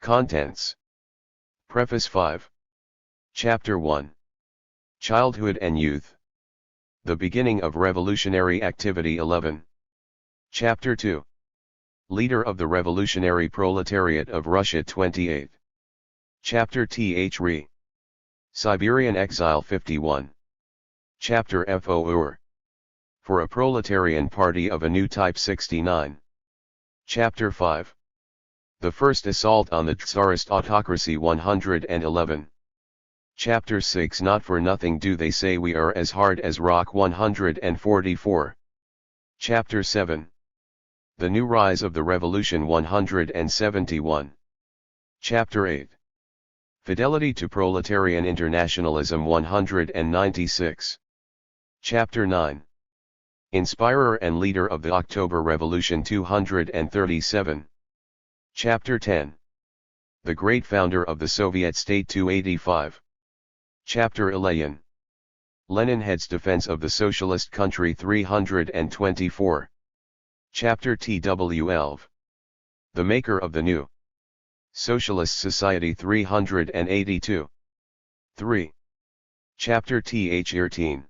Contents. Preface 5. Chapter 1. Childhood and Youth. The Beginning of Revolutionary Activity 11. Chapter 2. Leader of the Revolutionary Proletariat of Russia 28. Chapter Th. Siberian Exile 51. Chapter For a Proletarian Party of a New Type 69. Chapter 5. The First Assault on the Tsarist Autocracy 111. Chapter 6. Not for nothing do they say we are as hard as rock 144. Chapter 7. The New Rise of the Revolution 171. Chapter 8. Fidelity to Proletarian Internationalism 196. Chapter 9. Inspirer and Leader of the October Revolution 237. Chapter 10. The Great Founder of the Soviet State 285. Chapter 11. Lenin heads Defense of the Socialist Country 324. Chapter Tw11. The Maker of the New Socialist Society 382. 3. Chapter Th13.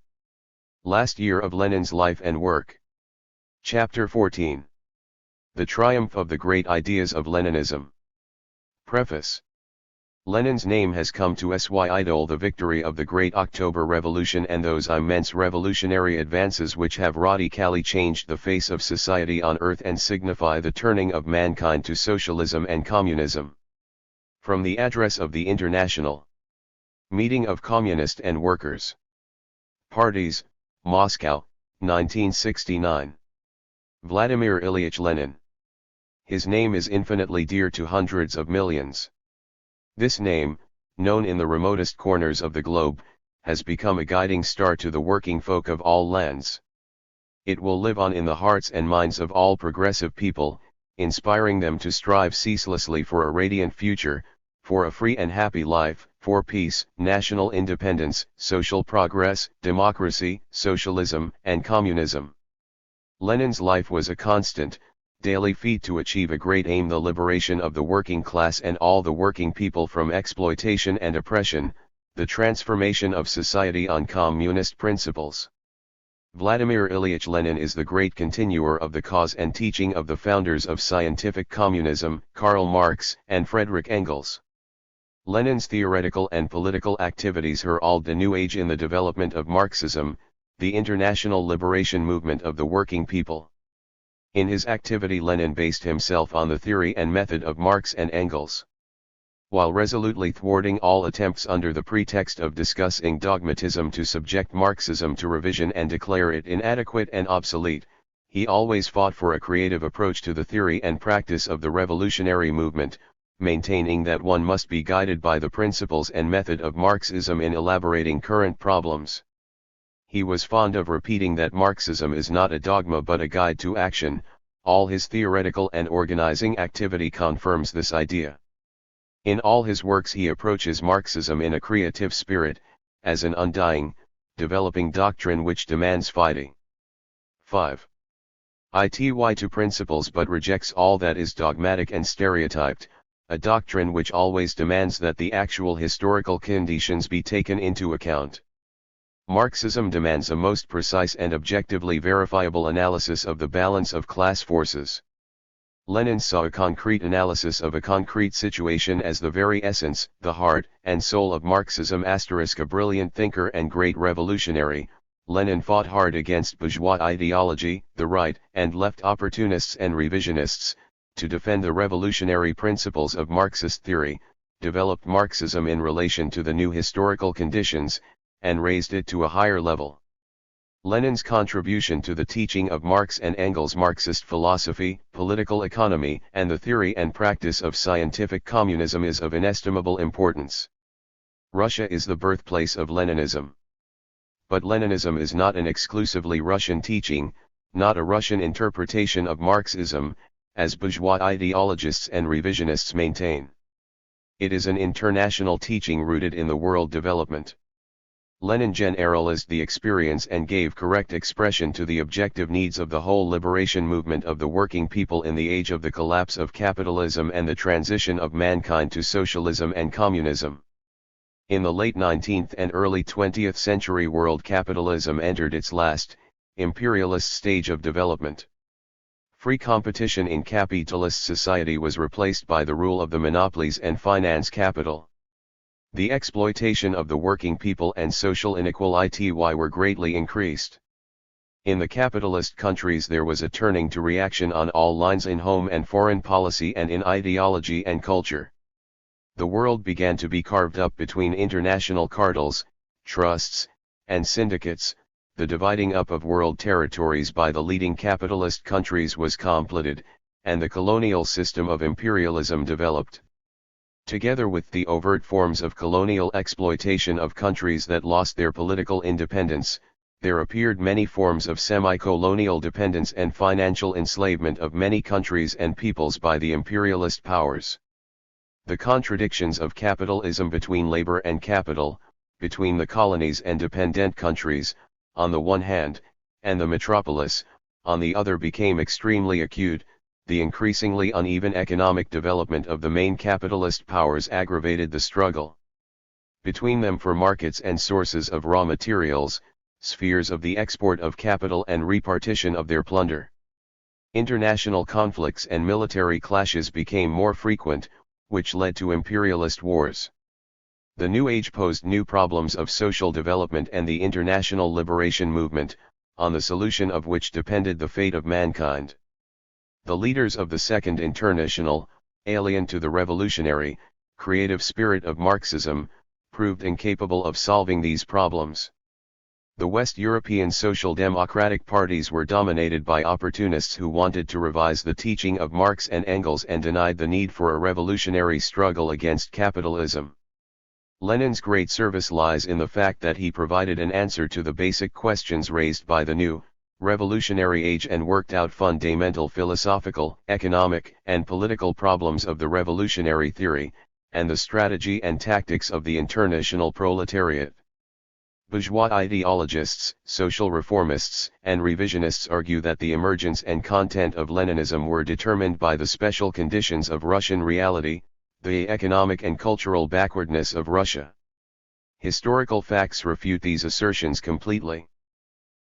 Last year of Lenin's life and work. Chapter 14. The Triumph of the Great Ideas of Leninism. Preface. Lenin's name has come to sy idol the victory of the Great October Revolution and those immense revolutionary advances which have radically changed the face of society on earth and signify the turning of mankind to socialism and communism. From the address of the International Meeting of Communist and Workers' Parties, Moscow, 1969. Vladimir Ilyich Lenin. His name is infinitely dear to hundreds of millions. This name, known in the remotest corners of the globe, has become a guiding star to the working folk of all lands. It will live on in the hearts and minds of all progressive people, inspiring them to strive ceaselessly for a radiant future, for a free and happy life, for peace, national independence, social progress, democracy, socialism, and communism. Lenin's life was a constant, daily feat to achieve a great aim: the liberation of the working class and all the working people from exploitation and oppression, the transformation of society on communist principles. Vladimir Ilyich Lenin is the great continuer of the cause and teaching of the founders of scientific communism, Karl Marx and Friedrich Engels. Lenin's theoretical and political activities herald the new age in the development of Marxism, the international liberation movement of the working people. In his activity Lenin based himself on the theory and method of Marx and Engels. While resolutely thwarting all attempts under the pretext of discussing dogmatism to subject Marxism to revision and declare it inadequate and obsolete, he always fought for a creative approach to the theory and practice of the revolutionary movement, maintaining that one must be guided by the principles and method of Marxism in elaborating current problems. He was fond of repeating that Marxism is not a dogma but a guide to action. All his theoretical and organizing activity confirms this idea. In all his works he approaches Marxism in a creative spirit, as an undying, developing doctrine which demands fighting. 5. It to principles but rejects all that is dogmatic and stereotyped, a doctrine which always demands that the actual historical conditions be taken into account. Marxism demands a most precise and objectively verifiable analysis of the balance of class forces. Lenin saw a concrete analysis of a concrete situation as the very essence, the heart and soul of Marxism. A brilliant thinker and great revolutionary, Lenin fought hard against bourgeois ideology, the right and left opportunists and revisionists, to defend the revolutionary principles of Marxist theory, developed Marxism in relation to the new historical conditions, and raised it to a higher level. Lenin's contribution to the teaching of Marx and Engels' Marxist philosophy, political economy, and the theory and practice of scientific communism is of inestimable importance. Russia is the birthplace of Leninism. But Leninism is not an exclusively Russian teaching, not a Russian interpretation of Marxism, as bourgeois ideologists and revisionists maintain. It is an international teaching rooted in the world development. Lenin generalized the experience and gave correct expression to the objective needs of the whole liberation movement of the working people in the age of the collapse of capitalism and the transition of mankind to socialism and communism. In the late 19th and early 20th century, world capitalism entered its last, imperialist stage of development. Free competition in capitalist society was replaced by the rule of the monopolies and finance capital. The exploitation of the working people and social inequality were greatly increased. In the capitalist countries there was a turning to reaction on all lines in home and foreign policy and in ideology and culture. The world began to be carved up between international cartels, trusts, and syndicates. The dividing up of world territories by the leading capitalist countries was completed, and the colonial system of imperialism developed. Together with the overt forms of colonial exploitation of countries that lost their political independence, there appeared many forms of semi-colonial dependence and financial enslavement of many countries and peoples by the imperialist powers. The contradictions of capitalism between labor and capital, between the colonies and dependent countries, on the one hand, and the metropolis, on the other, became extremely acute. The increasingly uneven economic development of the main capitalist powers aggravated the struggle between them for markets and sources of raw materials, spheres of the export of capital and repartition of their plunder. International conflicts and military clashes became more frequent, which led to imperialist wars. The New Age posed new problems of social development and the international liberation movement, on the solution of which depended the fate of mankind. The leaders of the Second International, alien to the revolutionary, creative spirit of Marxism, proved incapable of solving these problems. The West European social democratic parties were dominated by opportunists who wanted to revise the teaching of Marx and Engels and denied the need for a revolutionary struggle against capitalism. Lenin's great service lies in the fact that he provided an answer to the basic questions raised by the new, revolutionary age and worked out fundamental philosophical, economic, and political problems of the revolutionary theory, and the strategy and tactics of the international proletariat. Bourgeois ideologists, social reformists, and revisionists argue that the emergence and content of Leninism were determined by the special conditions of Russian reality, the economic and cultural backwardness of Russia. Historical facts refute these assertions completely.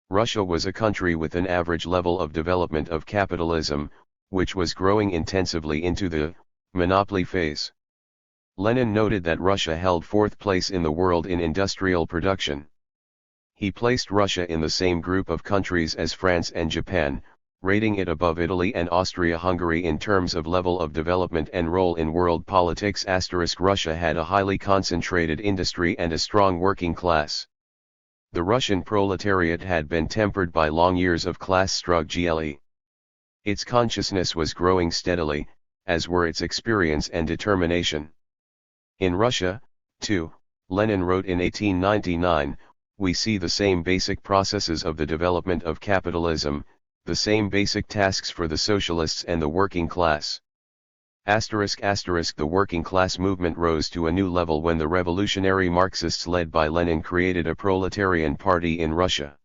Russia was a country with an average level of development of capitalism, which was growing intensively into the monopoly phase. Lenin noted that Russia held fourth place in the world in industrial production. He placed Russia in the same group of countries as France and Japan, rating it above Italy and Austria-Hungary in terms of level of development and role in world politics. Russia had a highly concentrated industry and a strong working class. The Russian proletariat had been tempered by long years of class struggle. Its consciousness was growing steadily, as were its experience and determination. In Russia, too, Lenin wrote in 1899, we see the same basic processes of the development of capitalism, the same basic tasks for the socialists and the working class. The working class movement rose to a new level when the revolutionary Marxists led by Lenin created a proletarian party in Russia.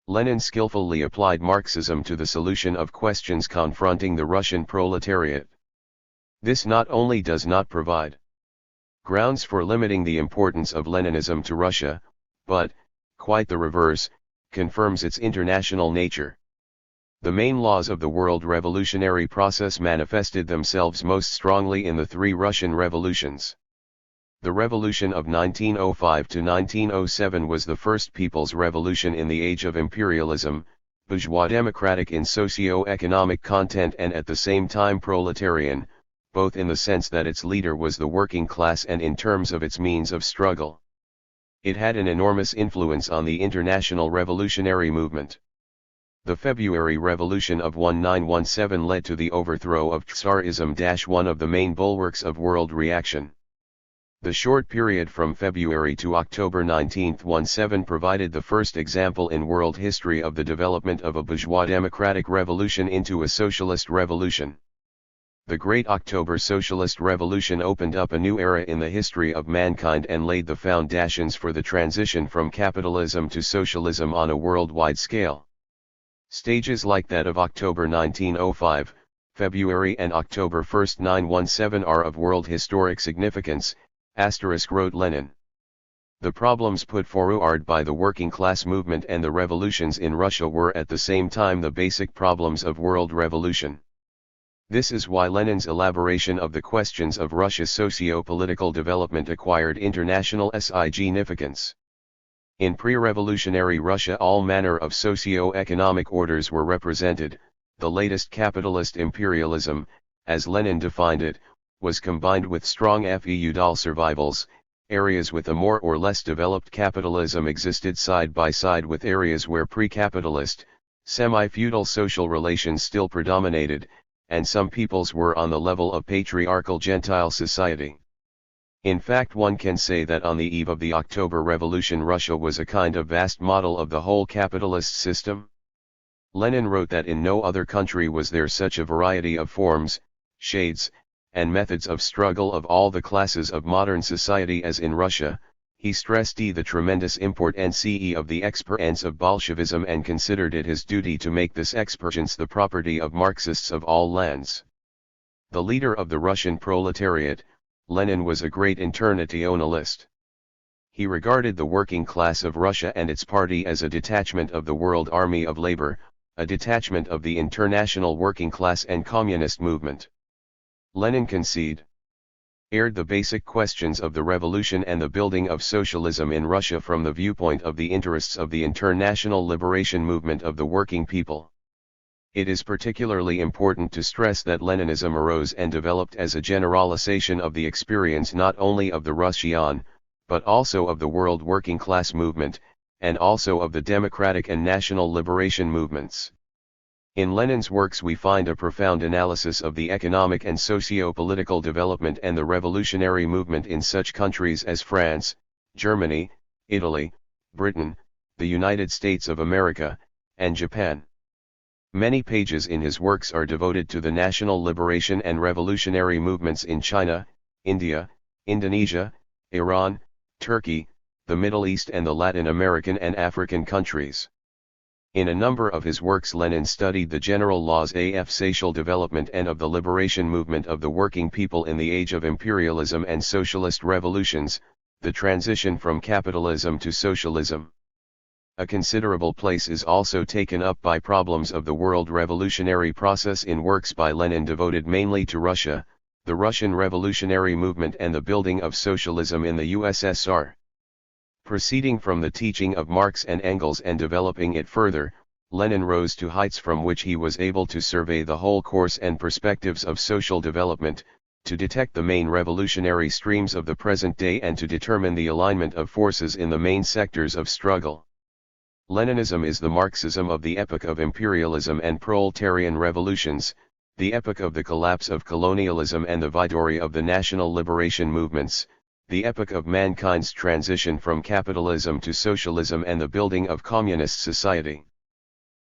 Lenin skillfully applied Marxism to the solution of questions confronting the Russian proletariat. This not only does not provide grounds for limiting the importance of Leninism to Russia, but, quite the reverse, confirms its international nature. The main laws of the world revolutionary process manifested themselves most strongly in the three Russian revolutions. The revolution of 1905 to 1907 was the first people's revolution in the age of imperialism, bourgeois democratic in socio-economic content and at the same time proletarian, both in the sense that its leader was the working class and in terms of its means of struggle. It had an enormous influence on the international revolutionary movement. The February Revolution of 1917 led to the overthrow of Tsarism, one of the main bulwarks of world reaction. The short period from February to October 1917 provided the first example in world history of the development of a bourgeois democratic revolution into a socialist revolution. The Great October Socialist Revolution opened up a new era in the history of mankind and laid the foundations for the transition from capitalism to socialism on a worldwide scale. Stages like that of October 1905, February and October 1, 1917 are of world historic significance, wrote Lenin. The problems put forward by the working class movement and the revolutions in Russia were at the same time the basic problems of world revolution. This is why Lenin's elaboration of the questions of Russia's socio-political development acquired international significance. In pre-revolutionary Russia all manner of socio-economic orders were represented. The latest capitalist imperialism, as Lenin defined it, was combined with strong feudal survivals. Areas with a more or less developed capitalism existed side by side with areas where pre-capitalist, semi-feudal social relations still predominated, and some peoples were on the level of patriarchal Gentile society. In fact, one can say that on the eve of the October Revolution Russia was a kind of vast model of the whole capitalist system. Lenin wrote that in no other country was there such a variety of forms, shades, and methods of struggle of all the classes of modern society as in Russia. He stressed the tremendous importance of the experience of Bolshevism and considered it his duty to make this experience the property of Marxists of all lands. The leader of the Russian proletariat, Lenin was a great internationalist. He regarded the working class of Russia and its party as a detachment of the World Army of Labor, a detachment of the international working class and communist movement. Lenin aired the basic questions of the revolution and the building of socialism in Russia from the viewpoint of the interests of the international liberation movement of the working people. It is particularly important to stress that Leninism arose and developed as a generalization of the experience not only of the Russian, but also of the world working class movement, and also of the democratic and national liberation movements. In Lenin's works we find a profound analysis of the economic and socio-political development and the revolutionary movement in such countries as France, Germany, Italy, Britain, the United States of America, and Japan. Many pages in his works are devoted to the national liberation and revolutionary movements in China, India, Indonesia, Iran, Turkey, the Middle East and the Latin American and African countries. In a number of his works Lenin studied the general laws of social development and of the liberation movement of the working people in the age of imperialism and socialist revolutions, the transition from capitalism to socialism. A considerable place is also taken up by problems of the world revolutionary process in works by Lenin devoted mainly to Russia, the Russian revolutionary movement and the building of socialism in the USSR. Proceeding from the teaching of Marx and Engels and developing it further, Lenin rose to heights from which he was able to survey the whole course and perspectives of social development, to detect the main revolutionary streams of the present day and to determine the alignment of forces in the main sectors of struggle. Leninism is the Marxism of the epoch of imperialism and proletarian revolutions, the epoch of the collapse of colonialism and the victory of the national liberation movements, the epoch of mankind's transition from capitalism to socialism and the building of communist society.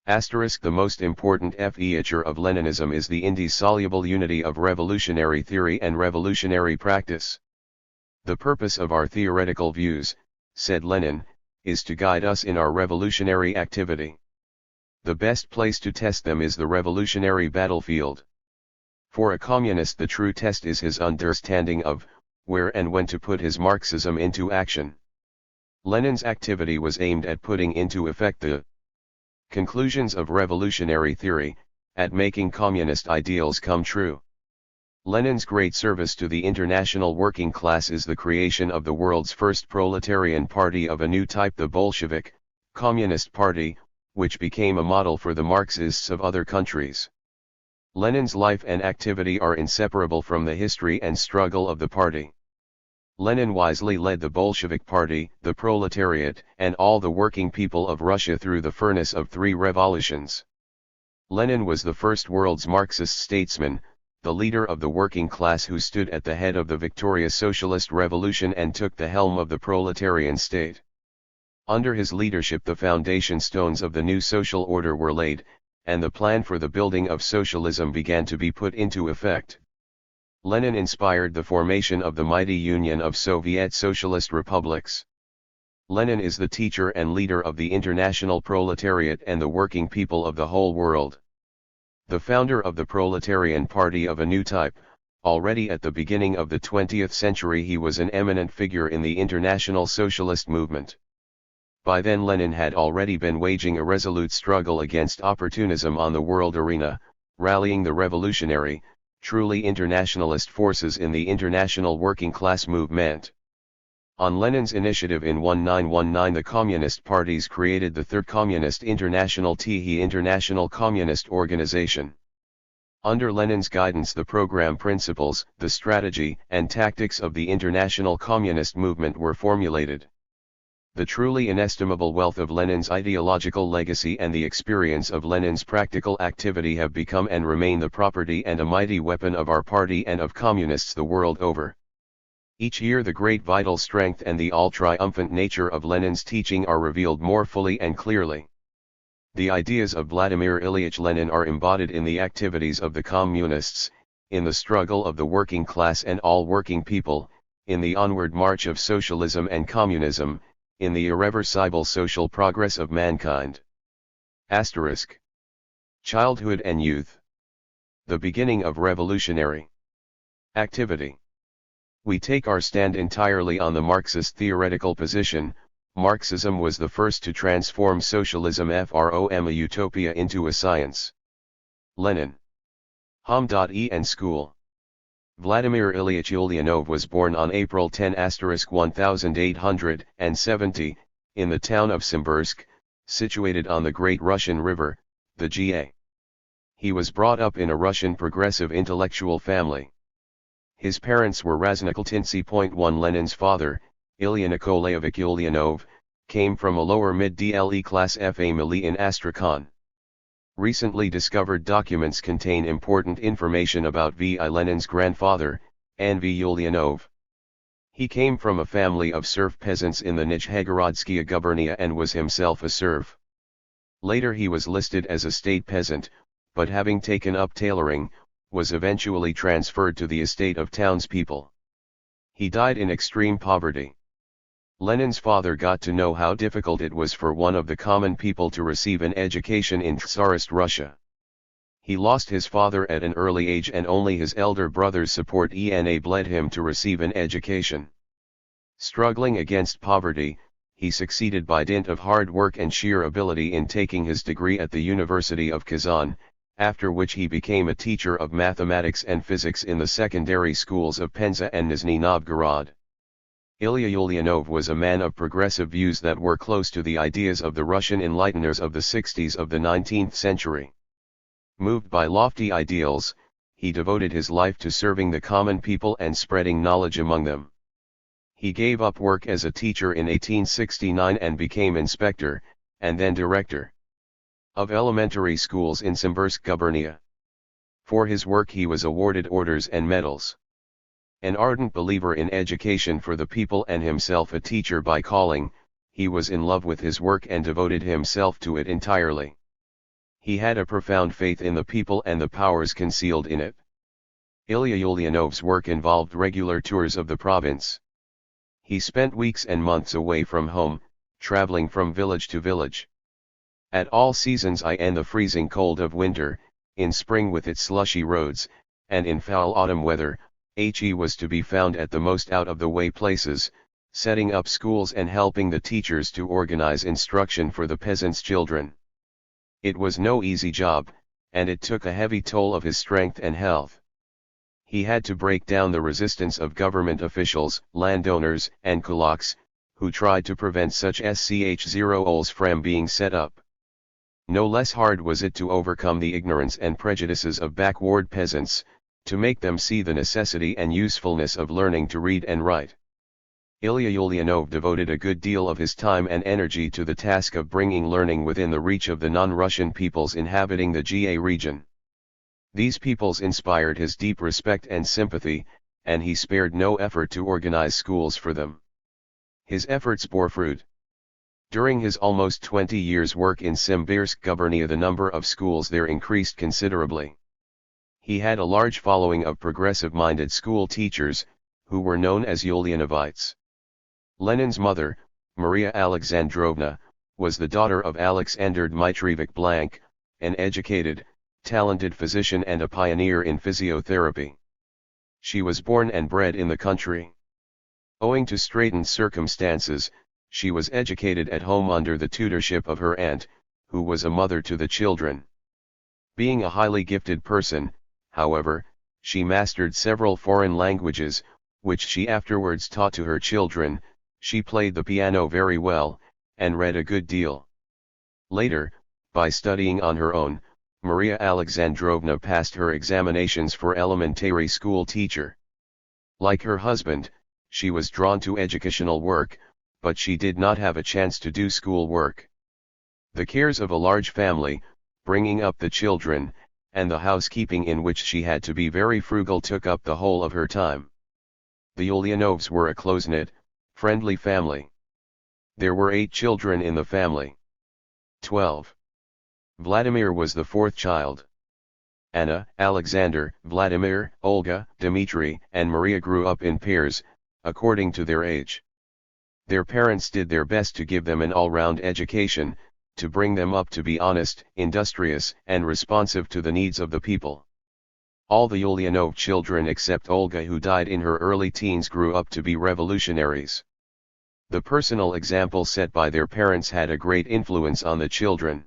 The most important feature of Leninism is the indissoluble unity of revolutionary theory and revolutionary practice. The purpose of our theoretical views, said Lenin, is to guide us in our revolutionary activity. The best place to test them is the revolutionary battlefield. For a communist the true test is his understanding of, where and when to put his Marxism into action. Lenin's activity was aimed at putting into effect the conclusions of revolutionary theory, at making communist ideals come true. Lenin's great service to the international working class is the creation of the world's first proletarian party of a new type, the Bolshevik, Communist Party, which became a model for the Marxists of other countries. Lenin's life and activity are inseparable from the history and struggle of the party. Lenin wisely led the Bolshevik Party, the proletariat, and all the working people of Russia through the furnace of 3 revolutions. Lenin was the first world's Marxist statesman, the leader of the working class who stood at the head of the victorious socialist revolution and took the helm of the proletarian state. Under his leadership the foundation stones of the new social order were laid, and the plan for the building of socialism began to be put into effect. Lenin inspired the formation of the mighty Union of Soviet Socialist Republics. Lenin is the teacher and leader of the international proletariat and the working people of the whole world. The founder of the proletarian party of a new type, already at the beginning of the 20th century he was an eminent figure in the international socialist movement. By then Lenin had already been waging a resolute struggle against opportunism on the world arena, rallying the revolutionary, truly internationalist forces in the international working class movement. On Lenin's initiative in 1919 the Communist parties created the Third Communist International (THE International Communist Organization). Under Lenin's guidance the program principles, the strategy and tactics of the international communist movement were formulated. The truly inestimable wealth of Lenin's ideological legacy and the experience of Lenin's practical activity have become and remain the property and a mighty weapon of our party and of communists the world over. Each year the great vital strength and the all-triumphant nature of Lenin's teaching are revealed more fully and clearly. The ideas of Vladimir Ilyich Lenin are embodied in the activities of the communists, in the struggle of the working class and all working people, in the onward march of socialism and communism, in the irreversible social progress of mankind. Asterisk. Childhood and youth. The beginning of revolutionary activity. We take our stand entirely on the Marxist theoretical position. Marxism was the first to transform socialism from a utopia into a science. Lenin. Hom.en School. Vladimir Ilyich Ulyanov was born on April 10, 1870, in the town of Simbirsk, situated on the Great Russian River, the Ga. He was brought up in a Russian progressive intellectual family. His parents were Raznikoltinsy.1. Lenin's father, Ilya Nikolaevich Ulyanov, came from a lower mid-DLE class family in Astrakhan. Recently discovered documents contain important information about V. I. Lenin's grandfather, N.V. Ulyanov. He came from a family of serf peasants in the Nizhegorodskia gubernia and was himself a serf. Later he was listed as a state peasant, but having taken up tailoring, was eventually transferred to the estate of townspeople. He died in extreme poverty. Lenin's father got to know how difficult it was for one of the common people to receive an education in Tsarist Russia. He lost his father at an early age and only his elder brother's support enabled him to receive an education. Struggling against poverty, he succeeded by dint of hard work and sheer ability in taking his degree at the University of Kazan, after which he became a teacher of mathematics and physics in the secondary schools of Penza and Nizhny Novgorod. Ilya Ulyanov was a man of progressive views that were close to the ideas of the Russian enlighteners of the 60s of the 19th century. Moved by lofty ideals, he devoted his life to serving the common people and spreading knowledge among them. He gave up work as a teacher in 1869 and became inspector, and then director, of elementary schools in Simbirsk gubernia. For his work he was awarded orders and medals. An ardent believer in education for the people and himself a teacher by calling, he was in love with his work and devoted himself to it entirely. He had a profound faith in the people and the powers concealed in it. Ilya Ulyanov's work involved regular tours of the province. He spent weeks and months away from home, traveling from village to village. At all seasons in the freezing cold of winter, in spring with its slushy roads, and in foul autumn weather, he was to be found at the most out-of-the-way places, setting up schools and helping the teachers to organize instruction for the peasants' children. It was no easy job, and it took a heavy toll of his strength and health. He had to break down the resistance of government officials, landowners, and kulaks, who tried to prevent such schools from being set up. No less hard was it to overcome the ignorance and prejudices of backward peasants, to make them see the necessity and usefulness of learning to read and write. Ilya Ulyanov devoted a good deal of his time and energy to the task of bringing learning within the reach of the non-Russian peoples inhabiting the Ga region. These peoples inspired his deep respect and sympathy, and he spared no effort to organize schools for them. His efforts bore fruit. During his almost 20 years' work in Simbirsk gubernia the number of schools there increased considerably. He had a large following of progressive-minded school teachers, who were known as Ulianovites. Lenin's mother, Maria Alexandrovna, was the daughter of Alexander Dmitrievich Blank, an educated, talented physician and a pioneer in physiotherapy. She was born and bred in the country. Owing to straitened circumstances, she was educated at home under the tutorship of her aunt, who was a mother to the children. Being a highly gifted person, however, she mastered several foreign languages, which she afterwards taught to her children. She played the piano very well, and read a good deal. Later, by studying on her own, Maria Alexandrovna passed her examinations for elementary school teacher. Like her husband, she was drawn to educational work, but she did not have a chance to do school work. The cares of a large family, bringing up the children, and the housekeeping in which she had to be very frugal took up the whole of her time. The Ulyanovs were a close-knit, friendly family. There were 8 children in the family. 12. Vladimir was the 4th child. Anna, Alexander, Vladimir, Olga, Dmitri, and Maria grew up in pairs, according to their age. Their parents did their best to give them an all-round education, to bring them up to be honest, industrious, and responsive to the needs of the people. All the Ulyanov children except Olga, who died in her early teens, grew up to be revolutionaries. The personal example set by their parents had a great influence on the children.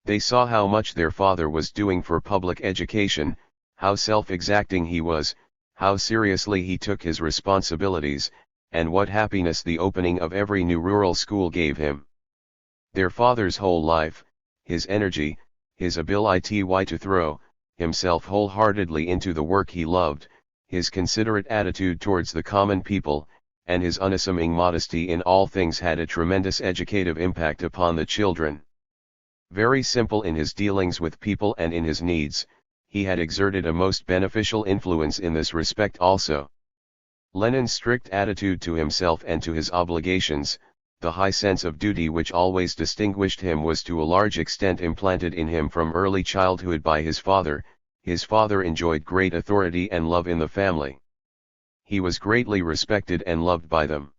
They saw how much their father was doing for public education, how self-exacting he was, how seriously he took his responsibilities, and what happiness the opening of every new rural school gave him. Their father's whole life, his energy, his ability to throw himself wholeheartedly into the work he loved, his considerate attitude towards the common people, and his unassuming modesty in all things had a tremendous educative impact upon the children. Very simple in his dealings with people and in his needs, he had exerted a most beneficial influence in this respect also. Lenin's strict attitude to himself and to his obligations, the high sense of duty which always distinguished him, was to a large extent implanted in him from early childhood by his father. His father enjoyed great authority and love in the family. He was greatly respected and loved by them.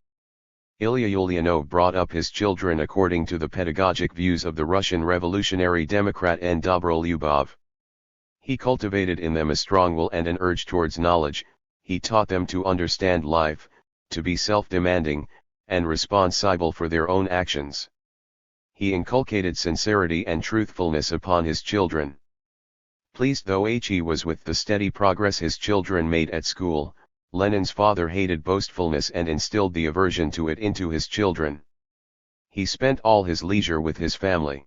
Ilya Ulyanov brought up his children according to the pedagogic views of the Russian revolutionary democrat and Dobrolyubov. He cultivated in them a strong will and an urge towards knowledge. He taught them to understand life, to be self-demanding, and responsible for their own actions. He inculcated sincerity and truthfulness upon his children. Pleased though he was with the steady progress his children made at school, Lenin's father hated boastfulness and instilled the aversion to it into his children. He spent all his leisure with his family.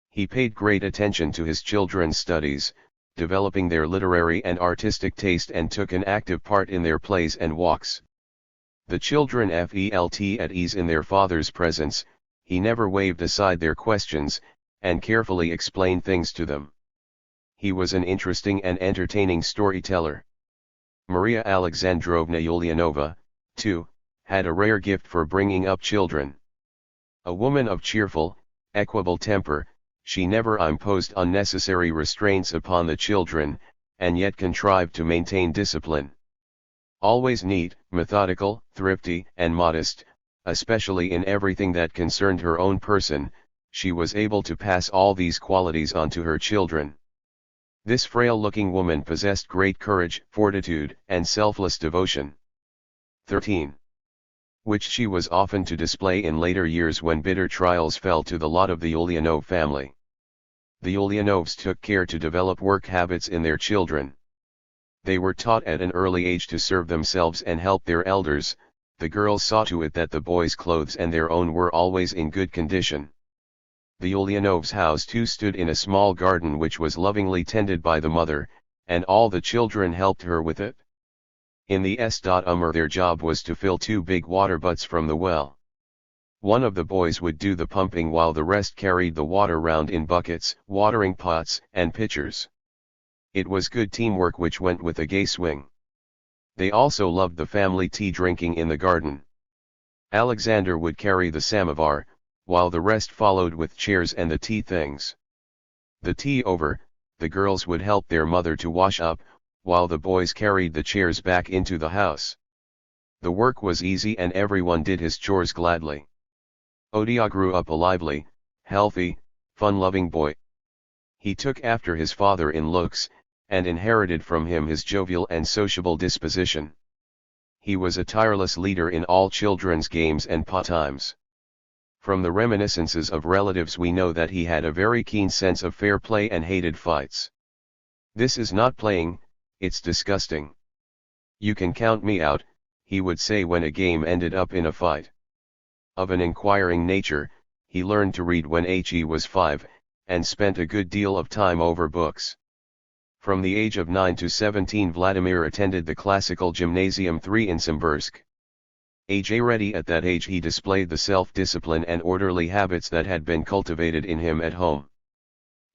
He paid great attention to his children's studies, developing their literary and artistic taste, and took an active part in their plays and walks. The children felt at ease in their father's presence. He never waved aside their questions, and carefully explained things to them. He was an interesting and entertaining storyteller. Maria Alexandrovna Ulyanova, too, had a rare gift for bringing up children. A woman of cheerful, equable temper, she never imposed unnecessary restraints upon the children, and yet contrived to maintain discipline. Always neat, methodical, thrifty, and modest, especially in everything that concerned her own person, she was able to pass all these qualities on to her children. This frail-looking woman possessed great courage, fortitude, and selfless devotion. 13. Which she was often to display in later years when bitter trials fell to the lot of the Ulyanov family. The Ulyanovs took care to develop work habits in their children. They were taught at an early age to serve themselves and help their elders. The girls saw to it that the boys' clothes and their own were always in good condition. The Ulyanovs' house too stood in a small garden which was lovingly tended by the mother, and all the children helped her with it. In the summer their job was to fill 2 big water butts from the well. One of the boys would do the pumping while the rest carried the water round in buckets, watering pots, and pitchers. It was good teamwork which went with a gay swing. They also loved the family tea drinking in the garden. Alexander would carry the samovar, while the rest followed with chairs and the tea things. The tea over, the girls would help their mother to wash up, while the boys carried the chairs back into the house. The work was easy and everyone did his chores gladly. Odia grew up a lively, healthy, fun-loving boy. He took after his father in looks, and inherited from him his jovial and sociable disposition. He was a tireless leader in all children's games and pastimes. From the reminiscences of relatives we know that he had a very keen sense of fair play and hated fights. "This is not playing, it's disgusting. You can count me out," he would say when a game ended up in a fight. Of an inquiring nature, he learned to read when he was 5, and spent a good deal of time over books. From the age of 9 to 17 Vladimir attended the Classical Gymnasium 3 in Simbirsk. Already at that age he displayed the self-discipline and orderly habits that had been cultivated in him at home.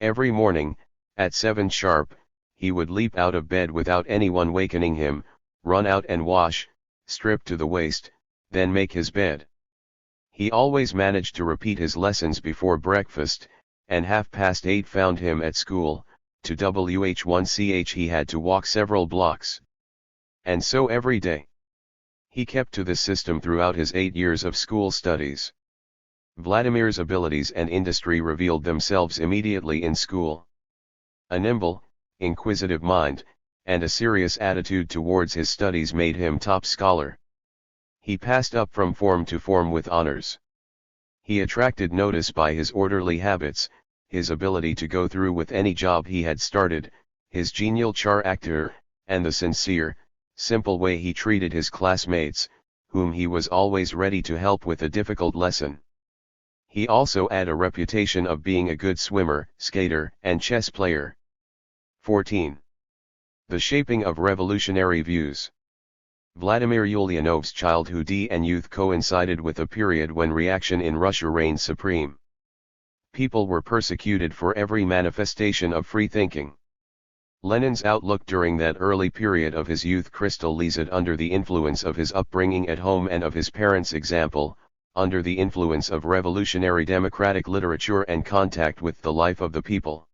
Every morning, at 7 sharp, he would leap out of bed without anyone wakening him, run out and wash, strip to the waist, then make his bed. He always managed to repeat his lessons before breakfast, and 8:30 found him at school. To WH1CH he had to walk several blocks. And so every day. He kept to this system throughout his 8 years of school studies. Vladimir's abilities and industry revealed themselves immediately in school. A nimble, inquisitive mind, and a serious attitude towards his studies made him top scholar. He passed up from form to form with honors. He attracted notice by his orderly habits, his ability to go through with any job he had started, his genial character, and the sincere, simple way he treated his classmates, whom he was always ready to help with a difficult lesson. He also had a reputation of being a good swimmer, skater, and chess player. 14. The shaping of revolutionary views. Vladimir Ulyanov's childhood and youth coincided with a period when reaction in Russia reigned supreme. People were persecuted for every manifestation of free thinking. Lenin's outlook during that early period of his youth crystallized under the influence of his upbringing at home and of his parents' example, under the influence of revolutionary democratic literature and contact with the life of the people.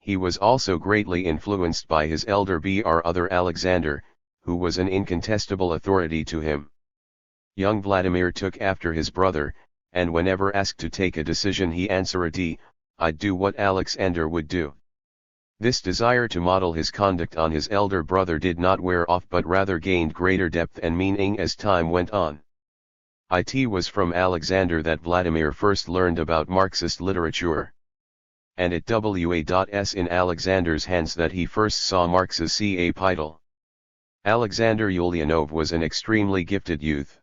He was also greatly influenced by his elder brother Alexander, who was an incontestable authority to him. Young Vladimir took after his brother, and whenever asked to take a decision he answered, "I'd do what Alexander would do." This desire to model his conduct on his elder brother did not wear off but rather gained greater depth and meaning as time went on. It was from Alexander that Vladimir first learned about Marxist literature. And it was in Alexander's hands that he first saw Marx's capital. Alexander Ulyanov was an extremely gifted youth.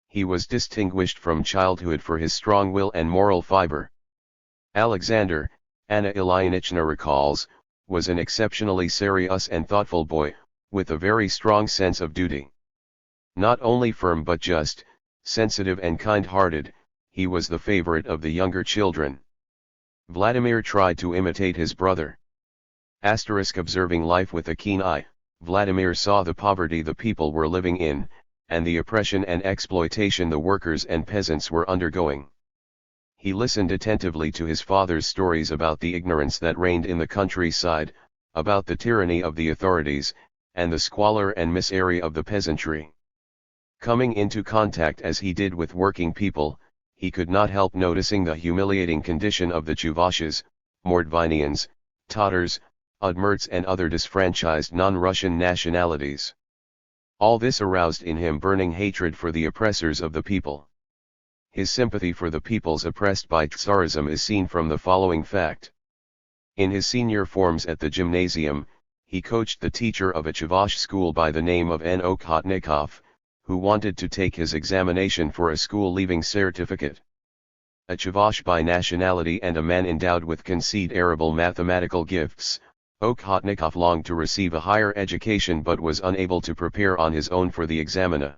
He was distinguished from childhood for his strong will and moral fiber. Alexander, Anna Ilyinichna recalls, was an exceptionally serious and thoughtful boy, with a very strong sense of duty. Not only firm but just, sensitive and kind-hearted, he was the favorite of the younger children. Vladimir tried to imitate his brother. Observing life with a keen eye, Vladimir saw the poverty the people were living in, and the oppression and exploitation the workers and peasants were undergoing. He listened attentively to his father's stories about the ignorance that reigned in the countryside, about the tyranny of the authorities, and the squalor and misery of the peasantry. Coming into contact as he did with working people, he could not help noticing the humiliating condition of the Chuvashes, Mordvinians, Tatars, Udmurts and other disfranchised non-Russian nationalities. All this aroused in him burning hatred for the oppressors of the people. His sympathy for the peoples oppressed by Tsarism is seen from the following fact. In his senior forms at the gymnasium, he coached the teacher of a Chuvash school by the name of N. Okhotnikov, who wanted to take his examination for a school-leaving certificate. A Chuvash by nationality and a man endowed with considerable mathematical gifts, Okhotnikov longed to receive a higher education but was unable to prepare on his own for the examination,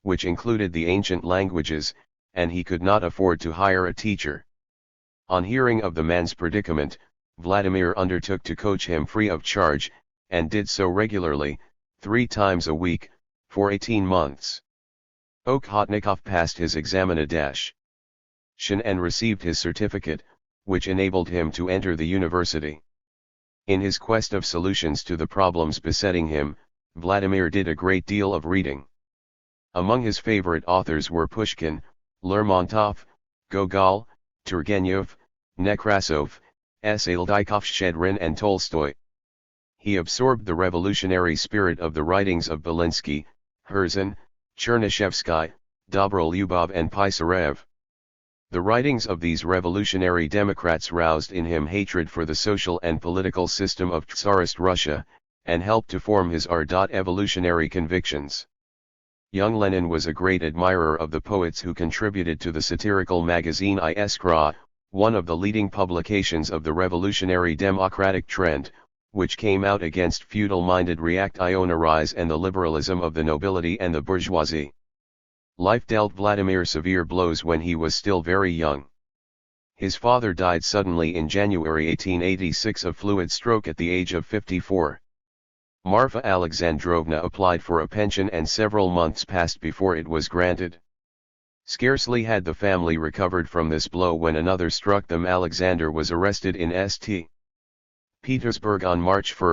which included the ancient languages, and he could not afford to hire a teacher. On hearing of the man's predicament, Vladimir undertook to coach him free of charge, and did so regularly, 3 times a week, for 18 months. Okhotnikov passed his examination and received his certificate, which enabled him to enter the university. In his quest of solutions to the problems besetting him, Vladimir did a great deal of reading. Among his favorite authors were Pushkin, Lermontov, Gogol, Turgenev, Nekrasov, Saldikov, Shchedrin and Tolstoy. He absorbed the revolutionary spirit of the writings of Belinsky, Herzen, Chernyshevsky, Dobrolyubov and Pisarev. The writings of these revolutionary Democrats roused in him hatred for the social and political system of Tsarist Russia, and helped to form his evolutionary convictions. Young Lenin was a great admirer of the poets who contributed to the satirical magazine Iskra, one of the leading publications of the revolutionary democratic trend, which came out against feudal-minded reactionaries and the liberalism of the nobility and the bourgeoisie. Life dealt Vladimir severe blows when he was still very young. His father died suddenly in January 1886 of fluid stroke at the age of 54. Marfa Alexandrovna applied for a pension and several months passed before it was granted. Scarcely had the family recovered from this blow when another struck them. Alexander was arrested in St. Petersburg on March 1,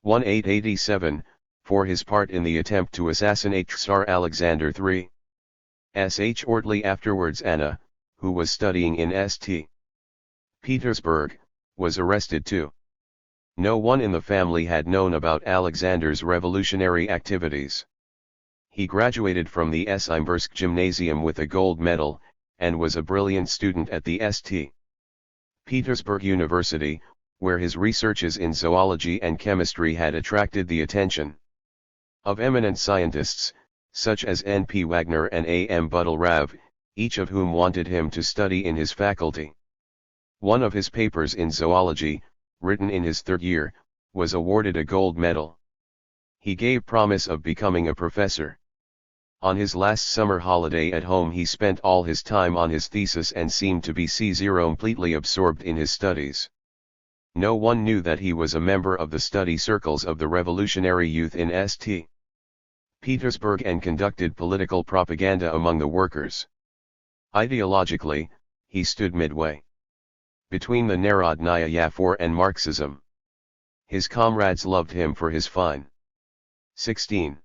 1887, for his part in the attempt to assassinate Tsar Alexander III. Shortly afterwards Anna, who was studying in St. Petersburg, was arrested too. No one in the family had known about Alexander's revolutionary activities. He graduated from the Simbursk Gymnasium with a gold medal, and was a brilliant student at the St. Petersburg University, where his researches in zoology and chemistry had attracted the attention of eminent scientists, such as N. P. Wagner and A. M. Budle-Rav, each of whom wanted him to study in his faculty. One of his papers in zoology, written in his third year, was awarded a gold medal. He gave promise of becoming a professor. On his last summer holiday at home he spent all his time on his thesis and seemed to be completely absorbed in his studies. No one knew that he was a member of the study circles of the revolutionary youth in St. Petersburg and conducted political propaganda among the workers. Ideologically, he stood midway between the Narodnaya Yafor and Marxism. His comrades loved him for his fine 16.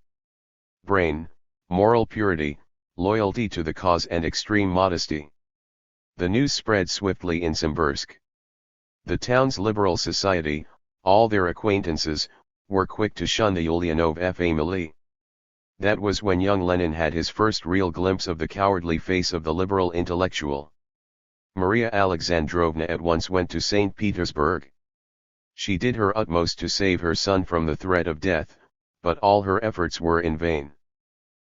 brain, moral purity, loyalty to the cause and extreme modesty. The news spread swiftly in Simbursk. The town's liberal society, all their acquaintances, were quick to shun the Ulyanov family. That was when young Lenin had his first real glimpse of the cowardly face of the liberal intellectual. Maria Alexandrovna at once went to St. Petersburg. She did her utmost to save her son from the threat of death, but all her efforts were in vain.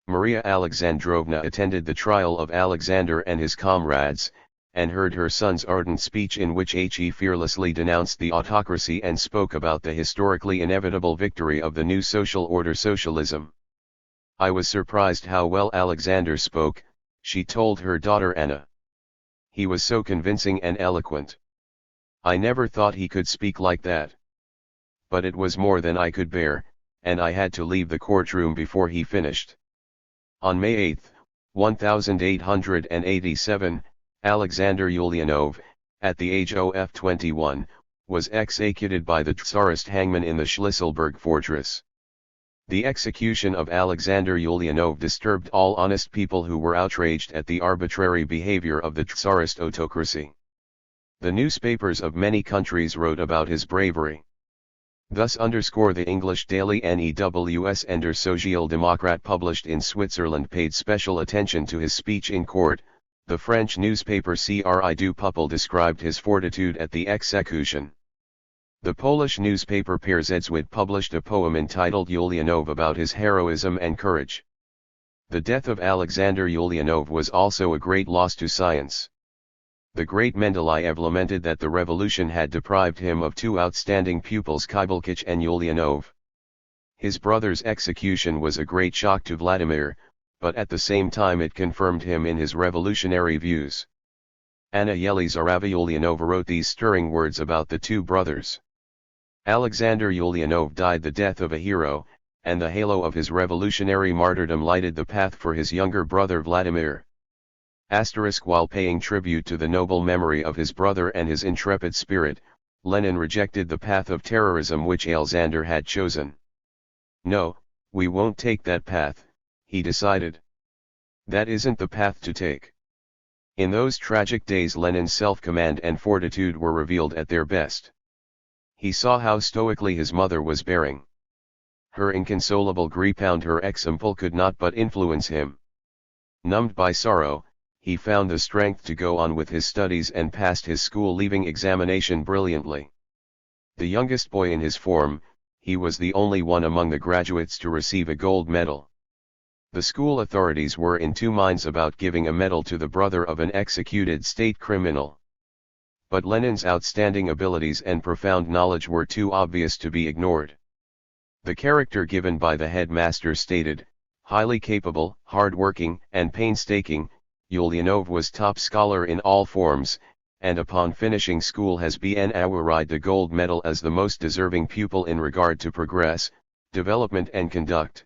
Maria Alexandrovna attended the trial of Alexander and his comrades, and heard her son's ardent speech in which he fearlessly denounced the autocracy and spoke about the historically inevitable victory of the new social order, socialism. I was surprised how well Alexander spoke, she told her daughter Anna. He was so convincing and eloquent. I never thought he could speak like that. But it was more than I could bear, and I had to leave the courtroom before he finished. On May 8, 1887, Alexander Ulyanov, at the age of 21, was executed by the Tsarist hangman in the Shlisselburg fortress. The execution of Alexander Ulyanov disturbed all honest people who were outraged at the arbitrary behavior of the Tsarist autocracy. The newspapers of many countries wrote about his bravery. Thus underscore the English daily News and Der Sozialdemokrat published in Switzerland paid special attention to his speech in court. The French newspaper Cri du Peuple described his fortitude at the execution. The Polish newspaper Pierzedzwit published a poem entitled Ulyanov about his heroism and courage. The death of Alexander Ulyanov was also a great loss to science. The great Mendeleev lamented that the revolution had deprived him of two outstanding pupils, Kybelkich and Ulyanov. His brother's execution was a great shock to Vladimir, but at the same time it confirmed him in his revolutionary views. Anna Yelizarova Ulyanova wrote these stirring words about the two brothers. Alexander Ulyanov died the death of a hero, and the halo of his revolutionary martyrdom lighted the path for his younger brother Vladimir. While paying tribute to the noble memory of his brother and his intrepid spirit, Lenin rejected the path of terrorism which Alexander had chosen. "No, we won't take that path," he decided. "That isn't the path to take." In those tragic days Lenin's self-command and fortitude were revealed at their best. He saw how stoically his mother was bearing. Her inconsolable grief and her example could not but influence him. Numbed by sorrow, he found the strength to go on with his studies and passed his school-leaving examination brilliantly. The youngest boy in his form, he was the only one among the graduates to receive a gold medal. The school authorities were in two minds about giving a medal to the brother of an executed state criminal. But Lenin's outstanding abilities and profound knowledge were too obvious to be ignored. The character given by the headmaster stated, "Highly capable, hard-working, and painstaking, Ulyanov was top scholar in all forms, and upon finishing school has been awarded the gold medal as the most deserving pupil in regard to progress, development and conduct."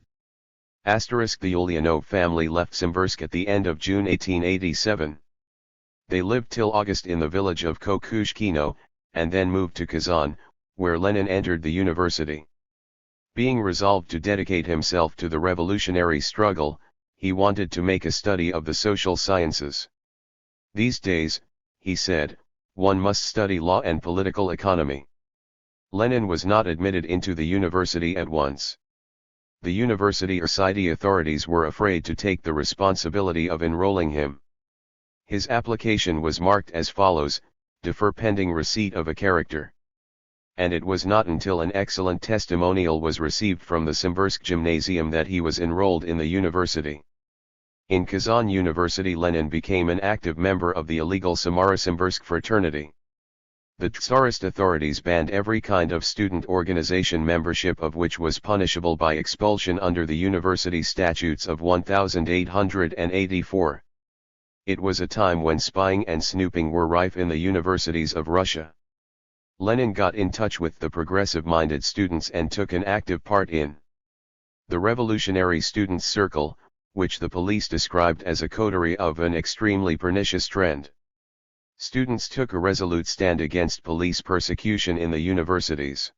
The Ulyanov family left Simbirsk at the end of June 1887. They lived till August in the village of Kokushkino, and then moved to Kazan, where Lenin entered the university. Being resolved to dedicate himself to the revolutionary struggle, he wanted to make a study of the social sciences. "These days," he said, "one must study law and political economy." Lenin was not admitted into the university at once. The university authorities were afraid to take the responsibility of enrolling him. His application was marked as follows: "Defer pending receipt of a character." And it was not until an excellent testimonial was received from the Simbirsk gymnasium that he was enrolled in the university. In Kazan University Lenin became an active member of the illegal Samara-Simbirsk fraternity. The Tsarist authorities banned every kind of student organization membership of which was punishable by expulsion under the university statutes of 1884. It was a time when spying and snooping were rife in the universities of Russia. Lenin got in touch with the progressive-minded students and took an active part in the Revolutionary Students' Circle, which the police described as a coterie of an extremely pernicious trend. Students took a resolute stand against police persecution in the universities.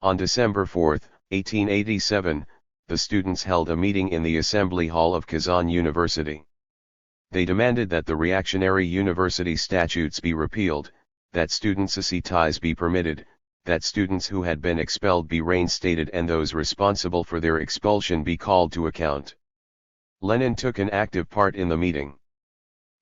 On December 4, 1887, the students held a meeting in the Assembly Hall of Kazan University. They demanded that the reactionary university statutes be repealed, that student societies be permitted, that students who had been expelled be reinstated and those responsible for their expulsion be called to account. Lenin took an active part in the meeting.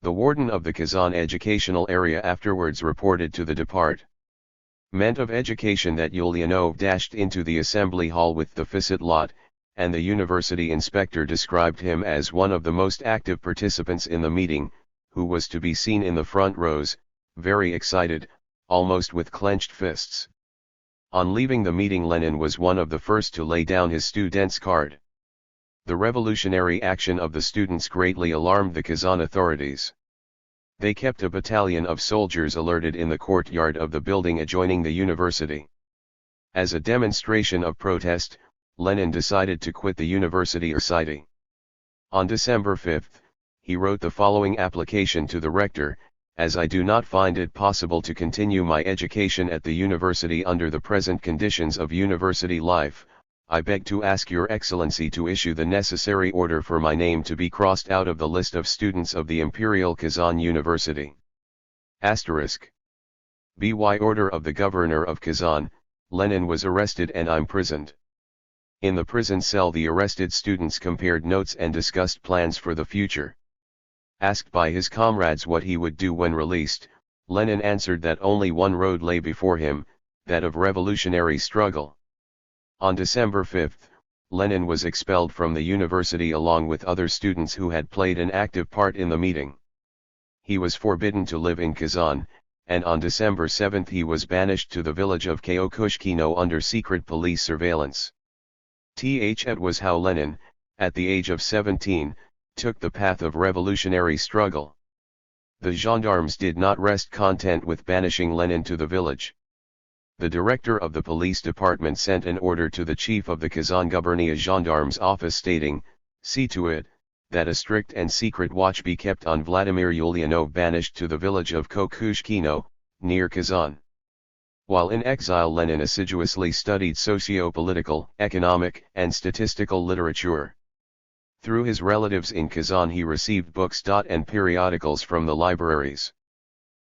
The warden of the Kazan educational area afterwards reported to the Department of Education that Ulyanov dashed into the assembly hall with the Fisset lot, and the university inspector described him as one of the most active participants in the meeting, who was to be seen in the front rows, very excited, almost with clenched fists. On leaving the meeting Lenin was one of the first to lay down his student's card. The revolutionary action of the students greatly alarmed the Kazan authorities. They kept a battalion of soldiers alerted in the courtyard of the building adjoining the university. As a demonstration of protest, Lenin decided to quit the university city. On December 5, he wrote the following application to the rector: "As I do not find it possible to continue my education at the university under the present conditions of university life, I beg to ask Your Excellency to issue the necessary order for my name to be crossed out of the list of students of the Imperial Kazan University." By order of the governor of Kazan, Lenin was arrested and imprisoned. In the prison cell the arrested students compared notes and discussed plans for the future. Asked by his comrades what he would do when released, Lenin answered that only one road lay before him, that of revolutionary struggle. On December 5, Lenin was expelled from the university along with other students who had played an active part in the meeting. He was forbidden to live in Kazan, and on December 7 he was banished to the village of Kokushkino under secret police surveillance. That was how Lenin, at the age of 17, took the path of revolutionary struggle. The gendarmes did not rest content with banishing Lenin to the village. The director of the police department sent an order to the chief of the Kazan Gubernia Gendarme's office stating, "See to it, that a strict and secret watch be kept on Vladimir Ulyanov, banished to the village of Kokushkino, near Kazan. While in exile, Lenin assiduously studied socio-political, economic, and statistical literature. Through his relatives in Kazan he received books and periodicals from the libraries.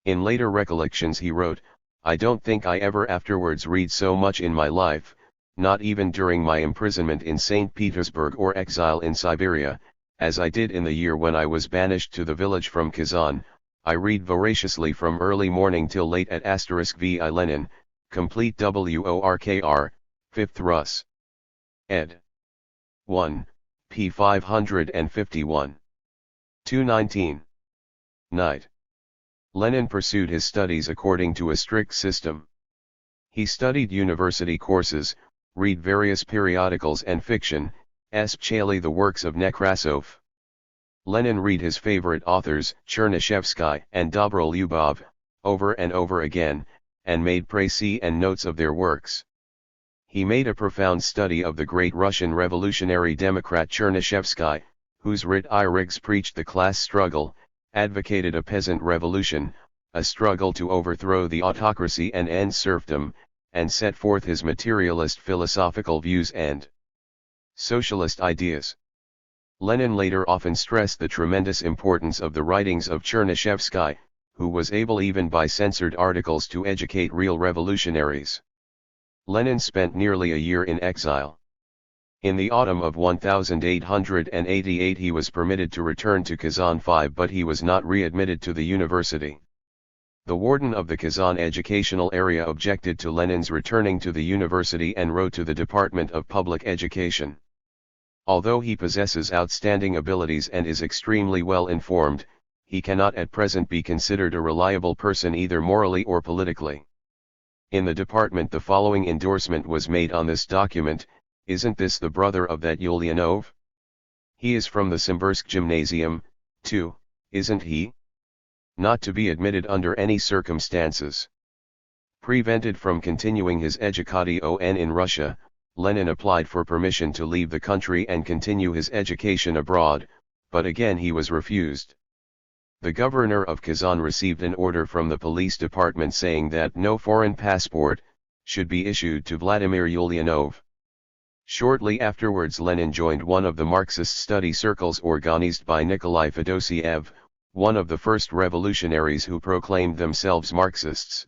In later recollections he wrote, "I don't think I ever afterwards read so much in my life, not even during my imprisonment in St. Petersburg or exile in Siberia, as I did in the year when I was banished to the village from Kazan. I read voraciously from early morning till late at *vi Lenin, complete WORKR, 5th Rus. ed. 1, p. 551. 219. Night. Lenin pursued his studies according to a strict system. He studied university courses, read various periodicals and fiction, especially the works of Nekrasov. Lenin read his favorite authors, Chernyshevsky and Dobrolyubov, over and over again, and made précis and notes of their works. He made a profound study of the great Russian revolutionary democrat Chernyshevsky, whose writ I Rigs preached the class struggle, advocated a peasant revolution, a struggle to overthrow the autocracy and end serfdom, and set forth his materialist philosophical views and socialist ideas. Lenin later often stressed the tremendous importance of the writings of Chernyshevsky, who was able even by censored articles to educate real revolutionaries. Lenin spent nearly a year in exile. In the autumn of 1888 he was permitted to return to Kazan 5, but he was not readmitted to the university. The warden of the Kazan educational area objected to Lenin's returning to the university and wrote to the Department of Public Education. Although he possesses outstanding abilities and is extremely well informed, he cannot at present be considered a reliable person either morally or politically. In the department the following endorsement was made on this document: "Isn't this the brother of that Ulyanov? He is from the Simbirsk Gymnasium, too, isn't he? Not to be admitted under any circumstances." Prevented from continuing his education in Russia, Lenin applied for permission to leave the country and continue his education abroad, but again he was refused. The governor of Kazan received an order from the police department saying that no foreign passport should be issued to Vladimir Ulyanov. Shortly afterwards Lenin joined one of the Marxist study circles organized by Nikolai Fedosiev, one of the first revolutionaries who proclaimed themselves Marxists.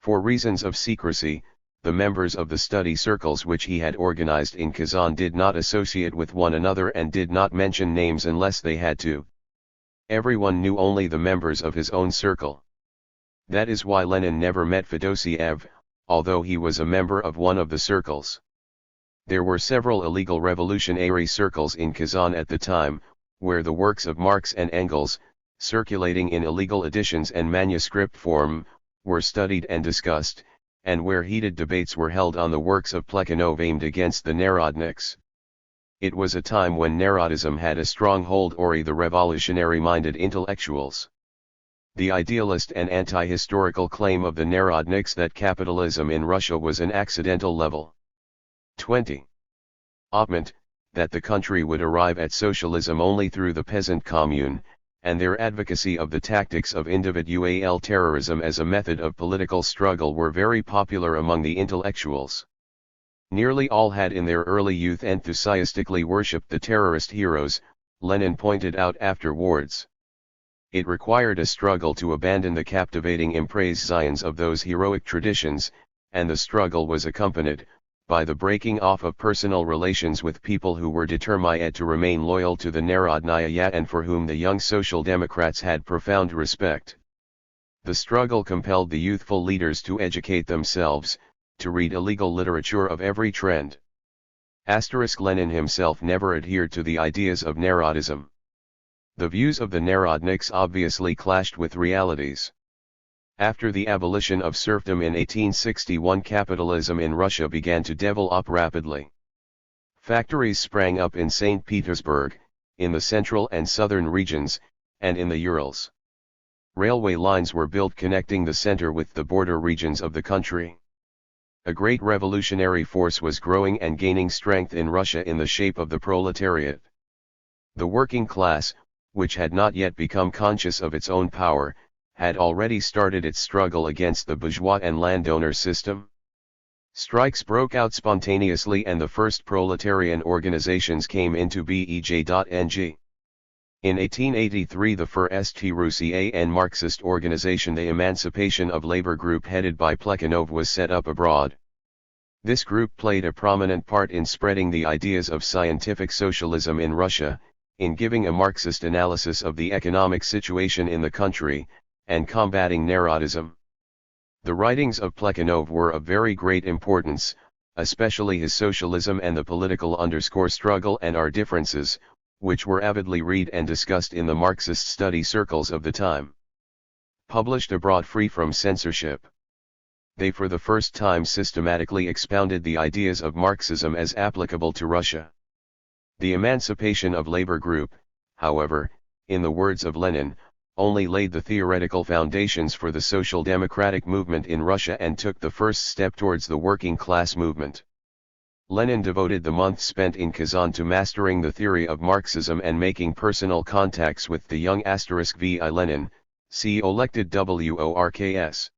For reasons of secrecy, the members of the study circles which he had organized in Kazan did not associate with one another and did not mention names unless they had to. Everyone knew only the members of his own circle. That is why Lenin never met Fedosiev, although he was a member of one of the circles. There were several illegal revolutionary circles in Kazan at the time, where the works of Marx and Engels, circulating in illegal editions and manuscript form, were studied and discussed, and where heated debates were held on the works of Plekhanov aimed against the Narodniks. It was a time when Narodism had a strong hold over the revolutionary-minded intellectuals. The idealist and anti-historical claim of the Narodniks that capitalism in Russia was an accidental level 20. Opment, that the country would arrive at socialism only through the peasant commune, and their advocacy of the tactics of individual terrorism as a method of political struggle were very popular among the intellectuals. Nearly all had in their early youth enthusiastically worshipped the terrorist heroes, Lenin pointed out afterwards. It required a struggle to abandon the captivating impressions of those heroic traditions, and the struggle was accompanied by the breaking off of personal relations with people who were determined to remain loyal to the Narodnaya and for whom the young Social Democrats had profound respect. The struggle compelled the youthful leaders to educate themselves, to read illegal literature of every trend. Lenin himself never adhered to the ideas of Narodism. The views of the Narodniks obviously clashed with realities. After the abolition of serfdom in 1861, capitalism in Russia began to develop rapidly. Factories sprang up in St. Petersburg, in the central and southern regions, and in the Urals. Railway lines were built connecting the center with the border regions of the country. A great revolutionary force was growing and gaining strength in Russia in the shape of the proletariat. The working class, which had not yet become conscious of its own power, had already started its struggle against the bourgeois and landowner system. Strikes broke out spontaneously and the first proletarian organizations came into BEJ.NG. In 1883 the first Russian Marxist organization, the Emancipation of Labor Group headed by Plekhanov, was set up abroad. This group played a prominent part in spreading the ideas of scientific socialism in Russia, in giving a Marxist analysis of the economic situation in the country, and combating Narodism. The writings of Plekhanov were of very great importance, especially his Socialism and the Political Struggle and Our Differences, which were avidly read and discussed in the Marxist study circles of the time. Published abroad free from censorship, they for the first time systematically expounded the ideas of Marxism as applicable to Russia. The Emancipation of Labor Group, however, in the words of Lenin, only laid the theoretical foundations for the social democratic movement in Russia and took the first step towards the working class movement. Lenin devoted the months spent in Kazan to mastering the theory of Marxism and making personal contacts with the young V. I. Lenin, see elected WORKS.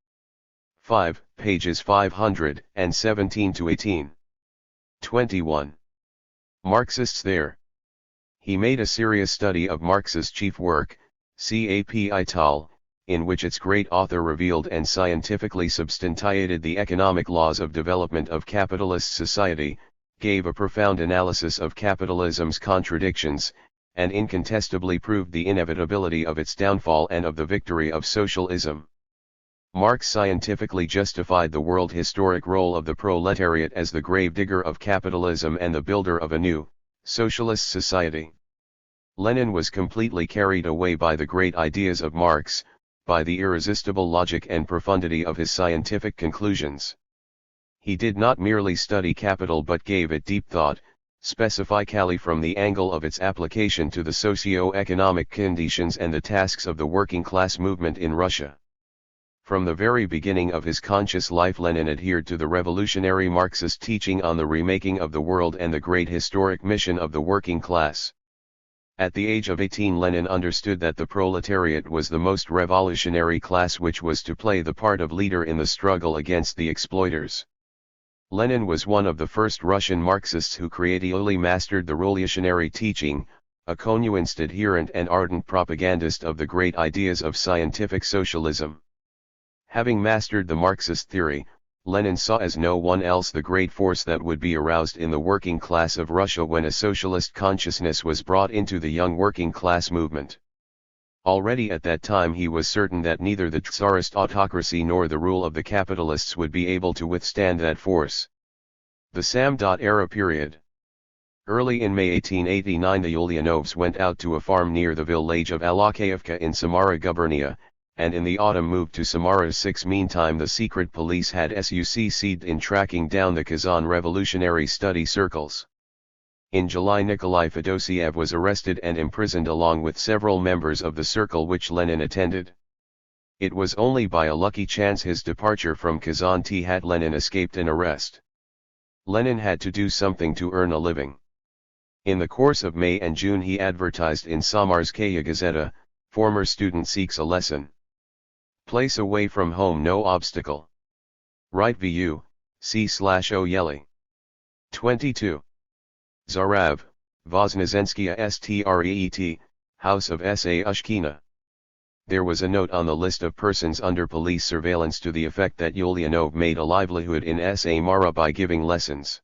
5, pages 517 to 18. 21. Marxists there. He made a serious study of Marx's chief work, Capital, in which its great author revealed and scientifically substantiated the economic laws of development of capitalist society, gave a profound analysis of capitalism's contradictions, and incontestably proved the inevitability of its downfall and of the victory of socialism. Marx scientifically justified the world historic role of the proletariat as the gravedigger of capitalism and the builder of a new, socialist society. Lenin was completely carried away by the great ideas of Marx, by the irresistible logic and profundity of his scientific conclusions. He did not merely study capital but gave it deep thought, specifically from the angle of its application to the socio-economic conditions and the tasks of the working class movement in Russia. From the very beginning of his conscious life, Lenin adhered to the revolutionary Marxist teaching on the remaking of the world and the great historic mission of the working class. At the age of 18, Lenin understood that the proletariat was the most revolutionary class which was to play the part of leader in the struggle against the exploiters. Lenin was one of the first Russian Marxists who creatively mastered the revolutionary teaching, a communist adherent and ardent propagandist of the great ideas of scientific socialism. Having mastered the Marxist theory, Lenin saw as no one else the great force that would be aroused in the working class of Russia when a socialist consciousness was brought into the young working class movement. Already at that time he was certain that neither the Tsarist autocracy nor the rule of the capitalists would be able to withstand that force. The Samdot-era period. Early in May 1889 the Ulyanovs went out to a farm near the village of Alakayevka in Samara gubernia, and in the autumn moved to Samara. Meantime the secret police had succeeded in tracking down the Kazan revolutionary study circles. In July Nikolai Fedosiev was arrested and imprisoned along with several members of the circle which Lenin attended. It was only by a lucky chance his departure from Kazan had Lenin escaped an arrest. Lenin had to do something to earn a living. In the course of May and June he advertised in Samarskaya Gazeta, "Former student seeks a lesson. Place away from home no obstacle. Right VU, C/Oyeli. 22. Zarav, Voznesenskaya Street, House of S.A. Ushkina. There was a note on the list of persons under police surveillance to the effect that Ulyanov made a livelihood in Samara by giving lessons.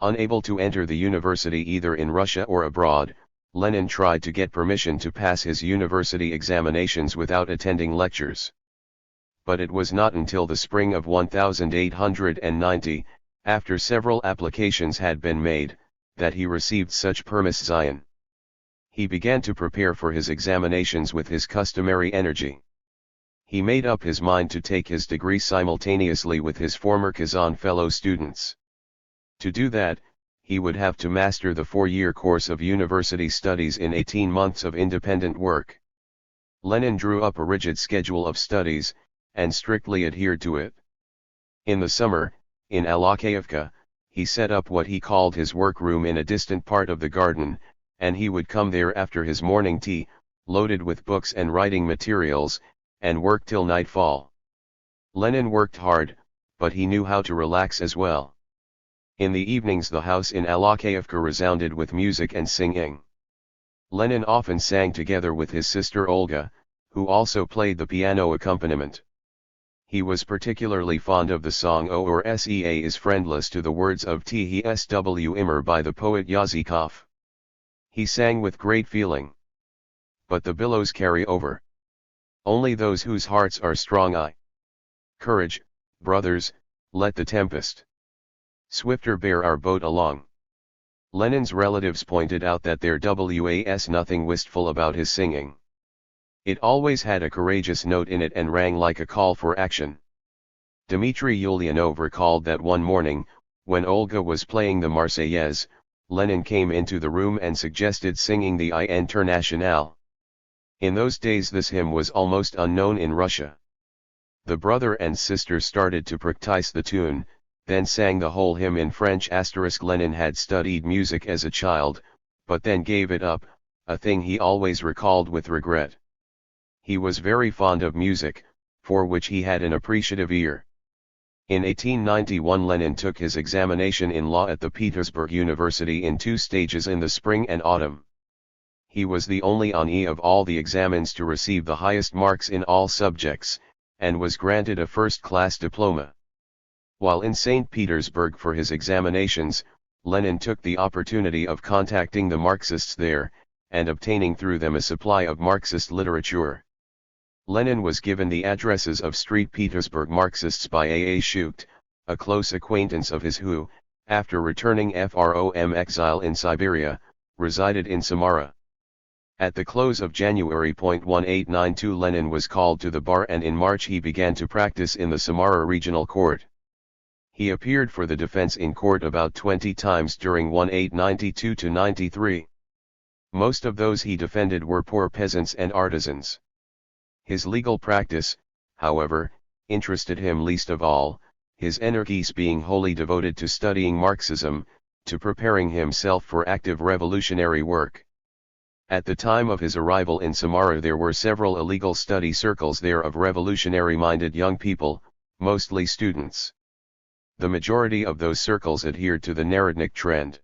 Unable to enter the university either in Russia or abroad, Lenin tried to get permission to pass his university examinations without attending lectures. But it was not until the spring of 1890, after several applications had been made, that he received such permission. He began to prepare for his examinations with his customary energy. He made up his mind to take his degree simultaneously with his former Kazan fellow students. To do that, he would have to master the 4-year course of university studies in 18 months of independent work. Lenin drew up a rigid schedule of studies, and strictly adhered to it. In the summer, in Alakayevka, he set up what he called his workroom in a distant part of the garden, and he would come there after his morning tea, loaded with books and writing materials, and work till nightfall. Lenin worked hard, but he knew how to relax as well. In the evenings the house in Alexeyevka resounded with music and singing. Lenin often sang together with his sister Olga, who also played the piano accompaniment. He was particularly fond of the song O or Sea is Friendless to the words of THW Immer by the poet Yazikov. He sang with great feeling. But the billows carry over. Only those whose hearts are strong. Courage, brothers, let the tempest swifter bear our boat along. Lenin's relatives pointed out that there was nothing wistful about his singing. It always had a courageous note in it and rang like a call for action. Dmitry Ulyanov recalled that one morning, when Olga was playing the Marseillaise, Lenin came into the room and suggested singing the Internationale. In those days this hymn was almost unknown in Russia. The brother and sister started to practice the tune, then sang the whole hymn in French. Lenin had studied music as a child, but then gave it up, a thing he always recalled with regret. He was very fond of music, for which he had an appreciative ear. In 1891 Lenin took his examination in law at the Petersburg University in 2 stages in the spring and autumn. He was the only one of all the examines to receive the highest marks in all subjects, and was granted a first-class diploma. While in St. Petersburg for his examinations, Lenin took the opportunity of contacting the Marxists there, and obtaining through them a supply of Marxist literature. Lenin was given the addresses of Street Petersburg Marxists by A. Schucht, a close acquaintance of his who, after returning from exile in Siberia, resided in Samara. At the close of January 1892 Lenin was called to the bar and in March he began to practice in the Samara Regional Court. He appeared for the defense in court about 20 times during 1892–93. Most of those he defended were poor peasants and artisans. His legal practice, however, interested him least of all, his energies being wholly devoted to studying Marxism, to preparing himself for active revolutionary work. At the time of his arrival in Samara there were several illegal study circles there of revolutionary-minded young people, mostly students. The majority of those circles adhered to the Narodnik trend.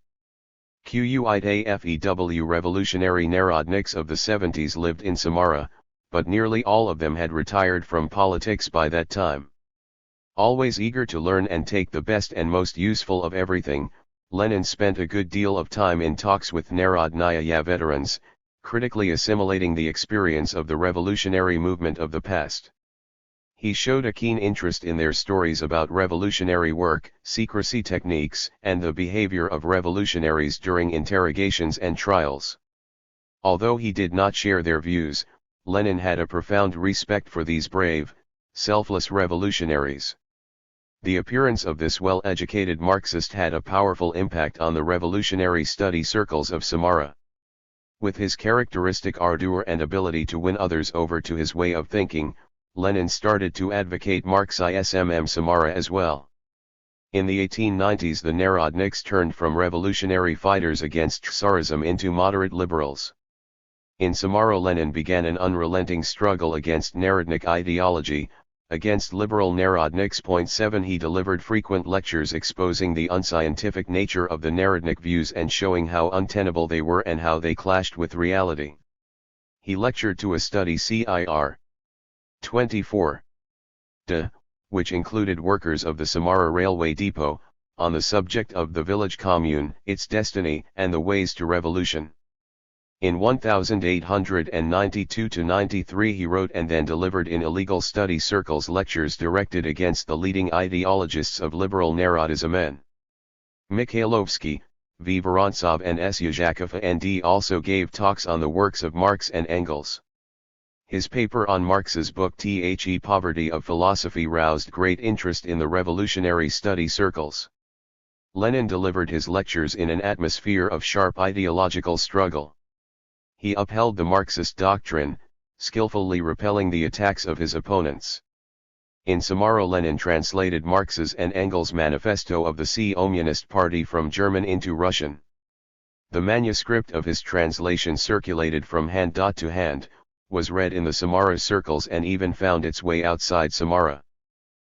Quitafew revolutionary Narodniks of the 70s lived in Samara, but nearly all of them had retired from politics by that time. Always eager to learn and take the best and most useful of everything, Lenin spent a good deal of time in talks with Narodnaya veterans, critically assimilating the experience of the revolutionary movement of the past. He showed a keen interest in their stories about revolutionary work, secrecy techniques, and the behavior of revolutionaries during interrogations and trials. Although he did not share their views, Lenin had a profound respect for these brave, selfless revolutionaries. The appearance of this well-educated Marxist had a powerful impact on the revolutionary study circles of Samara. With his characteristic ardor and ability to win others over to his way of thinking, Lenin started to advocate Marxism Samara as well. In the 1890s the Narodniks turned from revolutionary fighters against Tsarism into moderate liberals. In Samara Lenin began an unrelenting struggle against Narodnik ideology, against liberal Narodniks. 7 He delivered frequent lectures exposing the unscientific nature of the Narodnik views and showing how untenable they were and how they clashed with reality. He lectured to a study Cir. 24. Which included workers of the Samara railway depot, on the subject of the village commune, its destiny, and the ways to revolution. In 1892–93 he wrote and then delivered in illegal study circles lectures directed against the leading ideologists of liberal Narodism N. Mikhailovsky, V. Vorontsov and S. Yazhakov, and D. also gave talks on the works of Marx and Engels. His paper on Marx's book The Poverty of Philosophy roused great interest in the revolutionary study circles. Lenin delivered his lectures in an atmosphere of sharp ideological struggle. He upheld the Marxist doctrine, skillfully repelling the attacks of his opponents. In Samara Lenin translated Marx's and Engels' manifesto of the Communist Party from German into Russian. The manuscript of his translation circulated from hand to hand, was read in the Samara circles and even found its way outside Samara.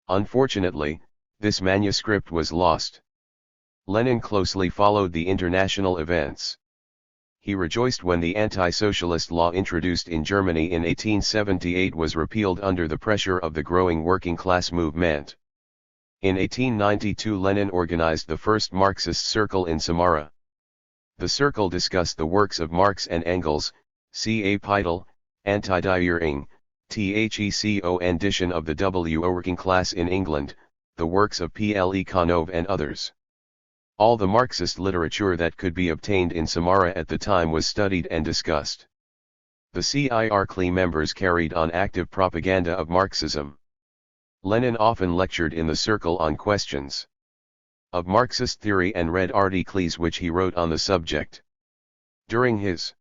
Unfortunately, this manuscript was lost. Lenin closely followed the international events. He rejoiced when the anti-socialist law introduced in Germany in 1878 was repealed under the pressure of the growing working class movement. In 1892 Lenin organized the first Marxist circle in Samara. The circle discussed the works of Marx and Engels, Capital, Anti-Dieting, THECO edition of the working class in England, the works of Plekhanov and others. All the Marxist literature that could be obtained in Samara at the time was studied and discussed. The CIRCLE members carried on active propaganda of Marxism. Lenin often lectured in the circle on questions of Marxist theory and read articles which he wrote on the subject. During his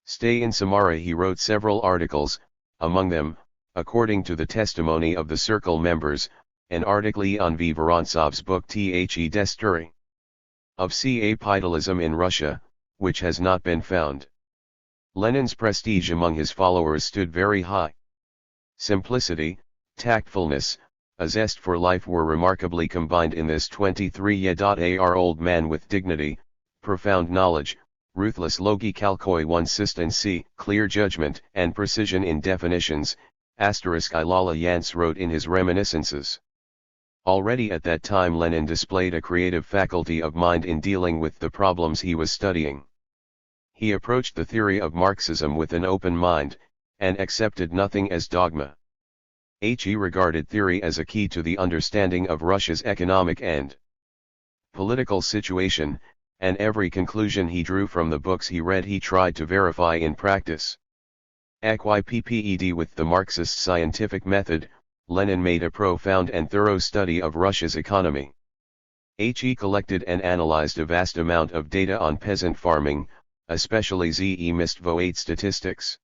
stay in Samara he wrote several articles, among them, according to the testimony of the circle members, an article on V. Vorontsov's book The History of Capitalism in Russia, which has not been found. Lenin's prestige among his followers stood very high. Simplicity, tactfulness, a zest for life were remarkably combined in this 23-year-old man with dignity, profound knowledge, ruthless logikalkonsistency, clear judgment and precision in definitions, Ilala Yants wrote in his reminiscences. Already at that time Lenin displayed a creative faculty of mind in dealing with the problems he was studying. He approached the theory of Marxism with an open mind, and accepted nothing as dogma. He regarded theory as a key to the understanding of Russia's economic and political situation, and every conclusion he drew from the books he read he tried to verify in practice. Equipped with the Marxist scientific method, Lenin made a profound and thorough study of Russia's economy. He collected and analyzed a vast amount of data on peasant farming, especially zemstvo statistics.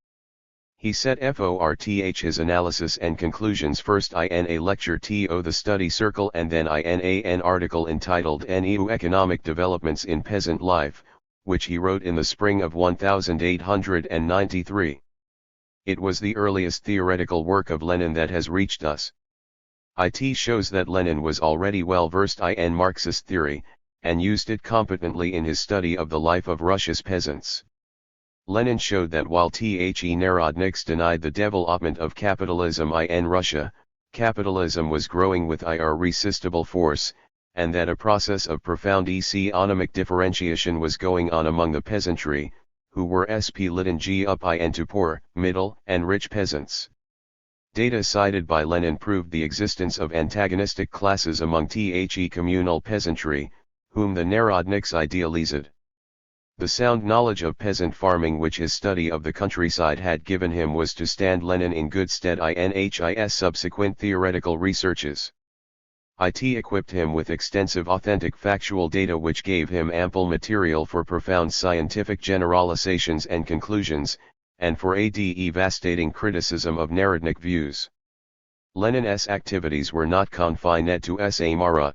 He set forth his analysis and conclusions first in a lecture to the study circle and then in an article entitled New Economic Developments in Peasant Life, which he wrote in the spring of 1893. It was the earliest theoretical work of Lenin that has reached us. It shows that Lenin was already well versed in Marxist theory, and used it competently in his study of the life of Russia's peasants. Lenin showed that while Narodniks denied the development of capitalism in Russia, capitalism was growing with irresistible force, and that a process of profound economic differentiation was going on among the peasantry, who were splitting up into poor, middle, and rich peasants. Data cited by Lenin proved the existence of antagonistic classes among the communal peasantry, whom the Narodniks idealized. The sound knowledge of peasant farming which his study of the countryside had given him was to stand Lenin in good stead in his subsequent theoretical researches. It equipped him with extensive authentic factual data which gave him ample material for profound scientific generalizations and conclusions, and for a devastating criticism of Narodnik views. Lenin's activities were not confined to Samara.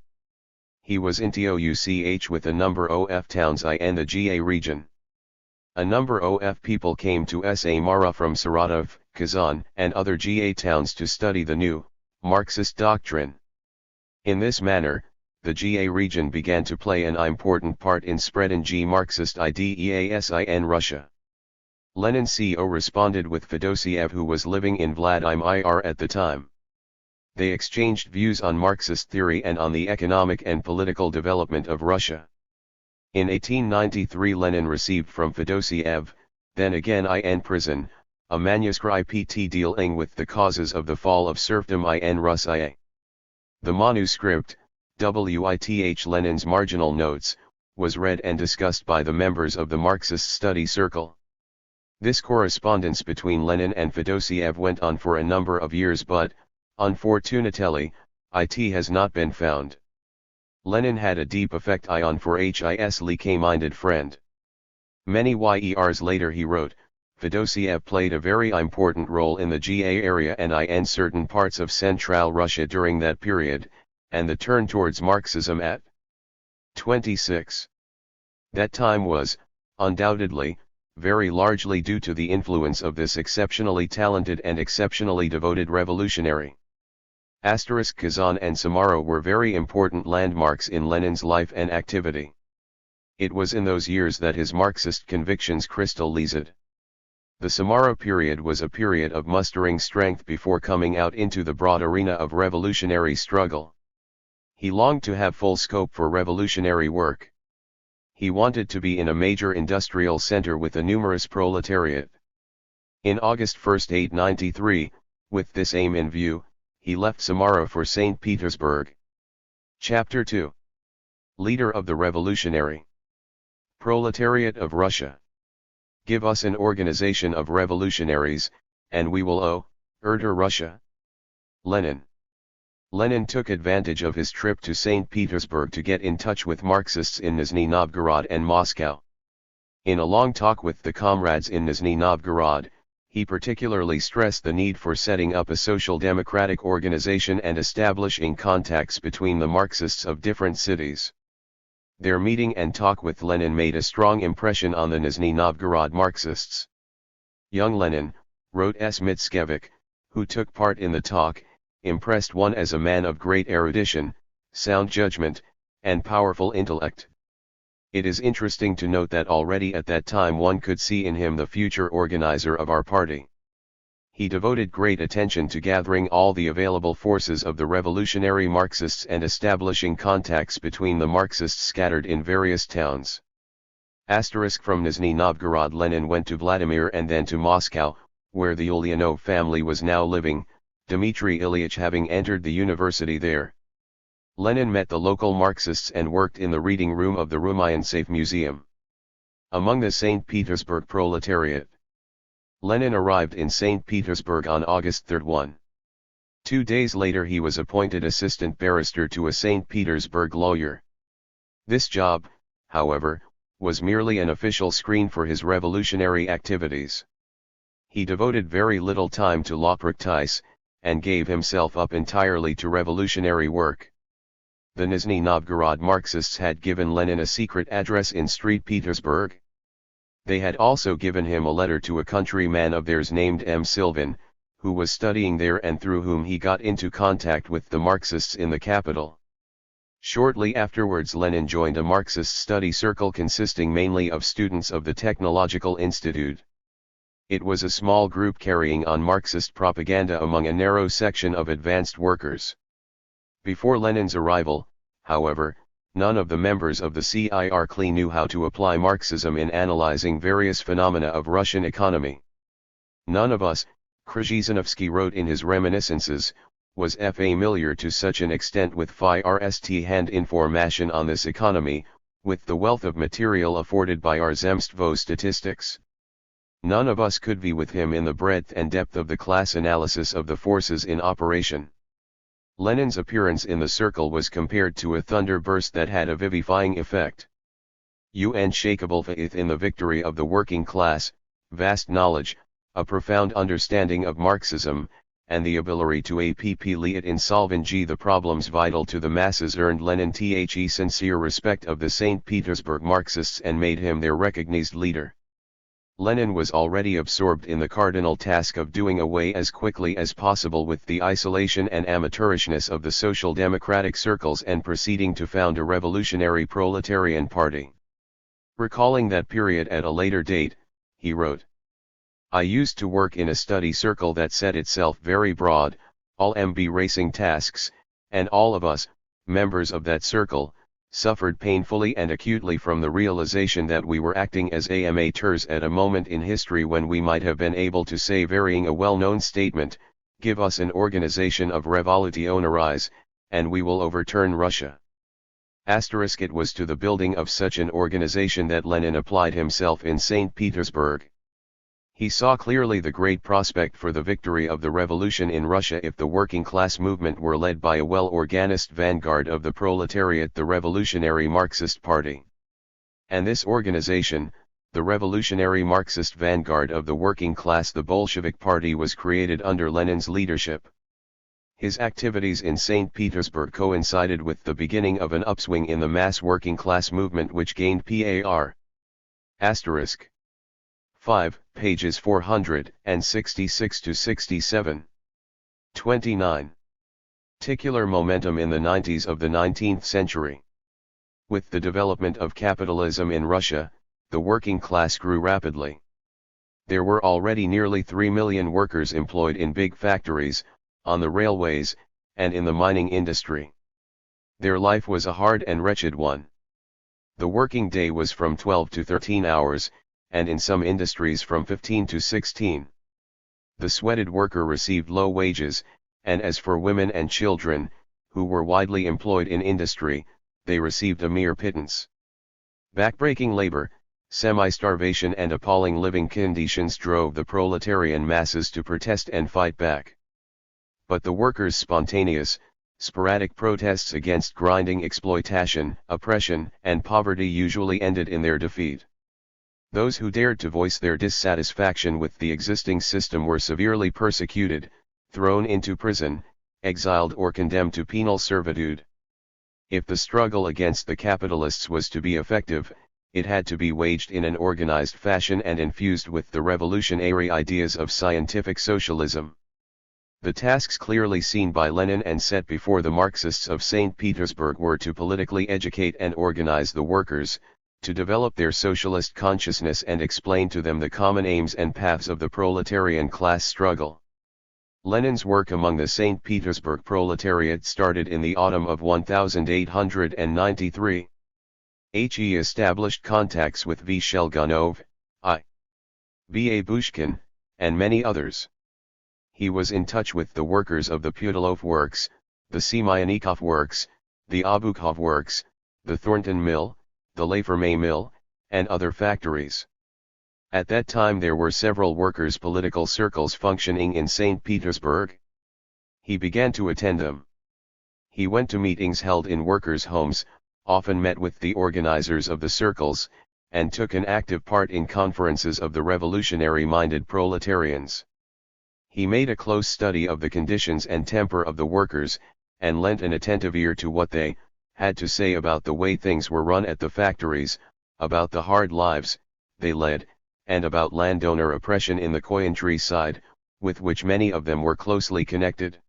He was in touch with a number of towns in the GA region. A number of people came to Samara from Saratov, Kazan, and other GA towns to study the new, Marxist doctrine. In this manner, the GA region began to play an important part in spreading Marxist ideas in Russia. Lenin co responded with Fedosiev, who was living in Vladimir at the time. They exchanged views on Marxist theory and on the economic and political development of Russia. In 1893 Lenin received from Fedosiev, then again in prison, a manuscript dealing with the causes of the fall of serfdom in Russia. The manuscript, with Lenin's marginal notes, was read and discussed by the members of the Marxist study circle. This correspondence between Lenin and Fedosiev went on for a number of years, but, unfortunately, it has not been found. Lenin had a deep effect on for his like-minded friend. Many years later he wrote, Fedosiev played a very important role in the GA area and in certain parts of Central Russia during that period, and the turn towards Marxism at 26. That time was, undoubtedly, very largely due to the influence of this exceptionally talented and exceptionally devoted revolutionary. Kazan and Samara were very important landmarks in Lenin's life and activity. It was in those years that his Marxist convictions crystallized. The Samara period was a period of mustering strength before coming out into the broad arena of revolutionary struggle. He longed to have full scope for revolutionary work. He wanted to be in a major industrial center with a numerous proletariat. In August 1, 1893, with this aim in view, he left Samara for St. Petersburg. Chapter 2. Leader of the Revolutionary Proletariat of Russia. Give us an organization of revolutionaries, and we will order Russia. Lenin. Lenin took advantage of his trip to St. Petersburg to get in touch with Marxists in Nizhny Novgorod and Moscow. In a long talk with the comrades in Nizhny Novgorod, he particularly stressed the need for setting up a social democratic organization and establishing contacts between the Marxists of different cities. Their meeting and talk with Lenin made a strong impression on the Nizhny Novgorod Marxists. Young Lenin, wrote S. Mickiewicz, who took part in the talk, impressed one as a man of great erudition, sound judgment, and powerful intellect. It is interesting to note that already at that time one could see in him the future organizer of our party. He devoted great attention to gathering all the available forces of the revolutionary Marxists and establishing contacts between the Marxists scattered in various towns. From Nizhny Novgorod Lenin went to Vladimir and then to Moscow, where the Ulyanov family was now living, Dmitry Ilyich having entered the university there. Lenin met the local Marxists and worked in the reading room of the Rumyantsev Museum. Among the St. Petersburg proletariat. Lenin arrived in St. Petersburg on August 3. 2 days later he was appointed assistant barrister to a St. Petersburg lawyer. This job, however, was merely an official screen for his revolutionary activities. He devoted very little time to law practice, and gave himself up entirely to revolutionary work. The Nizhny Novgorod Marxists had given Lenin a secret address in St. Petersburg. They had also given him a letter to a countryman of theirs named M. Sylvan, who was studying there and through whom he got into contact with the Marxists in the capital. Shortly afterwards Lenin joined a Marxist study circle consisting mainly of students of the Technological Institute. It was a small group carrying on Marxist propaganda among a narrow section of advanced workers. Before Lenin's arrival, however, none of the members of the CIRCLE knew how to apply Marxism in analyzing various phenomena of Russian economy. None of us, Krzyzanowski wrote in his reminiscences, was familiar to such an extent with first-hand information on this economy, with the wealth of material afforded by our Zemstvo statistics. None of us could be with him in the breadth and depth of the class analysis of the forces in operation. Lenin's appearance in the circle was compared to a thunder burst that had a vivifying effect. Unshakable faith in the victory of the working class, vast knowledge, a profound understanding of Marxism, and the ability to apply it in solving the problems vital to the masses earned Lenin the sincere respect of the St. Petersburg Marxists and made him their recognized leader. Lenin was already absorbed in the cardinal task of doing away as quickly as possible with the isolation and amateurishness of the social democratic circles and proceeding to found a revolutionary proletarian party. Recalling that period at a later date, he wrote, "I used to work in a study circle that set itself very broad, all embracing tasks, and all of us, members of that circle, suffered painfully and acutely from the realization that we were acting as amateurs at a moment in history when we might have been able to say varying a well-known statement, give us an organization of revolutionaries, and we will overturn Russia." It was to the building of such an organization that Lenin applied himself in St. Petersburg. He saw clearly the great prospect for the victory of the revolution in Russia if the working class movement were led by a well-organized vanguard of the proletariat, the Revolutionary Marxist Party. And this organization, the Revolutionary Marxist vanguard of the working class, the Bolshevik Party, was created under Lenin's leadership. His activities in St. Petersburg coincided with the beginning of an upswing in the mass working class movement which gained par. Asterisk. 5, pages 466 to 67. 29. Particular momentum in the 90s of the 19th century. With the development of capitalism in Russia, the working class grew rapidly. There were already nearly 3 million workers employed in big factories, on the railways, and in the mining industry. Their life was a hard and wretched one. The working day was from 12 to 13 hours, and in some industries from 15 to 16. The sweated worker received low wages, and as for women and children, who were widely employed in industry, they received a mere pittance. Backbreaking labor, semi-starvation and appalling living conditions drove the proletarian masses to protest and fight back. But the workers' spontaneous, sporadic protests against grinding exploitation, oppression, and poverty usually ended in their defeat. Those who dared to voice their dissatisfaction with the existing system were severely persecuted, thrown into prison, exiled or condemned to penal servitude. If the struggle against the capitalists was to be effective, it had to be waged in an organized fashion and infused with the revolutionary ideas of scientific socialism. The tasks clearly seen by Lenin and set before the Marxists of St. Petersburg were to politically educate and organize the workers, to develop their socialist consciousness and explain to them the common aims and paths of the proletarian class struggle. Lenin's work among the St. Petersburg proletariat started in the autumn of 1893. He established contacts with V. Shelgunov, I. B. Abushkin, and many others. He was in touch with the workers of the Putilov Works, the Semyonikov Works, the Obukhov Works, the Thornton Mill, the La Ferme Mill, and other factories. At that time there were several workers' political circles functioning in St. Petersburg. He began to attend them. He went to meetings held in workers' homes, often met with the organizers of the circles, and took an active part in conferences of the revolutionary-minded proletarians. He made a close study of the conditions and temper of the workers, and lent an attentive ear to what they had to say about the way things were run at the factories, about the hard lives they led, and about landowner oppression in the countryside, with which many of them were closely connected.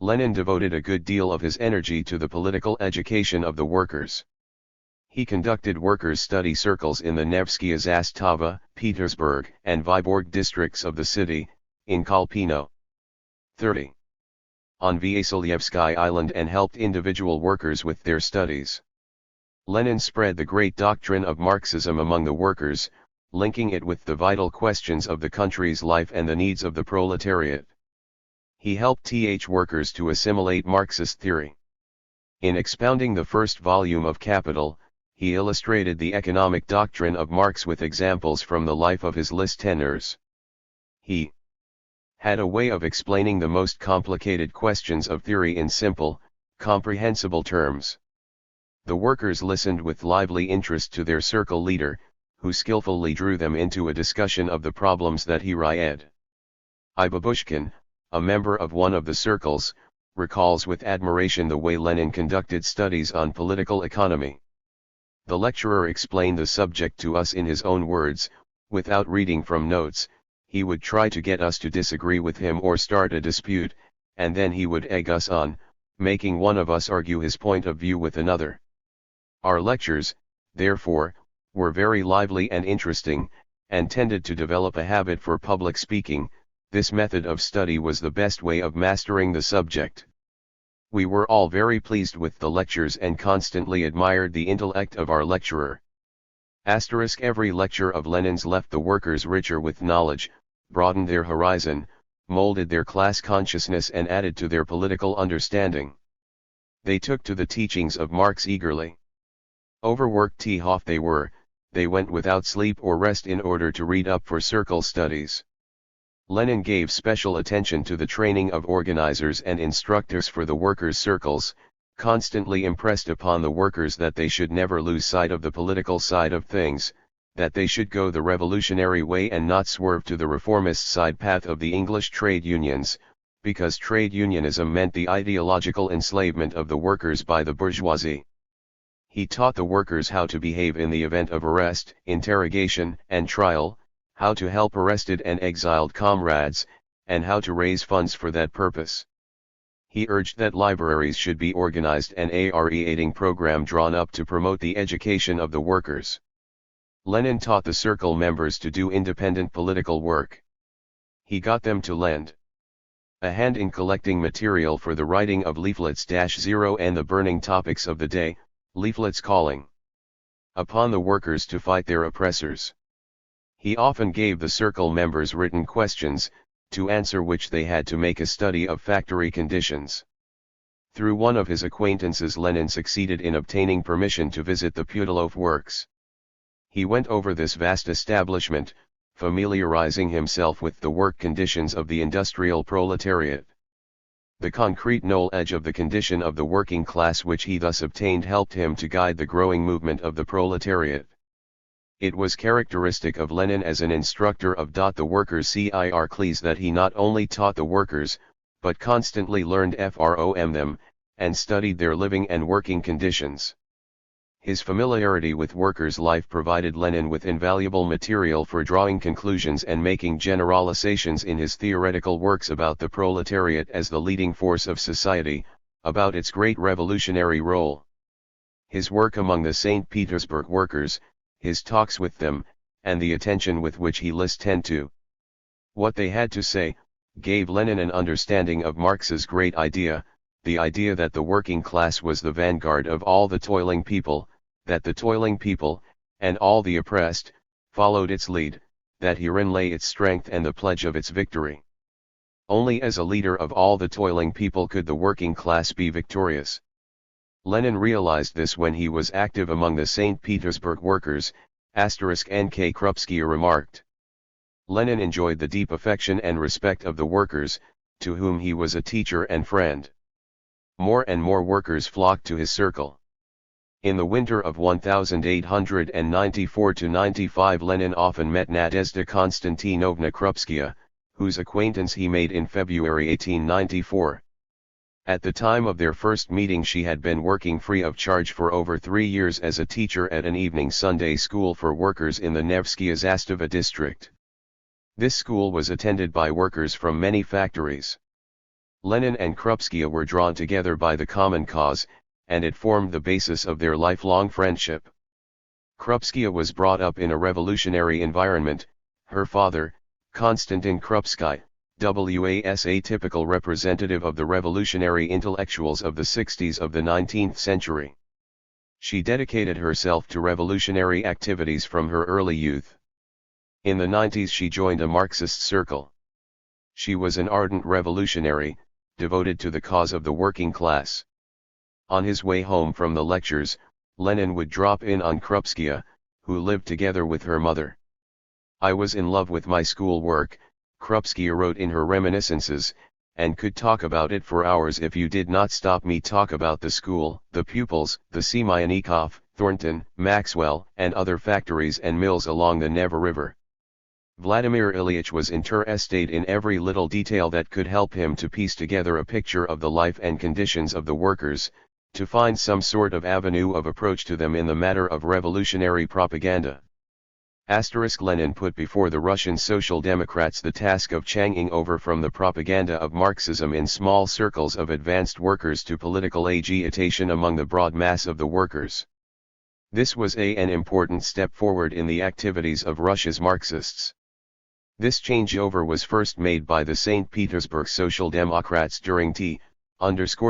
Lenin devoted a good deal of his energy to the political education of the workers. He conducted workers' study circles in the Nevskaya Zastava, Petersburg, and Vyborg districts of the city, in Kolpino. 30. On Vasilyevsky Island, and helped individual workers with their studies. Lenin spread the great doctrine of Marxism among the workers, linking it with the vital questions of the country's life and the needs of the proletariat. He helped workers to assimilate Marxist theory. In expounding the first volume of Capital, he illustrated the economic doctrine of Marx with examples from the life of his listeners. He had a way of explaining the most complicated questions of theory in simple, comprehensible terms. The workers listened with lively interest to their circle leader, who skillfully drew them into a discussion of the problems that he raised. Babushkin, a member of one of the circles, recalls with admiration the way Lenin conducted studies on political economy. The lecturer explained the subject to us in his own words, without reading from notes. He would try to get us to disagree with him or start a dispute, and then he would egg us on, making one of us argue his point of view with another. Our lectures, therefore, were very lively and interesting, and tended to develop a habit for public speaking. This method of study was the best way of mastering the subject. We were all very pleased with the lectures and constantly admired the intellect of our lecturer. Every lecture of Lenin's left the workers richer with knowledge, broadened their horizon, molded their class consciousness and added to their political understanding. They took to the teachings of Marx eagerly. Overworked they went without sleep or rest in order to read up for circle studies. Lenin gave special attention to the training of organizers and instructors for the workers' circles, constantly impressed upon the workers that they should never lose sight of the political side of things, that they should go the revolutionary way and not swerve to the reformist side path of the English trade unions, because trade unionism meant the ideological enslavement of the workers by the bourgeoisie. He taught the workers how to behave in the event of arrest, interrogation, and trial, how to help arrested and exiled comrades, and how to raise funds for that purpose. He urged that libraries should be organized and a aiding program drawn up to promote the education of the workers. Lenin taught the circle members to do independent political work. He got them to lend a hand in collecting material for the writing of leaflets-0 and the burning topics of the day, leaflets calling upon the workers to fight their oppressors. He often gave the circle members written questions, to answer which they had to make a study of factory conditions. Through one of his acquaintances, Lenin succeeded in obtaining permission to visit the Putilov works. He went over this vast establishment, familiarizing himself with the work conditions of the industrial proletariat. The concrete knowledge of the condition of the working class which he thus obtained helped him to guide the growing movement of the proletariat. It was characteristic of Lenin as an instructor of the workers' circles that he not only taught the workers, but constantly learned from them, and studied their living and working conditions. His familiarity with workers' life provided Lenin with invaluable material for drawing conclusions and making generalizations in his theoretical works about the proletariat as the leading force of society, about its great revolutionary role. His work among the St. Petersburg workers, his talks with them, and the attention with which he listened to what they had to say, gave Lenin an understanding of Marx's great idea, the idea that the working class was the vanguard of all the toiling people, that the toiling people, and all the oppressed, followed its lead, that herein lay its strength and the pledge of its victory. Only as a leader of all the toiling people could the working class be victorious. Lenin realized this when he was active among the St. Petersburg workers, N.K. Krupskaya remarked. Lenin enjoyed the deep affection and respect of the workers, to whom he was a teacher and friend. More and more workers flocked to his circle. In the winter of 1894–95 Lenin often met Nadezhda Konstantinovna Krupskaya, whose acquaintance he made in February 1894. At the time of their first meeting she had been working free of charge for over 3 years as a teacher at an evening Sunday school for workers in the Nevskaya Zastava district. This school was attended by workers from many factories. Lenin and Krupskaya were drawn together by the common cause, and it formed the basis of their lifelong friendship. Krupskaya was brought up in a revolutionary environment. Her father, Konstantin Krupskaya, was a typical representative of the revolutionary intellectuals of the 60s of the 19th century. She dedicated herself to revolutionary activities from her early youth. In the 90s she joined a Marxist circle. She was an ardent revolutionary, devoted to the cause of the working class. On his way home from the lectures, Lenin would drop in on Krupskaya, who lived together with her mother. "I was in love with my school work," Krupskaya wrote in her reminiscences, "and could talk about it for hours if you did not stop me talk about the school, the pupils, the Semyonikov, Thornton, Maxwell, and other factories and mills along the Neva River." Vladimir Ilyich was interested in every little detail that could help him to piece together a picture of the life and conditions of the workers, to find some sort of avenue of approach to them in the matter of revolutionary propaganda. Lenin put before the Russian Social Democrats the task of changing over from the propaganda of Marxism in small circles of advanced workers to political agitation among the broad mass of the workers. This was an important step forward in the activities of Russia's Marxists. This changeover was first made by the St. Petersburg Social Democrats during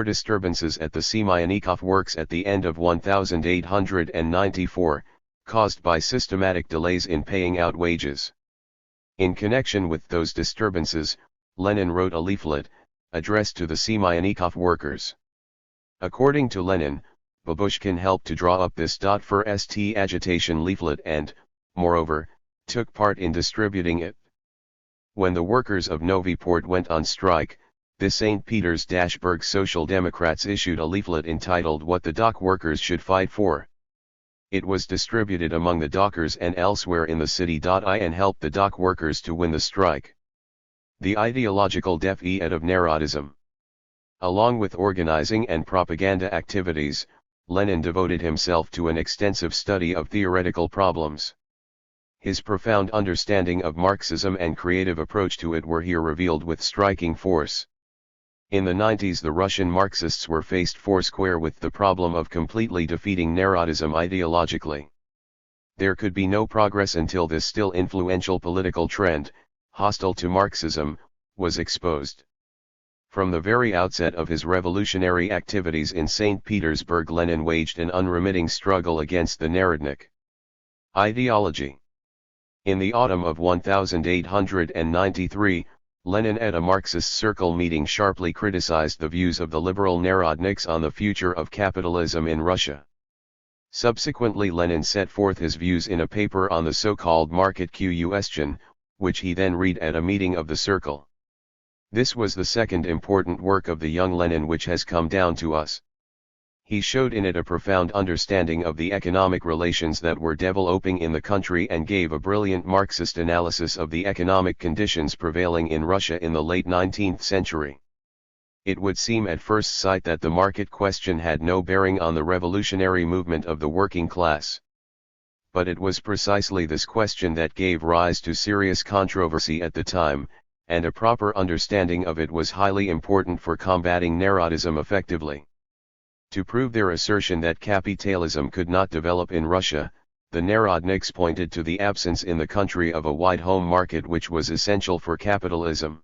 disturbances at the Semyonikov works at the end of 1894, caused by systematic delays in paying out wages. In connection with those disturbances, Lenin wrote a leaflet, addressed to the Semyonikov workers. According to Lenin, Babushkin helped to draw up this first agitation leaflet and, moreover, took part in distributing it. When the workers of Novi Port went on strike, the St. Petersburg Social Democrats issued a leaflet entitled "What the Dock Workers Should Fight For." It was distributed among the dockers and elsewhere in the city. And helped the dock workers to win the strike. The ideological defeat of Narodism. Along with organizing and propaganda activities, Lenin devoted himself to an extensive study of theoretical problems. His profound understanding of Marxism and creative approach to it were here revealed with striking force. In the 90s, the Russian Marxists were faced foursquare with the problem of completely defeating Narodism ideologically. There could be no progress until this still influential political trend, hostile to Marxism, was exposed. From the very outset of his revolutionary activities in St. Petersburg, Lenin waged an unremitting struggle against the Narodnik ideology. In the autumn of 1893, Lenin at a Marxist circle meeting sharply criticized the views of the liberal Narodniks on the future of capitalism in Russia. Subsequently, Lenin set forth his views in a paper on the so-called market question, which he then read at a meeting of the circle. This was the second important work of the young Lenin which has come down to us. He showed in it a profound understanding of the economic relations that were developing in the country and gave a brilliant Marxist analysis of the economic conditions prevailing in Russia in the late 19th century. It would seem at first sight that the market question had no bearing on the revolutionary movement of the working class. But it was precisely this question that gave rise to serious controversy at the time, and a proper understanding of it was highly important for combating Narodism effectively. To prove their assertion that capitalism could not develop in Russia, the Narodniks pointed to the absence in the country of a wide home market which was essential for capitalism.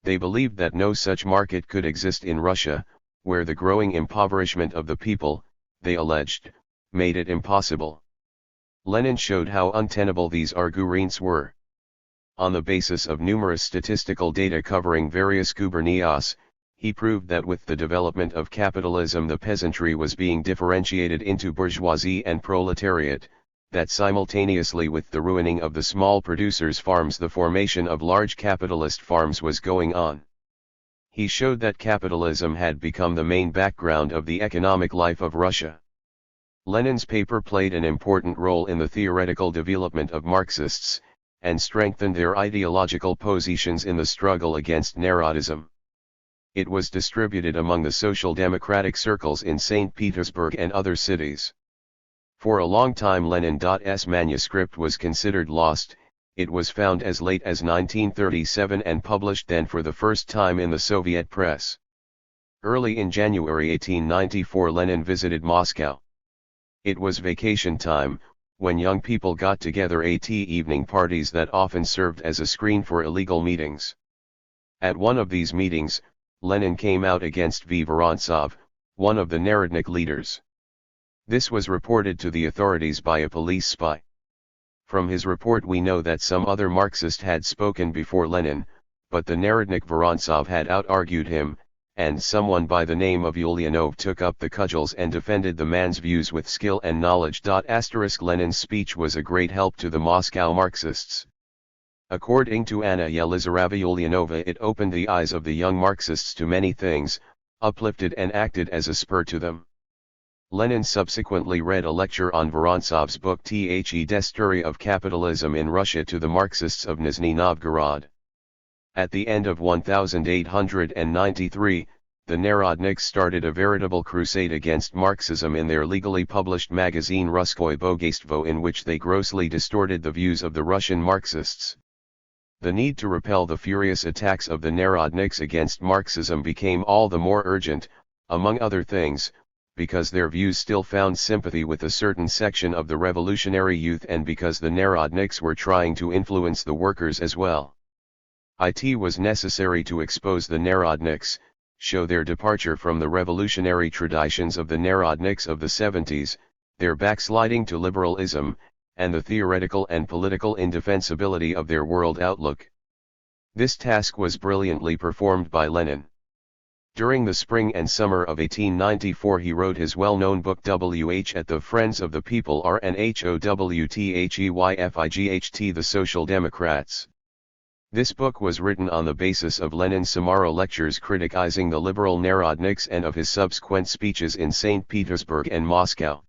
They believed that no such market could exist in Russia, where the growing impoverishment of the people, they alleged, made it impossible. Lenin showed how untenable these arguments were. On the basis of numerous statistical data covering various gubernias, he proved that with the development of capitalism the peasantry was being differentiated into bourgeoisie and proletariat, that simultaneously with the ruining of the small producers' farms the formation of large capitalist farms was going on. He showed that capitalism had become the main background of the economic life of Russia. Lenin's paper played an important role in the theoretical development of Marxists, and strengthened their ideological positions in the struggle against Narodism. It was distributed among the social democratic circles in St. Petersburg and other cities. For a long time Lenin's manuscript was considered lost. It was found as late as 1937 and published then for the first time in the Soviet press. Early in January 1894 Lenin visited Moscow. It was vacation time, when young people got together at evening parties that often served as a screen for illegal meetings. At one of these meetings, Lenin came out against V. Vorontsov, one of the Narodnik leaders. This was reported to the authorities by a police spy. From his report we know that some other Marxist had spoken before Lenin, but the Narodnik Vorontsov had out-argued him, and someone by the name of Ulyanov took up the cudgels and defended the man's views with skill and knowledge. Lenin's speech was a great help to the Moscow Marxists. According to Anna Yelizarova Ulyanova, it opened the eyes of the young Marxists to many things, uplifted and acted as a spur to them. Lenin subsequently read a lecture on Vorontsov's book The of Capitalism in Russia to the Marxists of Nizhny Novgorod. At the end of 1893, the Narodniks started a veritable crusade against Marxism in their legally published magazine Russkoye Bogaystvo, in which they grossly distorted the views of the Russian Marxists. The need to repel the furious attacks of the Narodniks against Marxism became all the more urgent, among other things, because their views still found sympathy with a certain section of the revolutionary youth and because the Narodniks were trying to influence the workers as well. It was necessary to expose the Narodniks, show their departure from the revolutionary traditions of the Narodniks of the 70s, their backsliding to liberalism, and the theoretical and political indefensibility of their world outlook. This task was brilliantly performed by Lenin. During the spring and summer of 1894 he wrote his well-known book WH at the Friends of the People RNHOWTHEYFIGHT The Social Democrats. This book was written on the basis of Lenin's Samara lectures criticizing the liberal Narodniks and of his subsequent speeches in St. Petersburg and Moscow.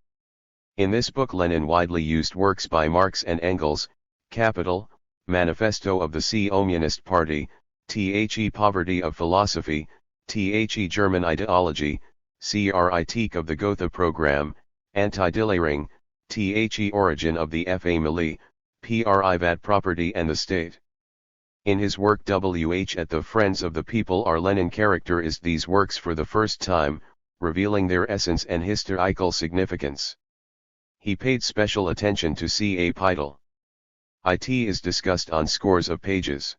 In this book Lenin widely used works by Marx and Engels, Capital, Manifesto of the Communist Party, The poverty of philosophy, The German ideology, Critique of the Gotha program, Anti-Delayering, The origin of the Family, Privat property and the state. In his work WH at the Friends of the People are Lenin characterized these works for the first time, revealing their essence and historical significance. He paid special attention to Capital. It is discussed on scores of pages.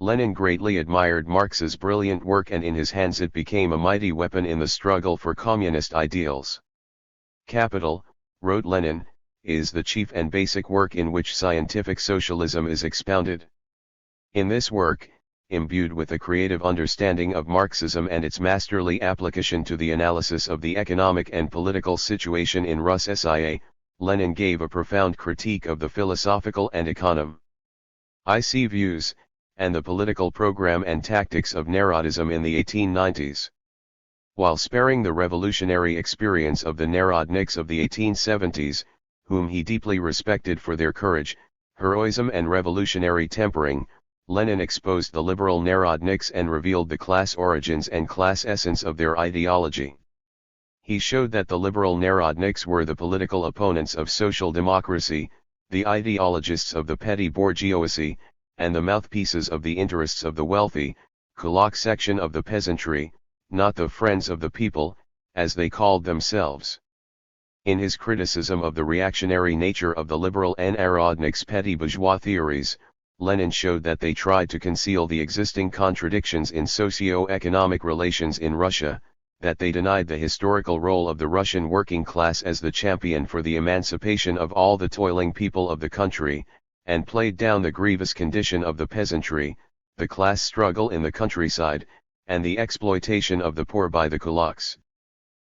Lenin greatly admired Marx's brilliant work, and in his hands it became a mighty weapon in the struggle for communist ideals. Capital, wrote Lenin, is the chief and basic work in which scientific socialism is expounded. In this work, imbued with a creative understanding of Marxism and its masterly application to the analysis of the economic and political situation in Russia, Lenin gave a profound critique of the philosophical and economic views, and the political program and tactics of Narodism in the 1890s. While sparing the revolutionary experience of the Narodniks of the 1870s, whom he deeply respected for their courage, heroism and revolutionary tempering, Lenin exposed the liberal Narodniks and revealed the class origins and class essence of their ideology. He showed that the liberal Narodniks were the political opponents of social democracy, the ideologists of the petty bourgeoisie, and the mouthpieces of the interests of the wealthy, kulak section of the peasantry, not the friends of the people, as they called themselves. In his criticism of the reactionary nature of the liberal Narodniks' petty bourgeois theories, Lenin showed that they tried to conceal the existing contradictions in socio-economic relations in Russia, that they denied the historical role of the Russian working class as the champion for the emancipation of all the toiling people of the country, and played down the grievous condition of the peasantry, the class struggle in the countryside, and the exploitation of the poor by the kulaks.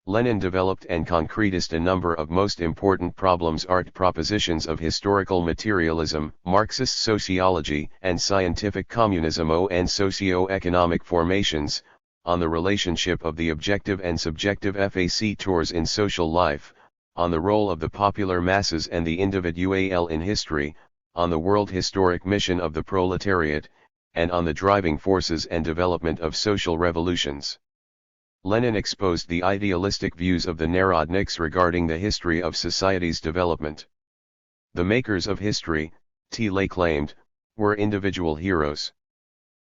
Lenin developed and concretized a number of most important problems art propositions of historical materialism, Marxist sociology and scientific communism and socio-economic formations, on the relationship of the objective and subjective factors in social life, on the role of the popular masses and the individual in history, on the world historic mission of the proletariat, and on the driving forces and development of social revolutions. Lenin exposed the idealistic views of the Narodniks regarding the history of society's development. The makers of history, Tilly claimed, were individual heroes.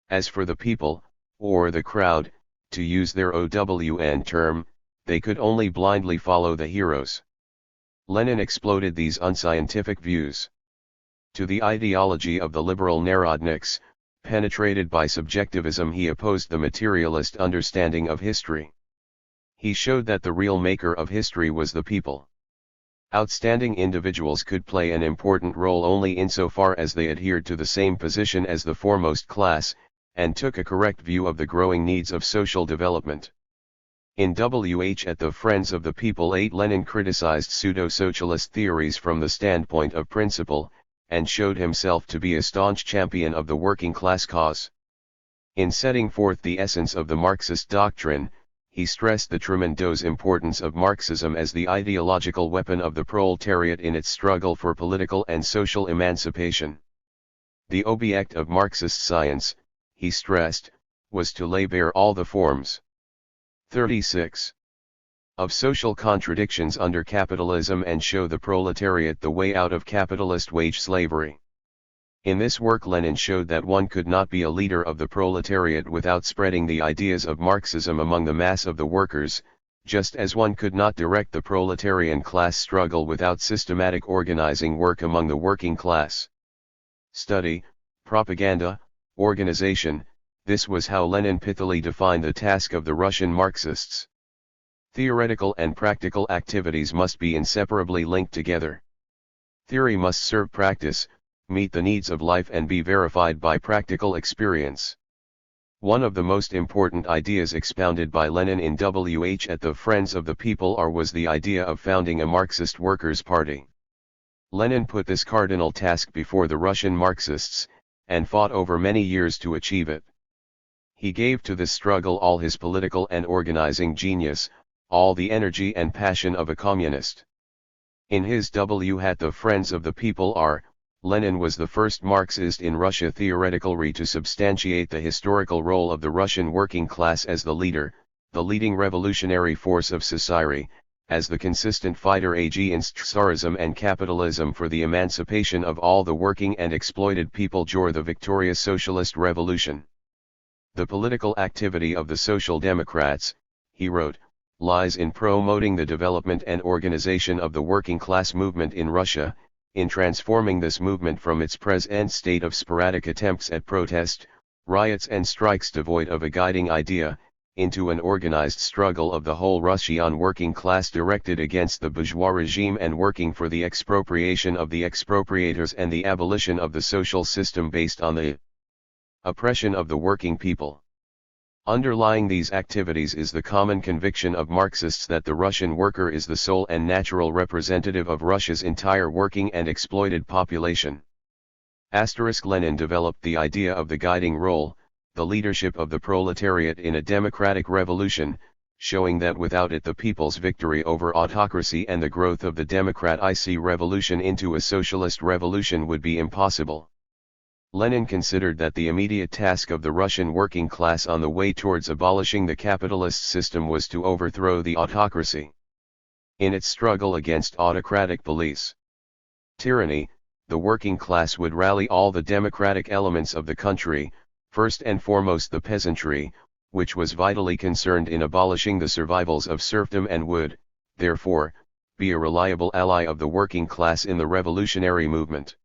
As for the people, or the crowd, to use their OWN term, they could only blindly follow the heroes. Lenin exploded these unscientific views. To the ideology of the liberal Narodniks, penetrated by subjectivism, he opposed the materialist understanding of history. He showed that the real maker of history was the people. Outstanding individuals could play an important role only insofar as they adhered to the same position as the foremost class, and took a correct view of the growing needs of social development. In WH at the Friends of the People 8, Lenin criticized pseudo-socialist theories from the standpoint of principle, and showed himself to be a staunch champion of the working class cause. In setting forth the essence of the Marxist doctrine, he stressed the tremendous importance of Marxism as the ideological weapon of the proletariat in its struggle for political and social emancipation. The object of Marxist science, he stressed, was to lay bare all the forms 36 of social contradictions under capitalism and show the proletariat the way out of capitalist wage slavery. In this work Lenin showed that one could not be a leader of the proletariat without spreading the ideas of Marxism among the mass of the workers, just as one could not direct the proletarian class struggle without systematic organizing work among the working class. Study, propaganda, organization, this was how Lenin pithily defined the task of the Russian Marxists. Theoretical and practical activities must be inseparably linked together. Theory must serve practice, meet the needs of life and be verified by practical experience. One of the most important ideas expounded by Lenin in WH at the Friends of the People was the idea of founding a Marxist Workers' Party. Lenin put this cardinal task before the Russian Marxists, and fought over many years to achieve it. He gave to this struggle all his political and organizing genius, all the energy and passion of a communist. In his W hat the Friends of the People Lenin was the first Marxist in Russia theoretically to substantiate the historical role of the Russian working class as the leader, the leading revolutionary force of society, as the consistent fighter against Tsarism and capitalism for the emancipation of all the working and exploited people during the victorious socialist revolution. The political activity of the Social Democrats, he wrote, lies in promoting the development and organization of the working class movement in Russia, in transforming this movement from its present state of sporadic attempts at protest, riots and strikes devoid of a guiding idea, into an organized struggle of the whole Russian working class directed against the bourgeois regime and working for the expropriation of the expropriators and the abolition of the social system based on the oppression of the working people. Underlying these activities is the common conviction of Marxists that the Russian worker is the sole and natural representative of Russia's entire working and exploited population. Lenin developed the idea of the guiding role, the leadership of the proletariat in a democratic revolution, showing that without it the people's victory over autocracy and the growth of the democratic revolution into a socialist revolution would be impossible. Lenin considered that the immediate task of the Russian working class on the way towards abolishing the capitalist system was to overthrow the autocracy. In its struggle against autocratic police tyranny, the working class would rally all the democratic elements of the country, first and foremost the peasantry, which was vitally concerned in abolishing the survivals of serfdom and would, therefore, be a reliable ally of the working class in the revolutionary movement.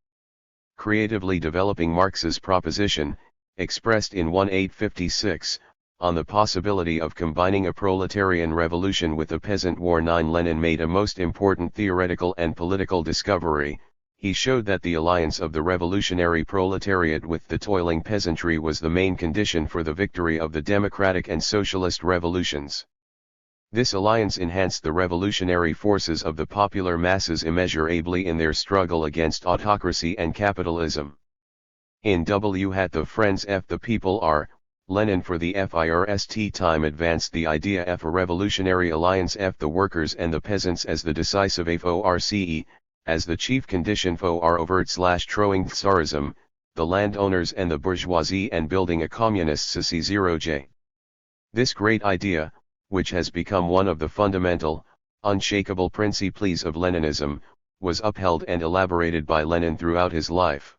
Creatively developing Marx's proposition, expressed in 1856, on the possibility of combining a proletarian revolution with a peasant war, Lenin made a most important theoretical and political discovery. He showed that the alliance of the revolutionary proletariat with the toiling peasantry was the main condition for the victory of the democratic and socialist revolutions. This alliance enhanced the revolutionary forces of the popular masses immeasurably in their struggle against autocracy and capitalism. In the Friends F the People are, Lenin for the first time advanced the idea of a revolutionary alliance of the workers and the peasants as the decisive force, as the chief condition for overt/throwing Tsarism, the landowners and the bourgeoisie and building a communist Cccp. This great idea, which has become one of the fundamental, unshakable principles of Leninism, was upheld and elaborated by Lenin throughout his life.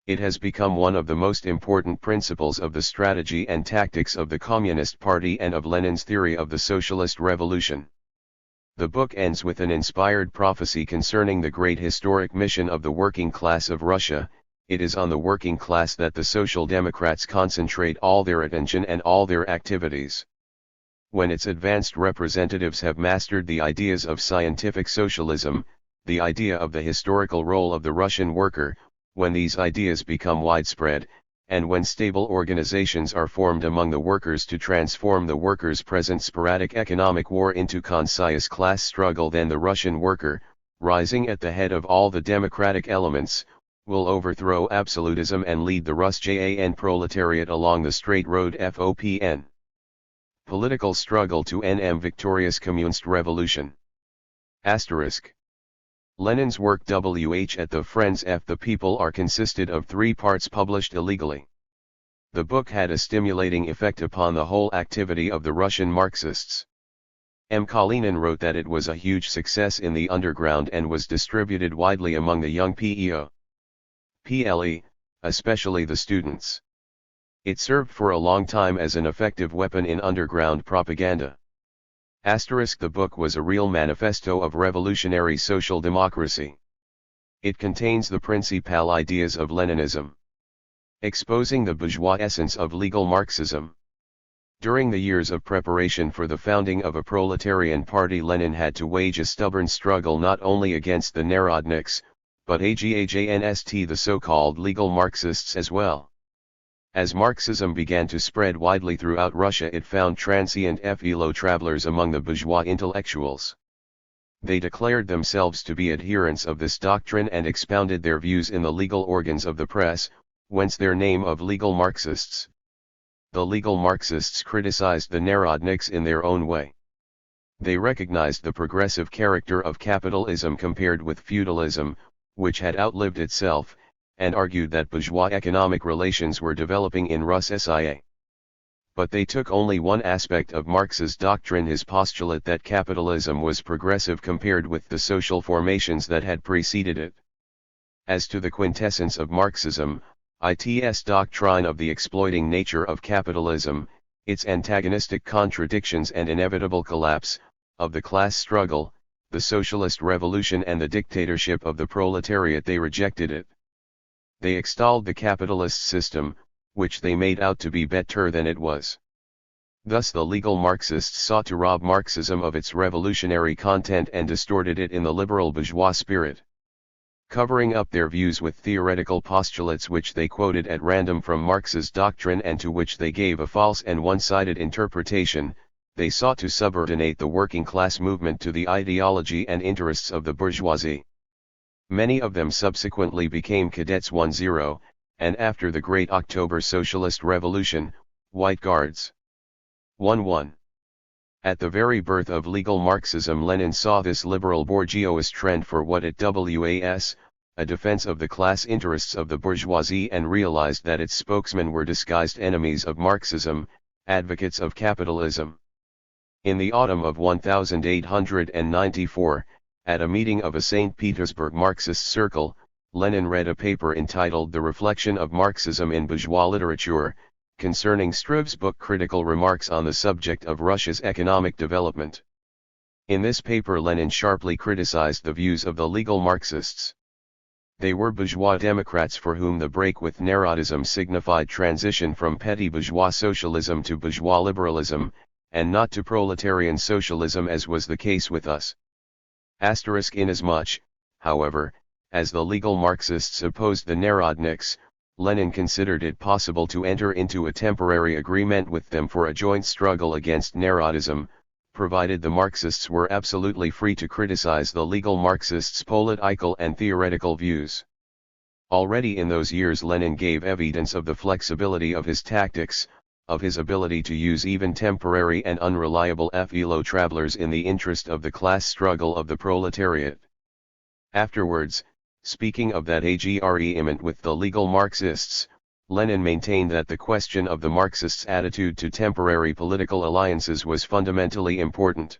It has become one of the most important principles of the strategy and tactics of the Communist Party and of Lenin's theory of the socialist revolution. The book ends with an inspired prophecy concerning the great historic mission of the working class of Russia. It is on the working class that the Social Democrats concentrate all their attention and all their activities. When its advanced representatives have mastered the ideas of scientific socialism, the idea of the historical role of the Russian worker, when these ideas become widespread, and when stable organizations are formed among the workers to transform the workers' present sporadic economic war into concise class struggle, then the Russian worker, rising at the head of all the democratic elements, will overthrow absolutism and lead the Russian proletariat along the straight road FOPN. Political struggle to NM victorious Communist revolution. Lenin's work at the Friends of the People are consisted of 3 parts published illegally. The book had a stimulating effect upon the whole activity of the Russian Marxists. M. Kalinin wrote that it was a huge success in the underground and was distributed widely among the young PLE, especially the students. It served for a long time as an effective weapon in underground propaganda. The book was a real manifesto of revolutionary social democracy. It contains the principal ideas of Leninism, exposing the bourgeois essence of legal Marxism. During the years of preparation for the founding of a proletarian party, Lenin had to wage a stubborn struggle not only against the Narodniks, but against the so-called legal Marxists as well. As Marxism began to spread widely throughout Russia, it found transient fellow travelers among the bourgeois intellectuals. They declared themselves to be adherents of this doctrine and expounded their views in the legal organs of the press, whence their name of legal Marxists. The legal Marxists criticized the Narodniks in their own way. They recognized the progressive character of capitalism compared with feudalism, which had outlived itself, and argued that bourgeois economic relations were developing in Russia. But they took only one aspect of Marx's doctrine, his postulate that capitalism was progressive compared with the social formations that had preceded it. As to the quintessence of Marxism, its doctrine of the exploiting nature of capitalism, its antagonistic contradictions and inevitable collapse, of the class struggle, the socialist revolution and the dictatorship of the proletariat, they rejected it. They extolled the capitalist system, which they made out to be better than it was. Thus the legal Marxists sought to rob Marxism of its revolutionary content and distorted it in the liberal bourgeois spirit. Covering up their views with theoretical postulates which they quoted at random from Marx's doctrine and to which they gave a false and one-sided interpretation, they sought to subordinate the working class movement to the ideology and interests of the bourgeoisie. Many of them subsequently became Cadets 10, and after the Great October Socialist Revolution, White Guards. 1-1. At the very birth of legal Marxism, Lenin saw this liberal bourgeois trend for what it was, a defense of the class interests of the bourgeoisie, and realized that its spokesmen were disguised enemies of Marxism, advocates of capitalism. In the autumn of 1894, at a meeting of a St. Petersburg Marxist circle, Lenin read a paper entitled The Reflection of Marxism in Bourgeois Literature, concerning Struve's book Critical Remarks on the Subject of Russia's Economic Development. In this paper Lenin sharply criticized the views of the legal Marxists. They were bourgeois democrats for whom the break with Narodism signified transition from petty bourgeois socialism to bourgeois liberalism, and not to proletarian socialism as was the case with us. Inasmuch, however, as the legal Marxists opposed the Narodniks, Lenin considered it possible to enter into a temporary agreement with them for a joint struggle against Narodism, provided the Marxists were absolutely free to criticize the legal Marxists' political and theoretical views. Already in those years Lenin gave evidence of the flexibility of his tactics, of his ability to use even temporary and unreliable fellow travelers in the interest of the class struggle of the proletariat. Afterwards, speaking of that agreement with the legal Marxists, Lenin maintained that the question of the Marxists' attitude to temporary political alliances was fundamentally important.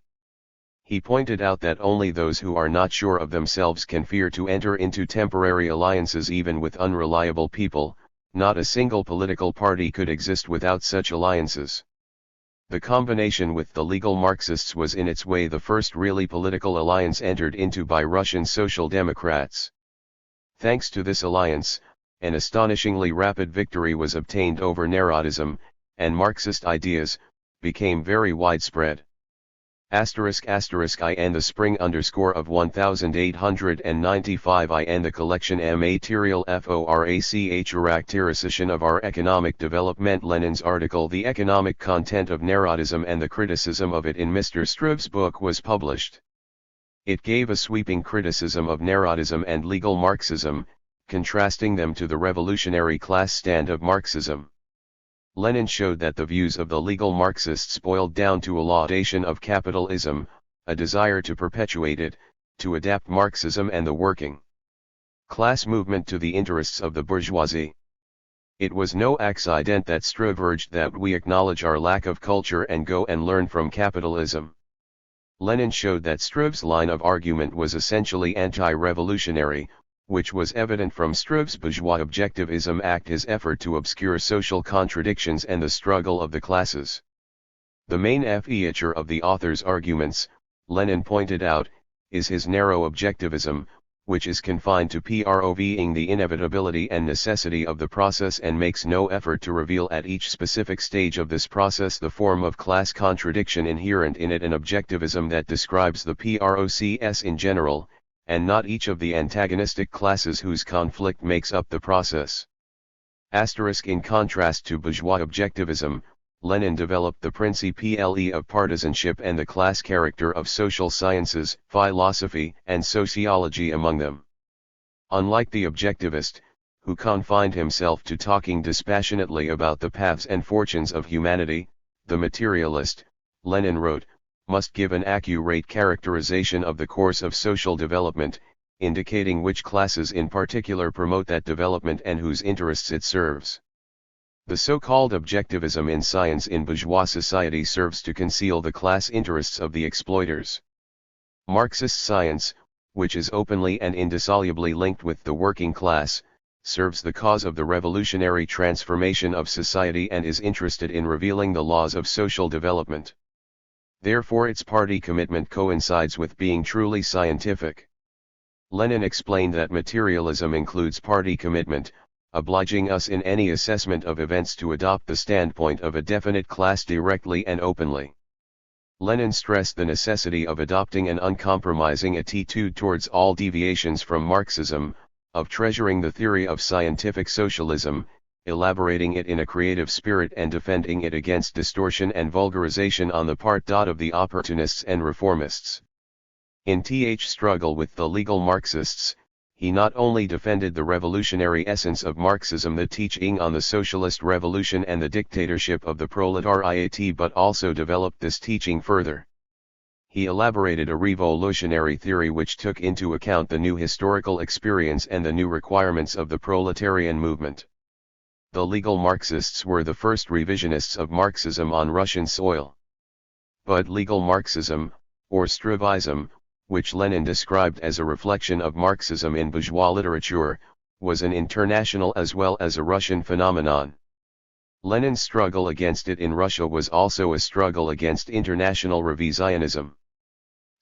He pointed out that only those who are not sure of themselves can fear to enter into temporary alliances even with unreliable people. Not a single political party could exist without such alliances. The combination with the legal Marxists was in its way the first really political alliance entered into by Russian Social Democrats. Thanks to this alliance, an astonishingly rapid victory was obtained over Narodism, and Marxist ideas became very widespread. **** in the spring of 1895 in the collection A Material Forach Characterization of Our Economic Development. Lenin's article The Economic Content of Narodism and the Criticism of It in Mr. Struve's book was published. It gave a sweeping criticism of Narodism and legal Marxism, contrasting them to the revolutionary class stand of Marxism. Lenin showed that the views of the legal Marxists boiled down to a laudation of capitalism, a desire to perpetuate it, to adapt Marxism and the working class movement to the interests of the bourgeoisie. It was no accident that Struve urged that we acknowledge our lack of culture and go and learn from capitalism. Lenin showed that Struve's line of argument was essentially anti-revolutionary, which was evident from Struve's bourgeois objectivism act, his effort to obscure social contradictions and the struggle of the classes. The main feature of the author's arguments, Lenin pointed out, is his narrow objectivism, which is confined to proving the inevitability and necessity of the process and makes no effort to reveal at each specific stage of this process the form of class contradiction inherent in it, an objectivism that describes the process in general, and not each of the antagonistic classes whose conflict makes up the process. In contrast to bourgeois objectivism, Lenin developed the principle of partisanship and the class character of social sciences, philosophy, and sociology among them. Unlike the objectivist, who confined himself to talking dispassionately about the paths and fortunes of humanity, the materialist, Lenin wrote, must give an accurate characterization of the course of social development, indicating which classes in particular promote that development and whose interests it serves. The so-called objectivism in science in bourgeois society serves to conceal the class interests of the exploiters. Marxist science, which is openly and indissolubly linked with the working class, serves the cause of the revolutionary transformation of society and is interested in revealing the laws of social development. Therefore its party commitment coincides with being truly scientific. Lenin explained that materialism includes party commitment, obliging us in any assessment of events to adopt the standpoint of a definite class directly and openly. Lenin stressed the necessity of adopting an uncompromising attitude towards all deviations from Marxism, of treasuring the theory of scientific socialism, elaborating it in a creative spirit and defending it against distortion and vulgarization on the part of the opportunists and reformists. In Th struggle with the legal Marxists, he not only defended the revolutionary essence of Marxism, the teaching on the socialist revolution and the dictatorship of the proletariat, but also developed this teaching further. He elaborated a revolutionary theory which took into account the new historical experience and the new requirements of the proletarian movement. The legal Marxists were the first revisionists of Marxism on Russian soil. But legal Marxism, or Struvism, which Lenin described as a reflection of Marxism in bourgeois literature, was an international as well as a Russian phenomenon. Lenin's struggle against it in Russia was also a struggle against international revisionism.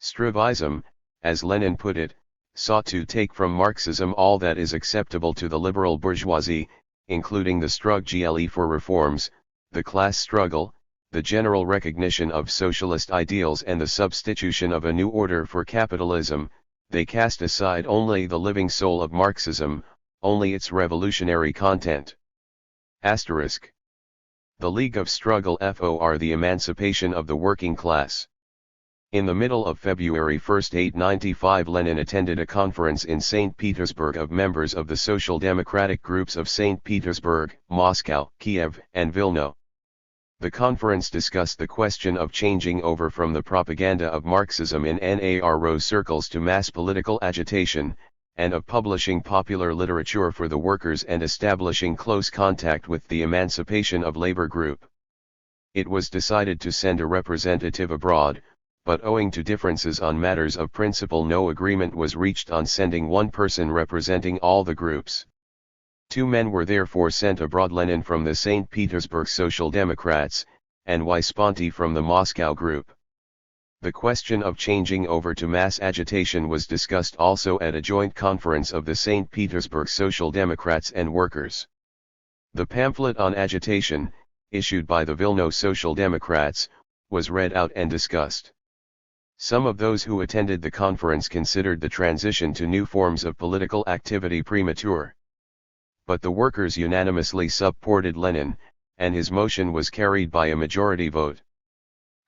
Struvism, as Lenin put it, sought to take from Marxism all that is acceptable to the liberal bourgeoisie, including the struggle for reforms, the class struggle, the general recognition of socialist ideals and the substitution of a new order for capitalism. They cast aside only the living soul of Marxism, only its revolutionary content. Asterisk. The League of Struggle for the emancipation of the working class. In the middle of February 1, 1895, Lenin attended a conference in St. Petersburg of members of the social democratic groups of St. Petersburg, Moscow, Kiev, and Vilna. The conference discussed the question of changing over from the propaganda of Marxism in NARO circles to mass political agitation, and of publishing popular literature for the workers and establishing close contact with the emancipation of labor group. It was decided to send a representative abroad, but owing to differences on matters of principle no agreement was reached on sending one person representing all the groups. 2 men were therefore sent abroad: Lenin from the St. Petersburg Social Democrats, and Wysponti from the Moscow group. The question of changing over to mass agitation was discussed also at a joint conference of the St. Petersburg Social Democrats and Workers. The pamphlet on agitation, issued by the Vilna Social Democrats, was read out and discussed. Some of those who attended the conference considered the transition to new forms of political activity premature. But the workers unanimously supported Lenin, and his motion was carried by a majority vote.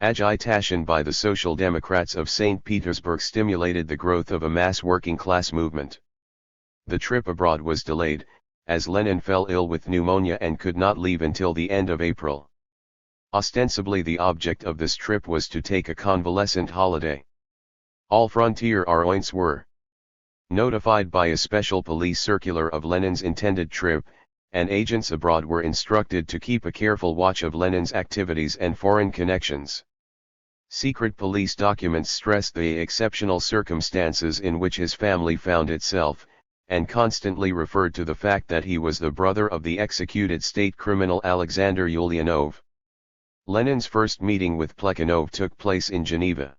Agitation by the Social Democrats of St. Petersburg stimulated the growth of a mass working class movement. The trip abroad was delayed, as Lenin fell ill with pneumonia and could not leave until the end of April. Ostensibly the object of this trip was to take a convalescent holiday. All frontier agents were notified by a special police circular of Lenin's intended trip, and agents abroad were instructed to keep a careful watch of Lenin's activities and foreign connections. Secret police documents stressed the exceptional circumstances in which his family found itself, and constantly referred to the fact that he was the brother of the executed state criminal Alexander Ulyanov. Lenin's first meeting with Plekhanov took place in Geneva.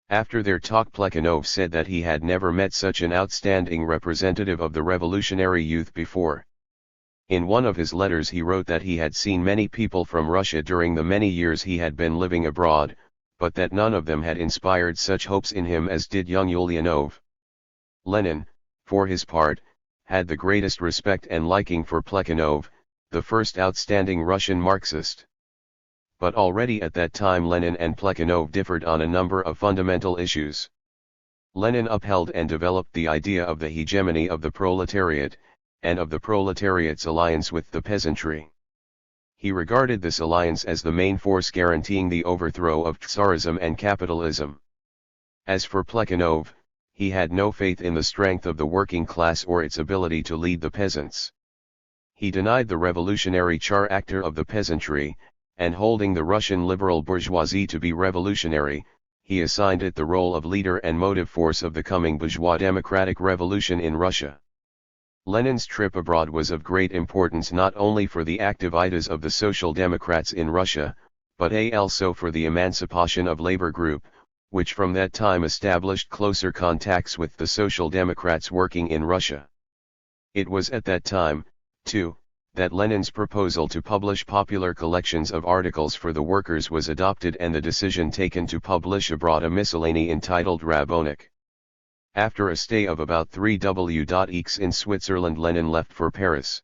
After their talk, Plekhanov said that he had never met such an outstanding representative of the revolutionary youth before. In one of his letters he wrote that he had seen many people from Russia during the many years he had been living abroad, but that none of them had inspired such hopes in him as did young Ulyanov. Lenin, for his part, had the greatest respect and liking for Plekhanov, the first outstanding Russian Marxist. But already at that time Lenin and Plekhanov differed on a number of fundamental issues. Lenin upheld and developed the idea of the hegemony of the proletariat, and of the proletariat's alliance with the peasantry. He regarded this alliance as the main force guaranteeing the overthrow of Tsarism and capitalism. As for Plekhanov, he had no faith in the strength of the working class or its ability to lead the peasants. He denied the revolutionary character of the peasantry, and holding the Russian liberal bourgeoisie to be revolutionary, he assigned it the role of leader and motive force of the coming bourgeois democratic revolution in Russia. Lenin's trip abroad was of great importance not only for the active ideas of the Social Democrats in Russia, but also for the emancipation of labor group, which from that time established closer contacts with the Social Democrats working in Russia. It was at that time, too, that Lenin's proposal to publish popular collections of articles for the workers was adopted and the decision taken to publish abroad a miscellany entitled Rabbonic. After a stay of about 3 weeks in Switzerland, Lenin left for Paris.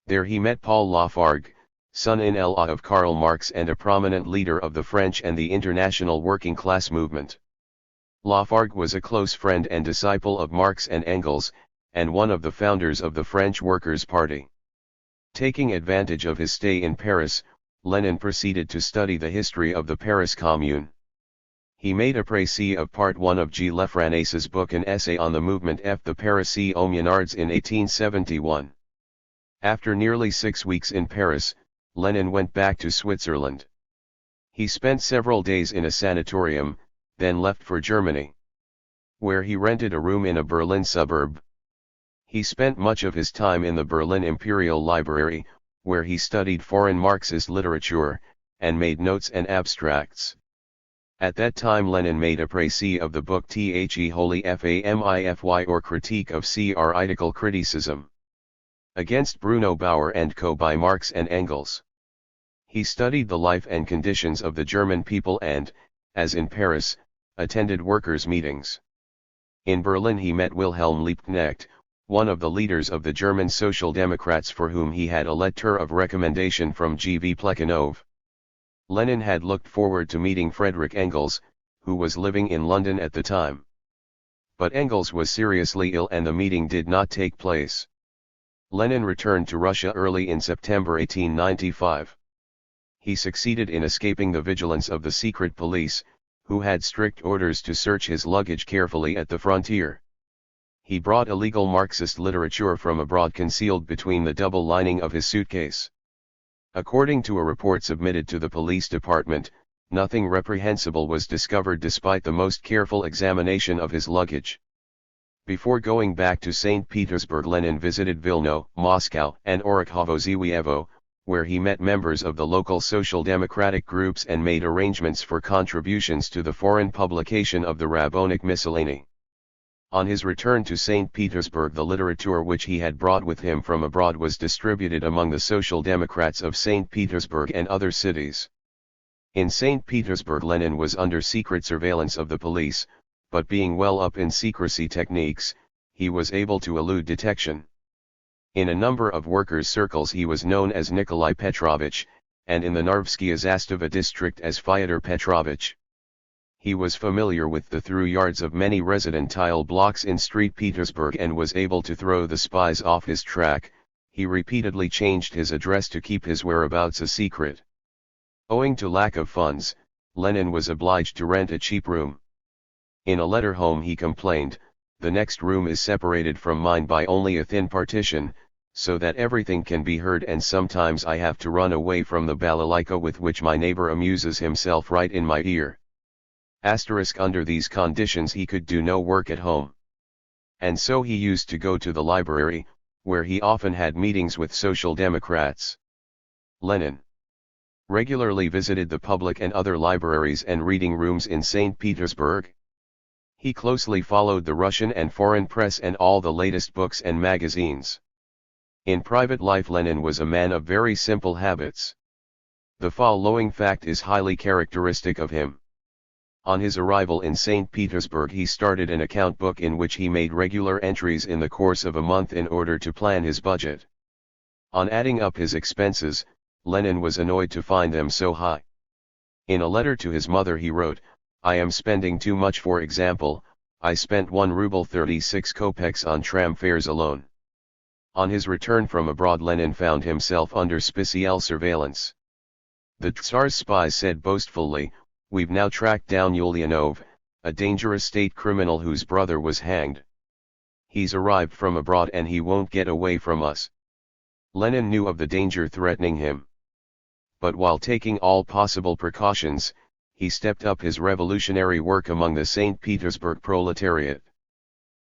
There he met Paul Lafargue, son-in-law of Karl Marx and a prominent leader of the French and the international working class movement. Lafargue was a close friend and disciple of Marx and Engels, and one of the founders of the French Workers' Party. Taking advantage of his stay in Paris, Lenin proceeded to study the history of the Paris Commune. He made a précis of Part 1 of G. Lefranç's book, An Essay on the Movement F. the Paris Communards in 1871. After nearly 6 weeks in Paris, Lenin went back to Switzerland. He spent several days in a sanatorium, then left for Germany, where he rented a room in a Berlin suburb. He spent much of his time in the Berlin Imperial Library, where he studied foreign Marxist literature, and made notes and abstracts. At that time Lenin made a précis of the book The Holy Famify or Critique of Critical Criticism. Against Bruno Bauer and Co. by Marx and Engels. He studied the life and conditions of the German people and, as in Paris, attended workers' meetings. In Berlin he met Wilhelm Liebknecht, one of the leaders of the German Social Democrats for whom he had a letter of recommendation from G. V. Plekhanov. Lenin had looked forward to meeting Friedrich Engels, who was living in London at the time. But Engels was seriously ill and the meeting did not take place. Lenin returned to Russia early in September 1895. He succeeded in escaping the vigilance of the secret police, who had strict orders to search his luggage carefully at the frontier. He brought illegal Marxist literature from abroad concealed between the double lining of his suitcase. According to a report submitted to the police department, nothing reprehensible was discovered despite the most careful examination of his luggage. Before going back to St. Petersburg, Lenin visited Vilna, Moscow, and Orakhovo-Zhivievo, where he met members of the local social democratic groups and made arrangements for contributions to the foreign publication of the Rabbonic Miscellany. On his return to St. Petersburg, the literature which he had brought with him from abroad was distributed among the Social Democrats of St. Petersburg and other cities. In St. Petersburg, Lenin was under secret surveillance of the police, but being well up in secrecy techniques, he was able to elude detection. In a number of workers' circles he was known as Nikolai Petrovich, and in the Narvskaya Zastava district as Fyodor Petrovich. He was familiar with the through yards of many residential blocks in St. Petersburg and was able to throw the spies off his track. He repeatedly changed his address to keep his whereabouts a secret. Owing to lack of funds, Lenin was obliged to rent a cheap room. In a letter home he complained, "The next room is separated from mine by only a thin partition, so that everything can be heard, and sometimes I have to run away from the balalaika with which my neighbor amuses himself right in my ear." Under these conditions he could do no work at home. And so he used to go to the library, where he often had meetings with Social Democrats. Lenin regularly visited the public and other libraries and reading rooms in St. Petersburg. He closely followed the Russian and foreign press and all the latest books and magazines. In private life Lenin was a man of very simple habits. The following fact is highly characteristic of him. On his arrival in St. Petersburg he started an account book in which he made regular entries in the course of a month in order to plan his budget. On adding up his expenses, Lenin was annoyed to find them so high. In a letter to his mother he wrote, "I am spending too much. For example, I spent 1 ruble 36 kopecks on tram fares alone." On his return from abroad Lenin found himself under special surveillance. The Tsar's spies said boastfully, "We've now tracked down Ulyanov, a dangerous state criminal whose brother was hanged. He's arrived from abroad and he won't get away from us. Lenin knew of the danger threatening him. But while taking all possible precautions, he stepped up his revolutionary work among the St. Petersburg proletariat.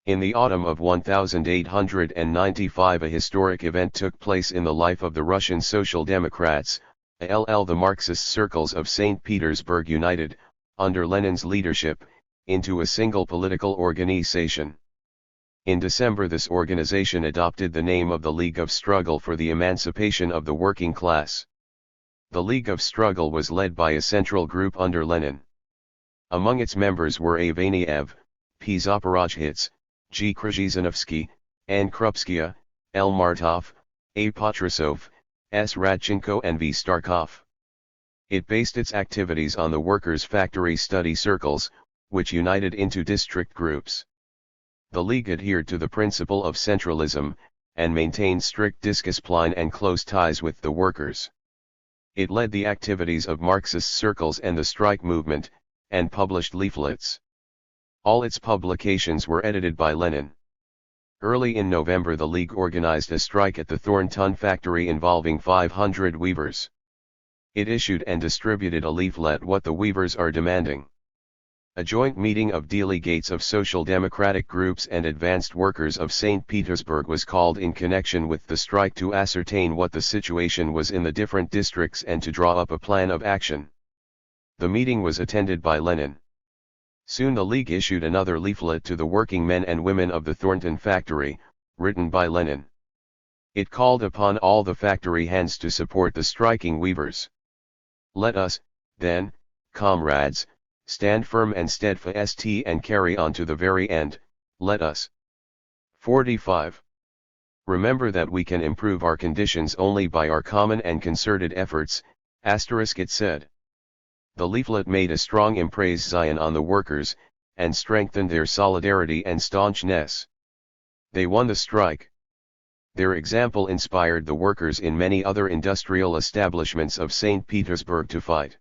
In the autumn of 1895 a historic event took place in the life of the Russian Social Democrats, the Marxist circles of St. Petersburg united, under Lenin's leadership, into a single political organization. In December this organization adopted the name of the League of Struggle for the Emancipation of the Working Class. The League of Struggle was led by a central group under Lenin. Among its members were A. Vaniev, P. Zaporozhets, G. Krzyzanowski, N. Krupskaya, L. Martov, A. Patrusov, S. Radchenko and V. Starkov. It based its activities on the workers' factory study circles, which united into district groups. The League adhered to the principle of centralism, and maintained strict discipline and close ties with the workers. It led the activities of Marxist circles and the strike movement, and published leaflets. All its publications were edited by Lenin. Early in November the League organized a strike at the Thornton factory involving 500 weavers. It issued and distributed a leaflet "What the Weavers Are Demanding." A joint meeting of delegates of social democratic groups and advanced workers of St. Petersburg was called in connection with the strike to ascertain what the situation was in the different districts and to draw up a plan of action. The meeting was attended by Lenin. Soon the League issued another leaflet to the working men and women of the Thornton factory, written by Lenin. It called upon all the factory hands to support the striking weavers. "Let us, then, comrades, stand firm and steadfast and carry on to the very end, let us." 45. Remember that we can improve our conditions only by our common and concerted efforts, it said. The leaflet made a strong impression on the workers, and strengthened their solidarity and staunchness. They won the strike. Their example inspired the workers in many other industrial establishments of St. Petersburg to fight.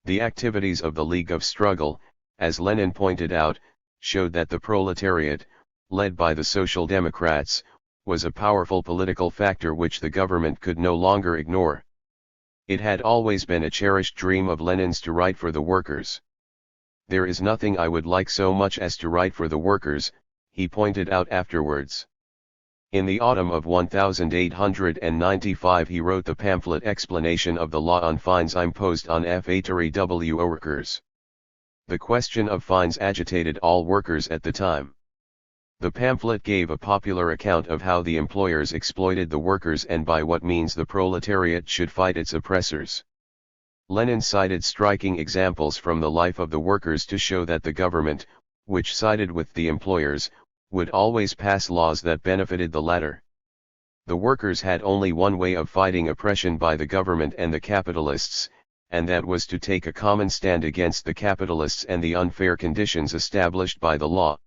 The activities of the League of Struggle, as Lenin pointed out, showed that the proletariat, led by the Social Democrats, was a powerful political factor which the government could no longer ignore. It had always been a cherished dream of Lenin's to write for the workers. "There is nothing I would like so much as to write for the workers," he pointed out afterwards. In the autumn of 1895 he wrote the pamphlet Explanation of the Law on Fines imposed on factory workers. The question of fines agitated all workers at the time. The pamphlet gave a popular account of how the employers exploited the workers and by what means the proletariat should fight its oppressors. Lenin cited striking examples from the life of the workers to show that the government, which sided with the employers, would always pass laws that benefited the latter. The workers had only one way of fighting oppression by the government and the capitalists, and that was to take a common stand against the capitalists and the unfair conditions established by the law.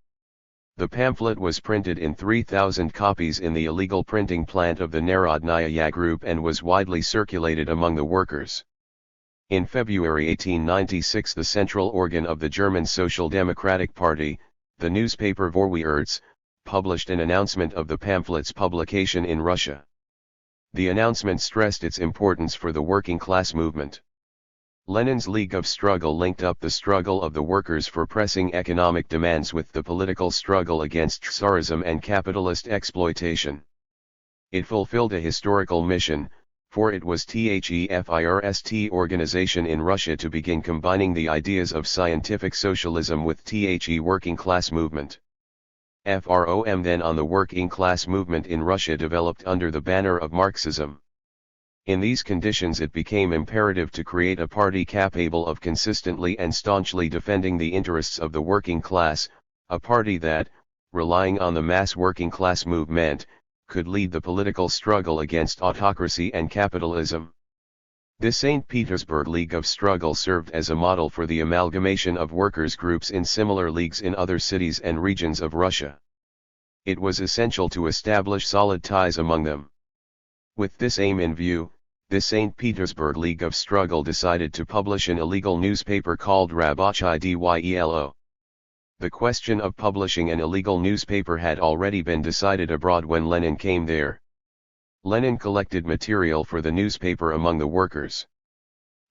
The pamphlet was printed in 3,000 copies in the illegal printing plant of the Narodnaya Group and was widely circulated among the workers. In February 1896 the central organ of the German Social Democratic Party, the newspaper Vorwärts, published an announcement of the pamphlet's publication in Russia. The announcement stressed its importance for the working class movement. Lenin's League of Struggle linked up the struggle of the workers for pressing economic demands with the political struggle against Tsarism and capitalist exploitation. It fulfilled a historical mission, for it was THEFIRST organization in Russia to begin combining the ideas of scientific socialism with the working class movement. FROM then on the working class movement in Russia developed under the banner of Marxism. In these conditions it became imperative to create a party capable of consistently and staunchly defending the interests of the working class, a party that, relying on the mass working class movement, could lead the political struggle against autocracy and capitalism. This St. Petersburg League of Struggle served as a model for the amalgamation of workers' groups in similar leagues in other cities and regions of Russia. It was essential to establish solid ties among them. With this aim in view, the St. Petersburg League of Struggle decided to publish an illegal newspaper called Rabotchi Dyelo. The question of publishing an illegal newspaper had already been decided abroad when Lenin came there. Lenin collected material for the newspaper among the workers.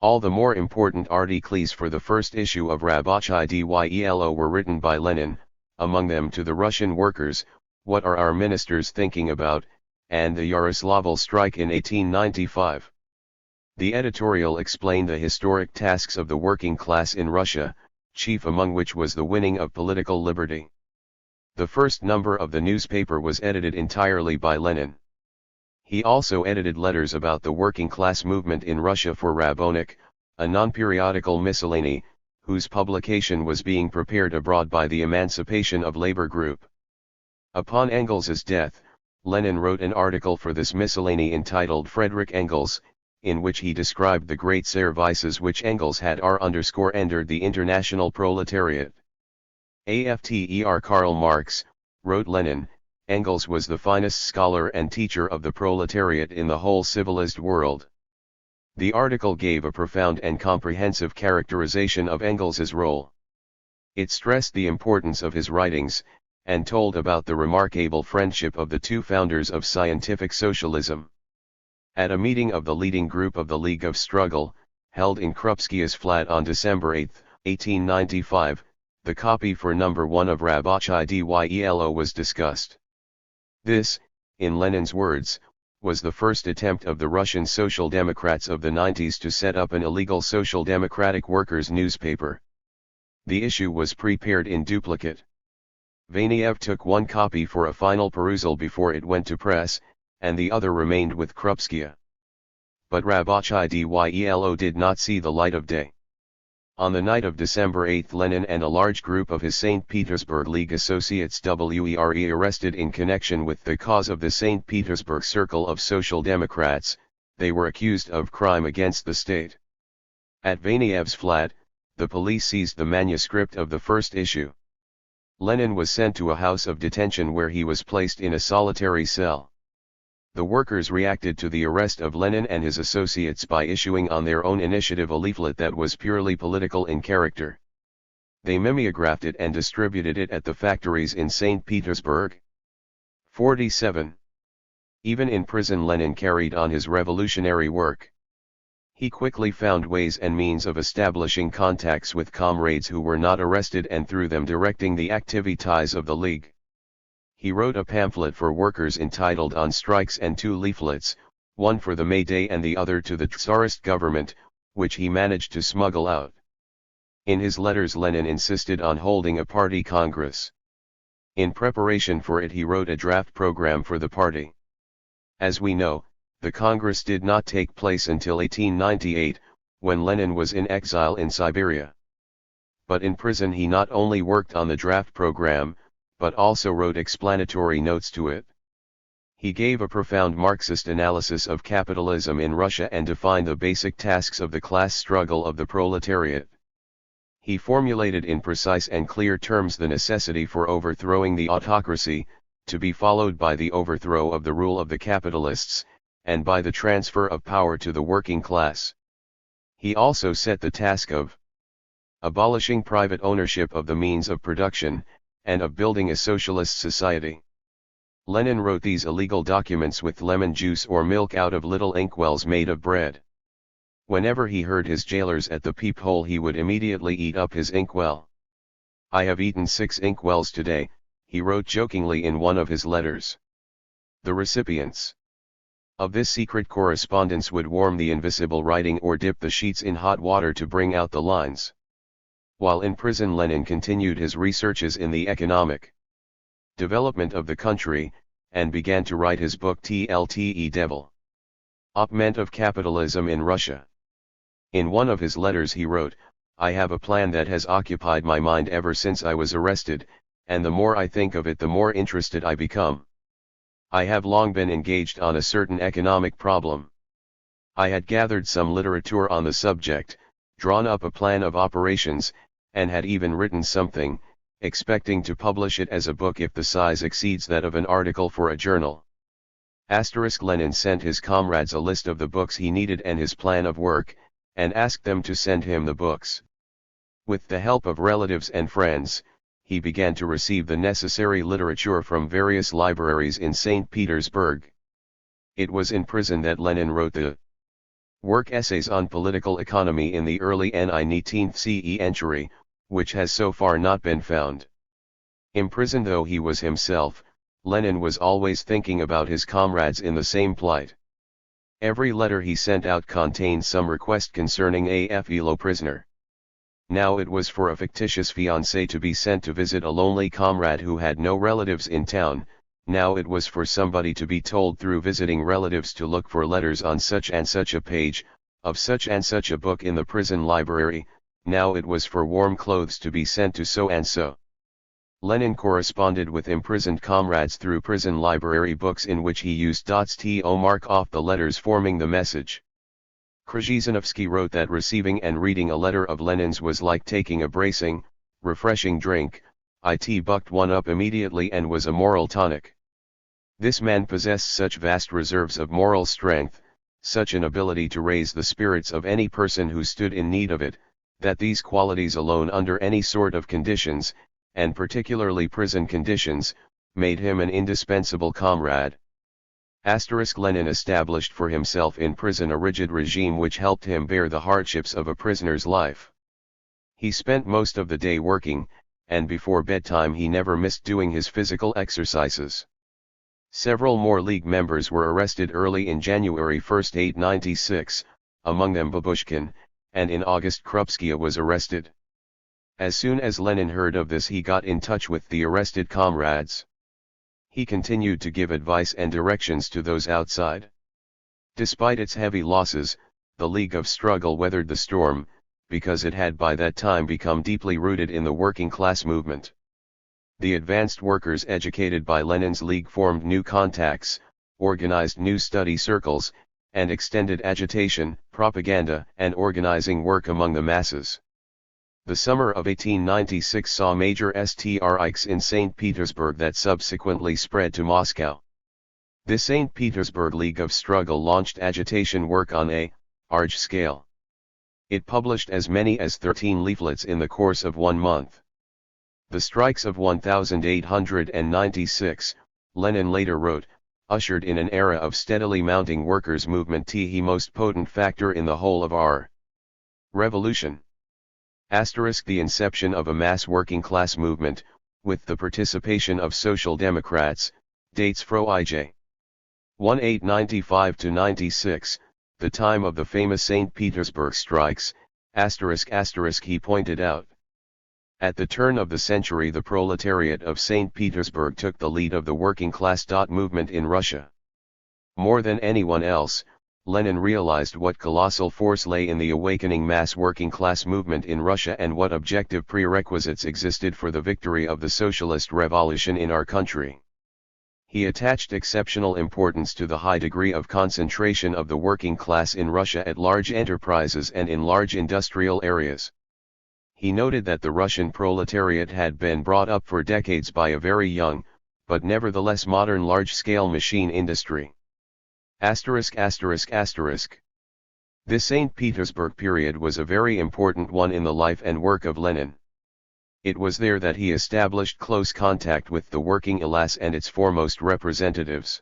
All the more important articles for the first issue of Рабочий Dyelo were written by Lenin, among them to the Russian workers, "What are our ministers thinking about?" and the Yaroslavl strike in 1895. The editorial explained the historic tasks of the working class in Russia, chief among which was the winning of political liberty. The first number of the newspaper was edited entirely by Lenin. He also edited letters about the working class movement in Russia for Rabonik, a non-periodical miscellany, whose publication was being prepared abroad by the Emancipation of Labor Group. Upon Engels's death, Lenin wrote an article for this miscellany entitled Friedrich Engels, in which he described the great services which Engels had rendered the international proletariat. After Karl Marx, wrote Lenin, Engels was the finest scholar and teacher of the proletariat in the whole civilized world. The article gave a profound and comprehensive characterization of Engels's role. It stressed the importance of his writings, and told about the remarkable friendship of the two founders of scientific socialism. At a meeting of the leading group of the League of Struggle, held in Krupski's flat on December 8, 1895, the copy for number 1 of Рабочий Dyelo was discussed. This, in Lenin's words, was the first attempt of the Russian Social Democrats of the 90s to set up an illegal Social Democratic workers' newspaper. The issue was prepared in duplicate. Vaniev took one copy for a final perusal before it went to press, and the other remained with Krupski. But Рабочий Dyelo did not see the light of day. On the night of December 8, Lenin and a large group of his St. Petersburg League associates were arrested in connection with the cause of the St. Petersburg Circle of Social Democrats. They were accused of crime against the state. At Vaniev's flat, the police seized the manuscript of the first issue. Lenin was sent to a house of detention where he was placed in a solitary cell. The workers reacted to the arrest of Lenin and his associates by issuing on their own initiative a leaflet that was purely political in character. They mimeographed it and distributed it at the factories in St. Petersburg. 47. Even in prison Lenin carried on his revolutionary work. He quickly found ways and means of establishing contacts with comrades who were not arrested and through them directing the activities of the League. He wrote a pamphlet for workers entitled On Strikes and 2 leaflets, one for the May Day and the other to the Tsarist government, which he managed to smuggle out. In his letters Lenin insisted on holding a party congress. In preparation for it he wrote a draft program for the party. As we know, the congress did not take place until 1898, when Lenin was in exile in Siberia. But in prison he not only worked on the draft program, but also wrote explanatory notes to it. He gave a profound Marxist analysis of capitalism in Russia and defined the basic tasks of the class struggle of the proletariat. He formulated in precise and clear terms the necessity for overthrowing the autocracy, to be followed by the overthrow of the rule of the capitalists, and by the transfer of power to the working class. He also set the task of abolishing private ownership of the means of production, and of building a socialist society. Lenin wrote these illegal documents with lemon juice or milk out of little inkwells made of bread. Whenever he heard his jailers at the peephole he would immediately eat up his inkwell. "I have eaten 6 inkwells today," he wrote jokingly in one of his letters. The recipients of this secret correspondence would warm the invisible writing or dip the sheets in hot water to bring out the lines. While in prison Lenin continued his researches in the economic development of the country, and began to write his book Development of Capitalism in Russia. In one of his letters he wrote, "I have a plan that has occupied my mind ever since I was arrested, and the more I think of it the more interested I become. I have long been engaged on a certain economic problem. I had gathered some literature on the subject, drawn up a plan of operations, and had even written something, expecting to publish it as a book if the size exceeds that of an article for a journal." Lenin sent his comrades a list of the books he needed and his plan of work, and asked them to send him the books. With the help of relatives and friends, he began to receive the necessary literature from various libraries in St. Petersburg. It was in prison that Lenin wrote the work Essays on Political Economy in the early 19th century, which has so far not been found. Imprisoned though he was himself, Lenin was always thinking about his comrades in the same plight. Every letter he sent out contained some request concerning a fellow prisoner. Now it was for a fictitious fiancé to be sent to visit a lonely comrade who had no relatives in town, now it was for somebody to be told through visiting relatives to look for letters on such and such a page, of such and such a book in the prison library, now it was for warm clothes to be sent to so and so. Lenin corresponded with imprisoned comrades through prison library books in which he used dots to mark off the letters forming the message. Krzyzanowski wrote that receiving and reading a letter of Lenin's was like taking a bracing, refreshing drink. It bucked one up immediately and was a moral tonic. This man possessed such vast reserves of moral strength, such an ability to raise the spirits of any person who stood in need of it, that these qualities alone under any sort of conditions, and particularly prison conditions, made him an indispensable comrade. Lenin established for himself in prison a rigid regime which helped him bear the hardships of a prisoner's life. He spent most of the day working, and before bedtime he never missed doing his physical exercises. Several more League members were arrested early in January 1, 1896, among them Babushkin, and in August Krupskaya was arrested. As soon as Lenin heard of this he got in touch with the arrested comrades. He continued to give advice and directions to those outside. Despite its heavy losses, the League of Struggle weathered the storm, because it had by that time become deeply rooted in the working class movement. The advanced workers educated by Lenin's League formed new contacts, organized new study circles, and extended agitation, propaganda, and organizing work among the masses. The summer of 1896 saw major strikes in St. Petersburg that subsequently spread to Moscow. The St. Petersburg League of Struggle launched agitation work on a large scale. It published as many as 13 leaflets in the course of 1 month. The strikes of 1896, Lenin later wrote, ushered in an era of steadily mounting workers' movement, the most potent factor in the whole of our revolution. The inception of a mass working class movement, with the participation of Social Democrats, dates from I.J. 1895–96, the time of the famous St. Petersburg strikes, he pointed out. At the turn of the century the proletariat of St. Petersburg took the lead of the working class movement in Russia. More than anyone else, Lenin realized what colossal force lay in the awakening mass working class movement in Russia and what objective prerequisites existed for the victory of the socialist revolution in our country. He attached exceptional importance to the high degree of concentration of the working class in Russia at large enterprises and in large industrial areas. He noted that the Russian proletariat had been brought up for decades by a very young, but nevertheless modern large-scale machine industry. This St. Petersburg period was a very important one in the life and work of Lenin. It was there that he established close contact with the working class and its foremost representatives.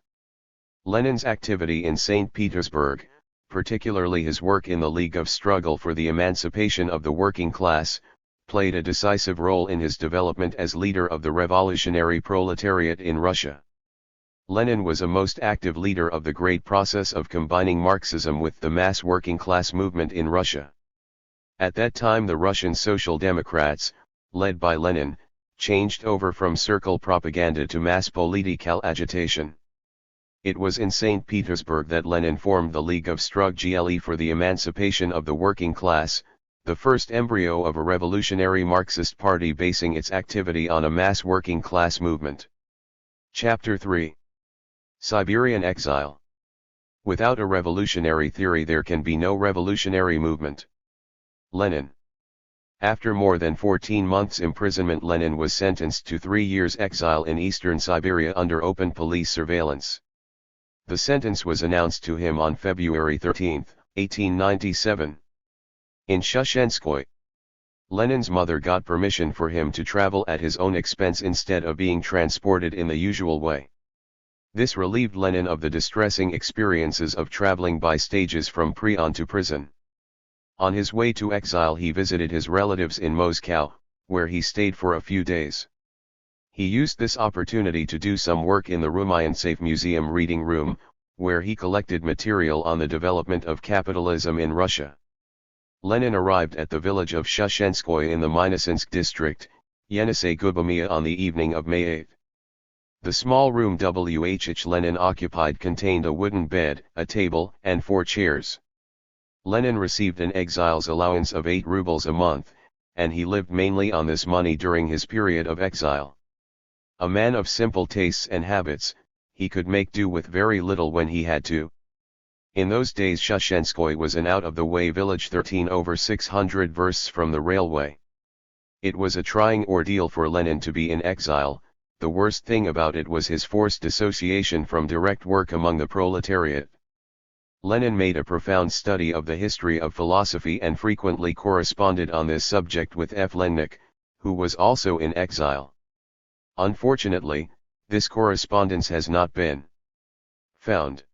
Lenin's activity in St. Petersburg, particularly his work in the League of Struggle for the Emancipation of the Working Class, played a decisive role in his development as leader of the revolutionary proletariat in Russia. Lenin was a most active leader of the great process of combining Marxism with the mass working class movement in Russia. At that time the Russian Social Democrats, led by Lenin, changed over from circle propaganda to mass political agitation. It was in St. Petersburg that Lenin formed the League of Struggle for the Emancipation of the Working Class, the first embryo of a revolutionary Marxist party basing its activity on a mass working class movement. Chapter 3. Siberian Exile. Without a revolutionary theory there can be no revolutionary movement. Lenin. After more than 14 months' imprisonment, Lenin was sentenced to 3 years' exile in eastern Siberia under open police surveillance. The sentence was announced to him on February 13, 1897. In Shushenskoye. Lenin's mother got permission for him to travel at his own expense instead of being transported in the usual way. This relieved Lenin of the distressing experiences of traveling by stages from prison to prison. On his way to exile he visited his relatives in Moscow, where he stayed for a few days. He used this opportunity to do some work in the Rumyantsev Museum reading room, where he collected material on the development of capitalism in Russia. Lenin arrived at the village of Shushenskoye in the Minusинsk district, Yenisei Gubomia on the evening of May 8. The small room Lenin occupied contained a wooden bed, a table, and 4 chairs. Lenin received an exile's allowance of 8 rubles a month, and he lived mainly on this money during his period of exile. A man of simple tastes and habits, he could make do with very little when he had to. In those days Shushenskoye was an out-of-the-way village 13/600 versts from the railway. It was a trying ordeal for Lenin to be in exile. The worst thing about it was his forced dissociation from direct work among the proletariat. Lenin made a profound study of the history of philosophy and frequently corresponded on this subject with F. Lennik, who was also in exile. Unfortunately, this correspondence has not been found.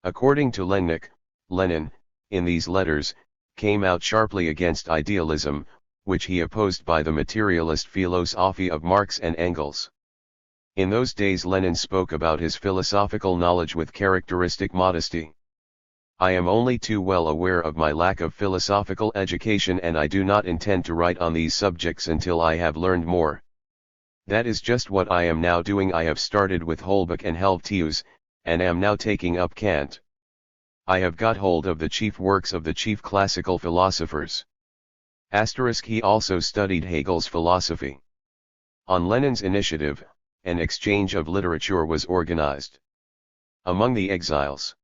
According to Lennik, Lenin, in these letters, came out sharply against idealism, which he opposed by the materialist philosophy of Marx and Engels. In those days Lenin spoke about his philosophical knowledge with characteristic modesty. I am only too well aware of my lack of philosophical education and I do not intend to write on these subjects until I have learned more. That is just what I am now doing. I have started with Holbach and Helvetius, and am now taking up Kant. I have got hold of the chief works of the chief classical philosophers. He also studied Hegel's philosophy. On Lenin's initiative, an exchange of literature was organized. Among the exiles,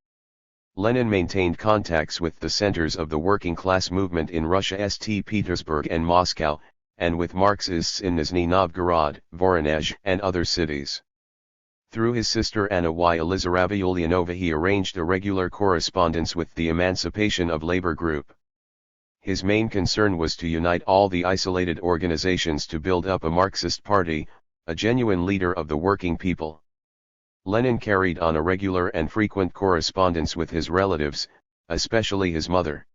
Lenin maintained contacts with the centers of the working class movement in Russia, St. Petersburg and Moscow, and with Marxists in Nizhny Novgorod, Voronezh, and other cities. Through his sister Anna Elizarova Ulyanova he arranged a regular correspondence with the Emancipation of Labor Group. His main concern was to unite all the isolated organizations to build up a Marxist party, a genuine leader of the working people. Lenin carried on a regular and frequent correspondence with his relatives, especially his mother.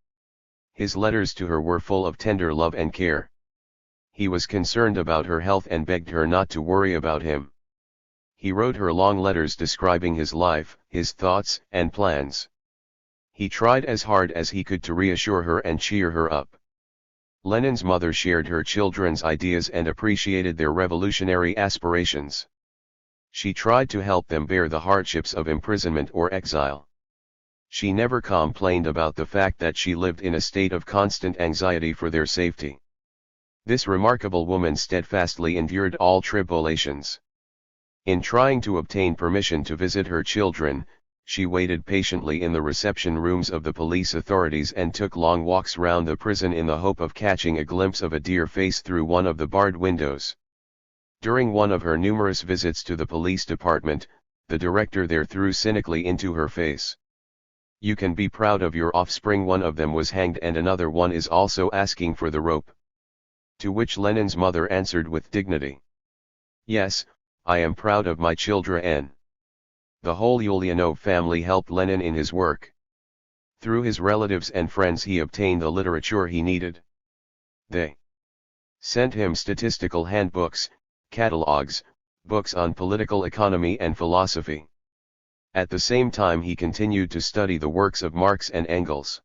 His letters to her were full of tender love and care. He was concerned about her health and begged her not to worry about him. He wrote her long letters describing his life, his thoughts, and plans. He tried as hard as he could to reassure her and cheer her up. Lenin's mother shared her children's ideas and appreciated their revolutionary aspirations. She tried to help them bear the hardships of imprisonment or exile. She never complained about the fact that she lived in a state of constant anxiety for their safety. This remarkable woman steadfastly endured all tribulations. In trying to obtain permission to visit her children, she waited patiently in the reception rooms of the police authorities and took long walks round the prison in the hope of catching a glimpse of a dear face through one of the barred windows. During one of her numerous visits to the police department, the director there threw cynically into her face. "You can be proud of your offspring. One of them was hanged and another one is also asking for the rope." To which Lenin's mother answered with dignity, "Yes, I am proud of my children." The whole Ulyanov family helped Lenin in his work. Through his relatives and friends he obtained the literature he needed. They sent him statistical handbooks, catalogs, books on political economy and philosophy. At the same time he continued to study the works of Marx and Engels.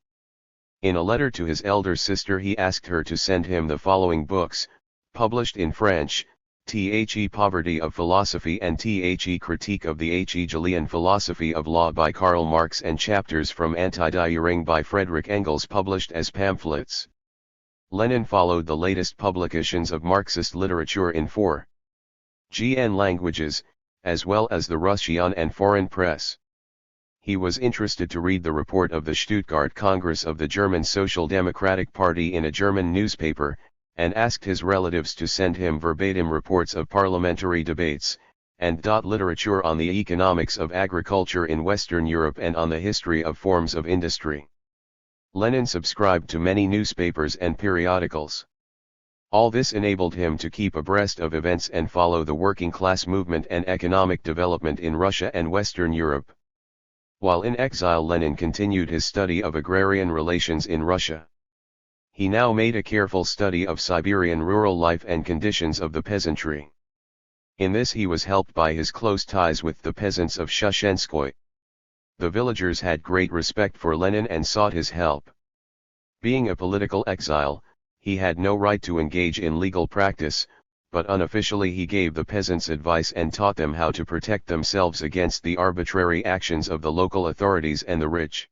In a letter to his elder sister he asked her to send him the following books, published in French: The Poverty of Philosophy and The Critique of the Hegelian Philosophy of Law by Karl Marx and chapters from Anti-Düring by Friedrich Engels published as pamphlets. Lenin followed the latest publications of Marxist literature in 4 languages, as well as the Russian and foreign press. He was interested to read the report of the Stuttgart Congress of the German Social Democratic Party in a German newspaper, and asked his relatives to send him verbatim reports of parliamentary debates, and literature on the economics of agriculture in Western Europe and on the history of forms of industry. Lenin subscribed to many newspapers and periodicals. All this enabled him to keep abreast of events and follow the working class movement and economic development in Russia and Western Europe. While in exile, Lenin continued his study of agrarian relations in Russia. He now made a careful study of Siberian rural life and conditions of the peasantry. In this he was helped by his close ties with the peasants of Shushenskoye. The villagers had great respect for Lenin and sought his help. Being a political exile, he had no right to engage in legal practice, but unofficially he gave the peasants advice and taught them how to protect themselves against the arbitrary actions of the local authorities and the rich.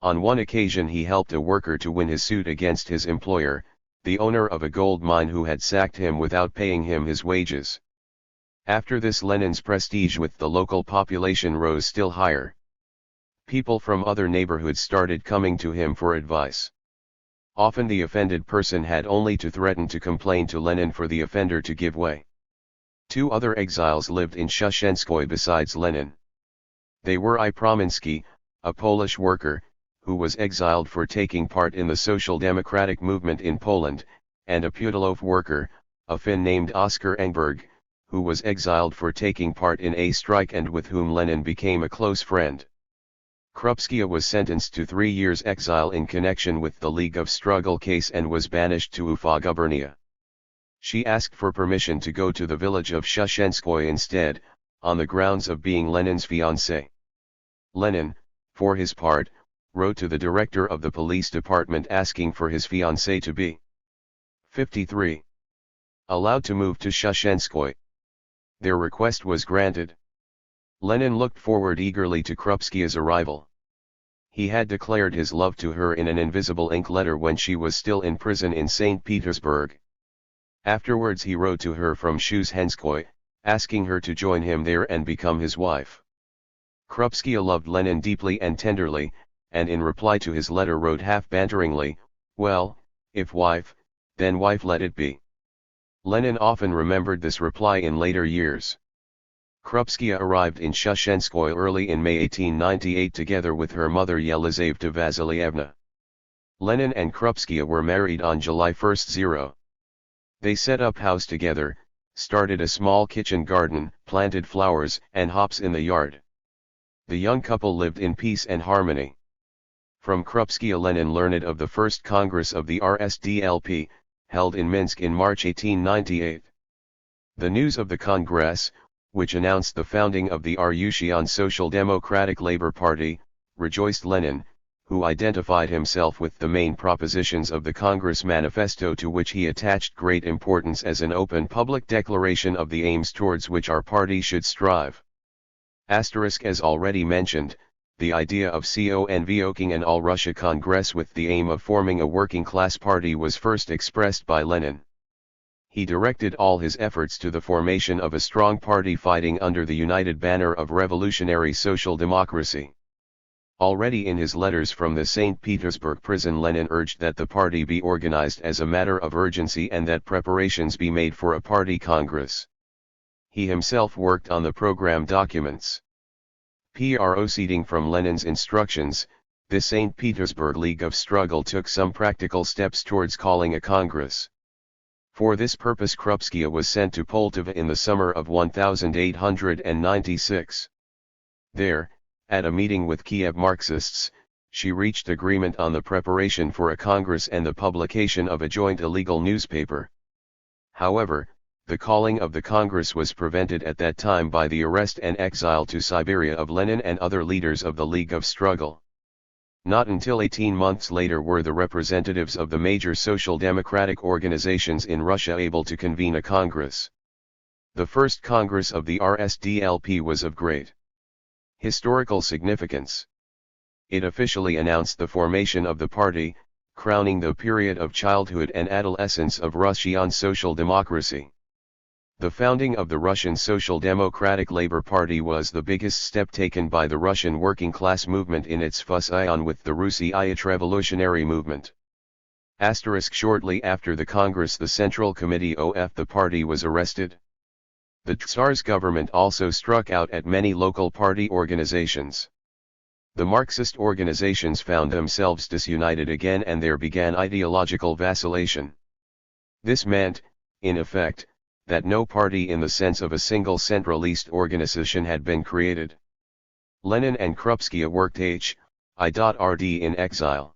On one occasion he helped a worker to win his suit against his employer, the owner of a gold mine, who had sacked him without paying him his wages. After this, Lenin's prestige with the local population rose still higher. People from other neighborhoods started coming to him for advice. Often the offended person had only to threaten to complain to Lenin for the offender to give way. 2 other exiles lived in Shushenskoye besides Lenin. They were I. Prominsky, a Polish worker, who was exiled for taking part in the social democratic movement in Poland, and a Putilov worker, a Finn named Oskar Engberg, who was exiled for taking part in a strike and with whom Lenin became a close friend. Krupskaya was sentenced to 3 years exile in connection with the League of Struggle case and was banished to Ufa gubernia. She asked for permission to go to the village of Shushenskoye instead, on the grounds of being Lenin's fiancée. Lenin, for his part, wrote to the director of the police department asking for his fiancée to be 53. allowed to move to Shushenskoye. Their request was granted. Lenin looked forward eagerly to Krupskaya's arrival. He had declared his love to her in an invisible ink letter when she was still in prison in St. Petersburg. Afterwards he wrote to her from Shushenskoye, asking her to join him there and become his wife. Krupskaya loved Lenin deeply and tenderly, and in reply to his letter wrote half banteringly, "Well, if wife, then wife let it be." Lenin often remembered this reply in later years. Krupskaya arrived in Shushenskoye early in May 1898 together with her mother Yelizaveta Vasilievna. Lenin and Krupskaya were married on July 1. They set up house together, started a small kitchen garden, planted flowers and hops in the yard. The young couple lived in peace and harmony. From Krupskaya Lenin learned of the first Congress of the RSDLP, held in Minsk in March 1898. The news of the Congress, which announced the founding of the Russian Social Democratic Labor Party, rejoiced Lenin, who identified himself with the main propositions of the Congress manifesto, to which he attached great importance as an open public declaration of the aims towards which our party should strive. As already mentioned, the idea of convoking an all-Russia Congress with the aim of forming a working-class party was first expressed by Lenin. He directed all his efforts to the formation of a strong party fighting under the united banner of revolutionary social democracy. Already in his letters from the St. Petersburg prison, Lenin urged that the party be organized as a matter of urgency and that preparations be made for a party congress. He himself worked on the program documents. Proceeding from Lenin's instructions, the St. Petersburg League of Struggle took some practical steps towards calling a congress. For this purpose Krupskaya was sent to Poltava in the summer of 1896. There, at a meeting with Kiev Marxists, she reached agreement on the preparation for a congress and the publication of a joint illegal newspaper. However, the calling of the congress was prevented at that time by the arrest and exile to Siberia of Lenin and other leaders of the League of Struggle. Not until 18 months later were the representatives of the major social democratic organizations in Russia able to convene a congress. The first congress of the RSDLP was of great historical significance. It officially announced the formation of the party, crowning the period of childhood and adolescence of Russian social democracy. The founding of the Russian Social Democratic Labor Party was the biggest step taken by the Russian working class movement in its fusion with the Russian revolutionary movement. Shortly after the Congress, the Central Committee of the party was arrested. The Tsar's government also struck out at many local party organizations. The Marxist organizations found themselves disunited again and there began ideological vacillation. This meant, in effect, that no party in the sense of a single centralist organization had been created. Lenin and Krupskaya worked H.I.rd in exile.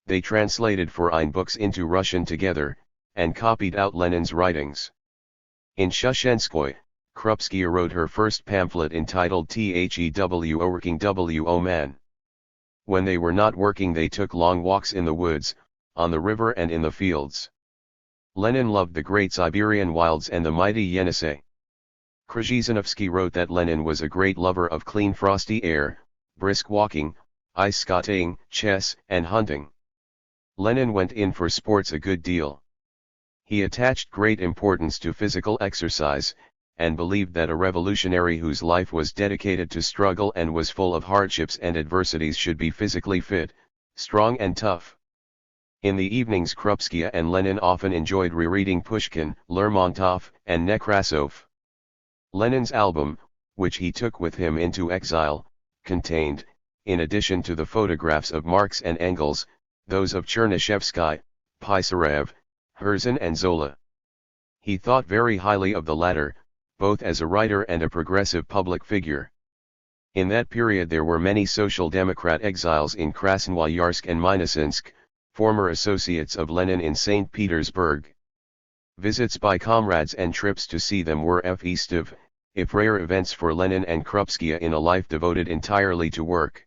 They translated foreign books into Russian together, and copied out Lenin's writings. In Shushenskoye, Krupskaya wrote her first pamphlet entitled THEW Working WO Man. When they were not working they took long walks in the woods, on the river and in the fields. Lenin loved the great Siberian wilds and the mighty Yenisei. Krzyzanowski wrote that Lenin was a great lover of clean frosty air, brisk walking, ice skating, chess, and hunting. Lenin went in for sports a good deal. He attached great importance to physical exercise, and believed that a revolutionary whose life was dedicated to struggle and was full of hardships and adversities should be physically fit, strong and tough. In the evenings Krupskaya and Lenin often enjoyed rereading Pushkin, Lermontov, and Nekrasov. Lenin's album, which he took with him into exile, contained, in addition to the photographs of Marx and Engels, those of Chernyshevsky, Pisarev, Herzen and Zola. He thought very highly of the latter, both as a writer and a progressive public figure. In that period there were many Social Democrat exiles in Krasnoyarsk and Minusинsk, former associates of Lenin in St. Petersburg. Visits by comrades and trips to see them were festive, if rare events for Lenin and Krupskaya in a life devoted entirely to work.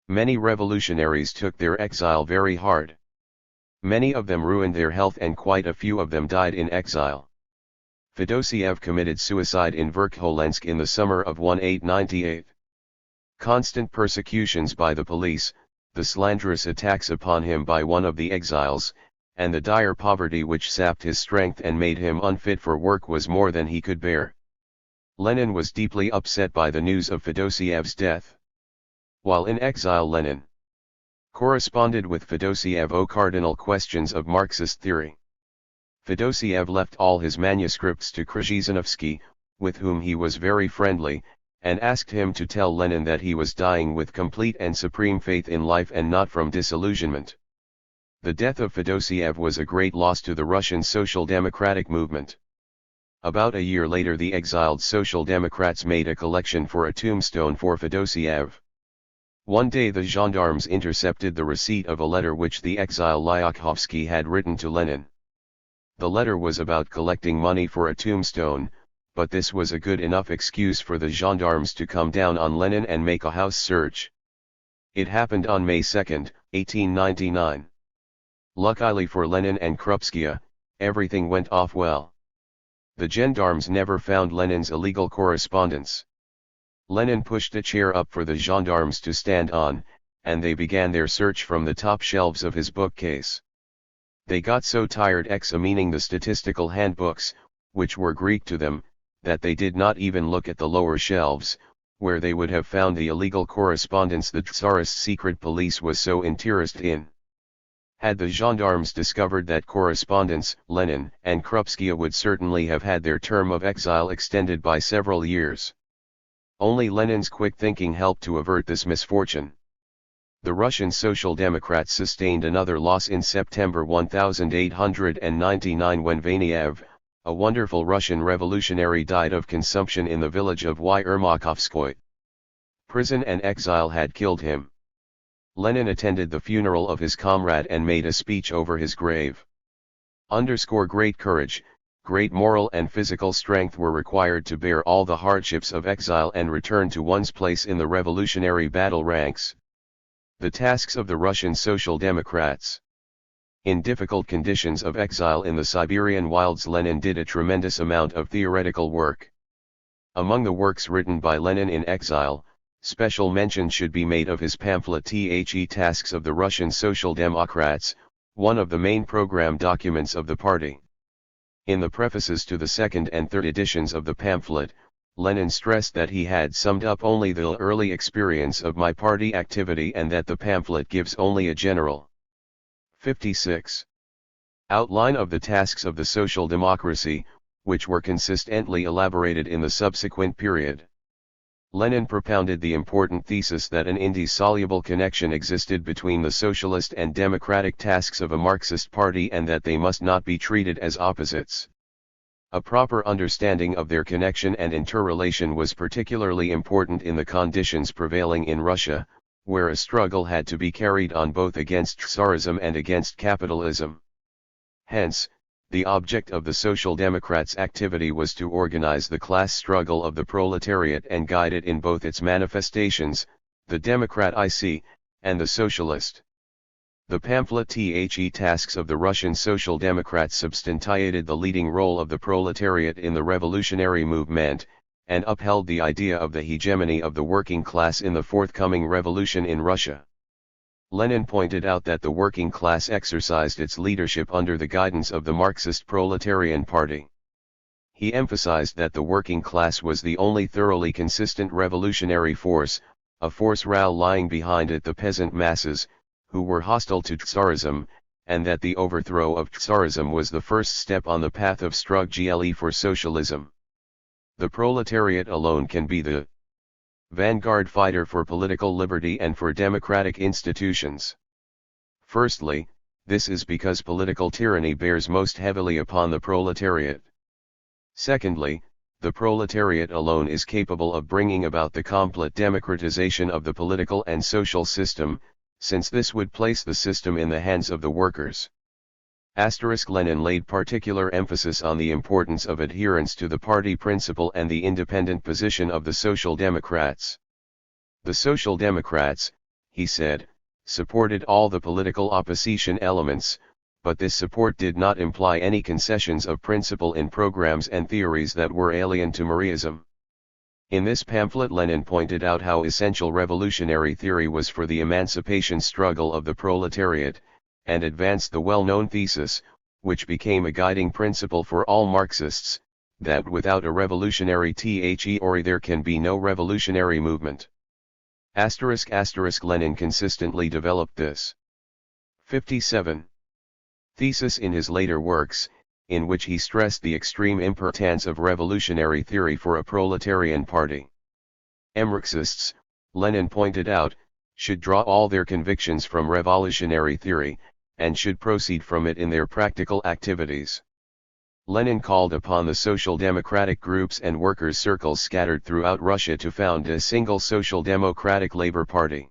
Many revolutionaries took their exile very hard. Many of them ruined their health and quite a few of them died in exile. Fedosiev committed suicide in Verkholensk in the summer of 1898. Constant persecutions by the police, the slanderous attacks upon him by one of the exiles, and the dire poverty which sapped his strength and made him unfit for work was more than he could bear. Lenin was deeply upset by the news of Fedosiev's death. While in exile Lenin corresponded with Fedosiev on cardinal questions of Marxist theory. Fedosiev left all his manuscripts to Krzyzanowski, with whom he was very friendly, and asked him to tell Lenin that he was dying with complete and supreme faith in life and not from disillusionment. The death of Fedosiev was a great loss to the Russian Social Democratic movement. About a year later the exiled Social Democrats made a collection for a tombstone for Fedosiev. One day the gendarmes intercepted the receipt of a letter which the exile Lyakhovsky had written to Lenin. The letter was about collecting money for a tombstone, but this was a good enough excuse for the gendarmes to come down on Lenin and make a house search. It happened on May 2, 1899. Luckily for Lenin and Krupskaya, everything went off well. The gendarmes never found Lenin's illegal correspondence. Lenin pushed a chair up for the gendarmes to stand on, and they began their search from the top shelves of his bookcase. They got so tired examining the statistical handbooks, which were Greek to them, that they did not even look at the lower shelves, where they would have found the illegal correspondence the Tsarist secret police was so interested in. Had the gendarmes discovered that correspondence, Lenin and Krupskaya would certainly have had their term of exile extended by several years. Only Lenin's quick thinking helped to avert this misfortune. The Russian Social Democrats sustained another loss in September 1899 when Vaniev, a wonderful Russian revolutionary, died of consumption in the village of Yermakovskoye. Prison and exile had killed him. Lenin attended the funeral of his comrade and made a speech over his grave. Great courage, great moral and physical strength were required to bear all the hardships of exile and return to one's place in the revolutionary battle ranks. The tasks of the Russian Social Democrats. In difficult conditions of exile in the Siberian wilds, Lenin did a tremendous amount of theoretical work. Among the works written by Lenin in exile, special mention should be made of his pamphlet The Tasks of the Russian Social Democrats, one of the main program documents of the party. In the prefaces to the second and third editions of the pamphlet, Lenin stressed that he had summed up only the early experience of my party activity and that the pamphlet gives only a general 56. Outline of the tasks of the social democracy, which were consistently elaborated in the subsequent period. Lenin propounded the important thesis that an indissoluble connection existed between the socialist and democratic tasks of a Marxist party and that they must not be treated as opposites. A proper understanding of their connection and interrelation was particularly important in the conditions prevailing in Russia, where a struggle had to be carried on both against Tsarism and against capitalism. Hence, the object of the Social Democrats' activity was to organize the class struggle of the proletariat and guide it in both its manifestations, the Democrat IC, and the Socialist. The pamphlet The Tasks of the Russian Social Democrats substantiated the leading role of the proletariat in the revolutionary movement, and upheld the idea of the hegemony of the working class in the forthcoming revolution in Russia. Lenin pointed out that the working class exercised its leadership under the guidance of the Marxist Proletarian Party. He emphasized that the working class was the only thoroughly consistent revolutionary force, a force rallying behind it the peasant masses, who were hostile to Tsarism, and that the overthrow of Tsarism was the first step on the path of struggle for socialism. The proletariat alone can be the vanguard fighter for political liberty and for democratic institutions. Firstly, this is because political tyranny bears most heavily upon the proletariat. Secondly, the proletariat alone is capable of bringing about the complete democratization of the political and social system, since this would place the system in the hands of the workers. Lenin laid particular emphasis on the importance of adherence to the party principle and the independent position of the Social Democrats. The Social Democrats, he said, supported all the political opposition elements, but this support did not imply any concessions of principle in programs and theories that were alien to Maoism. In this pamphlet Lenin pointed out how essential revolutionary theory was for the emancipation struggle of the proletariat, and advanced the well-known thesis, which became a guiding principle for all Marxists, that without a revolutionary theory there can be no revolutionary movement. Lenin consistently developed this 57 thesis in his later works, in which he stressed the extreme importance of revolutionary theory for a proletarian party. Marxists, Lenin pointed out, should draw all their convictions from revolutionary theory, and should proceed from it in their practical activities. Lenin called upon the social democratic groups and workers' circles scattered throughout Russia to found a single social democratic labor party.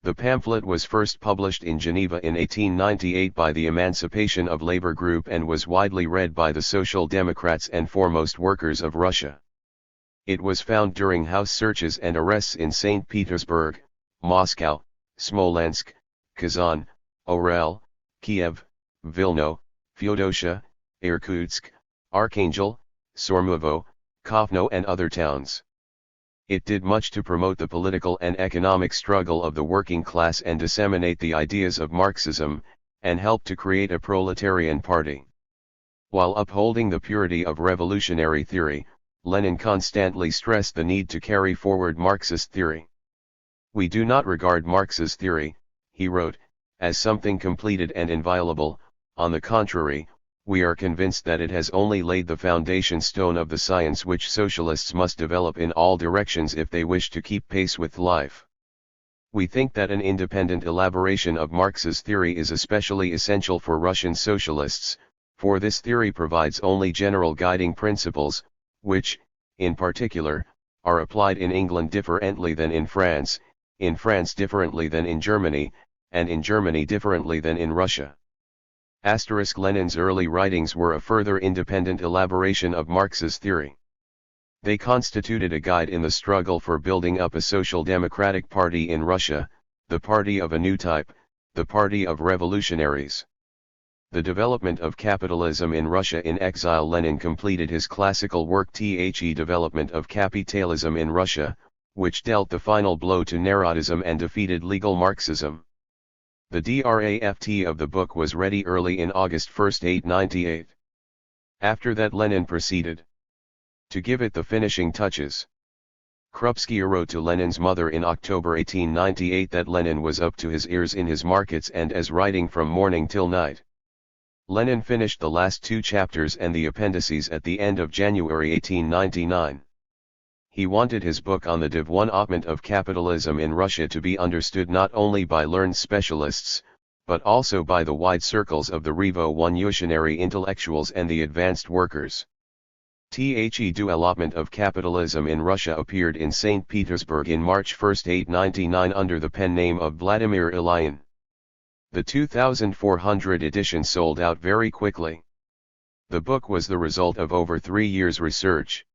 The pamphlet was first published in Geneva in 1898 by the Emancipation of Labor Group and was widely read by the Social Democrats and foremost workers of Russia. It was found during house searches and arrests in St. Petersburg, Moscow, Smolensk, Kazan, Orel, Kiev, Vilno, Feodosia, Irkutsk, Archangel, Sormovo, Kovno and other towns. It did much to promote the political and economic struggle of the working class and disseminate the ideas of Marxism, and helped to create a proletarian party. While upholding the purity of revolutionary theory, Lenin constantly stressed the need to carry forward Marxist theory. "We do not regard Marx's theory," he wrote, "as something completed and inviolable. On the contrary, we are convinced that it has only laid the foundation stone of the science which socialists must develop in all directions if they wish to keep pace with life. We think that an independent elaboration of Marx's theory is especially essential for Russian socialists, for this theory provides only general guiding principles, which, in particular, are applied in England differently than in France differently than in Germany, and in Germany differently than in Russia." Lenin's early writings were a further independent elaboration of Marx's theory. They constituted a guide in the struggle for building up a social democratic party in Russia, the party of a new type, the party of revolutionaries. The development of capitalism in Russia in exile. Lenin completed his classical work The Development of Capitalism in Russia, which dealt the final blow to Narodism and defeated legal Marxism. The draft of the book was ready early in August 1, 1898. After that Lenin proceeded to give it the finishing touches. Krupskaya wrote to Lenin's mother in October 1898 that Lenin was up to his ears in his markets and as writing from morning till night. Lenin finished the last two chapters and the appendices at the end of January 1899. he wanted his book on the development of capitalism in Russia to be understood not only by learned specialists, but also by the wide circles of the revolutionary intellectuals and the advanced workers. THED of Capitalism in Russia appeared in St. Petersburg in March 1, 1899 under the pen name of Vladimir Ilyin. The 2,400 edition sold out very quickly. The book was the result of over 3 years' research.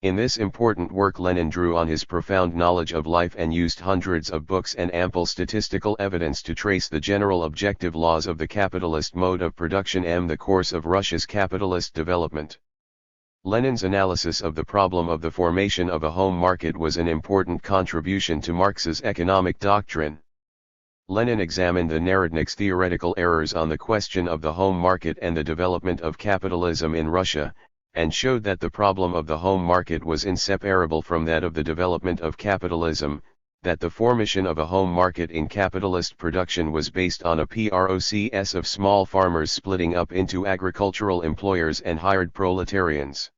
In this important work Lenin drew on his profound knowledge of life and used hundreds of books and ample statistical evidence to trace the general objective laws of the capitalist mode of production and the course of Russia's capitalist development. Lenin's analysis of the problem of the formation of a home market was an important contribution to Marx's economic doctrine. Lenin examined the Narodnik's theoretical errors on the question of the home market and the development of capitalism in Russia, and showed that the problem of the home market was inseparable from that of the development of capitalism, that the formation of a home market in capitalist production was based on a process of small farmers splitting up into agricultural employers and hired proletarians.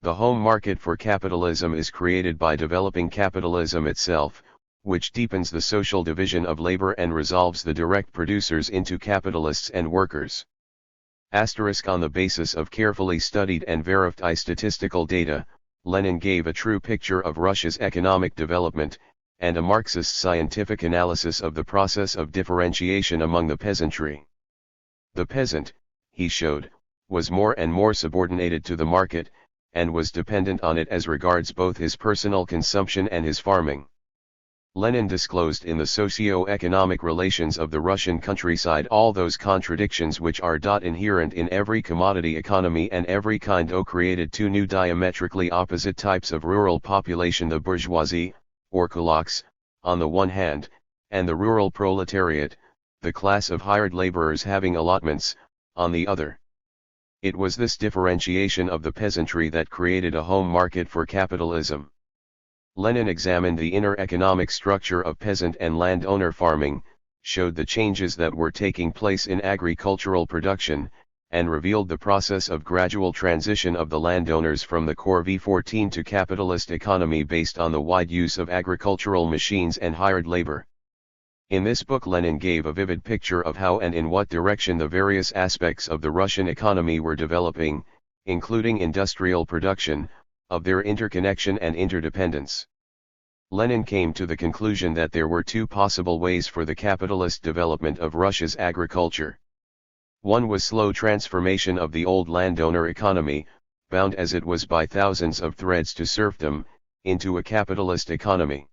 The home market for capitalism is created by developing capitalism itself, which deepens the social division of labor and resolves the direct producers into capitalists and workers. On the basis of carefully studied and verified statistical data, Lenin gave a true picture of Russia's economic development, and a Marxist scientific analysis of the process of differentiation among the peasantry. The peasant, he showed, was more and more subordinated to the market, and was dependent on it as regards both his personal consumption and his farming. Lenin disclosed in the socio-economic relations of the Russian countryside all those contradictions which are inherent in every commodity economy and every kind created two new diametrically opposite types of rural population, the bourgeoisie, or kulaks, on the one hand, and the rural proletariat, the class of hired laborers having allotments, on the other. It was this differentiation of the peasantry that created a home market for capitalism. Lenin examined the inner economic structure of peasant and landowner farming, showed the changes that were taking place in agricultural production, and revealed the process of gradual transition of the landowners from the core V14 to capitalist economy based on the wide use of agricultural machines and hired labor. In this book Lenin gave a vivid picture of how and in what direction the various aspects of the Russian economy were developing, including industrial production, of their interconnection and interdependence. Lenin came to the conclusion that there were two possible ways for the capitalist development of Russia's agriculture. One was slow transformation of the old landowner economy, bound as it was by thousands of threads to serfdom, into a capitalist economy.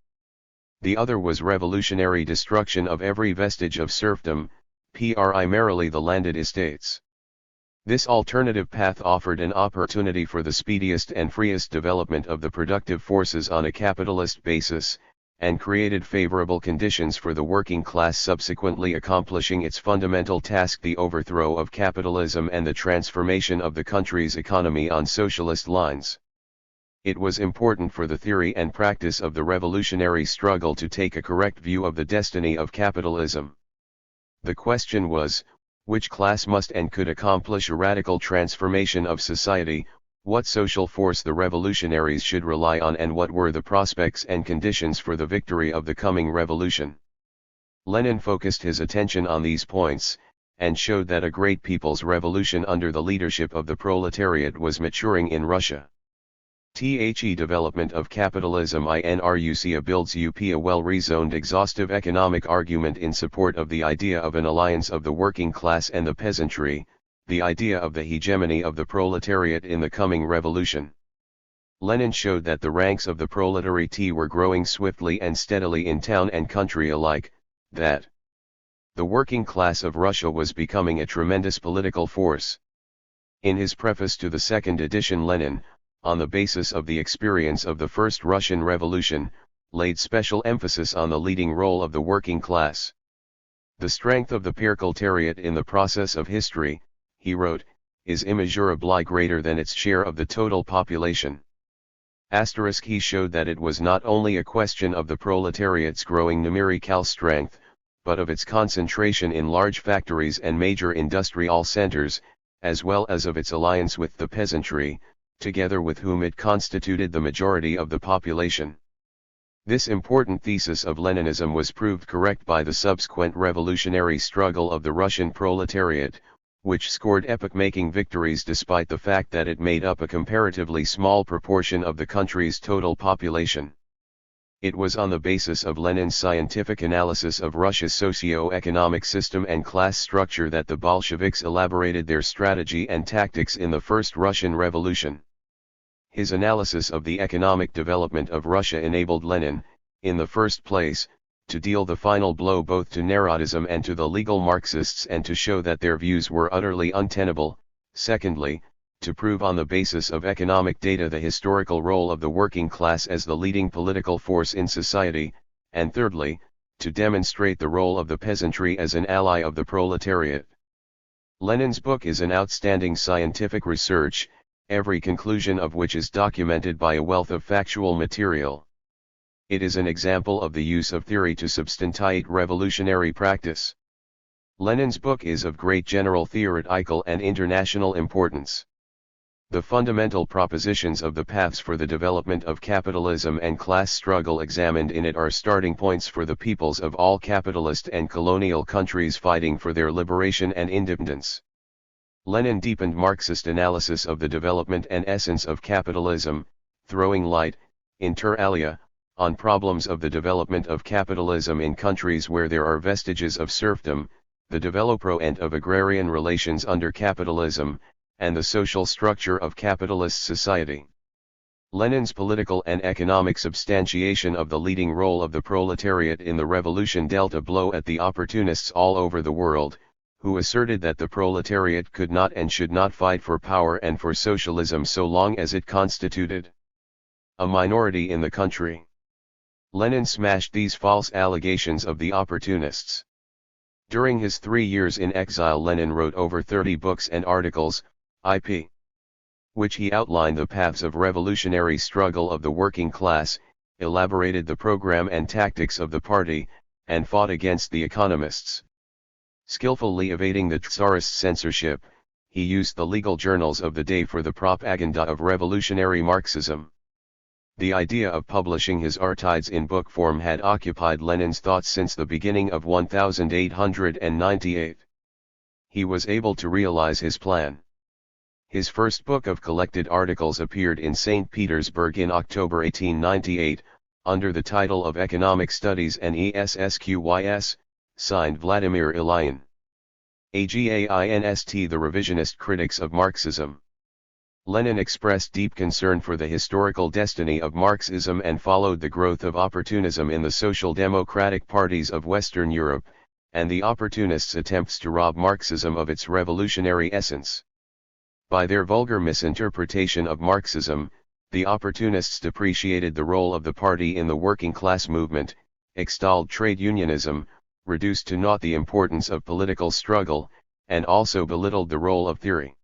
The other was revolutionary destruction of every vestige of serfdom, primarily the landed estates. This alternative path offered an opportunity for the speediest and freest development of the productive forces on a capitalist basis, and created favorable conditions for the working class subsequently accomplishing its fundamental task, the overthrow of capitalism and the transformation of the country's economy on socialist lines. It was important for the theory and practice of the revolutionary struggle to take a correct view of the destiny of capitalism. The question was, which class must and could accomplish a radical transformation of society, what social force the revolutionaries should rely on, and what were the prospects and conditions for the victory of the coming revolution. Lenin focused his attention on these points, and showed that a great people's revolution under the leadership of the proletariat was maturing in Russia. Development of capitalism in Russia builds up a well-reasoned exhaustive economic argument in support of the idea of an alliance of the working class and the peasantry, the idea of the hegemony of the proletariat in the coming revolution. Lenin showed that the ranks of the proletariat were growing swiftly and steadily in town and country alike, that the working class of Russia was becoming a tremendous political force. In his preface to the second edition, Lenin, on the basis of the experience of the First Russian Revolution, laid special emphasis on the leading role of the working class. The strength of the proletariat in the process of history, he wrote, is immeasurably greater than its share of the total population. He showed that it was not only a question of the proletariat's growing numerical strength, but of its concentration in large factories and major industrial centers, as well as of its alliance with the peasantry, together with whom it constituted the majority of the population. This important thesis of Leninism was proved correct by the subsequent revolutionary struggle of the Russian proletariat, which scored epoch-making victories despite the fact that it made up a comparatively small proportion of the country's total population. It was on the basis of Lenin's scientific analysis of Russia's socio-economic system and class structure that the Bolsheviks elaborated their strategy and tactics in the First Russian Revolution. His analysis of the economic development of Russia enabled Lenin, in the first place, to deal the final blow both to Narodism and to the legal Marxists and to show that their views were utterly untenable, secondly, to prove on the basis of economic data the historical role of the working class as the leading political force in society, and thirdly, to demonstrate the role of the peasantry as an ally of the proletariat. Lenin's book is an outstanding scientific research, every conclusion of which is documented by a wealth of factual material. It is an example of the use of theory to substantiate revolutionary practice. Lenin's book is of great general theoretical and international importance. The fundamental propositions of the paths for the development of capitalism and class struggle examined in it are starting points for the peoples of all capitalist and colonial countries fighting for their liberation and independence. Lenin deepened Marxist analysis of the development and essence of capitalism, throwing light, inter alia, on problems of the development of capitalism in countries where there are vestiges of serfdom, the development of agrarian relations under capitalism, and the social structure of capitalist society. Lenin's political and economic substantiation of the leading role of the proletariat in the revolution dealt a blow at the opportunists all over the world, who asserted that the proletariat could not and should not fight for power and for socialism so long as it constituted a minority in the country. Lenin smashed these false allegations of the opportunists. During his 3 years in exile, Lenin wrote over 30 books and articles, IP. which he outlined the paths of revolutionary struggle of the working class, elaborated the program and tactics of the party, and fought against the economists. Skillfully evading the Tsarist censorship, he used the legal journals of the day for the propaganda of revolutionary Marxism. The idea of publishing his artides in book form had occupied Lenin's thoughts since the beginning of 1898. He was able to realize his plan. His first book of collected articles appeared in St. Petersburg in October 1898, under the title of Economic Studies and ESSQYS, signed Vladimir Ilyin. AGAINST. The revisionist critics of Marxism. Lenin expressed deep concern for the historical destiny of Marxism and followed the growth of opportunism in the social democratic parties of Western Europe, and the opportunists' attempts to rob Marxism of its revolutionary essence. By their vulgar misinterpretation of Marxism, the opportunists depreciated the role of the party in the working class movement, extolled trade unionism, reduced to naught the importance of political struggle, and also belittled the role of theory.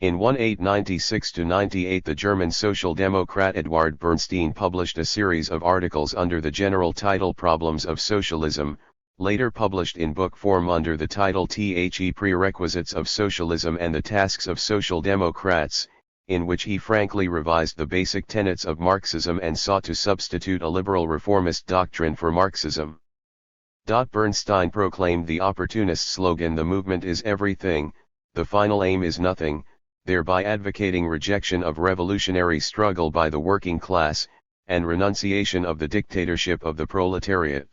In 1896–98 the German Social Democrat Eduard Bernstein published a series of articles under the general title Problems of Socialism, later published in book form under the title Prerequisites of Socialism and the Tasks of Social Democrats, in which he frankly revised the basic tenets of Marxism and sought to substitute a liberal reformist doctrine for Marxism. Bernstein proclaimed the opportunist slogan "The movement is everything, the final aim is nothing," thereby advocating rejection of revolutionary struggle by the working class, and renunciation of the dictatorship of the proletariat.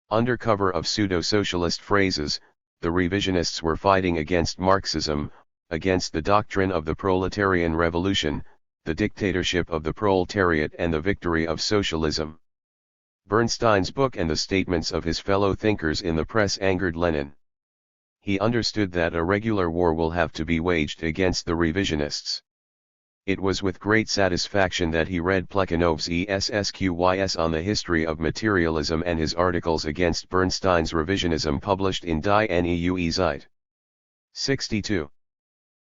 Under cover of pseudo-socialist phrases, the revisionists were fighting against Marxism, against the doctrine of the proletarian revolution, the dictatorship of the proletariat and the victory of socialism. Bernstein's book and the statements of his fellow thinkers in the press angered Lenin. He understood that a regular war will have to be waged against the revisionists. It was with great satisfaction that he read Plekhanov's ESSQYS on the history of materialism and his articles against Bernstein's revisionism published in Die Neue Zeit. 62.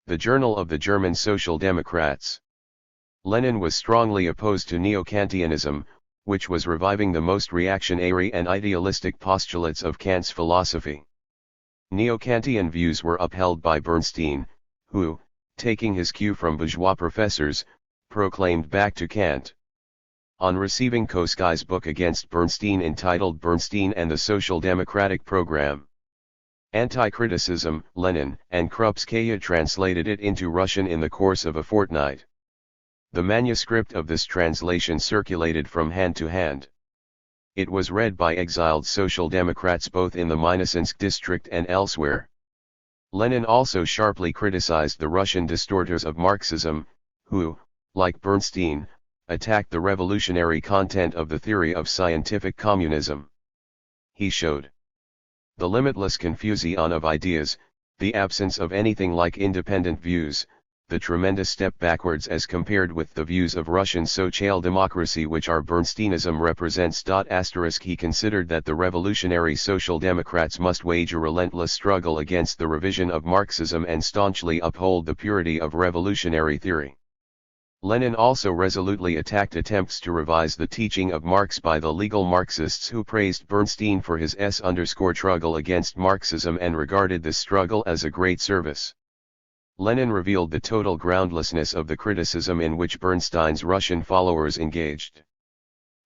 The Journal of the German Social Democrats. Lenin was strongly opposed to Neo-Kantianism, which was reviving the most reactionary and idealistic postulates of Kant's philosophy. Neo-Kantian views were upheld by Bernstein, who, taking his cue from bourgeois professors, proclaimed back to Kant. On receiving Koskai's book against Bernstein entitled Bernstein and the Social Democratic Program, Anti-Criticism, Lenin and Krupskaya translated it into Russian in the course of a fortnight. The manuscript of this translation circulated from hand to hand. It was read by exiled Social Democrats both in the Minusинsk district and elsewhere. Lenin also sharply criticized the Russian distorters of Marxism, who, like Bernstein, attacked the revolutionary content of the theory of scientific communism. He showed the limitless confusion of ideas, the absence of anything like independent views, the tremendous step backwards as compared with the views of Russian social democracy which our Bernsteinism represents. He considered that the revolutionary Social Democrats must wage a relentless struggle against the revision of Marxism and staunchly uphold the purity of revolutionary theory. Lenin also resolutely attacked attempts to revise the teaching of Marx by the legal Marxists who praised Bernstein for his struggle against Marxism and regarded this struggle as a great service. Lenin revealed the total groundlessness of the criticism in which Bernstein's Russian followers engaged.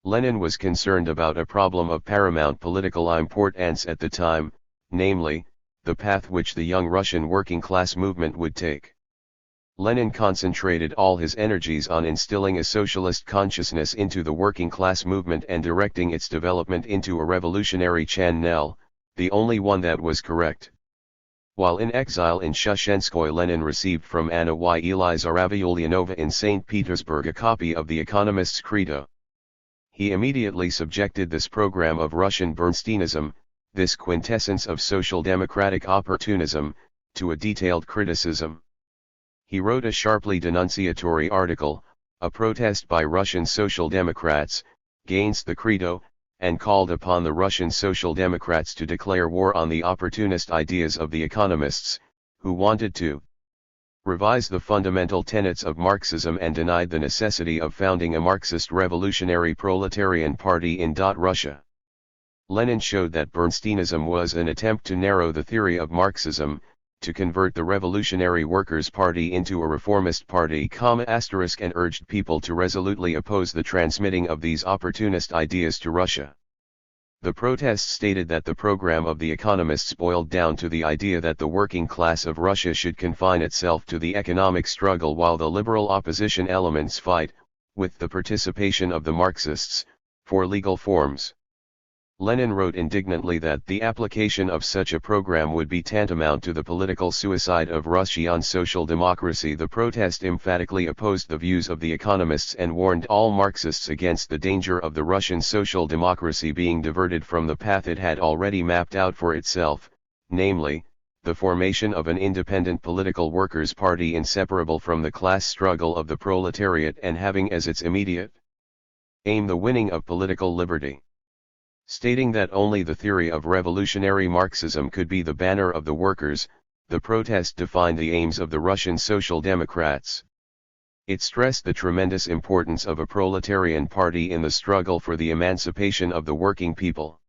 Lenin was concerned about a problem of paramount political importance at the time, namely, the path which the young Russian working class movement would take. Lenin concentrated all his energies on instilling a socialist consciousness into the working class movement and directing its development into a revolutionary channel, the only one that was correct. While in exile in Shushenskoye, Lenin received from Anna Elizarova in St. Petersburg a copy of The Economist's Credo. He immediately subjected this program of Russian Bernsteinism, this quintessence of social democratic opportunism, to a detailed criticism. He wrote a sharply denunciatory article, a protest by Russian Social Democrats, against the Credo, and called upon the Russian Social Democrats to declare war on the opportunist ideas of the economists, who wanted to revise the fundamental tenets of Marxism and denied the necessity of founding a Marxist revolutionary proletarian party in Russia. Lenin showed that Bernsteinism was an attempt to narrow the theory of Marxism, to convert the Revolutionary Workers' Party into a reformist party, and urged people to resolutely oppose the transmitting of these opportunist ideas to Russia. The protest stated that the program of the economists boiled down to the idea that the working class of Russia should confine itself to the economic struggle while the liberal opposition elements fight, with the participation of the Marxists, for legal forms. Lenin wrote indignantly that the application of such a program would be tantamount to the political suicide of Russian social democracy. The protest emphatically opposed the views of the economists and warned all Marxists against the danger of the Russian social democracy being diverted from the path it had already mapped out for itself, namely, the formation of an independent political workers' party inseparable from the class struggle of the proletariat and having as its immediate aim the winning of political liberty. Stating that only the theory of revolutionary Marxism could be the banner of the workers, the protest defined the aims of the Russian Social Democrats. It stressed the tremendous importance of a proletarian party in the struggle for the emancipation of the working people.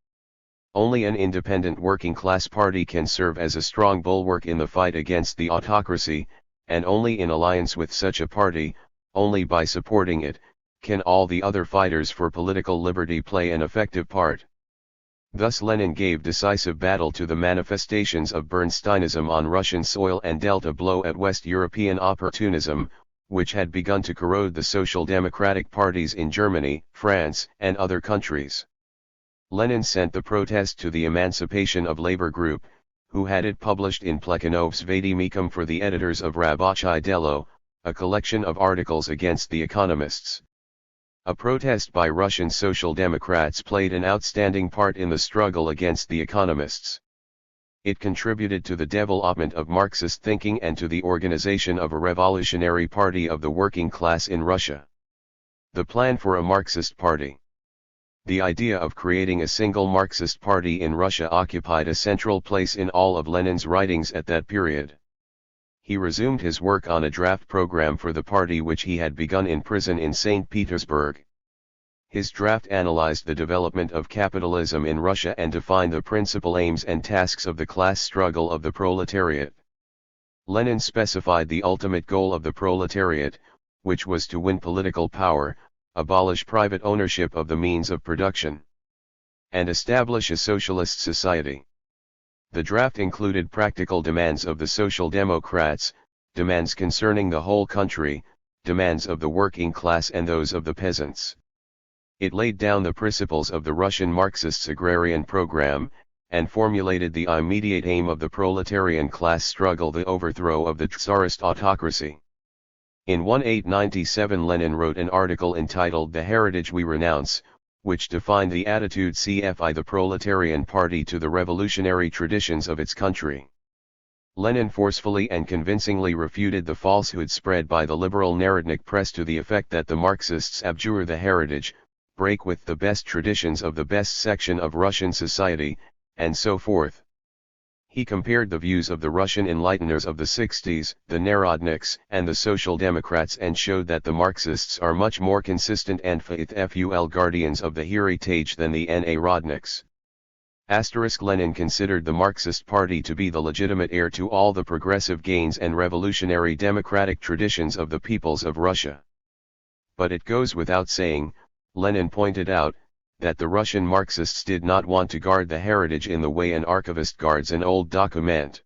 Only an independent working class party can serve as a strong bulwark in the fight against the autocracy, and only in alliance with such a party, only by supporting it, can all the other fighters for political liberty play an effective part. Thus Lenin gave decisive battle to the manifestations of Bernsteinism on Russian soil and dealt a blow at West European opportunism, which had begun to corrode the social democratic parties in Germany, France, and other countries. Lenin sent the protest to the Emancipation of Labor Group, who had it published in Plekhanov's Vadymykum for the editors of Rabochye Delo, a collection of articles against the economists. A protest by Russian Social Democrats played an outstanding part in the struggle against the economists. It contributed to the development of Marxist thinking and to the organization of a revolutionary party of the working class in Russia. The plan for a Marxist party. The idea of creating a single Marxist party in Russia occupied a central place in all of Lenin's writings at that period. He resumed his work on a draft program for the party which he had begun in prison in St. Petersburg. His draft analyzed the development of capitalism in Russia and defined the principal aims and tasks of the class struggle of the proletariat. Lenin specified the ultimate goal of the proletariat, which was to win political power, abolish private ownership of the means of production, and establish a socialist society. The draft included practical demands of the Social Democrats, demands concerning the whole country, demands of the working class and those of the peasants. It laid down the principles of the Russian Marxists' agrarian program, and formulated the immediate aim of the proletarian class struggle: the overthrow of the Tsarist autocracy. In 1897 Lenin wrote an article entitled "The Heritage We Renounce," which defined the attitude CFI the proletarian party to the revolutionary traditions of its country. Lenin forcefully and convincingly refuted the falsehood spread by the liberal Narodnik press to the effect that the Marxists abjure the heritage, break with the best traditions of the best section of Russian society, and so forth. He compared the views of the Russian enlighteners of the 60s, the Narodniks, and the Social Democrats, and showed that the Marxists are much more consistent and faithful guardians of the heritage than the Narodniks. Lenin considered the Marxist Party to be the legitimate heir to all the progressive gains and revolutionary democratic traditions of the peoples of Russia. But it goes without saying, Lenin pointed out, that the Russian Marxists did not want to guard the heritage in the way an archivist guards an old document.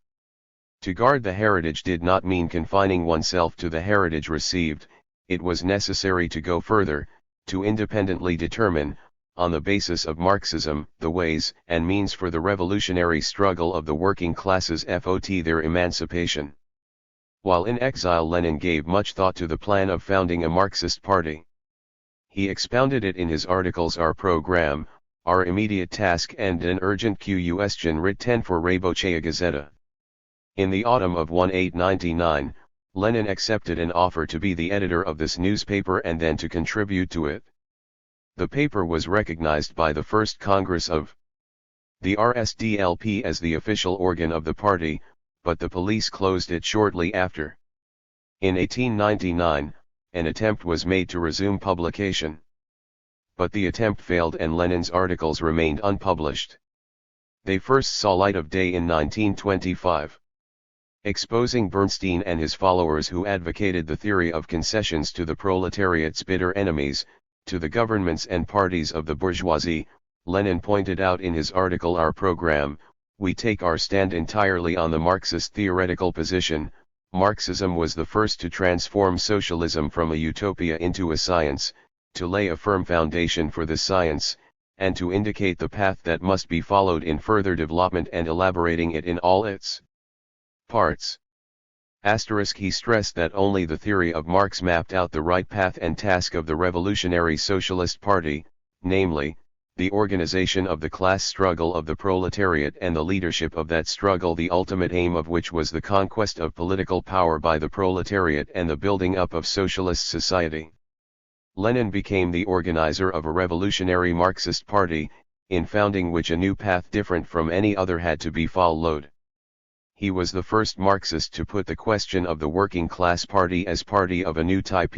To guard the heritage did not mean confining oneself to the heritage received; it was necessary to go further, to independently determine, on the basis of Marxism, the ways and means for the revolutionary struggle of the working classes their emancipation. While in exile, Lenin gave much thought to the plan of founding a Marxist party. He expounded it in his articles "Our Program," "Our Immediate Task," and "An Urgent Question written for Rabochaya Gazeta." In the autumn of 1899, Lenin accepted an offer to be the editor of this newspaper and then to contribute to it. The paper was recognized by the First Congress of the RSDLP as the official organ of the party, but the police closed it shortly after. In 1899, an attempt was made to resume publication. But the attempt failed and Lenin's articles remained unpublished. They first saw light of day in 1925. Exposing Bernstein and his followers who advocated the theory of concessions to the proletariat's bitter enemies, to the governments and parties of the bourgeoisie, Lenin pointed out in his article "Our Program," "We take our stand entirely on the Marxist theoretical position. Marxism was the first to transform socialism from a utopia into a science, to lay a firm foundation for the science, and to indicate the path that must be followed in further development and elaborating it in all its parts." He stressed that only the theory of Marx mapped out the right path and task of the Revolutionary Socialist Party, namely, the organization of the class struggle of the proletariat and the leadership of that struggle, the ultimate aim of which was the conquest of political power by the proletariat and the building up of socialist society. Lenin became the organizer of a revolutionary Marxist party, in founding which a new path different from any other had to be followed. He was the first Marxist to put the question of the working class party as party of a new type.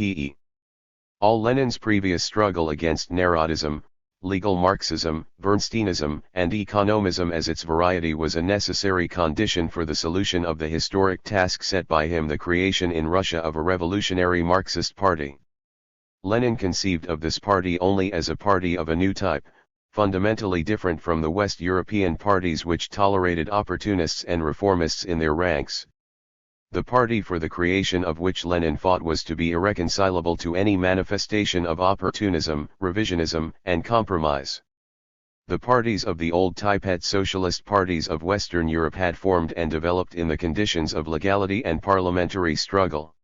All Lenin's previous struggle against Narodism, legal Marxism, Bernsteinism, and economism as its variety was a necessary condition for the solution of the historic task set by him, the creation in Russia of a revolutionary Marxist party. Lenin conceived of this party only as a party of a new type, fundamentally different from the West European parties which tolerated opportunists and reformists in their ranks. The party for the creation of which Lenin fought was to be irreconcilable to any manifestation of opportunism, revisionism, and compromise. The parties of the old type socialist parties of Western Europe had formed and developed in the conditions of legality and parliamentary struggle.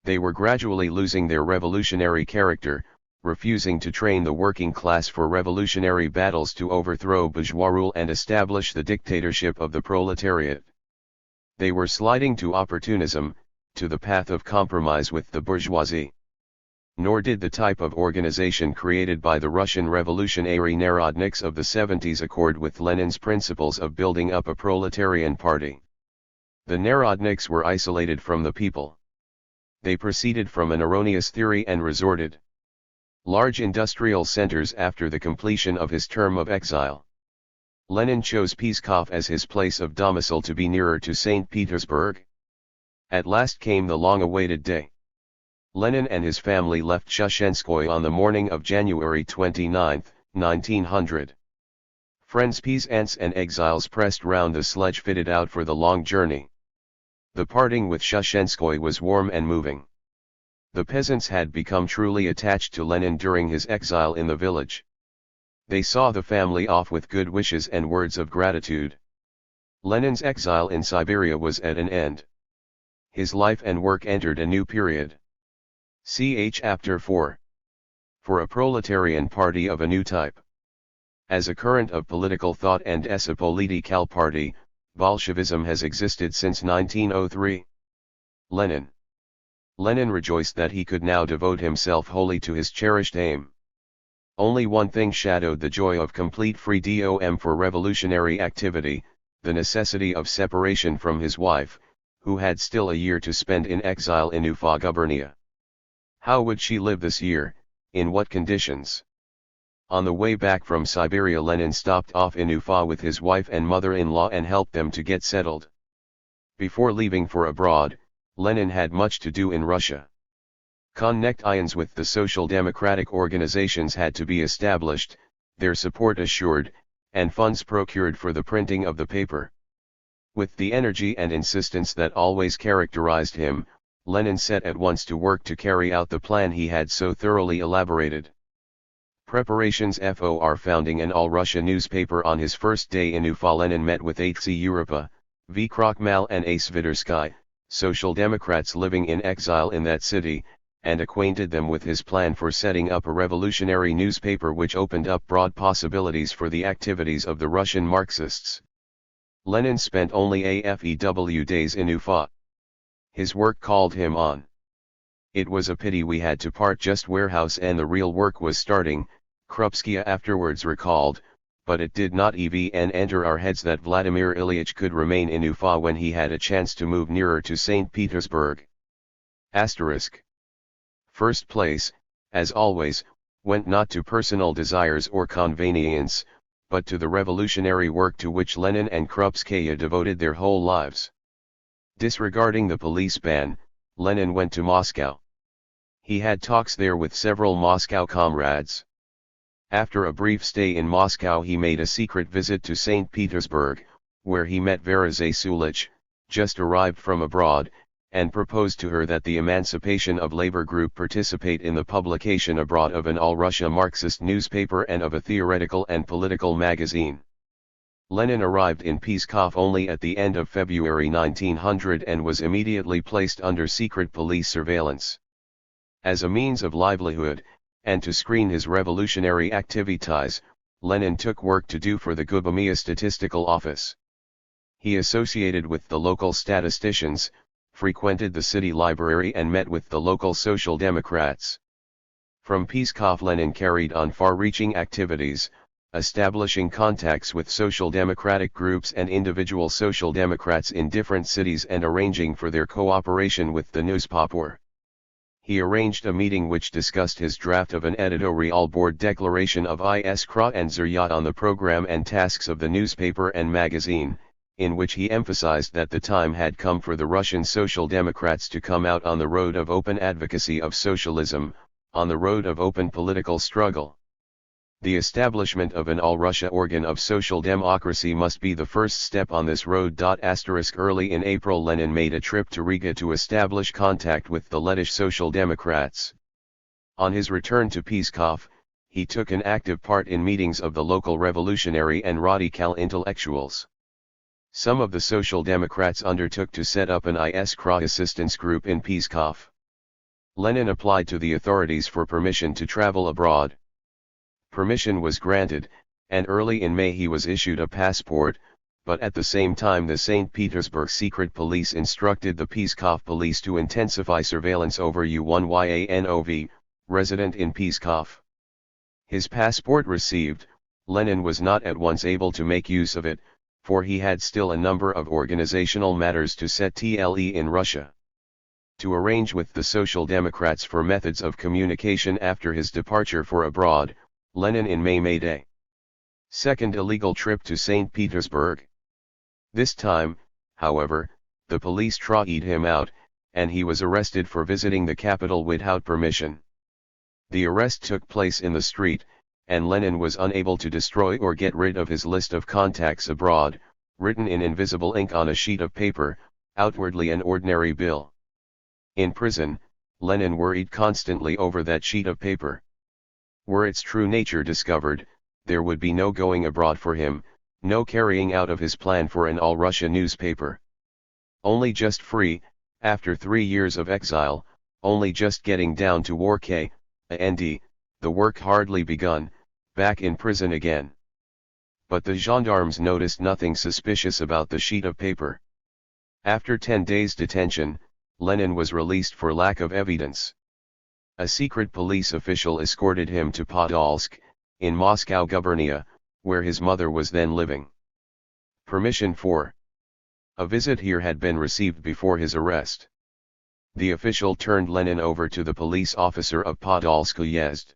They were gradually losing their revolutionary character, refusing to train the working class for revolutionary battles to overthrow bourgeois rule and establish the dictatorship of the proletariat. They were sliding to opportunism, to the path of compromise with the bourgeoisie. Nor did the type of organization created by the Russian revolutionary Narodniks of the 70s accord with Lenin's principles of building up a proletarian party. The Narodniks were isolated from the people. They proceeded from an erroneous theory and resorted large industrial centers after the completion of his term of exile. Lenin chose Pskov as his place of domicile to be nearer to St. Petersburg. At last came the long-awaited day. Lenin and his family left Shushenskoye on the morning of January 29, 1900. Friends, peasants and exiles pressed round the sledge fitted out for the long journey. The parting with Shushenskoye was warm and moving. The peasants had become truly attached to Lenin during his exile in the village. They saw the family off with good wishes and words of gratitude. Lenin's exile in Siberia was at an end. His life and work entered a new period. Ch. Chapter 4. For a proletarian party of a new type. As a current of political thought and as a political party, Bolshevism has existed since 1903. Lenin rejoiced that he could now devote himself wholly to his cherished aim. Only one thing shadowed the joy of complete freedom for revolutionary activity, the necessity of separation from his wife, who had still a year to spend in exile in Ufa gubernia. How would she live this year, in what conditions? On the way back from Siberia, Lenin stopped off in Ufa with his wife and mother-in-law and helped them to get settled. Before leaving for abroad, Lenin had much to do in Russia. Connections with the social democratic organizations had to be established, their support assured, and funds procured for the printing of the paper. With the energy and insistence that always characterized him, Lenin set at once to work to carry out the plan he had so thoroughly elaborated. Preparations for founding an all-Russia newspaper. On his first day in Ufa, Lenin met with 8C Europa, V. Krokmal and A. Svidersky, social democrats living in exile in that city, and acquainted them with his plan for setting up a revolutionary newspaper which opened up broad possibilities for the activities of the Russian Marxists. Lenin spent only a few days in Ufa. His work called him on. It was a pity we had to part just warehouse and the real work was starting, Krupskaya afterwards recalled, but it did not even enter our heads that Vladimir Ilyich could remain in Ufa when he had a chance to move nearer to St. Petersburg. Asterisk. First place, as always, went not to personal desires or convenience, but to the revolutionary work to which Lenin and Krupskaya devoted their whole lives. Disregarding the police ban, Lenin went to Moscow. He had talks there with several Moscow comrades. After a brief stay in Moscow, he made a secret visit to St. Petersburg, where he met Vera Zasulich, just arrived from abroad, and proposed to her that the Emancipation of Labor Group participate in the publication abroad of an all-Russia Marxist newspaper and of a theoretical and political magazine. Lenin arrived in Pskov only at the end of February 1900 and was immediately placed under secret police surveillance. As a means of livelihood, and to screen his revolutionary activities, Lenin took work to do for the Gubernment Statistical Office. He associated with the local statisticians, frequented the city library and met with the local social democrats. From Pskov, Lenin carried on far-reaching activities, establishing contacts with social democratic groups and individual social democrats in different cities and arranging for their cooperation with the newspaper. He arranged a meeting which discussed his draft of an editorial board declaration of Iskra and Zuryat on the program and tasks of the newspaper and magazine, in which he emphasized that the time had come for the Russian Social Democrats to come out on the road of open advocacy of socialism, on the road of open political struggle. The establishment of an all-Russia organ of social democracy must be the first step on this road. Early in April, Lenin made a trip to Riga to establish contact with the Lettish Social Democrats. On his return to Pskov, he took an active part in meetings of the local revolutionary and radical intellectuals. Some of the Social Democrats undertook to set up an Iskra assistance group in Pskov. Lenin applied to the authorities for permission to travel abroad. Permission was granted, and early in May he was issued a passport, but at the same time the St. Petersburg secret police instructed the Pskov police to intensify surveillance over Unyanov, resident in Pskov. His passport received, Lenin was not at once able to make use of it, for he had still a number of organizational matters to settle in Russia. To arrange with the Social Democrats for methods of communication after his departure for abroad, Lenin in May made a second illegal trip to St. Petersburg. This time, however, the police trotted him out, and he was arrested for visiting the capital without permission. The arrest took place in the street, and Lenin was unable to destroy or get rid of his list of contacts abroad, written in invisible ink on a sheet of paper, outwardly an ordinary bill. In prison, Lenin worried constantly over that sheet of paper. Were its true nature discovered, there would be no going abroad for him, no carrying out of his plan for an all-Russia newspaper. Only just free, after 3 years of exile, only just getting down to war and the work hardly begun, back in prison again. But the gendarmes noticed nothing suspicious about the sheet of paper. After 10 days' detention, Lenin was released for lack of evidence. A secret police official escorted him to Podolsk, in Moscow gubernia, where his mother was then living. Permission for a visit here had been received before his arrest. The official turned Lenin over to the police officer of Podolsk Uyezd.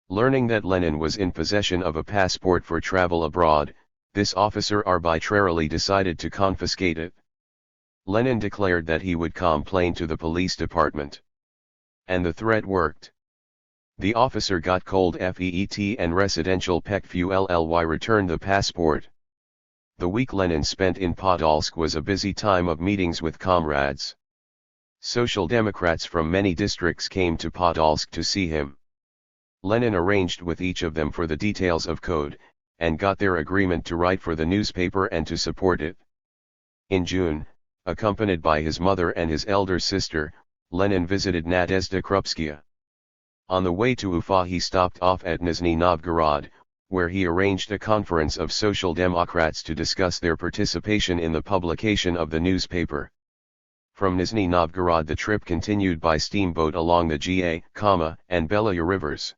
Learning that Lenin was in possession of a passport for travel abroad, this officer arbitrarily decided to confiscate it. Lenin declared that he would complain to the police department. And the threat worked. The officer got cold feet and residential pecfuly returned the passport. The week Lenin spent in Podolsk was a busy time of meetings with comrades. Social Democrats from many districts came to Podolsk to see him. Lenin arranged with each of them for the details of code, and got their agreement to write for the newspaper and to support it. In June, accompanied by his mother and his elder sister, Lenin visited Nadezhda Krupskaya. On the way to Ufa he stopped off at Nizhny Novgorod, where he arranged a conference of Social Democrats to discuss their participation in the publication of the newspaper. From Nizhny Novgorod the trip continued by steamboat along the Ga, and Belaya rivers.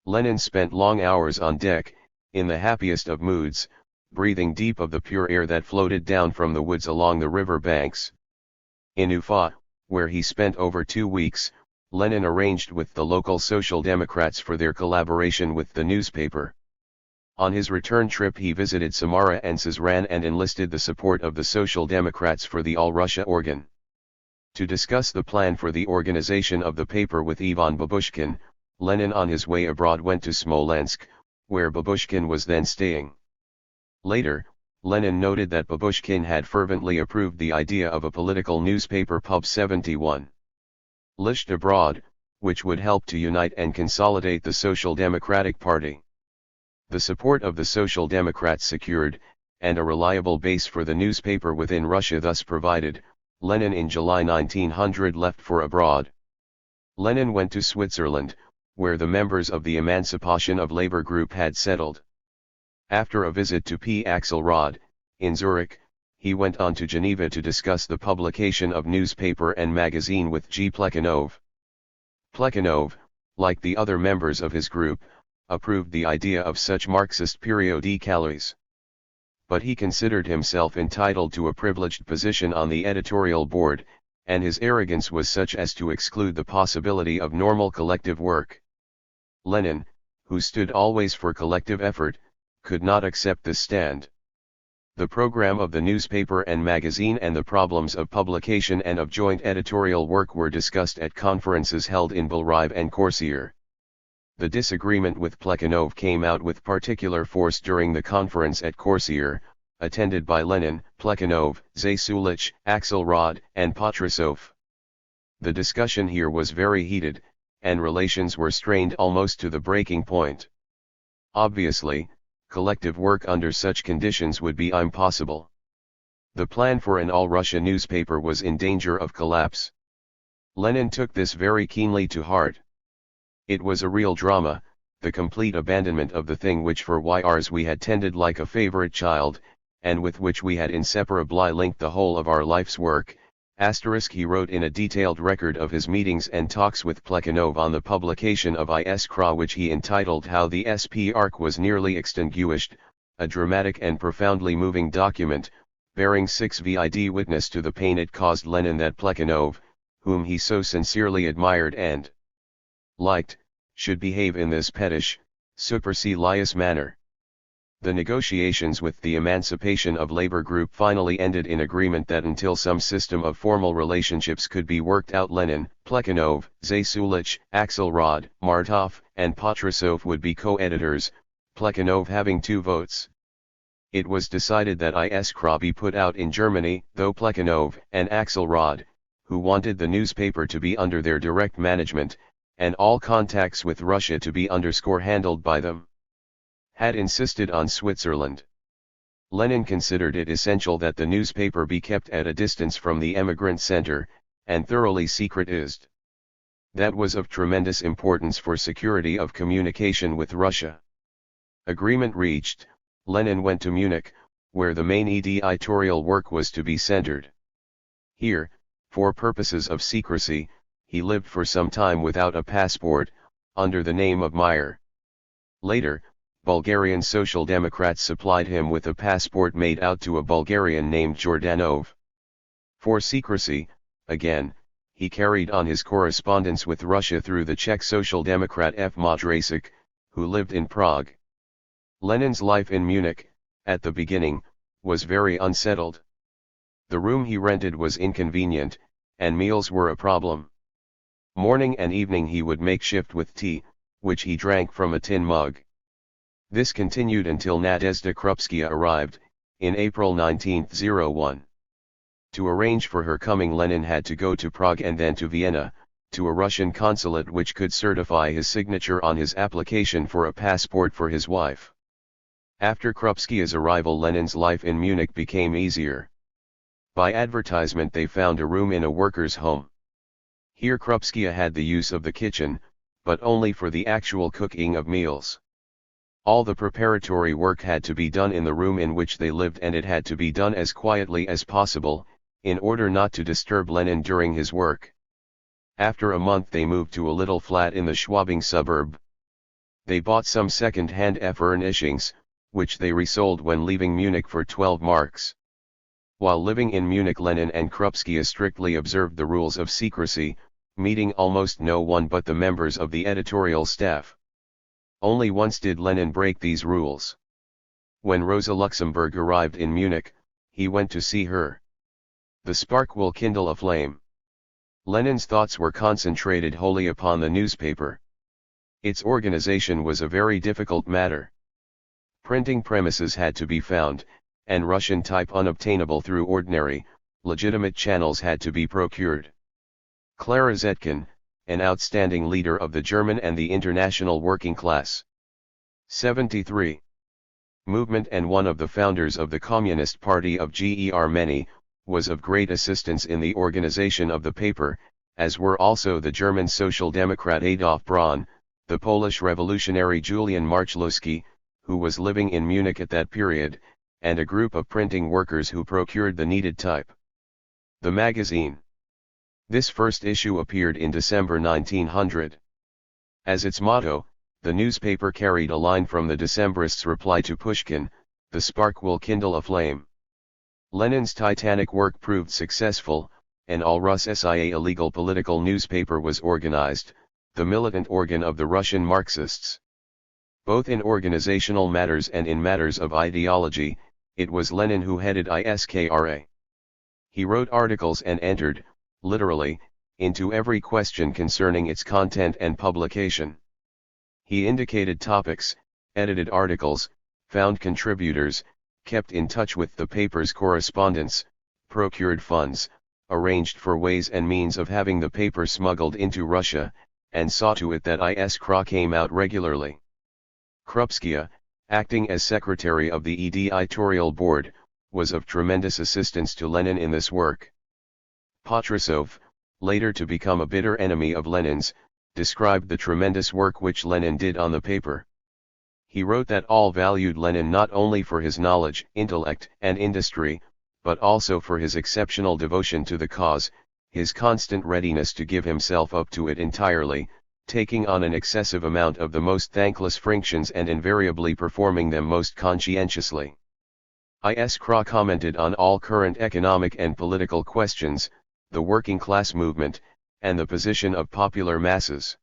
Lenin spent long hours on deck, in the happiest of moods, breathing deep of the pure air that floated down from the woods along the river banks. In Ufa, where he spent over 2 weeks, Lenin arranged with the local Social Democrats for their collaboration with the newspaper. On his return trip he visited Samara and Sazran and enlisted the support of the Social Democrats for the All-Russia organ. To discuss the plan for the organization of the paper with Ivan Babushkin, Lenin on his way abroad went to Smolensk, where Babushkin was then staying. Later, Lenin noted that Babushkin had fervently approved the idea of a political newspaper Pub 71. Lished abroad, which would help to unite and consolidate the Social Democratic Party. The support of the Social Democrats secured, and a reliable base for the newspaper within Russia thus provided, Lenin in July 1900 left for abroad. Lenin went to Switzerland, where the members of the Emancipation of Labor group had settled. After a visit to P. Axelrod, in Zurich, he went on to Geneva to discuss the publication of newspaper and magazine with G. Plekhanov. Plekhanov, like the other members of his group, approved the idea of such Marxist periodicales. But he considered himself entitled to a privileged position on the editorial board, and his arrogance was such as to exclude the possibility of normal collective work. Lenin, who stood always for collective effort, could not accept this stand. The program of the newspaper and magazine and the problems of publication and of joint editorial work were discussed at conferences held in Belrive and Corsair. The disagreement with Plekhanov came out with particular force during the conference at Corsair, attended by Lenin, Plekhanov, Zasulich, Axelrod, and Patrusov. The discussion here was very heated, and relations were strained almost to the breaking point. Obviously, collective work under such conditions would be impossible. The plan for an all-Russia newspaper was in danger of collapse. Lenin took this very keenly to heart. It was a real drama, the complete abandonment of the thing which for years we had tended like a favorite child, and with which we had inseparably linked the whole of our life's work. He wrote in a detailed record of his meetings and talks with Plekhanov on the publication of Iskra, which he entitled How the SP Arc Was Nearly Extinguished, a dramatic and profoundly moving document, bearing 6 vid witness to the pain it caused Lenin that Plekhanov, whom he so sincerely admired and liked, should behave in this pettish, supercilious manner. The negotiations with the Emancipation of Labor group finally ended in agreement that until some system of formal relationships could be worked out, Lenin, Plekhanov, Zasulich, Axelrod, Martov, and Patrusov would be co-editors, Plekhanov having 2 votes. It was decided that Iskra be put out in Germany, though Plekhanov and Axelrod, who wanted the newspaper to be under their direct management, and all contacts with Russia to be handled by them, had insisted on Switzerland. Lenin considered it essential that the newspaper be kept at a distance from the emigrant center, and thoroughly secretized. That was of tremendous importance for security of communication with Russia. Agreement reached, Lenin went to Munich, where the main editorial work was to be centered. Here, for purposes of secrecy, he lived for some time without a passport, under the name of Meyer. Later, Bulgarian Social Democrats supplied him with a passport made out to a Bulgarian named Jordanov. For secrecy, again, he carried on his correspondence with Russia through the Czech Social Democrat F. Madrasik, who lived in Prague. Lenin's life in Munich, at the beginning, was very unsettled. The room he rented was inconvenient, and meals were a problem. Morning and evening he would make shift with tea, which he drank from a tin mug. This continued until Nadezhda Krupskaya arrived, in April 1901. To arrange for her coming, Lenin had to go to Prague and then to Vienna, to a Russian consulate which could certify his signature on his application for a passport for his wife. After Krupskaya's arrival, Lenin's life in Munich became easier. By advertisement they found a room in a worker's home. Here Krupskaya had the use of the kitchen, but only for the actual cooking of meals. All the preparatory work had to be done in the room in which they lived, and it had to be done as quietly as possible, in order not to disturb Lenin during his work. After a month they moved to a little flat in the Schwabing suburb. They bought some second-hand furnishings, which they resold when leaving Munich for 12 marks. While living in Munich, Lenin and Krupskaya strictly observed the rules of secrecy, meeting almost no one but the members of the editorial staff. Only once did Lenin break these rules. When Rosa Luxemburg arrived in Munich, he went to see her. The spark will kindle a flame. Lenin's thoughts were concentrated wholly upon the newspaper. Its organization was a very difficult matter. Printing premises had to be found, and Russian type unobtainable through ordinary, legitimate channels had to be procured. Clara Zetkin, an outstanding leader of the German and the international working class. 73. Movement and one of the founders of the Communist Party of Germany, was of great assistance in the organization of the paper, as were also the German Social Democrat Adolf Braun, the Polish revolutionary Julian Marchlowski, who was living in Munich at that period, and a group of printing workers who procured the needed type. The magazine. This first issue appeared in December 1900. As its motto, the newspaper carried a line from the Decembrists' reply to Pushkin, "The spark will kindle a flame." Lenin's titanic work proved successful, an all-Rus SIA illegal political newspaper was organized, the militant organ of the Russian Marxists. Both in organizational matters and in matters of ideology, it was Lenin who headed ISKRA. He wrote articles and entered, literally, into every question concerning its content and publication. He indicated topics, edited articles, found contributors, kept in touch with the paper's correspondents, procured funds, arranged for ways and means of having the paper smuggled into Russia, and saw to it that Iskra came out regularly. Krupskaya, acting as secretary of the editorial board, was of tremendous assistance to Lenin in this work. Patrusov, later to become a bitter enemy of Lenin's, described the tremendous work which Lenin did on the paper. He wrote that all valued Lenin not only for his knowledge, intellect, and industry, but also for his exceptional devotion to the cause, his constant readiness to give himself up to it entirely, taking on an excessive amount of the most thankless functions and invariably performing them most conscientiously. Iskra commented on all current economic and political questions, the working class movement, and the position of popular masses.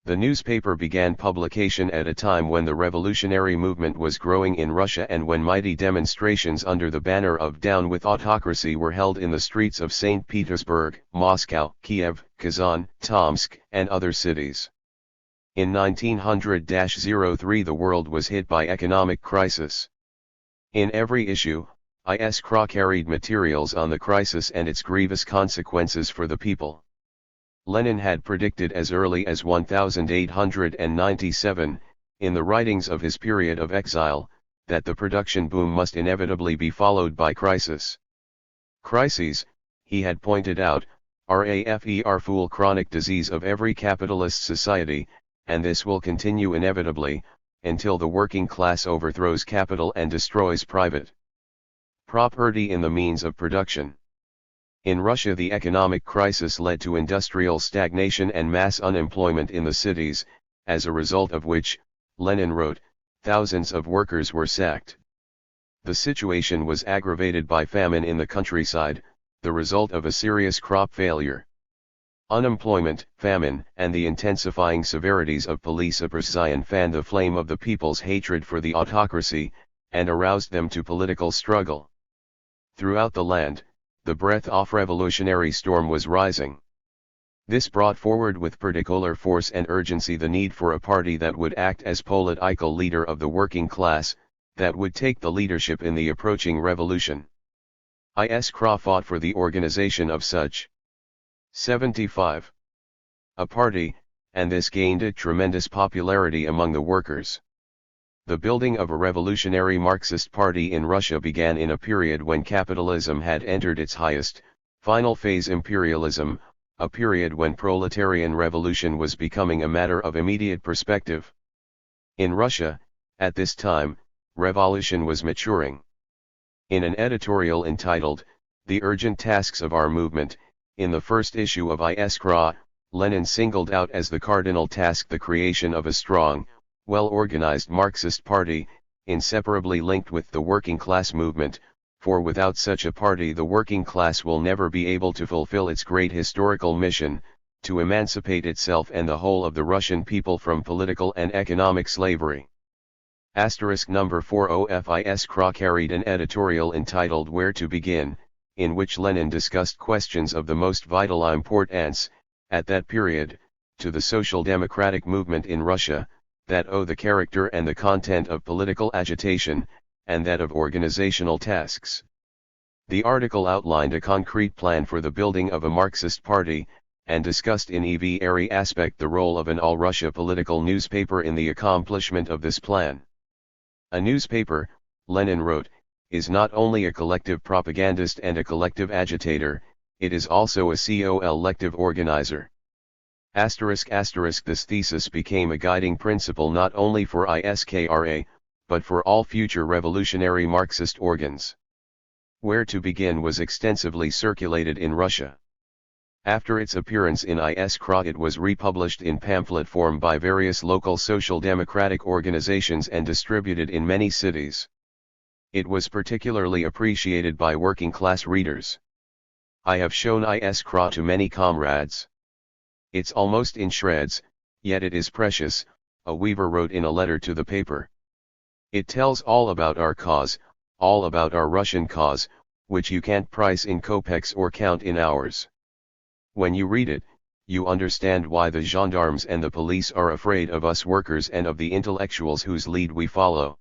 The newspaper began publication at a time when the revolutionary movement was growing in Russia and when mighty demonstrations under the banner of Down with Autocracy were held in the streets of St. Petersburg, Moscow, Kiev, Kazan, Tomsk, and other cities. In 1900-03 the world was hit by economic crisis. In every issue, Iskra carried materials on the crisis and its grievous consequences for the people. Lenin had predicted as early as 1897, in the writings of his period of exile, that the production boom must inevitably be followed by crisis. Crises, he had pointed out, are a full chronic disease of every capitalist society, and this will continue inevitably, until the working class overthrows capital and destroys private property in the means of production. In Russia the economic crisis led to industrial stagnation and mass unemployment in the cities, as a result of which, Lenin wrote, thousands of workers were sacked. The situation was aggravated by famine in the countryside, the result of a serious crop failure. Unemployment, famine, and the intensifying severities of police oppression fanned the flame of the people's hatred for the autocracy, and aroused them to political struggle. Throughout the land, the breath of revolutionary storm was rising. This brought forward with particular force and urgency the need for a party that would act as political leader of the working class, that would take the leadership in the approaching revolution. Iskra fought for the organization of such 75. A party, and this gained a tremendous popularity among the workers. The building of a revolutionary Marxist party in Russia began in a period when capitalism had entered its highest, final phase imperialism, a period when proletarian revolution was becoming a matter of immediate perspective. In Russia, at this time, revolution was maturing. In an editorial entitled, The Urgent Tasks of Our Movement, in the first issue of Iskra, Lenin singled out as the cardinal task the creation of a strong, well-organized Marxist party, inseparably linked with the working class movement, for without such a party the working class will never be able to fulfill its great historical mission, to emancipate itself and the whole of the Russian people from political and economic slavery. Number 40 Iskra carried an editorial entitled Where to Begin, in which Lenin discussed questions of the most vital importance, at that period, to the social democratic movement in Russia, that owe the character and the content of political agitation, and that of organizational tasks. The article outlined a concrete plan for the building of a Marxist party, and discussed in every aspect the role of an all-Russia political newspaper in the accomplishment of this plan. A newspaper, Lenin wrote, is not only a collective propagandist and a collective agitator, it is also a collective organizer. This thesis became a guiding principle not only for Iskra, but for all future revolutionary Marxist organs. Where to Begin was extensively circulated in Russia. After its appearance in Iskra it was republished in pamphlet form by various local social democratic organizations and distributed in many cities. It was particularly appreciated by working class readers. I have shown Iskra to many comrades. It's almost in shreds, yet it is precious, a weaver wrote in a letter to the paper. It tells all about our cause, all about our Russian cause, which you can't price in kopecks or count in hours. When you read it, you understand why the gendarmes and the police are afraid of us workers and of the intellectuals whose lead we follow.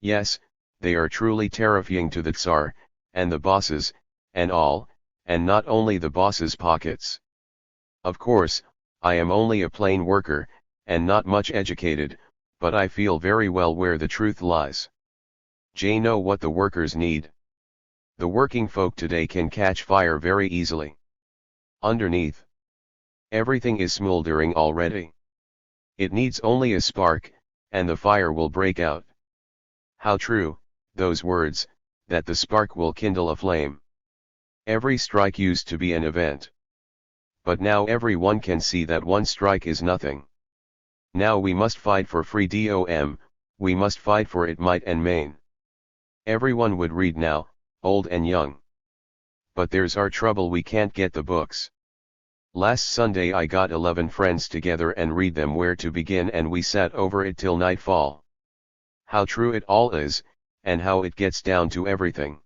Yes, they are truly terrifying to the Tsar, and the bosses, and all, and not only the bosses' pockets. Of course, I am only a plain worker, and not much educated, but I feel very well where the truth lies. Know what the workers need. The working folk today can catch fire very easily. Underneath, everything is smoldering already. It needs only a spark, and the fire will break out. How true, those words, that the spark will kindle a flame. Every strike used to be an event. But now everyone can see that one strike is nothing. Now we must fight for freedom, we must fight for it might and main. Everyone would read now, old and young. But there's our trouble, we can't get the books. Last Sunday I got 11 friends together and read them where to begin, and we sat over it till nightfall. How true it all is, and how it gets down to everything.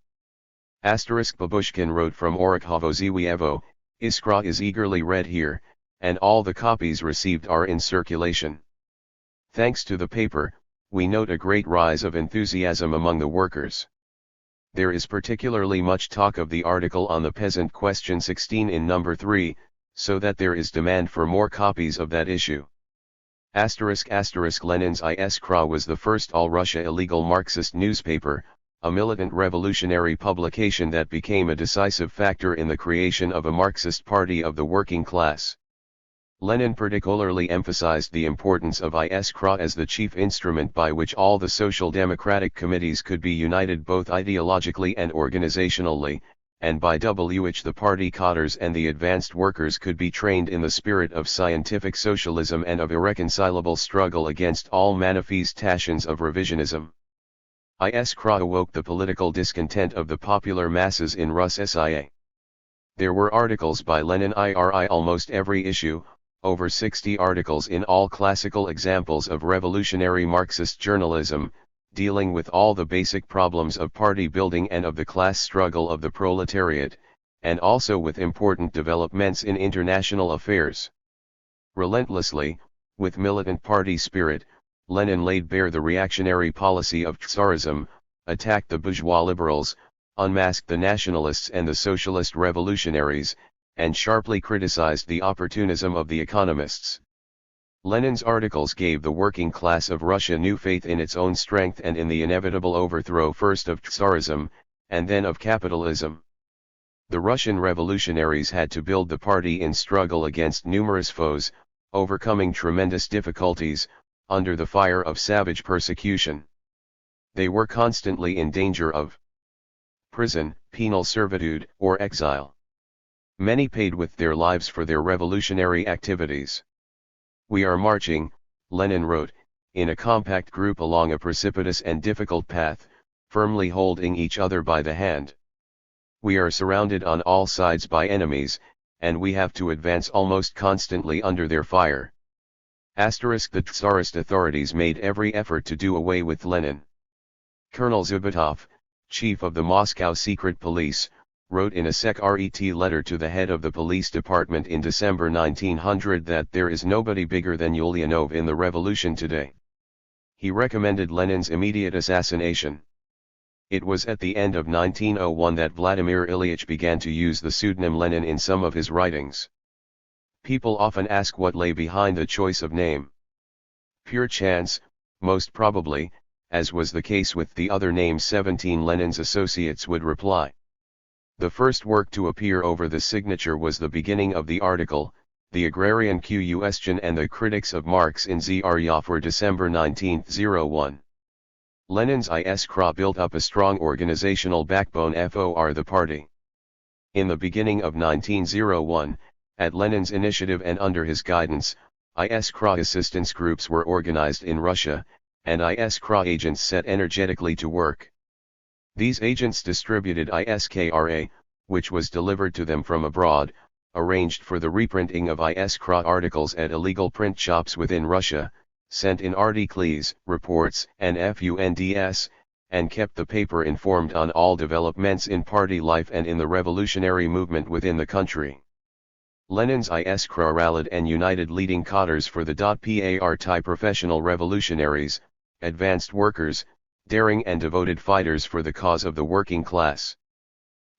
Babushkin wrote from Orakhovo. Iskra is eagerly read here, and all the copies received are in circulation. Thanks to the paper, we note a great rise of enthusiasm among the workers. There is particularly much talk of the article on the peasant question 16 in number 3, so that there is demand for more copies of that issue. Lenin's Iskra was the first all-Russia illegal Marxist newspaper, a militant revolutionary publication that became a decisive factor in the creation of a Marxist party of the working class. Lenin particularly emphasized the importance of Iskra as the chief instrument by which all the social democratic committees could be united both ideologically and organizationally, and by which the party cadres and the advanced workers could be trained in the spirit of scientific socialism and of irreconcilable struggle against all manifestations of revisionism. Iskra awoke the political discontent of the popular masses in Russia. There were articles by Lenin in almost every issue, over 60 articles in all classical examples of revolutionary Marxist journalism, dealing with all the basic problems of party building and of the class struggle of the proletariat, and also with important developments in international affairs. Relentlessly, with militant party spirit, Lenin laid bare the reactionary policy of Tsarism, attacked the bourgeois liberals, unmasked the nationalists and the socialist revolutionaries, and sharply criticized the opportunism of the economists. Lenin's articles gave the working class of Russia new faith in its own strength and in the inevitable overthrow first of Tsarism, and then of capitalism. The Russian revolutionaries had to build the party in struggle against numerous foes, overcoming tremendous difficulties, under the fire of savage persecution. They were constantly in danger of prison, penal servitude, or exile. Many paid with their lives for their revolutionary activities. "We are marching," Lenin wrote, "in a compact group along a precipitous and difficult path, firmly holding each other by the hand. We are surrounded on all sides by enemies, and we have to advance almost constantly under their fire." The Tsarist authorities made every effort to do away with Lenin. Colonel Zubitov, chief of the Moscow secret police, wrote in a secret letter to the head of the police department in December 1900 that there is nobody bigger than Ulyanov in the revolution today. He recommended Lenin's immediate assassination. It was at the end of 1901 that Vladimir Ilyich began to use the pseudonym Lenin in some of his writings. People often ask what lay behind the choice of name. Pure chance, most probably, as was the case with the other names 17 Lenin's associates would reply. The first work to appear over the signature was the beginning of the article, The Agrarian Question and the Critics of Marx in Zrya for December 1901. Lenin's Iskra built up a strong organizational backbone for the party. In the beginning of 1901, at Lenin's initiative and under his guidance, Iskra assistance groups were organized in Russia, and Iskra agents set energetically to work. These agents distributed Iskra, which was delivered to them from abroad, arranged for the reprinting of Iskra articles at illegal print shops within Russia, sent in articles, reports, and funds, and kept the paper informed on all developments in party life and in the revolutionary movement within the country. Lenin's Iskra rallied and united leading cadres for the party professional revolutionaries, advanced workers, daring and devoted fighters for the cause of the working class.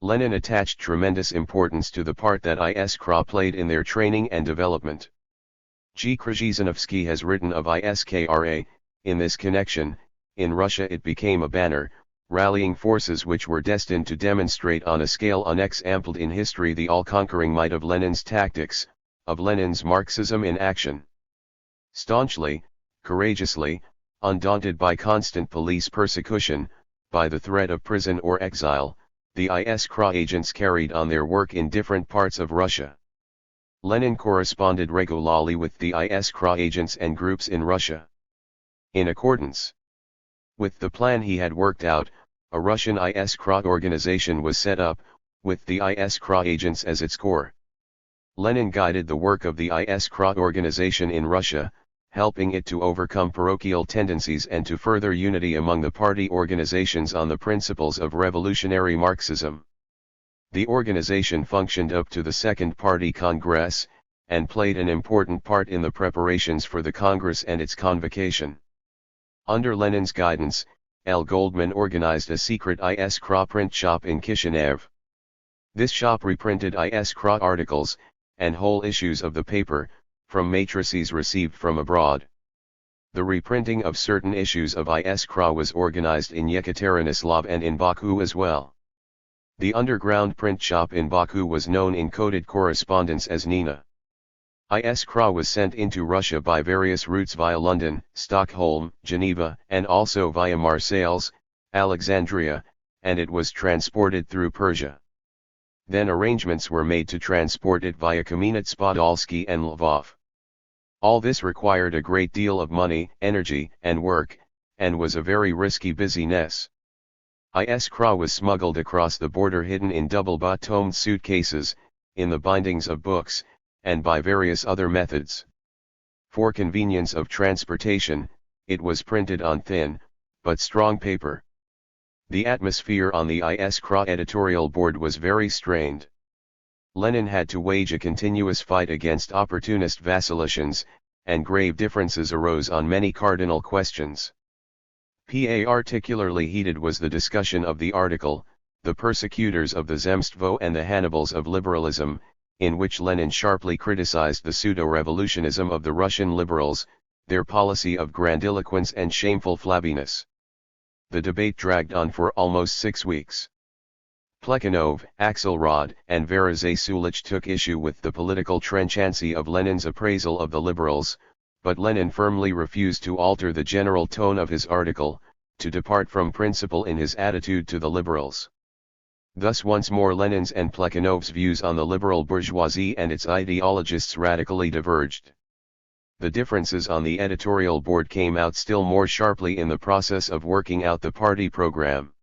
Lenin attached tremendous importance to the part that Iskra played in their training and development. G. Krzyzanowski has written of Iskra, in this connection, in Russia it became a banner, rallying forces which were destined to demonstrate on a scale unexampled in history the all-conquering might of Lenin's tactics, of Lenin's Marxism in action. Staunchly, courageously, undaunted by constant police persecution, by the threat of prison or exile, the Iskra agents carried on their work in different parts of Russia. Lenin corresponded regularly with the Iskra agents and groups in Russia. In accordance with the plan he had worked out, a Russian Iskra organization was set up, with the Iskra agents as its core. Lenin guided the work of the IS-KRA organization in Russia, helping it to overcome parochial tendencies and to further unity among the party organizations on the principles of revolutionary Marxism. The organization functioned up to the Second Party Congress, and played an important part in the preparations for the Congress and its convocation. Under Lenin's guidance, L. Goldman organized a secret IS-KRA print shop in Kishinev. This shop reprinted IS-KRA articles, and whole issues of the paper, from matrices received from abroad. The reprinting of certain issues of IS-KRA was organized in Yekaterinoslav and in Baku as well. The underground print shop in Baku was known in coded correspondence as Nina. IS-KRA was sent into Russia by various routes via London, Stockholm, Geneva, and also via Marseilles, Alexandria, and it was transported through Persia. Then arrangements were made to transport it via Kamenets-Podolsky and Lvov. All this required a great deal of money, energy, and work, and was a very risky business. IS-KRA was smuggled across the border hidden in double-bottomed suitcases, in the bindings of books, and by various other methods. For convenience of transportation, it was printed on thin, but strong paper. The atmosphere on the IS-KRA editorial board was very strained. Lenin had to wage a continuous fight against opportunist vacillations, and grave differences arose on many cardinal questions. Particularly heated was the discussion of the article, The Persecutors of the Zemstvo and the Hannibals of Liberalism, in which Lenin sharply criticized the pseudo-revolutionism of the Russian liberals, their policy of grandiloquence and shameful flabbiness. The debate dragged on for almost 6 weeks. Plekhanov, Axelrod, and Verazay Sulich took issue with the political trenchancy of Lenin's appraisal of the liberals, but Lenin firmly refused to alter the general tone of his article, to depart from principle in his attitude to the liberals. Thus once more Lenin's and Plekhanov's views on the liberal bourgeoisie and its ideologists radically diverged. The differences on the editorial board came out still more sharply in the process of working out the party program.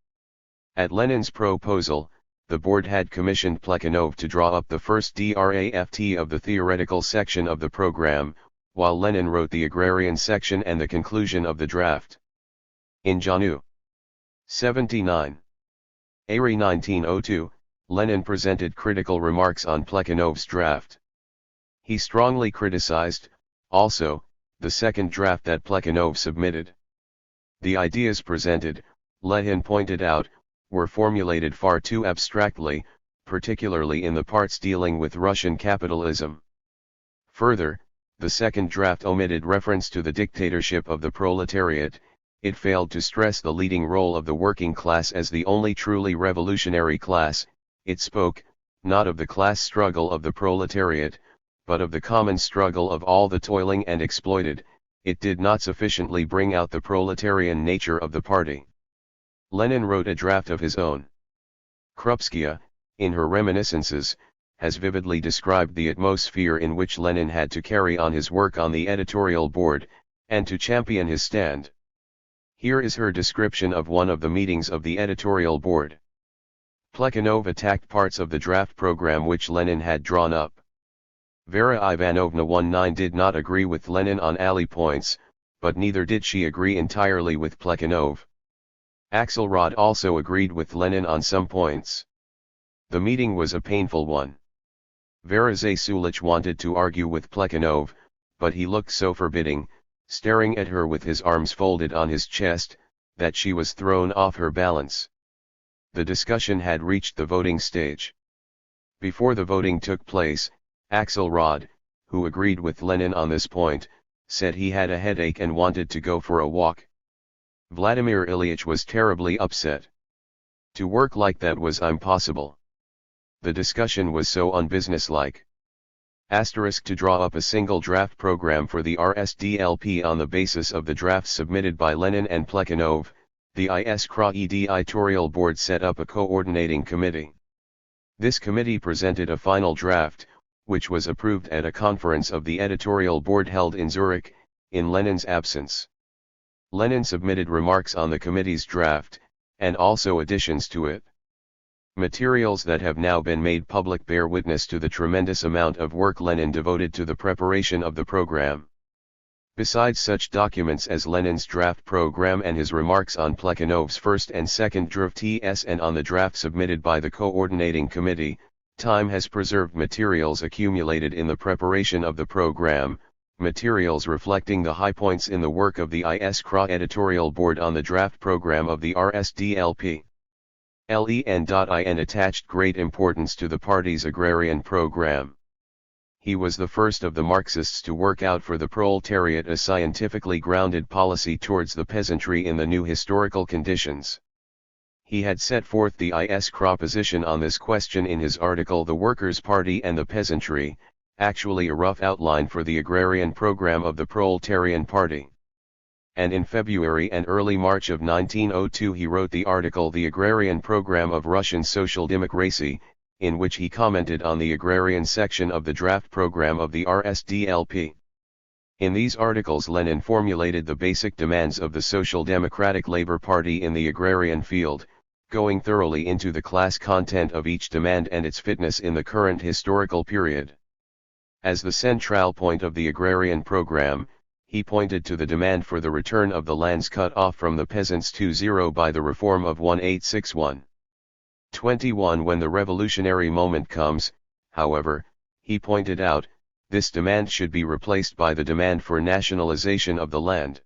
At Lenin's proposal, the board had commissioned Plekhanov to draw up the first draft of the theoretical section of the program, while Lenin wrote the agrarian section and the conclusion of the draft. In Janu. 79. Airy 1902, Lenin presented critical remarks on Plekhanov's draft. He strongly criticized, also, the second draft that Plekhanov submitted. The ideas presented, Lenin pointed out, were formulated far too abstractly, particularly in the parts dealing with Russian capitalism. Further, the second draft omitted reference to the dictatorship of the proletariat. It failed to stress the leading role of the working class as the only truly revolutionary class. It spoke, not of the class struggle of the proletariat, but of the common struggle of all the toiling and exploited. It did not sufficiently bring out the proletarian nature of the party. Lenin wrote a draft of his own. Krupskaya, in her reminiscences, has vividly described the atmosphere in which Lenin had to carry on his work on the editorial board, and to champion his stand. Here is her description of one of the meetings of the editorial board. Plekhanov attacked parts of the draft program which Lenin had drawn up. Vera Ivanovna 19 did not agree with Lenin on alley points, but neither did she agree entirely with Plekhanov. Axelrod also agreed with Lenin on some points. The meeting was a painful one. Verazay Sulich wanted to argue with Plekhanov, but he looked so forbidding, staring at her with his arms folded on his chest, that she was thrown off her balance. The discussion had reached the voting stage. Before the voting took place, Axelrod, who agreed with Lenin on this point, said he had a headache and wanted to go for a walk. Vladimir Ilyich was terribly upset. To work like that was impossible. The discussion was so unbusinesslike. To draw up a single draft program for the RSDLP on the basis of the drafts submitted by Lenin and Plekhanov, the IS-KRA editorial board set up a coordinating committee. This committee presented a final draft, which was approved at a conference of the editorial board held in Zurich, in Lenin's absence. Lenin submitted remarks on the committee's draft, and also additions to it. Materials that have now been made public bear witness to the tremendous amount of work Lenin devoted to the preparation of the program. Besides such documents as Lenin's draft program and his remarks on Plekhanov's first and second drafts and on the draft submitted by the coordinating committee, time has preserved materials accumulated in the preparation of the program, materials reflecting the high points in the work of the ISKRA editorial board on the draft program of the RSDLP. Lenin attached great importance to the party's agrarian program. He was the first of the Marxists to work out for the proletariat a scientifically grounded policy towards the peasantry in the new historical conditions. He had set forth the ISKRA position on this question in his article The Workers' Party and the Peasantry, actually a rough outline for the agrarian program of the Proletarian Party. And in February and early March of 1902 he wrote the article The Agrarian Program of Russian Social Democracy, in which he commented on the agrarian section of the draft program of the RSDLP. In these articles Lenin formulated the basic demands of the Social Democratic Labour Party in the agrarian field, going thoroughly into the class content of each demand and its fitness in the current historical period. As the central point of the agrarian program, he pointed to the demand for the return of the lands cut off from the peasants to zero by the reform of 1861. 21 When the revolutionary moment comes, however, he pointed out, this demand should be replaced by the demand for nationalization of the land.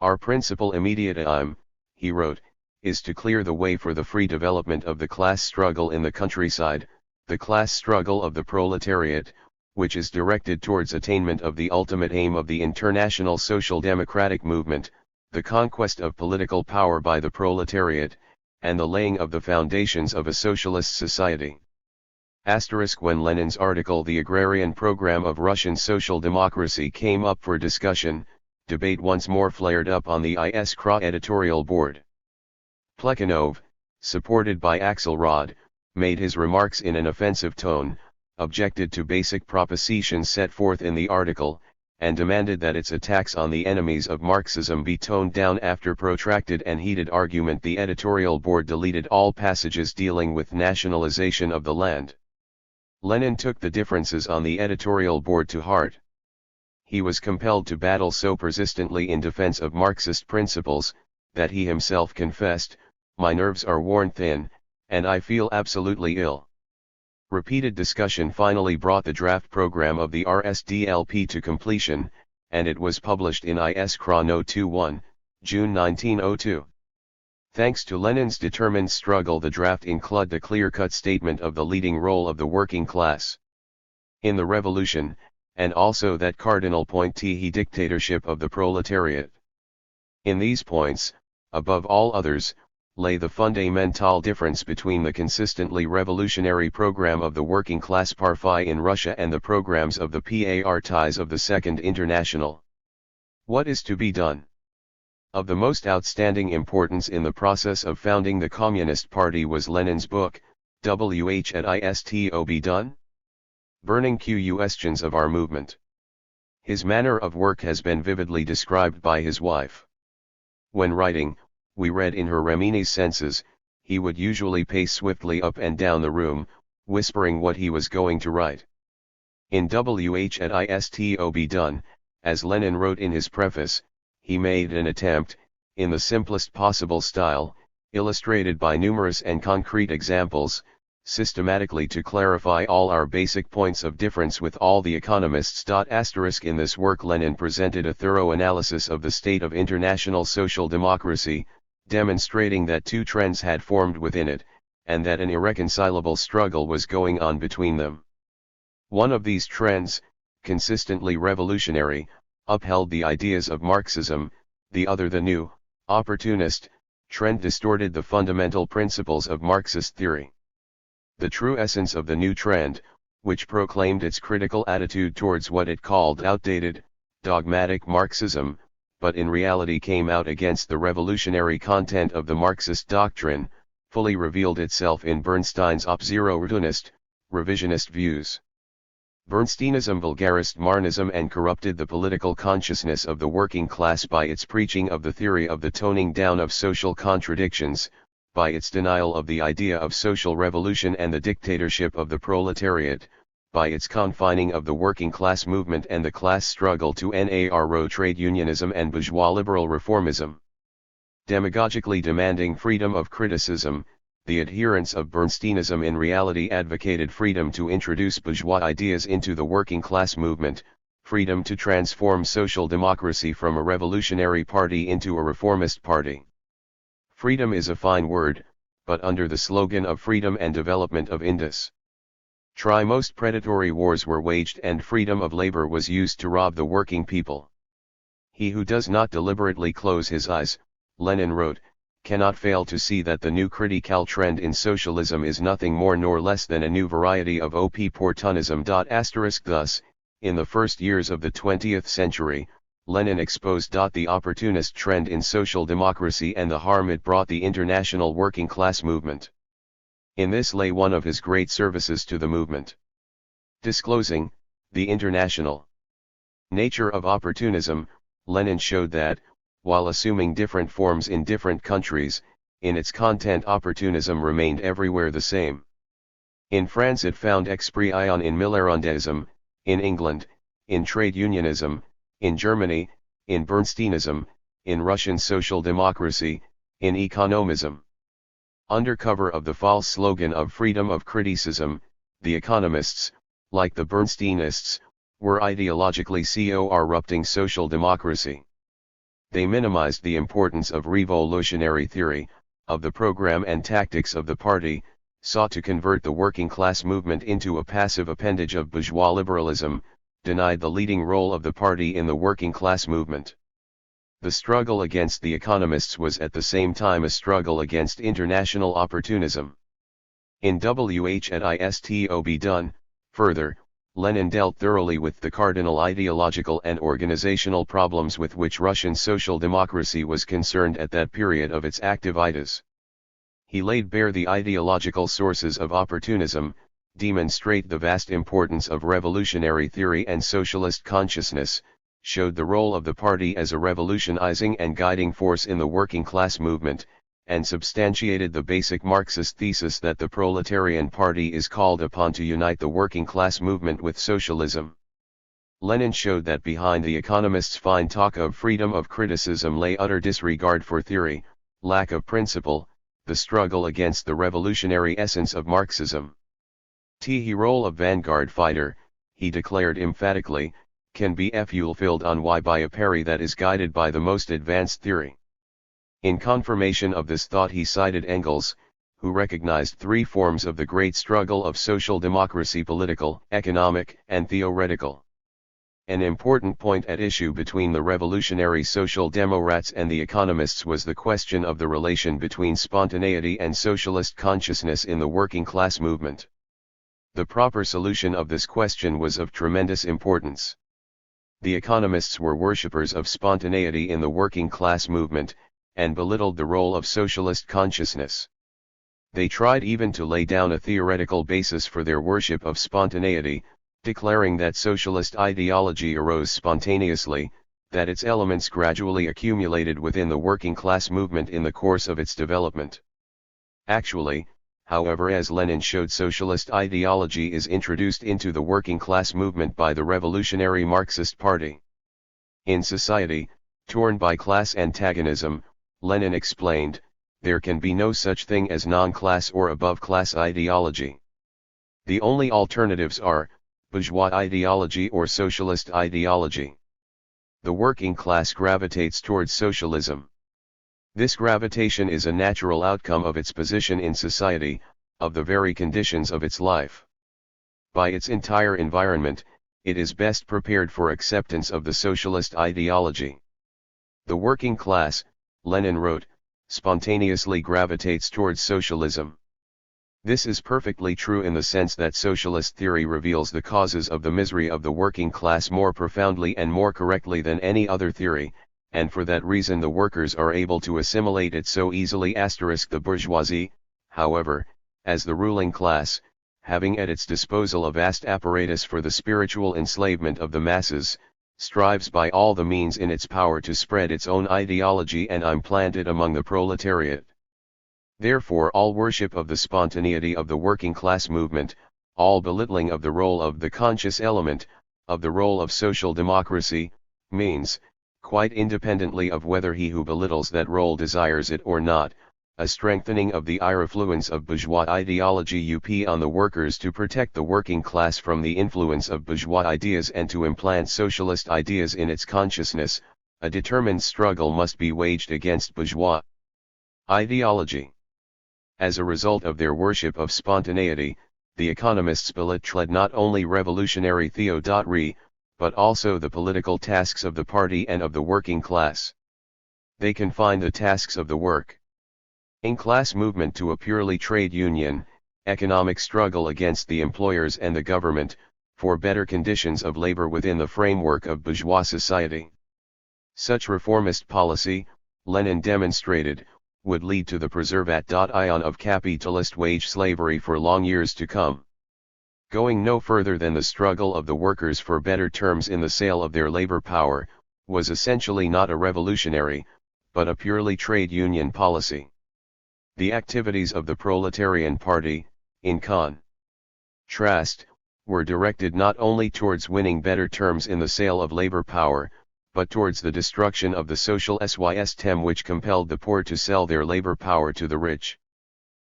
Our principal immediate aim, he wrote, is to clear the way for the free development of the class struggle in the countryside, the class struggle of the proletariat, which is directed towards attainment of the ultimate aim of the international social democratic movement, the conquest of political power by the proletariat, and the laying of the foundations of a socialist society. When Lenin's article The Agrarian Program of Russian Social Democracy came up for discussion, debate once more flared up on the ISKRA editorial board. Plekhanov, supported by Axelrod, made his remarks in an offensive tone, objected to basic propositions set forth in the article, and demanded that its attacks on the enemies of Marxism be toned down. After protracted and heated argument, the editorial board deleted all passages dealing with nationalization of the land. Lenin took the differences on the editorial board to heart. He was compelled to battle so persistently in defense of Marxist principles, that he himself confessed, "My nerves are worn thin, and I feel absolutely ill." Repeated discussion finally brought the draft program of the RSDLP to completion, and it was published in ISKRA No. 21, June 1902. Thanks to Lenin's determined struggle, the draft included a clear-cut statement of the leading role of the working class in the revolution, and also that cardinal point the dictatorship of the proletariat. In these points, above all others, lay the fundamental difference between the consistently revolutionary program of the working class party in Russia and the programs of the parties of the Second International. What is to be done? Of the most outstanding importance in the process of founding the Communist Party was Lenin's book, What to be done? Burning Questions of Our Movement. His manner of work has been vividly described by his wife. When writing, we read in her reminiscences, he would usually pace swiftly up and down the room, whispering what he was going to write. In What to be done, as Lenin wrote in his preface, he made an attempt, in the simplest possible style, illustrated by numerous and concrete examples, systematically to clarify all our basic points of difference with all the economists. In this work Lenin presented a thorough analysis of the state of international social democracy, demonstrating that two trends had formed within it, and that an irreconcilable struggle was going on between them. One of these trends, consistently revolutionary, upheld the ideas of Marxism, the other, the new, opportunist, trend, distorted the fundamental principles of Marxist theory. The true essence of the new trend, which proclaimed its critical attitude towards what it called outdated, dogmatic Marxism, but in reality came out against the revolutionary content of the Marxist doctrine, fully revealed itself in Bernstein's opportunist, revisionist views. Bernsteinism vulgarized Marxism and corrupted the political consciousness of the working class by its preaching of the theory of the toning down of social contradictions, by its denial of the idea of social revolution and the dictatorship of the proletariat, by its confining of the working class movement and the class struggle to narrow trade unionism and bourgeois liberal reformism. Demagogically demanding freedom of criticism, the adherents of Bernsteinism in reality advocated freedom to introduce bourgeois ideas into the working class movement, freedom to transform social democracy from a revolutionary party into a reformist party. Freedom is a fine word, but under the slogan of freedom and development of Indus. Most predatory wars were waged and freedom of labor was used to rob the working people. He who does not deliberately close his eyes, Lenin wrote, cannot fail to see that the new critical trend in socialism is nothing more nor less than a new variety of opportunism. Thus, in the first years of the 20th century, Lenin exposed the opportunist trend in social democracy and the harm it brought the international working class movement. In this lay one of his great services to the movement. Disclosing the international nature of opportunism, Lenin showed that, while assuming different forms in different countries, in its content opportunism remained everywhere the same. In France it found expression in militarism, in England, in trade unionism, in Germany, in Bernsteinism, in Russian social democracy, in economism. Under cover of the false slogan of freedom of criticism, the economists, like the Bernsteinists, were ideologically corrupting social democracy. They minimized the importance of revolutionary theory, of the program and tactics of the party, sought to convert the working class movement into a passive appendage of bourgeois liberalism, denied the leading role of the party in the working class movement. The struggle against the economists was at the same time a struggle against international opportunism. In Wh done, further, Lenin dealt thoroughly with the cardinal ideological and organizational problems with which Russian social democracy was concerned at that period of its activities. He laid bare the ideological sources of opportunism, demonstrate the vast importance of revolutionary theory and socialist consciousness, showed the role of the party as a revolutionizing and guiding force in the working class movement, and substantiated the basic Marxist thesis that the proletarian party is called upon to unite the working class movement with socialism. Lenin showed that behind the economists' fine talk of freedom of criticism lay utter disregard for theory, lack of principle, the struggle against the revolutionary essence of Marxism. The role of vanguard fighter, he declared emphatically, can be fulfilled on by a party that is guided by the most advanced theory. In confirmation of this thought he cited Engels, who recognized three forms of the great struggle of social democracy: political, economic, and theoretical. An important point at issue between the revolutionary social democrats and the economists was the question of the relation between spontaneity and socialist consciousness in the working class movement. The proper solution of this question was of tremendous importance. The economists were worshippers of spontaneity in the working class movement, and belittled the role of socialist consciousness. They tried even to lay down a theoretical basis for their worship of spontaneity, declaring that socialist ideology arose spontaneously, that its elements gradually accumulated within the working class movement in the course of its development. Actually, however, as Lenin showed, socialist ideology is introduced into the working class movement by the revolutionary Marxist Party. In society, torn by class antagonism, Lenin explained, there can be no such thing as non-class or above-class ideology. The only alternatives are bourgeois ideology or socialist ideology. The working class gravitates towards socialism. This gravitation is a natural outcome of its position in society, of the very conditions of its life. By its entire environment, it is best prepared for acceptance of the socialist ideology. The working class, Lenin wrote, spontaneously gravitates towards socialism. This is perfectly true in the sense that socialist theory reveals the causes of the misery of the working class more profoundly and more correctly than any other theory, and for that reason the workers are able to assimilate it so easily. The bourgeoisie, however, as the ruling class, having at its disposal a vast apparatus for the spiritual enslavement of the masses, strives by all the means in its power to spread its own ideology and implant it among the proletariat. Therefore all worship of the spontaneity of the working class movement, all belittling of the role of the conscious element, of the role of social democracy, means, quite independently of whether he who belittles that role desires it or not, a strengthening of the irrefluence of bourgeois ideology on the workers to protect the working class from the influence of bourgeois ideas and to implant socialist ideas in its consciousness. A determined struggle must be waged against bourgeois ideology. As a result of their worship of spontaneity, the economists belittled not only revolutionary theory, but also the political tasks of the party and of the working class. They confined the tasks of the working class movement to a purely trade union, economic struggle against the employers and the government, for better conditions of labor within the framework of bourgeois society. Such reformist policy, Lenin demonstrated, would lead to the preservation of capitalist wage slavery for long years to come. Going no further than the struggle of the workers for better terms in the sale of their labor power, was essentially not a revolutionary, but a purely trade union policy. The activities of the proletarian party, in contrast, were directed not only towards winning better terms in the sale of labor power, but towards the destruction of the social system which compelled the poor to sell their labor power to the rich.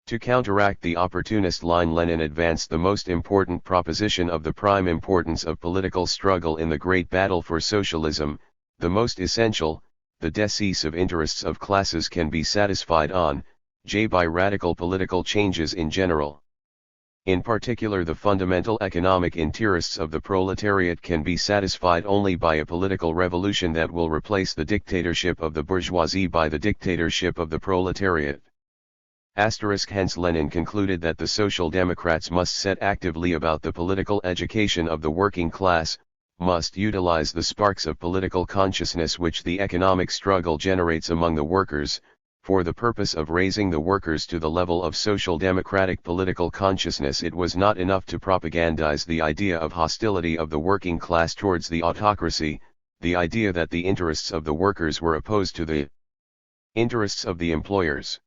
To counteract the opportunist line, Lenin advanced the most important proposition of the prime importance of political struggle in the great battle for socialism, the most essential: the decisive interests of classes can be satisfied by radical political changes in general. In particular, the fundamental economic interests of the proletariat can be satisfied only by a political revolution that will replace the dictatorship of the bourgeoisie by the dictatorship of the proletariat. Hence Lenin concluded that the Social Democrats must set actively about the political education of the working class, must utilize the sparks of political consciousness which the economic struggle generates among the workers, for the purpose of raising the workers to the level of social democratic political consciousness. It was not enough to propagandize the idea of hostility of the working class towards the autocracy, the idea that the interests of the workers were opposed to the interests of the employers.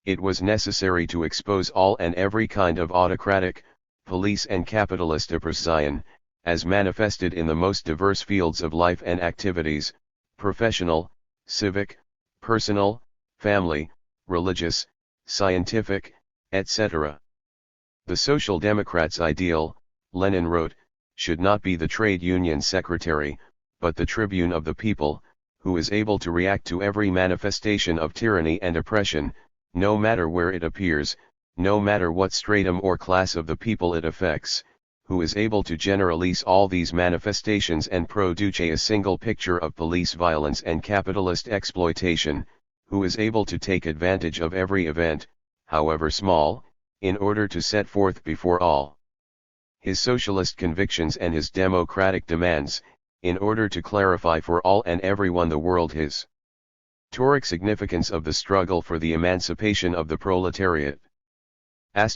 It was necessary to expose all and every kind of autocratic, police and capitalist oppression, as manifested in the most diverse fields of life and activities, professional, civic, personal, family, religious, scientific, etc. The Social Democrats' ideal, Lenin wrote, should not be the trade union secretary, but the tribune of the people, who is able to react to every manifestation of tyranny and oppression, no matter where it appears, no matter what stratum or class of the people it affects, who is able to generalize all these manifestations and produce a single picture of police violence and capitalist exploitation, who is able to take advantage of every event, however small, in order to set forth before all his socialist convictions and his democratic demands, in order to clarify for all and everyone the world his historic significance of the struggle for the emancipation of the proletariat. A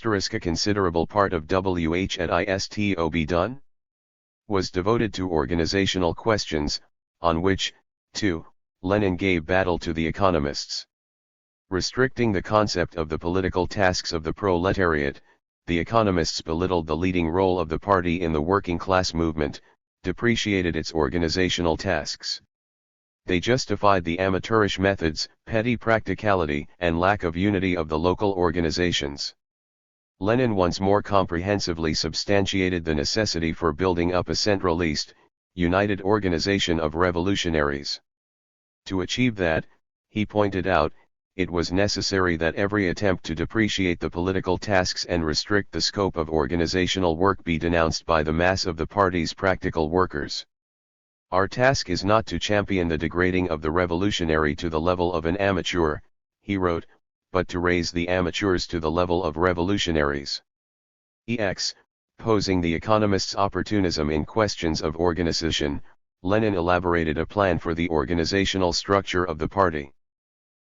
considerable part of WHISTOB was devoted to organizational questions, on which, too, Lenin gave battle to the economists. Restricting the concept of the political tasks of the proletariat, the economists belittled the leading role of the party in the working class movement, depreciated its organizational tasks. They justified the amateurish methods, petty practicality, and lack of unity of the local organizations. Lenin once more comprehensively substantiated the necessity for building up a centralist, united organization of revolutionaries. To achieve that, he pointed out, it was necessary that every attempt to depreciate the political tasks and restrict the scope of organizational work be denounced by the mass of the party's practical workers. Our task is not to champion the degrading of the revolutionary to the level of an amateur, he wrote, but to raise the amateurs to the level of revolutionaries. Posing the economists' opportunism in questions of organization, Lenin elaborated a plan for the organizational structure of the party.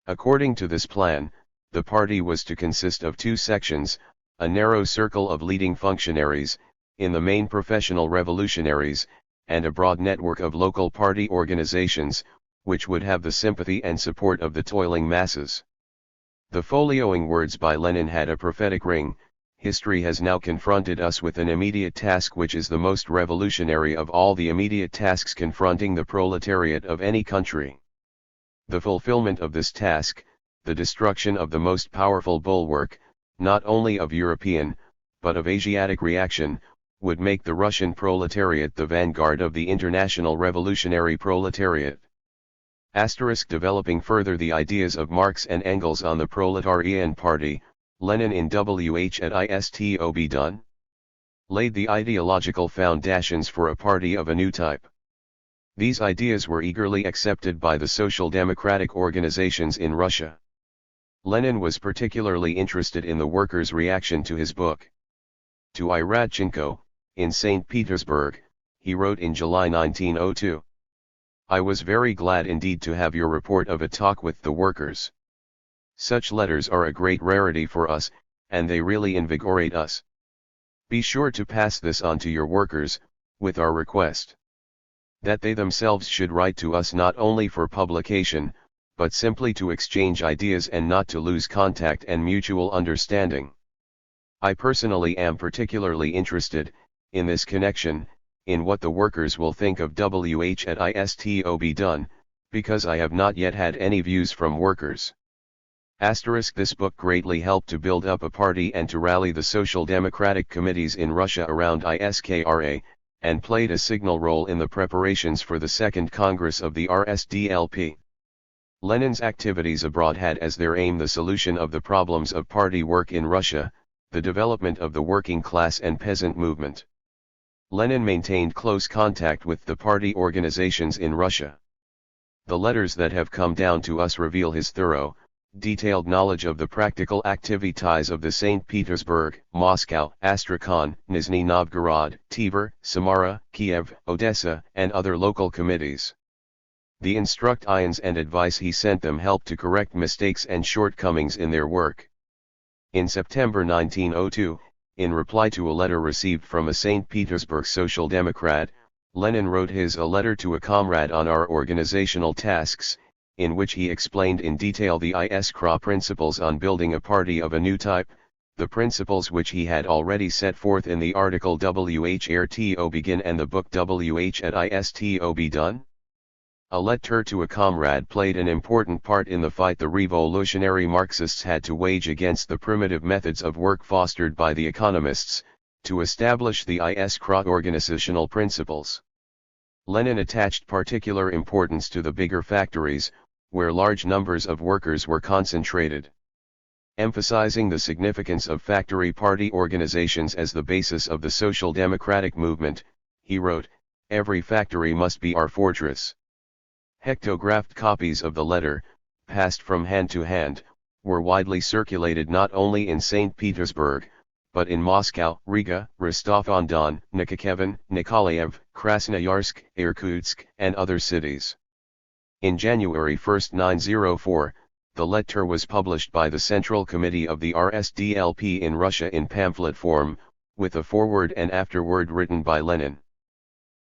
According to this plan, the party was to consist of two sections, a narrow circle of leading functionaries, in the main professional revolutionaries, and a broad network of local party organizations, which would have the sympathy and support of the toiling masses. The folioing words by Lenin had a prophetic ring. History has now confronted us with an immediate task which is the most revolutionary of all the immediate tasks confronting the proletariat of any country. The fulfillment of this task, the destruction of the most powerful bulwark, not only of European, but of Asiatic reaction, would make the Russian proletariat the vanguard of the international revolutionary proletariat. Developing further the ideas of Marx and Engels on the proletarian party, Lenin in WH at ISTOB done, laid the ideological foundations for a party of a new type. These ideas were eagerly accepted by the social democratic organizations in Russia. Lenin was particularly interested in the workers' reaction to his book. To I. Radchenko, in St. Petersburg, he wrote in July 1902. I was very glad indeed to have your report of a talk with the workers. Such letters are a great rarity for us, and they really invigorate us. Be sure to pass this on to your workers, with our request that they themselves should write to us not only for publication, but simply to exchange ideas and not to lose contact and mutual understanding. I personally am particularly interested, in this connection, in what the workers will think of WH at ISTOB done, because I have not yet had any views from workers. This book greatly helped to build up a party and to rally the social democratic committees in Russia around ISKRA, and played a signal role in the preparations for the Second Congress of the RSDLP. Lenin's activities abroad had as their aim the solution of the problems of party work in Russia, the development of the working class and peasant movement. Lenin maintained close contact with the party organizations in Russia. The letters that have come down to us reveal his thorough, detailed knowledge of the practical activities of the St. Petersburg, Moscow, Astrakhan, Nizhny Novgorod, Tver, Samara, Kiev, Odessa, and other local committees. The instructions and advice he sent them helped to correct mistakes and shortcomings in their work. In September 1902, in reply to a letter received from a St. Petersburg Social Democrat, Lenin wrote a letter to a comrade on our organizational tasks, in which he explained in detail the ISKRA principles on building a party of a new type, the principles which he had already set forth in the article WHRTO Begin and the book WH at ISTOB Done. A letter to a comrade played an important part in the fight the revolutionary Marxists had to wage against the primitive methods of work fostered by the economists, to establish the ISKRA organizational principles. Lenin attached particular importance to the bigger factories, where large numbers of workers were concentrated. Emphasizing the significance of factory party organizations as the basis of the social democratic movement, he wrote, "Every factory must be our fortress." Hectographed copies of the letter, passed from hand to hand, were widely circulated not only in St. Petersburg, but in Moscow, Riga, Rostov-on-Don, Nikolaev, Nikolaev, Krasnoyarsk, Irkutsk, and other cities. In January 1, 1904, the letter was published by the Central Committee of the RSDLP in Russia in pamphlet form, with a foreword and afterword written by Lenin.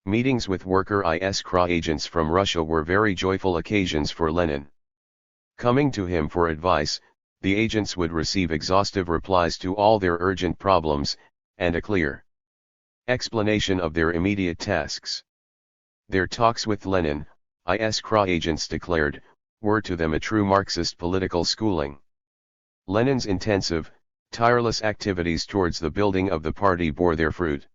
Meetings with worker ISKRA agents from Russia were very joyful occasions for Lenin. Coming to him for advice, the agents would receive exhaustive replies to all their urgent problems, and a clear explanation of their immediate tasks. Their talks with Lenin, ISKRA agents declared, were to them a true Marxist political schooling. Lenin's intensive, tireless activities towards the building of the party bore their fruit.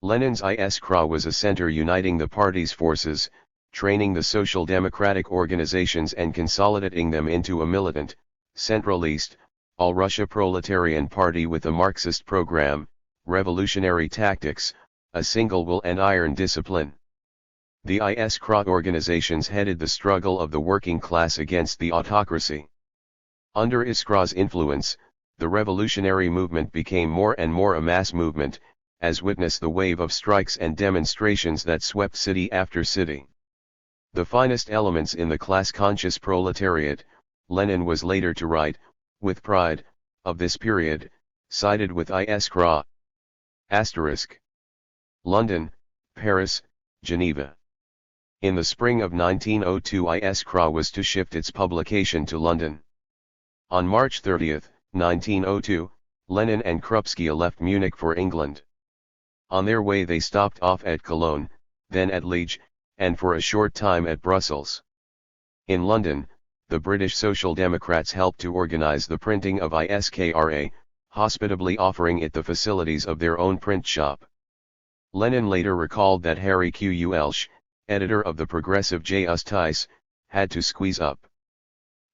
Lenin's ISKRA was a center uniting the party's forces, training the social democratic organizations and consolidating them into a militant, centralist, all-Russia proletarian party with a Marxist program, revolutionary tactics, a single will and iron discipline. The ISKRA organizations headed the struggle of the working class against the autocracy. Under ISKRA's influence, the revolutionary movement became more and more a mass movement, as witness the wave of strikes and demonstrations that swept city after city. The finest elements in the class-conscious proletariat, Lenin was later to write, with pride, of this period, sided with ISKRA. London, Paris, Geneva. In the spring of 1902 ISKRA was to shift its publication to London. On March 30, 1902, Lenin and Krupskaya left Munich for England. On their way they stopped off at Cologne, then at Liege, and for a short time at Brussels. In London, the British Social Democrats helped to organize the printing of Iskra, hospitably offering it the facilities of their own print shop. Lenin later recalled that Harry Qulsh, editor of the progressive Justice, had to squeeze up.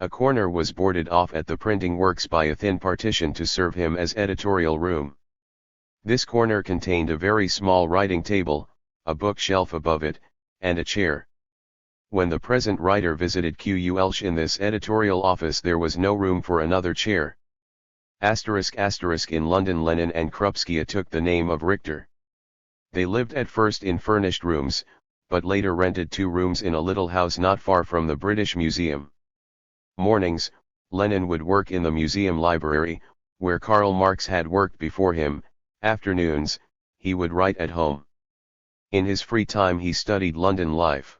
A corner was boarded off at the printing works by a thin partition to serve him as editorial room. This corner contained a very small writing table, a bookshelf above it, and a chair. When the present writer visited Qulsh in this editorial office, there was no room for another chair. In London, Lenin and Krupskaya took the name of Richter. They lived at first in furnished rooms, but later rented 2 rooms in a little house not far from the British Museum. Mornings, Lenin would work in the museum library, where Karl Marx had worked before him. Afternoons, he would write at home. In his free time he studied London life.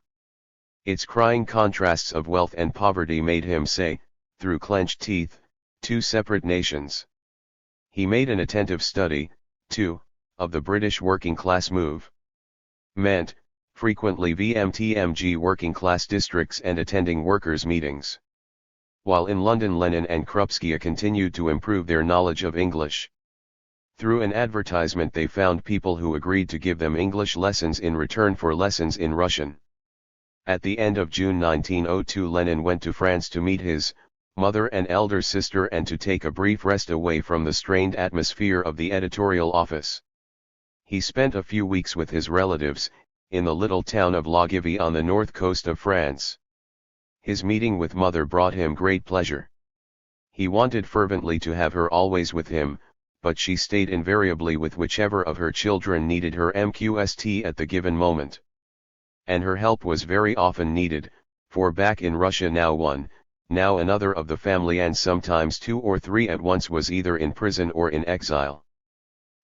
Its crying contrasts of wealth and poverty made him say, through clenched teeth, 2 separate nations. He made an attentive study, too, of the British working class movement, frequently VMTMG working class districts and attending workers' meetings. While in London, Lenin and Krupskaya continued to improve their knowledge of English. Through an advertisement they found people who agreed to give them English lessons in return for lessons in Russian. At the end of June 1902, Lenin went to France to meet his mother and elder sister and to take a brief rest away from the strained atmosphere of the editorial office. He spent a few weeks with his relatives, in the little town of La Givie on the north coast of France. His meeting with mother brought him great pleasure. He wanted fervently to have her always with him, but she stayed invariably with whichever of her children needed her MQST at the given moment. And her help was very often needed, for back in Russia now one, now another of the family and sometimes 2 or 3 at once was either in prison or in exile.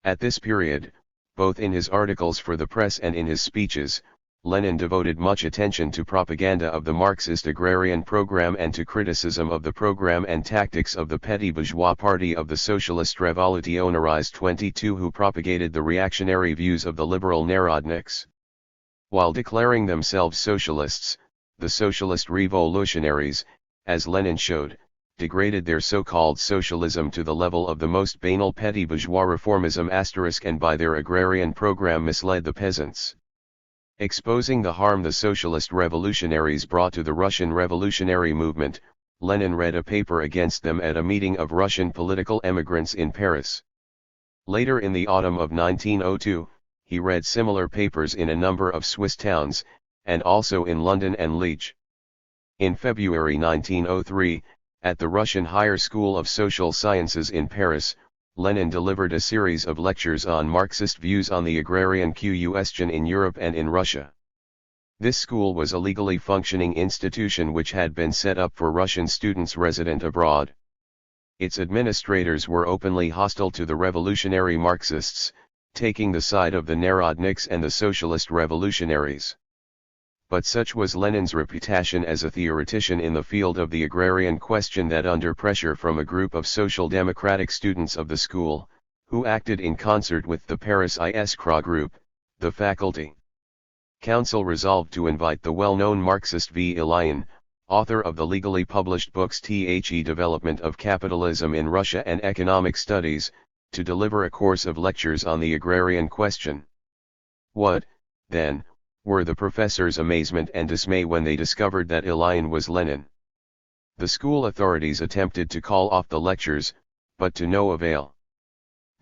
At this period, both in his articles for the press and in his speeches, Lenin devoted much attention to propaganda of the Marxist agrarian program and to criticism of the program and tactics of the petty bourgeois party of the Socialist Revolutionaries 22 who propagated the reactionary views of the liberal Narodniks. While declaring themselves socialists, the socialist revolutionaries, as Lenin showed, degraded their so-called socialism to the level of the most banal petty bourgeois reformism *, and by their agrarian program misled the peasants. Exposing the harm the socialist revolutionaries brought to the Russian revolutionary movement, Lenin read a paper against them at a meeting of Russian political emigrants in Paris. Later in the autumn of 1902, he read similar papers in a number of Swiss towns, and also in London and Liege. In February 1903, at the Russian Higher School of Social Sciences in Paris, Lenin delivered a series of lectures on Marxist views on the agrarian question in Europe and in Russia. This school was a legally functioning institution which had been set up for Russian students resident abroad. Its administrators were openly hostile to the revolutionary Marxists, taking the side of the Narodniks and the socialist revolutionaries. But such was Lenin's reputation as a theoretician in the field of the agrarian question that under pressure from a group of social democratic students of the school, who acted in concert with the Paris Iskra group, the faculty council resolved to invite the well-known Marxist V. Lenin, author of the legally published books Development of Capitalism in Russia and Economic Studies, to deliver a course of lectures on the agrarian question. What, then, were the professors' amazement and dismay when they discovered that Lenin was Lenin. The school authorities attempted to call off the lectures, but to no avail.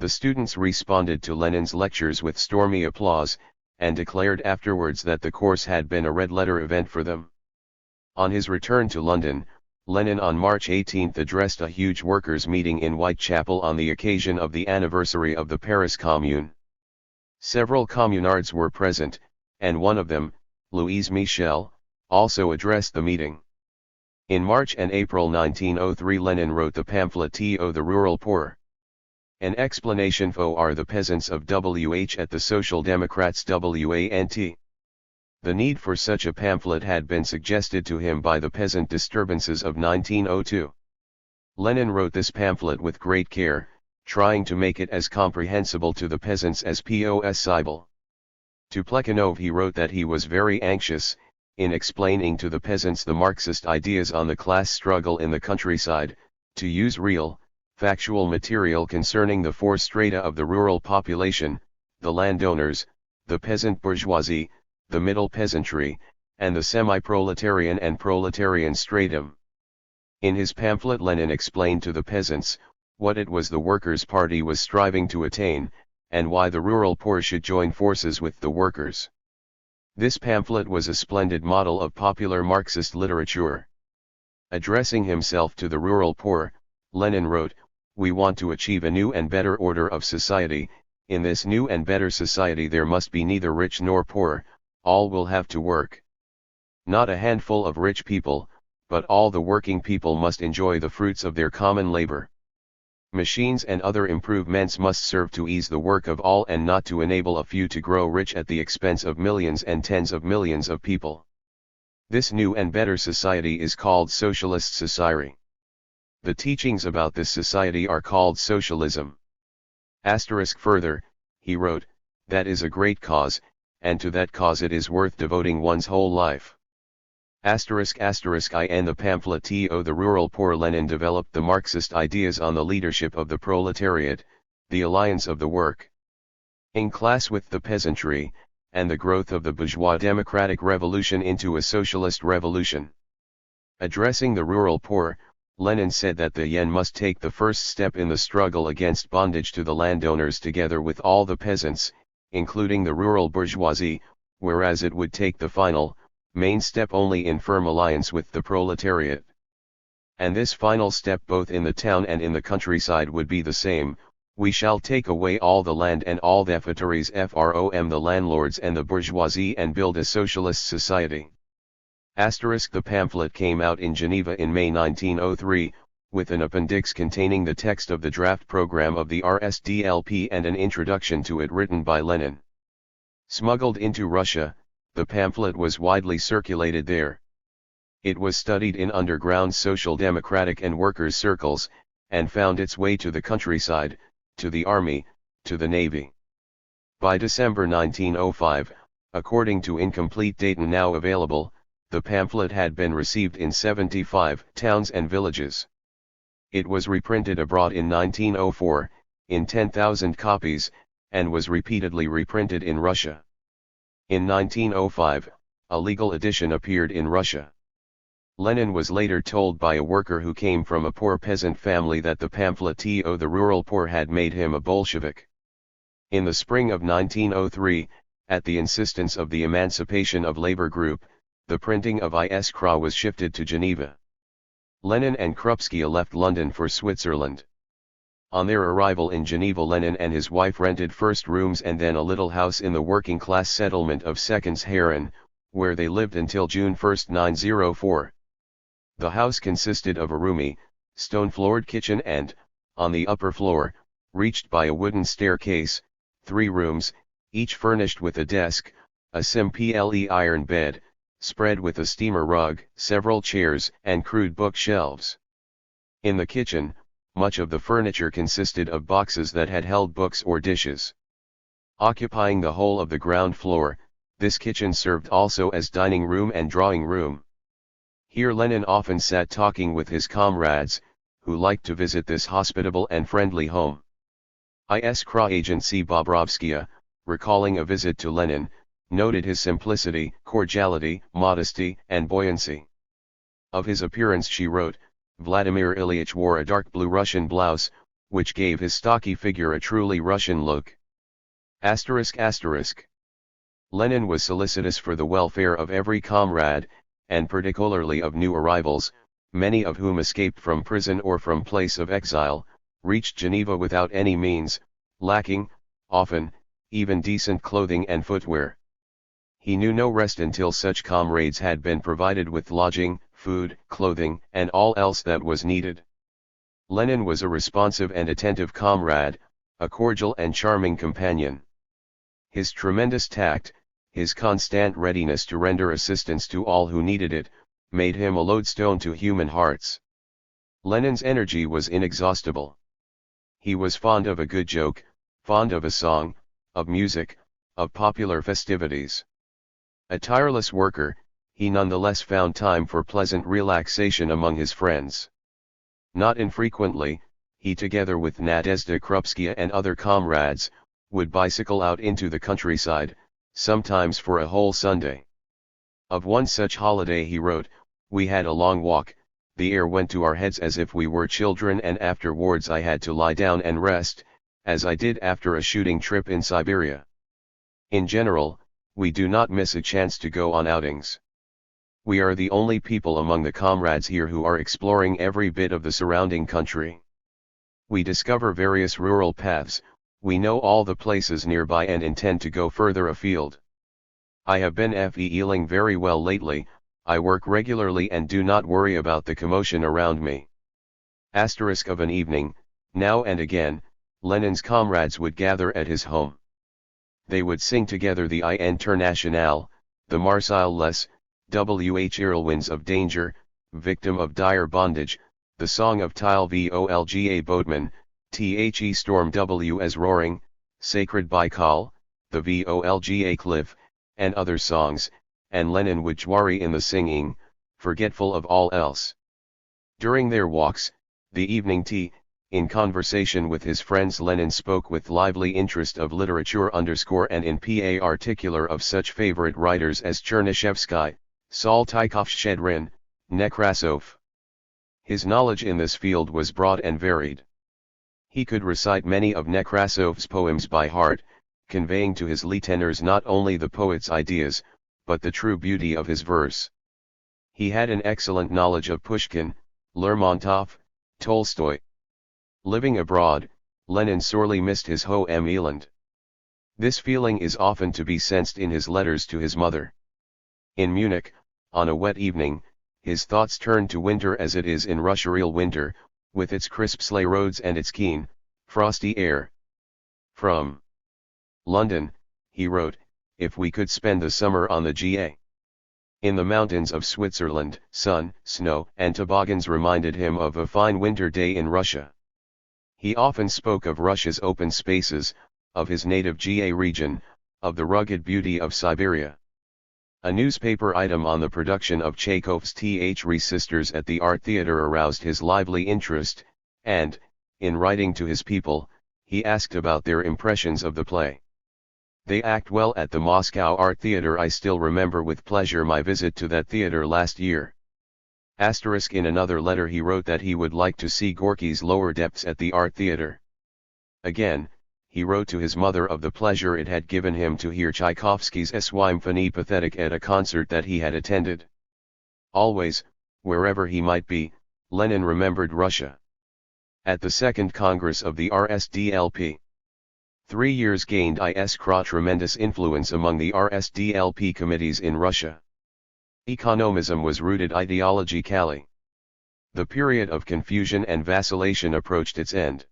The students responded to Lenin's lectures with stormy applause, and declared afterwards that the course had been a red-letter event for them. On his return to London, Lenin on March 18 addressed a huge workers' meeting in Whitechapel on the occasion of the anniversary of the Paris Commune. Several communards were present, and one of them, Louise Michel, also addressed the meeting. In March and April 1903 Lenin wrote the pamphlet To the Rural Poor. An explanation for the peasants of WH at the Social Democrats WANT. The need for such a pamphlet had been suggested to him by the peasant disturbances of 1902. Lenin wrote this pamphlet with great care, trying to make it as comprehensible to the peasants as possible. To Plekhanov he wrote that he was very anxious, in explaining to the peasants the Marxist ideas on the class struggle in the countryside, to use real, factual material concerning the four strata of the rural population, the landowners, the peasant bourgeoisie, the middle peasantry, and the semi-proletarian and proletarian stratum. In his pamphlet Lenin explained to the peasants, what it was the Workers' Party was striving to attain, and why the rural poor should join forces with the workers. This pamphlet was a splendid model of popular Marxist literature. Addressing himself to the rural poor, Lenin wrote, "We want to achieve a new and better order of society. In this new and better society there must be neither rich nor poor, all will have to work. Not a handful of rich people, but all the working people must enjoy the fruits of their common labor. Machines and other improvements must serve to ease the work of all and not to enable a few to grow rich at the expense of millions and tens of millions of people. This new and better society is called socialist society. The teachings about this society are called socialism." Further, he wrote, "That is a great cause, and to that cause it is worth devoting one's whole life." In the pamphlet The Rural Poor Lenin developed the Marxist ideas on the leadership of the proletariat, the alliance of the work in class with the peasantry, and the growth of the bourgeois democratic revolution into a socialist revolution. Addressing the rural poor, Lenin said that the yen must take the first step in the struggle against bondage to the landowners together with all the peasants, including the rural bourgeoisie, whereas it would take the final, main step only in firm alliance with the proletariat. And this final step both in the town and in the countryside would be the same: we shall take away all the land and all the factories from the landlords and the bourgeoisie and build a socialist society. The pamphlet came out in Geneva in May 1903, with an appendix containing the text of the draft program of the RSDLP and an introduction to it written by Lenin. Smuggled into Russia, the pamphlet was widely circulated there. It was studied in underground social democratic and workers' circles, and found its way to the countryside, to the army, to the navy. By December 1905, according to incomplete data now available, the pamphlet had been received in 75 towns and villages. It was reprinted abroad in 1904, in 10,000 copies, and was repeatedly reprinted in Russia. In 1905, a legal edition appeared in Russia. Lenin was later told by a worker who came from a poor peasant family that the pamphlet The Rural Poor had made him a Bolshevik. In the spring of 1903, at the insistence of the Emancipation of Labor Group, the printing of Iskra was shifted to Geneva. Lenin and Krupskaya left London for Switzerland. On their arrival in Geneva, Lenin and his wife rented first rooms and then a little house in the working-class settlement of Seconds-Heron, where they lived until June 1, 1904. The house consisted of a roomy, stone-floored kitchen and, on the upper floor, reached by a wooden staircase, 3 rooms, each furnished with a desk, a simple iron bed, spread with a steamer rug, several chairs, and crude bookshelves. In the kitchen, much of the furniture consisted of boxes that had held books or dishes. Occupying the whole of the ground floor, this kitchen served also as dining room and drawing room. Here Lenin often sat talking with his comrades, who liked to visit this hospitable and friendly home. Iskra Agency Bobrovskaya, recalling a visit to Lenin, noted his simplicity, cordiality, modesty, and buoyancy. Of his appearance she wrote, "Vladimir Ilyich wore a dark blue Russian blouse, which gave his stocky figure a truly Russian look." Lenin was solicitous for the welfare of every comrade, and particularly of new arrivals, many of whom escaped from prison or from place of exile, reached Geneva without any means, lacking, often, even decent clothing and footwear. He knew no rest until such comrades had been provided with lodging, food, clothing, and all else that was needed. Lenin was a responsive and attentive comrade, a cordial and charming companion. His tremendous tact, his constant readiness to render assistance to all who needed it, made him a lodestone to human hearts. Lenin's energy was inexhaustible. He was fond of a good joke, fond of a song, of music, of popular festivities. A tireless worker, he nonetheless found time for pleasant relaxation among his friends. Not infrequently, he together with Nadezhda Krupskaya and other comrades, would bicycle out into the countryside, sometimes for a whole Sunday. Of one such holiday he wrote, "We had a long walk, the air went to our heads as if we were children, and afterwards I had to lie down and rest, as I did after a shooting trip in Siberia. In general, we do not miss a chance to go on outings. We are the only people among the comrades here who are exploring every bit of the surrounding country. We discover various rural paths, we know all the places nearby and intend to go further afield. I have been feeling very well lately, I work regularly and do not worry about the commotion around me." Asterisk of an evening, now and again, Lenin's comrades would gather at his home. They would sing together the Internationale, the Marseillaise, W.H. Irlwin's Of Danger, Victim of Dire Bondage, the Song of Tile Volga Boatman, The Storm W.S. Roaring, Sacred Baikal, the Volga Cliff, and other songs, and Lenin would jwari in the singing, forgetful of all else. During their walks, the evening tea, in conversation with his friends, Lenin spoke with lively interest of literature and in particular of such favorite writers as Chernyshevsky, Saltykov-Shchedrin, Nekrasov. His knowledge in this field was broad and varied. He could recite many of Nekrasov's poems by heart, conveying to his listeners not only the poet's ideas, but the true beauty of his verse. He had an excellent knowledge of Pushkin, Lermontov, Tolstoy. Living abroad, Lenin sorely missed his home Eland. This feeling is often to be sensed in his letters to his mother. In Munich, on a wet evening, his thoughts turned to winter as it is in Russia, real winter, with its crisp sleigh roads and its keen, frosty air. From London, he wrote, "If we could spend the summer on the GA. In the mountains of Switzerland, sun, snow, and toboggans reminded him of a fine winter day in Russia." He often spoke of Russia's open spaces, of his native GA region, of the rugged beauty of Siberia. A newspaper item on the production of Chekhov's Three Sisters at the Art Theatre aroused his lively interest, and, in writing to his people, he asked about their impressions of the play. "They act well at the Moscow Art Theatre. I still remember with pleasure my visit to that theatre last year." In another letter he wrote that he would like to see Gorky's Lower Depths at the Art Theatre. Again, he wrote to his mother of the pleasure it had given him to hear Tchaikovsky's Symphonie Pathetique at a concert that he had attended. Always, wherever he might be, Lenin remembered Russia. At the Second Congress of the RSDLP. 3 years gained tremendous influence among the RSDLP committees in Russia. Economism was rooted ideologically. The period of confusion and vacillation approached its end.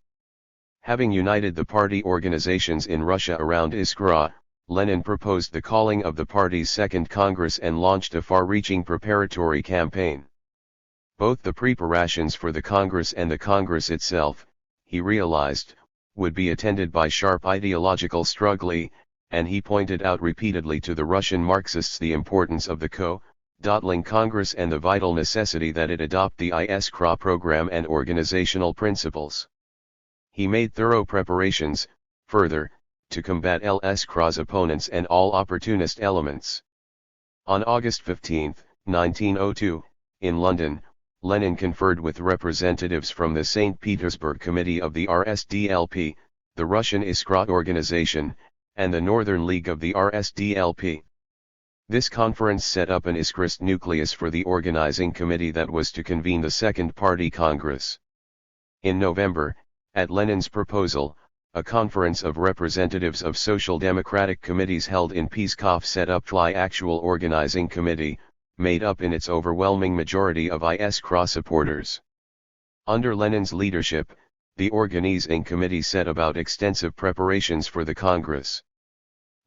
Having united the party organizations in Russia around Iskra, Lenin proposed the calling of the party's Second Congress and launched a far-reaching preparatory campaign. Both the preparations for the Congress and the Congress itself, he realized, would be attended by sharp ideological struggle, and he pointed out repeatedly to the Russian Marxists the importance of the co-dotling Congress and the vital necessity that it adopt the Iskra program and organizational principles. He made thorough preparations, further, to combat Iskra's opponents and all opportunist elements. On August 15, 1902, in London, Lenin conferred with representatives from the St. Petersburg Committee of the RSDLP, the Russian Iskra organization, and the Northern League of the RSDLP. This conference set up an Iskrist nucleus for the organizing committee that was to convene the Second Party Congress. In November, at Lenin's proposal, a conference of representatives of social democratic committees held in Pskov set up the actual organizing committee, made up in its overwhelming majority of Iskra supporters. Under Lenin's leadership, the organizing committee set about extensive preparations for the Congress.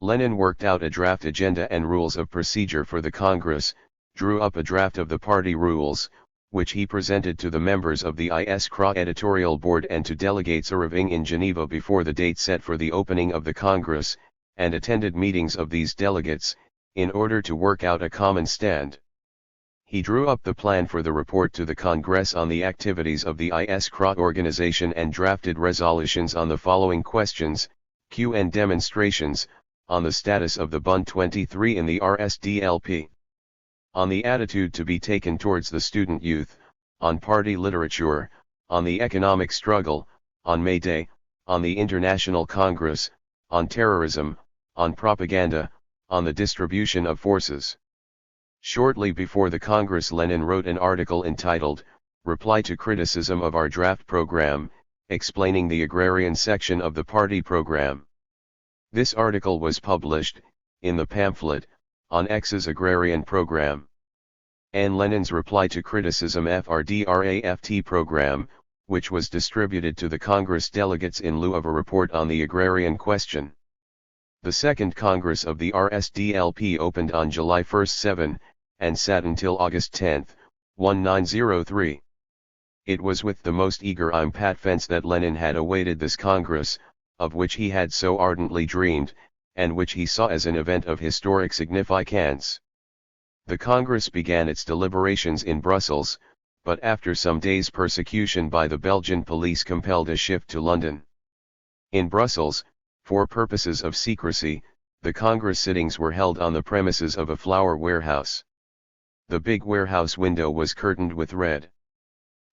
Lenin worked out a draft agenda and rules of procedure for the Congress, drew up a draft of the party rules, which he presented to the members of the ISKRA editorial board and to delegates arriving in Geneva before the date set for the opening of the Congress, and attended meetings of these delegates, in order to work out a common stand. He drew up the plan for the report to the Congress on the activities of the ISKRA organization and drafted resolutions on the following questions: Q and demonstrations, on the status of the Bund 23 in the RSDLP. On the attitude to be taken towards the student youth, on party literature, on the economic struggle, on May Day, on the International Congress, on terrorism, on propaganda, on the distribution of forces. Shortly before the Congress, Lenin wrote an article entitled, Reply to Criticism of Our Draft Program, explaining the agrarian section of the party program. This article was published, in the pamphlet, on X's agrarian program. And Lenin's reply to criticism FRDRAFT program, which was distributed to the Congress delegates in lieu of a report on the agrarian question. The Second Congress of the RSDLP opened on July 1-7, and sat until August 10, 1903. It was with the most eager impatience that Lenin had awaited this Congress, of which he had so ardently dreamed, and which he saw as an event of historic significance. The Congress began its deliberations in Brussels, but after some days' persecution by the Belgian police compelled a shift to London. In Brussels, for purposes of secrecy, the Congress sittings were held on the premises of a flour warehouse. The big warehouse window was curtained with red.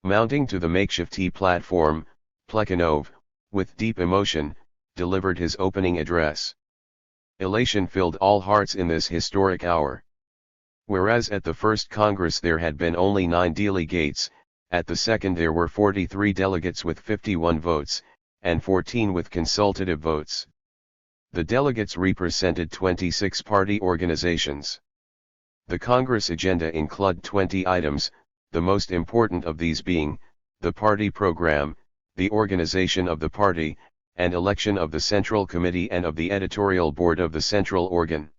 Mounting to the makeshift platform, Plekhanov, with deep emotion, delivered his opening address. Elation filled all hearts in this historic hour. Whereas at the first Congress there had been only 9 delegates, at the second there were 43 delegates with 51 votes, and 14 with consultative votes. The delegates represented 26 party organizations. The Congress agenda included 20 items, the most important of these being, the party program, the organization of the party, and election of the Central Committee and of the editorial board of the central organ.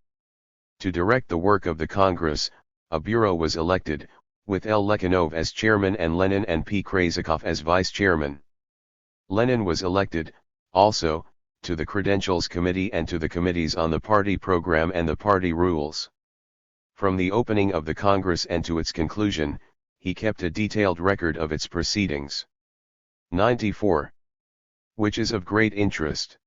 To direct the work of the Congress, a bureau was elected, with L. Plekhanov as chairman and Lenin and P. Krasikov as vice chairman. Lenin was elected, also, to the Credentials Committee and to the committees on the party program and the party rules. From the opening of the Congress and to its conclusion, he kept a detailed record of its proceedings. 94. Which is of great interest.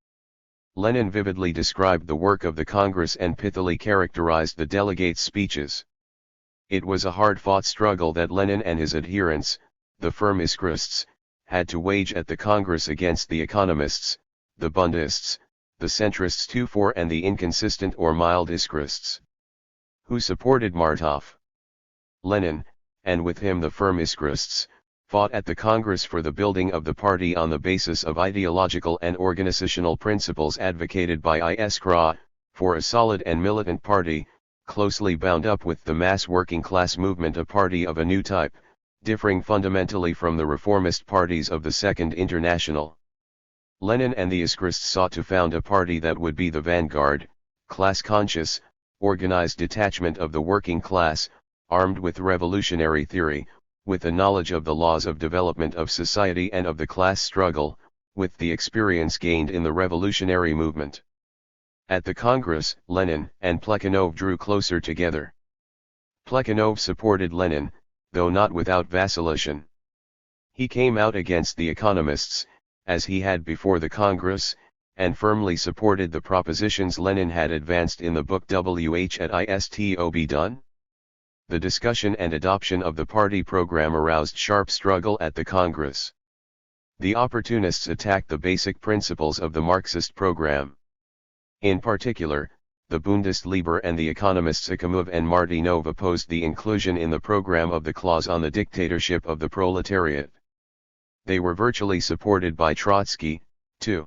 Lenin vividly described the work of the Congress and pithily characterized the delegates' speeches. It was a hard-fought struggle that Lenin and his adherents, the firmiskrists, had to wage at the Congress against the economists, the Bundists, the centrists too, and the inconsistent or mild iskrists, who supported Martov. Lenin, and with him the firmiskrists, fought at the Congress for the building of the party on the basis of ideological and organizational principles advocated by ISKRA, for a solid and militant party, closely bound up with the mass working class movement, a party of a new type, differing fundamentally from the reformist parties of the Second International. Lenin and the iskrists sought to found a party that would be the vanguard, class-conscious, organized detachment of the working class, armed with revolutionary theory, with a knowledge of the laws of development of society and of the class struggle, with the experience gained in the revolutionary movement. At the Congress, Lenin and Plekhanov drew closer together. Plekhanov supported Lenin, though not without vacillation. He came out against the economists, as he had before the Congress, and firmly supported the propositions Lenin had advanced in the book WH at ISTOB done. The discussion and adoption of the party program aroused sharp struggle at the Congress. The opportunists attacked the basic principles of the Marxist program. In particular, the Bundesliebe and the economists Akamov and Martinov opposed the inclusion in the program of the clause on the dictatorship of the proletariat. They were virtually supported by Trotsky, too.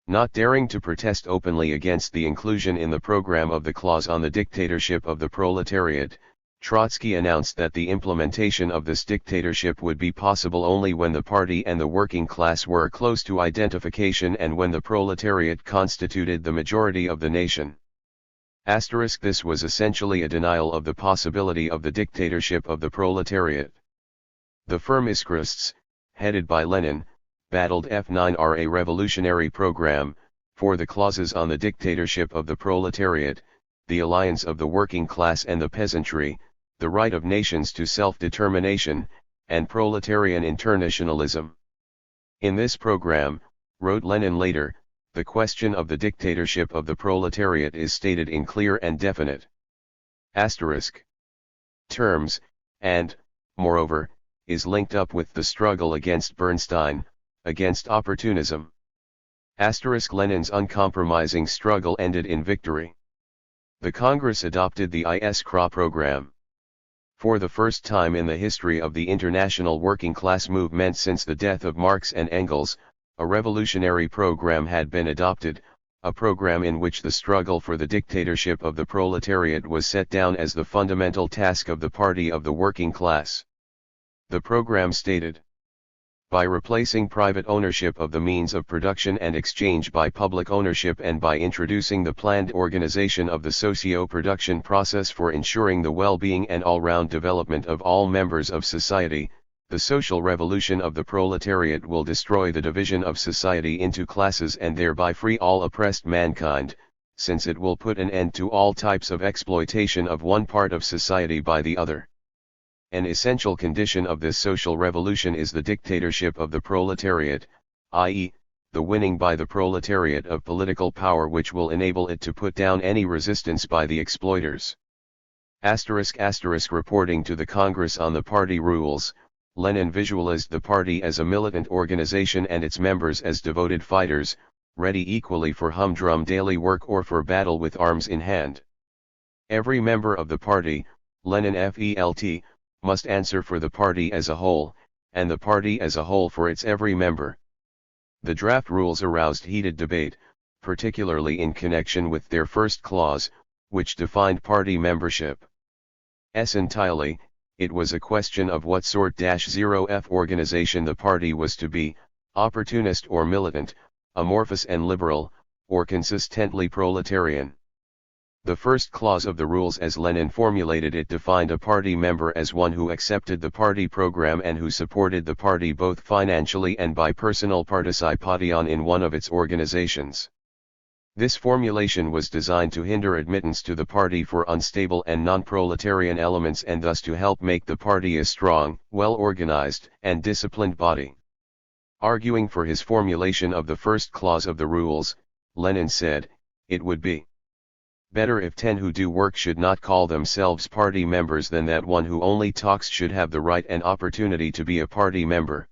Not daring to protest openly against the inclusion in the program of the clause on the dictatorship of the proletariat, Trotsky announced that the implementation of this dictatorship would be possible only when the party and the working class were close to identification and when the proletariat constituted the majority of the nation. This was essentially a denial of the possibility of the dictatorship of the proletariat. The Firmiskrists, headed by Lenin, battled F9RA revolutionary program, for the clauses on the dictatorship of the proletariat, the alliance of the working class and the peasantry, the right of nations to self-determination, and proletarian internationalism. In this program, wrote Lenin later, the question of the dictatorship of the proletariat is stated in clear and definite terms, and, moreover, is linked up with the struggle against Bernstein, against opportunism. Lenin's uncompromising struggle ended in victory. The Congress adopted the Iskra program. For the first time in the history of the international working class movement since the death of Marx and Engels, a revolutionary program had been adopted, a program in which the struggle for the dictatorship of the proletariat was set down as the fundamental task of the party of the working class. The program stated, by replacing private ownership of the means of production and exchange by public ownership and by introducing the planned organization of the socio-production process for ensuring the well-being and all-round development of all members of society, the social revolution of the proletariat will destroy the division of society into classes and thereby free all oppressed mankind, since it will put an end to all types of exploitation of one part of society by the other. An essential condition of this social revolution is the dictatorship of the proletariat, i.e., the winning by the proletariat of political power which will enable it to put down any resistance by the exploiters. Reporting to the Congress on the party rules, Lenin visualized the party as a militant organization and its members as devoted fighters, ready equally for humdrum daily work or for battle with arms in hand. Every member of the party, Lenin felt, must answer for the party as a whole, and the party as a whole for its every member. The draft rules aroused heated debate, particularly in connection with their first clause, which defined party membership. Entirely, it was a question of what sort -0F organization the party was to be, opportunist or militant, amorphous and liberal, or consistently proletarian. The first clause of the rules as Lenin formulated it defined a party member as one who accepted the party program and who supported the party both financially and by personal participation in one of its organizations. This formulation was designed to hinder admittance to the party for unstable and non-proletarian elements and thus to help make the party a strong, well-organized, and disciplined body. Arguing for his formulation of the first clause of the rules, Lenin said, it would be better if 10 who do work should not call themselves party members than that one who only talks should have the right and opportunity to be a party member.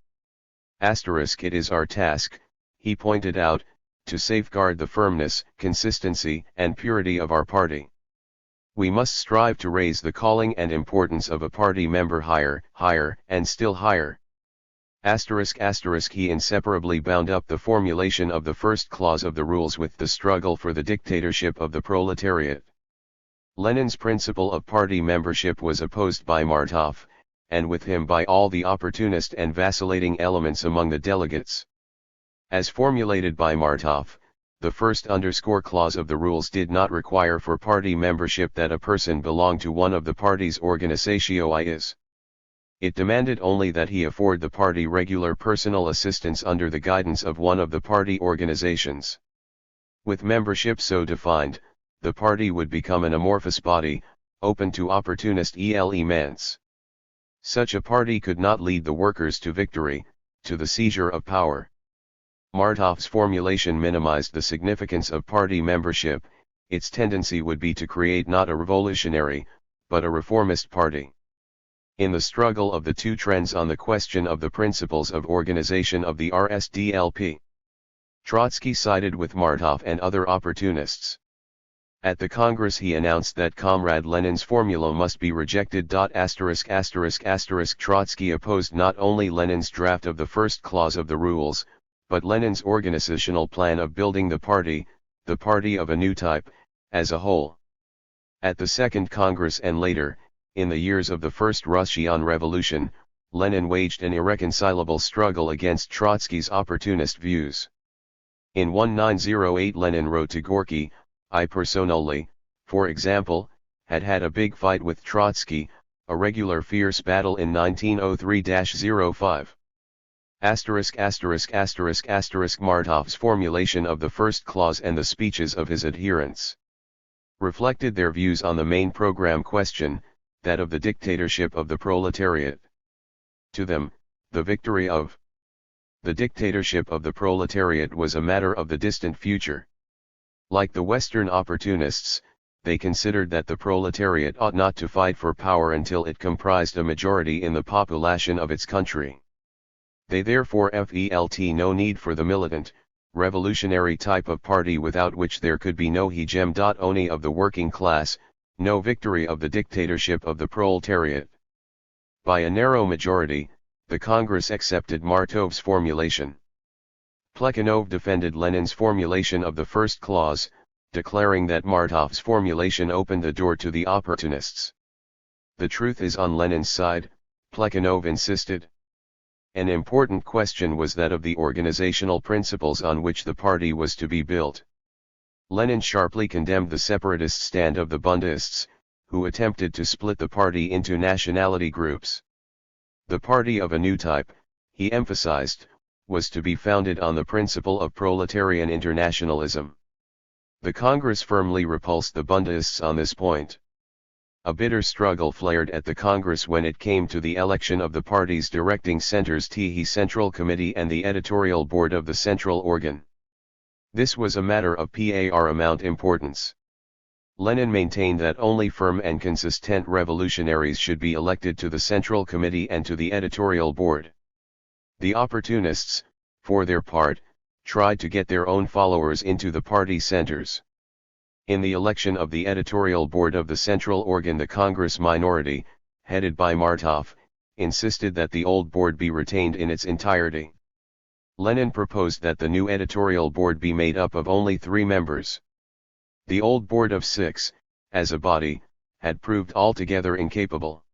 It is our task, he pointed out, to safeguard the firmness, consistency, and purity of our party. We must strive to raise the calling and importance of a party member higher, and still higher. He inseparably bound up the formulation of the first clause of the rules with the struggle for the dictatorship of the proletariat. Lenin's principle of party membership was opposed by Martov, and with him by all the opportunist and vacillating elements among the delegates. As formulated by Martov, the first clause of the rules did not require for party membership that a person belong to one of the party's organizations. It demanded only that he afford the party regular personal assistance under the guidance of one of the party organizations. With membership so defined, the party would become an amorphous body, open to opportunist elements. Such a party could not lead the workers to victory, to the seizure of power. Martov's formulation minimized the significance of party membership. Its tendency would be to create not a revolutionary, but a reformist party. In the struggle of the two trends on the question of the principles of organization of the RSDLP, Trotsky sided with Martov and other opportunists. At the Congress he announced that Comrade Lenin's formula must be rejected. Trotsky opposed not only Lenin's draft of the first clause of the rules, but Lenin's organizational plan of building the party of a new type, as a whole. At the Second Congress and later, in the years of the First Russian Revolution, Lenin waged an irreconcilable struggle against Trotsky's opportunist views. In 1908 Lenin wrote to Gorky, I personally, for example, had a big fight with Trotsky, a regular fierce battle in 1903-05. Martov's formulation of the first clause and the speeches of his adherents reflected their views on the main program question, that of the dictatorship of the proletariat. To them, the victory of the dictatorship of the proletariat was a matter of the distant future. Like the Western opportunists, they considered that the proletariat ought not to fight for power until it comprised a majority in the population of its country. They therefore felt no need for the militant, revolutionary type of party without which there could be no hegemony of the working class, no victory of the dictatorship of the proletariat. By a narrow majority, the Congress accepted Martov's formulation. Plekhanov defended Lenin's formulation of the first clause, declaring that Martov's formulation opened the door to the opportunists. The truth is on Lenin's side, Plekhanov insisted. An important question was that of the organizational principles on which the party was to be built. Lenin sharply condemned the separatist stand of the Bundists, who attempted to split the party into nationality groups. The party of a new type, he emphasized, was to be founded on the principle of proletarian internationalism. The Congress firmly repulsed the Bundists on this point. A bitter struggle flared at the Congress when it came to the election of the party's directing centers, the Central Committee and the editorial board of the central organ. This was a matter of paramount importance. Lenin maintained that only firm and consistent revolutionaries should be elected to the Central Committee and to the editorial board. The opportunists, for their part, tried to get their own followers into the party centers. In the election of the editorial board of the central organ, the Congress minority, headed by Martov, insisted that the old board be retained in its entirety. Lenin proposed that the new editorial board be made up of only 3 members. The old board of 6, as a body, had proved altogether incapable.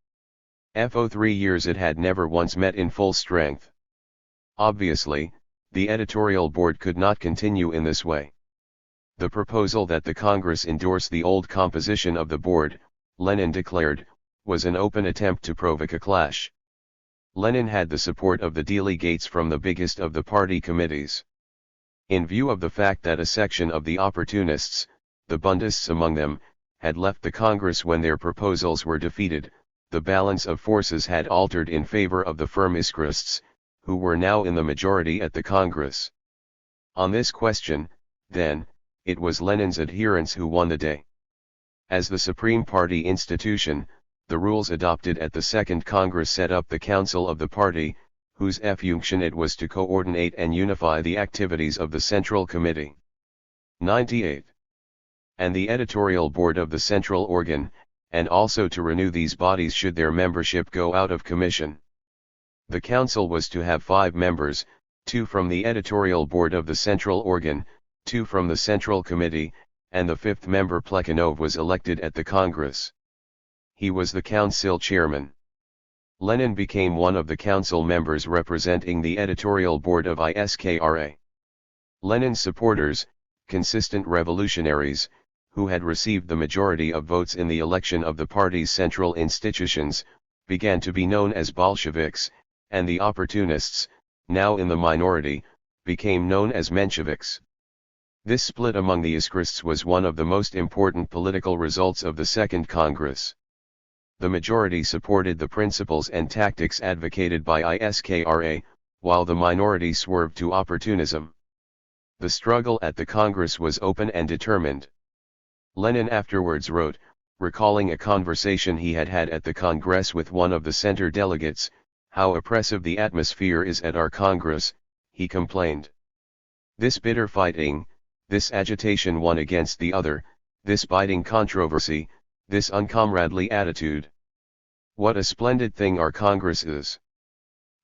For 3 years it had never once met in full strength. Obviously, the editorial board could not continue in this way. The proposal that the Congress endorse the old composition of the board, Lenin declared, was an open attempt to provoke a clash. Lenin had the support of the delegates from the biggest of the party committees. In view of the fact that a section of the opportunists, the Bundists among them, had left the Congress when their proposals were defeated, the balance of forces had altered in favor of the firmists, who were now in the majority at the Congress. On this question, then, it was Lenin's adherents who won the day. As the supreme party institution, the rules adopted at the Second Congress set up the Council of the Party, whose function it was to coordinate and unify the activities of the Central Committee. 98. And the editorial board of the central organ, and also to renew these bodies should their membership go out of commission. The council was to have 5 members, 2 from the editorial board of the central organ, 2 from the Central Committee, and the 5th member Plekhanov was elected at the Congress. He was the council chairman. Lenin became one of the council members representing the editorial board of ISKRA. Lenin's supporters, consistent revolutionaries, who had received the majority of votes in the election of the party's central institutions, began to be known as Bolsheviks, and the opportunists, now in the minority, became known as Mensheviks. This split among the iskrists was one of the most important political results of the Second Congress. The majority supported the principles and tactics advocated by ISKRA, while the minority swerved to opportunism. The struggle at the Congress was open and determined. Lenin afterwards wrote, recalling a conversation he had had at the Congress with one of the center delegates, "How oppressive the atmosphere is at our Congress," he complained. This bitter fighting, this agitation one against the other, this biting controversy, this uncomradely attitude. What a splendid thing our Congress is!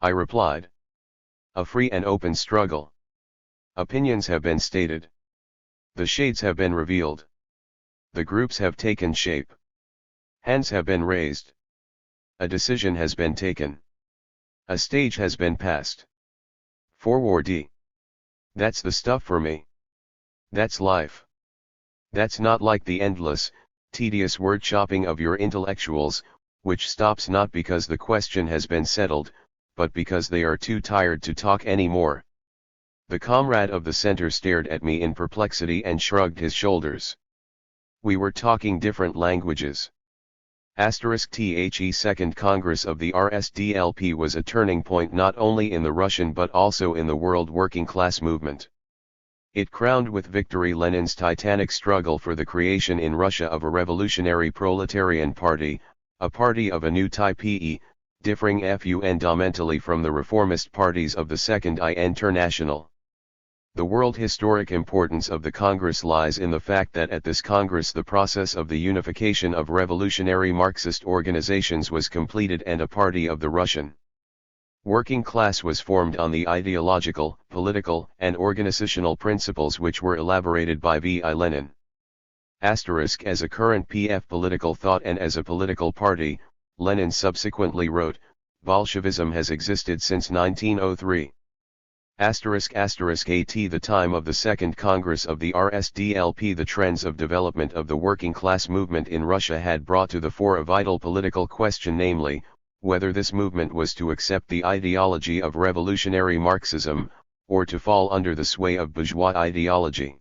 I replied. A free and open struggle. Opinions have been stated. The shades have been revealed. The groups have taken shape. Hands have been raised. A decision has been taken. A stage has been passed. Forward. That's the stuff for me. That's life. That's not like the endless, tedious word chopping of your intellectuals, which stops not because the question has been settled, but because they are too tired to talk anymore. The comrade of the center stared at me in perplexity and shrugged his shoulders. We were talking different languages. The Second Congress of the RSDLP was a turning point not only in the Russian but also in the world working class movement. It crowned with victory Lenin's titanic struggle for the creation in Russia of a revolutionary proletarian party, a party of a new type differing fundamentally from the reformist parties of the Second International. The world historic importance of the Congress lies in the fact that at this Congress the process of the unification of revolutionary Marxist organizations was completed and a party of the Russian working class was formed on the ideological, political, and organizational principles which were elaborated by V.I. Lenin. As a current PF political thought and as a political party, Lenin subsequently wrote, Bolshevism has existed since 1903. At the time of the Second Congress of the RSDLP, the trends of development of the working class movement in Russia had brought to the fore a vital political question, namely, whether this movement was to accept the ideology of revolutionary Marxism, or to fall under the sway of bourgeois ideology.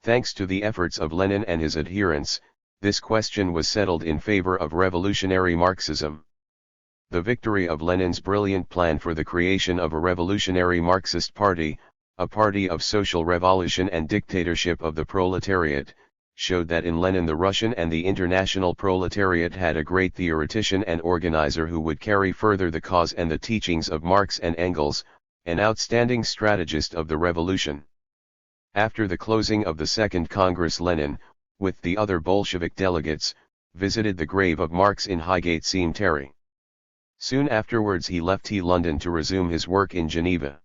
Thanks to the efforts of Lenin and his adherents, this question was settled in favor of revolutionary Marxism. The victory of Lenin's brilliant plan for the creation of a revolutionary Marxist party, a party of social revolution and dictatorship of the proletariat, showed that in Lenin the Russian and the international proletariat had a great theoretician and organizer who would carry further the cause and the teachings of Marx and Engels, an outstanding strategist of the revolution. After the closing of the Second Congress, Lenin, with the other Bolshevik delegates, visited the grave of Marx in Highgate Cemetery. Soon afterwards he left London to resume his work in Geneva.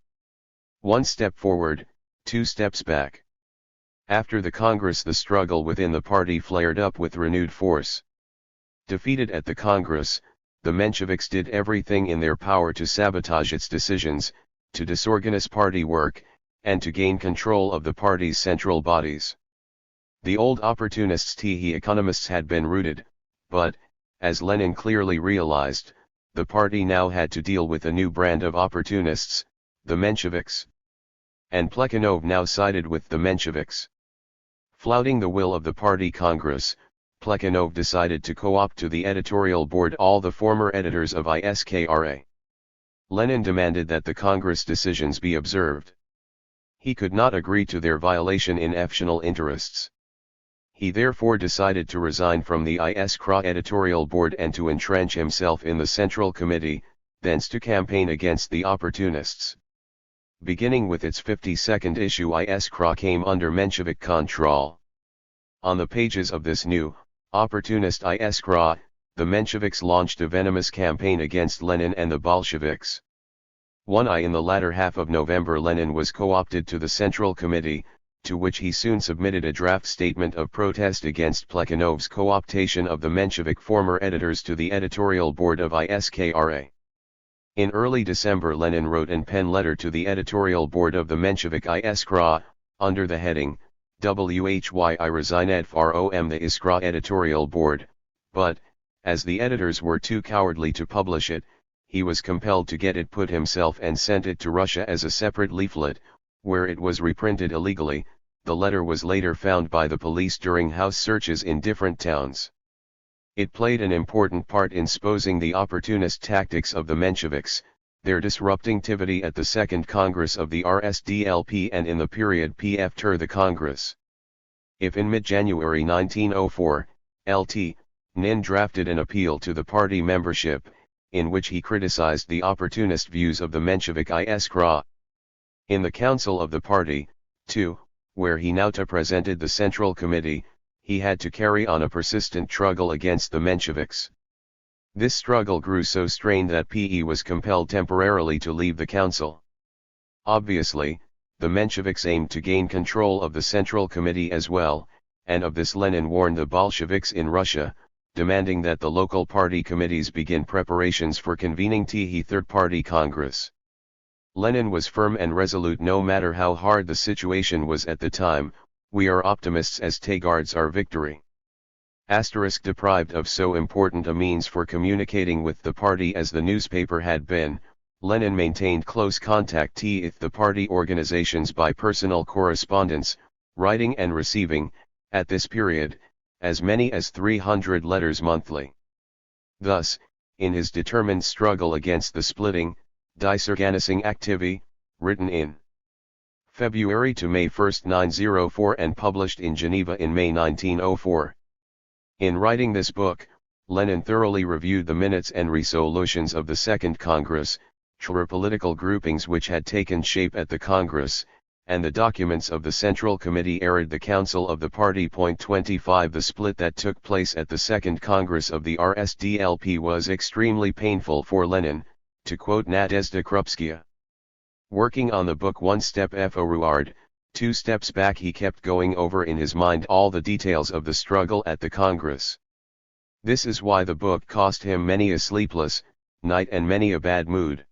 1 step forward, 2 steps back. After the Congress the struggle within the party flared up with renewed force. Defeated at the Congress, the Mensheviks did everything in their power to sabotage its decisions, to disorganize party work, and to gain control of the party's central bodies. The old opportunists economists had been routed, but, as Lenin clearly realized, the party now had to deal with a new brand of opportunists, the Mensheviks. And Plekhanov now sided with the Mensheviks. Flouting the will of the party Congress, Plekhanov decided to co-opt to the editorial board all the former editors of ISKRA. Lenin demanded that the Congress decisions be observed. He could not agree to their violation in national interests. He therefore decided to resign from the ISKRA editorial board and to entrench himself in the Central Committee, thence to campaign against the opportunists. Beginning with its 52nd issue, ISKRA came under Menshevik control. On the pages of this new, opportunist ISKRA, the Mensheviks launched a venomous campaign against Lenin and the Bolsheviks. In the latter half of November, Lenin was co-opted to the Central Committee, to which he soon submitted a draft statement of protest against Plekhanov's co-optation of the Menshevik former editors to the editorial board of ISKRA. In early December, Lenin wrote an pen letter to the editorial board of the Menshevik ISKRA, under the heading, "Why I resign from the ISKRA editorial board," but, as the editors were too cowardly to publish it, he was compelled to get it put himself and sent it to Russia as a separate leaflet, where it was reprinted illegally. The letter was later found by the police during house searches in different towns. It played an important part in exposing the opportunist tactics of the Mensheviks, their disrupting activity at the Second Congress of the RSDLP and in the period after the Congress. If in mid-January 1904, Lt. Nin drafted an appeal to the party membership, in which he criticized the opportunist views of the Menshevik ISKRA. In the council of the party, too, where he now presented the Central Committee, he had to carry on a persistent struggle against the Mensheviks. This struggle grew so strained that he was compelled temporarily to leave the council. Obviously, the Mensheviks aimed to gain control of the Central Committee as well, and of this Lenin warned the Bolsheviks in Russia, demanding that the local party committees begin preparations for convening the Third Party Congress. Lenin was firm and resolute no matter how hard the situation was at the time. We are optimists as regards our victory. Deprived of so important a means for communicating with the party as the newspaper had been, Lenin maintained close contact with the party organizations by personal correspondence, writing and receiving, at this period, as many as 300 letters monthly. Thus, in his determined struggle against the splitting, disorganizing activity, written in February to May 1, 1904 and published in Geneva in May 1904. In writing this book, Lenin thoroughly reviewed the minutes and resolutions of the Second Congress, the political groupings which had taken shape at the Congress, and the documents of the Central Committee aired the Council of the Party. 25 The split that took place at the Second Congress of the RSDLP was extremely painful for Lenin, to quote Nadezhda Krupskaya. Working on the book one step forward, two steps back, he kept going over in his mind all the details of the struggle at the Congress. This is why the book cost him many a sleepless night and many a bad mood.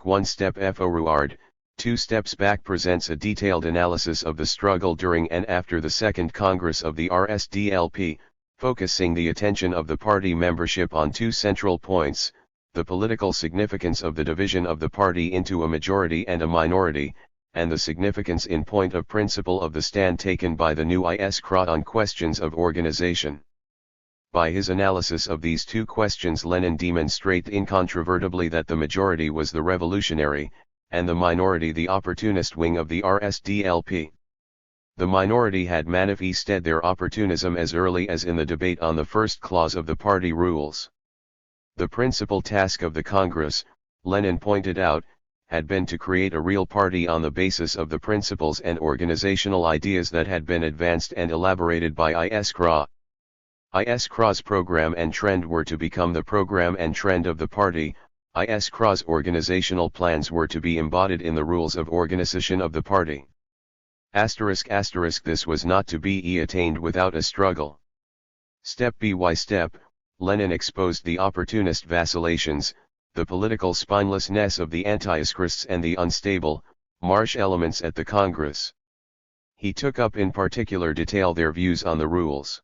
One step forward, two steps back presents a detailed analysis of the struggle during and after the Second Congress of the RSDLP, focusing the attention of the party membership on two central points: the political significance of the division of the party into a majority and a minority, and the significance in point of principle of the stand taken by the new Iskra on questions of organization. By his analysis of these two questions, Lenin demonstrated incontrovertibly that the majority was the revolutionary, and the minority the opportunist wing of the RSDLP. The minority had manifested their opportunism as early as in the debate on the first clause of the party rules. The principal task of the Congress, Lenin pointed out, had been to create a real party on the basis of the principles and organizational ideas that had been advanced and elaborated by Iskra. Iskra's program and trend were to become the program and trend of the party. Iskra's organizational plans were to be embodied in the rules of organization of the party. This was not to be attained without a struggle. Step by step, Lenin exposed the opportunist vacillations, the political spinelessness of the anti-Iskrists and the unstable, marsh elements at the Congress. He took up in particular detail their views on the rules.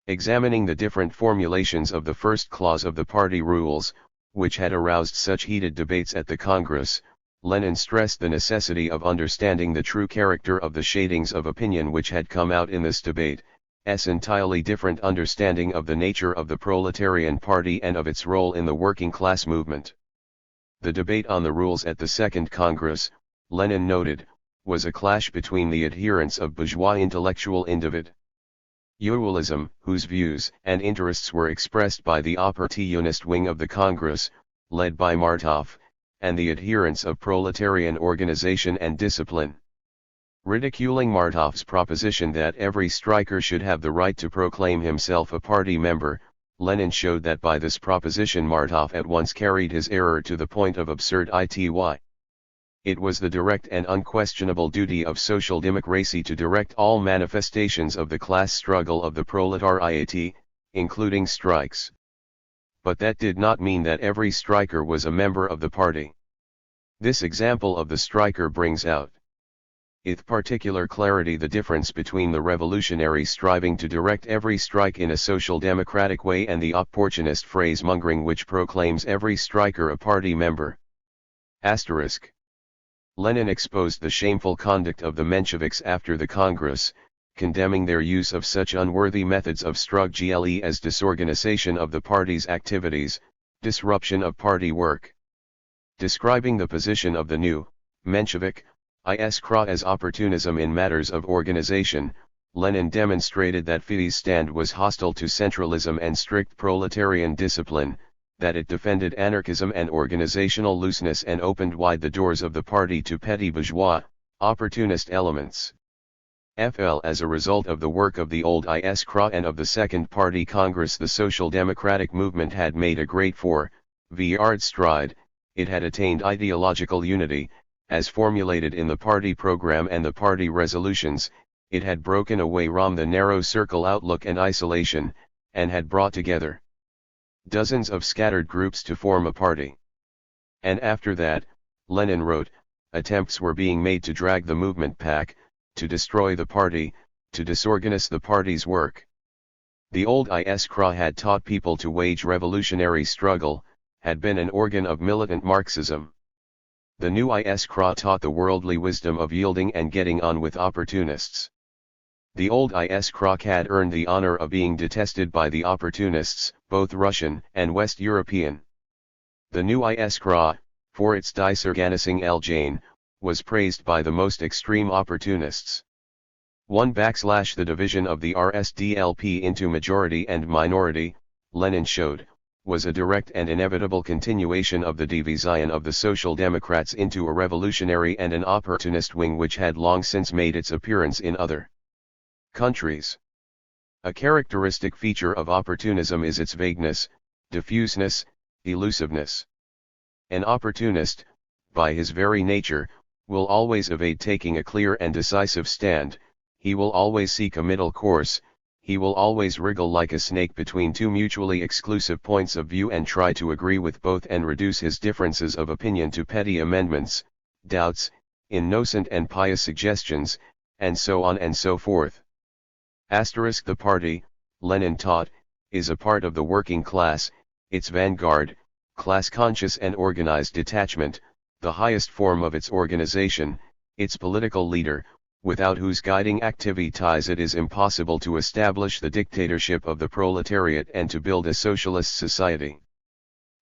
Examining the different formulations of the first clause of the party rules, which had aroused such heated debates at the Congress, Lenin stressed the necessity of understanding the true character of the shadings of opinion which had come out in this debate, entirely different understanding of the nature of the proletarian party and of its role in the working class movement. The debate on the rules at the Second Congress, Lenin noted, was a clash between the adherents of bourgeois intellectual individualism, whose views and interests were expressed by the opportunist wing of the Congress, led by Martov, and the adherents of proletarian organization and discipline. Ridiculing Martov's proposition that every striker should have the right to proclaim himself a party member, Lenin showed that by this proposition Martov at once carried his error to the point of absurdity. It was the direct and unquestionable duty of social democracy to direct all manifestations of the class struggle of the proletariat, including strikes. But that did not mean that every striker was a member of the party. This example of the striker brings out with particular clarity the difference between the revolutionary striving to direct every strike in a social democratic way and the opportunist phrase-mongering which proclaims every striker a party member. Lenin exposed the shameful conduct of the Mensheviks after the Congress, condemning their use of such unworthy methods of struggle as disorganization of the party's activities, disruption of party work. Describing the position of the new Menshevik Iskra as opportunism in matters of organization, Lenin demonstrated that Fidesz stand was hostile to centralism and strict proletarian discipline, that it defended anarchism and organizational looseness and opened wide the doors of the party to petty bourgeois, opportunist elements. As a result of the work of the old Iskra and of the Second Party Congress, the social democratic movement had made a great forward stride. It had attained ideological unity, as formulated in the party program and the party resolutions. It had broken away from the narrow circle outlook and isolation, and had brought together dozens of scattered groups to form a party. And after that, Lenin wrote, attempts were being made to drag the movement back, to destroy the party, to disorganize the party's work. The old Iskra had taught people to wage revolutionary struggle, had been an organ of militant Marxism. The new Iskra taught the worldly wisdom of yielding and getting on with opportunists. The old Iskra had earned the honor of being detested by the opportunists, both Russian and West European. The new Iskra, for its disorganizing Jane, was praised by the most extreme opportunists. The division of the RSDLP into majority and minority, Lenin showed, was a direct and inevitable continuation of the division of the Social Democrats into a revolutionary and an opportunist wing which had long since made its appearance in other countries. A characteristic feature of opportunism is its vagueness, diffuseness, elusiveness. An opportunist, by his very nature, will always evade taking a clear and decisive stand, he will always seek a middle course, he will always wriggle like a snake between two mutually exclusive points of view and try to agree with both and reduce his differences of opinion to petty amendments, doubts, innocent and pious suggestions, and so on and so forth. The party, Lenin taught, is a part of the working class, its vanguard, class-conscious and organized detachment, the highest form of its organization, its political leader, without whose guiding activities it is impossible to establish the dictatorship of the proletariat and to build a socialist society.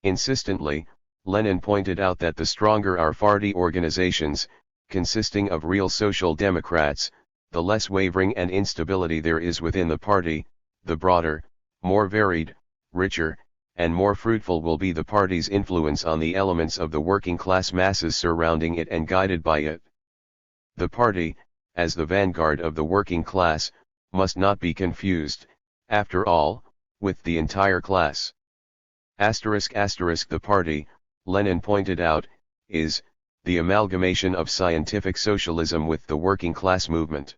Insistently, Lenin pointed out that the stronger our party organizations, consisting of real social democrats, the less wavering and instability there is within the party, the broader, more varied, richer, and more fruitful will be the party's influence on the elements of the working class masses surrounding it and guided by it. The party, as the vanguard of the working class, must not be confused, after all, with the entire class. The party, Lenin pointed out, is the amalgamation of scientific socialism with the working class movement.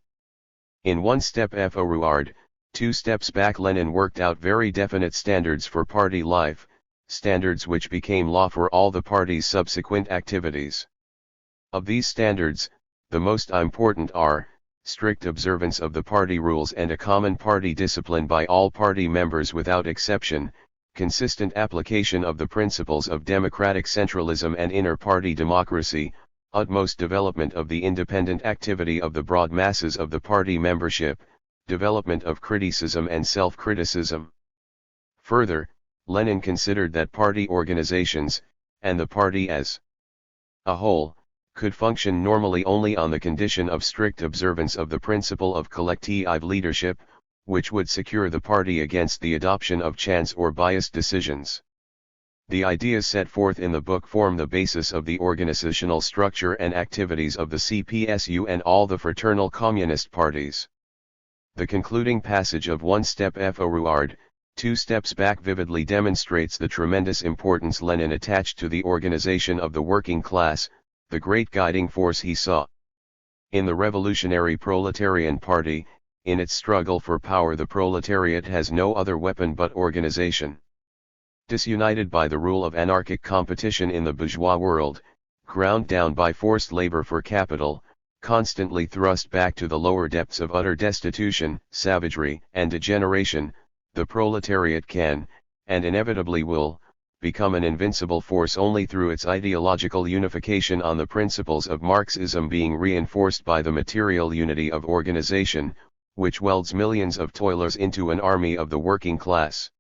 In one step forward, 2 steps back, Lenin worked out very definite standards for party life, standards which became law for all the party's subsequent activities. Of these standards, the most important are, strict observance of the party rules and a common party discipline by all party members without exception, consistent application of the principles of democratic centralism and inter-party democracy, utmost development of the independent activity of the broad masses of the party membership, development of criticism and self-criticism. Further, Lenin considered that party organizations, and the party as a whole, could function normally only on the condition of strict observance of the principle of collective leadership, which would secure the party against the adoption of chance or biased decisions. The ideas set forth in the book form the basis of the organizational structure and activities of the CPSU and all the fraternal communist parties. The concluding passage of One Step Forward, 2 Steps Back vividly demonstrates the tremendous importance Lenin attached to the organization of the working class, the great guiding force he saw in the revolutionary proletarian party. In its struggle for power, the proletariat has no other weapon but organization. Disunited by the rule of anarchic competition in the bourgeois world, ground down by forced labor for capital, constantly thrust back to the lower depths of utter destitution, savagery, and degeneration, the proletariat can, and inevitably will, become an invincible force only through its ideological unification on the principles of Marxism being reinforced by the material unity of organization, which welds millions of toilers into an army of the working class.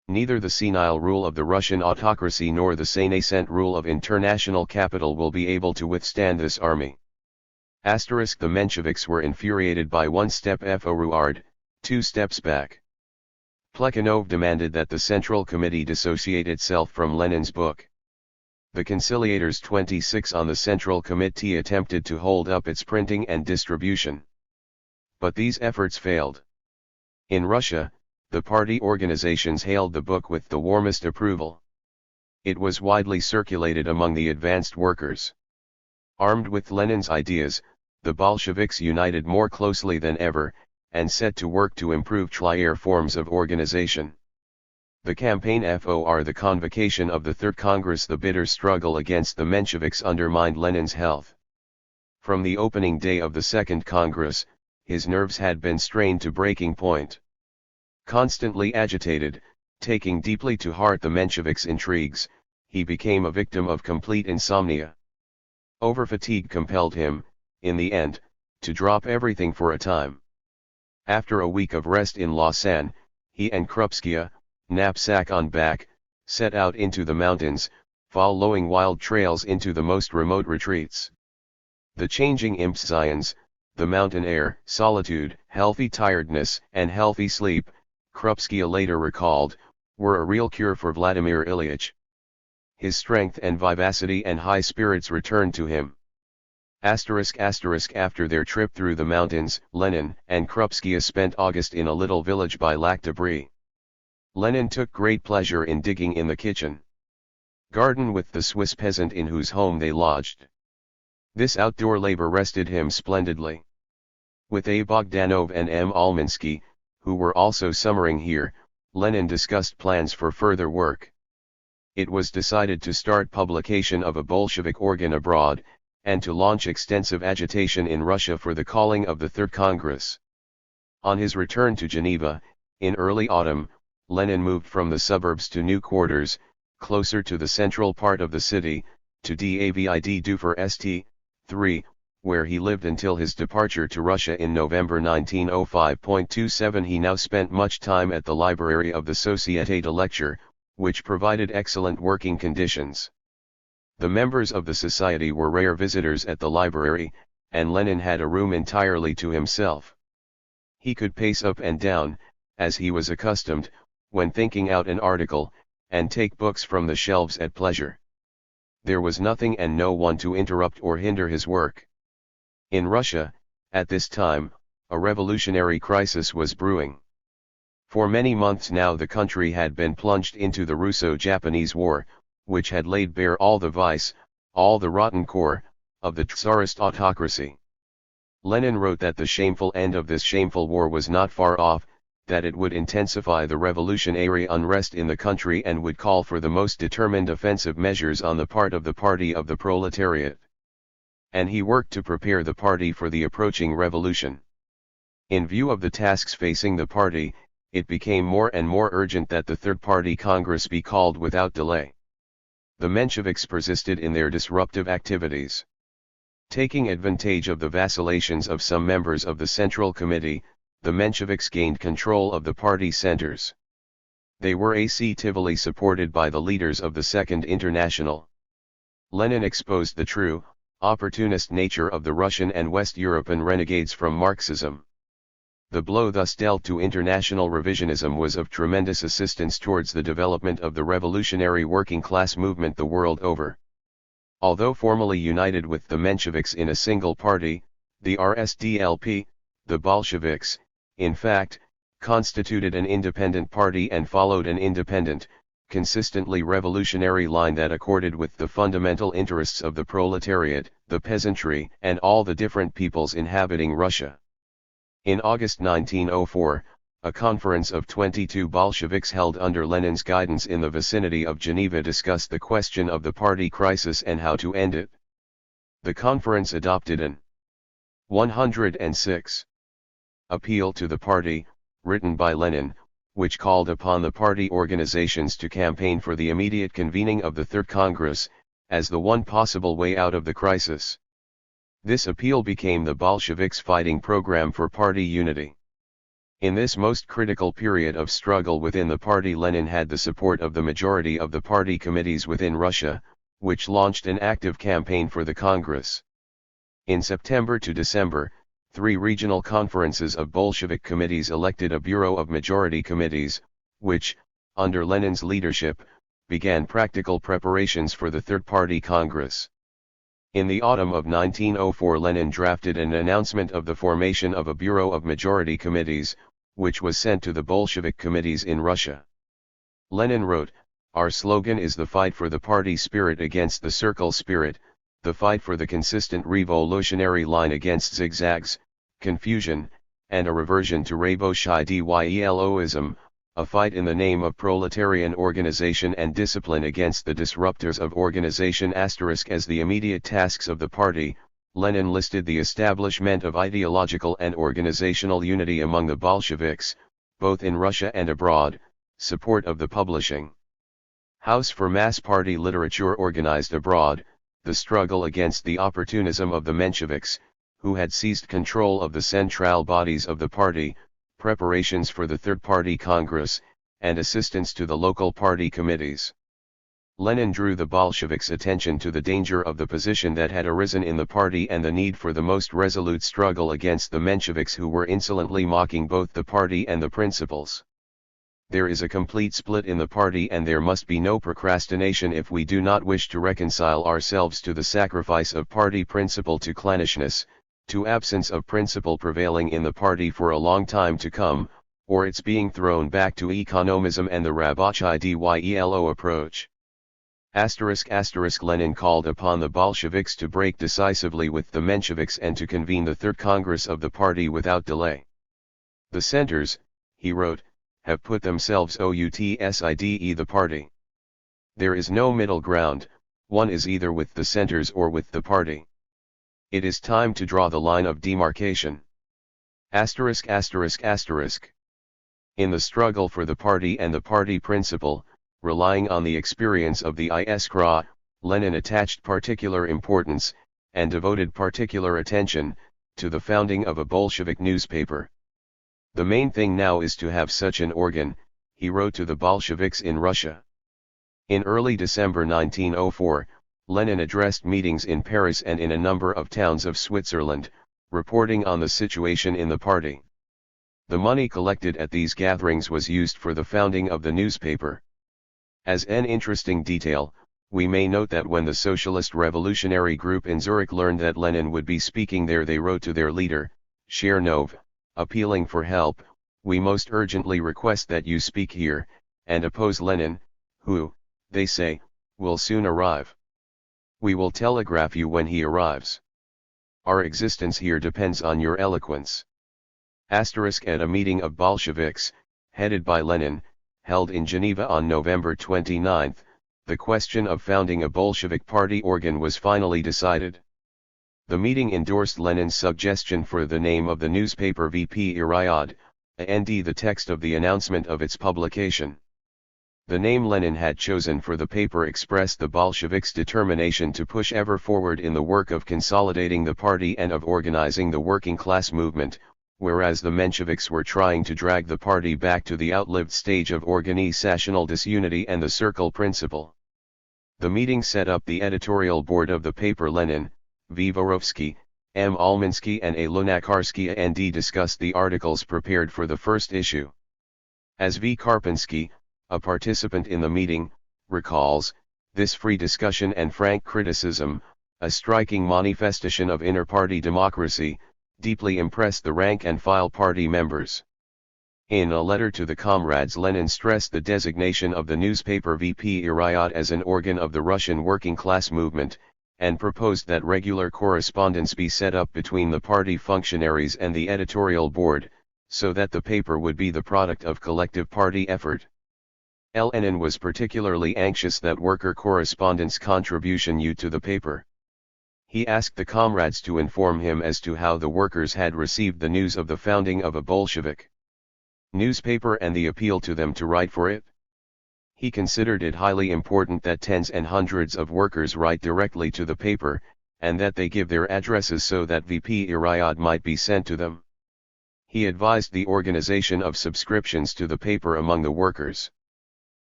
Neither the senile rule of the Russian autocracy nor the senescent rule of international capital will be able to withstand this army. The Mensheviks were infuriated by One Step Forward, 2 Steps Back. Plekhanov demanded that the Central Committee dissociate itself from Lenin's book. The Conciliators 26 on the Central Committee attempted to hold up its printing and distribution. But these efforts failed. In Russia, the party organizations hailed the book with the warmest approval. It was widely circulated among the advanced workers. Armed with Lenin's ideas, the Bolsheviks united more closely than ever, and set to work to improve trier forms of organization. The campaign for the convocation of the Third Congress, the bitter struggle against the Mensheviks undermined Lenin's health. From the opening day of the Second Congress, his nerves had been strained to breaking point. Constantly agitated, taking deeply to heart the Mensheviks' intrigues, he became a victim of complete insomnia. Overfatigue compelled him, in the end, to drop everything for a time. After a week of rest in Lausanne, he and Krupskaya, knapsack on back, set out into the mountains, following wild trails into the most remote retreats. The changing impscions, the mountain air, solitude, healthy tiredness, and healthy sleep, Krupskaya later recalled, were a real cure for Vladimir Ilyich. His strength and vivacity and high spirits returned to him. After their trip through the mountains, Lenin and Krupskaya spent August in a little village by Lac de Brie. Lenin took great pleasure in digging in the kitchen garden with the Swiss peasant in whose home they lodged. This outdoor labor rested him splendidly. With A. Bogdanov and M. Almansky, who were also summering here, Lenin discussed plans for further work. It was decided to start publication of a Bolshevik organ abroad, and to launch extensive agitation in Russia for the calling of the Third Congress. On his return to Geneva, in early autumn, Lenin moved from the suburbs to new quarters, closer to the central part of the city, to David Dufour St. 3, where he lived until his departure to Russia in November 1905.27. He now spent much time at the library of the Société de Lecture, which provided excellent working conditions. The members of the society were rare visitors at the library, and Lenin had a room entirely to himself. He could pace up and down, as he was accustomed, when thinking out an article, and take books from the shelves at pleasure. There was nothing and no one to interrupt or hinder his work. In Russia, at this time, a revolutionary crisis was brewing. For many months now the country had been plunged into the Russo-Japanese War, which had laid bare all the vice, all the rotten core, of the Tsarist autocracy. Lenin wrote that the shameful end of this shameful war was not far off, that it would intensify the revolutionary unrest in the country and would call for the most determined offensive measures on the part of the party of the proletariat. And he worked to prepare the party for the approaching revolution. In view of the tasks facing the party, it became more and more urgent that the Third Party Congress be called without delay. The Mensheviks persisted in their disruptive activities. Taking advantage of the vacillations of some members of the Central Committee, the Mensheviks gained control of the party centers. They were actively supported by the leaders of the Second International. Lenin exposed the true, opportunist nature of the Russian and West European renegades from Marxism. The blow thus dealt to international revisionism was of tremendous assistance towards the development of the revolutionary working class movement the world over. Although formally united with the Mensheviks in a single party, the RSDLP, the Bolsheviks, in fact, constituted an independent party and followed an independent, consistently revolutionary line that accorded with the fundamental interests of the proletariat, the peasantry, and all the different peoples inhabiting Russia. In August 1904, a conference of 22 Bolsheviks held under Lenin's guidance in the vicinity of Geneva discussed the question of the party crisis and how to end it. The conference adopted an 106 appeal to the party, written by Lenin, which called upon the party organizations to campaign for the immediate convening of the Third Congress, as the one possible way out of the crisis. This appeal became the Bolsheviks' fighting program for party unity. In this most critical period of struggle within the party, Lenin had the support of the majority of the party committees within Russia, which launched an active campaign for the Congress. In September to December, 3 regional conferences of Bolshevik committees elected a Bureau of Majority Committees, which, under Lenin's leadership, began practical preparations for the Third Party Congress. In the autumn of 1904, Lenin drafted an announcement of the formation of a Bureau of Majority Committees, which was sent to the Bolshevik committees in Russia. Lenin wrote, "Our slogan is the fight for the party spirit against the circle spirit, the fight for the consistent revolutionary line against zigzags, confusion, and a reversion to Rabotchi-Dyeloism, a fight in the name of proletarian organization and discipline against the disruptors of organization*. As the immediate tasks of the party, Lenin listed the establishment of ideological and organizational unity among the Bolsheviks, both in Russia and abroad, support of the publishing house for mass party literature organized abroad, the struggle against the opportunism of the Mensheviks, who had seized control of the central bodies of the party, preparations for the Third Party Congress, and assistance to the local party committees. Lenin drew the Bolsheviks' attention to the danger of the position that had arisen in the party and the need for the most resolute struggle against the Mensheviks who were insolently mocking both the party and the principles. There is a complete split in the party and there must be no procrastination if we do not wish to reconcile ourselves to the sacrifice of party principle to clannishness, to absence of principle prevailing in the party for a long time to come, or its being thrown back to economism and the Rabochai Dyelo approach. Lenin called upon the Bolsheviks to break decisively with the Mensheviks and to convene the Third Congress of the party without delay. The centers, he wrote, have put themselves outside the party. There is no middle ground, one is either with the centers or with the party. It is time to draw the line of demarcation. In the struggle for the party and the party principle, relying on the experience of the Iskra, Lenin attached particular importance, and devoted particular attention, to the founding of a Bolshevik newspaper. The main thing now is to have such an organ, he wrote to the Bolsheviks in Russia. In early December 1904, Lenin addressed meetings in Paris and in a number of towns of Switzerland, reporting on the situation in the party. The money collected at these gatherings was used for the founding of the newspaper. As an interesting detail, we may note that when the Socialist Revolutionary Group in Zurich learned that Lenin would be speaking there, they wrote to their leader, Chernov, appealing for help, "We most urgently request that you speak here, and oppose Lenin, who, they say, will soon arrive. We will telegraph you when he arrives. Our existence here depends on your eloquence." At a meeting of Bolsheviks, headed by Lenin, held in Geneva on November 29, the question of founding a Bolshevik party organ was finally decided. The meeting endorsed Lenin's suggestion for the name of the newspaper VP Iryad, and the text of the announcement of its publication. The name Lenin had chosen for the paper expressed the Bolsheviks' determination to push ever forward in the work of consolidating the party and of organizing the working class movement, whereas the Mensheviks were trying to drag the party back to the outlived stage of organizational disunity and the circle principle. The meeting set up the editorial board of the paper. Lenin, V. Vorovsky, M. Almansky and A. Lunacharsky and discussed the articles prepared for the first issue. As V. Karpinsky, a participant in the meeting, recalls, this free discussion and frank criticism, a striking manifestation of inter-party democracy, deeply impressed the rank-and-file party members. In a letter to the comrades, Lenin stressed the designation of the newspaper VP Iryad as an organ of the Russian working class movement, and proposed that regular correspondence be set up between the party functionaries and the editorial board, so that the paper would be the product of collective party effort. Lenin was particularly anxious that worker correspondents' contribution to the paper. He asked the comrades to inform him as to how the workers had received the news of the founding of a Bolshevik newspaper and the appeal to them to write for it. He considered it highly important that tens and hundreds of workers write directly to the paper, and that they give their addresses so that VP Iryad might be sent to them. He advised the organization of subscriptions to the paper among the workers.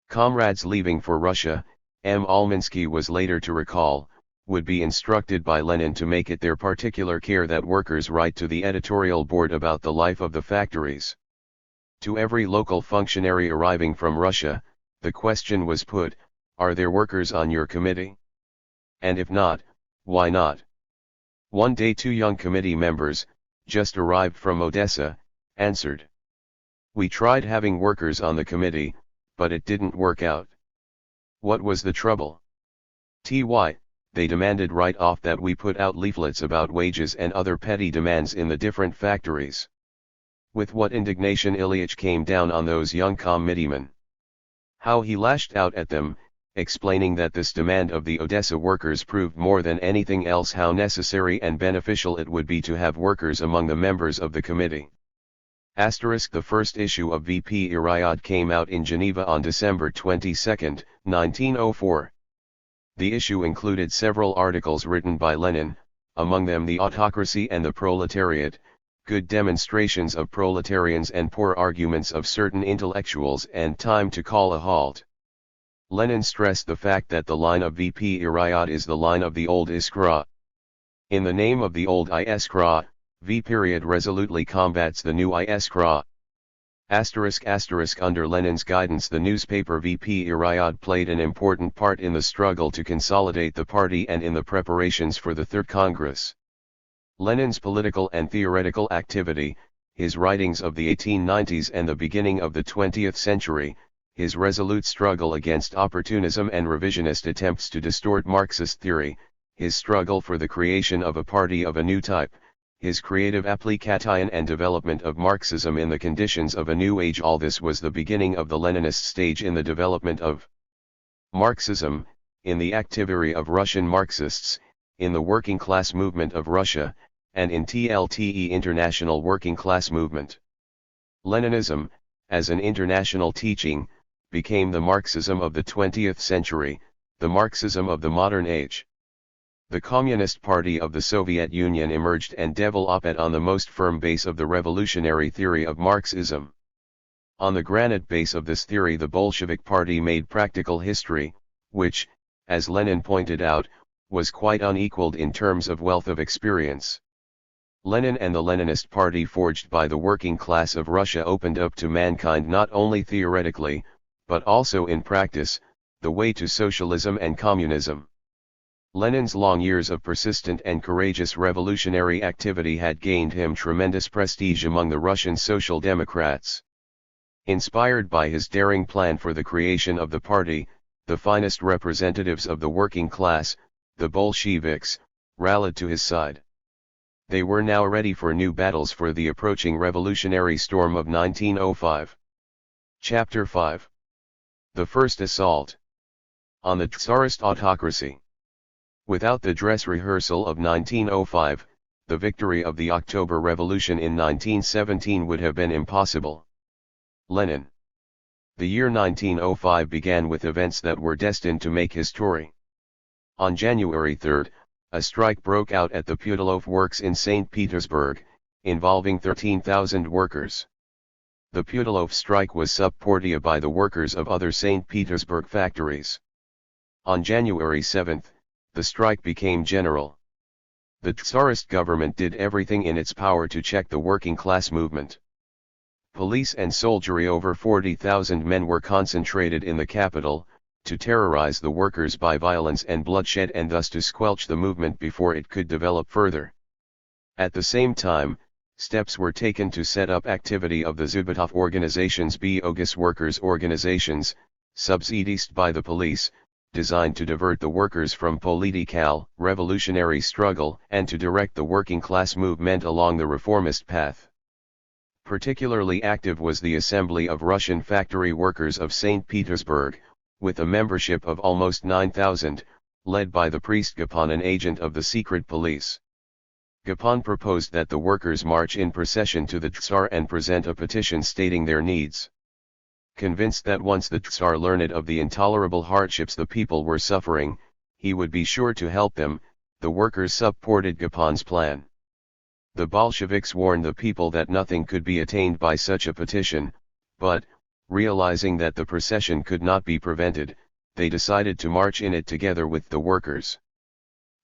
Comrades leaving for Russia, M. Almansky was later to recall, would be instructed by Lenin to make it their particular care that workers write to the editorial board about the life of the factories. To every local functionary arriving from Russia, the question was put, are there workers on your committee? And if not, why not? One day 2 young committee members, just arrived from Odessa, answered. We tried having workers on the committee, but it didn't work out. What was the trouble? They demanded right off that we put out leaflets about wages and other petty demands in the different factories. With what indignation Ilyich came down on those young committeemen. How he lashed out at them, explaining that this demand of the Odessa workers proved more than anything else how necessary and beneficial it would be to have workers among the members of the committee. The first issue of VP Iriad came out in Geneva on December 22, 1904. The issue included several articles written by Lenin, among them The Autocracy and the Proletariat, good demonstrations of proletarians and poor arguments of certain intellectuals and Time to Call a Halt. Lenin stressed the fact that the line of VP Iriad is the line of the old Iskra. In the name of the old Iskra, V period resolutely combats the new Iskra. **** Under Lenin's guidance, the newspaper VP Iriad played an important part in the struggle to consolidate the party and in the preparations for the Third Congress. Lenin's political and theoretical activity, his writings of the 1890s and the beginning of the 20th century, his resolute struggle against opportunism and revisionist attempts to distort Marxist theory, his struggle for the creation of a party of a new type, his creative application and development of Marxism in the conditions of a new age, all this was the beginning of the Leninist stage in the development of Marxism, in the activity of Russian Marxists, in the working class movement of Russia, and in TLTE international working class movement. Leninism, as an international teaching, became the Marxism of the 20th century, the Marxism of the modern age. The Communist Party of the Soviet Union emerged and developed on the most firm base of the revolutionary theory of Marxism. On the granite base of this theory, the Bolshevik Party made practical history, which, as Lenin pointed out, was quite unequaled in terms of wealth of experience. Lenin and the Leninist Party forged by the working class of Russia opened up to mankind not only theoretically, but also in practice, the way to socialism and communism. Lenin's long years of persistent and courageous revolutionary activity had gained him tremendous prestige among the Russian Social Democrats. Inspired by his daring plan for the creation of the party, the finest representatives of the working class, the Bolsheviks, rallied to his side. They were now ready for new battles for the approaching revolutionary storm of 1905. Chapter 5. The First Assault on the Tsarist Autocracy. Without the dress rehearsal of 1905, the victory of the October Revolution in 1917 would have been impossible. Lenin. The year 1905 began with events that were destined to make history. On January 3, a strike broke out at the Putilov works in St. Petersburg, involving 13,000 workers. The Putilov strike was supported by the workers of other St. Petersburg factories. On January 7, the strike became general. The Tsarist government did everything in its power to check the working class movement. Police and soldiery, over 40,000 men, were concentrated in the capital, to terrorize the workers by violence and bloodshed and thus to squelch the movement before it could develop further. At the same time, steps were taken to set up activity of the Zubotov organizations, bogus workers' organizations, subsidized by the police, designed to divert the workers from political, revolutionary struggle and to direct the working class movement along the reformist path. Particularly active was the Assembly of Russian Factory Workers of St. Petersburg, with a membership of almost 9,000, led by the priest Gapon, an agent of the secret police. Gapon proposed that the workers march in procession to the Tsar and present a petition stating their needs. Convinced that once the Tsar learned of the intolerable hardships the people were suffering, he would be sure to help them, the workers supported Gapon's plan. The Bolsheviks warned the people that nothing could be attained by such a petition, but, realizing that the procession could not be prevented, they decided to march in it together with the workers.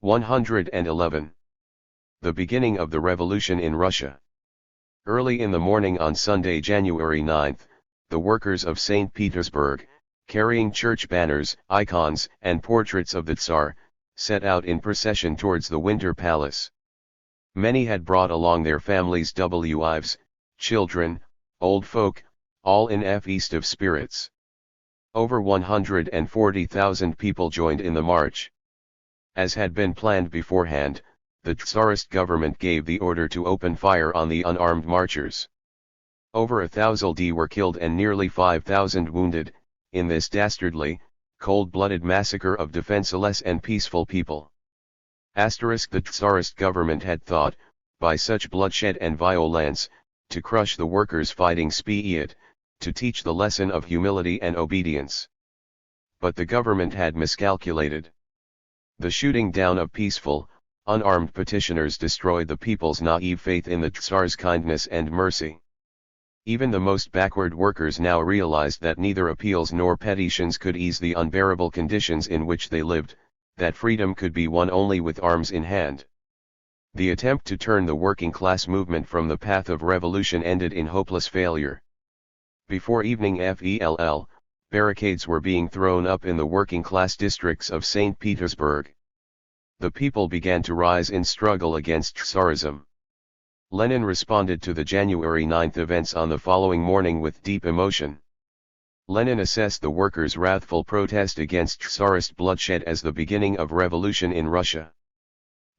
111. The beginning of the revolution in Russia. Early in the morning on Sunday, January 9, the workers of St. Petersburg, carrying church banners, icons, and portraits of the Tsar, set out in procession towards the Winter Palace. Many had brought along their families, wives, children, old folk, all in a feast of spirits. Over 140,000 people joined in the march. As had been planned beforehand, the Tsarist government gave the order to open fire on the unarmed marchers. Over 1,000 were killed and nearly 5,000 wounded, in this dastardly, cold-blooded massacre of defenseless and peaceful people. The Tsarist government had thought, by such bloodshed and violence, to crush the workers fighting Spiet, to teach the lesson of humility and obedience. But the government had miscalculated. The shooting down of peaceful, unarmed petitioners destroyed the people's naive faith in the Tsar's kindness and mercy. Even the most backward workers now realized that neither appeals nor petitions could ease the unbearable conditions in which they lived, that freedom could be won only with arms in hand. The attempt to turn the working class movement from the path of revolution ended in hopeless failure. Before evening FELL, barricades were being thrown up in the working class districts of St. Petersburg. The people began to rise in struggle against Tsarism. Lenin responded to the January 9 events on the following morning with deep emotion. Lenin assessed the workers' wrathful protest against Tsarist bloodshed as the beginning of revolution in Russia.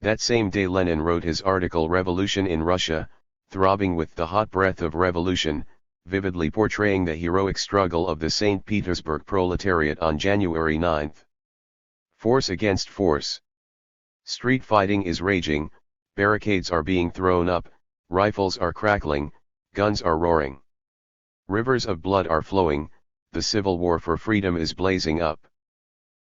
That same day Lenin wrote his article Revolution in Russia, throbbing with the hot breath of revolution, vividly portraying the heroic struggle of the St. Petersburg proletariat on January 9. Force against force. Street fighting is raging, barricades are being thrown up, rifles are crackling, guns are roaring. Rivers of blood are flowing, the civil war for freedom is blazing up.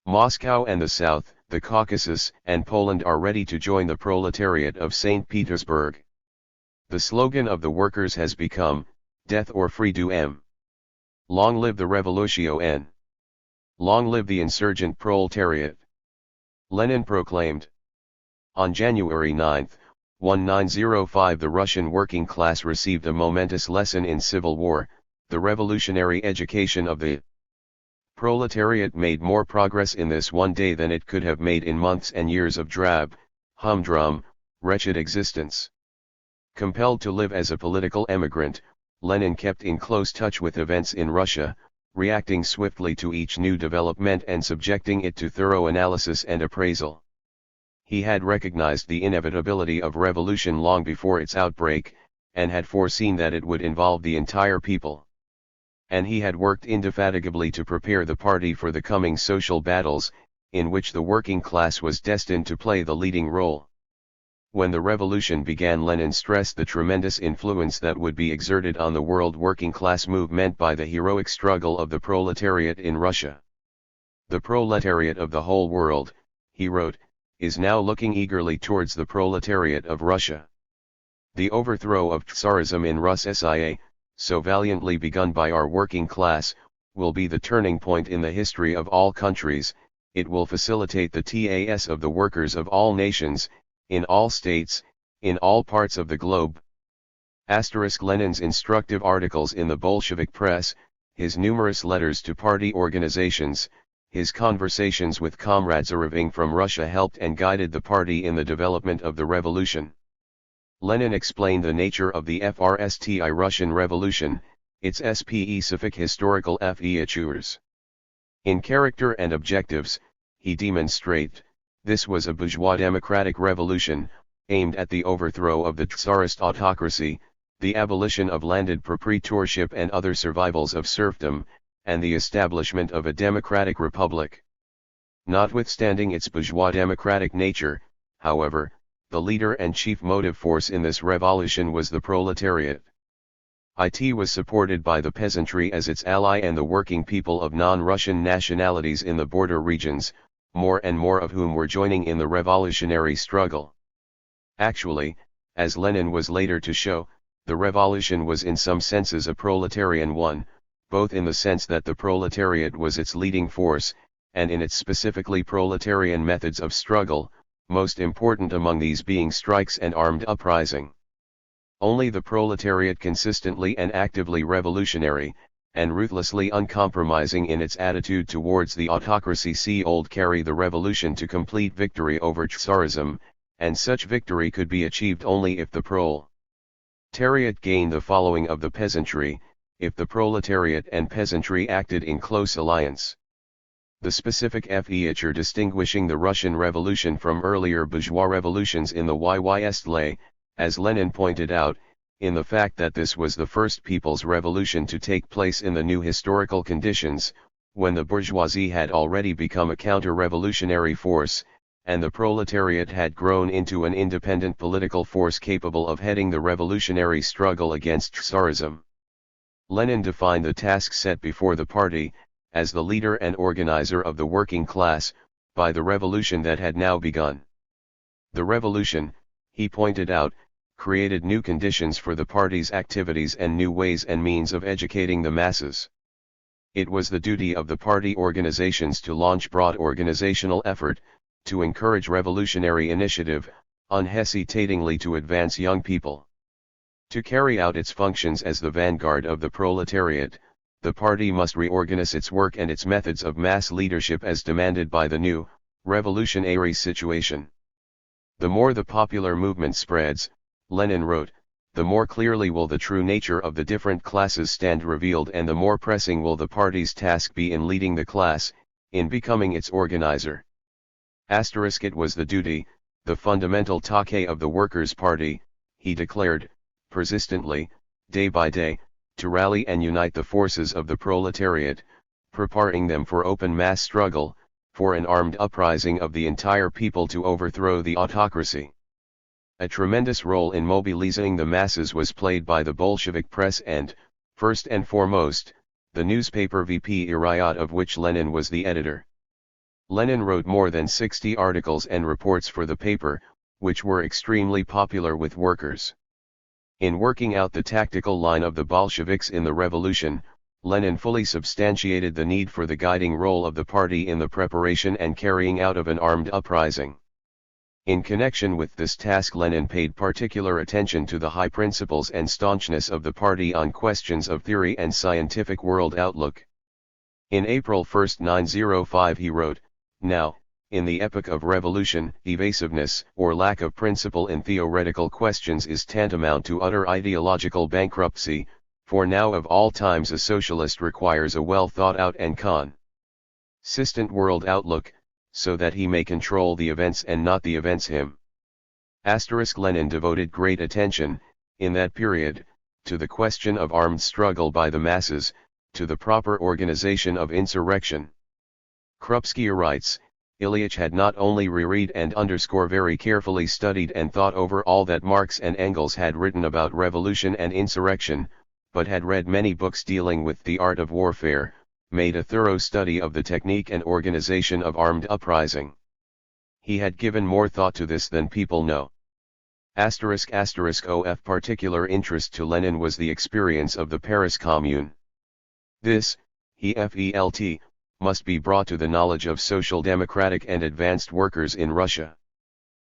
Moscow and the South, the Caucasus and Poland are ready to join the proletariat of St. Petersburg. The slogan of the workers has become, "Death or freedom." Long live the revolution! Long live the insurgent proletariat! Lenin proclaimed. On January 9, 1905 the Russian working class received a momentous lesson in civil war, the revolutionary education of the proletariat made more progress in this one day than it could have made in months and years of drab, humdrum, wretched existence. Compelled to live as a political emigrant, Lenin kept in close touch with events in Russia, reacting swiftly to each new development and subjecting it to thorough analysis and appraisal. He had recognized the inevitability of revolution long before its outbreak, and had foreseen that it would involve the entire people. And he had worked indefatigably to prepare the party for the coming social battles, in which the working class was destined to play the leading role. When the revolution began, Lenin stressed the tremendous influence that would be exerted on the world working class movement by the heroic struggle of the proletariat in Russia. The proletariat of the whole world, he wrote, is now looking eagerly towards the proletariat of Russia. The overthrow of Tsarism in Russia, so valiantly begun by our working class, will be the turning point in the history of all countries. It will facilitate the TAS of the workers of all nations, in all states, in all parts of the globe. Lenin's instructive articles in the Bolshevik press, his numerous letters to party organizations, his conversations with comrades arriving from Russia helped and guided the party in the development of the revolution. Lenin explained the nature of the FRSTI Russian Revolution, its specific historical features. In character and objectives, he demonstrated, this was a bourgeois democratic revolution, aimed at the overthrow of the Tsarist autocracy, the abolition of landed proprietorship and other survivals of serfdom, and the establishment of a democratic republic. Notwithstanding its bourgeois democratic nature, however, the leader and chief motive force in this revolution was the proletariat. It was supported by the peasantry as its ally and the working people of non-Russian nationalities in the border regions, more and more of whom were joining in the revolutionary struggle. Actually, as Lenin was later to show, the revolution was in some senses a proletarian one, both in the sense that the proletariat was its leading force, and in its specifically proletarian methods of struggle, most important among these being strikes and armed uprising. Only the proletariat consistently and actively revolutionary, and ruthlessly uncompromising in its attitude towards the autocracy carry the revolution to complete victory over Tsarism, and such victory could be achieved only if the proletariat gained the following of the peasantry, if the proletariat and peasantry acted in close alliance. The specific feature distinguishing the Russian Revolution from earlier bourgeois revolutions in the West lay, as Lenin pointed out, in the fact that this was the first people's revolution to take place in the new historical conditions, when the bourgeoisie had already become a counter-revolutionary force, and the proletariat had grown into an independent political force capable of heading the revolutionary struggle against Tsarism. Lenin defined the task set before the party, as the leader and organizer of the working class, by the revolution that had now begun. The revolution, he pointed out, created new conditions for the party's activities and new ways and means of educating the masses. It was the duty of the party organizations to launch broad organizational effort, to encourage revolutionary initiative, unhesitatingly to advance young people. To carry out its functions as the vanguard of the proletariat, the party must reorganize its work and its methods of mass leadership as demanded by the new, revolutionary situation. The more the popular movement spreads, Lenin wrote, the more clearly will the true nature of the different classes stand revealed, and the more pressing will the party's task be in leading the class, in becoming its organizer. It was the duty, the fundamental take of the Workers' Party, he declared, persistently, day by day, to rally and unite the forces of the proletariat, preparing them for open mass struggle, for an armed uprising of the entire people to overthrow the autocracy. A tremendous role in mobilizing the masses was played by the Bolshevik press and, first and foremost, the newspaper VP Irayat, of which Lenin was the editor. Lenin wrote more than 60 articles and reports for the paper, which were extremely popular with workers. In working out the tactical line of the Bolsheviks in the revolution, Lenin fully substantiated the need for the guiding role of the party in the preparation and carrying out of an armed uprising. In connection with this task, Lenin paid particular attention to the high principles and staunchness of the party on questions of theory and scientific world outlook. In April 1, 1905 he wrote, "Now, in the epoch of revolution, evasiveness or lack of principle in theoretical questions is tantamount to utter ideological bankruptcy, for now of all times a socialist requires a well thought out and consistent world outlook, so that he may control the events and not the events him." Lenin devoted great attention, in that period, to the question of armed struggle by the masses, to the proper organization of insurrection. Krupski writes, Ilyich had not only reread and very carefully studied and thought over all that Marx and Engels had written about revolution and insurrection, but had read many books dealing with the art of warfare, made a thorough study of the technique and organization of armed uprising. He had given more thought to this than people know. Of particular interest to Lenin was the experience of the Paris Commune. This, he felt, must be brought to the knowledge of social democratic and advanced workers in Russia.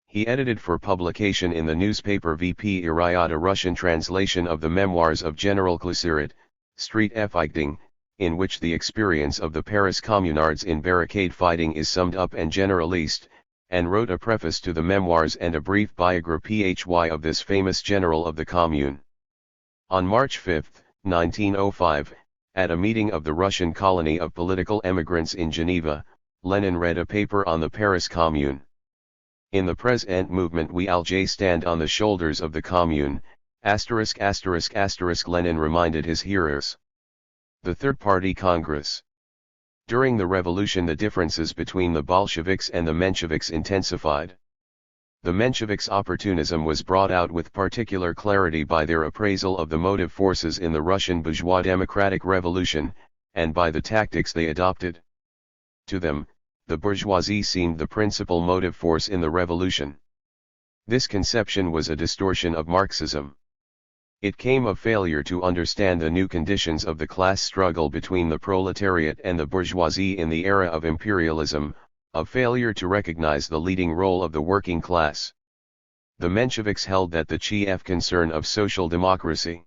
He edited for publication in the newspaper VP Irayat a Russian translation of the memoirs of General Klusirat, Street Fighting, in which the experience of the Paris Communards in barricade fighting is summed up and generalized, and wrote a preface to the memoirs and a brief biography of this famous general of the Commune. On March 5, 1905, at a meeting of the Russian colony of political emigrants in Geneva, Lenin read a paper on the Paris Commune. In the present movement we all stand on the shoulders of the Commune, Lenin reminded his hearers. The Third Party Congress. During the revolution the differences between the Bolsheviks and the Mensheviks intensified. The Mensheviks' opportunism was brought out with particular clarity by their appraisal of the motive forces in the Russian bourgeois democratic revolution, and by the tactics they adopted. To them, the bourgeoisie seemed the principal motive force in the revolution. This conception was a distortion of Marxism. It came of failure to understand the new conditions of the class struggle between the proletariat and the bourgeoisie in the era of imperialism, of failure to recognize the leading role of the working class. The Mensheviks held that the chief concern of social democracy,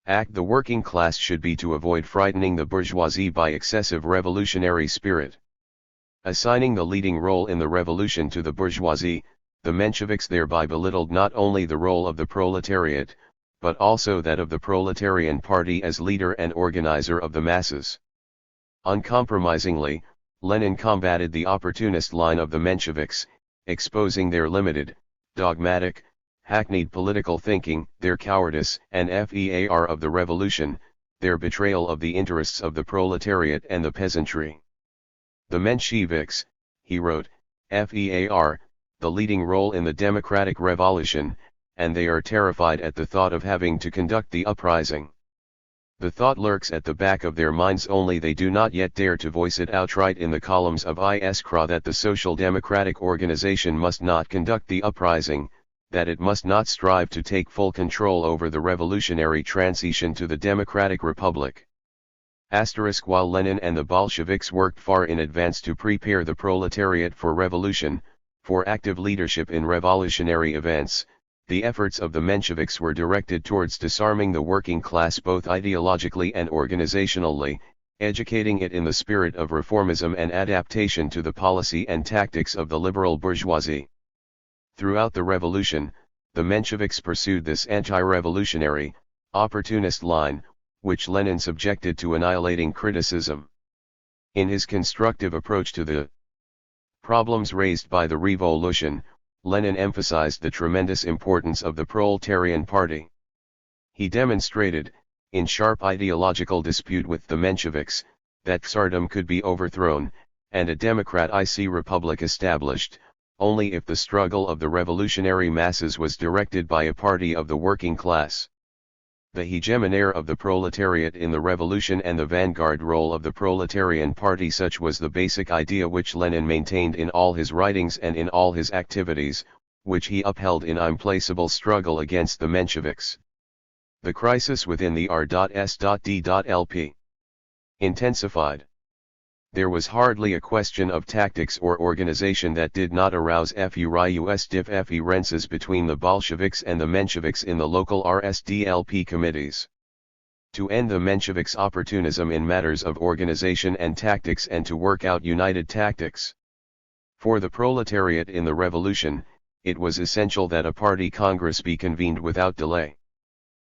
the working class, should be to avoid frightening the bourgeoisie by excessive revolutionary spirit. Assigning the leading role in the revolution to the bourgeoisie, the Mensheviks thereby belittled not only the role of the proletariat, but also that of the proletarian party as leader and organizer of the masses. Uncompromisingly, Lenin combated the opportunist line of the Mensheviks, exposing their limited, dogmatic, hackneyed political thinking, their cowardice and failure of the revolution, their betrayal of the interests of the proletariat and the peasantry. The Mensheviks, he wrote, FEAR, the leading role in the democratic revolution, and they are terrified at the thought of having to conduct the uprising. The thought lurks at the back of their minds, only they do not yet dare to voice it outright in the columns of Iskra, that the social democratic organization must not conduct the uprising, that it must not strive to take full control over the revolutionary transition to the democratic republic. While Lenin and the Bolsheviks worked far in advance to prepare the proletariat for revolution, for active leadership in revolutionary events, the efforts of the Mensheviks were directed towards disarming the working class both ideologically and organizationally, educating it in the spirit of reformism and adaptation to the policy and tactics of the liberal bourgeoisie. Throughout the revolution, the Mensheviks pursued this anti-revolutionary, opportunist line, which Lenin subjected to annihilating criticism. In his constructive approach to the problems raised by the revolution, Lenin emphasized the tremendous importance of the proletarian party. He demonstrated, in sharp ideological dispute with the Mensheviks, that Tsardom could be overthrown, and a democratic republic established, only if the struggle of the revolutionary masses was directed by a party of the working class. The hegemony of the proletariat in the revolution and the vanguard role of the proletarian party, such was the basic idea which Lenin maintained in all his writings and in all his activities, which he upheld in implacable struggle against the Mensheviks. The crisis within the R.S.D.LP intensified. There was hardly a question of tactics or organization that did not arouse furious differences between the Bolsheviks and the Mensheviks in the local RSDLP committees. To end the Mensheviks' opportunism in matters of organization and tactics, and to work out united tactics. For the proletariat in the revolution, it was essential that a party congress be convened without delay.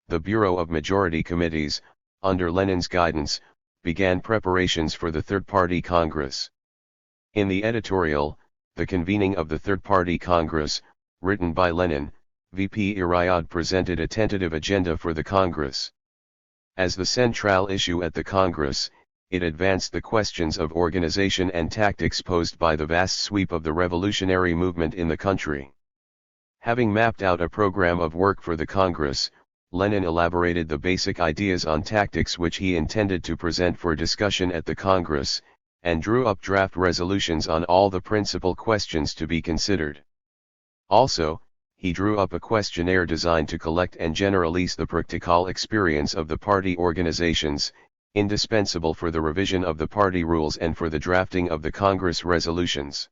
The Bureau of Majority Committees, under Lenin's guidance, began preparations for the Third Party Congress. In the editorial, The Convening of the Third Party Congress, written by Lenin, VP Iriad presented a tentative agenda for the Congress. As the central issue at the Congress, it advanced the questions of organization and tactics posed by the vast sweep of the revolutionary movement in the country. Having mapped out a program of work for the Congress, Lenin elaborated the basic ideas on tactics which he intended to present for discussion at the Congress, and drew up draft resolutions on all the principal questions to be considered. Also, he drew up a questionnaire designed to collect and generalize the practical experience of the party organizations, indispensable for the revision of the party rules and for the drafting of the Congress resolutions.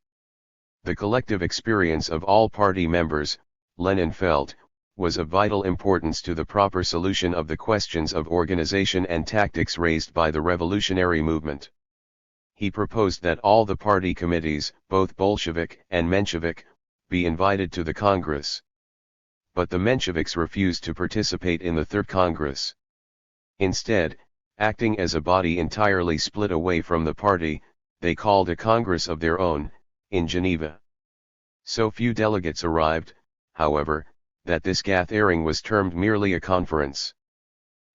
The collective experience of all party members, Lenin felt, was of vital importance to the proper solution of the questions of organization and tactics raised by the revolutionary movement. He proposed that all the party committees, both Bolshevik and Menshevik, be invited to the Congress. But the Mensheviks refused to participate in the Third Congress. Instead, acting as a body entirely split away from the party, they called a Congress of their own, in Geneva. So few delegates arrived, however, that this gathering was termed merely a conference.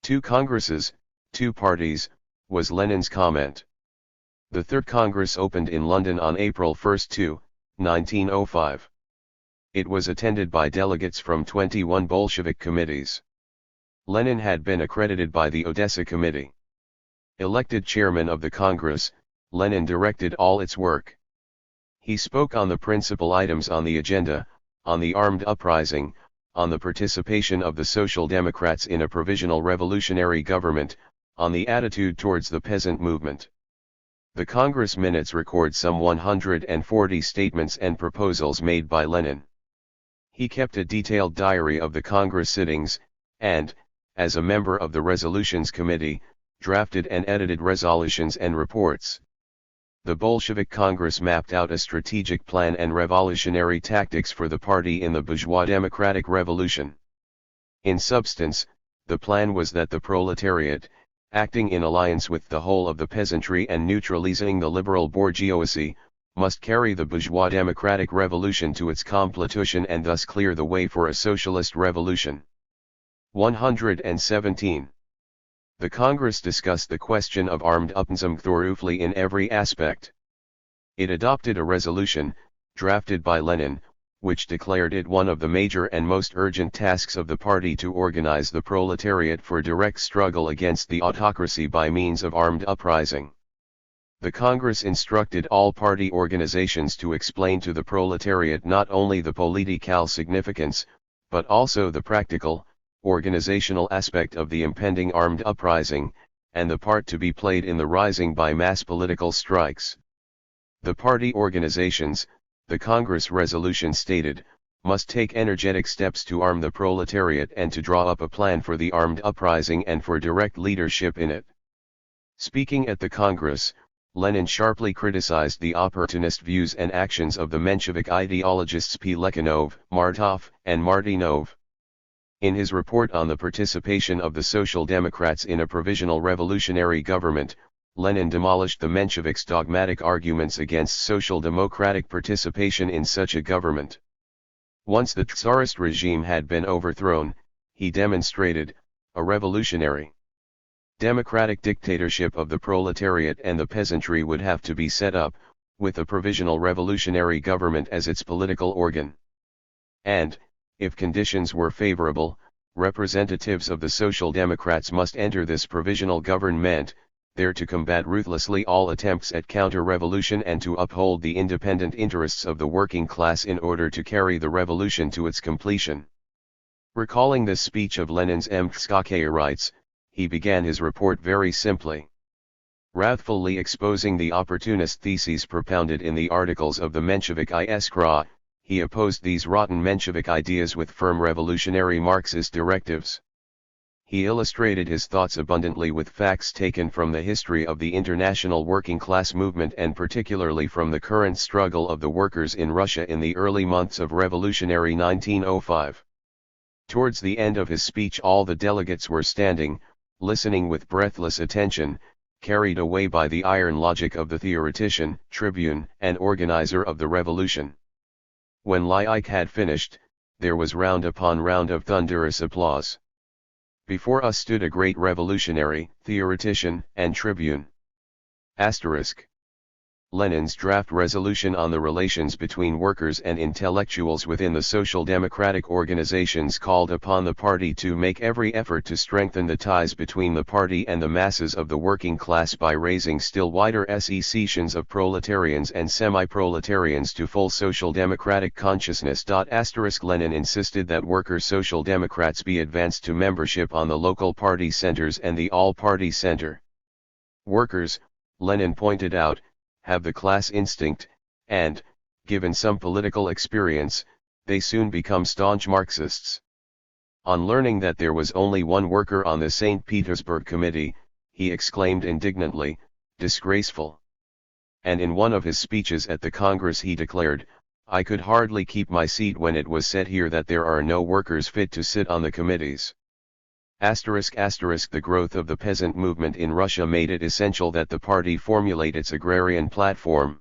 2 congresses, 2 parties, was Lenin's comment. The Third Congress opened in London on April 1, 1905. It was attended by delegates from 21 Bolshevik committees. Lenin had been accredited by the Odessa Committee. Elected chairman of the Congress, Lenin directed all its work. He spoke on the principal items on the agenda, on the armed uprising, on the participation of the Social Democrats in a provisional revolutionary government, on the attitude towards the peasant movement. The Congress minutes record some 140 statements and proposals made by Lenin. He kept a detailed diary of the Congress sittings, and, as a member of the Resolutions Committee, drafted and edited resolutions and reports. The Bolshevik Congress mapped out a strategic plan and revolutionary tactics for the party in the bourgeois democratic revolution. In substance, the plan was that the proletariat, acting in alliance with the whole of the peasantry and neutralizing the liberal bourgeoisie, must carry the bourgeois democratic revolution to its completion and thus clear the way for a socialist revolution. 117. The Congress discussed the question of armed uprising thoroughly in every aspect. It adopted a resolution, drafted by Lenin, which declared it one of the major and most urgent tasks of the party to organize the proletariat for direct struggle against the autocracy by means of armed uprising. The Congress instructed all party organizations to explain to the proletariat not only the political significance, but also the practical, organizational aspect of the impending armed uprising, and the part to be played in the rising by mass political strikes. The party organizations, the Congress resolution stated, must take energetic steps to arm the proletariat and to draw up a plan for the armed uprising and for direct leadership in it. Speaking at the Congress, Lenin sharply criticized the opportunist views and actions of the Menshevik ideologists Plekhanov, Martov, and Martynov. In his report on the participation of the Social Democrats in a provisional revolutionary government, Lenin demolished the Mensheviks' dogmatic arguments against social democratic participation in such a government. Once the Tsarist regime had been overthrown, he demonstrated, a revolutionary democratic dictatorship of the proletariat and the peasantry would have to be set up, with a provisional revolutionary government as its political organ. And, if conditions were favorable, representatives of the Social Democrats must enter this provisional government, there to combat ruthlessly all attempts at counter-revolution and to uphold the independent interests of the working class in order to carry the revolution to its completion. Recalling this speech of Lenin's Mtskake writes, he began his report very simply. Wrathfully exposing the opportunist theses propounded in the articles of the Menshevik Iskra, he opposed these rotten Menshevik ideas with firm revolutionary Marxist directives. He illustrated his thoughts abundantly with facts taken from the history of the international working class movement and particularly from the current struggle of the workers in Russia in the early months of revolutionary 1905. Towards the end of his speech all the delegates were standing, listening with breathless attention, carried away by the iron logic of the theoretician, tribune, and organizer of the revolution. When Leik had finished, there was round upon round of thunderous applause. Before us stood a great revolutionary, theoretician, and tribune. Asterisk. Lenin's draft resolution on the relations between workers and intellectuals within the social democratic organizations called upon the party to make every effort to strengthen the ties between the party and the masses of the working class by raising still wider secessions of proletarians and semi-proletarians to full social democratic consciousness. Lenin insisted that worker social democrats be advanced to membership on the local party centers and the all-party center. Workers, Lenin pointed out, have the class instinct, and, given some political experience, they soon become staunch Marxists. On learning that there was only one worker on the St. Petersburg committee, he exclaimed indignantly, "Disgraceful!" And in one of his speeches at the Congress he declared, "I could hardly keep my seat when it was said here that there are no workers fit to sit on the committees." The growth of the peasant movement in Russia made it essential that the party formulate its agrarian platform.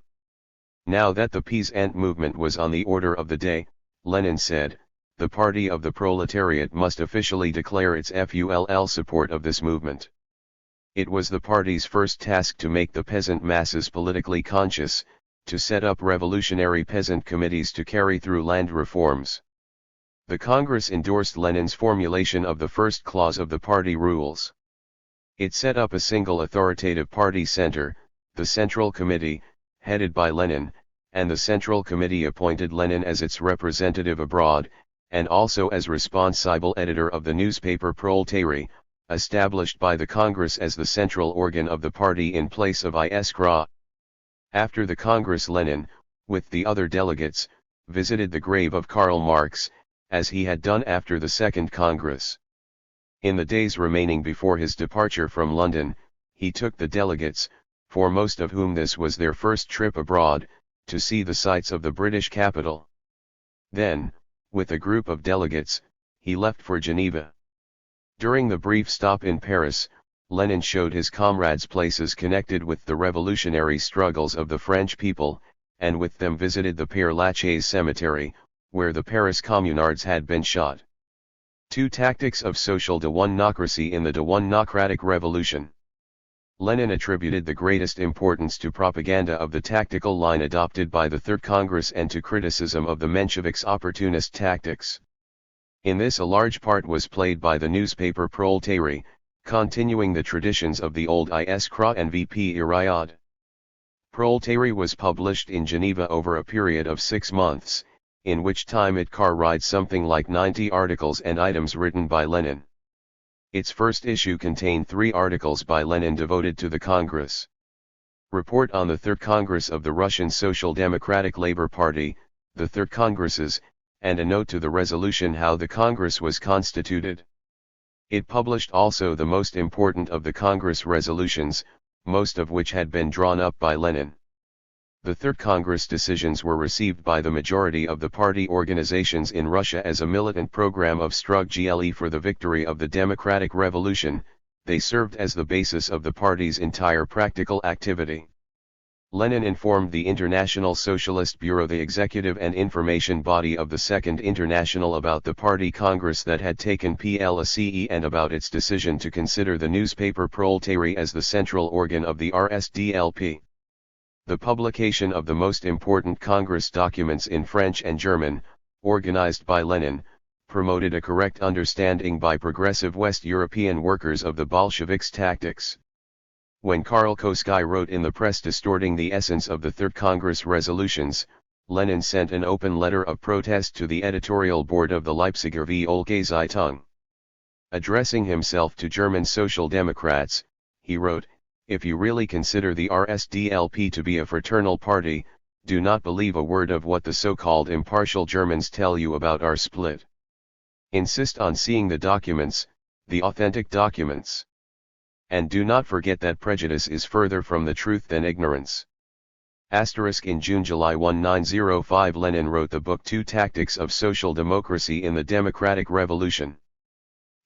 Now that the peasant movement was on the order of the day, Lenin said, the party of the proletariat must officially declare its full support of this movement. It was the party's first task to make the peasant masses politically conscious, to set up revolutionary peasant committees to carry through land reforms. The Congress endorsed Lenin's formulation of the first clause of the party rules. It set up a single authoritative party center, the Central Committee, headed by Lenin, and the Central Committee appointed Lenin as its representative abroad, and also as responsible editor of the newspaper Proletary, established by the Congress as the central organ of the party in place of Iskra. After the Congress Lenin, with the other delegates, visited the grave of Karl Marx, as he had done after the Second Congress. In the days remaining before his departure from London, he took the delegates, for most of whom this was their first trip abroad, to see the sights of the British capital. Then, with a group of delegates, he left for Geneva. During the brief stop in Paris, Lenin showed his comrades places connected with the revolutionary struggles of the French people, and with them visited the Père Lachaise cemetery, where the Paris communards had been shot. Two tactics of social democracy in the democratic revolution. Lenin attributed the greatest importance to propaganda of the tactical line adopted by the Third Congress and to criticism of the Mensheviks' opportunist tactics. In this a large part was played by the newspaper Proletariat, continuing the traditions of the old Iskra and VP Iriad. Proletariat was published in Geneva over a period of 6 months, in which time it carried something like 90 articles and items written by Lenin. Its first issue contained 3 articles by Lenin devoted to the Congress. Report on the Third Congress of the Russian Social Democratic Labor Party, the Third Congresses, and a note to the resolution how the Congress was constituted. It published also the most important of the Congress resolutions, most of which had been drawn up by Lenin. The Third Congress decisions were received by the majority of the party organizations in Russia as a militant program of struggle for the victory of the democratic revolution. They served as the basis of the party's entire practical activity. Lenin informed the International Socialist Bureau, the executive and information body of the Second International, about the party congress that had taken place and about its decision to consider the newspaper Proletariat as the central organ of the RSDLP. The publication of the most important Congress documents in French and German, organized by Lenin, promoted a correct understanding by progressive West European workers of the Bolsheviks' tactics. When Karl Kosky wrote in the press distorting the essence of the Third Congress resolutions, Lenin sent an open letter of protest to the editorial board of the Leipziger Volkszeitung. Addressing himself to German Social Democrats, he wrote, "If you really consider the RSDLP to be a fraternal party, do not believe a word of what the so-called impartial Germans tell you about our split. Insist on seeing the documents, the authentic documents. And do not forget that prejudice is further from the truth than ignorance." In June-July 1905 Lenin wrote the book Two Tactics of Social Democracy in the Democratic Revolution.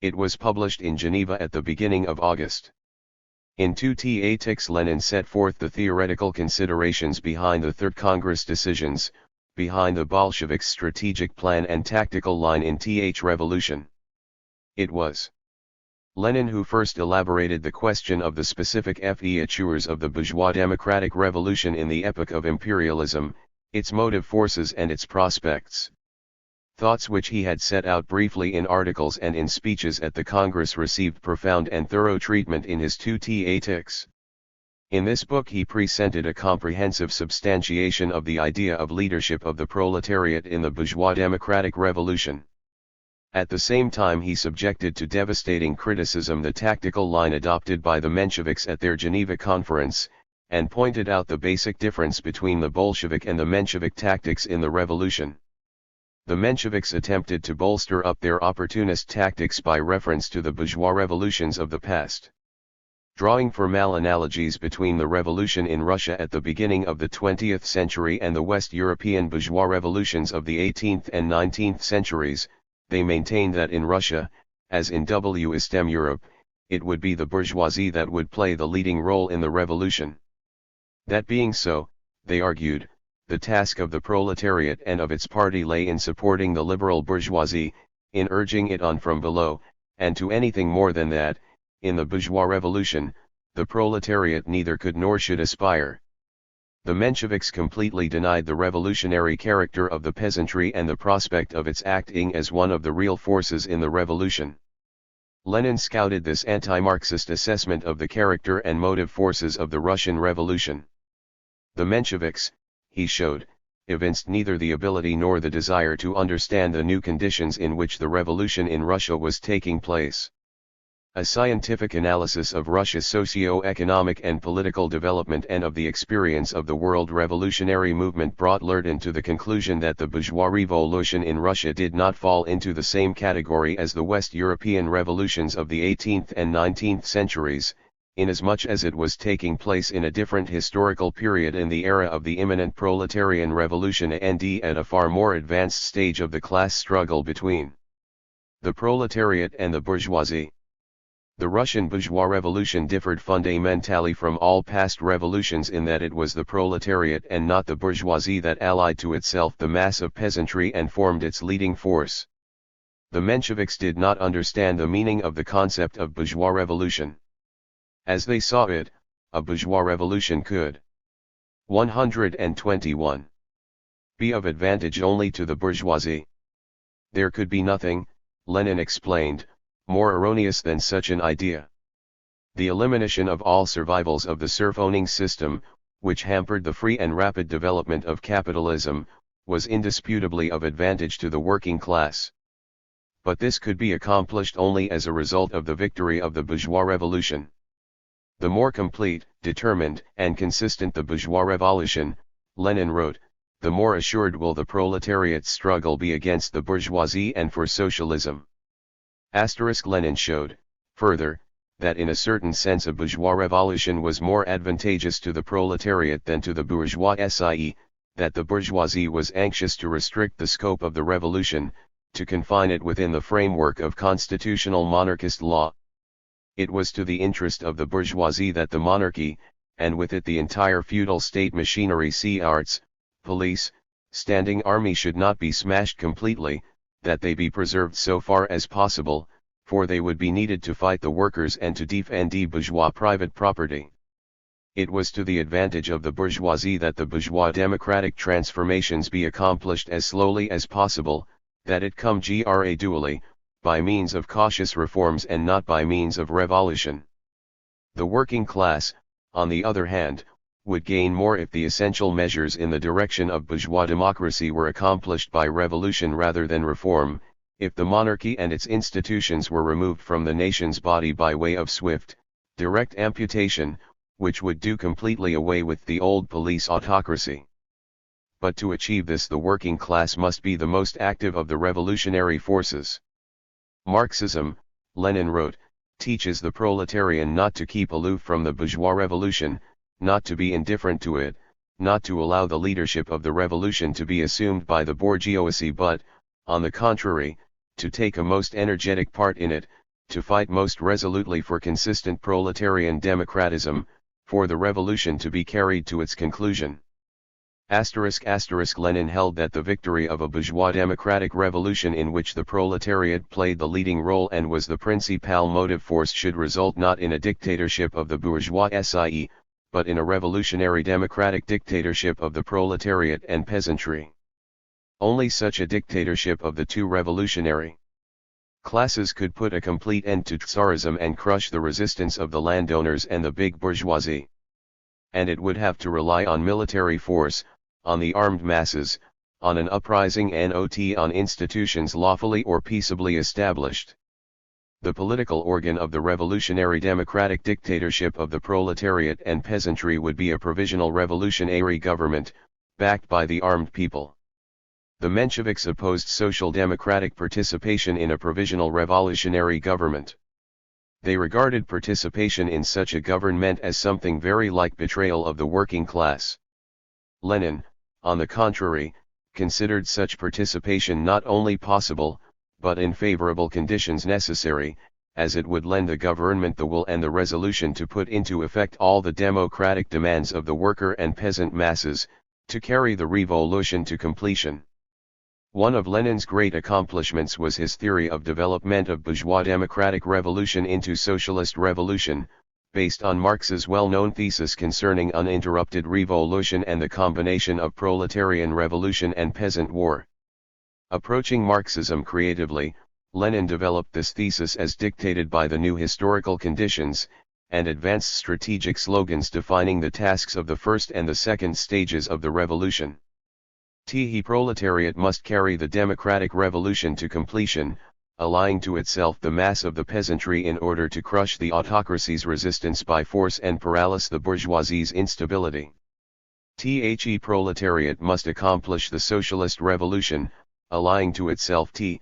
It was published in Geneva at the beginning of August. In Two Tactics Lenin set forth the theoretical considerations behind the Third Congress decisions, behind the Bolsheviks' strategic plan and tactical line in th revolution. It was Lenin who first elaborated the question of the specific features of the bourgeois democratic revolution in the epoch of imperialism, its motive forces and its prospects. Thoughts which he had set out briefly in articles and in speeches at the Congress received profound and thorough treatment in his Two Tactics. In this book he presented a comprehensive substantiation of the idea of leadership of the proletariat in the bourgeois democratic revolution. At the same time he subjected to devastating criticism the tactical line adopted by the Mensheviks at their Geneva conference, and pointed out the basic difference between the Bolshevik and the Menshevik tactics in the revolution. The Mensheviks attempted to bolster up their opportunist tactics by reference to the bourgeois revolutions of the past. Drawing formal analogies between the revolution in Russia at the beginning of the 20th century and the West European bourgeois revolutions of the 18th and 19th centuries, they maintained that in Russia, as in Western Europe, it would be the bourgeoisie that would play the leading role in the revolution. That being so, they argued, the task of the proletariat and of its party lay in supporting the liberal bourgeoisie, in urging it on from below, and to anything more than that. In the bourgeois revolution, the proletariat neither could nor should aspire. The Mensheviks completely denied the revolutionary character of the peasantry and the prospect of its acting as one of the real forces in the revolution. Lenin scouted this anti-Marxist assessment of the character and motive forces of the Russian Revolution. The Mensheviks, he showed, evinced neither the ability nor the desire to understand the new conditions in which the revolution in Russia was taking place. A scientific analysis of Russia's socio-economic and political development and of the experience of the world revolutionary movement brought Lenin to the conclusion that the bourgeois revolution in Russia did not fall into the same category as the West European revolutions of the 18th and 19th centuries, inasmuch as it was taking place in a different historical period in the era of the imminent proletarian revolution and at a far more advanced stage of the class struggle between the proletariat and the bourgeoisie. The Russian bourgeois revolution differed fundamentally from all past revolutions in that it was the proletariat and not the bourgeoisie that allied to itself the mass of peasantry and formed its leading force. The Mensheviks did not understand the meaning of the concept of bourgeois revolution. As they saw it, a bourgeois revolution could 121 be of advantage only to the bourgeoisie. There could be nothing, Lenin explained, more erroneous than such an idea. The elimination of all survivals of the serf-owning system, which hampered the free and rapid development of capitalism, was indisputably of advantage to the working class. But this could be accomplished only as a result of the victory of the bourgeois revolution. The more complete, determined, and consistent the bourgeois revolution, Lenin wrote, the more assured will the proletariat's struggle be against the bourgeoisie and for socialism. Lenin showed, further, that in a certain sense a bourgeois revolution was more advantageous to the proletariat than to the bourgeoisie, that the bourgeoisie was anxious to restrict the scope of the revolution, to confine it within the framework of constitutional monarchist law. It was to the interest of the bourgeoisie that the monarchy, and with it the entire feudal state machinery, arts, police, standing army, should not be smashed completely, that they be preserved so far as possible, for they would be needed to fight the workers and to defend bourgeois private property. It was to the advantage of the bourgeoisie that the bourgeois democratic transformations be accomplished as slowly as possible, that it come gradually, by means of cautious reforms and not by means of revolution. The working class, on the other hand, would gain more if the essential measures in the direction of bourgeois democracy were accomplished by revolution rather than reform, if the monarchy and its institutions were removed from the nation's body by way of swift, direct amputation, which would do completely away with the old police autocracy. But to achieve this the working class must be the most active of the revolutionary forces. Marxism, Lenin wrote, teaches the proletarian not to keep aloof from the bourgeois revolution, not to be indifferent to it, not to allow the leadership of the revolution to be assumed by the bourgeoisie but, on the contrary, to take a most energetic part in it, to fight most resolutely for consistent proletarian democratism, for the revolution to be carried to its conclusion. Lenin held that the victory of a bourgeois democratic revolution in which the proletariat played the leading role and was the principal motive force should result not in a dictatorship of the bourgeoisie, but in a revolutionary democratic dictatorship of the proletariat and peasantry. Only such a dictatorship of the two revolutionary classes could put a complete end to Tsarism and crush the resistance of the landowners and the big bourgeoisie. And it would have to rely on military force, on the armed masses, on an uprising not on institutions lawfully or peaceably established. The political organ of the revolutionary democratic dictatorship of the proletariat and peasantry would be a provisional revolutionary government, backed by the armed people. The Mensheviks opposed social democratic participation in a provisional revolutionary government. They regarded participation in such a government as something very like betrayal of the working class. Lenin, on the contrary, considered such participation not only possible, but in favorable conditions necessary, as it would lend the government the will and the resolution to put into effect all the democratic demands of the worker and peasant masses, to carry the revolution to completion. One of Lenin's great accomplishments was his theory of development of bourgeois democratic revolution into socialist revolution, based on Marx's well-known thesis concerning uninterrupted revolution and the combination of proletarian revolution and peasant war. Approaching Marxism creatively, Lenin developed this thesis as dictated by the new historical conditions, and advanced strategic slogans defining the tasks of the first and the second stages of the revolution. The proletariat must carry the democratic revolution to completion, allying to itself the mass of the peasantry in order to crush the autocracy's resistance by force and paralyze the bourgeoisie's instability. The proletariat must accomplish the socialist revolution, allying to itself the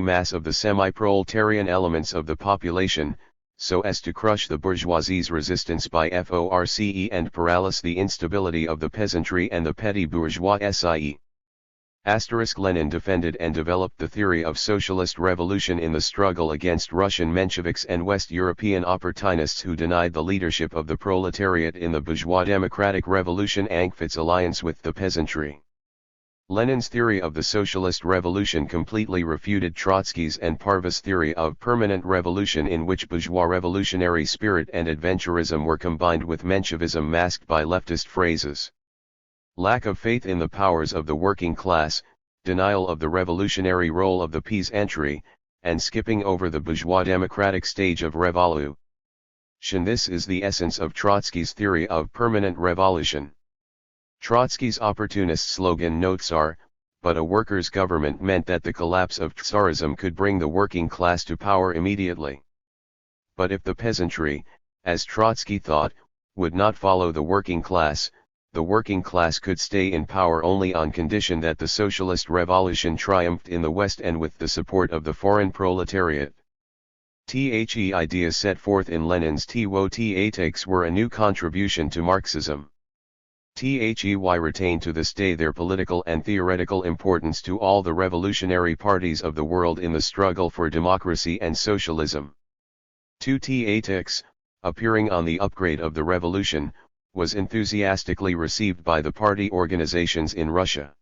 mass of the semi-proletarian elements of the population, so as to crush the bourgeoisie's resistance by force and paralyze the instability of the peasantry and the petty bourgeoisie. Lenin defended and developed the theory of socialist revolution in the struggle against Russian Mensheviks and West European opportunists who denied the leadership of the proletariat in the bourgeois democratic revolution and its alliance with the peasantry. Lenin's theory of the socialist revolution completely refuted Trotsky's and Parvus' theory of permanent revolution, in which bourgeois revolutionary spirit and adventurism were combined with Menshevism masked by leftist phrases. Lack of faith in the powers of the working class, denial of the revolutionary role of the peasantry, and skipping over the bourgeois democratic stage of revolution. This is the essence of Trotsky's theory of permanent revolution. Trotsky's opportunist slogan "No Tsar, but a workers' government" meant that the collapse of Tsarism could bring the working class to power immediately. But if the peasantry, as Trotsky thought, would not follow the working class could stay in power only on condition that the socialist revolution triumphed in the West and with the support of the foreign proletariat. The ideas set forth in Lenin's THIRD were a new contribution to Marxism. THEY retain to this day their political and theoretical importance to all the revolutionary parties of the world in the struggle for democracy and socialism. 2 THEY, appearing on the upgrade of the revolution, was enthusiastically received by the party organizations in Russia.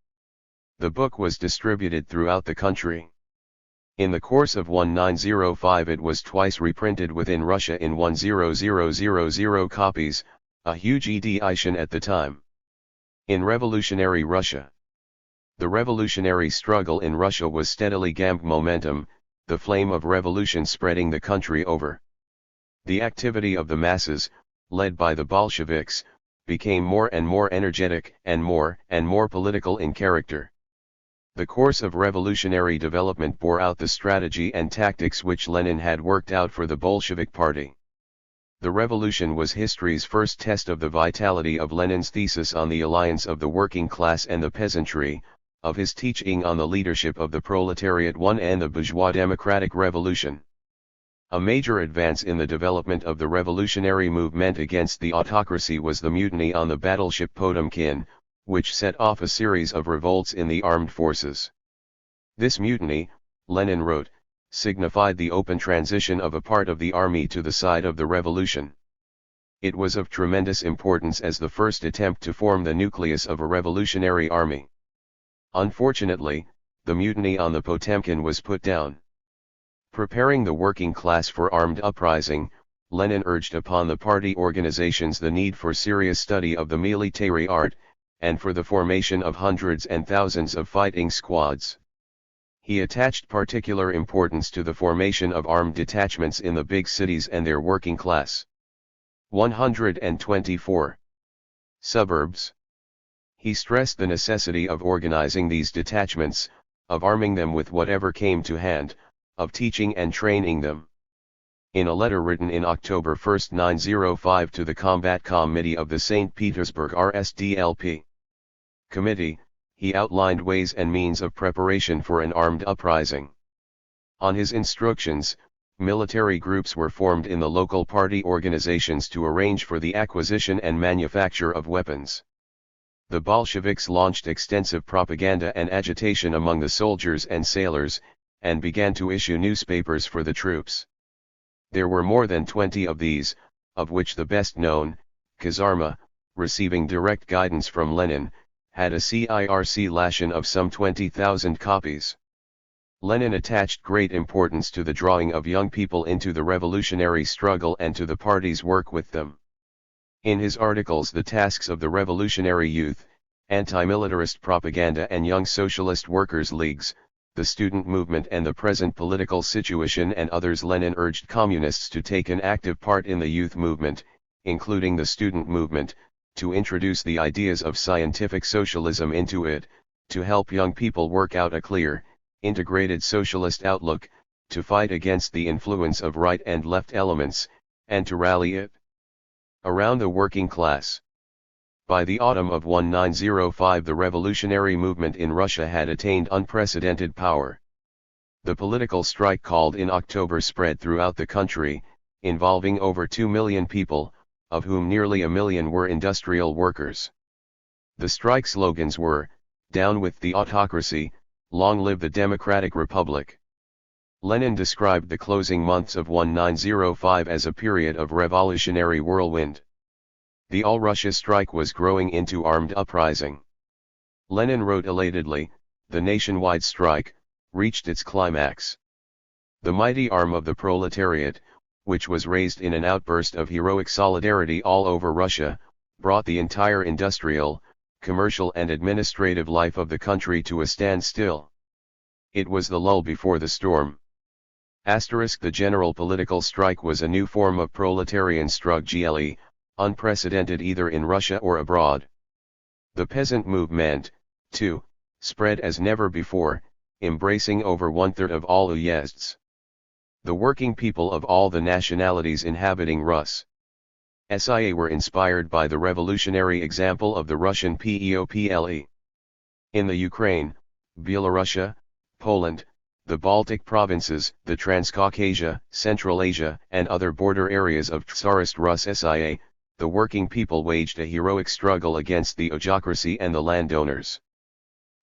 The book was distributed throughout the country. In the course of 1905 it was twice reprinted within Russia in 100,000 copies, a huge edition at the time. In revolutionary Russia. The revolutionary struggle in Russia was steadily gaining momentum, the flame of revolution spreading the country over. The activity of the masses, led by the Bolsheviks, became more and more energetic and more political in character. The course of revolutionary development bore out the strategy and tactics which Lenin had worked out for the Bolshevik Party. The revolution was history's first test of the vitality of Lenin's thesis on the alliance of the working class and the peasantry, of his teaching on the leadership of the proletariat and the bourgeois democratic revolution. A major advance in the development of the revolutionary movement against the autocracy was the mutiny on the battleship Potemkin, which set off a series of revolts in the armed forces. This mutiny, Lenin wrote, signified the open transition of a part of the army to the side of the revolution. It was of tremendous importance as the first attempt to form the nucleus of a revolutionary army. Unfortunately, the mutiny on the Potemkin was put down. Preparing the working class for armed uprising, Lenin urged upon the party organizations the need for serious study of the military art, and for the formation of hundreds and thousands of fighting squads. He attached particular importance to the formation of armed detachments in the big cities and their working class. 124. Suburbs. He stressed the necessity of organizing these detachments, of arming them with whatever came to hand, of teaching and training them. In a letter written in October 1, 1905 to the Combat Committee of the St. Petersburg RSDLP Committee, he outlined ways and means of preparation for an armed uprising. On his instructions, military groups were formed in the local party organizations to arrange for the acquisition and manufacture of weapons. The Bolsheviks launched extensive propaganda and agitation among the soldiers and sailors, and began to issue newspapers for the troops. There were more than 20 of these, of which the best known, Kazarma, receiving direct guidance from Lenin, had a circulation of some 20,000 copies. Lenin attached great importance to the drawing of young people into the revolutionary struggle and to the party's work with them. In his articles The Tasks of the Revolutionary Youth, Anti-Militarist Propaganda and Young Socialist Workers' Leagues, The Student Movement and the Present Political Situation and others, Lenin urged communists to take an active part in the youth movement, including the student movement, to introduce the ideas of scientific socialism into it, to help young people work out a clear, integrated socialist outlook, to fight against the influence of right and left elements, and to rally it around the working class. By the autumn of 1905 the revolutionary movement in Russia had attained unprecedented power. The political strike called in October spread throughout the country, involving over 2 million people, of whom nearly 1 million were industrial workers. The strike slogans were, "Down with the autocracy, long live the Democratic Republic." Lenin described the closing months of 1905 as a period of revolutionary whirlwind. The All-Russia strike was growing into armed uprising. Lenin wrote elatedly, the nationwide strike reached its climax. The mighty arm of the proletariat, which was raised in an outburst of heroic solidarity all over Russia, brought the entire industrial, commercial and administrative life of the country to a standstill. It was the lull before the storm. The general political strike was a new form of proletarian struggle, unprecedented either in Russia or abroad. The peasant movement, too, spread as never before, embracing over one-third of all uyezds. The working people of all the nationalities inhabiting Rus' SIA were inspired by the revolutionary example of the Russian PEOPLE. In the Ukraine, Belarusia, Poland, the Baltic provinces, the Transcaucasia, Central Asia, and other border areas of Tsarist Rus' SIA, the working people waged a heroic struggle against the autocracy and the landowners.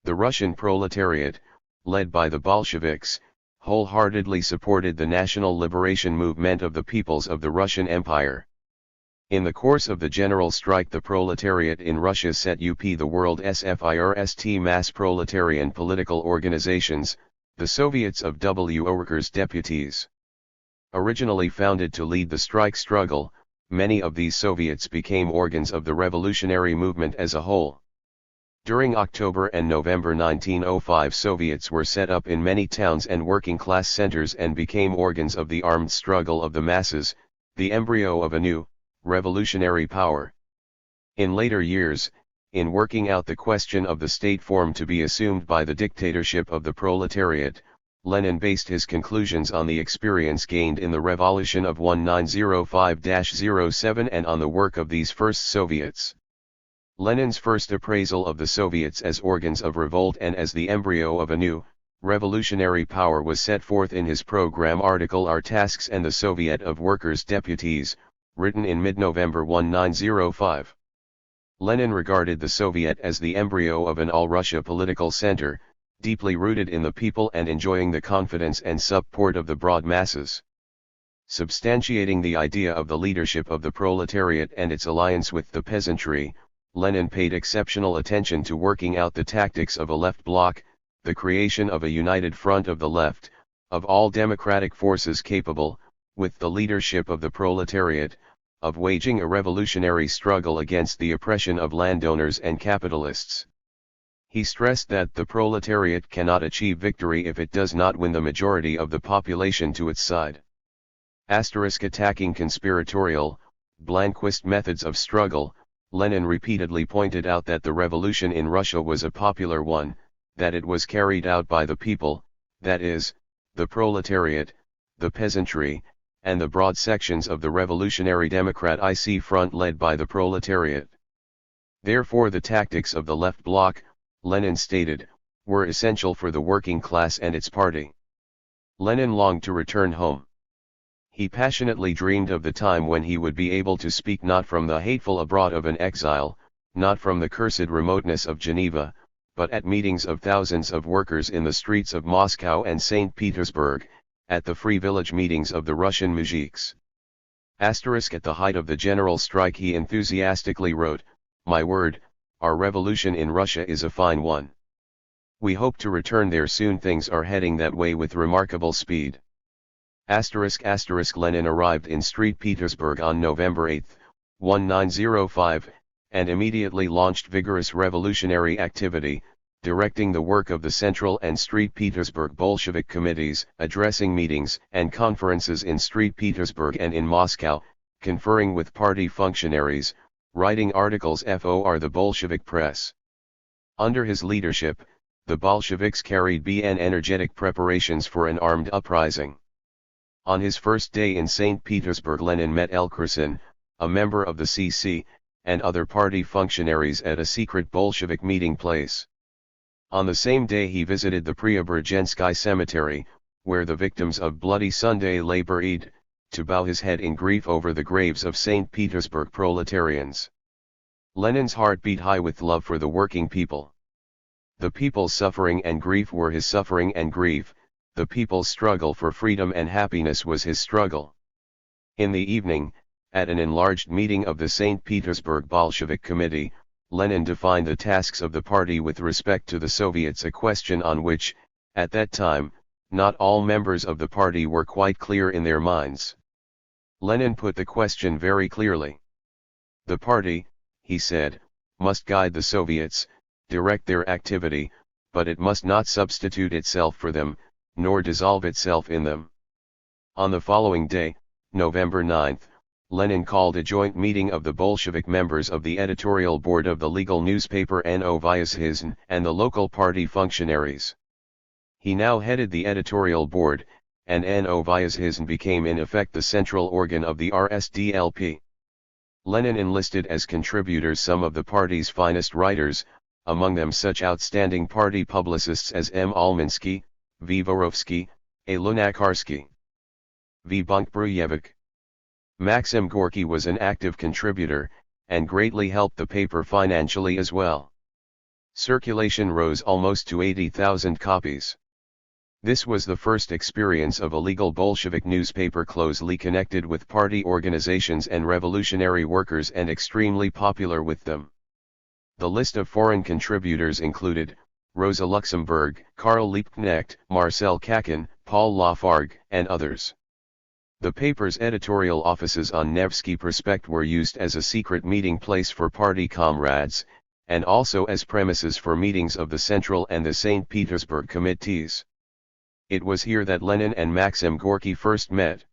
The Russian proletariat, led by the Bolsheviks, wholeheartedly supported the national liberation movement of the peoples of the Russian Empire. In the course of the general strike, the proletariat in Russia set up the world SFIRST mass proletarian political organizations, the Soviets of Workers' Deputies. Originally founded to lead the strike struggle, many of these Soviets became organs of the revolutionary movement as a whole. During October and November 1905, Soviets were set up in many towns and working class centers and became organs of the armed struggle of the masses, the embryo of a new, revolutionary power. In later years, in working out the question of the state form to be assumed by the dictatorship of the proletariat, Lenin based his conclusions on the experience gained in the revolution of 1905-07 and on the work of these first Soviets. Lenin's first appraisal of the Soviets as organs of revolt and as the embryo of a new, revolutionary power was set forth in his program article Our Tasks and the Soviet of Workers' Deputies, written in mid-November 1905. Lenin regarded the Soviet as the embryo of an all-Russia political center, deeply rooted in the people and enjoying the confidence and support of the broad masses. Substantiating the idea of the leadership of the proletariat and its alliance with the peasantry, Lenin paid exceptional attention to working out the tactics of a left bloc, the creation of a united front of the left, of all democratic forces capable, with the leadership of the proletariat, of waging a revolutionary struggle against the oppression of landowners and capitalists. He stressed that the proletariat cannot achieve victory if it does not win the majority of the population to its side. Attacking conspiratorial, Blanquist methods of struggle, Lenin repeatedly pointed out that the revolution in Russia was a popular one, that it was carried out by the people, that is, the proletariat, the peasantry, and the broad sections of the Revolutionary Democrat front led by the proletariat. Therefore the tactics of the left bloc, Lenin stated, were essential for the working class and its party. Lenin longed to return home. He passionately dreamed of the time when he would be able to speak not from the hateful abroad of an exile, not from the cursed remoteness of Geneva, but at meetings of thousands of workers in the streets of Moscow and St. Petersburg, at the free village meetings of the Russian mujiks. At the height of the general strike he enthusiastically wrote, "My word, our revolution in Russia is a fine one. We hope to return there soon. Things are heading that way with remarkable speed." Lenin arrived in St. Petersburg on November 8, 1905, and immediately launched vigorous revolutionary activity, directing the work of the Central and St. Petersburg Bolshevik committees, addressing meetings and conferences in St. Petersburg and in Moscow, conferring with party functionaries, writing articles for the Bolshevik press. Under his leadership, the Bolsheviks carried on energetic preparations for an armed uprising. On his first day in St. Petersburg, Lenin met Elkersin, a member of the CC, and other party functionaries at a secret Bolshevik meeting place. On the same day he visited the Preobrazhensky cemetery, where the victims of Bloody Sunday lay buried, to bow his head in grief over the graves of St. Petersburg proletarians. Lenin's heart beat high with love for the working people. The people's suffering and grief were his suffering and grief, the people's struggle for freedom and happiness was his struggle. In the evening, at an enlarged meeting of the St. Petersburg Bolshevik Committee, Lenin defined the tasks of the party with respect to the Soviets, a question on which, at that time, not all members of the party were quite clear in their minds. Lenin put the question very clearly. The party, he said, must guide the Soviets, direct their activity, but it must not substitute itself for them, nor dissolve itself in them. On the following day, November 9, Lenin called a joint meeting of the Bolshevik members of the editorial board of the legal newspaper Novaya Zhizn and the local party functionaries. He now headed the editorial board, and Novaya Zhizn became in effect the central organ of the RSDLP. Lenin enlisted as contributors some of the party's finest writers, among them such outstanding party publicists as M. Almansky, V. Vorovsky, A. Lunakarsky, V. Bunkbruyevich. Maxim Gorky was an active contributor, and greatly helped the paper financially as well. Circulation rose almost to 80,000 copies. This was the first experience of a legal Bolshevik newspaper closely connected with party organizations and revolutionary workers and extremely popular with them. The list of foreign contributors included Rosa Luxemburg, Karl Liebknecht, Marcel Kakin, Paul Lafargue, and others. The paper's editorial offices on Nevsky Prospect were used as a secret meeting place for party comrades, and also as premises for meetings of the Central and the St. Petersburg committees. It was here that Lenin and Maxim Gorky first met.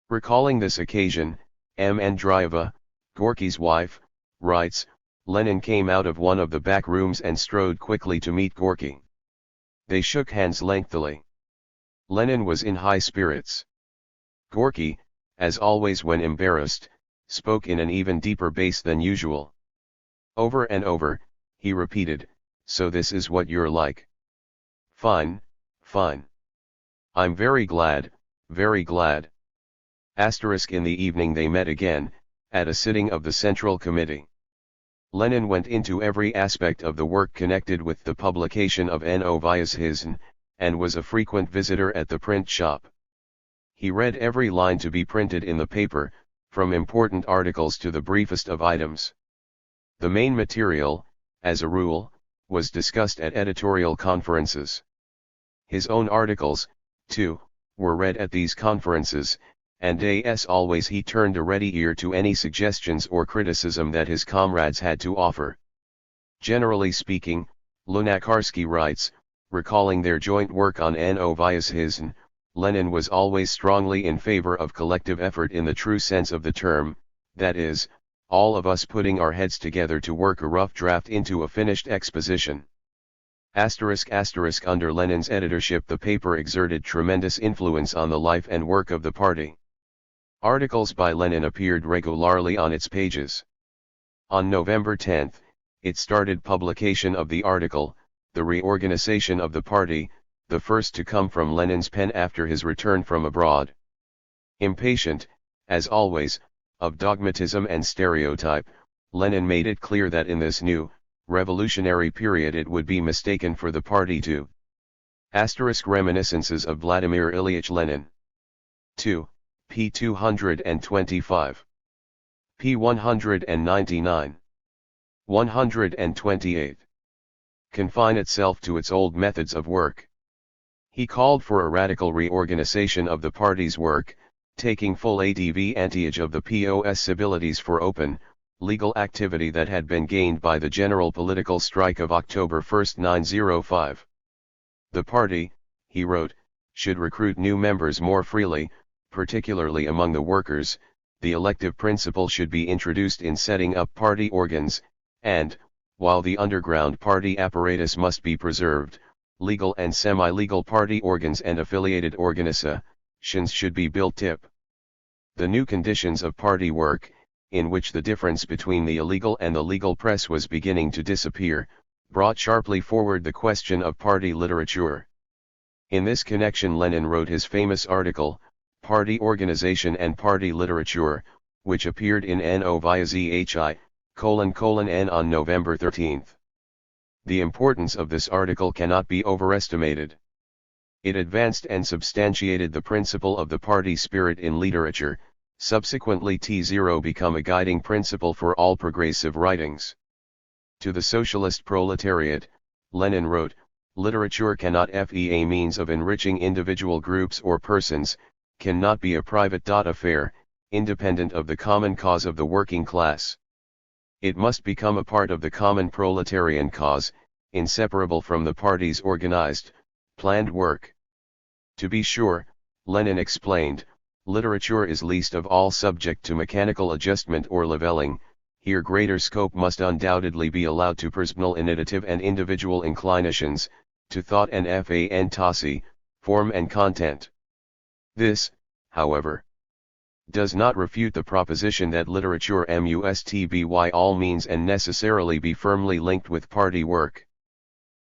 Recalling this occasion, M. Andreeva, Gorky's wife, writes, Lenin came out of one of the back rooms and strode quickly to meet Gorky. They shook hands lengthily. Lenin was in high spirits. Gorky, as always when embarrassed, spoke in an even deeper bass than usual. Over and over, he repeated, "So this is what you're like. Fine, fine. I'm very glad, very glad." In the evening they met again, at a sitting of the Central Committee. Lenin went into every aspect of the work connected with the publication of Novaya Zhizn, and was a frequent visitor at the print shop. He read every line to be printed in the paper, from important articles to the briefest of items. The main material, as a rule, was discussed at editorial conferences. His own articles, too, were read at these conferences, and as always he turned a ready ear to any suggestions or criticism that his comrades had to offer. Generally speaking, Lunakarsky writes, recalling their joint work on Novaya Zhizn, Lenin was always strongly in favor of collective effort in the true sense of the term, that is, all of us putting our heads together to work a rough draft into a finished exposition. Under Lenin's editorship the paper exerted tremendous influence on the life and work of the party. Articles by Lenin appeared regularly on its pages. On November 10, it started publication of the article, "The Reorganization of the Party," the first to come from Lenin's pen after his return from abroad. Impatient, as always, of dogmatism and stereotype, Lenin made it clear that in this new, revolutionary period it would be mistaken for the party to Reminiscences of Vladimir Ilyich Lenin. 2, p. 225. p. 199. 128. Confine itself to its old methods of work. He called for a radical reorganization of the party's work, taking full advantage of the possibilities for open, legal activity that had been gained by the general political strike of October 1, 1905. The party, he wrote, should recruit new members more freely, particularly among the workers. The elective principle should be introduced in setting up party organs, and, while the underground party apparatus must be preserved, legal and semi-legal party organs and affiliated organizations should be built up. The new conditions of party work, in which the difference between the illegal and the legal press was beginning to disappear, brought sharply forward the question of party literature. In this connection Lenin wrote his famous article, "Party Organization and Party Literature," which appeared in Novaya Zhi:" N on November 13. The importance of this article cannot be overestimated. It advanced and substantiated the principle of the party spirit in literature, subsequently T0 become a guiding principle for all progressive writings. To the socialist proletariat, Lenin wrote, literature cannot be a means of enriching individual groups or persons, cannot be a private affair, independent of the common cause of the working class. It must become a part of the common proletarian cause, inseparable from the party's organized, planned work. To be sure, Lenin explained, literature is least of all subject to mechanical adjustment or leveling. Here greater scope must undoubtedly be allowed to personal initiative and individual inclinations, to thought and fantasi, form and content. This, however, does not refute the proposition that literature must by all means and necessarily be firmly linked with party work.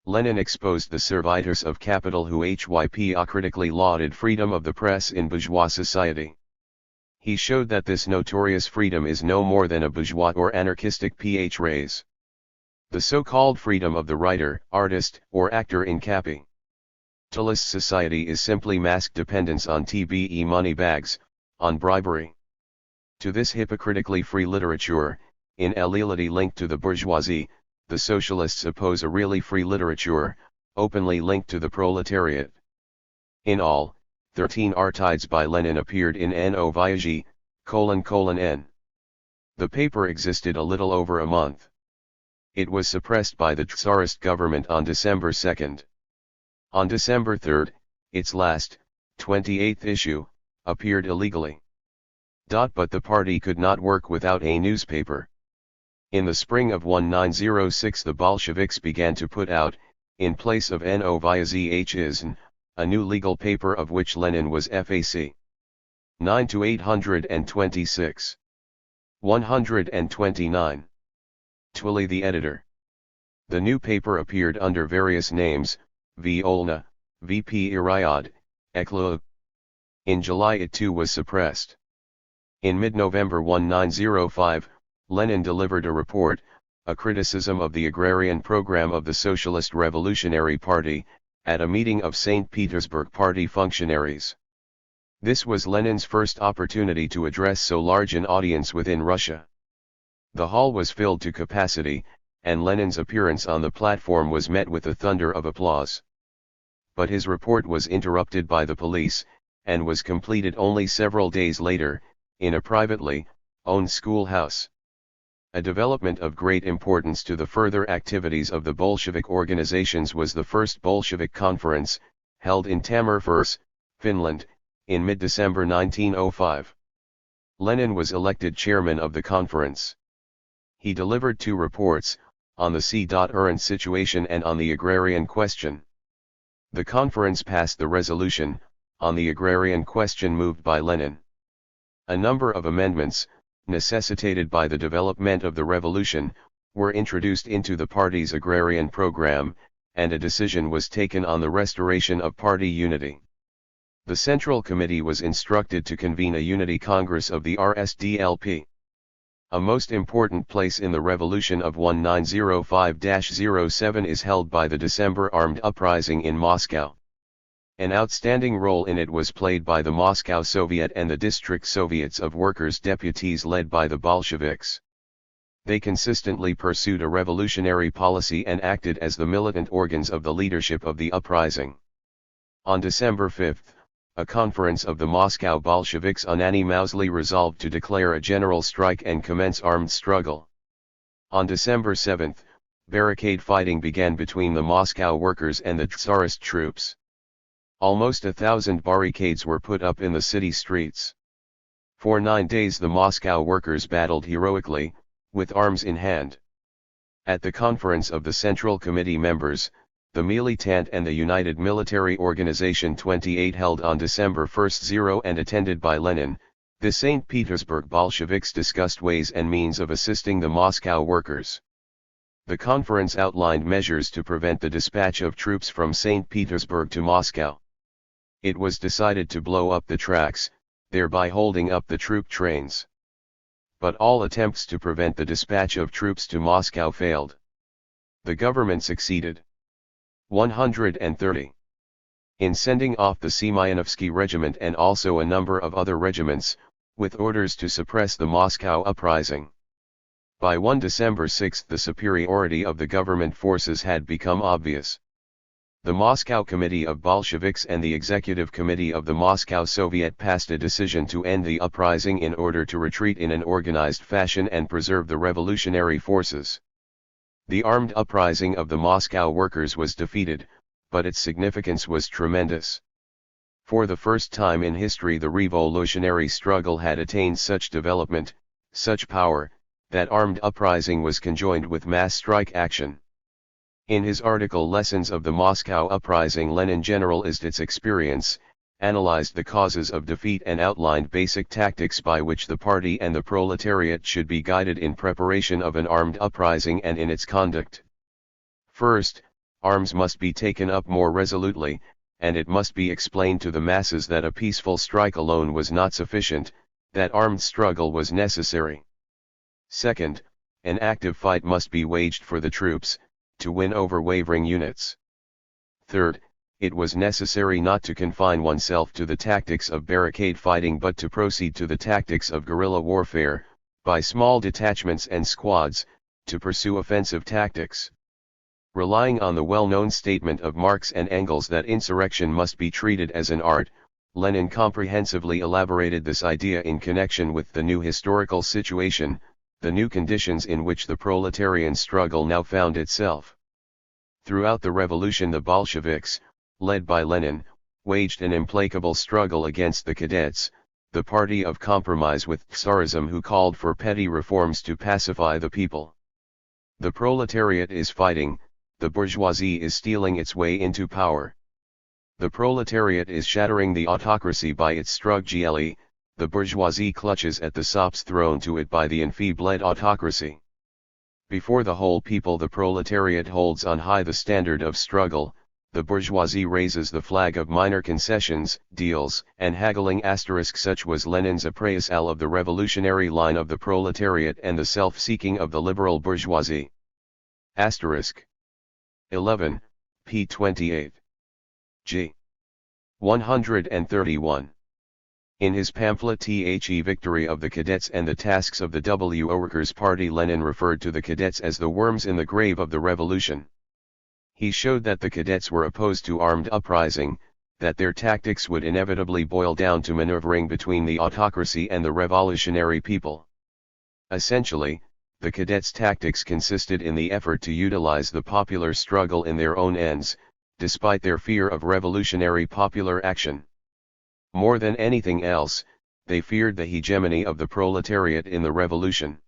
Lenin exposed the servitors of capital who critically lauded freedom of the press in bourgeois society. He showed that this notorious freedom is no more than a bourgeois or anarchistic race. The so-called freedom of the writer, artist, or actor in capitalist society is simply masked dependence on money bags, on bribery. To this hypocritically free literature, in alleality linked to the bourgeoisie, the socialists oppose a really free literature, openly linked to the proletariat. In all, 13 articles by Lenin appeared in Novosti, N. The paper existed a little over a month. It was suppressed by the Tsarist government on December 2. On December 3, its last, 28th issue, appeared illegally. But the party could not work without a newspaper. In the spring of 1906 the Bolsheviks began to put out, in place of Novosti, a new legal paper of which Lenin was FAC. 9 to 826. 129. Twilly the editor. The new paper appeared under various names, V. Olna, V.P. Iriad, Eklu. In July it too was suppressed. In mid-November 1905, Lenin delivered a report, a criticism of the agrarian program of the Socialist Revolutionary Party, at a meeting of St. Petersburg party functionaries. This was Lenin's first opportunity to address so large an audience within Russia. The hall was filled to capacity, and Lenin's appearance on the platform was met with a thunder of applause. But his report was interrupted by the police, and was completed only several days later, in a privately owned schoolhouse. A development of great importance to the further activities of the Bolshevik organizations was the first Bolshevik conference, held in Tammerfors, Finland, in mid-December 1905. Lenin was elected chairman of the conference. He delivered 2 reports, on the current situation and on the agrarian question. The conference passed the resolution, on the agrarian question moved by Lenin. A number of amendments, necessitated by the development of the revolution, were introduced into the party's agrarian program, and a decision was taken on the restoration of party unity. The Central Committee was instructed to convene a unity congress of the RSDLP. A most important place in the revolution of 1905-07 is held by the December armed uprising in Moscow. An outstanding role in it was played by the Moscow Soviet and the district Soviets of workers' deputies led by the Bolsheviks. They consistently pursued a revolutionary policy and acted as the militant organs of the leadership of the uprising. On December 5, a conference of the Moscow Bolsheviks unanimously resolved to declare a general strike and commence armed struggle. On December 7, barricade fighting began between the Moscow workers and the Tsarist troops. Almost 1,000 barricades were put up in the city streets. For 9 days the Moscow workers battled heroically, with arms in hand. At the conference of the Central Committee members, the Militant and the United Military Organization 28 held on December 1 and attended by Lenin, the St. Petersburg Bolsheviks discussed ways and means of assisting the Moscow workers. The conference outlined measures to prevent the dispatch of troops from St. Petersburg to Moscow. It was decided to blow up the tracks, thereby holding up the troop trains. But all attempts to prevent the dispatch of troops to Moscow failed. The government succeeded. 130. In sending off the Semyonovsky Regiment and also a number of other regiments, with orders to suppress the Moscow uprising. By 1 December 6 the superiority of the government forces had become obvious. The Moscow Committee of Bolsheviks and the Executive Committee of the Moscow Soviet passed a decision to end the uprising in order to retreat in an organized fashion and preserve the revolutionary forces. The armed uprising of the Moscow workers was defeated, but its significance was tremendous. For the first time in history the revolutionary struggle had attained such development, such power, that armed uprising was conjoined with mass strike action. In his article Lessons of the Moscow Uprising, Lenin generalized its experience, analyzed the causes of defeat and outlined basic tactics by which the party and the proletariat should be guided in preparation of an armed uprising and in its conduct. First, arms must be taken up more resolutely, and it must be explained to the masses that a peaceful strike alone was not sufficient, that armed struggle was necessary. Second, an active fight must be waged for the troops, to win over wavering units. Third, it was necessary not to confine oneself to the tactics of barricade fighting but to proceed to the tactics of guerrilla warfare, by small detachments and squads, to pursue offensive tactics. Relying on the well-known statement of Marx and Engels that insurrection must be treated as an art, Lenin comprehensively elaborated this idea in connection with the new historical situation, the new conditions in which the proletarian struggle now found itself. Throughout the revolution the Bolsheviks, led by Lenin, waged an implacable struggle against the cadets, the party of compromise with Tsarism, who called for petty reforms to pacify the people. The proletariat is fighting, the bourgeoisie is stealing its way into power. The proletariat is shattering the autocracy by its struggle, the bourgeoisie clutches at the sops thrown to it by the enfeebled autocracy. Before the whole people the proletariat holds on high the standard of struggle, the bourgeoisie raises the flag of minor concessions, deals, and haggling. Such was Lenin's appraisal of the revolutionary line of the proletariat and the self-seeking of the liberal bourgeoisie. 11, p. 28. G. 131. In his pamphlet The Victory of the Cadets and the Tasks of the Workers' Party, Lenin referred to the cadets as the worms in the grave of the revolution. He showed that the cadets were opposed to armed uprising, that their tactics would inevitably boil down to maneuvering between the autocracy and the revolutionary people. Essentially, the cadets' tactics consisted in the effort to utilize the popular struggle in their own ends, despite their fear of revolutionary popular action. More than anything else, they feared the hegemony of the proletariat in the revolution.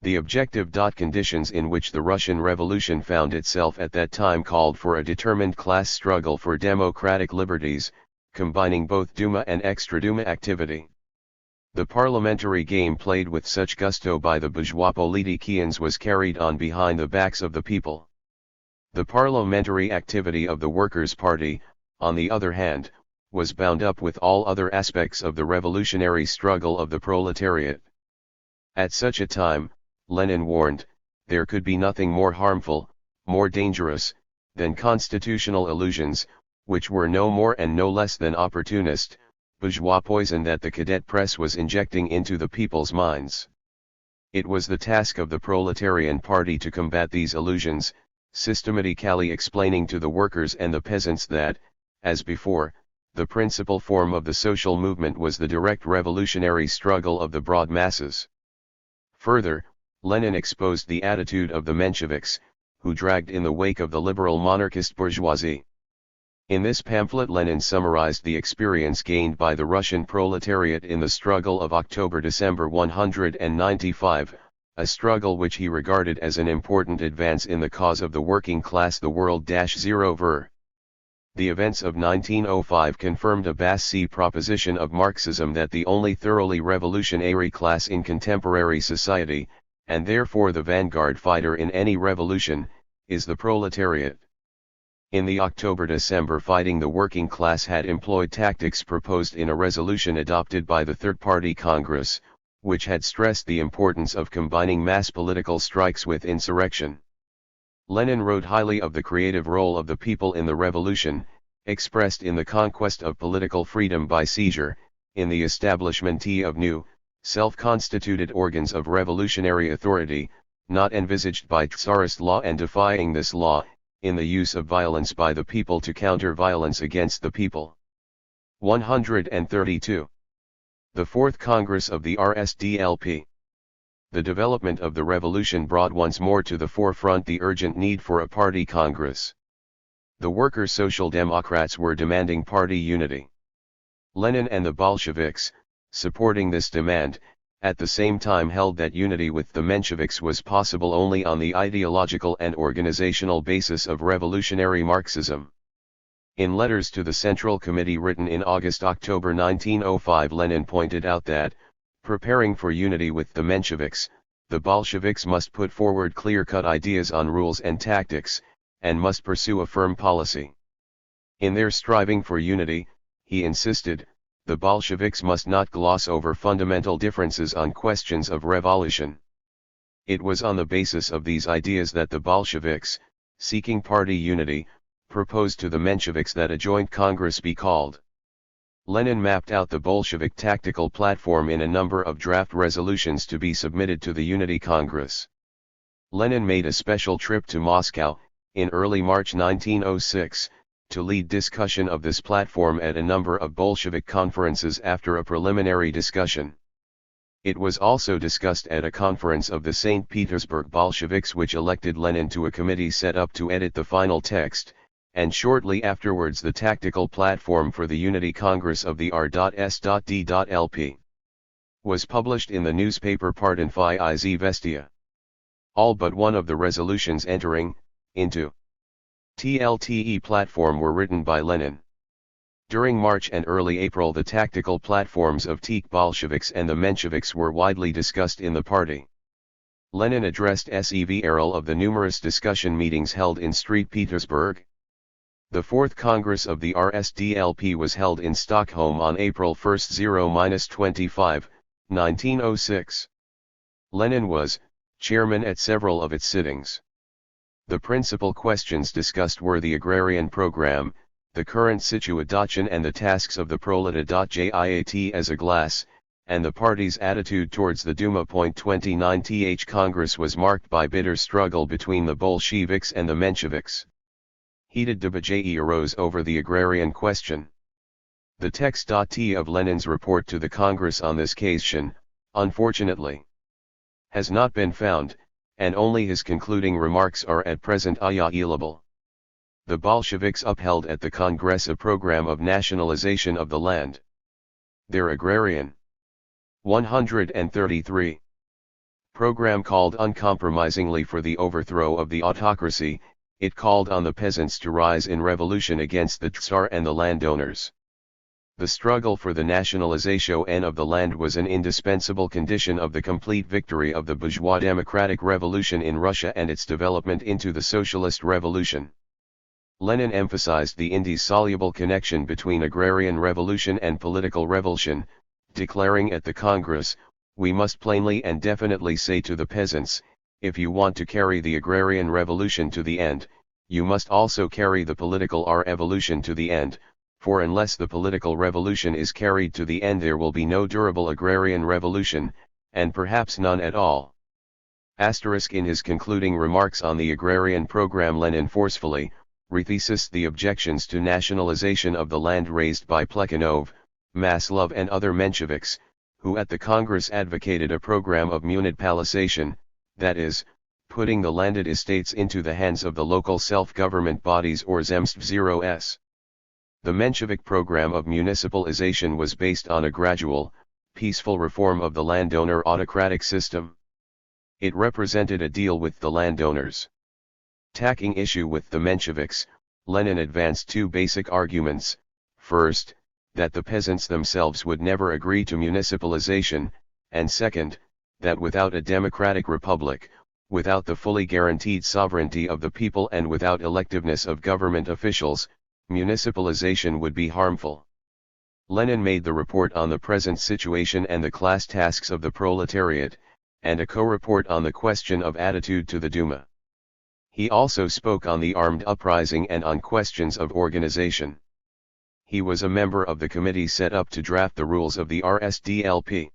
The objective conditions in which the Russian Revolution found itself at that time called for a determined class struggle for democratic liberties, combining both Duma and extra-Duma activity. The parliamentary game played with such gusto by the bourgeois politicians was carried on behind the backs of the people. The parliamentary activity of the Workers' Party, on the other hand, was bound up with all other aspects of the revolutionary struggle of the proletariat. At such a time, Lenin warned, there could be nothing more harmful, more dangerous, than constitutional illusions, which were no more and no less than opportunist, bourgeois poison that the cadet press was injecting into the people's minds. It was the task of the proletarian party to combat these illusions, systematically explaining to the workers and the peasants that, as before, the principal form of the social movement was the direct revolutionary struggle of the broad masses. Further, Lenin exposed the attitude of the Mensheviks, who dragged in the wake of the liberal monarchist bourgeoisie. In this pamphlet Lenin summarized the experience gained by the Russian proletariat in the struggle of October-December 195, a struggle which he regarded as an important advance in the cause of the working class. The world-0 ver. The events of 1905 confirmed a basic proposition of Marxism that the only thoroughly revolutionary class in contemporary society, and therefore the vanguard fighter in any revolution, is the proletariat. In the October-December fighting, the working class had employed tactics proposed in a resolution adopted by the Third Party Congress, which had stressed the importance of combining mass political strikes with insurrection. Lenin wrote highly of the creative role of the people in the revolution, expressed in the conquest of political freedom by seizure, in the establishment of new, self-constituted organs of revolutionary authority, not envisaged by Tsarist law and defying this law, in the use of violence by the people to counter violence against the people. 132. The Fourth Congress of the RSDLP. The development of the revolution brought once more to the forefront the urgent need for a party congress. The worker Social Democrats were demanding party unity. Lenin and the Bolsheviks, supporting this demand, at the same time held that unity with the Mensheviks was possible only on the ideological and organizational basis of revolutionary Marxism. In letters to the Central Committee written in August-October 1905, Lenin pointed out that, preparing for unity with the Mensheviks, the Bolsheviks must put forward clear-cut ideas on rules and tactics, and must pursue a firm policy. In their striving for unity, he insisted, the Bolsheviks must not gloss over fundamental differences on questions of revolution. It was on the basis of these ideas that the Bolsheviks, seeking party unity, proposed to the Mensheviks that a joint congress be called. Lenin mapped out the Bolshevik tactical platform in a number of draft resolutions to be submitted to the Unity Congress. Lenin made a special trip to Moscow, in early March 1906, to lead discussion of this platform at a number of Bolshevik conferences after a preliminary discussion. It was also discussed at a conference of the St. Petersburg Bolsheviks, which elected Lenin to a committee set up to edit the final text, and shortly afterwards the tactical platform for the Unity Congress of the R.S.D.LP was published in the newspaper Partizhny Izvestia. All but one of the resolutions entering into TLTE platform were written by Lenin. During March and early April the tactical platforms of TK Bolsheviks and the Mensheviks were widely discussed in the party. Lenin addressed several of the numerous discussion meetings held in St. Petersburg. The Fourth Congress of the RSDLP was held in Stockholm on April 1-0-25, 1906. Lenin was chairman at several of its sittings. The principal questions discussed were the agrarian program, the current situation and the tasks of the proletariat as a class, and the party's attitude towards the Duma. 29 Th Congress was marked by bitter struggle between the Bolsheviks and the Mensheviks. Heated debate arose over the agrarian question. The text of Lenin's report to the Congress on this question, unfortunately, has not been found, and only his concluding remarks are at present available. The Bolsheviks upheld at the Congress a program of nationalization of the land. Their agrarian 133 program called uncompromisingly for the overthrow of the autocracy. It called on the peasants to rise in revolution against the Tsar and the landowners. The struggle for the nationalization of the land was an indispensable condition of the complete victory of the bourgeois democratic revolution in Russia and its development into the socialist revolution. Lenin emphasized the indissoluble connection between agrarian revolution and political revolution, declaring at the Congress, "We must plainly and definitely say to the peasants, if you want to carry the agrarian revolution to the end, you must also carry the political revolution to the end, for unless the political revolution is carried to the end there will be no durable agrarian revolution, and perhaps none at all." In his concluding remarks on the agrarian program, Lenin forcefully rethesised the objections to nationalization of the land raised by Plekhanov, Maslov and other Mensheviks, who at the Congress advocated a program of municipalization, that is, putting the landed estates into the hands of the local self-government bodies or Zemstvos. The Menshevik program of municipalization was based on a gradual, peaceful reform of the landowner autocratic system. It represented a deal with the landowners. Taking issue with the Mensheviks, Lenin advanced two basic arguments: first, that the peasants themselves would never agree to municipalization, and second, that without a democratic republic, without the fully guaranteed sovereignty of the people and without electiveness of government officials, municipalization would be harmful. Lenin made the report on the present situation and the class tasks of the proletariat, and a co-report on the question of attitude to the Duma. He also spoke on the armed uprising and on questions of organization. He was a member of the committee set up to draft the rules of the RSDLP.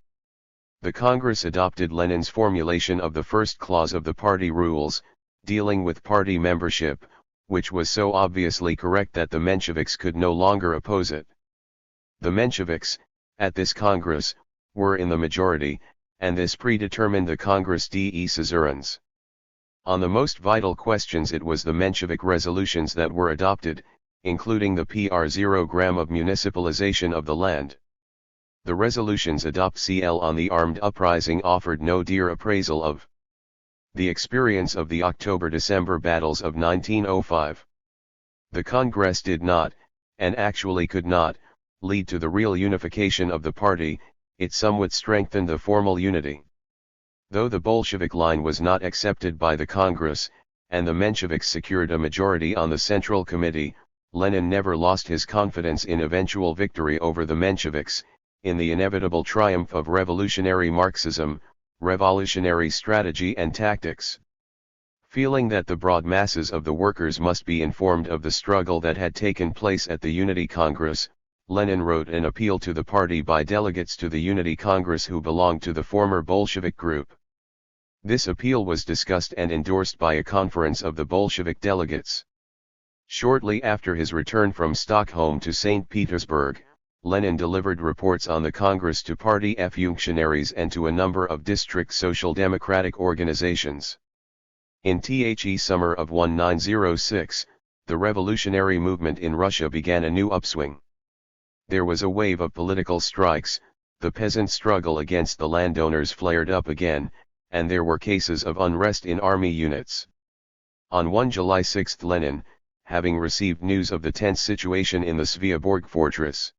The Congress adopted Lenin's formulation of the first clause of the party rules, dealing with party membership, which was so obviously correct that the Mensheviks could no longer oppose it. The Mensheviks, at this Congress, were in the majority, and this predetermined the Congress des Suzerains. On the most vital questions it was the Menshevik resolutions that were adopted, including the PR-0 of municipalization of the land. The resolutions adopt CL on the armed uprising offered no dear appraisal of the experience of the October-December battles of 1905. The Congress did not, and actually could not, lead to the real unification of the party, it somewhat strengthened the formal unity. Though the Bolshevik line was not accepted by the Congress, and the Mensheviks secured a majority on the Central Committee, Lenin never lost his confidence in eventual victory over the Mensheviks, in the inevitable triumph of revolutionary Marxism, revolutionary strategy and tactics. Feeling that the broad masses of the workers must be informed of the struggle that had taken place at the Unity Congress, Lenin wrote an appeal to the party by delegates to the Unity Congress who belonged to the former Bolshevik group. This appeal was discussed and endorsed by a conference of the Bolshevik delegates. Shortly after his return from Stockholm to St. Petersburg, Lenin delivered reports on the Congress to party functionaries and to a number of district social democratic organizations. In the summer of 1906, the revolutionary movement in Russia began a new upswing. There was a wave of political strikes, the peasant struggle against the landowners flared up again, and there were cases of unrest in army units. On 1 July 6 Lenin, having received news of the tense situation in the Sveaborg fortress,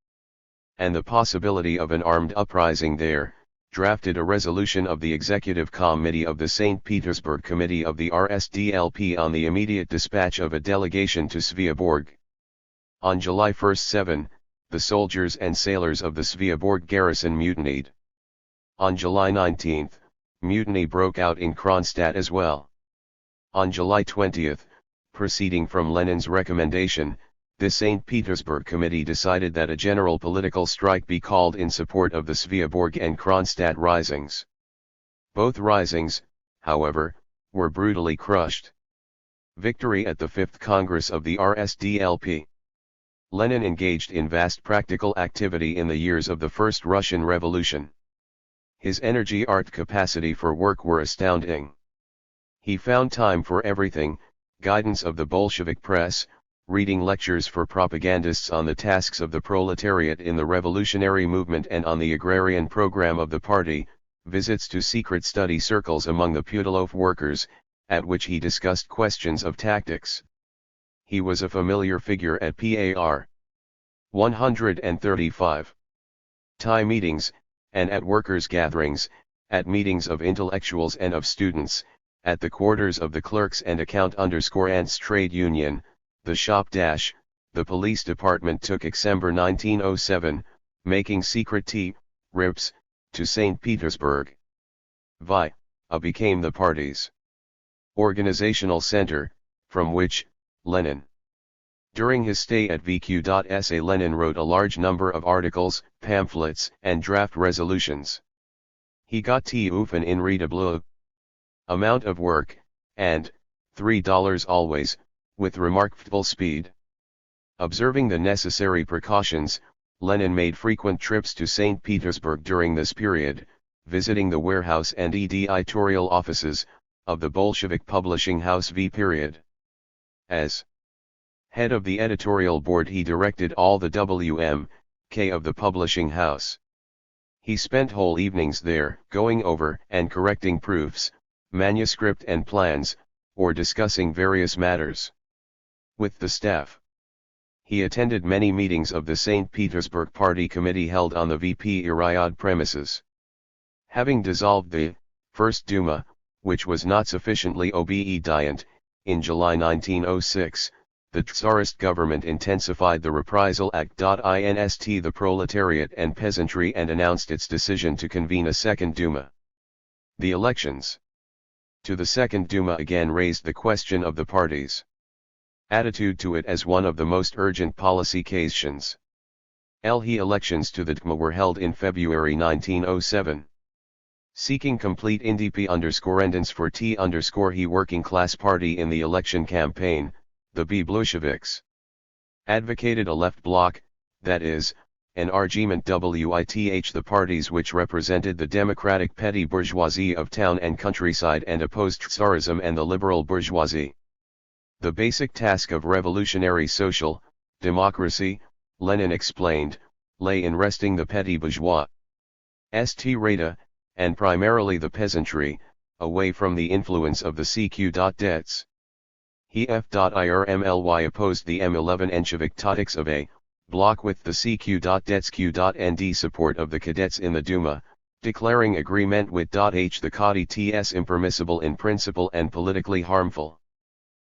and the possibility of an armed uprising there, drafted a resolution of the Executive Committee of the St. Petersburg Committee of the RSDLP on the immediate dispatch of a delegation to Sveaborg. On July 1-7, the soldiers and sailors of the Sveaborg garrison mutinied. On July 19, mutiny broke out in Kronstadt as well. On July 20, proceeding from Lenin's recommendation, the St. Petersburg Committee decided that a general political strike be called in support of the Sveaborg and Kronstadt risings. Both risings, however, were brutally crushed. Victory at the 5th Congress of the RSDLP. Lenin engaged in vast practical activity in the years of the First Russian Revolution. His energy art capacity for work were astounding. He found time for everything, guidance of the Bolshevik press, reading lectures for propagandists on the tasks of the proletariat in the revolutionary movement and on the agrarian program of the party, visits to secret study circles among the Putilov workers, at which he discussed questions of tactics. He was a familiar figure at PAR 135 TIE meetings, and at workers' gatherings, at meetings of intellectuals and of students, at the quarters of the clerks and account_ants trade union, the shop dash, the police department took December 1907, making secret trips to St. Petersburg. VI became the party's organizational center, from which, Lenin. During his stay at VQ.SA Lenin wrote a large number of articles, pamphlets, and draft resolutions. He got often in readable amount of work, and $3 always, with remarkable speed. Observing the necessary precautions, Lenin made frequent trips to St. Petersburg during this period, visiting the warehouse and editorial offices of the Bolshevik publishing house V. As head of the editorial board he directed all the W.M.K. of the publishing house. He spent whole evenings there, going over and correcting proofs, manuscript and plans, or discussing various matters with the staff. He attended many meetings of the St. Petersburg Party Committee held on the VP Iryad premises. Having dissolved the First Duma, which was not sufficiently obedient, in July 1906, the Tsarist government intensified the reprisal act. Inst the proletariat and peasantry and announced its decision to convene a Second Duma. The elections to the Second Duma again raised the question of the party's attitude to it as one of the most urgent policy questions. Elections to the Duma were held in February 1907. Seeking complete independence for T_he working class party in the election campaign, the B Bolsheviks advocated a left bloc, that is, an argument with the parties which represented the democratic petty bourgeoisie of town and countryside and opposed Tsarism and the liberal bourgeoisie. The basic task of revolutionary social democracy, Lenin explained, lay in wresting the petty bourgeois st and primarily the peasantry, away from the influence of the CQ.debts. He F.irmly opposed the M11 Enchevik tactics of a bloc with the CQ.debts Q.nd support of the cadets in the Duma, declaring agreement with H the KDTS impermissible in principle and politically harmful.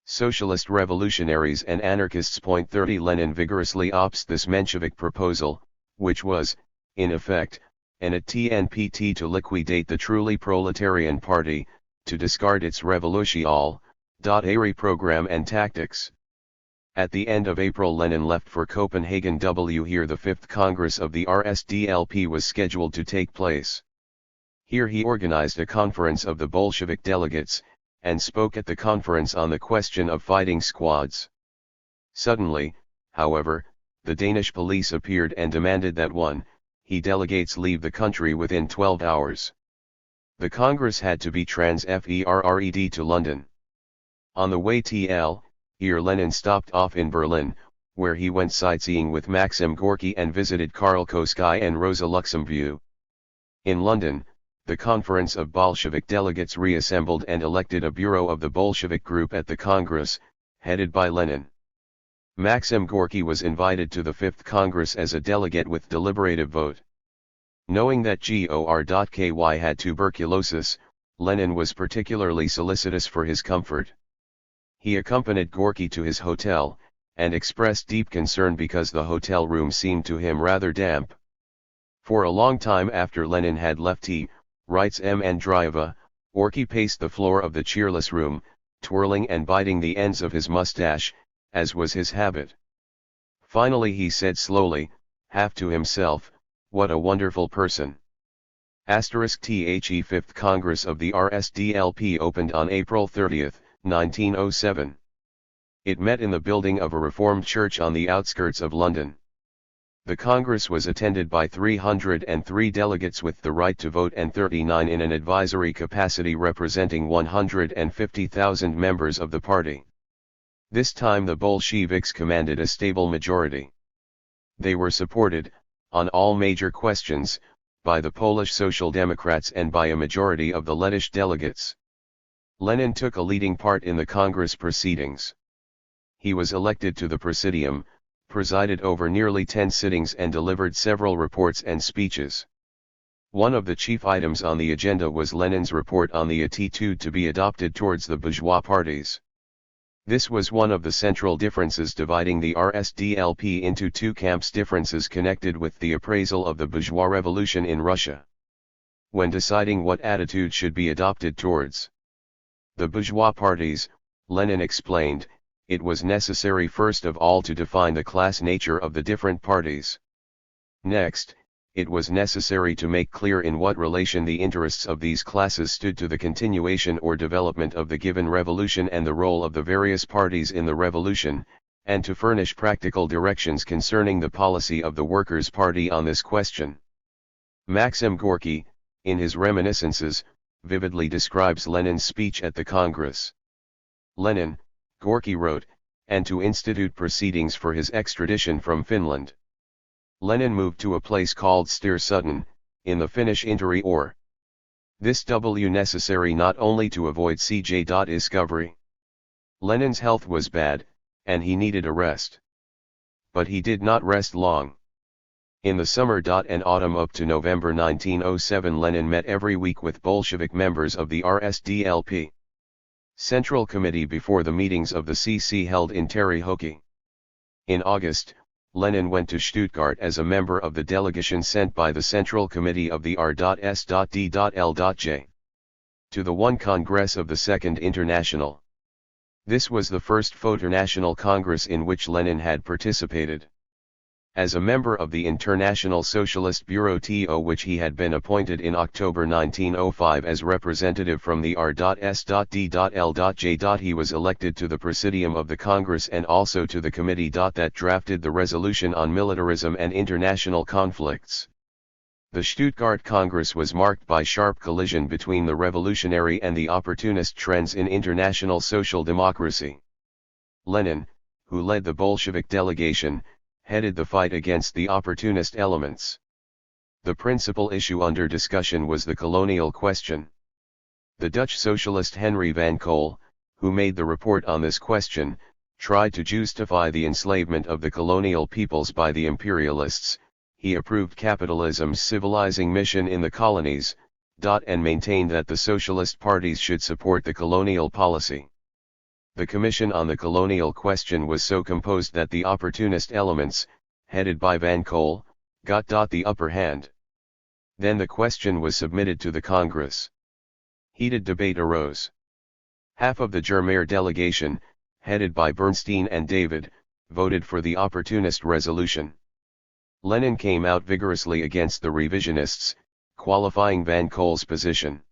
Socialist revolutionaries and anarchists. 30 Lenin vigorously opposed this Menshevik proposal, which was, in effect, an TNPT to liquidate the truly proletarian party, to discard its revolution program and tactics. At the end of April Lenin left for Copenhagen. Here the 5th Congress of the RSDLP was scheduled to take place. Here he organized a conference of the Bolshevik delegates, and spoke at the conference on the question of fighting squads. Suddenly, however, the Danish police appeared and demanded that he delegates leave the country within 12 hours. The Congress had to be transferred to London. On the way here Lenin stopped off in Berlin, where he went sightseeing with Maxim Gorky and visited Karl Koski and Rosa Luxemburg. In London, the conference of Bolshevik delegates reassembled and elected a bureau of the Bolshevik group at the Congress, headed by Lenin. Maxim Gorky was invited to the 5th Congress as a delegate with deliberative vote. Knowing that Gor.Ky had tuberculosis, Lenin was particularly solicitous for his comfort. He accompanied Gorky to his hotel, and expressed deep concern because the hotel room seemed to him rather damp. For a long time after Lenin had left writes M. Andreeva, Gorky paced the floor of the cheerless room, twirling and biting the ends of his mustache, as was his habit. Finally he said slowly, half to himself, "What a wonderful person." The 5th Congress of the RSDLP opened on April 30, 1907. It met in the building of a Reformed church on the outskirts of London. The Congress was attended by 303 delegates with the right to vote and 39 in an advisory capacity representing 150,000 members of the party. This time the Bolsheviks commanded a stable majority. They were supported, on all major questions, by the Polish Social Democrats and by a majority of the Lettish delegates. Lenin took a leading part in the Congress proceedings. He was elected to the Presidium, presided over nearly 10 sittings and delivered several reports and speeches. One of the chief items on the agenda was Lenin's report on the attitude to be adopted towards the bourgeois parties. This was one of the central differences dividing the RSDLP into two camps, differences connected with the appraisal of the bourgeois revolution in Russia. When deciding what attitude should be adopted towards the bourgeois parties, Lenin explained, it was necessary first of all to define the class nature of the different parties. Next, it was necessary to make clear in what relation the interests of these classes stood to the continuation or development of the given revolution and the role of the various parties in the revolution, and to furnish practical directions concerning the policy of the Workers' Party on this question. Maxim Gorky, in his reminiscences, vividly describes Lenin's speech at the Congress. Lenin, Gorky wrote, and to institute proceedings for his extradition from Finland. Lenin moved to a place called Styrsudden, in the Finnish interior. This was necessary not only to avoid CJ. Discovery. Lenin's health was bad, and he needed a rest. But he did not rest long. In the summer and autumn up to November 1907 Lenin met every week with Bolshevik members of the RSDLP Central Committee before the meetings of the CC held in Terryhoki. In August, Lenin went to Stuttgart as a member of the delegation sent by the Central Committee of the R.S.D.L.J. to the Congress of the Second International. This was the first International Congress in which Lenin had participated. As a member of the International Socialist Bureau (TO), which he had been appointed in October 1905 as representative from the R.S.D.L.J. He was elected to the Presidium of the Congress and also to the committee that drafted the resolution on militarism and international conflicts. The Stuttgart Congress was marked by sharp collision between the revolutionary and the opportunist trends in international social democracy. Lenin, who led the Bolshevik delegation, headed the fight against the opportunist elements. The principal issue under discussion was the colonial question. The Dutch socialist Henry van Cole, who made the report on this question, tried to justify the enslavement of the colonial peoples by the imperialists. He approved capitalism's civilizing mission in the colonies, and maintained that the socialist parties should support the colonial policy. The Commission on the Colonial Question was so composed that the opportunist elements, headed by Van Cole, got the upper hand. Then the question was submitted to the Congress. Heated debate arose. Half of the Germair delegation, headed by Bernstein and David, voted for the opportunist resolution. Lenin came out vigorously against the revisionists, qualifying Van Cole's position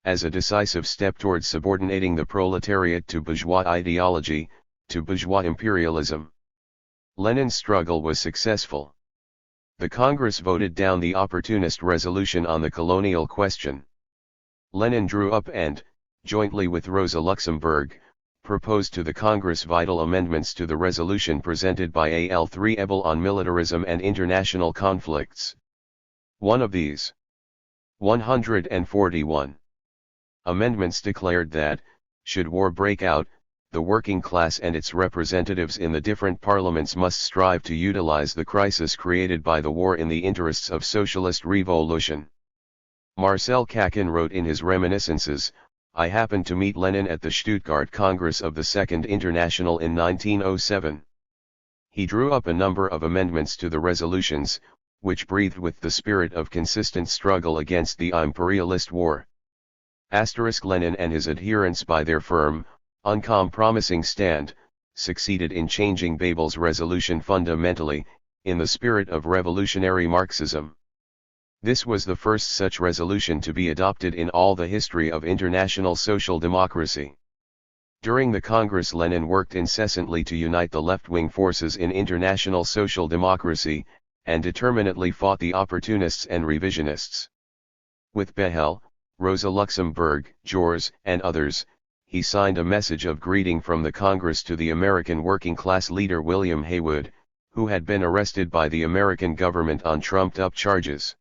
as a decisive step towards subordinating the proletariat to bourgeois ideology, to bourgeois imperialism. Lenin's struggle was successful. The Congress voted down the opportunist resolution on the colonial question. Lenin drew up and, jointly with Rosa Luxemburg, proposed to the Congress vital amendments to the resolution presented by Al3 Ebel on militarism and international conflicts. One of these, 141 amendments, declared that, should war break out, the working class and its representatives in the different parliaments must strive to utilize the crisis created by the war in the interests of socialist revolution. Marcel Kakin wrote in his reminiscences, "I happened to meet Lenin at the Stuttgart Congress of the Second International in 1907. He drew up a number of amendments to the resolutions, which breathed with the spirit of consistent struggle against the imperialist war." Lenin and his adherents, by their firm, uncompromising stand, succeeded in changing Babel's resolution fundamentally, in the spirit of revolutionary Marxism. This was the first such resolution to be adopted in all the history of international social democracy. During the Congress, Lenin worked incessantly to unite the left-wing forces in international social democracy, and determinedly fought the opportunists and revisionists. With Behel, Rosa Luxemburg, Jors, and others, he signed a message of greeting from the Congress to the American working-class leader William Haywood, who had been arrested by the American government on trumped-up charges.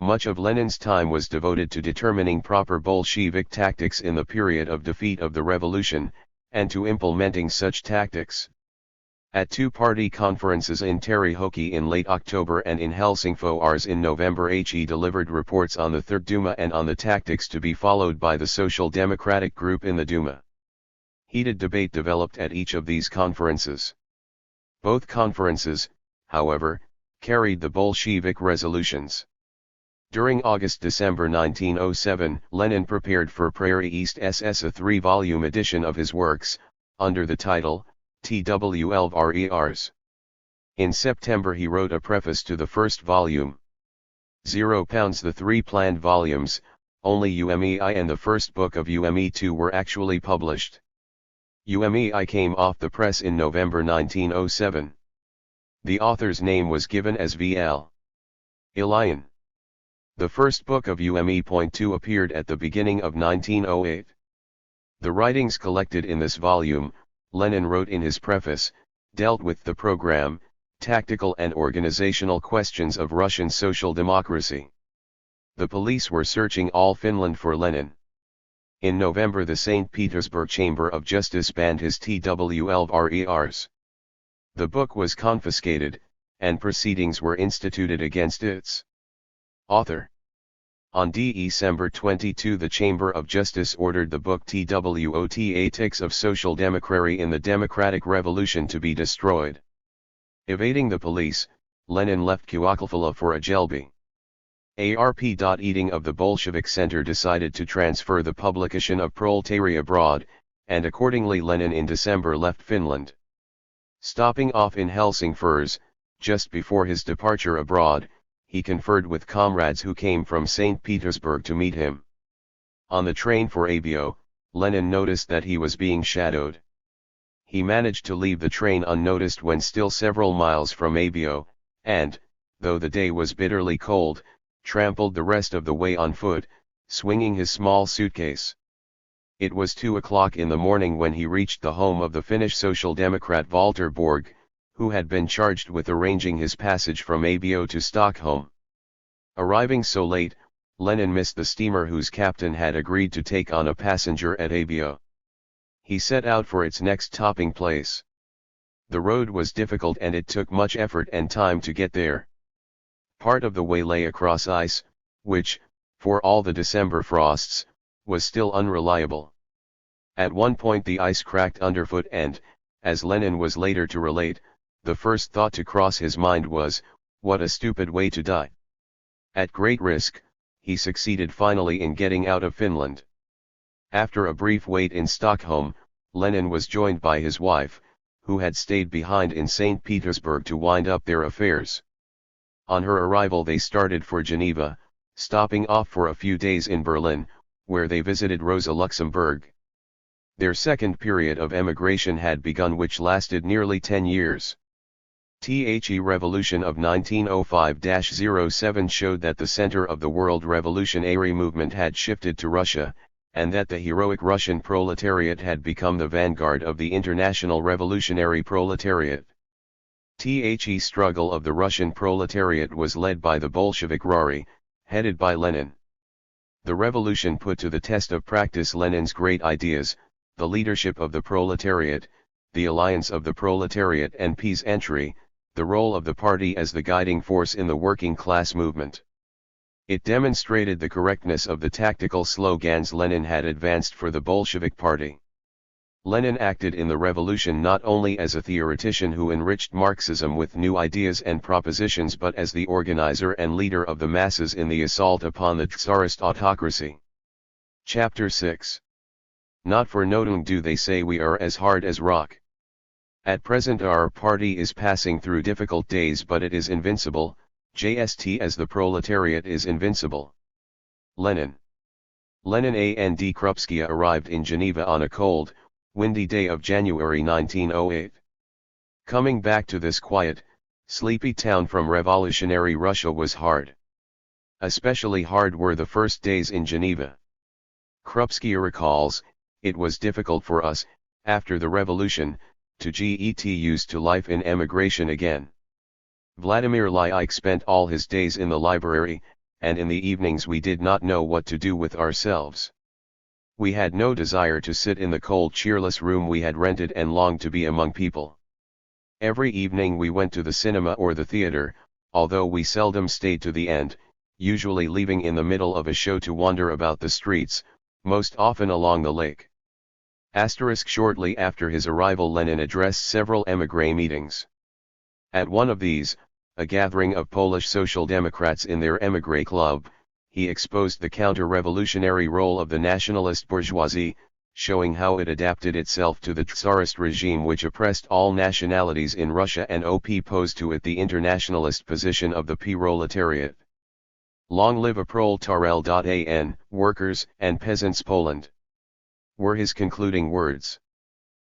Much of Lenin's time was devoted to determining proper Bolshevik tactics in the period of defeat of the revolution, and to implementing such tactics. At two-party conferences in Terryhoki in late October and in Helsingfors in November, he delivered reports on the Third Duma and on the tactics to be followed by the Social Democratic group in the Duma. Heated debate developed at each of these conferences. Both conferences, however, carried the Bolshevik resolutions. During August-December 1907, Lenin prepared for Prairie East SS a 3-volume edition of his works, under the title, TWLVRERs. In September he wrote a preface to the first volume. £0 The 3 planned volumes, only UMEI and the first book of UME2 were actually published. UMEI came off the press in November 1907. The author's name was given as V.L. Elian. The first book of UME.2 appeared at the beginning of 1908. The writings collected in this volume, Lenin wrote in his preface, dealt with the program, tactical and organizational questions of Russian social democracy. The police were searching all Finland for Lenin. In November the St. Petersburg Chamber of Justice banned his TWLVRERs. The book was confiscated, and proceedings were instituted against its author. On December 22 the Chamber of Justice ordered the book Tactics of Social Democracy in the Democratic Revolution to be destroyed. Evading the police, Lenin left Kuokalfala for Ajelby. Eating of the Bolshevik Center decided to transfer the publication of Proletariat abroad, and accordingly Lenin in December left Finland. Stopping off in Helsingfors, Just before his departure abroad, he conferred with comrades who came from St. Petersburg to meet him. On the train for Abio, Lenin noticed that he was being shadowed. He managed to leave the train unnoticed when still several miles from Abio, and, though the day was bitterly cold, trampled the rest of the way on foot, swinging his small suitcase. It was 2 o'clock in the morning when he reached the home of the Finnish Social Democrat Walter Borg, who had been charged with arranging his passage from Abio to Stockholm. Arriving so late, Lenin missed the steamer whose captain had agreed to take on a passenger at Abio. He set out for its next stopping place. The road was difficult and it took much effort and time to get there. Part of the way lay across ice, which, for all the December frosts, was still unreliable. At one point the ice cracked underfoot and, as Lenin was later to relate, the first thought to cross his mind was, what a stupid way to die. At great risk, he succeeded finally in getting out of Finland. After a brief wait in Stockholm, Lenin was joined by his wife, who had stayed behind in St. Petersburg to wind up their affairs. On her arrival they started for Geneva, stopping off for a few days in Berlin, where they visited Rosa Luxemburg. Their second period of emigration had begun, which lasted nearly 10 years. The Revolution of 1905-07 showed that the center of the world revolutionary movement had shifted to Russia, and that the heroic Russian proletariat had become the vanguard of the international revolutionary proletariat. The struggle of the Russian proletariat was led by the Bolshevik Rari, headed by Lenin. The revolution put to the test of practice Lenin's great ideas, the leadership of the proletariat, the alliance of the proletariat and peasantry, the role of the party as the guiding force in the working class movement. It demonstrated the correctness of the tactical slogans Lenin had advanced for the Bolshevik Party. Lenin acted in the revolution not only as a theoretician who enriched Marxism with new ideas and propositions, but as the organizer and leader of the masses in the assault upon the Tsarist autocracy. Chapter 6. Not for nothing do they say we are as hard as rock. At present our party is passing through difficult days, but it is invincible, just as the proletariat is invincible. Lenin. Lenin and Krupskaya arrived in Geneva on a cold, windy day of January 1908. Coming back to this quiet, sleepy town from revolutionary Russia was hard. Especially hard were the first days in Geneva. Krupskaya recalls, it was difficult for us, after the revolution, to get used to life in emigration again. Vladimir Ilyich spent all his days in the library, and in the evenings we did not know what to do with ourselves. We had no desire to sit in the cold, cheerless room we had rented and longed to be among people. Every evening we went to the cinema or the theater, although we seldom stayed to the end, usually leaving in the middle of a show to wander about the streets, most often along the lake. Shortly after his arrival Lenin addressed several émigré meetings. At one of these, a gathering of Polish Social Democrats in their émigré club, he exposed the counter-revolutionary role of the nationalist bourgeoisie, showing how it adapted itself to the Tsarist regime which oppressed all nationalities in Russia and opposed to it the internationalist position of the proletariat. Long live a proletariat, workers and peasants Poland, were his concluding words.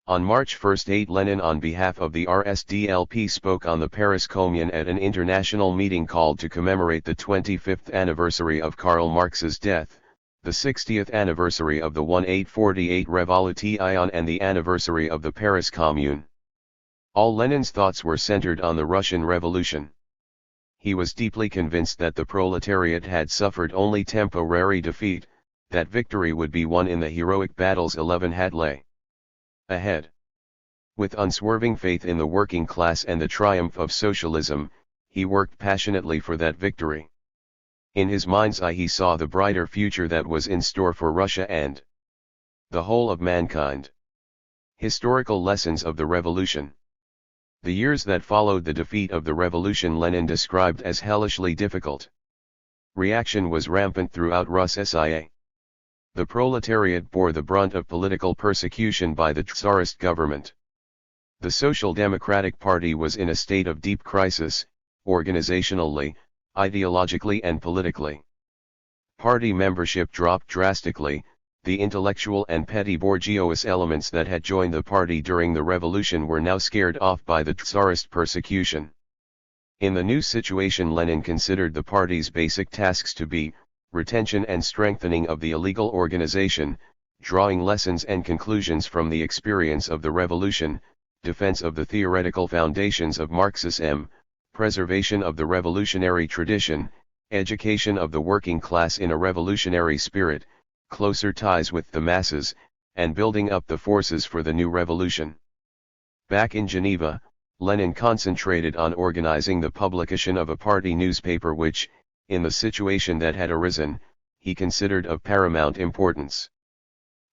On March 1, Lenin on behalf of the RSDLP spoke on the Paris Commune at an international meeting called to commemorate the 25th anniversary of Karl Marx's death, the 60th anniversary of the 1848 Revolution and the anniversary of the Paris Commune. All Lenin's thoughts were centered on the Russian Revolution. He was deeply convinced that the proletariat had suffered only temporary defeat, that victory would be won in the heroic battles 11 had lay ahead. With unswerving faith in the working class and the triumph of socialism, he worked passionately for that victory. In his mind's eye he saw the brighter future that was in store for Russia and the whole of mankind. Historical lessons of the revolution. The years that followed the defeat of the revolution Lenin described as hellishly difficult. Reaction was rampant throughout Russia. The proletariat bore the brunt of political persecution by the Tsarist government. The Social Democratic Party was in a state of deep crisis, organizationally, ideologically and politically. Party membership dropped drastically. The intellectual and petty bourgeois elements that had joined the party during the revolution were now scared off by the Tsarist persecution. In the new situation, Lenin considered the party's basic tasks to be retention and strengthening of the illegal organization, drawing lessons and conclusions from the experience of the revolution, defense of the theoretical foundations of Marxism, preservation of the revolutionary tradition, education of the working class in a revolutionary spirit, closer ties with the masses, and building up the forces for the new revolution. Back in Geneva, Lenin concentrated on organizing the publication of a party newspaper which, in the situation that had arisen, he considered of paramount importance.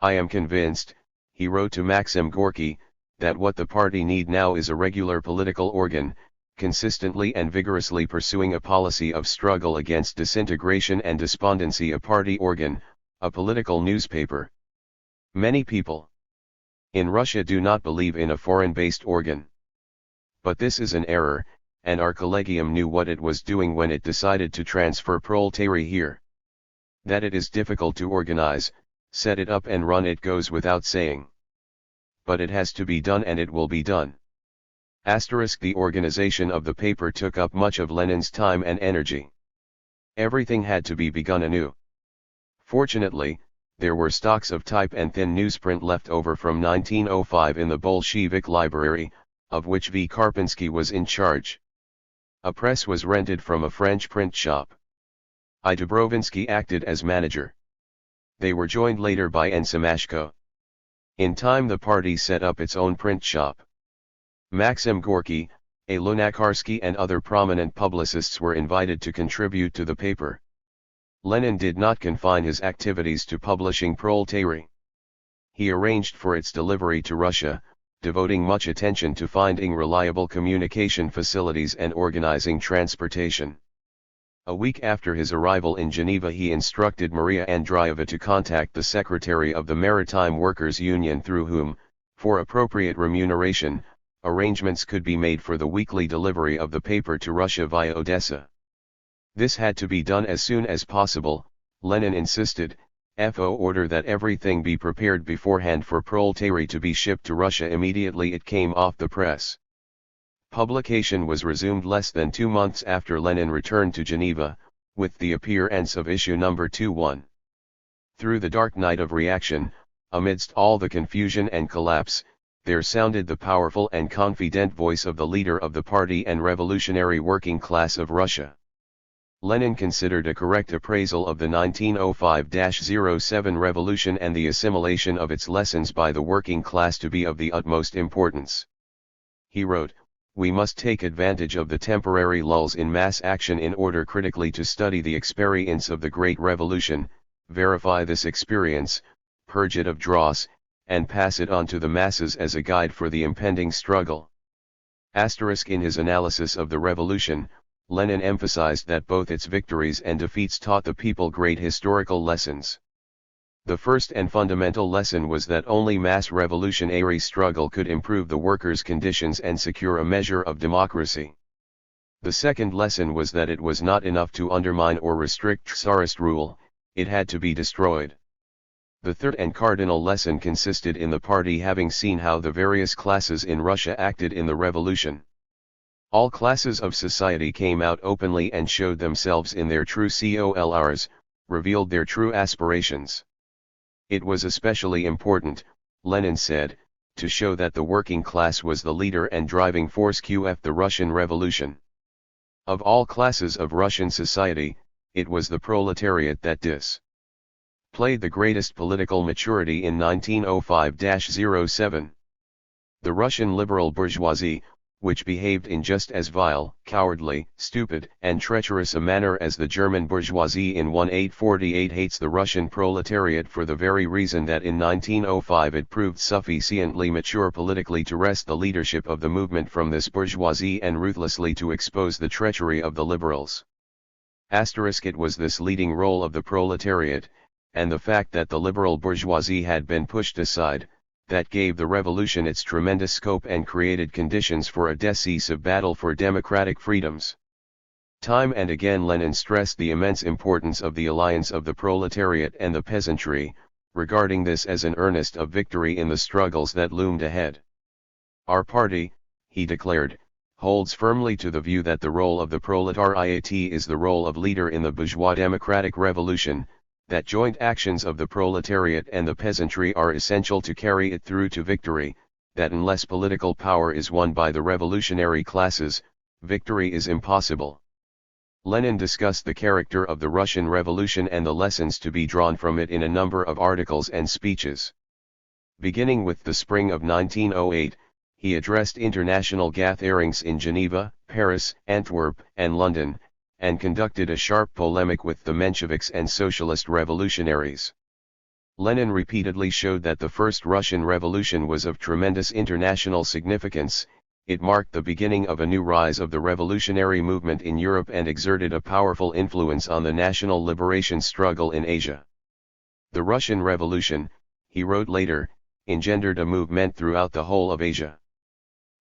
"I am convinced," he wrote to Maxim Gorky, "that what the party need now is a regular political organ, consistently and vigorously pursuing a policy of struggle against disintegration and despondency, a party organ, a political newspaper." Many people in Russia do not believe in a foreign-based organ. But this is an error, and our collegium knew what it was doing when it decided to transfer proletariat here. That it is difficult to organize, set it up and run it goes without saying. But it has to be done, and it will be done. The organization of the paper took up much of Lenin's time and energy. Everything had to be begun anew. Fortunately, there were stocks of type and thin newsprint left over from 1905 in the Bolshevik library, of which V. Karpinsky was in charge. A press was rented from a French print shop. I. Dubrovinsky acted as manager. They were joined later by N. Semashko. In time the party set up its own print shop. Maxim Gorky, A. Lunacharsky and other prominent publicists were invited to contribute to the paper. Lenin did not confine his activities to publishing Proletariat. He arranged for its delivery to Russia, devoting much attention to finding reliable communication facilities and organizing transportation. A week after his arrival in Geneva, he instructed Maria Andreeva to contact the secretary of the Maritime Workers' Union, through whom, for appropriate remuneration, arrangements could be made for the weekly delivery of the paper to Russia via Odessa. This had to be done as soon as possible. Lenin insisted, FO order that everything be prepared beforehand for Proletariat to be shipped to Russia immediately it came off the press. Publication was resumed less than 2 months after Lenin returned to Geneva, with the appearance of issue number 21. Through the dark night of reaction, amidst all the confusion and collapse, there sounded the powerful and confident voice of the leader of the party and revolutionary working class of Russia. Lenin considered a correct appraisal of the 1905-07 revolution and the assimilation of its lessons by the working class to be of the utmost importance. He wrote, "We must take advantage of the temporary lulls in mass action in order critically to study the experience of the Great Revolution, verify this experience, purge it of dross, and pass it on to the masses as a guide for the impending struggle." In his analysis of the revolution, Lenin emphasized that both its victories and defeats taught the people great historical lessons. The first and fundamental lesson was that only mass revolutionary struggle could improve the workers' conditions and secure a measure of democracy. The second lesson was that it was not enough to undermine or restrict Tsarist rule, it had to be destroyed. The third and cardinal lesson consisted in the party having seen how the various classes in Russia acted in the revolution. All classes of society came out openly and showed themselves in their true colors, revealed their true aspirations. It was especially important, Lenin said, to show that the working class was the leader and driving force of the Russian Revolution. Of all classes of Russian society, it was the proletariat that displayed the greatest political maturity in 1905-07. The Russian liberal bourgeoisie, which behaved in just as vile, cowardly, stupid, and treacherous a manner as the German bourgeoisie in 1848, hates the Russian proletariat for the very reason that in 1905 it proved sufficiently mature politically to wrest the leadership of the movement from this bourgeoisie and ruthlessly to expose the treachery of the liberals. It was this leading role of the proletariat, and the fact that the liberal bourgeoisie had been pushed aside, that gave the revolution its tremendous scope and created conditions for a decisive battle for democratic freedoms. Time and again Lenin stressed the immense importance of the alliance of the proletariat and the peasantry, regarding this as an earnest of victory in the struggles that loomed ahead. Our party, he declared, holds firmly to the view that the role of the proletariat is the role of leader in the bourgeois democratic revolution, that joint actions of the proletariat and the peasantry are essential to carry it through to victory, that unless political power is won by the revolutionary classes, victory is impossible. Lenin discussed the character of the Russian Revolution and the lessons to be drawn from it in a number of articles and speeches. Beginning with the spring of 1908, he addressed international gatherings in Geneva, Paris, Antwerp, and London, and conducted a sharp polemic with the Mensheviks and socialist revolutionaries. Lenin repeatedly showed that the First Russian Revolution was of tremendous international significance. It marked the beginning of a new rise of the revolutionary movement in Europe and exerted a powerful influence on the national liberation struggle in Asia. The Russian Revolution, he wrote later, engendered a movement throughout the whole of Asia.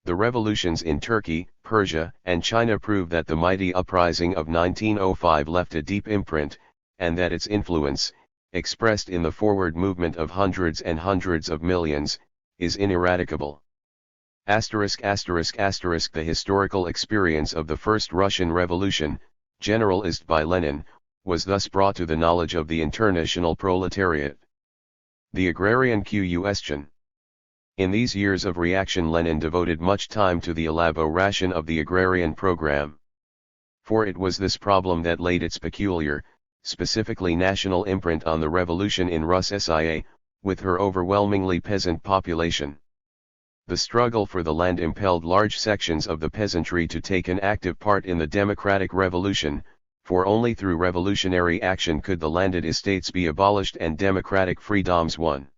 The revolutions in Turkey, Persia, and China prove that the mighty uprising of 1905 left a deep imprint, and that its influence, expressed in the forward movement of hundreds and hundreds of millions, is ineradicable. ****The historical experience of the First Russian Revolution, generalized by Lenin, was thus brought to the knowledge of the international proletariat. The agrarian question. In these years of reaction Lenin devoted much time to the elaboration of the agrarian program. For it was this problem that laid its peculiar, specifically national imprint on the revolution in Russia, with her overwhelmingly peasant population. The struggle for the land impelled large sections of the peasantry to take an active part in the democratic revolution, for only through revolutionary action could the landed estates be abolished and democratic freedoms won.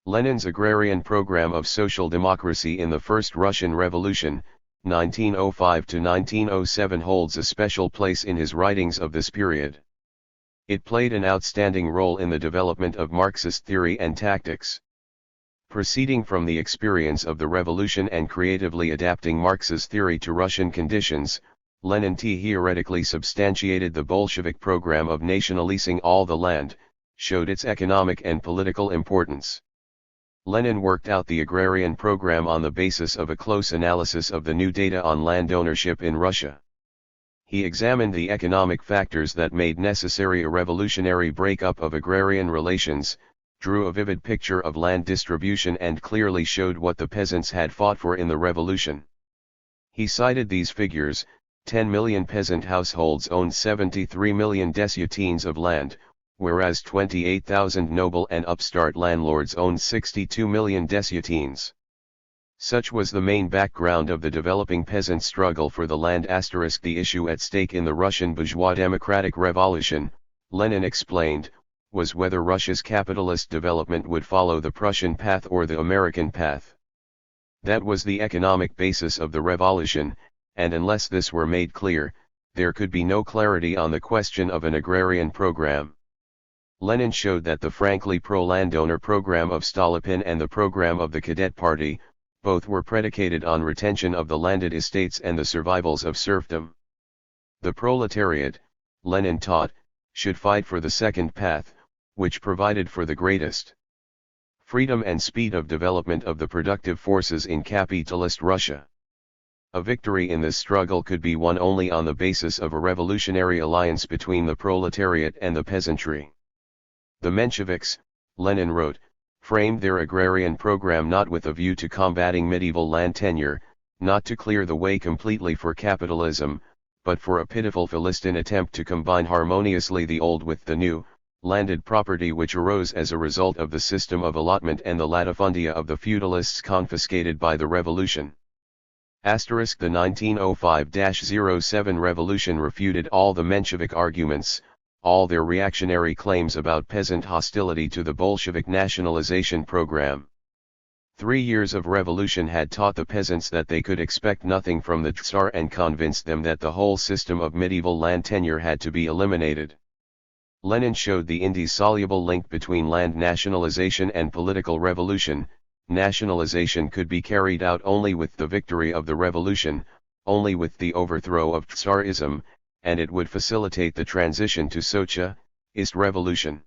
Lenin's agrarian program of social democracy in the First Russian Revolution, 1905 to 1907, holds a special place in his writings of this period. It played an outstanding role in the development of Marxist theory and tactics. Proceeding from the experience of the revolution and creatively adapting Marx's theory to Russian conditions, Lenin theoretically substantiated the Bolshevik program of nationalizing all the land, showed its economic and political importance. Lenin worked out the agrarian program on the basis of a close analysis of the new data on land ownership in Russia. He examined the economic factors that made necessary a revolutionary breakup of agrarian relations, drew a vivid picture of land distribution and clearly showed what the peasants had fought for in the revolution. He cited these figures: 10 million peasant households owned 73 million desiatines of land, whereas 28,000 noble and upstart landlords owned 62 million desiatines. Such was the main background of the developing peasant struggle for the land. The issue at stake in the Russian bourgeois democratic revolution, Lenin explained, was whether Russia's capitalist development would follow the Prussian path or the American path. That was the economic basis of the revolution, and unless this were made clear, there could be no clarity on the question of an agrarian program. Lenin showed that the frankly pro-landowner program of Stolypin and the program of the Cadet Party, both were predicated on retention of the landed estates and the survivals of serfdom. The proletariat, Lenin taught, should fight for the second path, which provided for the greatest freedom and speed of development of the productive forces in capitalist Russia. A victory in this struggle could be won only on the basis of a revolutionary alliance between the proletariat and the peasantry. The Mensheviks, Lenin wrote, framed their agrarian program not with a view to combating medieval land tenure, not to clear the way completely for capitalism, but for a pitiful Philistine attempt to combine harmoniously the old with the new, landed property which arose as a result of the system of allotment and the latifundia of the feudalists confiscated by the revolution. The 1905-07 revolution refuted all the Menshevik arguments, all their reactionary claims about peasant hostility to the Bolshevik nationalization program. 3 years of revolution had taught the peasants that they could expect nothing from the Tsar and convinced them that the whole system of medieval land tenure had to be eliminated. Lenin showed the indissoluble link between land nationalization and political revolution, nationalization could be carried out only with the victory of the revolution, only with the overthrow of Tsarism, and it would facilitate the transition to Socialist revolution.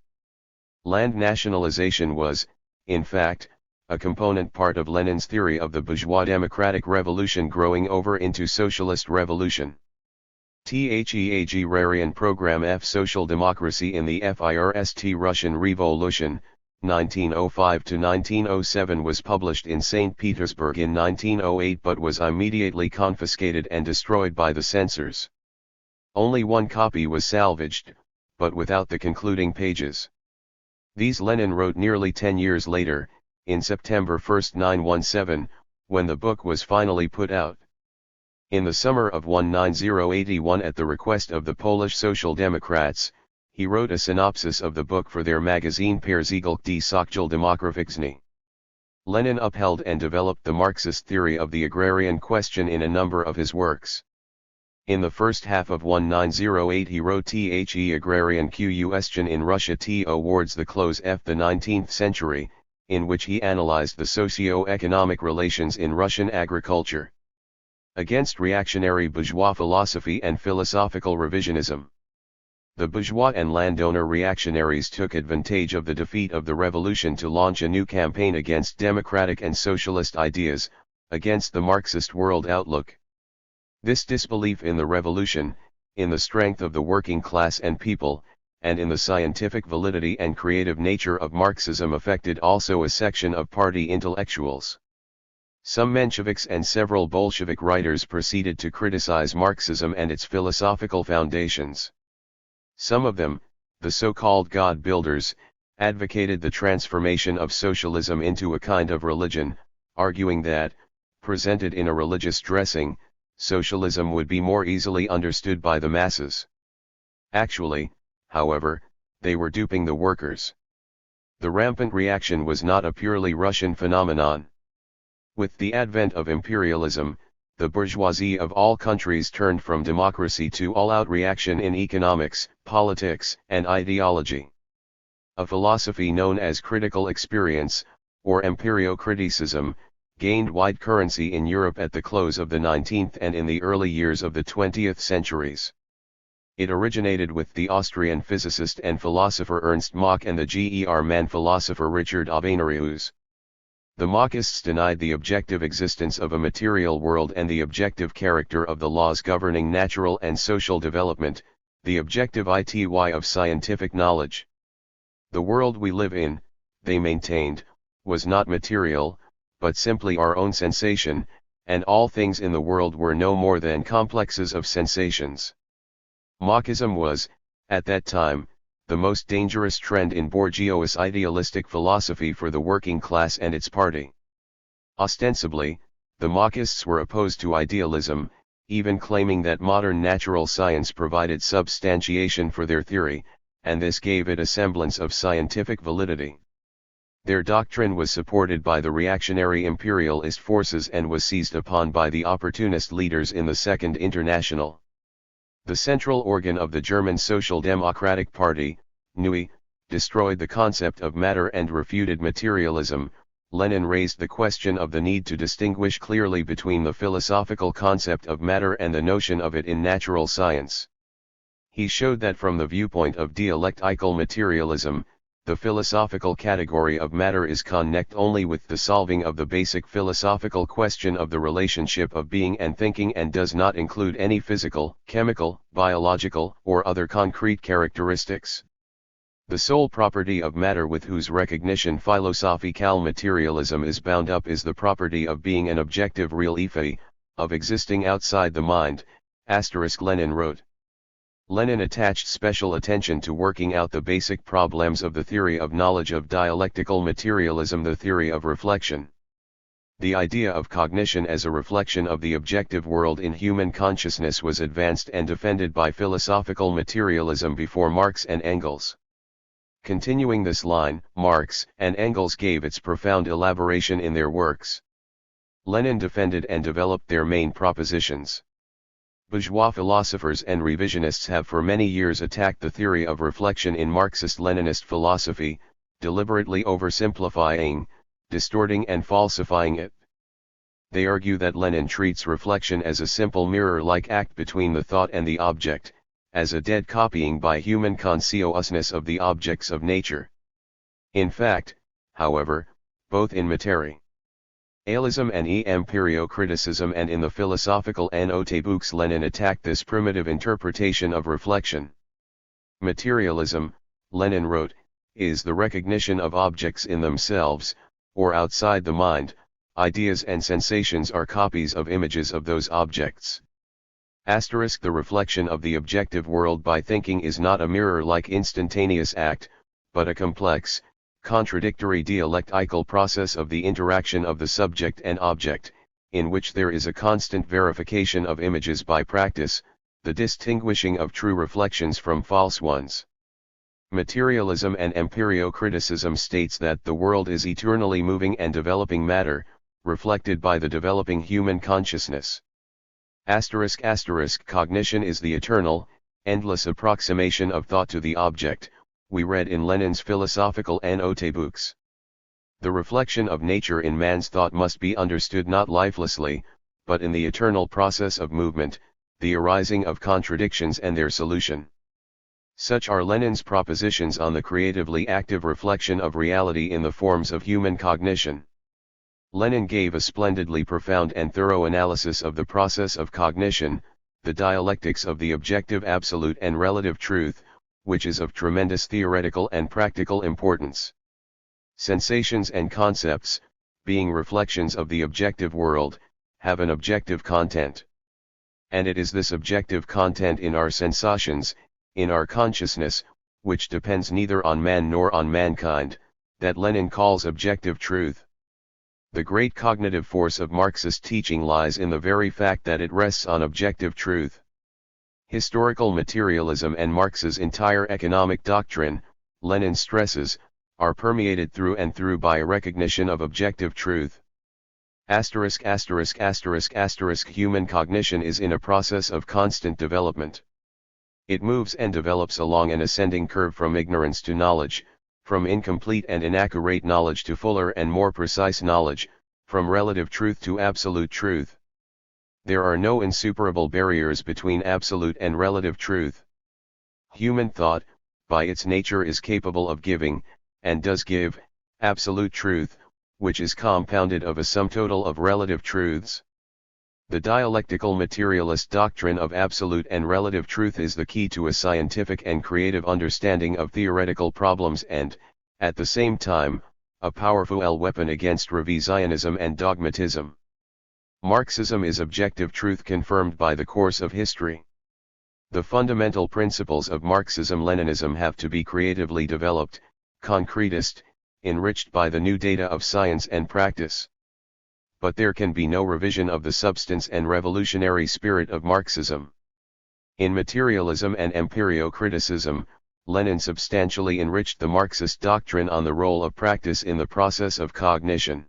Land nationalization was, in fact, a component part of Lenin's theory of the bourgeois democratic revolution growing over into socialist revolution. THEAG agrarian program F social democracy in the FIRST Russian Revolution, 1905 to 1907 was published in St. Petersburg in 1908 but was immediately confiscated and destroyed by the censors. Only one copy was salvaged, but without the concluding pages. These Lenin wrote nearly 10 years later, in September 1, 1917, when the book was finally put out. In the summer of 1981 at the request of the Polish Social Democrats, he wrote a synopsis of the book for their magazine Pierzygelki Socjal Demograficzny. Lenin upheld and developed the Marxist theory of the agrarian question in a number of his works. In the first half of 1908 he wrote The Agrarian Question in Russia towards the close of the 19th century, in which he analyzed the socio-economic relations in Russian agriculture. Against reactionary bourgeois philosophy and philosophical revisionism. The bourgeois and landowner reactionaries took advantage of the defeat of the revolution to launch a new campaign against democratic and socialist ideas, against the Marxist world outlook. This disbelief in the revolution, in the strength of the working class and people, and in the scientific validity and creative nature of Marxism affected also a section of party intellectuals. Some Mensheviks and several Bolshevik writers proceeded to criticize Marxism and its philosophical foundations. Some of them, the so-called God builders, advocated the transformation of socialism into a kind of religion, arguing that, presented in a religious dressing, socialism would be more easily understood by the masses. Actually, however, they were duping the workers. The rampant reaction was not a purely Russian phenomenon. With the advent of imperialism, the bourgeoisie of all countries turned from democracy to all-out reaction in economics, politics, and ideology. A philosophy known as critical experience, or empirio-criticism, gained wide currency in Europe at the close of the 19th and in the early years of the 20th centuries. It originated with the Austrian physicist and philosopher Ernst Mach and the German philosopher Richard Avenarius. The Machists denied the objective existence of a material world and the objective character of the laws governing natural and social development, the objective ity of scientific knowledge. The world we live in, they maintained, was not material, but simply our own sensation, and all things in the world were no more than complexes of sensations. Machism was, at that time, the most dangerous trend in bourgeois idealistic philosophy for the working class and its party. Ostensibly, the Machists were opposed to idealism, even claiming that modern natural science provided substantiation for their theory, and this gave it a semblance of scientific validity. Their doctrine was supported by the reactionary imperialist forces and was seized upon by the opportunist leaders in the Second International. The central organ of the German Social Democratic Party, NUI, destroyed the concept of matter and refuted materialism. Lenin raised the question of the need to distinguish clearly between the philosophical concept of matter and the notion of it in natural science. He showed that from the viewpoint of dialectical materialism, the philosophical category of matter is connect only with the solving of the basic philosophical question of the relationship of being and thinking and does not include any physical, chemical, biological, or other concrete characteristics. The sole property of matter with whose recognition philosophical materialism is bound up is the property of being an objective real effet, of existing outside the mind, Lenin wrote. Lenin attached special attention to working out the basic problems of the theory of knowledge of dialectical materialism, the theory of reflection. The idea of cognition as a reflection of the objective world in human consciousness was advanced and defended by philosophical materialism before Marx and Engels. Continuing this line, Marx and Engels gave its profound elaboration in their works. Lenin defended and developed their main propositions. Bourgeois philosophers and revisionists have for many years attacked the theory of reflection in Marxist-Leninist philosophy, deliberately oversimplifying, distorting and falsifying it. They argue that Lenin treats reflection as a simple mirror-like act between the thought and the object, as a dead copying by human consciousness of the objects of nature. In fact, however, both in materialism and empirio-criticism and in the philosophical note-books, Lenin attacked this primitive interpretation of reflection. Materialism, Lenin wrote, is the recognition of objects in themselves, or outside the mind. Ideas and sensations are copies of images of those objects. The reflection of the objective world by thinking is not a mirror-like instantaneous act, but a complex, contradictory dialectical process of the interaction of the subject and object, in which there is a constant verification of images by practice, the distinguishing of true reflections from false ones. Materialism and empirio-criticism states that the world is eternally moving and developing matter, reflected by the developing human consciousness. Cognition is the eternal, endless approximation of thought to the object, we read in Lenin's philosophical note-books. The reflection of nature in man's thought must be understood not lifelessly, but in the eternal process of movement, the arising of contradictions and their solution. Such are Lenin's propositions on the creatively active reflection of reality in the forms of human cognition. Lenin gave a splendidly profound and thorough analysis of the process of cognition, the dialectics of the objective absolute and relative truth, which is of tremendous theoretical and practical importance. Sensations and concepts, being reflections of the objective world, have an objective content. And it is this objective content in our sensations, in our consciousness, which depends neither on man nor on mankind, that Lenin calls objective truth. The great cognitive force of Marxist teaching lies in the very fact that it rests on objective truth. Historical materialism and Marx's entire economic doctrine, Lenin stresses, are permeated through and through by a recognition of objective truth. Human cognition is in a process of constant development. It moves and develops along an ascending curve from ignorance to knowledge, from incomplete and inaccurate knowledge to fuller and more precise knowledge, from relative truth to absolute truth. There are no insuperable barriers between absolute and relative truth. Human thought, by its nature, is capable of giving, and does give, absolute truth, which is compounded of a sum total of relative truths. The dialectical materialist doctrine of absolute and relative truth is the key to a scientific and creative understanding of theoretical problems and, at the same time, a powerful weapon against revisionism and dogmatism. Marxism is objective truth confirmed by the course of history. The fundamental principles of Marxism-Leninism have to be creatively developed, concretist, enriched by the new data of science and practice. But there can be no revision of the substance and revolutionary spirit of Marxism. In materialism and empirio-criticism, Lenin substantially enriched the Marxist doctrine on the role of practice in the process of cognition.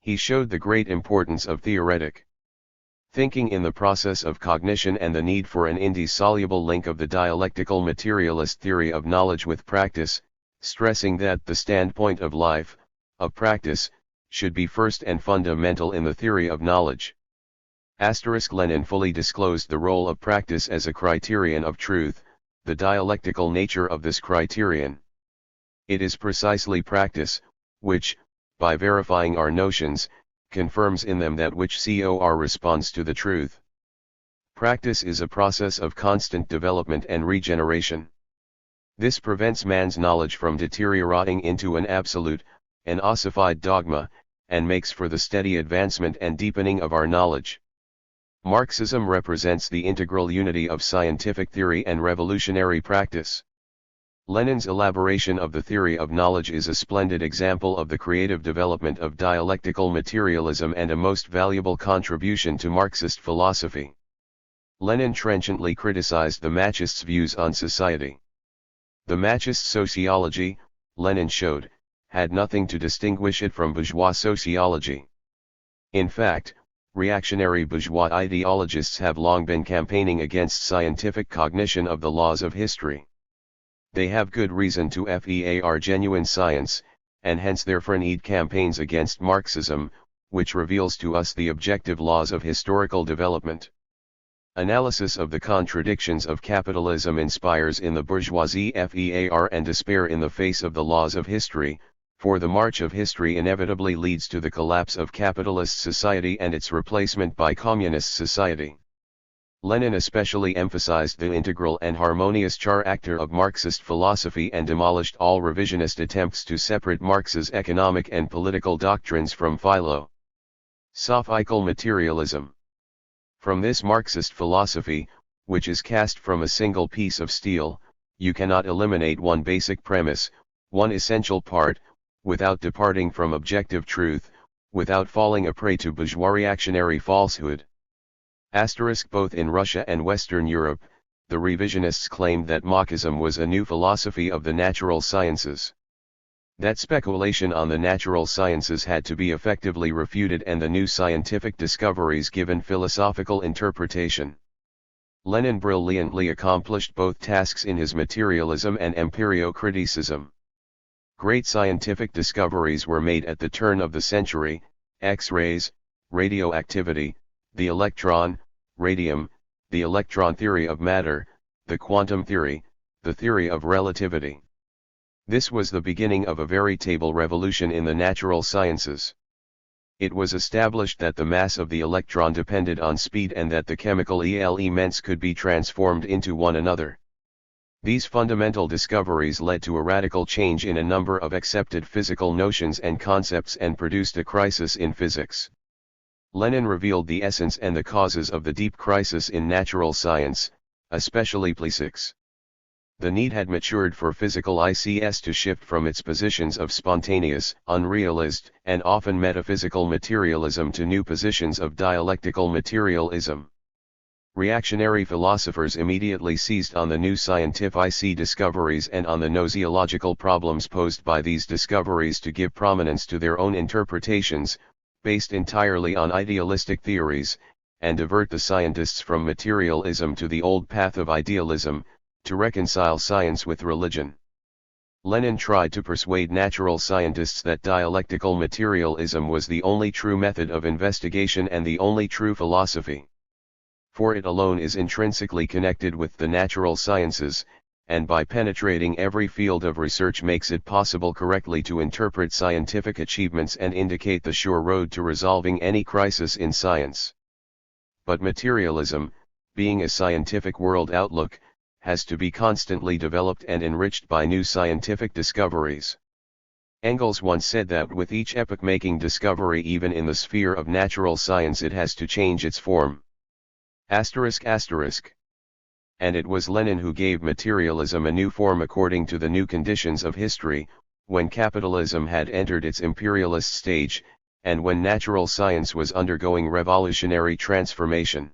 He showed the great importance of theoretic thinking in the process of cognition and the need for an indissoluble link of the dialectical materialist theory of knowledge with practice, stressing that the standpoint of life, of practice, should be first and fundamental in the theory of knowledge. Lenin fully disclosed the role of practice as a criterion of truth, the dialectical nature of this criterion. It is precisely practice, which, by verifying our notions, confirms in them that which corresponds to the truth. Practice is a process of constant development and regeneration. This prevents man's knowledge from deteriorating into an absolute, an ossified dogma, and makes for the steady advancement and deepening of our knowledge. Marxism represents the integral unity of scientific theory and revolutionary practice. Lenin's elaboration of the theory of knowledge is a splendid example of the creative development of dialectical materialism and a most valuable contribution to Marxist philosophy. Lenin trenchantly criticized the Machists' views on society. The Machist sociology, Lenin showed, had nothing to distinguish it from bourgeois sociology. In fact, reactionary bourgeois ideologists have long been campaigning against scientific cognition of the laws of history. They have good reason to fear genuine science, and hence therefore need campaigns against Marxism, which reveals to us the objective laws of historical development. Analysis of the contradictions of capitalism inspires in the bourgeoisie fear and despair in the face of the laws of history, for the march of history inevitably leads to the collapse of capitalist society and its replacement by communist society. Lenin especially emphasized the integral and harmonious character of Marxist philosophy and demolished all revisionist attempts to separate Marx's economic and political doctrines from philosophical materialism. From this Marxist philosophy, which is cast from a single piece of steel, you cannot eliminate one basic premise, one essential part, without departing from objective truth, without falling a prey to bourgeois reactionary falsehood. Both in Russia and Western Europe, the revisionists claimed that Marxism was a new philosophy of the natural sciences. That speculation on the natural sciences had to be effectively refuted and the new scientific discoveries given philosophical interpretation. Lenin brilliantly accomplished both tasks in his materialism and empirio-criticism. Great scientific discoveries were made at the turn of the century: X-rays, radioactivity, the electron, radium, the electron theory of matter, the quantum theory, the theory of relativity. This was the beginning of a veritable revolution in the natural sciences. It was established that the mass of the electron depended on speed and that the chemical elements could be transformed into one another. These fundamental discoveries led to a radical change in a number of accepted physical notions and concepts and produced a crisis in physics. Lenin revealed the essence and the causes of the deep crisis in natural science, especially physics. The need had matured for physical ICS to shift from its positions of spontaneous, unrealist, and often metaphysical materialism to new positions of dialectical materialism. Reactionary philosophers immediately seized on the new scientific discoveries and on the gnosiological problems posed by these discoveries to give prominence to their own interpretations, based entirely on idealistic theories, and divert the scientists from materialism to the old path of idealism, to reconcile science with religion. Lenin tried to persuade natural scientists that dialectical materialism was the only true method of investigation and the only true philosophy. For it alone is intrinsically connected with the natural sciences, and by penetrating every field of research makes it possible correctly to interpret scientific achievements and indicate the sure road to resolving any crisis in science. But materialism, being a scientific world outlook, has to be constantly developed and enriched by new scientific discoveries. Engels once said that with each epoch-making discovery even in the sphere of natural science it has to change its form. And it was Lenin who gave materialism a new form according to the new conditions of history, when capitalism had entered its imperialist stage, and when natural science was undergoing revolutionary transformation.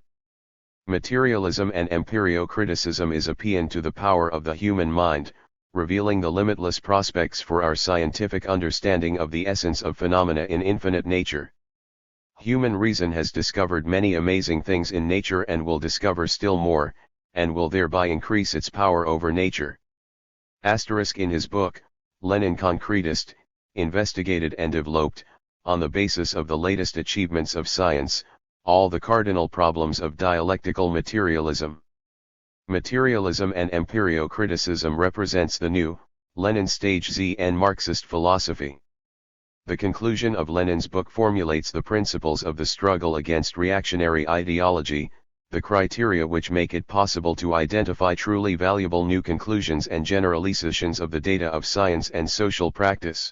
Materialism and empirio-criticism is a paean to the power of the human mind, revealing the limitless prospects for our scientific understanding of the essence of phenomena in infinite nature. Human reason has discovered many amazing things in nature and will discover still more, and will thereby increase its power over nature. In his book, Lenin Concretist, investigated and developed, on the basis of the latest achievements of science, all the cardinal problems of dialectical materialism. Materialism and empirio-criticism represents the new, Lenin stage ZN Marxist philosophy. The conclusion of Lenin's book formulates the principles of the struggle against reactionary ideology, the criteria which make it possible to identify truly valuable new conclusions and generalizations of the data of science and social practice.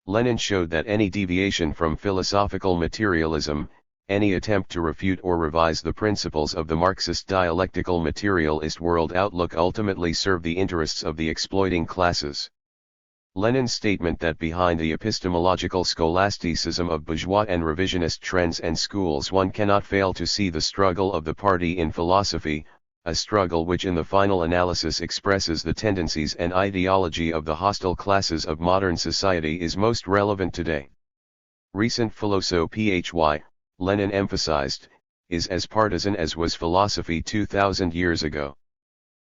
Lenin showed that any deviation from philosophical materialism, any attempt to refute or revise the principles of the Marxist dialectical materialist world outlook ultimately serve the interests of the exploiting classes. Lenin's statement that behind the epistemological scholasticism of bourgeois and revisionist trends and schools one cannot fail to see the struggle of the party in philosophy, a struggle which in the final analysis expresses the tendencies and ideology of the hostile classes of modern society, is most relevant today. Recent philosophy, Lenin emphasized, is as partisan as was philosophy 2000 years ago.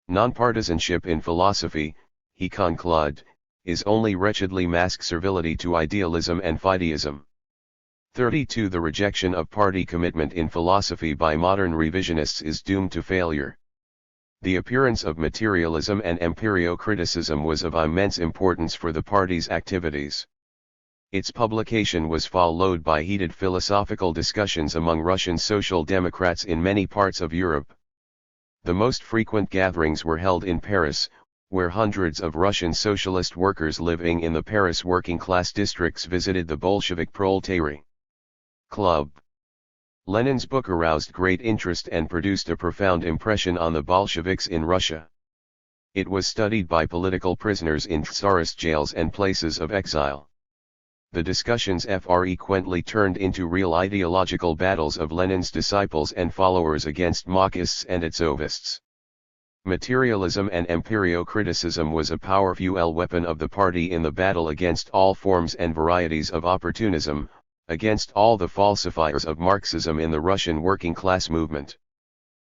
Non-partisanship in philosophy, he concluded, is only wretchedly masked servility to idealism and fideism. 32. The rejection of party commitment in philosophy by modern revisionists is doomed to failure. The appearance of materialism and empirio-criticism was of immense importance for the party's activities. Its publication was followed by heated philosophical discussions among Russian social democrats in many parts of Europe. The most frequent gatherings were held in Paris, where hundreds of Russian socialist workers living in the Paris working-class districts visited the Bolshevik Proletariat Club. Lenin's book aroused great interest and produced a profound impression on the Bolsheviks in Russia. It was studied by political prisoners in Tsarist jails and places of exile. The discussions frequently turned into real ideological battles of Lenin's disciples and followers against Marxists and Etsovists. Materialism and empirio-criticism was a powerful weapon of the party in the battle against all forms and varieties of opportunism, against all the falsifiers of Marxism in the Russian working-class movement.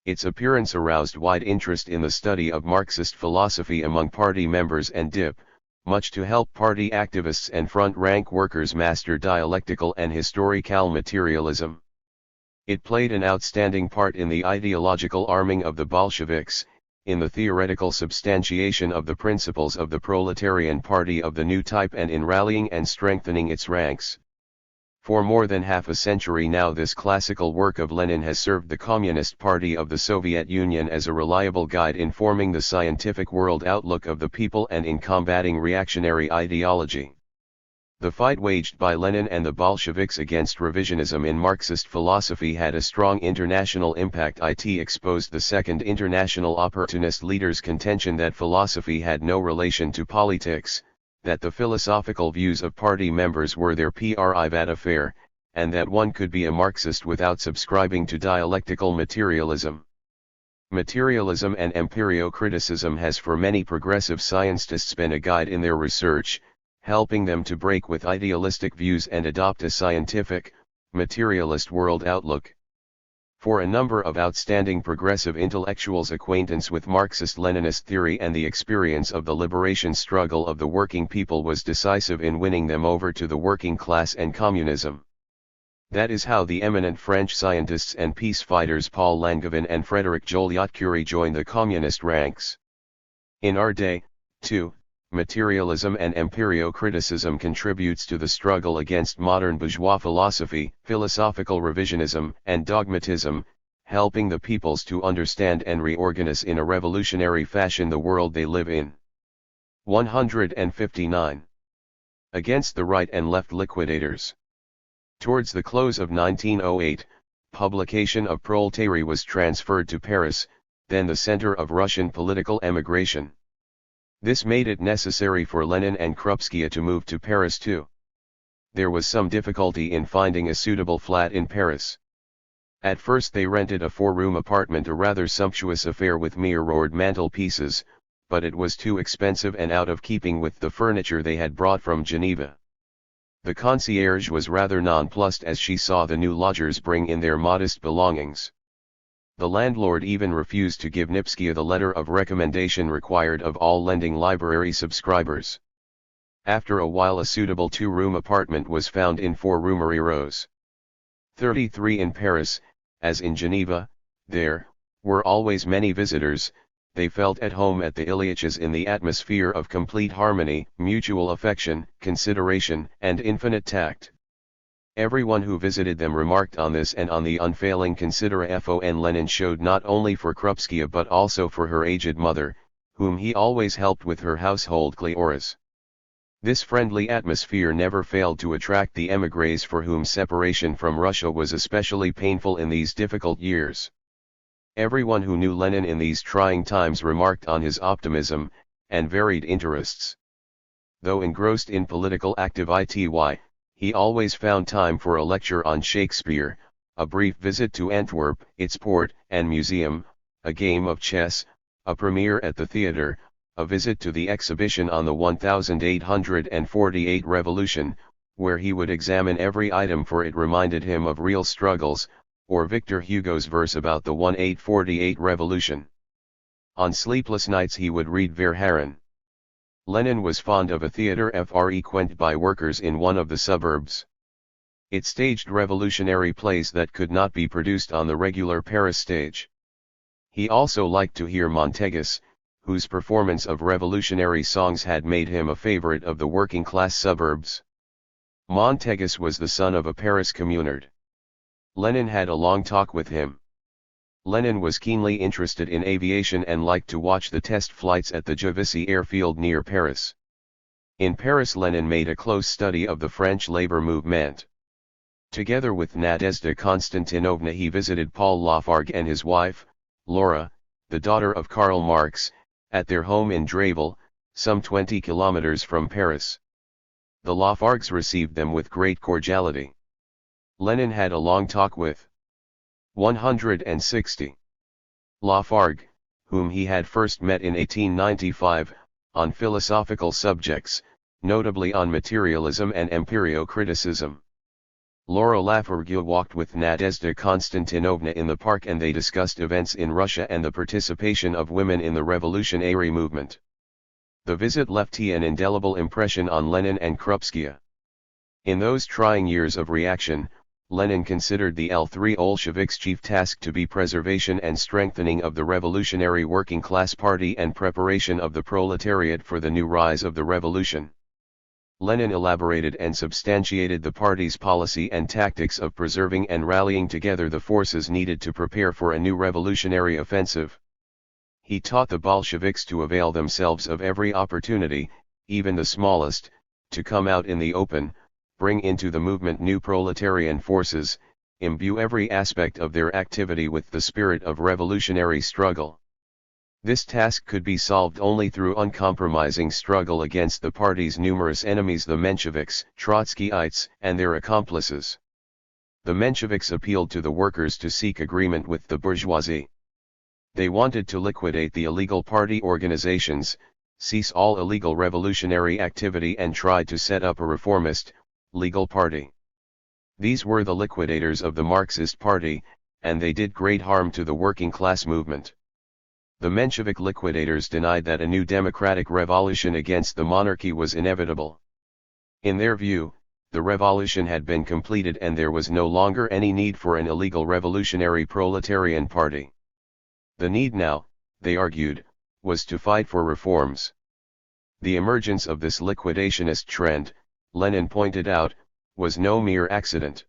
Its appearance aroused wide interest in the study of Marxist philosophy among party members and dip, much to help party activists and front-rank workers master dialectical and historical materialism. It played an outstanding part in the ideological arming of the Bolsheviks, in the theoretical substantiation of the principles of the proletarian party of the new type and in rallying and strengthening its ranks. For more than half a century now this classical work of Lenin has served the Communist Party of the Soviet Union as a reliable guide in forming the scientific world outlook of the people and in combating reactionary ideology. The fight waged by Lenin and the Bolsheviks against revisionism in Marxist philosophy had a strong international impact. It exposed the Second International opportunist leaders' contention that philosophy had no relation to politics, that the philosophical views of party members were their private affair, and that one could be a Marxist without subscribing to dialectical materialism. Materialism and empirio-criticism has for many progressive scientists been a guide in their research, helping them to break with idealistic views and adopt a scientific, materialist world outlook. For a number of outstanding progressive intellectuals, acquaintance with Marxist-Leninist theory and the experience of the liberation struggle of the working people was decisive in winning them over to the working class and communism. That is how the eminent French scientists and peace fighters Paul Langevin and Frédéric Joliot-Curie joined the communist ranks. In our day, too, materialism and empirio-criticism contributes to the struggle against modern bourgeois philosophy, philosophical revisionism, and dogmatism, helping the peoples to understand and reorganize in a revolutionary fashion the world they live in. 159. Against the right and left liquidators. Towards the close of 1908, publication of Proletariat was transferred to Paris, then the center of Russian political emigration. This made it necessary for Lenin and Krupskaya to move to Paris too. There was some difficulty in finding a suitable flat in Paris. At first they rented a 4-room apartment, a rather sumptuous affair with mirrored mantelpieces, but it was too expensive and out of keeping with the furniture they had brought from Geneva. The concierge was rather nonplussed as she saw the new lodgers bring in their modest belongings. The landlord even refused to give Nipskaya the letter of recommendation required of all lending library subscribers. After a while a suitable 2-room apartment was found in 4 Rue Rose. 33. In Paris, as in Geneva, there were always many visitors. They felt at home at the Ilyiches in the atmosphere of complete harmony, mutual affection, consideration, and infinite tact. Everyone who visited them remarked on this and on the unfailing consideration Lenin showed not only for Krupskaya but also for her aged mother, whom he always helped with her household chores. This friendly atmosphere never failed to attract the émigrés for whom separation from Russia was especially painful in these difficult years. Everyone who knew Lenin in these trying times remarked on his optimism and varied interests. Though engrossed in political activity, he always found time for a lecture on Shakespeare, a brief visit to Antwerp, its port and museum, a game of chess, a premiere at the theatre, a visit to the exhibition on the 1848 Revolution, where he would examine every item for it reminded him of real struggles, or Victor Hugo's verse about the 1848 Revolution. On sleepless nights he would read Verhaeren. Lenin was fond of a theater frequented by workers in one of the suburbs. It staged revolutionary plays that could not be produced on the regular Paris stage. He also liked to hear Montegus, whose performance of revolutionary songs had made him a favorite of the working-class suburbs. Montegus was the son of a Paris communard. Lenin had a long talk with him. Lenin was keenly interested in aviation and liked to watch the test flights at the Juvisy airfield near Paris. In Paris, Lenin made a close study of the French labor movement. Together with Nadezhda Konstantinovna, he visited Paul Lafargue and his wife, Laura, the daughter of Karl Marx, at their home in Dravel, some 20 kilometers from Paris. The Lafargues received them with great cordiality. Lenin had a long talk with 160. Lafargue, whom he had first met in 1895, on philosophical subjects, notably on materialism and empirio-criticism. Laura Lafargue walked with Nadezhda Konstantinovna in the park and they discussed events in Russia and the participation of women in the revolutionary movement. The visit left an indelible impression on Lenin and Krupskaya. In those trying years of reaction, Lenin considered the L3 chief task to be preservation and strengthening of the revolutionary working class party and preparation of the proletariat for the new rise of the revolution. Lenin elaborated and substantiated the party's policy and tactics of preserving and rallying together the forces needed to prepare for a new revolutionary offensive. He taught the Bolsheviks to avail themselves of every opportunity, even the smallest, to come out in the open, bring into the movement new proletarian forces, imbue every aspect of their activity with the spirit of revolutionary struggle. This task could be solved only through uncompromising struggle against the party's numerous enemies, the Mensheviks, Trotskyites, and their accomplices. The Mensheviks appealed to the workers to seek agreement with the bourgeoisie. They wanted to liquidate the illegal party organizations, cease all illegal revolutionary activity and tried to set up a reformist, legal party. These were the liquidators of the Marxist party, and they did great harm to the working class movement. The Menshevik liquidators denied that a new democratic revolution against the monarchy was inevitable. In their view, the revolution had been completed and there was no longer any need for an illegal revolutionary proletarian party. The need now, they argued, was to fight for reforms. The emergence of this liquidationist trend, Lenin pointed out, was no mere accident.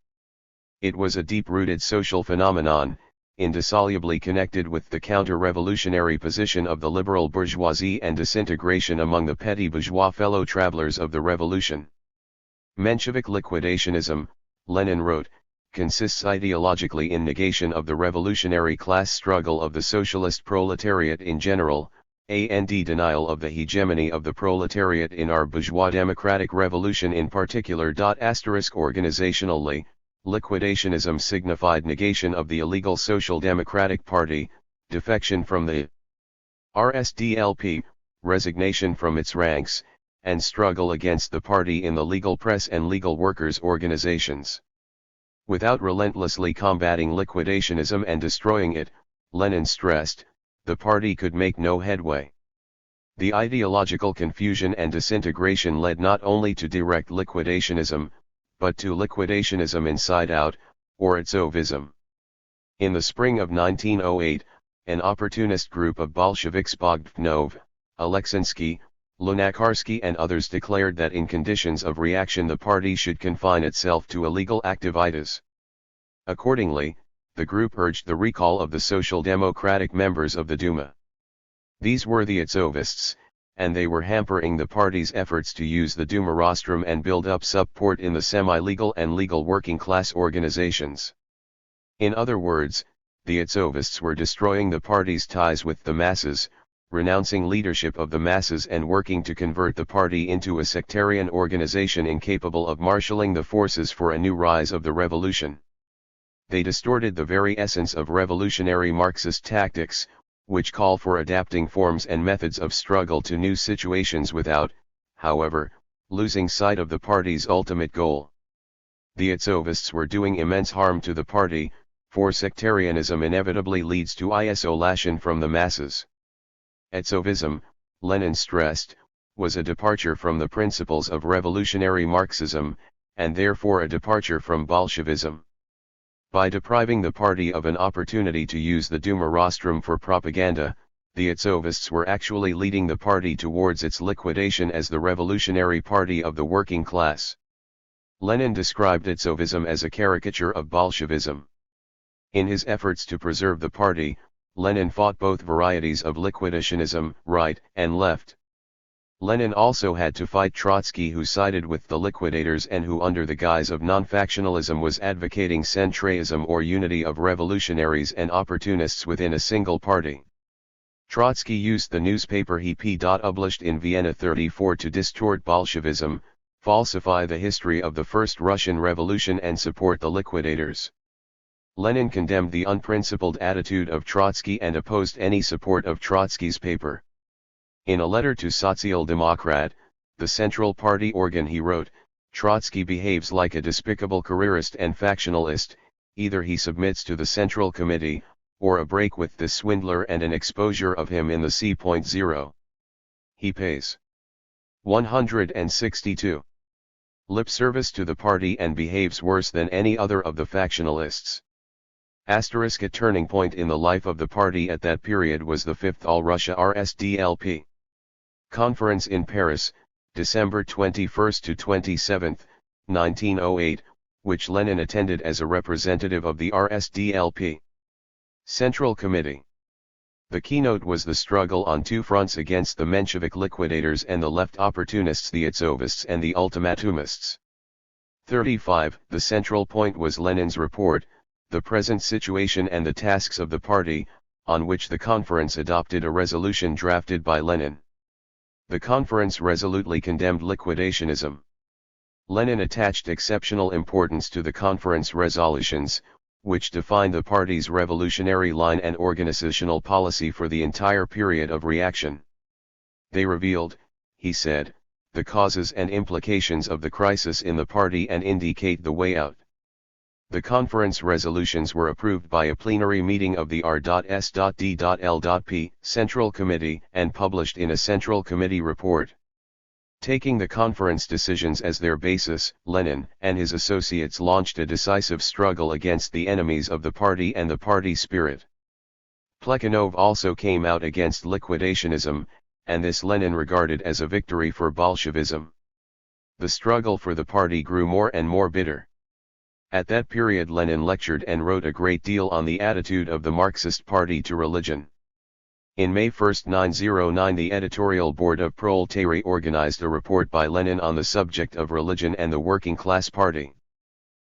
It was a deep-rooted social phenomenon, indissolubly connected with the counter-revolutionary position of the liberal bourgeoisie and disintegration among the petty bourgeois fellow travelers of the revolution. Menshevik liquidationism, Lenin wrote, consists ideologically in negation of the revolutionary class struggle of the socialist proletariat in general, and denial of the hegemony of the proletariat in our bourgeois democratic revolution in particular. Organizationally, liquidationism signified negation of the illegal Social Democratic Party, defection from the RSDLP, resignation from its ranks, and struggle against the party in the legal press and legal workers' organizations. Without relentlessly combating liquidationism and destroying it, Lenin stressed, the party could make no headway. The ideological confusion and disintegration led not only to direct liquidationism, but to liquidationism inside out, or Itzovism. In the spring of 1908, an opportunist group of Bolsheviks, Bogdanov, Aleksandrsky, Lunacharsky and others declared that in conditions of reaction the party should confine itself to illegal activities. Accordingly, the group urged the recall of the Social Democratic members of the Duma. These were the Itzovists, and they were hampering the party's efforts to use the Duma rostrum and build up support in the semi-legal and legal working class organizations. In other words, the Itzovists were destroying the party's ties with the masses, renouncing leadership of the masses and working to convert the party into a sectarian organization incapable of marshalling the forces for a new rise of the revolution. They distorted the very essence of revolutionary Marxist tactics, which call for adapting forms and methods of struggle to new situations without, however, losing sight of the party's ultimate goal. The Itzovists were doing immense harm to the party, for sectarianism inevitably leads to isolation from the masses. Itzovism, Lenin stressed, was a departure from the principles of revolutionary Marxism, and therefore a departure from Bolshevism. By depriving the party of an opportunity to use the Duma rostrum for propaganda, the Itzovists were actually leading the party towards its liquidation as the revolutionary party of the working class. Lenin described Itzovism as a caricature of Bolshevism. In his efforts to preserve the party, Lenin fought both varieties of liquidationism, right and left. Lenin also had to fight Trotsky, who sided with the liquidators and who under the guise of non-factionalism was advocating centraism or unity of revolutionaries and opportunists within a single party. Trotsky used the newspaper He published in Vienna 34 to distort Bolshevism, falsify the history of the First Russian Revolution and support the liquidators. Lenin condemned the unprincipled attitude of Trotsky and opposed any support of Trotsky's paper. In a letter to Social Democrat, the Central Party organ, he wrote, "Trotsky behaves like a despicable careerist and factionalist, either he submits to the Central Committee, or a break with this swindler and an exposure of him in the C.0. He pays 162. Lip service to the party and behaves worse than any other of the factionalists." A turning point in the life of the party at that period was the Fifth All-Russia RSDLP Conference in Paris, December 21 to 27, 1908, which Lenin attended as a representative of the RSDLP Central Committee. The keynote was the struggle on two fronts against the Menshevik liquidators and the left opportunists, the Itzovists and the ultimatumists. 35. The central point was Lenin's report, The Present Situation and the Tasks of the Party, on which the conference adopted a resolution drafted by Lenin. The conference resolutely condemned liquidationism. Lenin attached exceptional importance to the conference resolutions, which defined the party's revolutionary line and organizational policy for the entire period of reaction. They revealed, he said, the causes and implications of the crisis in the party and indicate the way out. The conference resolutions were approved by a plenary meeting of the R.S.D.L.P. Central Committee and published in a Central Committee report. Taking the conference decisions as their basis, Lenin and his associates launched a decisive struggle against the enemies of the party and the party spirit. Plekhanov also came out against liquidationism, and this Lenin regarded as a victory for Bolshevism. The struggle for the party grew more and more bitter. At that period Lenin lectured and wrote a great deal on the attitude of the Marxist Party to religion. In May 1, 1909, the editorial board of Proletariat organized a report by Lenin on the subject of religion and the working class party.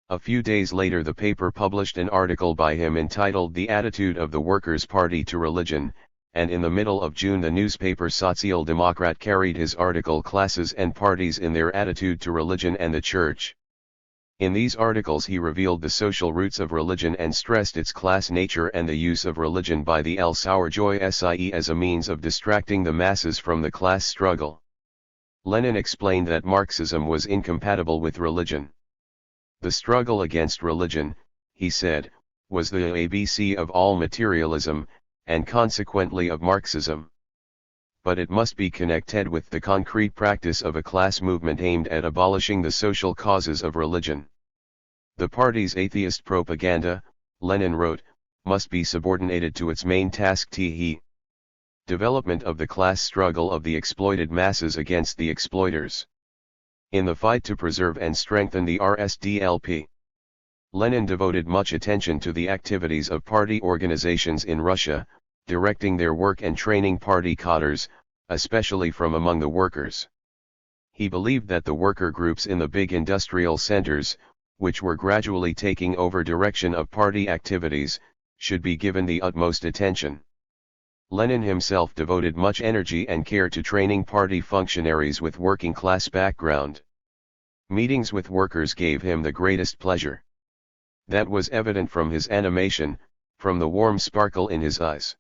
A few days later the paper published an article by him entitled The Attitude of the Workers' Party to Religion, and in the middle of June the newspaper Social Democrat carried his article Classes and Parties in Their Attitude to Religion and the Church. In these articles he revealed the social roots of religion and stressed its class nature and the use of religion by the El Sourjoy as a means of distracting the masses from the class struggle. Lenin explained that Marxism was incompatible with religion. The struggle against religion, he said, was the ABC of all materialism, and consequently of Marxism. But it must be connected with the concrete practice of a class movement aimed at abolishing the social causes of religion. The party's atheist propaganda, Lenin wrote, must be subordinated to its main task, the development of the class struggle of the exploited masses against the exploiters. In the fight to preserve and strengthen the RSDLP, Lenin devoted much attention to the activities of party organizations in Russia, directing their work and training party cadres, especially from among the workers. He believed that the worker groups in the big industrial centers, which were gradually taking over direction of party activities, should be given the utmost attention. Lenin himself devoted much energy and care to training party functionaries with working class background. Meetings with workers gave him the greatest pleasure. That was evident from his animation, from the warm sparkle in his eyes.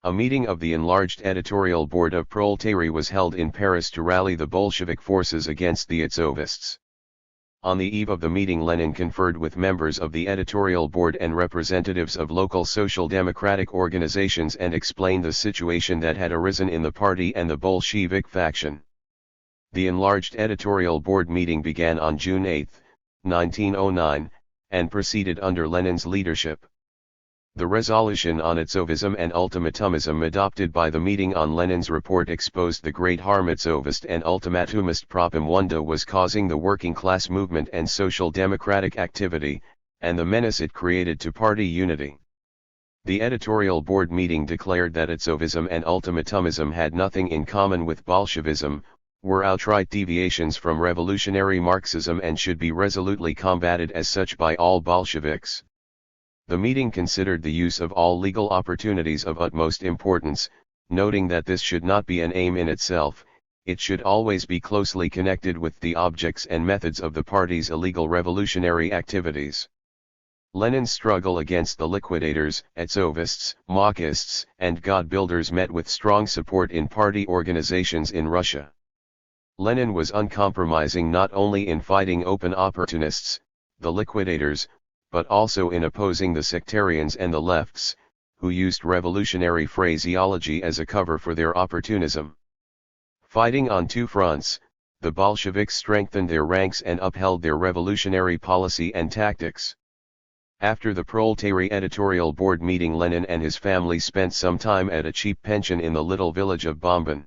A meeting of the enlarged editorial board of Proletariat was held in Paris to rally the Bolshevik forces against the Itzovists. On the eve of the meeting Lenin conferred with members of the editorial board and representatives of local social democratic organizations and explained the situation that had arisen in the party and the Bolshevik faction. The enlarged editorial board meeting began on June 8, 1909, and proceeded under Lenin's leadership. The resolution on Itzovism and ultimatumism adopted by the meeting on Lenin's report exposed the great harm Itzovist and ultimatumist propaganda was causing the working class movement and social democratic activity, and the menace it created to party unity. The editorial board meeting declared that Itzovism and ultimatumism had nothing in common with Bolshevism, were outright deviations from revolutionary Marxism and should be resolutely combated as such by all Bolsheviks. The meeting considered the use of all legal opportunities of utmost importance, noting that this should not be an aim in itself, it should always be closely connected with the objects and methods of the party's illegal revolutionary activities. Lenin's struggle against the liquidators, Itzovists, Maoists, and God-builders met with strong support in party organizations in Russia. Lenin was uncompromising not only in fighting open opportunists, the liquidators, but also in opposing the sectarians and the lefts, who used revolutionary phraseology as a cover for their opportunism. Fighting on two fronts, the Bolsheviks strengthened their ranks and upheld their revolutionary policy and tactics. After the Proletary editorial board meeting, Lenin and his family spent some time at a cheap pension in the little village of Bombin.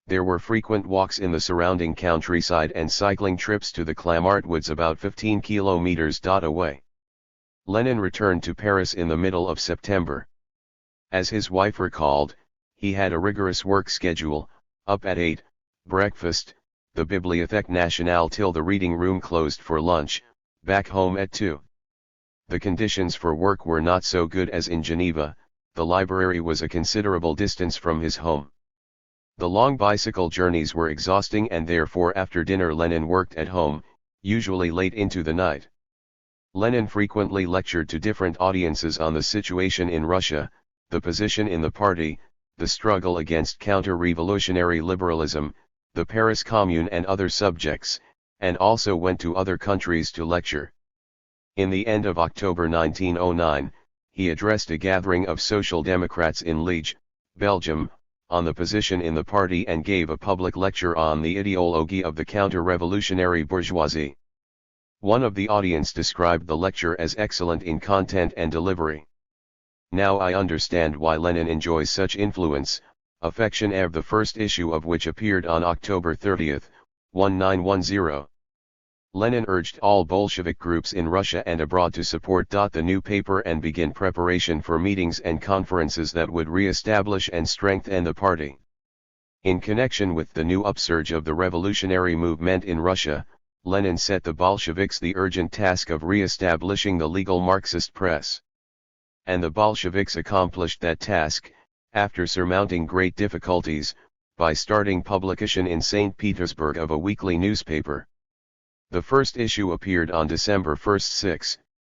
There were frequent walks in the surrounding countryside and cycling trips to the Clamart Woods about 15 kilometers away. Lenin returned to Paris in the middle of September. As his wife recalled, he had a rigorous work schedule: up at 8, breakfast, the Bibliothèque Nationale till the reading room closed for lunch, back home at 2. The conditions for work were not so good as in Geneva, the library was a considerable distance from his home. The long bicycle journeys were exhausting, and therefore after dinner Lenin worked at home, usually late into the night. Lenin frequently lectured to different audiences on the situation in Russia, the position in the party, the struggle against counter-revolutionary liberalism, the Paris Commune and other subjects, and also went to other countries to lecture. In the end of October 1909, he addressed a gathering of Social Democrats in Liège, Belgium, on the position in the party and gave a public lecture on the ideology of the counter-revolutionary bourgeoisie. One of the audience described the lecture as excellent in content and delivery. Now I understand why Lenin enjoys such influence. Affection Ev, the first issue of which appeared on October 30, 1910. Lenin urged all Bolshevik groups in Russia and abroad to support the new paper and begin preparation for meetings and conferences that would re-establish and strengthen the party. In connection with the new upsurge of the revolutionary movement in Russia, Lenin set the Bolsheviks the urgent task of re-establishing the legal Marxist press. And the Bolsheviks accomplished that task, after surmounting great difficulties, by starting publication in St. Petersburg of a weekly newspaper. The first issue appeared on December 1,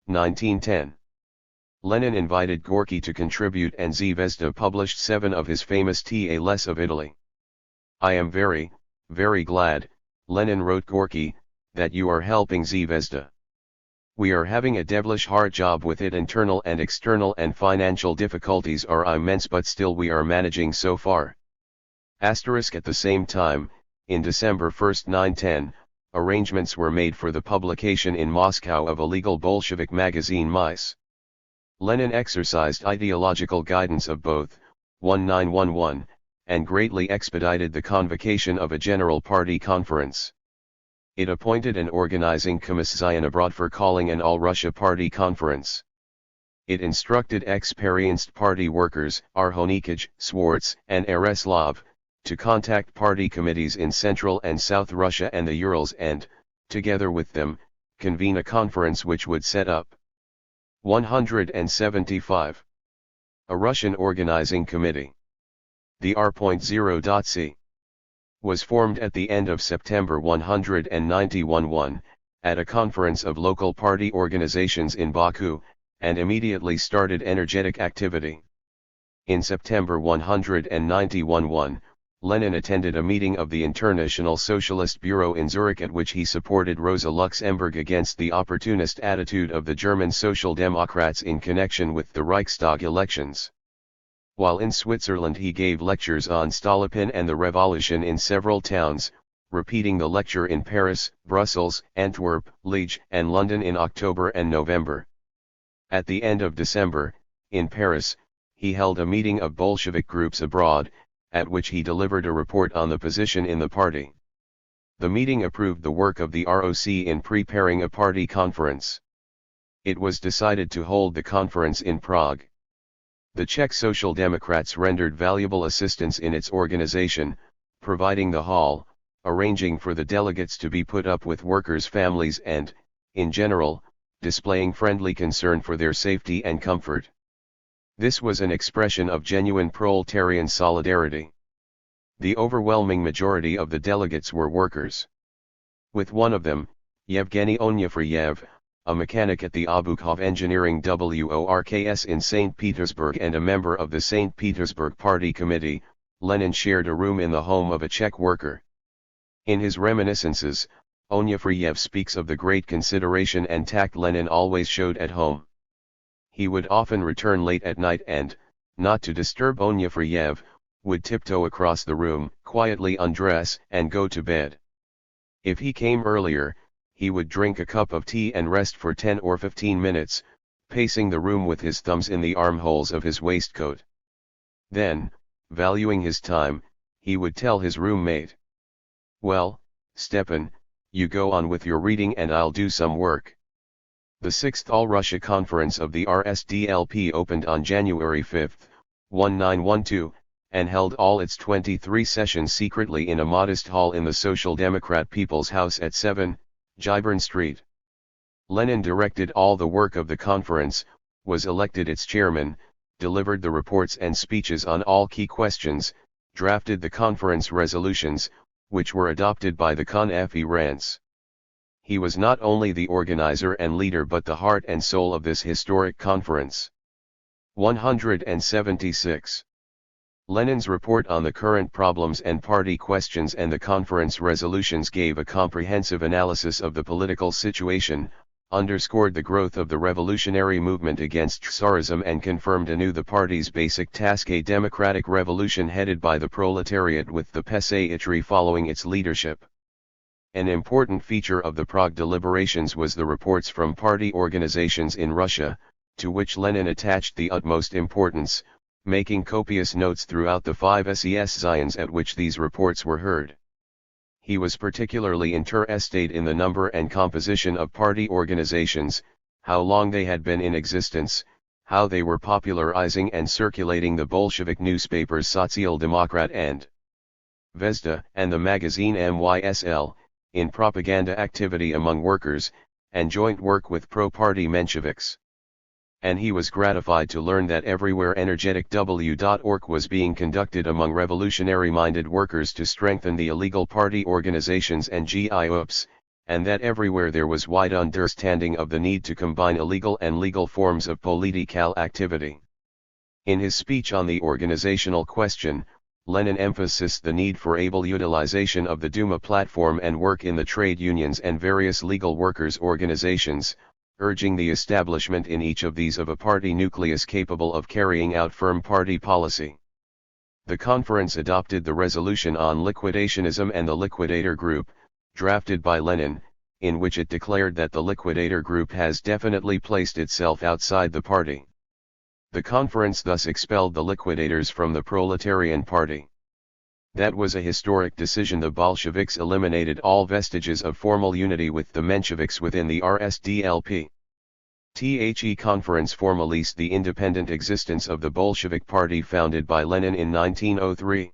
1910. Lenin invited Gorky to contribute, and Zvezda published 7 of his famous tales of Italy. I am very, very glad, Lenin wrote Gorky, that you are helping Zvezda. We are having a devilish hard job with it. Internal and external and financial difficulties are immense, but still we are managing so far. At the same time, in December 1, 1910, arrangements were made for the publication in Moscow of a legal Bolshevik magazine Mise. Lenin exercised ideological guidance of both, 1911, and greatly expedited the convocation of a general party conference. It appointed an organizing commission abroad for calling an all-Russia party conference. It instructed experienced party workers, Arhonikij, Swartz, and Ereslov, to contact party committees in Central and South Russia and the Urals and, together with them, convene a conference which would set up 175. A Russian organizing committee. The R.0.C. was formed at the end of September 191 at a conference of local party organizations in Baku, and immediately started energetic activity. In September 191, Lenin attended a meeting of the International Socialist Bureau in Zurich, at which he supported Rosa Luxemburg against the opportunist attitude of the German Social Democrats in connection with the Reichstag elections. While in Switzerland he gave lectures on Stolypin and the revolution in several towns, repeating the lecture in Paris, Brussels, Antwerp, Liège, and London in October and November. At the end of December, in Paris, he held a meeting of Bolshevik groups abroad, at which he delivered a report on the position in the party. The meeting approved the work of the ROC in preparing a party conference. It was decided to hold the conference in Prague. The Czech Social Democrats rendered valuable assistance in its organization, providing the hall, arranging for the delegates to be put up with workers' families and, in general, displaying friendly concern for their safety and comfort. This was an expression of genuine proletarian solidarity. The overwhelming majority of the delegates were workers. With one of them, Yevgeny Onyefreyev, a mechanic at the Obukhov Engineering Works in St. Petersburg and a member of the St. Petersburg Party Committee, Lenin shared a room in the home of a Czech worker. In his reminiscences, Onyefreyev speaks of the great consideration and tact Lenin always showed at home. He would often return late at night and, not to disturb Onyefreyev, would tiptoe across the room, quietly undress and go to bed. If he came earlier, he would drink a cup of tea and rest for 10 or 15 minutes, pacing the room with his thumbs in the armholes of his waistcoat. Then, valuing his time, he would tell his roommate, "Well, Stepan, you go on with your reading and I'll do some work." The 6th All-Russia Conference of the RSDLP opened on January 5, 1912, and held all its 23 sessions secretly in a modest hall in the Social Democrat People's House at 7, Gibern Street. Lenin directed all the work of the conference, was elected its chairman, delivered the reports and speeches on all key questions, drafted the conference resolutions, which were adopted by the Conference. He was not only the organizer and leader but the heart and soul of this historic conference. 176. Lenin's report on the current problems and party questions and the conference resolutions gave a comprehensive analysis of the political situation, underscored the growth of the revolutionary movement against Tsarism and confirmed anew the party's basic task: a democratic revolution headed by the proletariat with the peasantry following its leadership. An important feature of the Prague deliberations was the reports from party organizations in Russia, to which Lenin attached the utmost importance, making copious notes throughout the 5 sessions at which these reports were heard. He was particularly interested in the number and composition of party organizations, how long they had been in existence, how they were popularizing and circulating the Bolshevik newspapers Sozialdemokrat and Zvezda and the magazine MYSL, in propaganda activity among workers, and joint work with pro-party Mensheviks. And he was gratified to learn that everywhere energetic work was being conducted among revolutionary-minded workers to strengthen the illegal party organizations and GIOPs, and that everywhere there was wide understanding of the need to combine illegal and legal forms of political activity. In his speech on the organizational question, Lenin emphasized the need for able utilization of the Duma platform and work in the trade unions and various legal workers' organizations, urging the establishment in each of these of a party nucleus capable of carrying out firm party policy. The conference adopted the resolution on liquidationism and the liquidator group, drafted by Lenin, in which it declared that the liquidator group has definitely placed itself outside the party. The conference thus expelled the liquidators from the proletarian party. That was a historic decision. The Bolsheviks eliminated all vestiges of formal unity with the Mensheviks within the RSDLP. The conference formalized the independent existence of the Bolshevik Party founded by Lenin in 1903.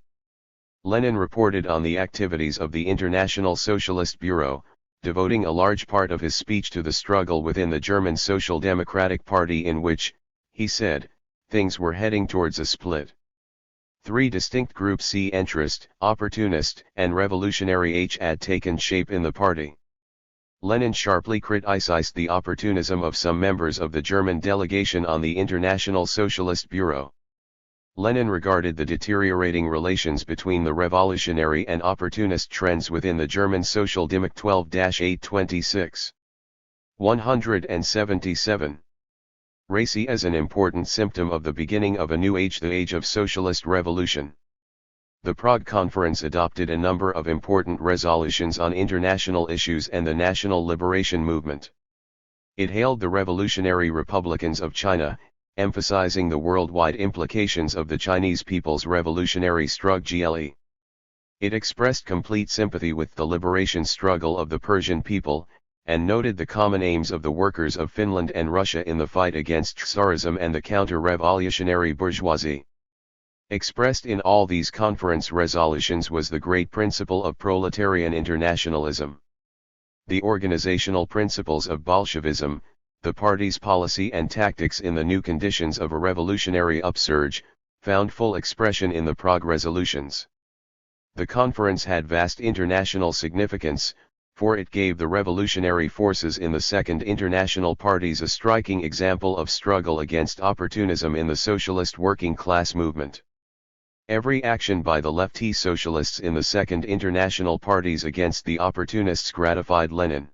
Lenin reported on the activities of the International Socialist Bureau, devoting a large part of his speech to the struggle within the German Social Democratic Party, in which, he said, things were heading towards a split. 3 distinct groups, centrist, opportunist, and revolutionary, had taken shape in the party. Lenin sharply criticized the opportunism of some members of the German delegation on the International Socialist Bureau. Lenin regarded the deteriorating relations between the revolutionary and opportunist trends within the German Social Demok 12-826. 177. Racy as an important symptom of the beginning of a new age, the age of socialist revolution. The Prague Conference adopted a number of important resolutions on international issues and the national liberation movement. It hailed the revolutionary republicans of China, emphasizing the worldwide implications of the Chinese people's revolutionary struggle. It expressed complete sympathy with the liberation struggle of the Persian people, and noted the common aims of the workers of Finland and Russia in the fight against Tsarism and the counter-revolutionary bourgeoisie. Expressed in all these conference resolutions was the great principle of proletarian internationalism. The organizational principles of Bolshevism, the party's policy and tactics in the new conditions of a revolutionary upsurge, found full expression in the Prague resolutions. The conference had vast international significance, for it gave the revolutionary forces in the Second International parties a striking example of struggle against opportunism in the socialist working class movement. Every action by the lefty socialists in the Second International parties against the opportunists gratified Lenin.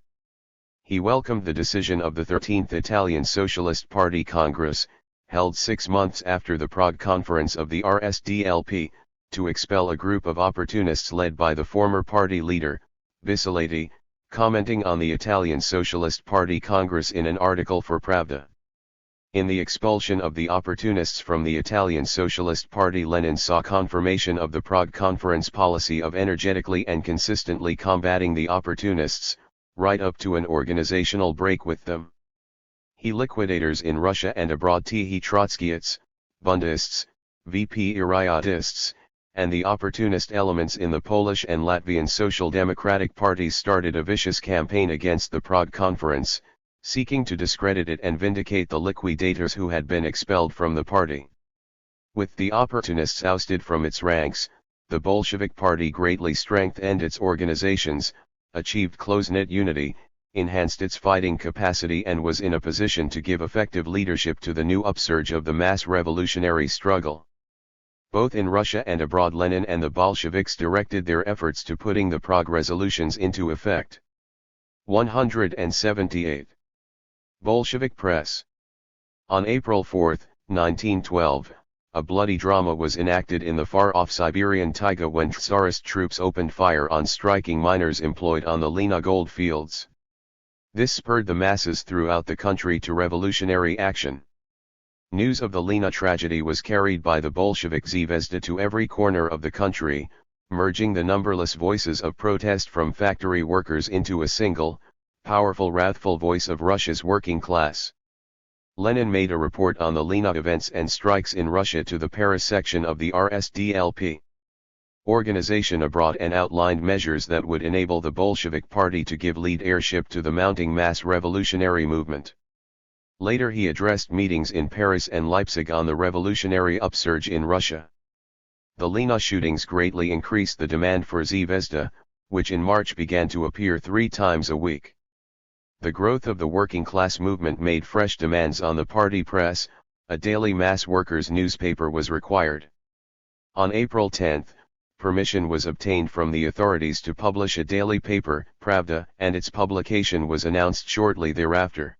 He welcomed the decision of the 13th Italian Socialist Party Congress, held 6 months after the Prague Conference of the RSDLP, to expel a group of opportunists led by the former party leader, Bisolati, commenting on the Italian Socialist Party Congress in an article for Pravda. In the expulsion of the opportunists from the Italian Socialist Party, Lenin saw confirmation of the Prague Conference policy of energetically and consistently combating the opportunists, right up to an organizational break with them. He liquidators in Russia and abroad, T.H. Trotskyists, Bundists, VP Iriotists, and the opportunist elements in the Polish and Latvian Social Democratic parties started a vicious campaign against the Prague Conference, seeking to discredit it and vindicate the liquidators who had been expelled from the party. With the opportunists ousted from its ranks, the Bolshevik Party greatly strengthened its organizations, achieved close-knit unity, enhanced its fighting capacity, and was in a position to give effective leadership to the new upsurge of the mass revolutionary struggle. Both in Russia and abroad, Lenin and the Bolsheviks directed their efforts to putting the Prague resolutions into effect. 178. Bolshevik Press. On April 4, 1912, a bloody drama was enacted in the far-off Siberian taiga when Tsarist troops opened fire on striking miners employed on the Lena gold fields. This spurred the masses throughout the country to revolutionary action. News of the Lena tragedy was carried by the Bolshevik Zvezda to every corner of the country, merging the numberless voices of protest from factory workers into a single, powerful, wrathful voice of Russia's working class. Lenin made a report on the Lena events and strikes in Russia to the Paris section of the RSDLP organization abroad and outlined measures that would enable the Bolshevik Party to give leadership to the mounting mass revolutionary movement. Later he addressed meetings in Paris and Leipzig on the revolutionary upsurge in Russia. The Lena shootings greatly increased the demand for Zvezda, which in March began to appear 3 times a week. The growth of the working class movement made fresh demands on the party press. A daily mass workers' newspaper was required. On April 10, permission was obtained from the authorities to publish a daily paper, Pravda, and its publication was announced shortly thereafter.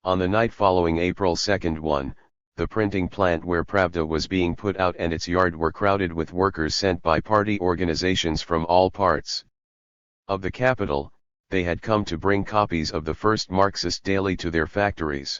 On the night following April 2, the printing plant where Pravda was being put out and its yard were crowded with workers sent by party organizations from all parts of the capital. They had come to bring copies of the first Marxist daily to their factories.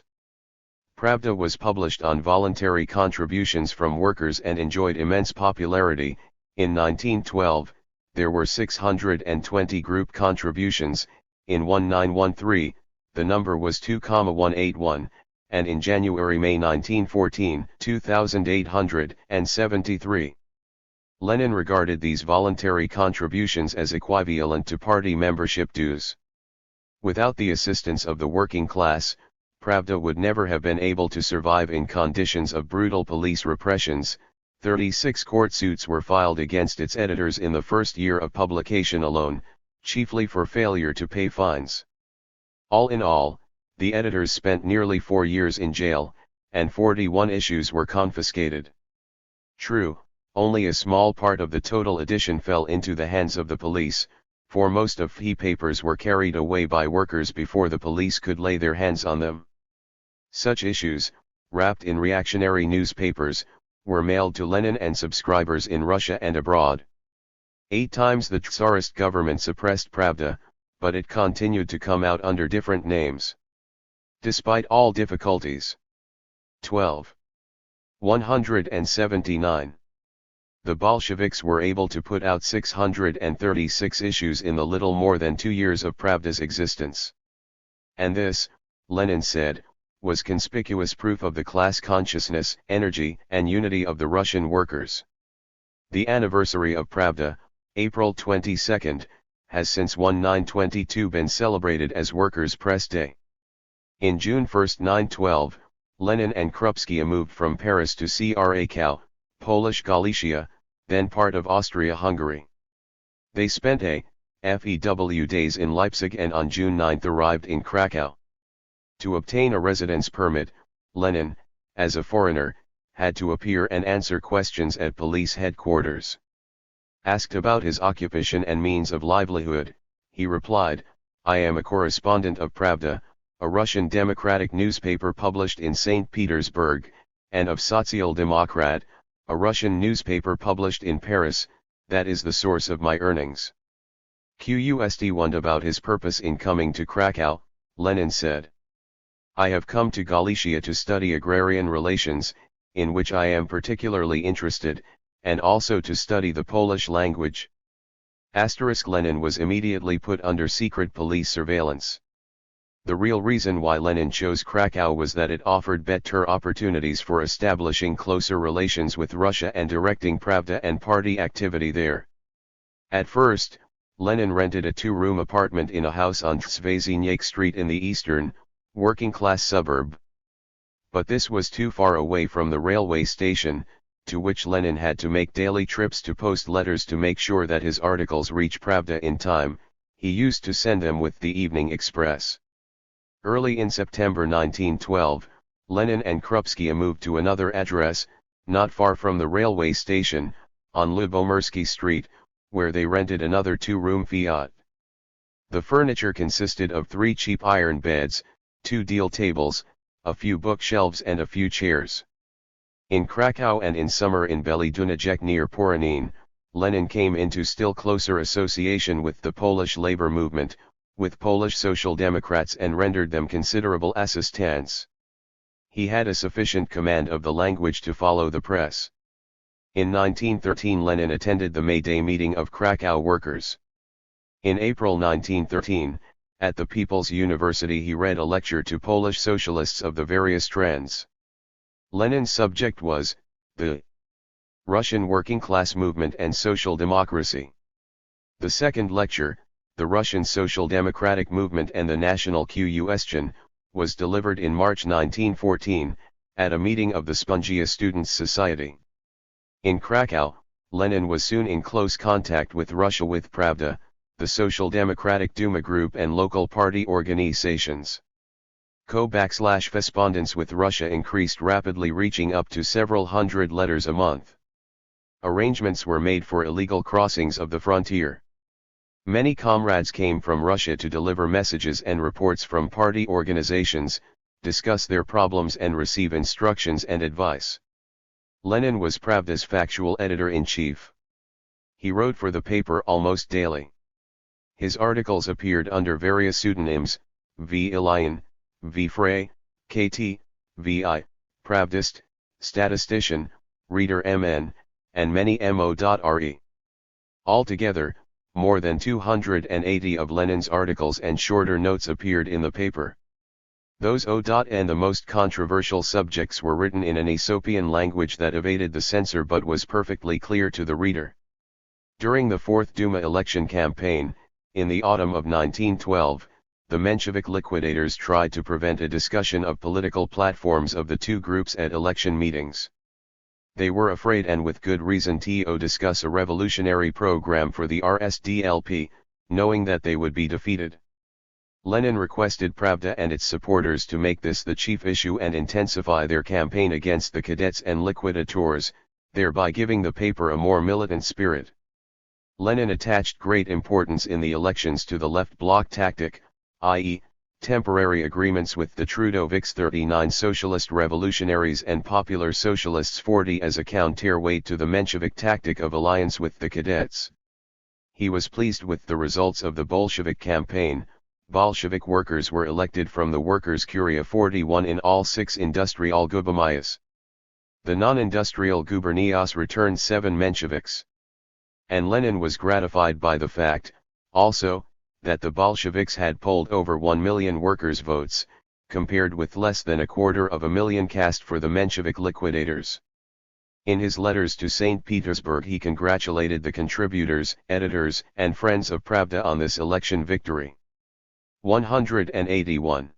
Pravda was published on voluntary contributions from workers and enjoyed immense popularity. In 1912, there were 620 group contributions, in 1913, the number was 2,181, and in January-May 1914, 2,873. Lenin regarded these voluntary contributions as equivalent to party membership dues. Without the assistance of the working class, Pravda would never have been able to survive in conditions of brutal police repressions. 36 court suits were filed against its editors in the first year of publication alone, chiefly for failure to pay fines. All in all, the editors spent nearly 4 years in jail, and 41 issues were confiscated. True, only a small part of the total edition fell into the hands of the police, for most of the papers were carried away by workers before the police could lay their hands on them. Such issues, wrapped in reactionary newspapers, were mailed to Lenin and subscribers in Russia and abroad. 8 times the Tsarist government suppressed Pravda, but it continued to come out under different names. Despite all difficulties. 12. 179. The Bolsheviks were able to put out 636 issues in the little more than 2 years of Pravda's existence. And this, Lenin said, was conspicuous proof of the class consciousness, energy, and unity of the Russian workers. The anniversary of Pravda, April 22, has since 1922 been celebrated as Workers' Press Day. In June 1, 1912, Lenin and Krupskaya moved from Paris to Krakow, Polish Galicia, then part of Austria-Hungary. They spent FEW days in Leipzig and on June 9 arrived in Krakow. To obtain a residence permit, Lenin, as a foreigner, had to appear and answer questions at police headquarters. Asked about his occupation and means of livelihood, he replied, "I am a correspondent of Pravda, a Russian democratic newspaper published in St. Petersburg, and of Social Demokrat, a Russian newspaper published in Paris, that is the source of my earnings." Qust about his purpose in coming to Krakow, Lenin said, "I have come to Galicia to study agrarian relations, in which I am particularly interested, and also to study the Polish language." Lenin was immediately put under secret police surveillance. The real reason why Lenin chose Krakow was that it offered better opportunities for establishing closer relations with Russia and directing Pravda and party activity there. At first, Lenin rented a 2-room apartment in a house on Tsvezhnyk Street in the eastern, working-class suburb. But this was too far away from the railway station, to which Lenin had to make daily trips to post letters to make sure that his articles reach Pravda in time. He used to send them with the evening express. Early in September 1912, Lenin and Krupskaya moved to another address, not far from the railway station, on Lubomirsky Street, where they rented another 2-room Fiat. The furniture consisted of 3 cheap iron beds, 2 deal tables, a few bookshelves and a few chairs. In Krakow and in summer in Bely Dunajec near Poranin, Lenin came into still closer association with the Polish labor movement, with Polish Social Democrats, and rendered them considerable assistance. He had a sufficient command of the language to follow the press. In 1913 Lenin attended the May Day meeting of Krakow workers. In April 1913, at the People's University he read a lecture to Polish socialists of the various trends. Lenin's subject was, the Russian working class movement and social democracy. The second lecture, the Russian Social Democratic Movement and the National Question, was delivered in March 1914, at a meeting of the Spongia Students' Society. In Krakow, Lenin was soon in close contact with Russia, with Pravda, the Social Democratic Duma group and local party organizations. Correspondence with Russia increased rapidly, reaching up to several hundred letters a month. Arrangements were made for illegal crossings of the frontier. Many comrades came from Russia to deliver messages and reports from party organizations, discuss their problems and receive instructions and advice. Lenin was Pravda's factual editor-in-chief. He wrote for the paper almost daily. His articles appeared under various pseudonyms: V. Ilyin, V. Frey, KT, VI, Pravdist, Statistician, Reader MN, and many MO.RE. Altogether, more than 280 of Lenin's articles and shorter notes appeared in the paper. Those O.N. the most controversial subjects were written in an Aesopian language that evaded the censor but was perfectly clear to the reader. During the Fourth Duma election campaign, in the autumn of 1912, the Menshevik liquidators tried to prevent a discussion of political platforms of the two groups at election meetings. They were afraid, and with good reason, to discuss a revolutionary program for the RSDLP, knowing that they would be defeated. Lenin requested Pravda and its supporters to make this the chief issue and intensify their campaign against the cadets and liquidators, thereby giving the paper a more militant spirit. Lenin attached great importance in the elections to the left bloc tactic, i.e., Temporary agreements with the Trudovics 39 Socialist Revolutionaries and Popular Socialists 40 as a counterweight to the Menshevik tactic of alliance with the Cadets. He was pleased with the results of the Bolshevik campaign. Bolshevik workers were elected from the Workers' Curia 41 in all 6 industrial gubernias. The non-industrial gubernias returned 7 Mensheviks. And Lenin was gratified by the fact, also, that the Bolsheviks had polled over 1 million workers' votes, compared with less than 250,000 cast for the Menshevik liquidators. In his letters to St. Petersburg he congratulated the contributors, editors, and friends of Pravda on this election victory. 181.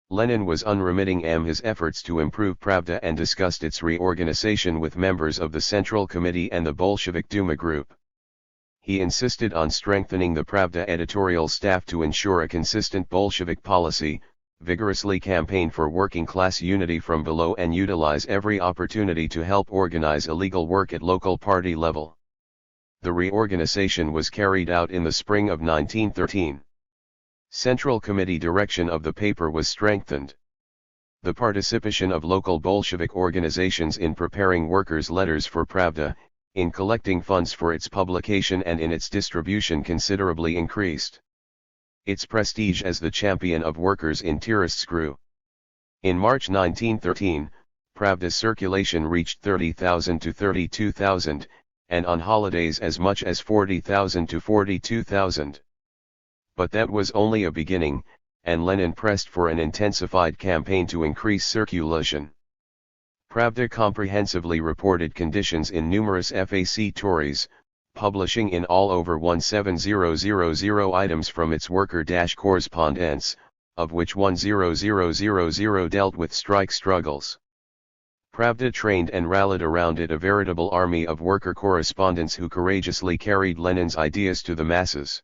Lenin was unremitting in his efforts to improve Pravda and discussed its reorganization with members of the Central Committee and the Bolshevik Duma group. He insisted on strengthening the Pravda editorial staff to ensure a consistent Bolshevik policy, vigorously campaign for working-class unity from below and utilize every opportunity to help organize illegal work at local party level. The reorganization was carried out in the spring of 1913. Central Committee direction of the paper was strengthened. The participation of local Bolshevik organizations in preparing workers' letters for Pravda, in collecting funds for its publication and in its distribution considerably increased. Its prestige as the champion of workers in Terrorists grew. In March 1913, Pravda's circulation reached 30,000 to 32,000, and on holidays as much as 40,000 to 42,000. But that was only a beginning, and Lenin pressed for an intensified campaign to increase circulation. Pravda comprehensively reported conditions in numerous factories, publishing in all over 170,000 items from its worker-correspondence, of which 100,000 dealt with strike struggles. Pravda trained and rallied around it a veritable army of worker correspondents who courageously carried Lenin's ideas to the masses.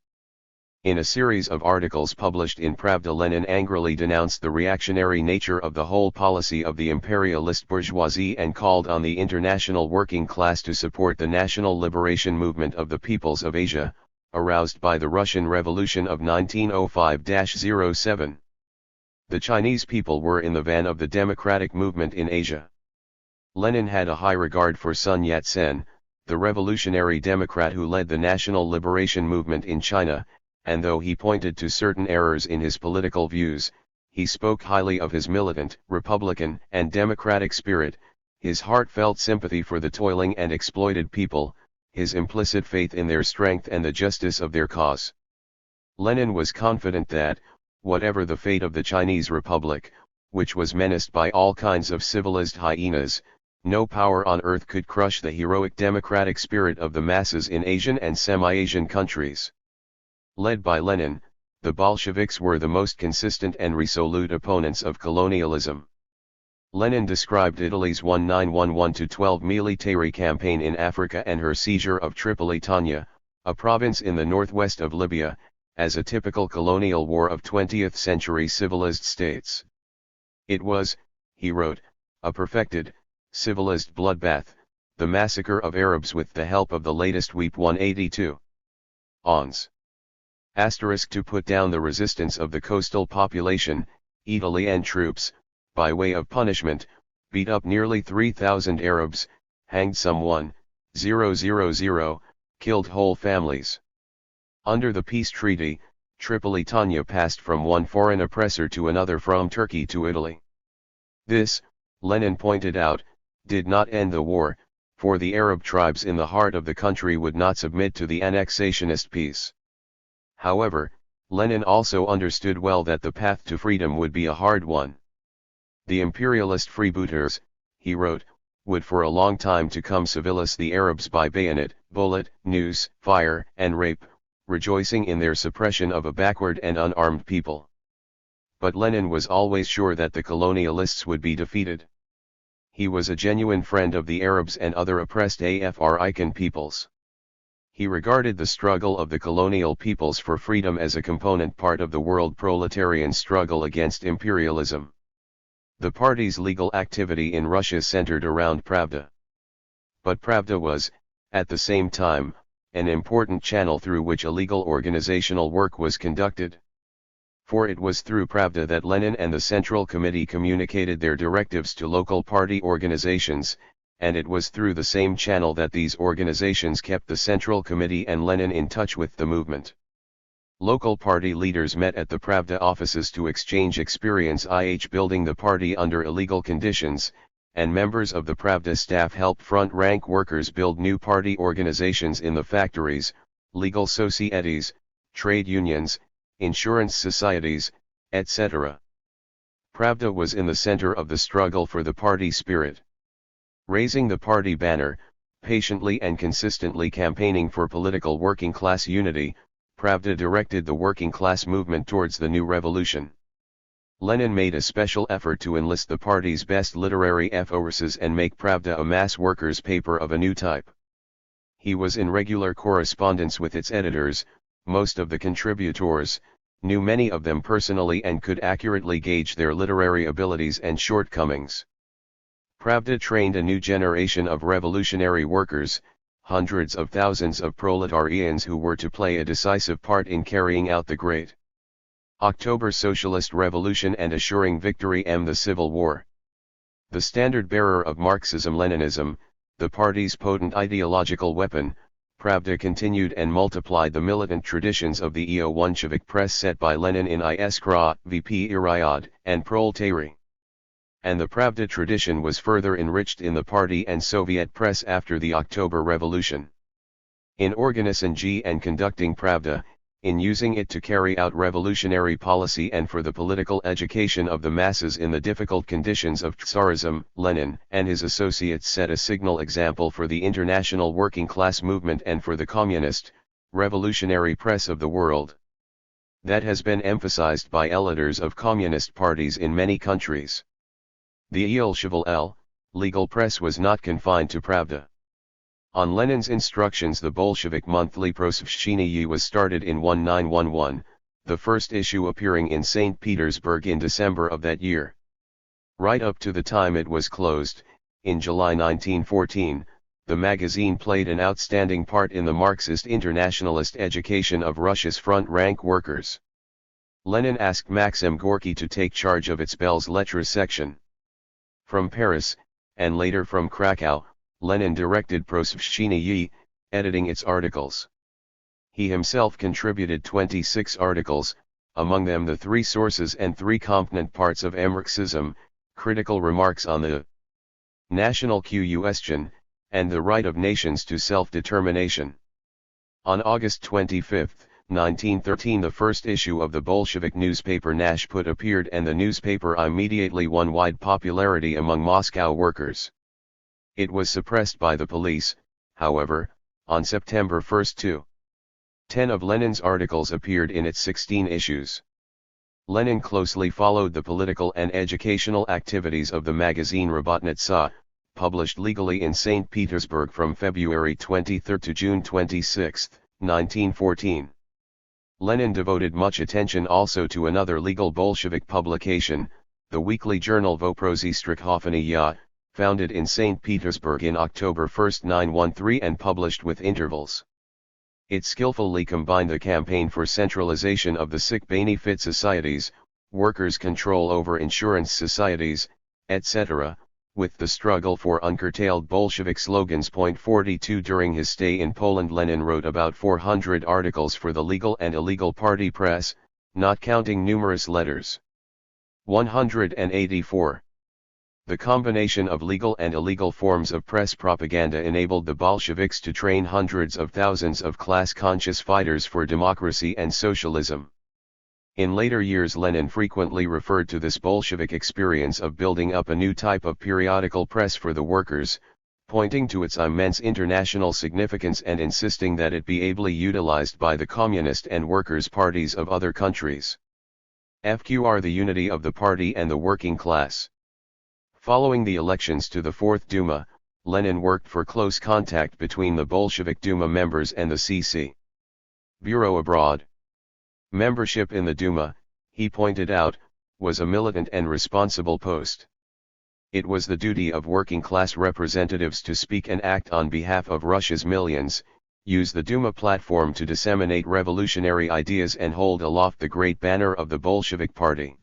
In a series of articles published in Pravda, Lenin angrily denounced the reactionary nature of the whole policy of the imperialist bourgeoisie and called on the international working class to support the national liberation movement of the peoples of Asia, aroused by the Russian Revolution of 1905-07. The Chinese people were in the van of the democratic movement in Asia. Lenin had a high regard for Sun Yat-sen, the revolutionary democrat who led the national liberation movement in China, and though he pointed to certain errors in his political views, he spoke highly of his militant, republican, and democratic spirit, his heartfelt sympathy for the toiling and exploited people, his implicit faith in their strength and the justice of their cause. Lenin was confident that, whatever the fate of the Chinese Republic, which was menaced by all kinds of civilized hyenas, no power on earth could crush the heroic democratic spirit of the masses in Asian and semi-Asian countries. Led by Lenin, the Bolsheviks were the most consistent and resolute opponents of colonialism. Lenin described Italy's 1911-12 military campaign in Africa and her seizure of Tripolitania, a province in the northwest of Libya, as a typical colonial war of 20th century civilized states. It was, he wrote, a perfected, civilized bloodbath, the massacre of Arabs with the help of the latest WEP 182. ONS. To put down the resistance of the coastal population, Italian troops, by way of punishment, beat up nearly 3,000 Arabs, hanged some 1,000, killed whole families. Under the peace treaty, Tripolitania passed from one foreign oppressor to another, from Turkey to Italy. This, Lenin pointed out, did not end the war, for the Arab tribes in the heart of the country would not submit to the annexationist peace. However, Lenin also understood well that the path to freedom would be a hard one. The imperialist freebooters, he wrote, would for a long time to come civilize the Arabs by bayonet, bullet, noose, fire, and rape, rejoicing in their suppression of a backward and unarmed people. But Lenin was always sure that the colonialists would be defeated. He was a genuine friend of the Arabs and other oppressed African peoples. He regarded the struggle of the colonial peoples for freedom as a component part of the world proletarian struggle against imperialism. The party's legal activity in Russia centered around Pravda. But Pravda was, at the same time, an important channel through which illegal organizational work was conducted. For it was through Pravda that Lenin and the Central Committee communicated their directives to local party organizations, and it was through the same channel that these organizations kept the Central Committee and Lenin in touch with the movement. Local party leaders met at the Pravda offices to exchange experience building the party under illegal conditions, and members of the Pravda staff helped front-rank workers build new party organizations in the factories, legal societies, trade unions, insurance societies, etc. Pravda was in the center of the struggle for the party spirit. Raising the party banner, patiently and consistently campaigning for political working class unity, Pravda directed the working class movement towards the new revolution. Lenin made a special effort to enlist the party's best literary forces and make Pravda a mass workers' paper of a new type. He was in regular correspondence with its editors. Most of the contributors knew many of them personally and could accurately gauge their literary abilities and shortcomings. Pravda trained a new generation of revolutionary workers, hundreds of thousands of proletarians who were to play a decisive part in carrying out the Great October Socialist Revolution and assuring victory in the Civil War. The standard-bearer of Marxism-Leninism, the party's potent ideological weapon, Pravda continued and multiplied the militant traditions of the Bolshevik press set by Lenin in Iskra, VP Iriad, and Proletary. And the Pravda tradition was further enriched in the party and Soviet press after the October Revolution. In organizing and conducting Pravda, in using it to carry out revolutionary policy and for the political education of the masses in the difficult conditions of Tsarism, Lenin and his associates set a signal example for the international working class movement and for the communist, revolutionary press of the world. That has been emphasized by editors of communist parties in many countries. The Bolshevik legal press was not confined to Pravda. On Lenin's instructions, the Bolshevik monthly Prosveshchenie was started in 1911, the first issue appearing in St. Petersburg in December of that year. Right up to the time it was closed, in July 1914, the magazine played an outstanding part in the Marxist internationalist education of Russia's front-rank workers. Lenin asked Maxim Gorky to take charge of its belles lettres section. From Paris, and later from Krakow, Lenin directed Prosveshchenie, editing its articles. He himself contributed 26 articles, among them the 3 sources and 3 component parts of Marxism, critical remarks on the national question, and the right of nations to self-determination. On August 25, 1913, the first issue of the Bolshevik newspaper Nash Put appeared, and the newspaper immediately won wide popularity among Moscow workers. It was suppressed by the police, however, on September 1. 10 of Lenin's articles appeared in its 16 issues. Lenin closely followed the political and educational activities of the magazine Rabotnitsa, published legally in St. Petersburg from February 23 to June 26, 1914. Lenin devoted much attention also to another legal Bolshevik publication, the weekly journal Voprozy Strikhofania, founded in St. Petersburg in October 1, 1913 and published with intervals. It skillfully combined the campaign for centralization of the sick benefit societies, workers' control over insurance societies, etc., with the struggle for uncurtailed Bolshevik slogans. 42 During his stay in Poland, Lenin wrote about 400 articles for the legal and illegal party press, not counting numerous letters. 184. The combination of legal and illegal forms of press propaganda enabled the Bolsheviks to train hundreds of thousands of class-conscious fighters for democracy and socialism. In later years, Lenin frequently referred to this Bolshevik experience of building up a new type of periodical press for the workers, pointing to its immense international significance and insisting that it be ably utilized by the communist and workers' parties of other countries. FQR The unity of the party and the working class. Following the elections to the Fourth Duma, Lenin worked for close contact between the Bolshevik Duma members and the CC Bureau abroad. Membership in the Duma, he pointed out, was a militant and responsible post. It was the duty of working class representatives to speak and act on behalf of Russia's millions, use the Duma platform to disseminate revolutionary ideas and hold aloft the great banner of the Bolshevik Party.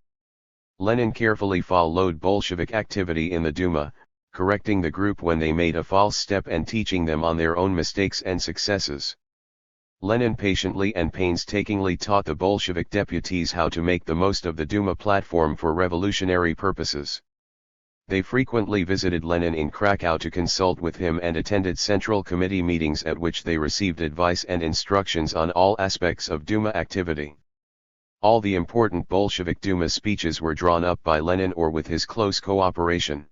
Lenin carefully followed Bolshevik activity in the Duma, correcting the group when they made a false step and teaching them on their own mistakes and successes. Lenin patiently and painstakingly taught the Bolshevik deputies how to make the most of the Duma platform for revolutionary purposes. They frequently visited Lenin in Krakow to consult with him and attended Central Committee meetings at which they received advice and instructions on all aspects of Duma activity. All the important Bolshevik Duma speeches were drawn up by Lenin or with his close cooperation.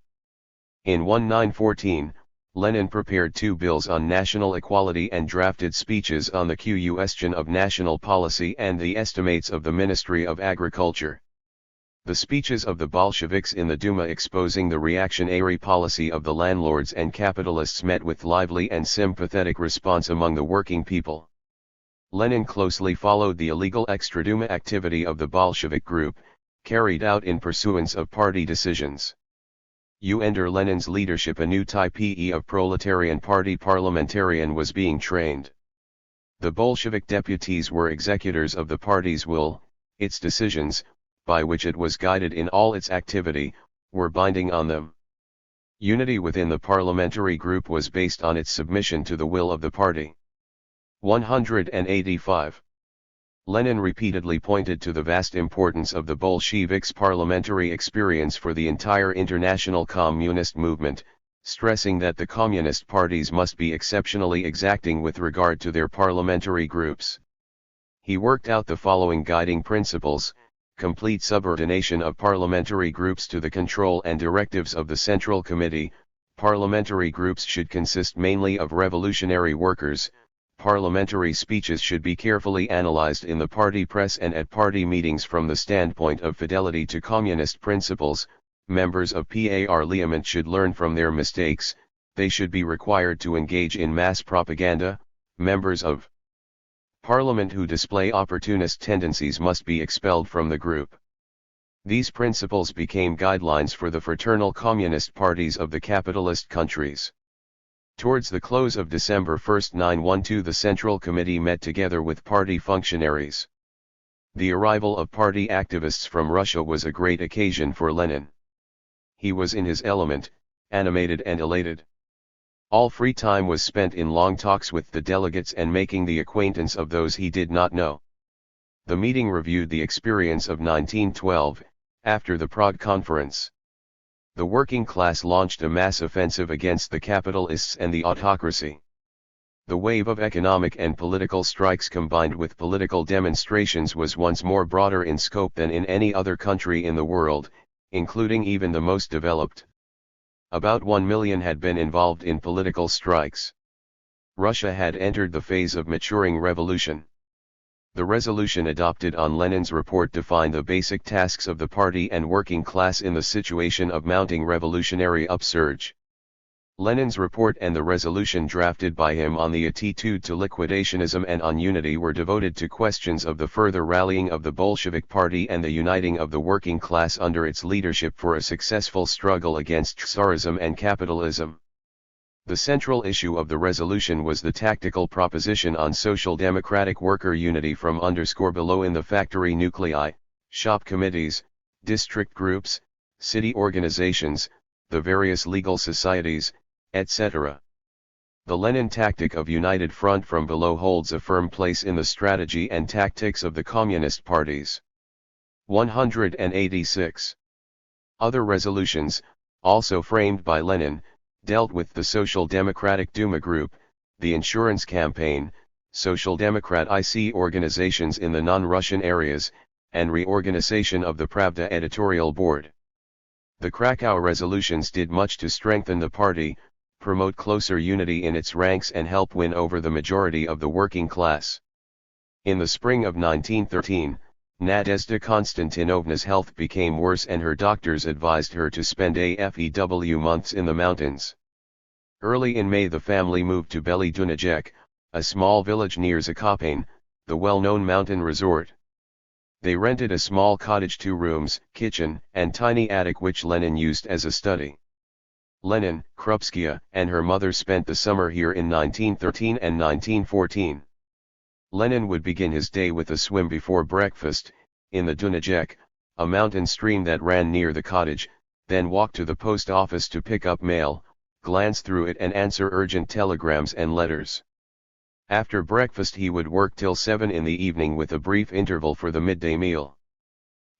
In 1914, Lenin prepared 2 bills on national equality and drafted speeches on the question of national policy and the estimates of the Ministry of Agriculture. The speeches of the Bolsheviks in the Duma exposing the reactionary policy of the landlords and capitalists met with lively and sympathetic response among the working people. Lenin closely followed the illegal extra-Duma activity of the Bolshevik group, carried out in pursuance of party decisions. Under Lenin's leadership a new type of proletarian party parliamentarian was being trained. The Bolshevik deputies were executors of the party's will, its decisions, by which it was guided in all its activity, were binding on them. Unity within the parliamentary group was based on its submission to the will of the party. 185. Lenin repeatedly pointed to the vast importance of the Bolsheviks' parliamentary experience for the entire international communist movement, stressing that the communist parties must be exceptionally exacting with regard to their parliamentary groups. He worked out the following guiding principles: complete subordination of parliamentary groups to the control and directives of the Central Committee. Parliamentary groups should consist mainly of revolutionary workers. Parliamentary speeches should be carefully analyzed in the party press and at party meetings from the standpoint of fidelity to communist principles. Members of Parliament should learn from their mistakes. They should be required to engage in mass propaganda. Members of Parliament who display opportunist tendencies must be expelled from the group. These principles became guidelines for the fraternal communist parties of the capitalist countries. Towards the close of December 1, 1912, the Central Committee met together with party functionaries. The arrival of party activists from Russia was a great occasion for Lenin. He was in his element, animated and elated. All free time was spent in long talks with the delegates and making the acquaintance of those he did not know. The meeting reviewed the experience of 1912, after the Prague Conference. The working class launched a mass offensive against the capitalists and the autocracy. The wave of economic and political strikes combined with political demonstrations was once more broader in scope than in any other country in the world, including even the most developed. About 1 million had been involved in political strikes. Russia had entered the phase of maturing revolution. The resolution adopted on Lenin's report defined the basic tasks of the party and working class in the situation of mounting revolutionary upsurge. Lenin's report and the resolution drafted by him on the attitude to liquidationism and on unity were devoted to questions of the further rallying of the Bolshevik Party and the uniting of the working class under its leadership for a successful struggle against Tsarism and capitalism. The central issue of the resolution was the tactical proposition on social democratic worker unity from below in the factory nuclei, shop committees, district groups, city organizations, the various legal societies, etc. The Lenin tactic of united front from below holds a firm place in the strategy and tactics of the communist parties. 186. Other resolutions, also framed by Lenin, dealt with the Social Democratic Duma Group, the insurance campaign, Social Democrat IC organizations in the non-Russian areas, and reorganization of the Pravda editorial board. The Krakow resolutions did much to strengthen the party, promote closer unity in its ranks and help win over the majority of the working class. In the spring of 1913, Nadezhda Konstantinovna's health became worse and her doctors advised her to spend a few months in the mountains. Early in May the family moved to Bely Dunajec, a small village near Zakopane, the well-known mountain resort. They rented a small cottage, 2 rooms, kitchen, and tiny attic which Lenin used as a study. Lenin, Krupskaya, and her mother spent the summer here in 1913 and 1914. Lenin would begin his day with a swim before breakfast, in the Dunajec, a mountain stream that ran near the cottage, then walk to the post office to pick up mail, glance through it and answer urgent telegrams and letters. After breakfast he would work till 7 in the evening with a brief interval for the midday meal.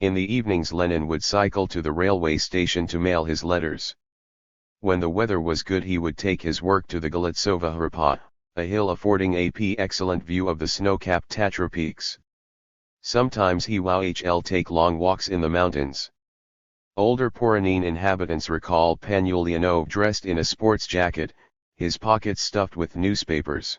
In the evenings Lenin would cycle to the railway station to mail his letters. When the weather was good he would take his work to the Galitsova Hrapa, a hill affording a excellent view of the snow-capped Tatra peaks. Sometimes he would take long walks in the mountains. Older Poronine inhabitants recall Pan Ulyanov dressed in a sports jacket, his pockets stuffed with newspapers.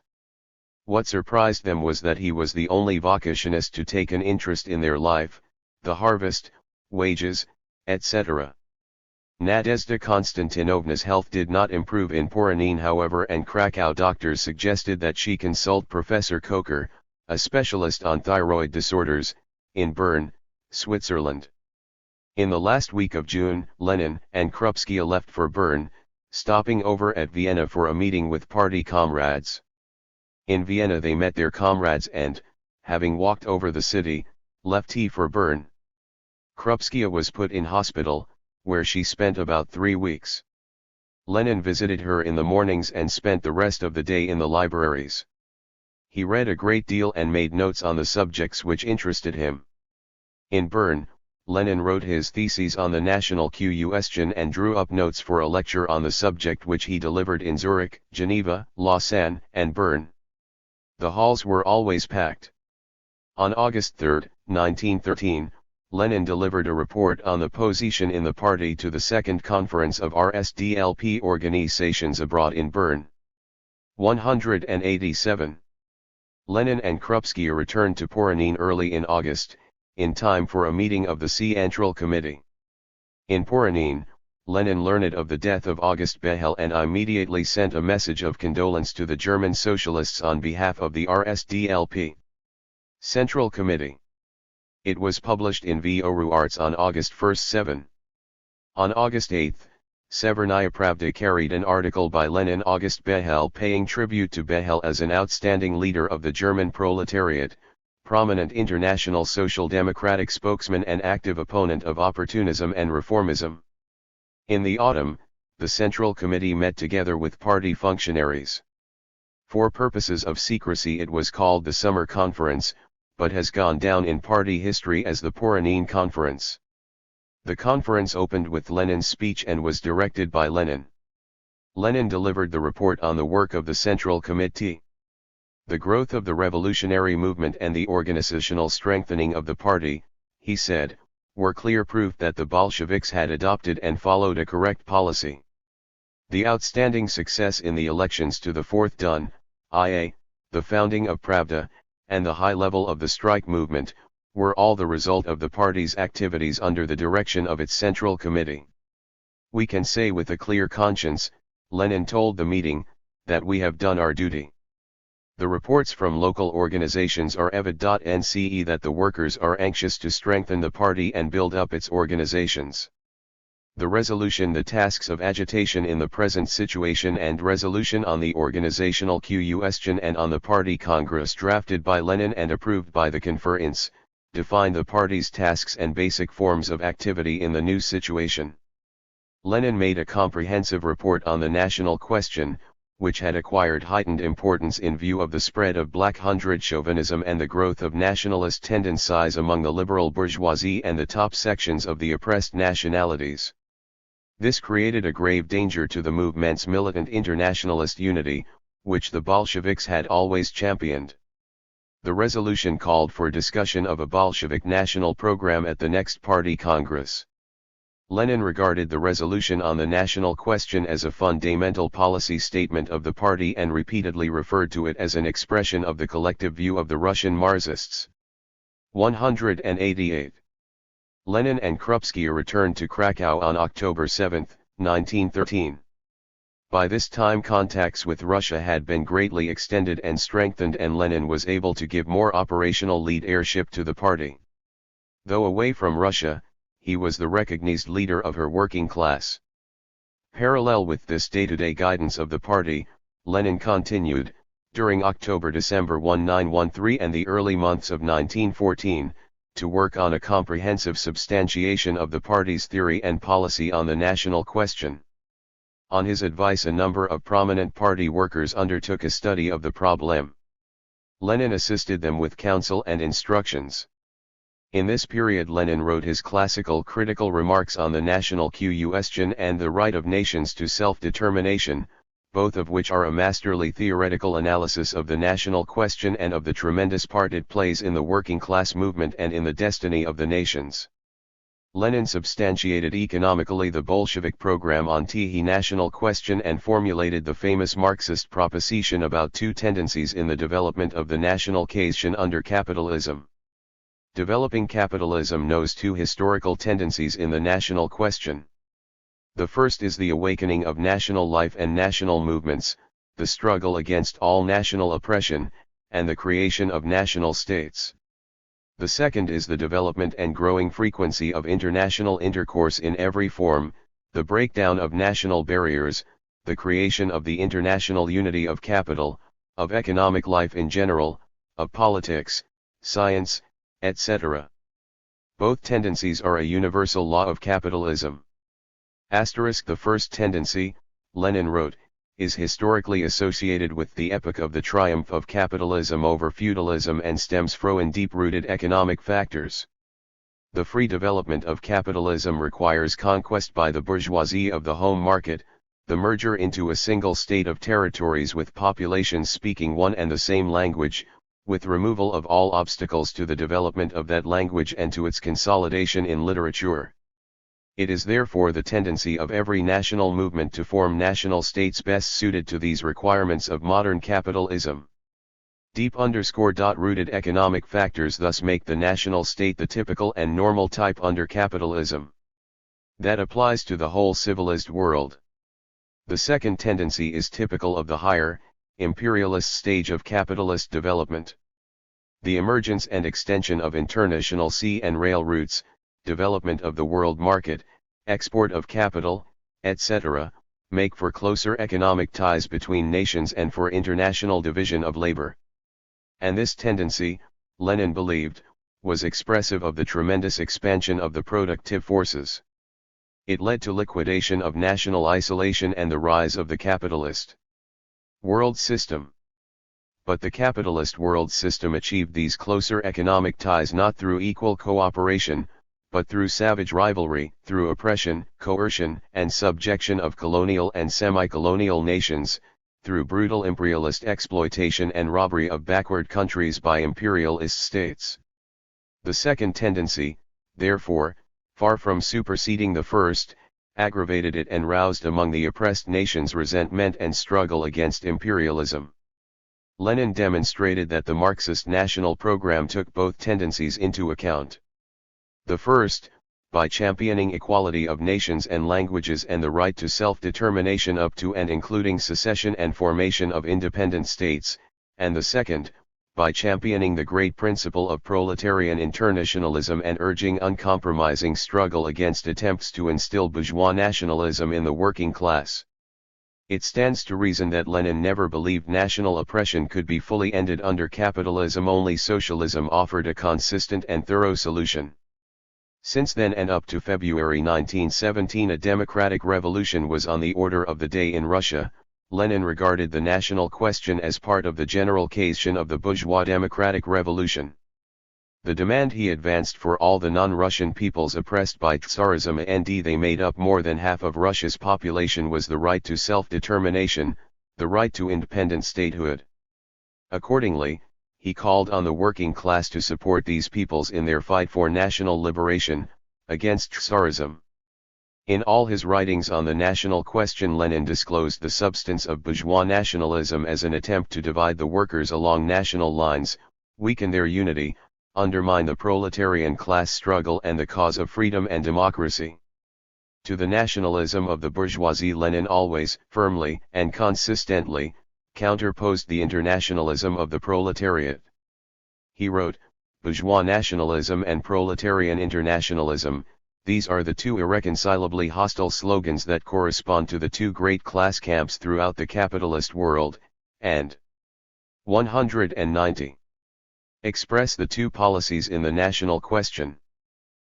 What surprised them was that he was the only vacationist to take an interest in their life, the harvest, wages, etc. Nadezhda Konstantinovna's health did not improve in Poronine however, and Krakow doctors suggested that she consult Professor Kocher, a specialist on thyroid disorders, in Bern, Switzerland. In the last week of June, Lenin and Krupskaya left for Bern, stopping over at Vienna for a meeting with party comrades. In Vienna they met their comrades and, having walked over the city, left for Bern. Krupskaya was put in hospital, where she spent about 3 weeks. Lenin visited her in the mornings and spent the rest of the day in the libraries. He read a great deal and made notes on the subjects which interested him. In Bern, Lenin wrote his theses on the national question and drew up notes for a lecture on the subject which he delivered in Zurich, Geneva, Lausanne, and Bern. The halls were always packed. On August 3, 1913, Lenin delivered a report on the position in the party to the Second Conference of RSDLP organizations abroad in Bern. 187. Lenin and Krupskaya returned to Poronine early in August, in time for a meeting of the Central Committee. In Poronine, Lenin learned of the death of August Behel and immediately sent a message of condolence to the German Socialists on behalf of the RSDLP Central Committee. It was published in Voru Arts on August 1-7. On August 8, Severnaya Pravda carried an article by Lenin August Behel paying tribute to Behel as an outstanding leader of the German proletariat, prominent international social democratic spokesman and active opponent of opportunism and reformism. In the autumn, the Central Committee met together with party functionaries. For purposes of secrecy it was called the Summer Conference, but has gone down in party history as the Poronine Conference. The conference opened with Lenin's speech and was directed by Lenin. Lenin delivered the report on the work of the Central Committee. The growth of the revolutionary movement and the organizational strengthening of the party, he said, were clear proof that the Bolsheviks had adopted and followed a correct policy. The outstanding success in the elections to the Fourth Dun, i.a., the founding of Pravda, and the high level of the strike movement, were all the result of the party's activities under the direction of its Central Committee. We can say with a clear conscience, Lenin told the meeting, that we have done our duty. The reports from local organizations are evid.nce that the workers are anxious to strengthen the party and build up its organizations. The resolution The tasks of agitation in the present situation and resolution on the organizational question and on the party congress drafted by Lenin and approved by the conference, define the party's tasks and basic forms of activity in the new situation. Lenin made a comprehensive report on the national question, which had acquired heightened importance in view of the spread of Black Hundred chauvinism and the growth of nationalist tendencies among the liberal bourgeoisie and the top sections of the oppressed nationalities. This created a grave danger to the movement's militant internationalist unity, which the Bolsheviks had always championed. The resolution called for discussion of a Bolshevik national program at the next party congress. Lenin regarded the resolution on the national question as a fundamental policy statement of the party and repeatedly referred to it as an expression of the collective view of the Russian Marxists. 188. Lenin and Krupskaya returned to Krakow on October 7, 1913. By this time contacts with Russia had been greatly extended and strengthened, and Lenin was able to give more operational leadership to the party. Though away from Russia, he was the recognized leader of her working class. Parallel with this day-to-day guidance of the party, Lenin continued, during October-December 1913 and the early months of 1914, to work on a comprehensive substantiation of the party's theory and policy on the national question. On his advice, a number of prominent party workers undertook a study of the problem. Lenin assisted them with counsel and instructions. In this period Lenin wrote his classical critical remarks on the national question and the right of nations to self-determination, both of which are a masterly theoretical analysis of the national question and of the tremendous part it plays in the working class movement and in the destiny of the nations. Lenin substantiated economically the Bolshevik program on the national question and formulated the famous Marxist proposition about two tendencies in the development of the national question under capitalism. Developing capitalism knows two historical tendencies in the national question. The first is the awakening of national life and national movements, the struggle against all national oppression, and the creation of national states. The second is the development and growing frequency of international intercourse in every form, the breakdown of national barriers, the creation of the international unity of capital, of economic life in general, of politics, science, etc. Both tendencies are a universal law of capitalism. The first tendency, Lenin wrote, is historically associated with the epoch of the triumph of capitalism over feudalism and stems from deep-rooted economic factors. The free development of capitalism requires conquest by the bourgeoisie of the home market, the merger into a single state of territories with populations speaking one and the same language, with removal of all obstacles to the development of that language and to its consolidation in literature. It is therefore the tendency of every national movement to form national states best suited to these requirements of modern capitalism. Deep_rooted economic factors thus make the national state the typical and normal type under capitalism. That applies to the whole civilized world. The second tendency is typical of the higher, imperialist stage of capitalist development. The emergence and extension of international sea and rail routes, development of the world market, export of capital, etc., make for closer economic ties between nations and for international division of labor. And this tendency, Lenin believed, was expressive of the tremendous expansion of the productive forces. It led to liquidation of national isolation and the rise of the capitalist world system. But the capitalist world system achieved these closer economic ties not through equal cooperation, but through savage rivalry, through oppression, coercion, and subjection of colonial and semi-colonial nations, through brutal imperialist exploitation and robbery of backward countries by imperialist states. The second tendency, therefore, far from superseding the first, aggravated it and roused among the oppressed nations resentment and struggle against imperialism. Lenin demonstrated that the Marxist national program took both tendencies into account. The first, by championing equality of nations and languages and the right to self-determination up to and including secession and formation of independent states, and the second, by championing the great principle of proletarian internationalism and urging uncompromising struggle against attempts to instill bourgeois nationalism in the working class. It stands to reason that Lenin never believed national oppression could be fully ended under capitalism. Only socialism offered a consistent and thorough solution. Since then and up to February 1917 a democratic revolution was on the order of the day in Russia. Lenin regarded the national question as part of the general question of the bourgeois democratic revolution. The demand he advanced for all the non-Russian peoples oppressed by Tsarism, and they made up more than half of Russia's population, was the right to self-determination, the right to independent statehood. Accordingly, he called on the working class to support these peoples in their fight for national liberation, against Tsarism. In all his writings on the national question, Lenin disclosed the substance of bourgeois nationalism as an attempt to divide the workers along national lines, weaken their unity, undermine the proletarian class struggle and the cause of freedom and democracy. To the nationalism of the bourgeoisie Lenin always, firmly and consistently, counterposed the internationalism of the proletariat. He wrote, "Bourgeois nationalism and proletarian internationalism, These are the two irreconcilably hostile slogans that correspond to the two great class camps throughout the capitalist world, and 190. Express the two policies in the national question.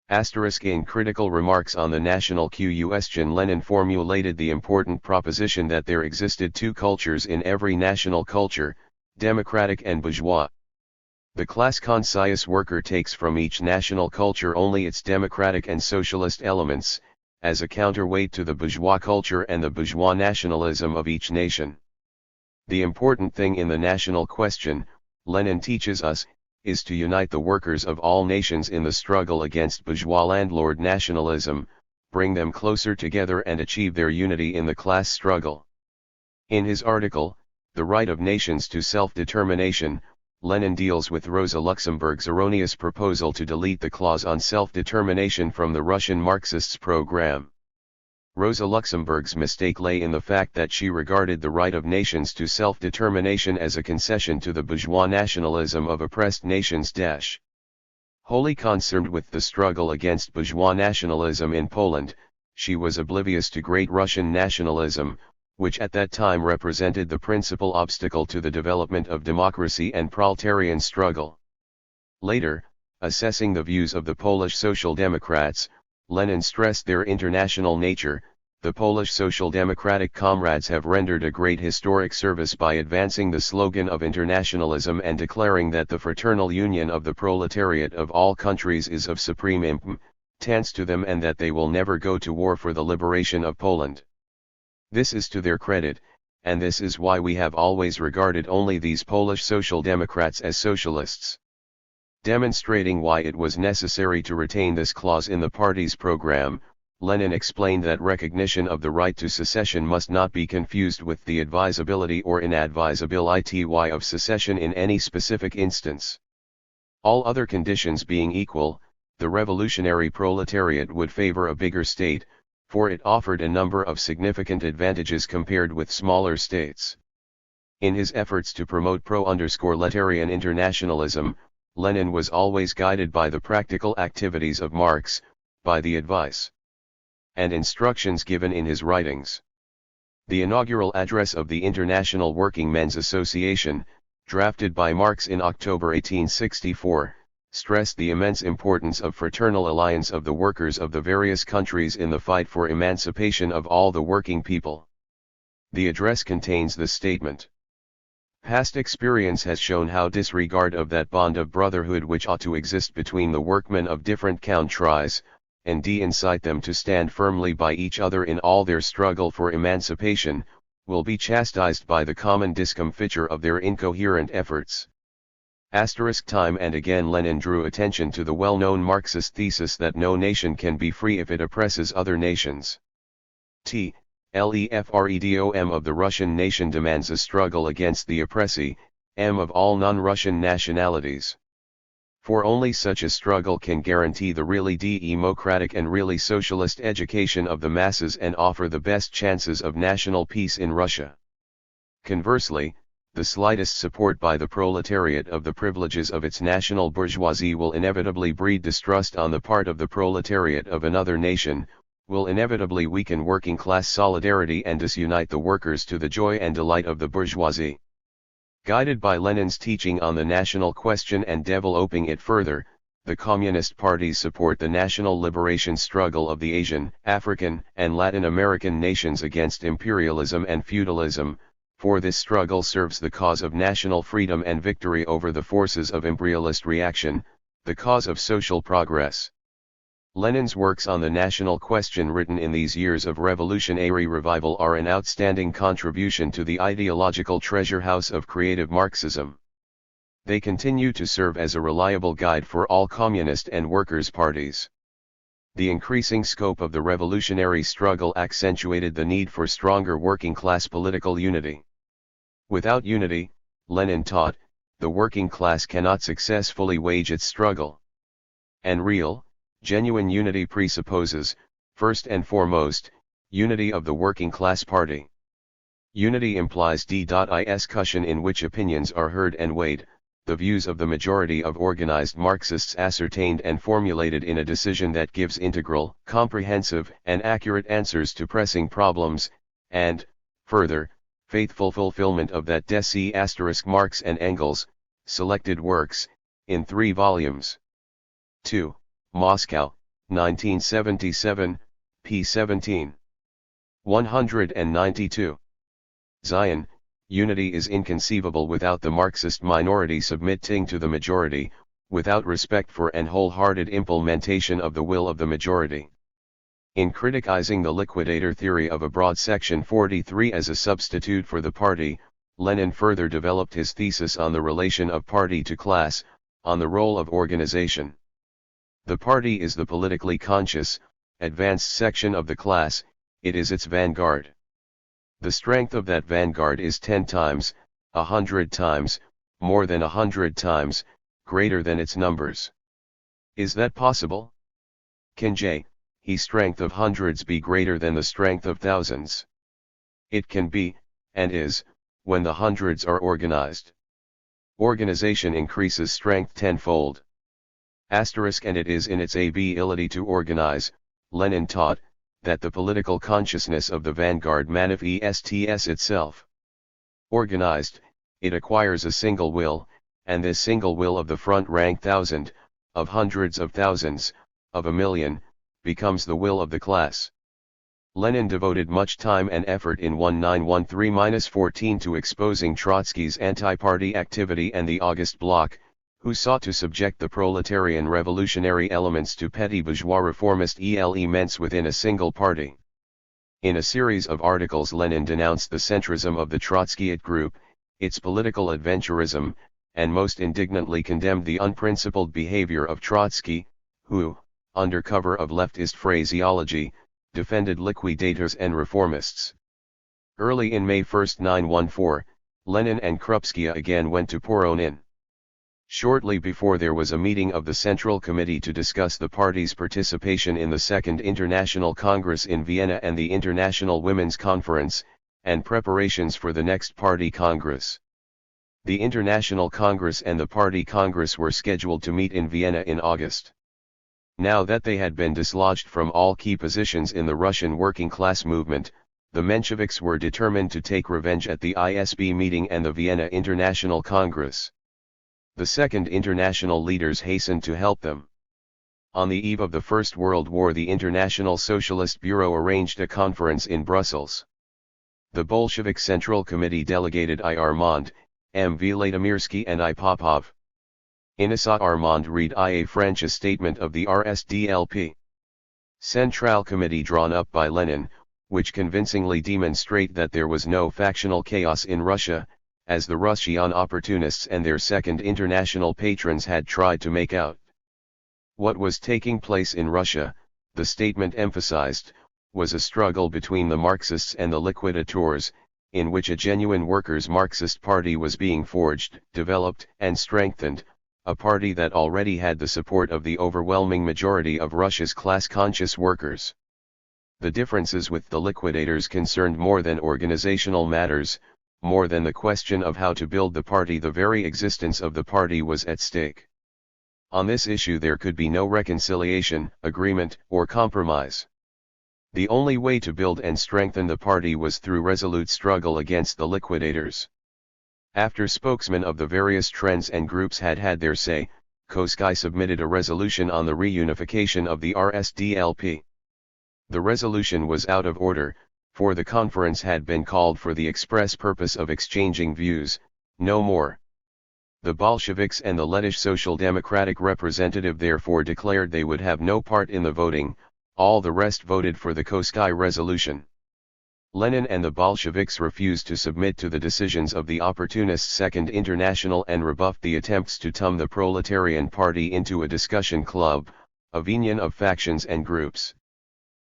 In critical remarks on the national question, Lenin formulated the important proposition that there existed two cultures in every national culture, democratic and bourgeois. The class-conscious worker takes from each national culture only its democratic and socialist elements, as a counterweight to the bourgeois culture and the bourgeois nationalism of each nation. The important thing in the national question, Lenin teaches us, is to unite the workers of all nations in the struggle against bourgeois landlord nationalism, bring them closer together and achieve their unity in the class struggle. In his article, The Right of Nations to Self-Determination, Lenin deals with Rosa Luxemburg's erroneous proposal to delete the clause on self-determination from the Russian Marxists' program. Rosa Luxemburg's mistake lay in the fact that she regarded the right of nations to self-determination as a concession to the bourgeois nationalism of oppressed nations. Wholly concerned with the struggle against bourgeois nationalism in Poland, she was oblivious to great Russian nationalism, which at that time represented the principal obstacle to the development of democracy and proletarian struggle. Later, assessing the views of the Polish Social Democrats, Lenin stressed their international nature. The Polish Social Democratic comrades have rendered a great historic service by advancing the slogan of internationalism and declaring that the fraternal union of the proletariat of all countries is of supreme importance to them and that they will never go to war for the liberation of Poland. This is to their credit, and this is why we have always regarded only these Polish Social Democrats as socialists. Demonstrating why it was necessary to retain this clause in the party's program, Lenin explained that recognition of the right to secession must not be confused with the advisability or inadvisability of secession in any specific instance. All other conditions being equal, the revolutionary proletariat would favor a bigger state, for it offered a number of significant advantages compared with smaller states. In his efforts to promote pro-proletarian internationalism, Lenin was always guided by the practical activities of Marx, by the advice and instructions given in his writings. The inaugural address of the International Working Men's Association, drafted by Marx in October 1864, stressed the immense importance of fraternal alliance of the workers of the various countries in the fight for emancipation of all the working people. The address contains this statement: past experience has shown how disregard of that bond of brotherhood which ought to exist between the workmen of different countries, and incite them to stand firmly by each other in all their struggle for emancipation, will be chastised by the common discomfiture of their incoherent efforts. Time and again Lenin drew attention to the well-known Marxist thesis that no nation can be free if it oppresses other nations. Lefredom of the Russian nation demands a struggle against the oppressee, of all non-Russian nationalities. For only such a struggle can guarantee the really democratic and really socialist education of the masses and offer the best chances of national peace in Russia. Conversely, the slightest support by the proletariat of the privileges of its national bourgeoisie will inevitably breed distrust on the part of the proletariat of another nation, will inevitably weaken working-class solidarity and disunite the workers to the joy and delight of the bourgeoisie. Guided by Lenin's teaching on the national question and developing it further, the Communist parties support the national liberation struggle of the Asian, African, and Latin American nations against imperialism and feudalism, for this struggle serves the cause of national freedom and victory over the forces of imperialist reaction, the cause of social progress. Lenin's works on the national question written in these years of revolutionary revival are an outstanding contribution to the ideological treasure house of creative Marxism. They continue to serve as a reliable guide for all communist and workers' parties. The increasing scope of the revolutionary struggle accentuated the need for stronger working-class political unity. Without unity, Lenin taught, the working class cannot successfully wage its struggle. And real, genuine unity presupposes, first and foremost, unity of the working class party. Unity implies discussion in which opinions are heard and weighed, the views of the majority of organized Marxists ascertained and formulated in a decision that gives integral, comprehensive, and accurate answers to pressing problems, and, further, faithful fulfillment of that Deci * Marx and Engels, selected works, in 3 volumes. 2. Moscow, 1977, p. 17. 192. Zion, unity is inconceivable without the Marxist minority submitting to the majority, without respect for and wholehearted implementation of the will of the majority. In criticizing the liquidator theory of a broad section 43 as a substitute for the party, Lenin further developed his thesis on the relation of party to class, on the role of organization. The party is the politically conscious, advanced section of the class, it is its vanguard. The strength of that vanguard is 10 times, 100 times, more than 100 times, greater than its numbers. Is that possible? Can the strength of hundreds be greater than the strength of thousands? It can be, and is, when the hundreds are organized. Organization increases strength tenfold. And it is in its ability to organize, Lenin taught, that the political consciousness of the vanguard manifests itself. Organized, it acquires a single will, and this single will of the front rank thousand, of hundreds of thousands, of a million, becomes the will of the class. Lenin devoted much time and effort in 1913-14 to exposing Trotsky's anti-party activity and the August Bloc, who sought to subject the proletarian revolutionary elements to petty bourgeois reformist elements within a single party. In a series of articles Lenin denounced the centrism of the Trotskyite group, its political adventurism, and most indignantly condemned the unprincipled behavior of Trotsky, who, under cover of leftist phraseology, defended liquidators and reformists. Early in May 1, 1914, Lenin and Krupskaya again went to Voronin. Shortly before there was a meeting of the Central Committee to discuss the party's participation in the Second International Congress in Vienna and the International Women's Conference, and preparations for the next Party Congress. The International Congress and the Party Congress were scheduled to meet in Vienna in August. Now that they had been dislodged from all key positions in the Russian working class movement, the Mensheviks were determined to take revenge at the ISB meeting and the Vienna International Congress. The Second International leaders hastened to help them. On the eve of the First World War, the International Socialist Bureau arranged a conference in Brussels. The Bolshevik Central Committee delegated I. Armand, M. Vladimirsky and I. Popov. Inessa Armand read I. a French statement of the RSDLP. Central Committee drawn up by Lenin, which convincingly demonstrate that there was no factional chaos in Russia, as the Russian opportunists and their Second International patrons had tried to make out. What was taking place in Russia, the statement emphasized, was a struggle between the Marxists and the liquidators, in which a genuine workers' Marxist party was being forged, developed, and strengthened, a party that already had the support of the overwhelming majority of Russia's class-conscious workers. The differences with the liquidators concerned more than organizational matters, more than the question of how to build the party. The very existence of the party was at stake. On this issue there could be no reconciliation, agreement, or compromise. The only way to build and strengthen the party was through resolute struggle against the liquidators. After spokesmen of the various trends and groups had had their say, Koski submitted a resolution on the reunification of the RSDLP. The resolution was out of order, for the conference had been called for the express purpose of exchanging views, no more. The Bolsheviks and the Lettish Social Democratic representative therefore declared they would have no part in the voting, all the rest voted for the Koski resolution. Lenin and the Bolsheviks refused to submit to the decisions of the opportunist Second International and rebuffed the attempts to turn the proletarian party into a discussion club, a union of factions and groups.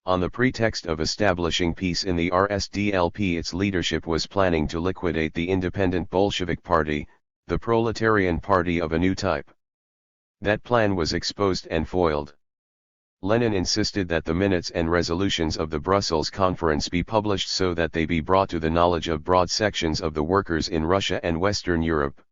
On the pretext of establishing peace in the RSDLP, its leadership was planning to liquidate the independent Bolshevik party, the proletarian party of a new type. That plan was exposed and foiled. Lenin insisted that the minutes and resolutions of the Brussels conference be published so that they be brought to the knowledge of broad sections of the workers in Russia and Western Europe.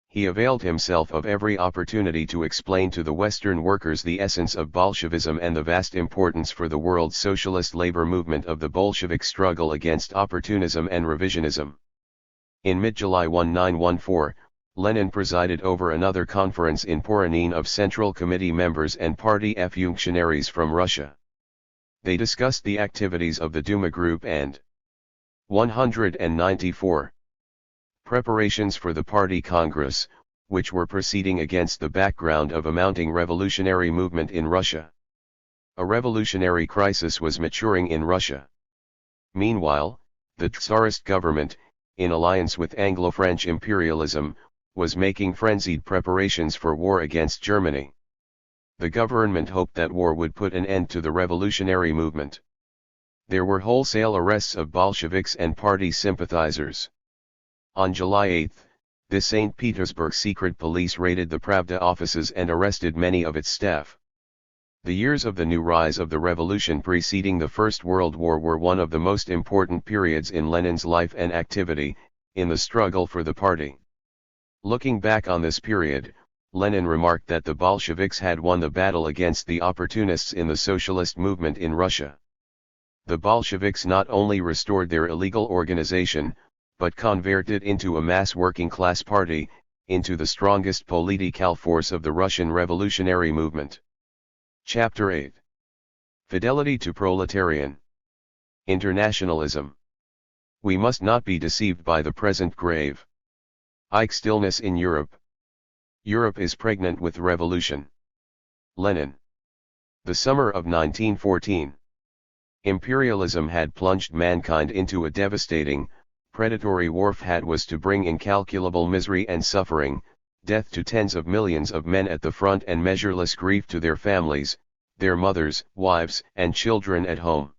He availed himself of every opportunity to explain to the Western workers the essence of Bolshevism and the vast importance for the world socialist labor movement of the Bolshevik struggle against opportunism and revisionism. In mid-July 1914, Lenin presided over another conference in Poronine of Central Committee members and party functionaries from Russia. They discussed the activities of the Duma Group and 194. Preparations for the party congress, which were proceeding against the background of a mounting revolutionary movement in Russia. A revolutionary crisis was maturing in Russia. Meanwhile, the Tsarist government, in alliance with Anglo-French imperialism, was making frenzied preparations for war against Germany. The government hoped that war would put an end to the revolutionary movement. There were wholesale arrests of Bolsheviks and party sympathizers. On July 8, the St. Petersburg secret police raided the Pravda offices and arrested many of its staff. The years of the new rise of the revolution preceding the First World War were one of the most important periods in Lenin's life and activity, in the struggle for the party. Looking back on this period, Lenin remarked that the Bolsheviks had won the battle against the opportunists in the socialist movement in Russia. The Bolsheviks not only restored their illegal organization, but converted into a mass working-class party, into the strongest political force of the Russian revolutionary movement. Chapter 8. Fidelity to Proletarian. Internationalism. We must not be deceived by the present grave stillness in Europe. Europe is pregnant with revolution. Lenin. The summer of 1914. Imperialism had plunged mankind into a devastating, predatory warfare was to bring incalculable misery and suffering, death to tens of millions of men at the front and measureless grief to their families, their mothers, wives, and children at home.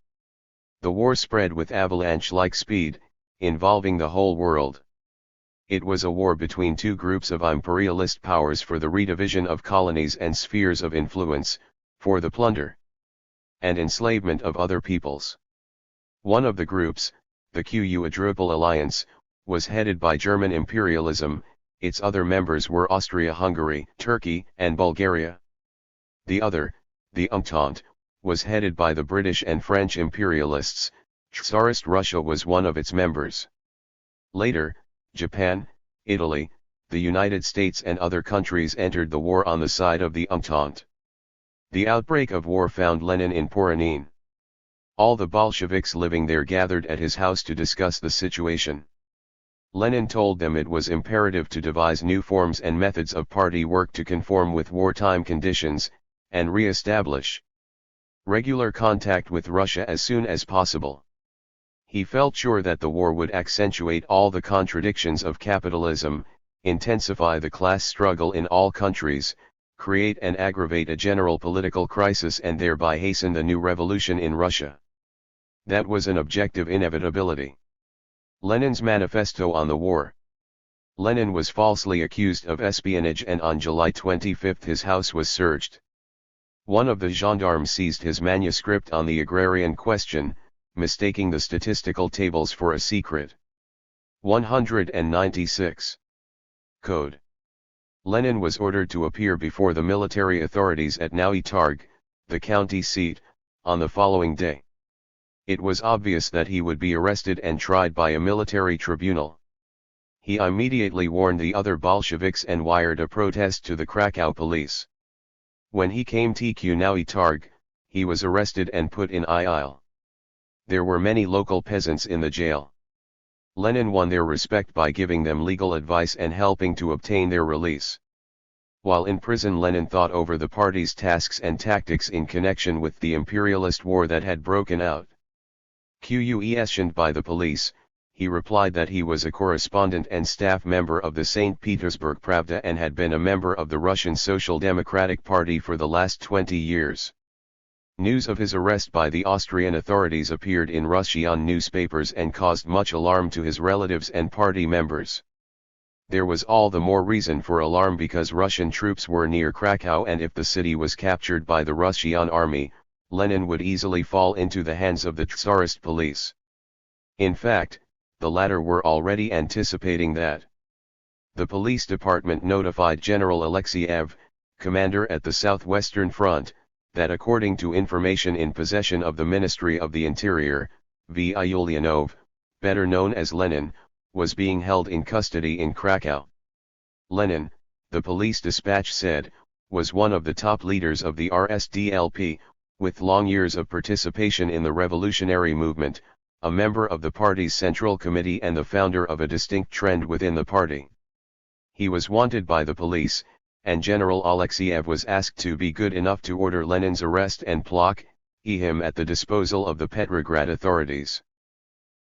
The war spread with avalanche-like speed, involving the whole world. It was a war between two groups of imperialist powers for the redivision of colonies and spheres of influence, for the plunder and enslavement of other peoples. One of the groups, the Quadruple Alliance, was headed by German imperialism, its other members were Austria-Hungary, Turkey, and Bulgaria. The other, the Entente, was headed by the British and French imperialists. Tsarist Russia was one of its members. Later, Japan, Italy, the United States and other countries entered the war on the side of the Entente. The outbreak of war found Lenin in Poronine. All the Bolsheviks living there gathered at his house to discuss the situation. Lenin told them it was imperative to devise new forms and methods of party work to conform with wartime conditions, and re-establish regular contact with Russia as soon as possible. He felt sure that the war would accentuate all the contradictions of capitalism, intensify the class struggle in all countries, create and aggravate a general political crisis and thereby hasten the new revolution in Russia. That was an objective inevitability. Lenin's manifesto on the war. Lenin was falsely accused of espionage and on July 25 his house was searched. One of the gendarmes seized his manuscript on the agrarian question, mistaking the statistical tables for a secret. 196. Code. Lenin was ordered to appear before the military authorities at Nowy Targ, the county seat, on the following day. It was obvious that he would be arrested and tried by a military tribunal. He immediately warned the other Bolsheviks and wired a protest to the Krakow police. When he came to Nowy Targ, he was arrested and put in jail. There were many local peasants in the jail. Lenin won their respect by giving them legal advice and helping to obtain their release. While in prison, Lenin thought over the party's tasks and tactics in connection with the imperialist war that had broken out. Questioned by the police, he replied that he was a correspondent and staff member of the St. Petersburg Pravda and had been a member of the Russian Social Democratic Party for the last 20 years. News of his arrest by the Austrian authorities appeared in Russian newspapers and caused much alarm to his relatives and party members. There was all the more reason for alarm because Russian troops were near Krakow, and if the city was captured by the Russian army, Lenin would easily fall into the hands of the Tsarist police. In fact, the latter were already anticipating that. The police department notified General Alexeyev, commander at the Southwestern Front, that according to information in possession of the Ministry of the Interior, V. Ulyanov, better known as Lenin, was being held in custody in Krakow. Lenin, the police dispatch said, was one of the top leaders of the RSDLP, with long years of participation in the revolutionary movement, a member of the party's Central Committee and the founder of a distinct trend within the party. He was wanted by the police, and General Alexeyev was asked to be good enough to order Lenin's arrest and plaque him at the disposal of the Petrograd authorities.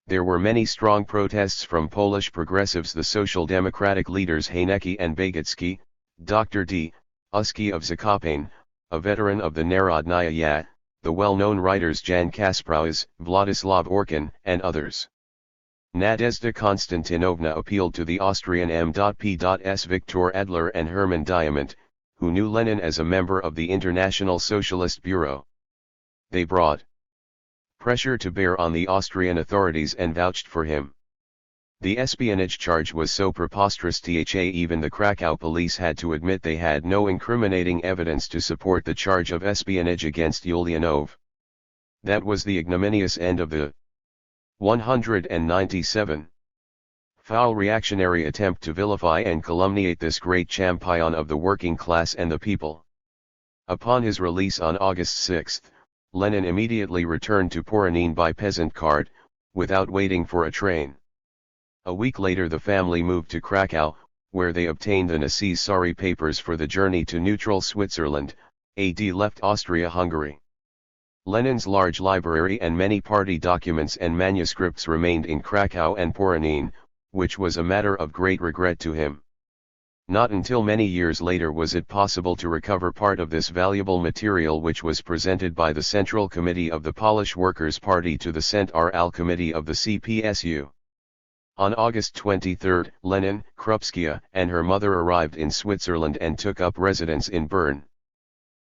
There were many strong protests from Polish progressives, the Social Democratic leaders Hanecki and Bagicki, Dr. D. Uski of Zakopane, a veteran of the Narodnaya Ya, the well-known writers Jan Kasprowicz, Vladislav Orkin, and others. Nadezhda Konstantinovna appealed to the Austrian M.P.S. Viktor Adler and Hermann Diamant, who knew Lenin as a member of the International Socialist Bureau. They brought pressure to bear on the Austrian authorities and vouched for him. The espionage charge was so preposterous that even the Krakow police had to admit they had no incriminating evidence to support the charge of espionage against Ulyanov. That was the ignominious end of the 197. Foul reactionary attempt to vilify and calumniate this great champion of the working class and the people. Upon his release on August 6, Lenin immediately returned to Poronine by peasant cart, without waiting for a train. A week later the family moved to Krakow, where they obtained the necessary papers for the journey to neutral Switzerland, and left Austria-Hungary. Lenin's large library and many party documents and manuscripts remained in Krakow and Poronine, which was a matter of great regret to him. Not until many years later was it possible to recover part of this valuable material, which was presented by the Central Committee of the Polish Workers' Party to the Central Committee of the CPSU. On August 23, Lenin, Krupskaya, and her mother arrived in Switzerland and took up residence in Bern.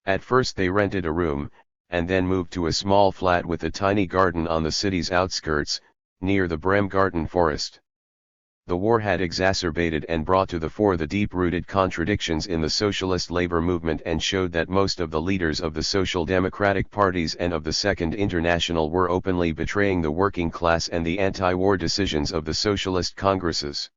At first they rented a room, and then moved to a small flat with a tiny garden on the city's outskirts, near the Bremgarten forest. The war had exacerbated and brought to the fore the deep-rooted contradictions in the socialist labor movement and showed that most of the leaders of the social democratic parties and of the Second International were openly betraying the working class and the anti-war decisions of the socialist congresses.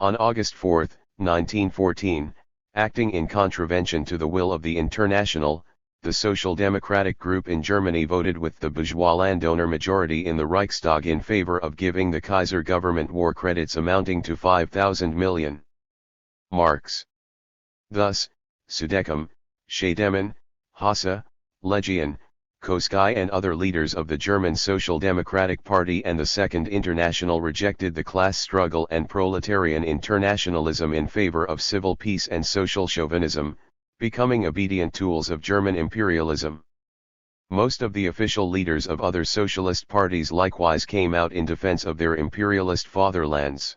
On August 4, 1914, acting in contravention to the will of the International, the Social Democratic group in Germany voted with the bourgeois landowner majority in the Reichstag in favor of giving the Kaiser government war credits amounting to 5,000 million marks. Thus, Sudeckim, Scheidemann, Hasse, Legion, Koskai and other leaders of the German Social Democratic Party and the Second International rejected the class struggle and proletarian internationalism in favor of civil peace and social chauvinism, becoming obedient tools of German imperialism. Most of the official leaders of other socialist parties likewise came out in defense of their imperialist fatherlands.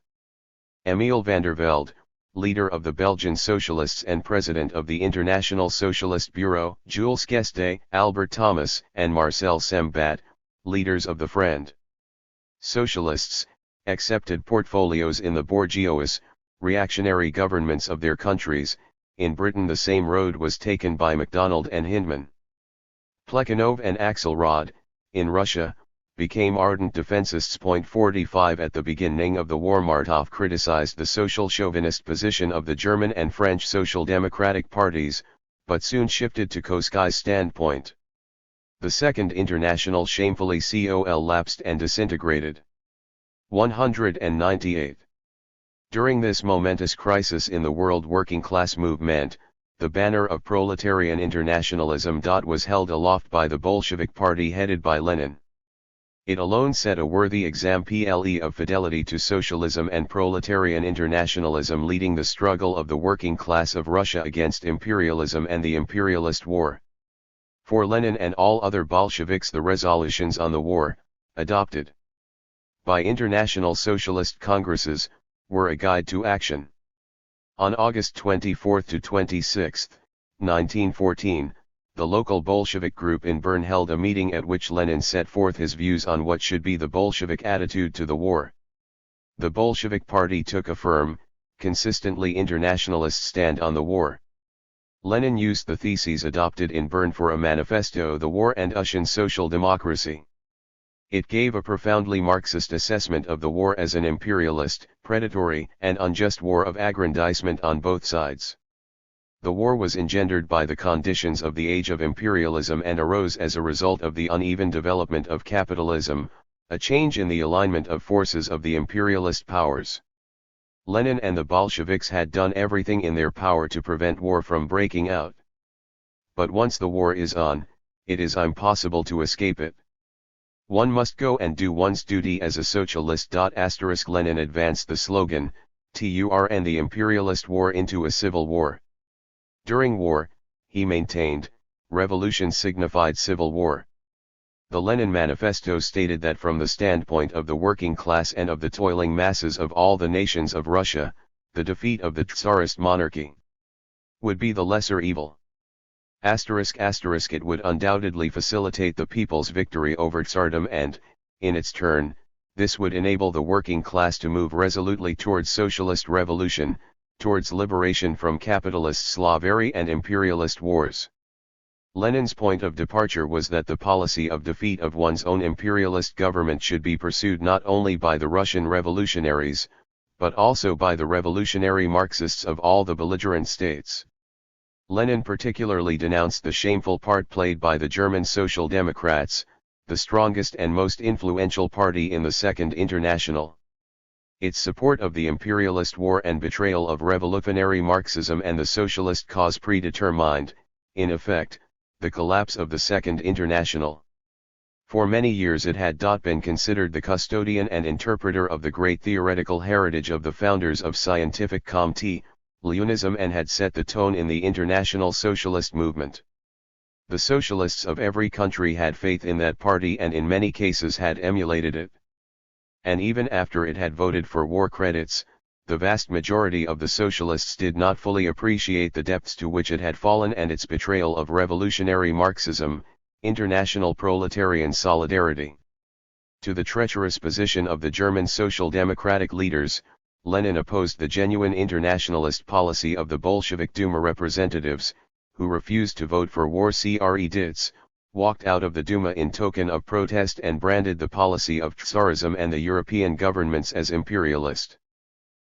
Emile van der Velde, leader of the Belgian Socialists and president of the International Socialist Bureau, Jules Guesde, Albert Thomas, and Marcel Sembat, leaders of the Friend Socialists, accepted portfolios in the bourgeois, reactionary governments of their countries. In Britain the same road was taken by MacDonald and Hindman. Plekhanov and Axelrod, in Russia, became ardent defensists. 45 At the beginning of the war Martov criticized the social chauvinist position of the German and French Social Democratic parties, but soon shifted to Koskai's standpoint. The Second International shamefully collapsed and disintegrated. 198. During this momentous crisis in the world working class movement, the banner of proletarian internationalism was held aloft by the Bolshevik Party headed by Lenin. It alone set a worthy example of fidelity to socialism and proletarian internationalism, leading the struggle of the working class of Russia against imperialism and the imperialist war. For Lenin and all other Bolsheviks, the resolutions on the war, adopted by international socialist congresses, were a guide to action. On August 24 to 26, 1914, the local Bolshevik group in Bern held a meeting at which Lenin set forth his views on what should be the Bolshevik attitude to the war. The Bolshevik Party took a firm, consistently internationalist stand on the war. Lenin used the theses adopted in Bern for a manifesto, The War and Russian Social Democracy. It gave a profoundly Marxist assessment of the war as an imperialist, predatory, and unjust war of aggrandizement on both sides. The war was engendered by the conditions of the age of imperialism and arose as a result of the uneven development of capitalism, a change in the alignment of forces of the imperialist powers. Lenin and the Bolsheviks had done everything in their power to prevent war from breaking out. But once the war is on, it is impossible to escape it. One must go and do one's duty as a socialist. Lenin advanced the slogan, turn the imperialist war into a civil war. During war, he maintained, revolution signified civil war. The Lenin Manifesto stated that from the standpoint of the working class and of the toiling masses of all the nations of Russia, the defeat of the Tsarist monarchy would be the lesser evil. It would undoubtedly facilitate the people's victory over Tsardom and, in its turn, this would enable the working class to move resolutely towards socialist revolution, towards liberation from capitalist slavery and imperialist wars. Lenin's point of departure was that the policy of defeat of one's own imperialist government should be pursued not only by the Russian revolutionaries, but also by the revolutionary Marxists of all the belligerent states. Lenin particularly denounced the shameful part played by the German Social Democrats, the strongest and most influential party in the Second International. Its support of the imperialist war and betrayal of revolutionary Marxism and the socialist cause predetermined, in effect, the collapse of the Second International. For many years it had been considered the custodian and interpreter of the great theoretical heritage of the founders of scientific comité, Leninism, and had set the tone in the international socialist movement. The socialists of every country had faith in that party and in many cases had emulated it. And even after it had voted for war credits, the vast majority of the socialists did not fully appreciate the depths to which it had fallen and its betrayal of revolutionary Marxism, international proletarian solidarity. To the treacherous position of the German Social Democratic leaders, Lenin opposed the genuine internationalist policy of the Bolshevik Duma representatives, who refused to vote for war credits, walked out of the Duma in token of protest and branded the policy of Tsarism and the European governments as imperialist.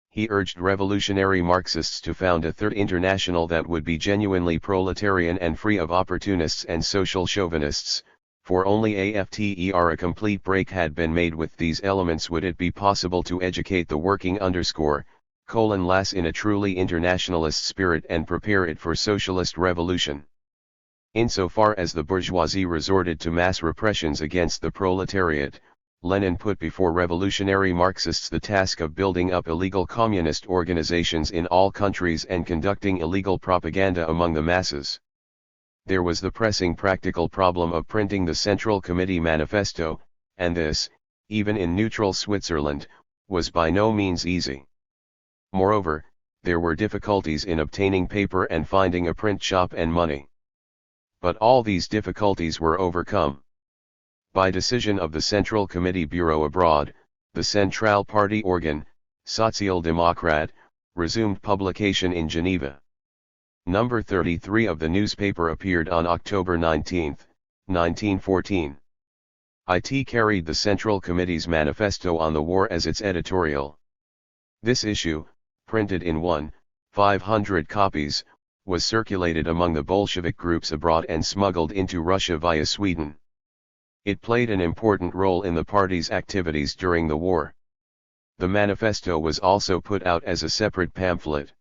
He urged revolutionary Marxists to found a Third International that would be genuinely proletarian and free of opportunists and social chauvinists, for only after a complete break had been made with these elements would it be possible to educate the working class in a truly internationalist spirit and prepare it for socialist revolution. Insofar as the bourgeoisie resorted to mass repressions against the proletariat, Lenin put before revolutionary Marxists the task of building up illegal communist organizations in all countries and conducting illegal propaganda among the masses. There was the pressing practical problem of printing the Central Committee Manifesto, and this, even in neutral Switzerland, was by no means easy. Moreover, there were difficulties in obtaining paper and finding a print shop and money. But all these difficulties were overcome. By decision of the Central Committee Bureau abroad, the Central Party organ, Sozialdemokrat, resumed publication in Geneva. Number 33 of the newspaper appeared on October 19, 1914. It carried the Central Committee's manifesto on the war as its editorial. This issue, printed in 500 copies, was circulated among the Bolshevik groups abroad and smuggled into Russia via Sweden. It played an important role in the party's activities during the war. The manifesto was also put out as a separate pamphlet.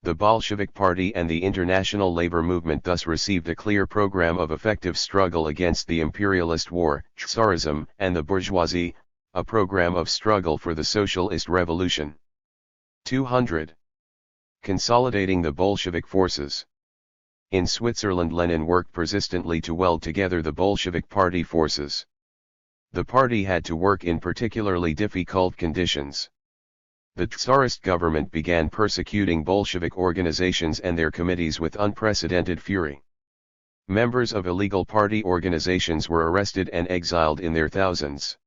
The Bolshevik Party and the international labor movement thus received a clear program of effective struggle against the imperialist war, Tsarism, and the bourgeoisie, a program of struggle for the socialist revolution. 200. Consolidating the Bolshevik forces. In Switzerland, Lenin worked persistently to weld together the Bolshevik Party forces. The party had to work in particularly difficult conditions. The Tsarist government began persecuting Bolshevik organizations and their committees with unprecedented fury. Members of illegal party organizations were arrested and exiled in their thousands.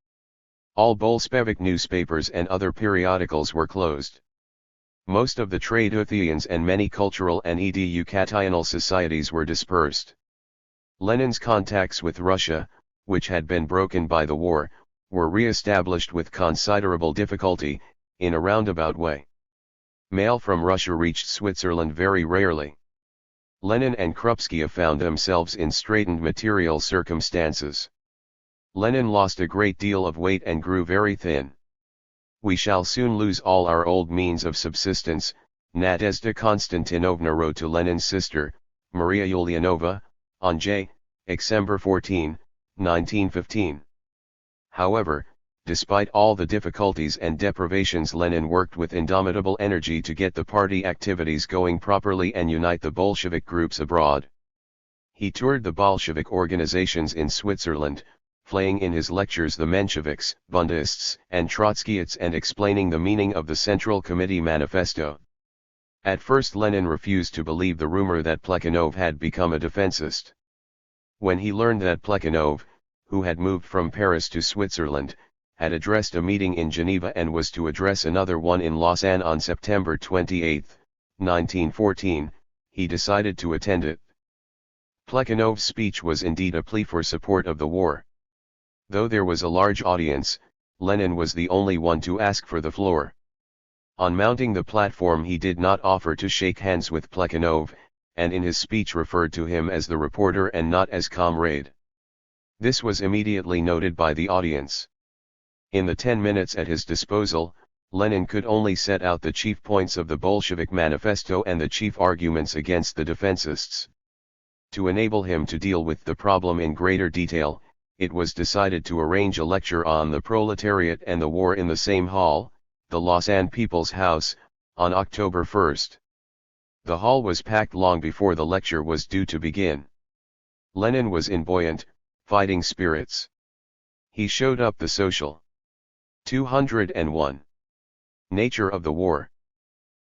All Bolshevik newspapers and other periodicals were closed. Most of the trade unions and many cultural and educational societies were dispersed. Lenin's contacts with Russia, which had been broken by the war, were re-established with considerable difficulty, in a roundabout way. Mail from Russia reached Switzerland very rarely. Lenin and Krupskaya found themselves in straitened material circumstances. Lenin lost a great deal of weight and grew very thin. "We shall soon lose all our old means of subsistence," Nadezhda Konstantinovna wrote to Lenin's sister, Maria Ulyanova, on December 14, 1915. However, despite all the difficulties and deprivations, Lenin worked with indomitable energy to get the party activities going properly and unite the Bolshevik groups abroad. He toured the Bolshevik organizations in Switzerland, playing in his lectures the Mensheviks, Bundists, and Trotskyists and explaining the meaning of the Central Committee Manifesto. At first Lenin refused to believe the rumor that Plekhanov had become a defensist. When he learned that Plekhanov, who had moved from Paris to Switzerland, had addressed a meeting in Geneva and was to address another one in Lausanne on September 28, 1914, he decided to attend it. Plekhanov's speech was indeed a plea for support of the war. Though there was a large audience, Lenin was the only one to ask for the floor. On mounting the platform he did not offer to shake hands with Plekhanov, and in his speech referred to him as the reporter and not as comrade. This was immediately noted by the audience. In the 10 minutes at his disposal, Lenin could only set out the chief points of the Bolshevik manifesto and the chief arguments against the defensists. To enable him to deal with the problem in greater detail, it was decided to arrange a lecture on the proletariat and the war in the same hall, the Lausanne People's House, on October 1. The hall was packed long before the lecture was due to begin. Lenin was in buoyant, fighting spirits. He showed up the social 201. Nature of the war.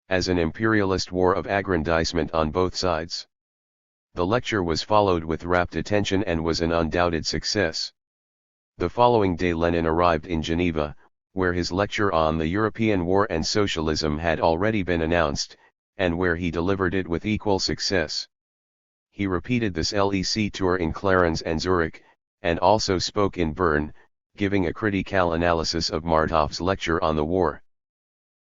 As an imperialist war of aggrandizement on both sides. The lecture was followed with rapt attention and was an undoubted success. The following day Lenin arrived in Geneva, where his lecture on the European War and Socialism had already been announced, and where he delivered it with equal success. He repeated this LEC tour in Clarens and Zurich, and also spoke in Bern, giving a critical analysis of Martov's lecture on the war.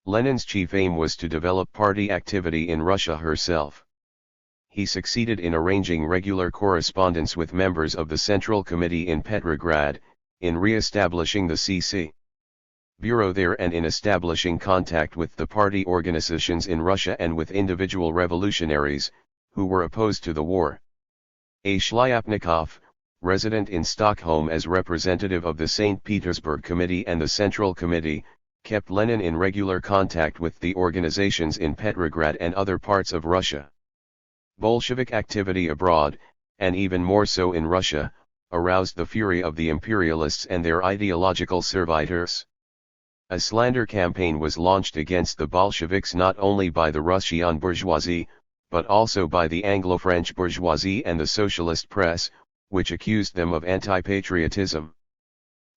Lenin's chief aim was to develop party activity in Russia herself. He succeeded in arranging regular correspondence with members of the Central Committee in Petrograd, in re-establishing the CC bureau there and in establishing contact with the party organizations in Russia and with individual revolutionaries, who were opposed to the war. A. Shlyapnikov, resident in Stockholm as representative of the St. Petersburg Committee and the Central Committee, kept Lenin in regular contact with the organizations in Petrograd and other parts of Russia. Bolshevik activity abroad, and even more so in Russia, aroused the fury of the imperialists and their ideological servitors. A slander campaign was launched against the Bolsheviks not only by the Russian bourgeoisie, but also by the Anglo-French bourgeoisie and the socialist press, which accused them of anti-patriotism.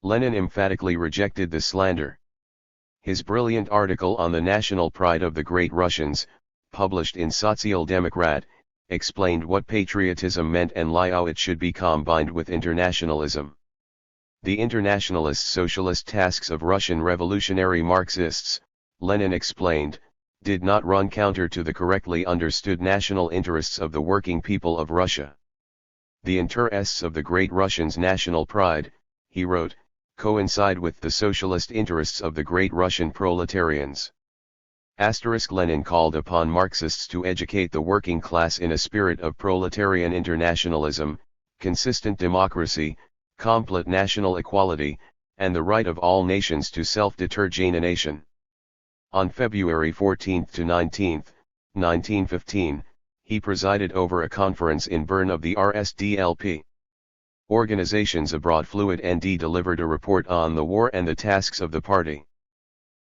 Lenin emphatically rejected the slander. His brilliant article on the national pride of the Great Russians, published in Social Democrat, explained what patriotism meant and how it should be combined with internationalism. The internationalist socialist tasks of Russian revolutionary Marxists, Lenin explained, did not run counter to the correctly understood national interests of the working people of Russia. The interests of the Great Russians' national pride, he wrote, coincide with the socialist interests of the Great Russian proletarians. Lenin called upon Marxists to educate the working class in a spirit of proletarian internationalism, consistent democracy, complete national equality, and the right of all nations to self-determination. On February 14 to 19, 1915, he presided over a conference in Bern of the RSDLP. Organizations abroad fluid and delivered a report on the war and the tasks of the party.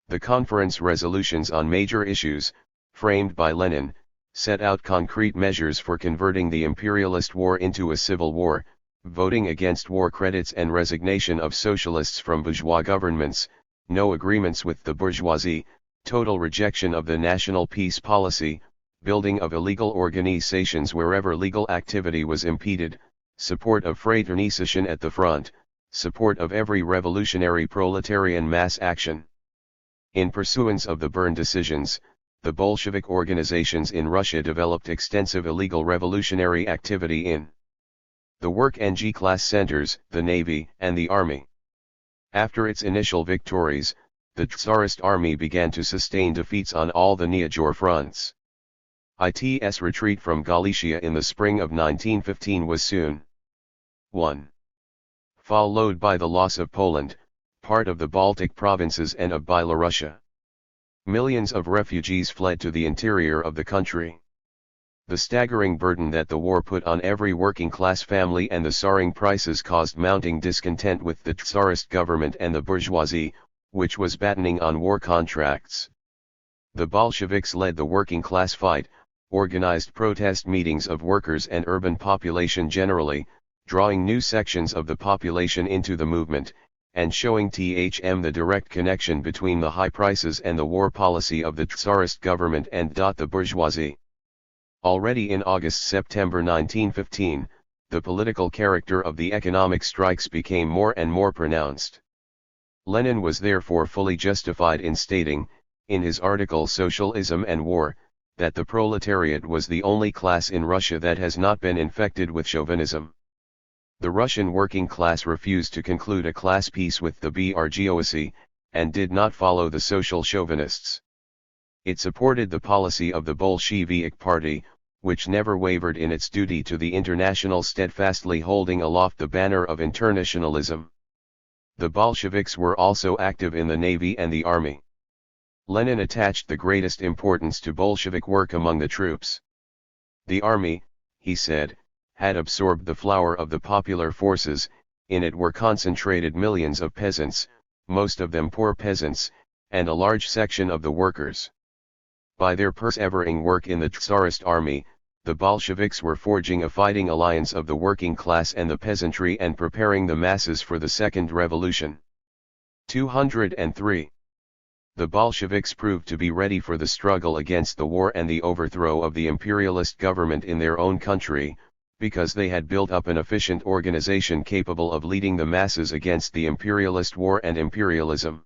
The conference resolutions on major issues, framed by Lenin, set out concrete measures for converting the imperialist war into a civil war, voting against war credits and resignation of socialists from bourgeois governments, no agreements with the bourgeoisie, total rejection of the national peace policy, building of illegal organizations wherever legal activity was impeded, support of fraternization at the front, support of every revolutionary proletarian mass action. In pursuance of the Berne decisions, the Bolshevik organizations in Russia developed extensive illegal revolutionary activity in the work and G-class centers, the navy, and the army. After its initial victories, the Tsarist army began to sustain defeats on all the Major fronts. Its retreat from Galicia in the spring of 1915 was soon 1. Followed by the loss of Poland, part of the Baltic provinces and of Byelorussia. Millions of refugees fled to the interior of the country. The staggering burden that the war put on every working-class family and the soaring prices caused mounting discontent with the Tsarist government and the bourgeoisie, which was battening on war contracts. The Bolsheviks led the working-class fight, organized protest meetings of workers and urban population generally, drawing new sections of the population into the movement, and showing the direct connection between the high prices and the war policy of the Tsarist government and the bourgeoisie. Already in August-September 1915, the political character of the economic strikes became more and more pronounced. Lenin was therefore fully justified in stating, in his article Socialism and War, that the proletariat was the only class in Russia that has not been infected with chauvinism. The Russian working class refused to conclude a class peace with the bourgeoisie, and did not follow the social chauvinists. It supported the policy of the Bolshevik Party, which never wavered in its duty to the International, steadfastly holding aloft the banner of internationalism. The Bolsheviks were also active in the navy and the army. Lenin attached the greatest importance to Bolshevik work among the troops. The army, he said, had absorbed the flower of the popular forces, in it were concentrated millions of peasants, most of them poor peasants, and a large section of the workers. By their persevering work in the Tsarist army, the Bolsheviks were forging a fighting alliance of the working class and the peasantry and preparing the masses for the Second Revolution. 203. The Bolsheviks proved to be ready for the struggle against the war and the overthrow of the imperialist government in their own country, because they had built up an efficient organization capable of leading the masses against the imperialist war and imperialism.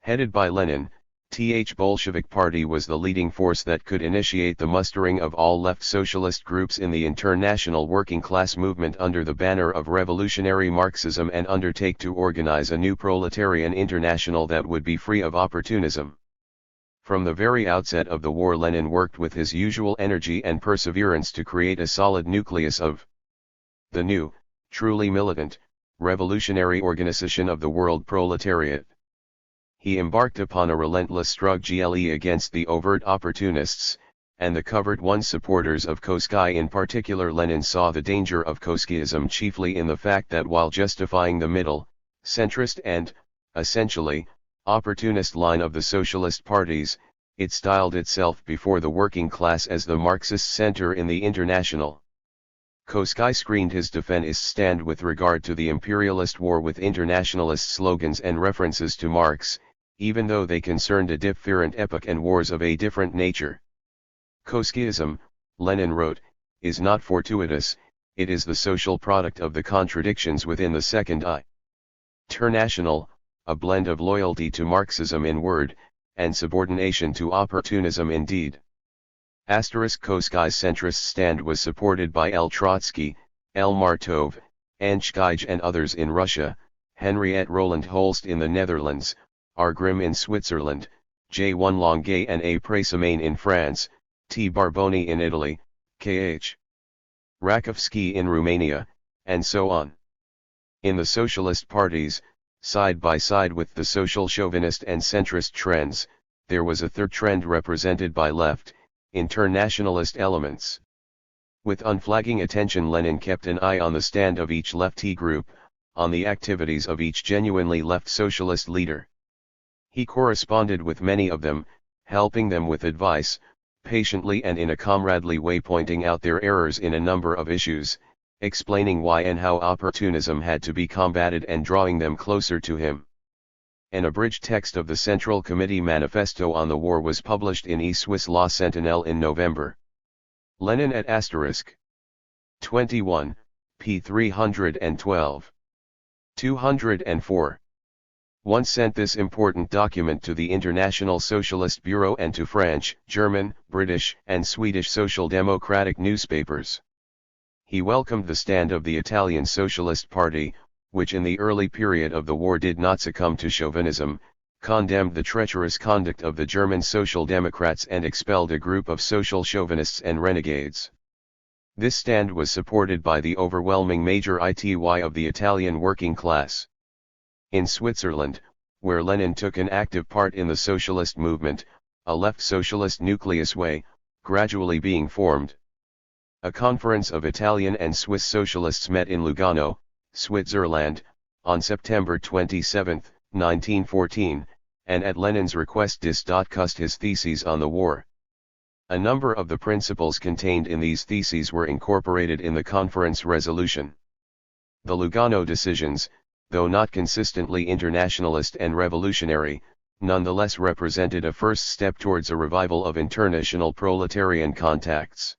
Headed by Lenin, the Bolshevik Party was the leading force that could initiate the mustering of all left socialist groups in the international working class movement under the banner of revolutionary Marxism and undertake to organize a new proletarian international that would be free of opportunism. From the very outset of the war, Lenin worked with his usual energy and perseverance to create a solid nucleus of the new, truly militant, revolutionary organization of the world proletariat. He embarked upon a relentless struggle against the overt opportunists, and the covert ones supporters of Koski. In particular, Lenin saw the danger of Koskiism chiefly in the fact that while justifying the middle, centrist and, essentially, opportunist line of the socialist parties, it styled itself before the working class as the Marxist center in the international. Koski screened his defense stand with regard to the imperialist war with internationalist slogans and references to Marx, even though they concerned a different epoch and wars of a different nature. Koskiism, Lenin wrote, is not fortuitous, it is the social product of the contradictions within the Second International, a blend of loyalty to Marxism in word, and subordination to opportunism in deed. Koski's centrist stand was supported by L. Trotsky, L. Martov, Anschkij and others in Russia, Henriette Roland Holst in the Netherlands, R. Grimm in Switzerland, J. 1 Longuet and A. Pressemain in France, T. Barboni in Italy, K.H. Rakovsky in Romania, and so on. In the socialist parties, side by side with the social chauvinist and centrist trends, there was a third trend represented by left, internationalist elements. With unflagging attention, Lenin kept an eye on the stand of each lefty group, on the activities of each genuinely left socialist leader. He corresponded with many of them, helping them with advice, patiently and in a comradely way, pointing out their errors in a number of issues, explaining why and how opportunism had to be combated and drawing them closer to him. An abridged text of the Central Committee Manifesto on the War was published in E-Swiss La Sentinelle in November. Lenin at *. 21, p. 312. 204. One sent this important document to the International Socialist Bureau and to French, German, British, and Swedish Social Democratic newspapers. He welcomed the stand of the Italian Socialist Party, which in the early period of the war did not succumb to chauvinism, condemned the treacherous conduct of the German Social Democrats and expelled a group of social chauvinists and renegades. This stand was supported by the overwhelming majority of the Italian working class. In Switzerland, where Lenin took an active part in the socialist movement, a left socialist nucleus was gradually being formed. A conference of Italian and Swiss socialists met in Lugano, Switzerland, on September 27, 1914, and at Lenin's request discussed his theses on the war. A number of the principles contained in these theses were incorporated in the conference resolution. The Lugano decisions, though not consistently internationalist and revolutionary, nonetheless represented a first step towards a revival of international proletarian contacts.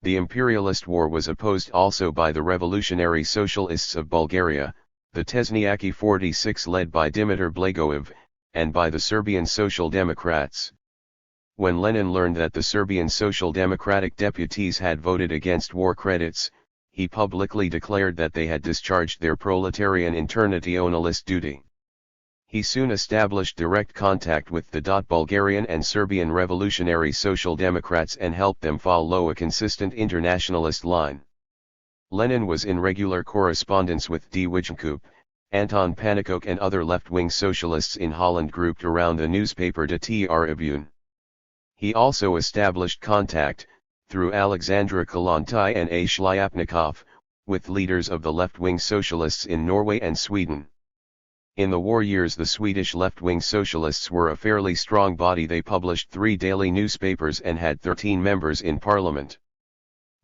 The imperialist war was opposed also by the revolutionary socialists of Bulgaria, the Tesniaki 46 led by Dimitar Blagojev, and by the Serbian Social Democrats. When Lenin learned that the Serbian Social Democratic deputies had voted against war credits, he publicly declared that they had discharged their proletarian internationalist duty. He soon established direct contact with the Bulgarian and Serbian revolutionary Social Democrats and helped them follow a consistent internationalist line. Lenin was in regular correspondence with D. Wijnkoop, Anton Pannekoek and other left-wing socialists in Holland grouped around the newspaper De Tribune. He also established contact, through Alexandra Kollontai and A. Shlyapnikov, with leaders of the left-wing socialists in Norway and Sweden. In the war years the Swedish left-wing socialists were a fairly strong body. They published 3 daily newspapers and had 13 members in parliament.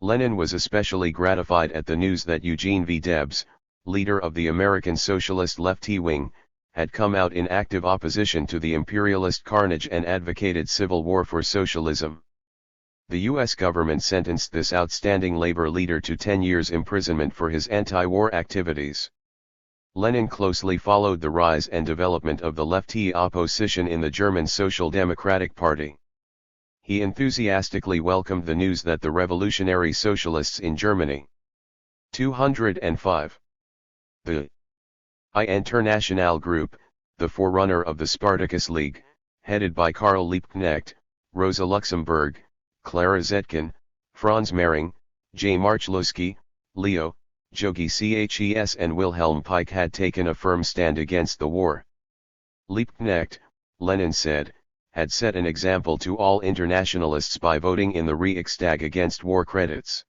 Lenin was especially gratified at the news that Eugene V. Debs, leader of the American Socialist Left wing, had come out in active opposition to the imperialist carnage and advocated civil war for socialism. The U.S. government sentenced this outstanding labor leader to 10 years imprisonment for his anti-war activities. Lenin closely followed the rise and development of the lefty opposition in the German Social Democratic Party. He enthusiastically welcomed the news that the revolutionary socialists in Germany. 205. The Internationale Group, the forerunner of the Spartacus League, headed by Karl Liebknecht, Rosa Luxemburg, Clara Zetkin, Franz Mehring, J. Marchluski, Leo, Jogi Ces and Wilhelm Pike had taken a firm stand against the war. Liebknecht, Lenin said, had set an example to all internationalists by voting in the Reichstag against war credits.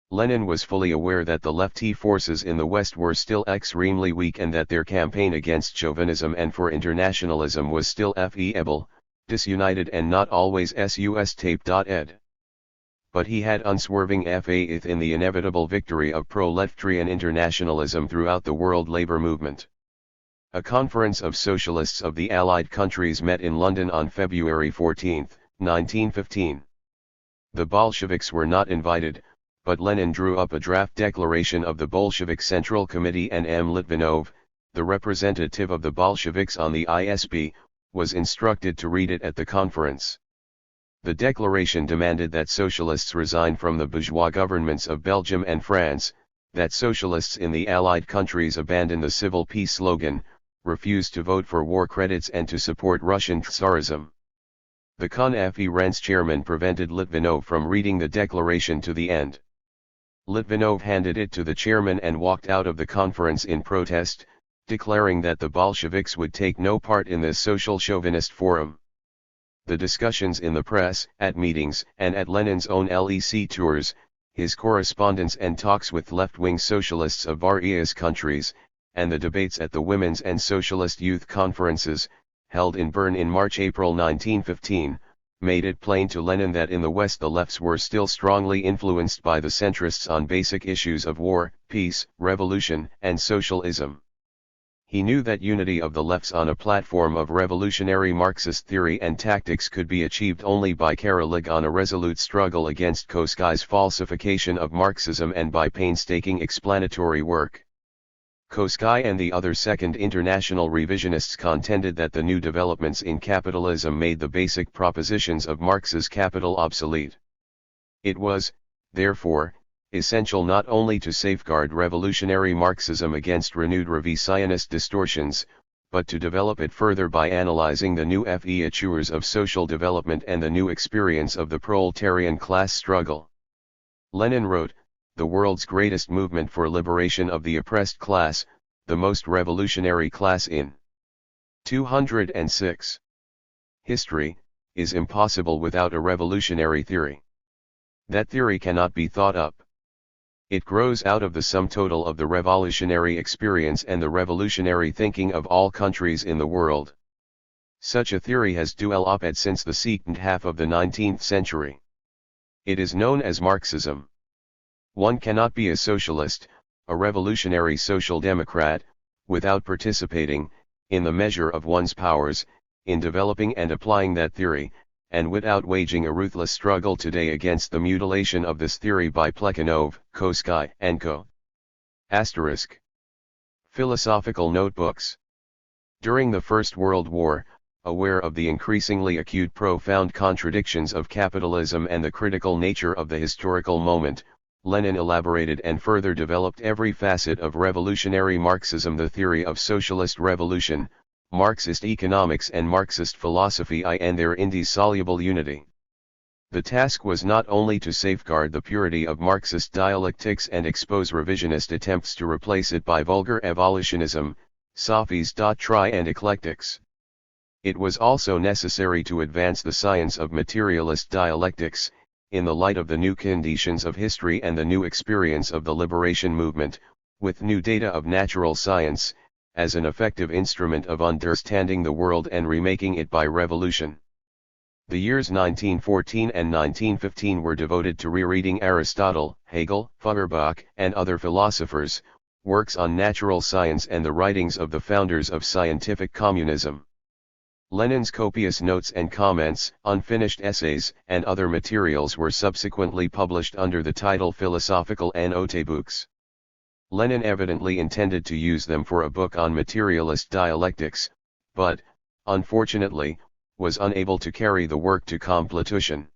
Lenin was fully aware that the lefty forces in the West were still extremely weak and that their campaign against chauvinism and for internationalism was still feeble, disunited and not always tape.ed. But he had unswerving faith in the inevitable victory of proletarian internationalism throughout the world labor movement. A conference of socialists of the Allied countries met in London on February 14, 1915. The Bolsheviks were not invited, but Lenin drew up a draft declaration of the Bolshevik Central Committee and M. Litvinov, the representative of the Bolsheviks on the ISB, was instructed to read it at the conference. The declaration demanded that socialists resign from the bourgeois governments of Belgium and France, that socialists in the Allied countries abandon the civil peace slogan, refuse to vote for war credits and to support Russian Tsarism. The Conference chairman prevented Litvinov from reading the declaration to the end. Litvinov handed it to the chairman and walked out of the conference in protest, declaring that the Bolsheviks would take no part in this social chauvinist forum. The discussions in the press, at meetings, and at Lenin's own LEC tours, his correspondence and talks with left-wing socialists of various countries, and the debates at the Women's and Socialist Youth Conferences, held in Bern in March-April 1915, made it plain to Lenin that in the West the lefts were still strongly influenced by the centrists on basic issues of war, peace, revolution, and socialism. He knew that unity of the lefts on a platform of revolutionary Marxist theory and tactics could be achieved only by Karolig on a resolute struggle against Koskai's falsification of Marxism and by painstaking explanatory work. Koskai and the other Second International revisionists contended that the new developments in capitalism made the basic propositions of Marx's Capital obsolete. It was, therefore, essential not only to safeguard revolutionary Marxism against renewed revisionist distortions, but to develop it further by analyzing the new features of social development and the new experience of the proletarian class struggle. Lenin wrote, "The world's greatest movement for liberation of the oppressed class, the most revolutionary class in 206. History, is impossible without a revolutionary theory. That theory cannot be thought up. It grows out of the sum total of the revolutionary experience and the revolutionary thinking of all countries in the world. Such a theory has developed since the second half of the 19th century. It is known as Marxism. One cannot be a socialist, a revolutionary social democrat, without participating, in the measure of one's powers, in developing and applying that theory, and without waging a ruthless struggle today against the mutilation of this theory by Plekhanov, Koskai, and Co. Asterisk. Philosophical Notebooks. During the First World War, aware of the increasingly acute profound contradictions of capitalism and the critical nature of the historical moment, Lenin elaborated and further developed every facet of revolutionary Marxism, the theory of socialist revolution, Marxist economics and Marxist philosophy and their indissoluble unity. The task was not only to safeguard the purity of Marxist dialectics and expose revisionist attempts to replace it by vulgar evolutionism, sophies, tri and eclectics. It was also necessary to advance the science of materialist dialectics, in the light of the new conditions of history and the new experience of the liberation movement, with new data of natural science, as an effective instrument of understanding the world and remaking it by revolution. The years 1914 and 1915 were devoted to rereading Aristotle, Hegel, Feuerbach, and other philosophers, works on natural science and the writings of the founders of scientific communism. Lenin's copious notes and comments, unfinished essays, and other materials were subsequently published under the title Philosophical Notebooks. Lenin evidently intended to use them for a book on materialist dialectics, but, unfortunately, was unable to carry the work to completion.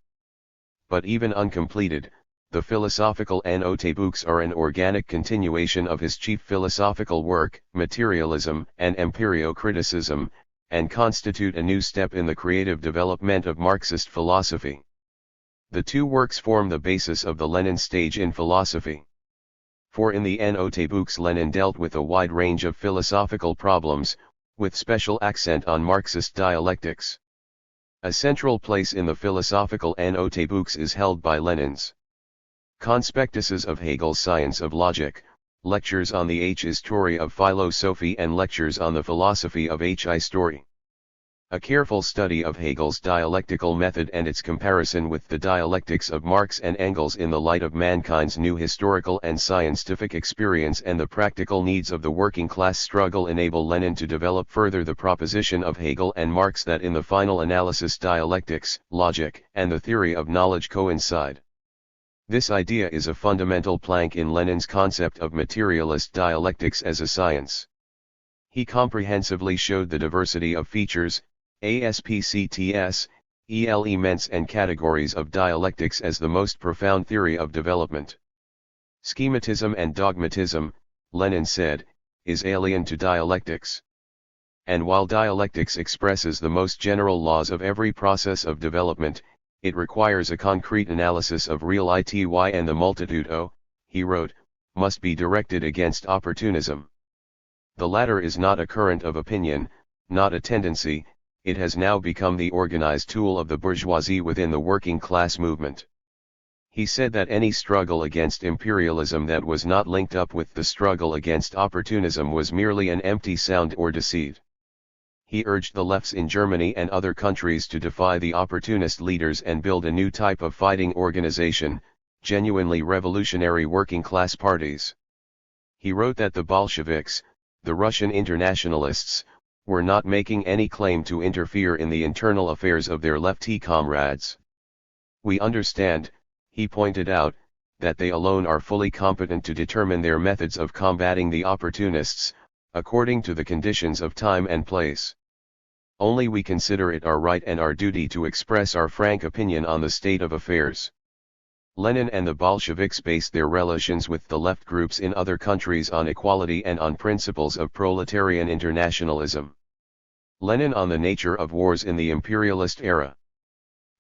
But even uncompleted, the Philosophical Notebooks are an organic continuation of his chief philosophical work, Materialism and Empirio-criticism, and constitute a new step in the creative development of Marxist philosophy. The two works form the basis of the Lenin stage in philosophy. For in the Notebooks Lenin dealt with a wide range of philosophical problems, with special accent on Marxist dialectics. A central place in the Philosophical Notebooks is held by Lenin's Conspectuses of Hegel's Science of Logic, lectures on the History of Philosophy and lectures on the philosophy of History. A careful study of Hegel's dialectical method and its comparison with the dialectics of Marx and Engels in the light of mankind's new historical and scientific experience and the practical needs of the working class struggle enable Lenin to develop further the proposition of Hegel and Marx that in the final analysis dialectics, logic, and the theory of knowledge coincide. This idea is a fundamental plank in Lenin's concept of materialist dialectics as a science. He comprehensively showed the diversity of features, aspects, elements and categories of dialectics as the most profound theory of development. Schematism and dogmatism, Lenin said, is alien to dialectics. And while dialectics expresses the most general laws of every process of development, it requires a concrete analysis of real ity and the multitude he wrote, must be directed against opportunism. The latter is not a current of opinion, not a tendency, it has now become the organized tool of the bourgeoisie within the working class movement. He said that any struggle against imperialism that was not linked up with the struggle against opportunism was merely an empty sound or deceit. He urged the lefts in Germany and other countries to defy the opportunist leaders and build a new type of fighting organization, genuinely revolutionary working class parties. He wrote that the Bolsheviks, the Russian internationalists, were not making any claim to interfere in the internal affairs of their lefty comrades. We understand, he pointed out, that they alone are fully competent to determine their methods of combating the opportunists, according to the conditions of time and place. Only we consider it our right and our duty to express our frank opinion on the state of affairs. Lenin and the Bolsheviks based their relations with the left groups in other countries on equality and on principles of proletarian internationalism. Lenin on the nature of wars in the imperialist era.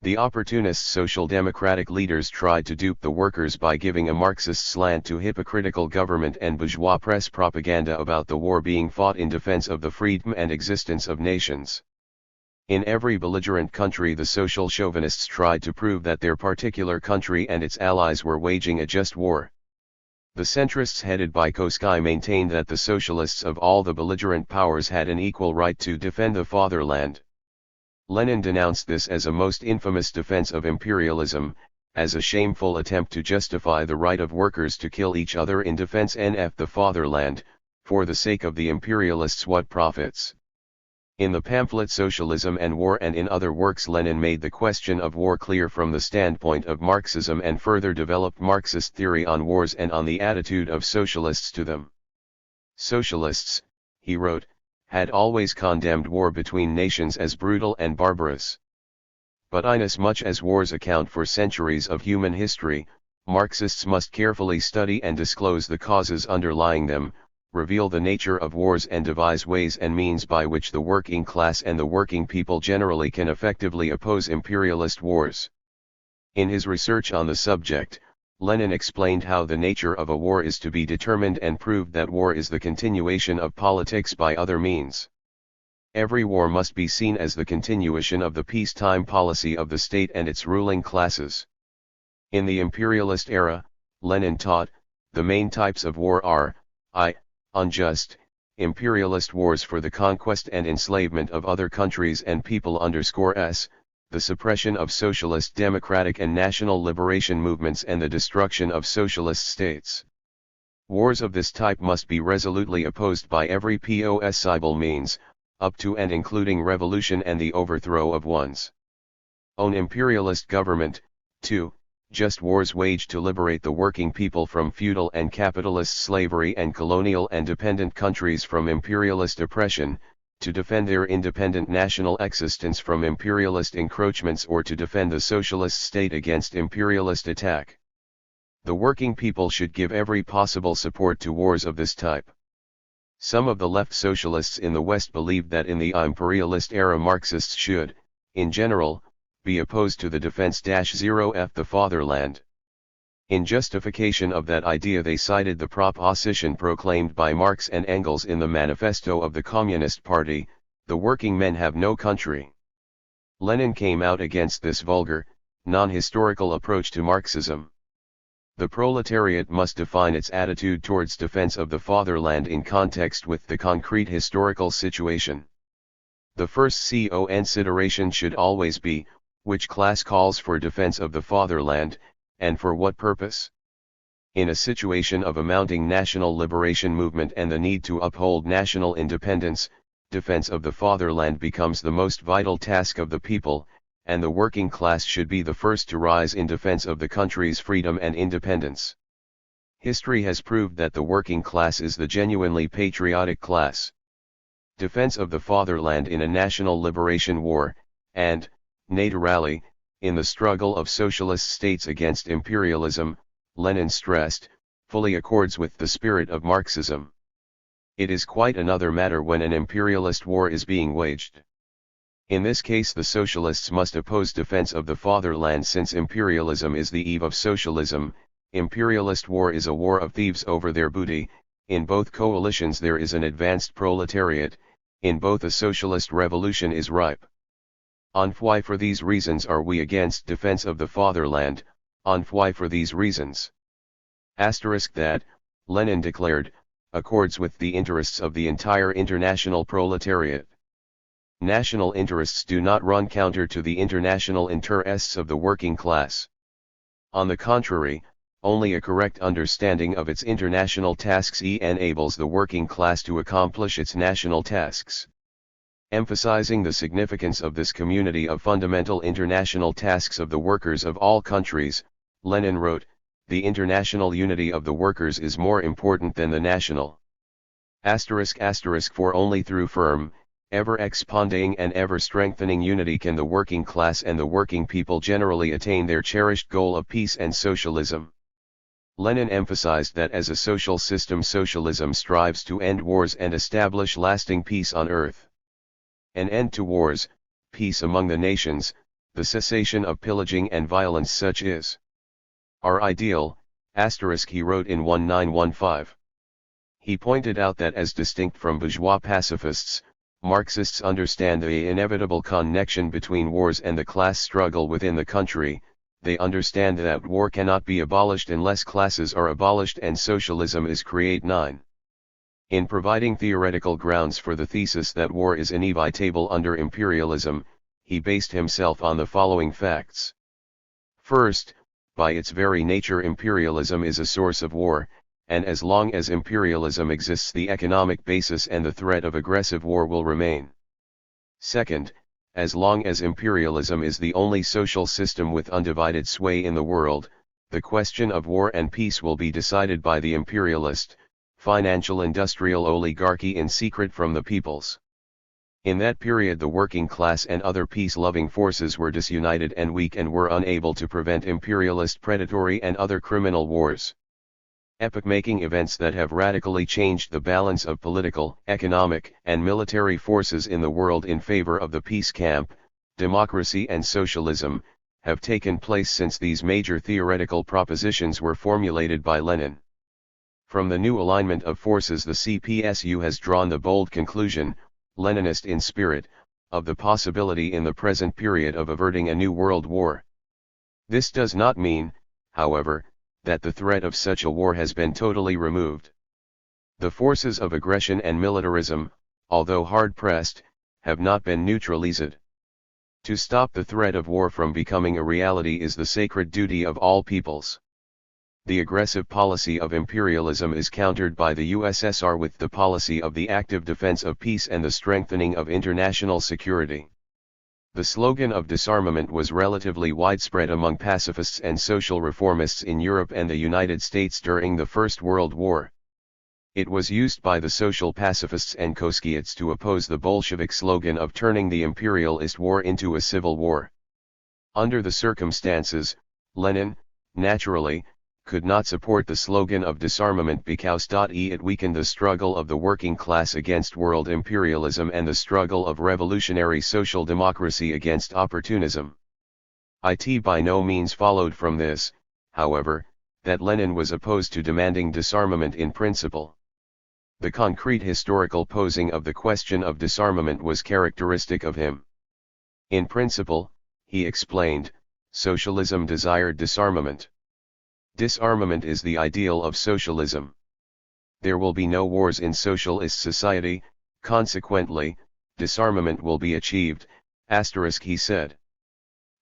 The opportunist social democratic leaders tried to dupe the workers by giving a Marxist slant to hypocritical government and bourgeois press propaganda about the war being fought in defense of the freedom and existence of nations. In every belligerent country the social chauvinists tried to prove that their particular country and its allies were waging a just war. The centrists headed by Koski maintained that the socialists of all the belligerent powers had an equal right to defend the fatherland. Lenin denounced this as a most infamous defense of imperialism, as a shameful attempt to justify the right of workers to kill each other in defense of the fatherland, for the sake of the imperialists what profits. In the pamphlet Socialism and War and in other works Lenin made the question of war clear from the standpoint of Marxism and further developed Marxist theory on wars and on the attitude of socialists to them. Socialists, he wrote, had always condemned war between nations as brutal and barbarous. But inasmuch as wars account for centuries of human history, Marxists must carefully study and disclose the causes underlying them, reveal the nature of wars and devise ways and means by which the working class and the working people generally can effectively oppose imperialist wars. In his research on the subject, Lenin explained how the nature of a war is to be determined and proved that war is the continuation of politics by other means. Every war must be seen as the continuation of the peacetime policy of the state and its ruling classes. In the imperialist era, Lenin taught, the main types of war are, unjust, imperialist wars for the conquest and enslavement of other countries and people _s, the suppression of socialist democratic and national liberation movements and the destruction of socialist states. Wars of this type must be resolutely opposed by every possible means, up to and including revolution and the overthrow of one's own imperialist government. 2. Just wars waged to liberate the working people from feudal and capitalist slavery and colonial and dependent countries from imperialist oppression, to defend their independent national existence from imperialist encroachments or to defend the socialist state against imperialist attack. The working people should give every possible support to wars of this type. Some of the left socialists in the West believed that in the imperialist era Marxists should, in general, be opposed to the defense-0 the fatherland. In justification of that idea they cited the proposition proclaimed by Marx and Engels in the manifesto of the Communist Party, the working men have no country. Lenin came out against this vulgar, non-historical approach to Marxism. The proletariat must define its attitude towards defense of the fatherland in context with the concrete historical situation. The first consideration should always be, which class calls for defense of the fatherland, and for what purpose? In a situation of a mounting national liberation movement and the need to uphold national independence, defense of the fatherland becomes the most vital task of the people, and the working class should be the first to rise in defense of the country's freedom and independence. History has proved that the working class is the genuinely patriotic class. Defense of the fatherland in a national liberation war, and, naturally, in the struggle of socialist states against imperialism, Lenin stressed, fully accords with the spirit of Marxism. It is quite another matter when an imperialist war is being waged. In this case the socialists must oppose defense of the fatherland since imperialism is the eve of socialism. Imperialist war is a war of thieves over their booty. In both coalitions there is an advanced proletariat, in both a socialist revolution is ripe. Why for these reasons are we against defense of the fatherland? Why for these reasons? That, Lenin declared, accords with the interests of the entire international proletariat. National interests do not run counter to the international interests of the working class. On the contrary, only a correct understanding of its international tasks enables the working class to accomplish its national tasks. Emphasizing the significance of this community of fundamental international tasks of the workers of all countries, Lenin wrote, "The international unity of the workers is more important than the national. For only through firm, ever expanding and ever strengthening unity can the working class and the working people generally attain their cherished goal of peace and socialism." Lenin emphasized that as a social system, socialism strives to end wars and establish lasting peace on earth. An end to wars, peace among the nations, the cessation of pillaging and violence such is our ideal, he wrote in 1915. He pointed out that as distinct from bourgeois pacifists, Marxists understand the inevitable connection between wars and the class struggle within the country. They understand that war cannot be abolished unless classes are abolished and socialism is created. 9. In providing theoretical grounds for the thesis that war is inevitable under imperialism, he based himself on the following facts. First, by its very nature imperialism is a source of war, and as long as imperialism exists the economic basis and the threat of aggressive war will remain. Second, as long as imperialism is the only social system with undivided sway in the world, the question of war and peace will be decided by the imperialist, financial industrial oligarchy in secret from the peoples. In that period the working class and other peace-loving forces were disunited and weak and were unable to prevent imperialist predatory and other criminal wars. Epoch-making events that have radically changed the balance of political, economic, and military forces in the world in favor of the peace camp, democracy and socialism, have taken place since these major theoretical propositions were formulated by Lenin. From the new alignment of forces the CPSU has drawn the bold conclusion, Leninist in spirit, of the possibility in the present period of averting a new world war. This does not mean, however, that the threat of such a war has been totally removed. The forces of aggression and militarism, although hard-pressed, have not been neutralized. To stop the threat of war from becoming a reality is the sacred duty of all peoples. The aggressive policy of imperialism is countered by the USSR with the policy of the active defense of peace and the strengthening of international security. The slogan of disarmament was relatively widespread among pacifists and social reformists in Europe and the United States during the First World War. It was used by the social pacifists and Trotskyistas to oppose the Bolshevik slogan of turning the imperialist war into a civil war. Under the circumstances, Lenin, naturally, could not support the slogan of disarmament because it weakened the struggle of the working class against world imperialism and the struggle of revolutionary social democracy against opportunism. It by no means followed from this, however, that Lenin was opposed to demanding disarmament in principle. The concrete historical posing of the question of disarmament was characteristic of him. In principle, he explained, socialism desired disarmament. Disarmament is the ideal of socialism. There will be no wars in socialist society, consequently, disarmament will be achieved, he said.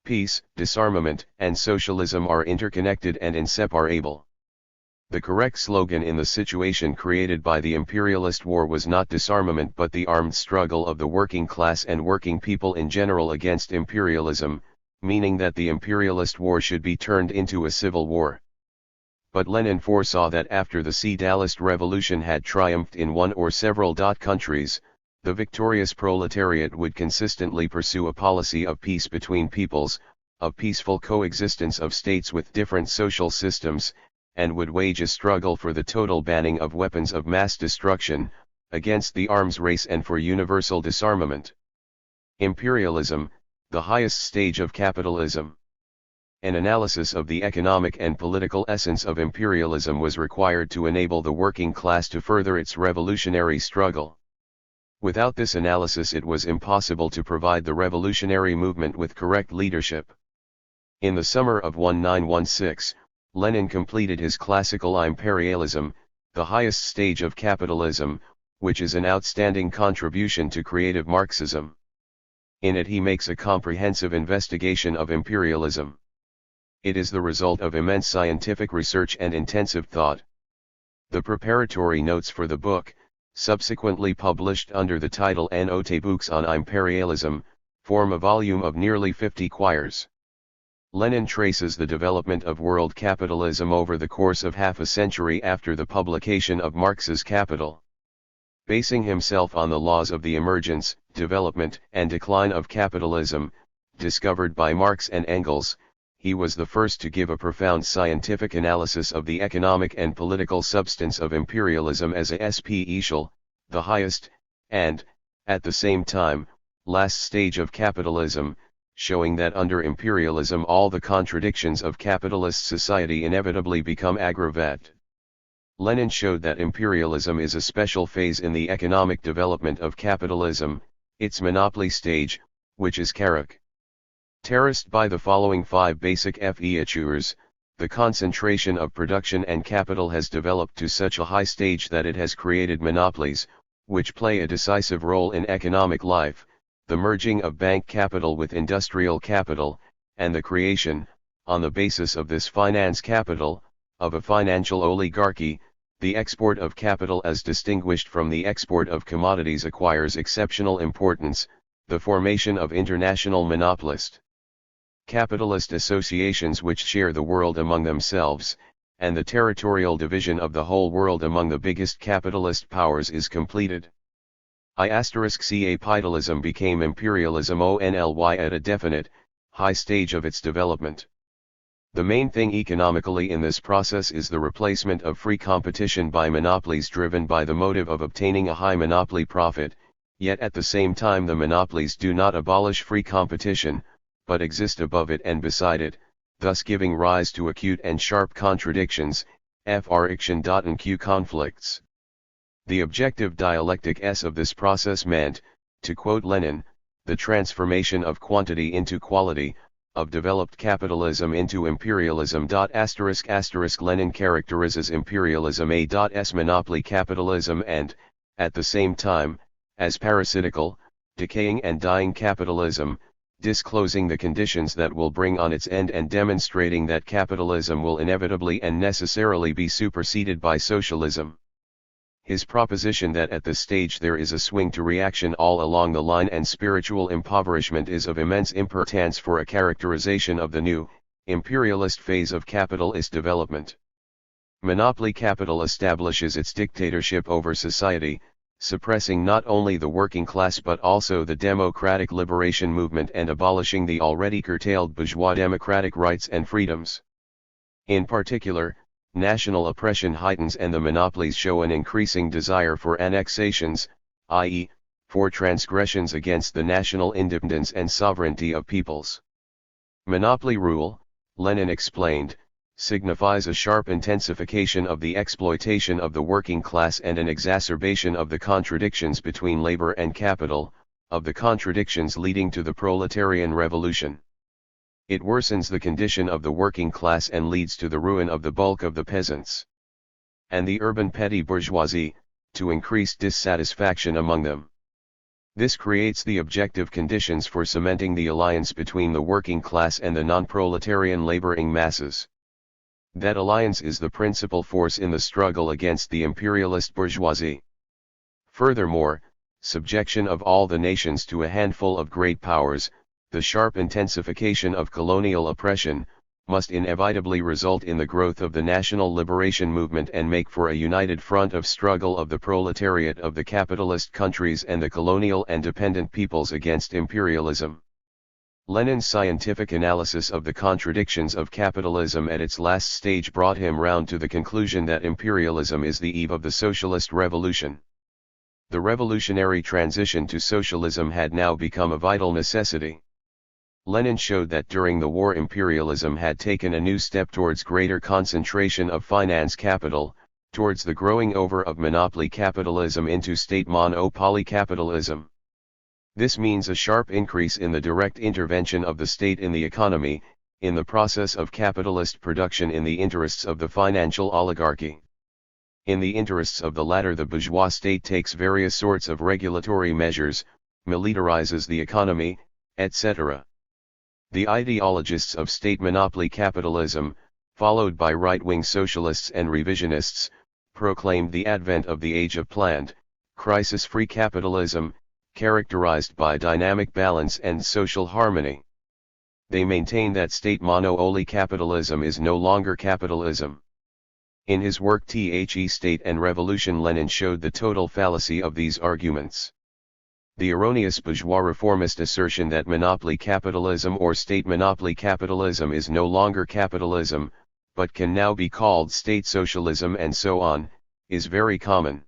Peace, disarmament, and socialism are interconnected and inseparable. The correct slogan in the situation created by the imperialist war was not disarmament but the armed struggle of the working class and working people in general against imperialism, meaning that the imperialist war should be turned into a civil war. But Lenin foresaw that after the Socialist revolution had triumphed in one or several countries, the victorious proletariat would consistently pursue a policy of peace between peoples, of peaceful coexistence of states with different social systems, and would wage a struggle for the total banning of weapons of mass destruction, against the arms race and for universal disarmament. Imperialism, the highest stage of capitalism. An analysis of the economic and political essence of imperialism was required to enable the working class to further its revolutionary struggle. Without this analysis it was impossible to provide the revolutionary movement with correct leadership. In the summer of 1916, Lenin completed his classical Imperialism, the highest stage of capitalism, which is an outstanding contribution to creative Marxism. In it he makes a comprehensive investigation of imperialism. It is the result of immense scientific research and intensive thought. The preparatory notes for the book, subsequently published under the title Note Books on Imperialism, form a volume of nearly 50 quires. Lenin traces the development of world capitalism over the course of half a century after the publication of Marx's Capital. Basing himself on the laws of the emergence, development, and decline of capitalism, discovered by Marx and Engels, he was the first to give a profound scientific analysis of the economic and political substance of imperialism as a special, the highest, and, at the same time, last stage of capitalism, showing that under imperialism all the contradictions of capitalist society inevitably become aggravated. Lenin showed that imperialism is a special phase in the economic development of capitalism, its monopoly stage, which is characterized by the following 5 basic features. The concentration of production and capital has developed to such a high stage that it has created monopolies, which play a decisive role in economic life, the merging of bank capital with industrial capital, and the creation, on the basis of this finance capital, of a financial oligarchy. The export of capital as distinguished from the export of commodities acquires exceptional importance, the formation of international monopolist capitalist associations which share the world among themselves, and the territorial division of the whole world among the biggest capitalist powers is completed. Capitalism became imperialism only at a definite, high stage of its development. The main thing economically in this process is the replacement of free competition by monopolies driven by the motive of obtaining a high monopoly profit, yet at the same time the monopolies do not abolish free competition, but exist above it and beside it, thus giving rise to acute and sharp contradictions, friction and Q conflicts. The objective dialectic S of this process meant, to quote Lenin, the transformation of quantity into quality, of developed capitalism into imperialism. Lenin characterizes imperialism as monopoly capitalism and, at the same time, as parasitical, decaying and dying capitalism, disclosing the conditions that will bring on its end and demonstrating that capitalism will inevitably and necessarily be superseded by socialism. His proposition that at this stage there is a swing to reaction all along the line and spiritual impoverishment is of immense importance for a characterization of the new, imperialist phase of capitalist development. Monopoly capital establishes its dictatorship over society, suppressing not only the working class but also the democratic liberation movement and abolishing the already curtailed bourgeois democratic rights and freedoms. In particular, national oppression heightens and the monopolies show an increasing desire for annexations, i.e., for transgressions against the national independence and sovereignty of peoples. Monopoly rule, Lenin explained, signifies a sharp intensification of the exploitation of the working class and an exacerbation of the contradictions between labor and capital, of the contradictions leading to the proletarian revolution. It worsens the condition of the working class and leads to the ruin of the bulk of the peasants and the urban petty bourgeoisie, to increased dissatisfaction among them. This creates the objective conditions for cementing the alliance between the working class and the non-proletarian laboring masses. That alliance is the principal force in the struggle against the imperialist bourgeoisie. Furthermore, subjection of all the nations to a handful of great powers, the sharp intensification of colonial oppression, must inevitably result in the growth of the national liberation movement and make for a united front of struggle of the proletariat of the capitalist countries and the colonial and dependent peoples against imperialism. Lenin's scientific analysis of the contradictions of capitalism at its last stage brought him round to the conclusion that imperialism is the eve of the socialist revolution. The revolutionary transition to socialism had now become a vital necessity. Lenin showed that during the war imperialism had taken a new step towards greater concentration of finance capital, towards the growing over of monopoly capitalism into state monopoly capitalism. This means a sharp increase in the direct intervention of the state in the economy, in the process of capitalist production in the interests of the financial oligarchy. In the interests of the latter the bourgeois state takes various sorts of regulatory measures, militarizes the economy, etc. The ideologists of state monopoly capitalism, followed by right-wing socialists and revisionists, proclaimed the advent of the age of planned, crisis-free capitalism, characterized by dynamic balance and social harmony. They maintain that state monopoly capitalism is no longer capitalism. In his work State and Revolution, Lenin showed the total fallacy of these arguments. The erroneous bourgeois reformist assertion that monopoly capitalism or state monopoly capitalism is no longer capitalism, but can now be called state socialism and so on, is very common.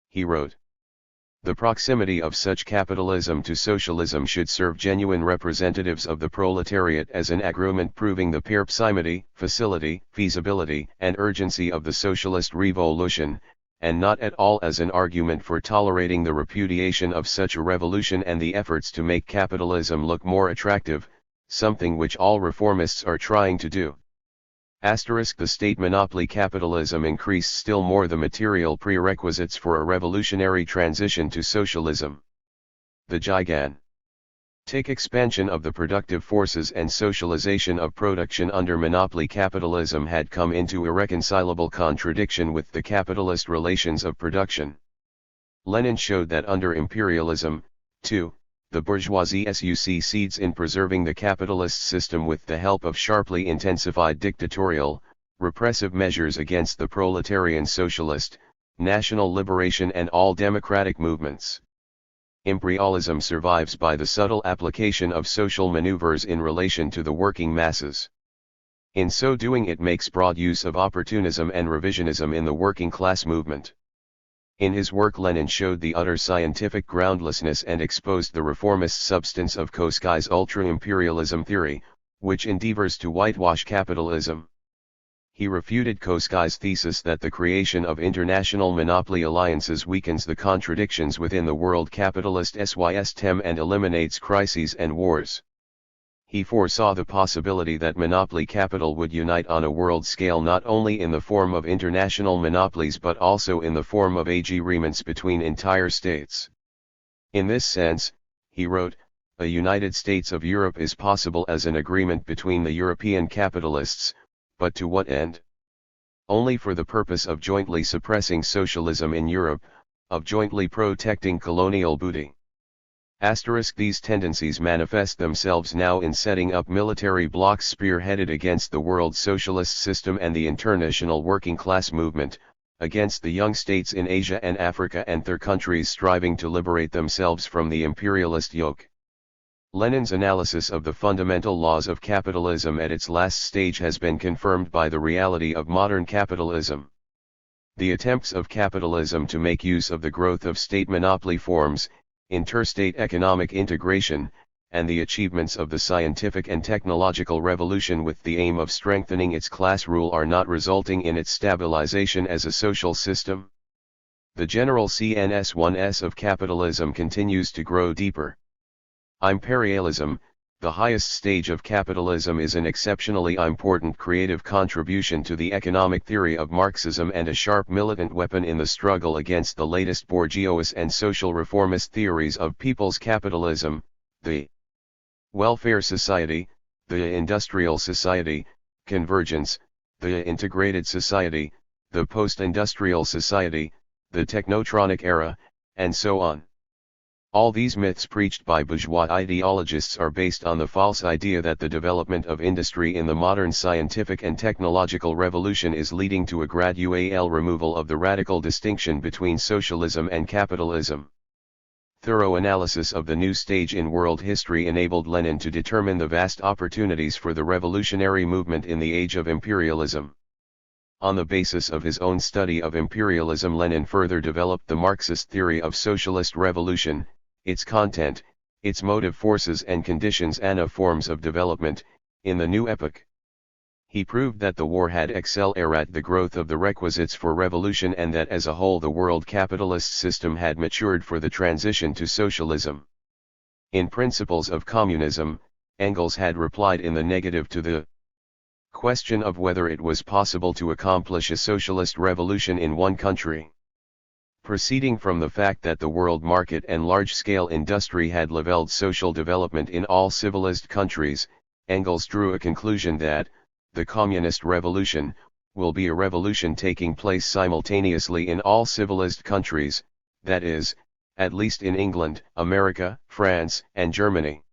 He wrote, "The proximity of such capitalism to socialism should serve genuine representatives of the proletariat as an argument proving the proximity, facility, feasibility, and urgency of the socialist revolution, and not at all as an argument for tolerating the repudiation of such a revolution and the efforts to make capitalism look more attractive, something which all reformists are trying to do." The state monopoly capitalism increased still more the material prerequisites for a revolutionary transition to socialism. The gigantic expansion of the productive forces and socialization of production under monopoly capitalism had come into irreconcilable contradiction with the capitalist relations of production. Lenin showed that under imperialism, too, the bourgeoisie succeeds in preserving the capitalist system with the help of sharply intensified dictatorial, repressive measures against the proletarian socialist, national liberation and all democratic movements. Imperialism survives by the subtle application of social maneuvers in relation to the working masses. In so doing, it makes broad use of opportunism and revisionism in the working class movement. In his work, Lenin showed the utter scientific groundlessness and exposed the reformist substance of Koskai's ultra-imperialism theory, which endeavors to whitewash capitalism. He refuted Koskai's thesis that the creation of international monopoly alliances weakens the contradictions within the world capitalist system and eliminates crises and wars. He foresaw the possibility that monopoly capital would unite on a world scale not only in the form of international monopolies but also in the form of agreements between entire states. In this sense, he wrote, a United States of Europe is possible as an agreement between the European capitalists, but to what end? Only for the purpose of jointly suppressing socialism in Europe, of jointly protecting colonial booty. These tendencies manifest themselves now in setting up military blocs spearheaded against the world socialist system and the international working class movement, against the young states in Asia and Africa and their countries striving to liberate themselves from the imperialist yoke. Lenin's analysis of the fundamental laws of capitalism at its last stage has been confirmed by the reality of modern capitalism. The attempts of capitalism to make use of the growth of state monopoly forms, interstate economic integration, and the achievements of the scientific and technological revolution with the aim of strengthening its class rule are not resulting in its stabilization as a social system. The general CNS1S of capitalism continues to grow deeper. Imperialism, the highest stage of capitalism, is an exceptionally important creative contribution to the economic theory of Marxism and a sharp militant weapon in the struggle against the latest bourgeois and social reformist theories of people's capitalism, the welfare society, the industrial society, convergence, the integrated society, the post-industrial society, the technotronic era, and so on. All these myths preached by bourgeois ideologists are based on the false idea that the development of industry in the modern scientific and technological revolution is leading to a gradual removal of the radical distinction between socialism and capitalism. Thorough analysis of the new stage in world history enabled Lenin to determine the vast opportunities for the revolutionary movement in the age of imperialism. On the basis of his own study of imperialism, Lenin further developed the Marxist theory of socialist revolution, its content, its motive forces and conditions and of forms of development, in the new epoch. He proved that the war had accelerated the growth of the requisites for revolution and that as a whole the world capitalist system had matured for the transition to socialism. In Principles of Communism, Engels had replied in the negative to the question of whether it was possible to accomplish a socialist revolution in one country. Proceeding from the fact that the world market and large-scale industry had leveled social development in all civilized countries, Engels drew a conclusion that, the communist revolution, will be a revolution taking place simultaneously in all civilized countries, that is, at least in England, America, France, and Germany.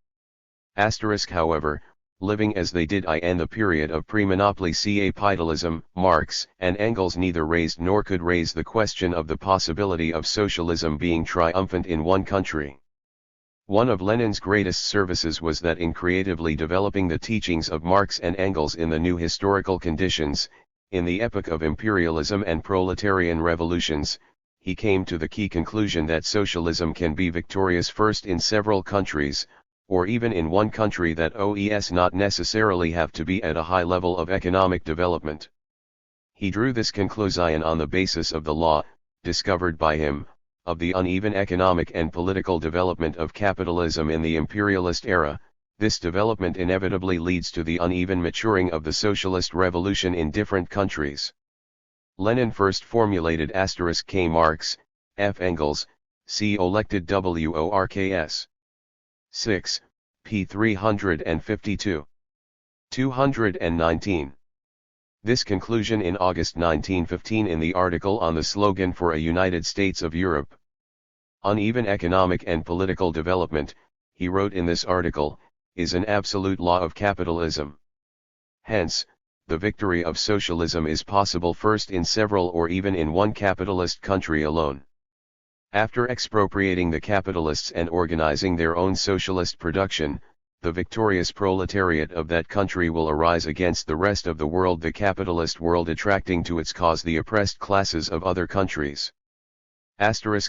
However, living as they did in the period of pre-monopoly capitalism, Marx and Engels neither raised nor could raise the question of the possibility of socialism being triumphant in one country. One of Lenin's greatest services was that in creatively developing the teachings of Marx and Engels in the new historical conditions, in the epoch of imperialism and proletarian revolutions, he came to the key conclusion that socialism can be victorious first in several countries, or even in one country, that OES not necessarily have to be at a high level of economic development. He drew this conclusion on the basis of the law, discovered by him, of the uneven economic and political development of capitalism in the imperialist era. This development inevitably leads to the uneven maturing of the socialist revolution in different countries. Lenin first formulated *K Marx, F Engels, C elected WORKS. 6, p. 352. 219. This conclusion in August 1915 in the article on the slogan for a United States of Europe. Uneven economic and political development, he wrote in this article, is an absolute law of capitalism. Hence, the victory of socialism is possible first in several or even in one capitalist country alone. After expropriating the capitalists and organizing their own socialist production, the victorious proletariat of that country will arise against the rest of the world, the capitalist world, attracting to its cause the oppressed classes of other countries.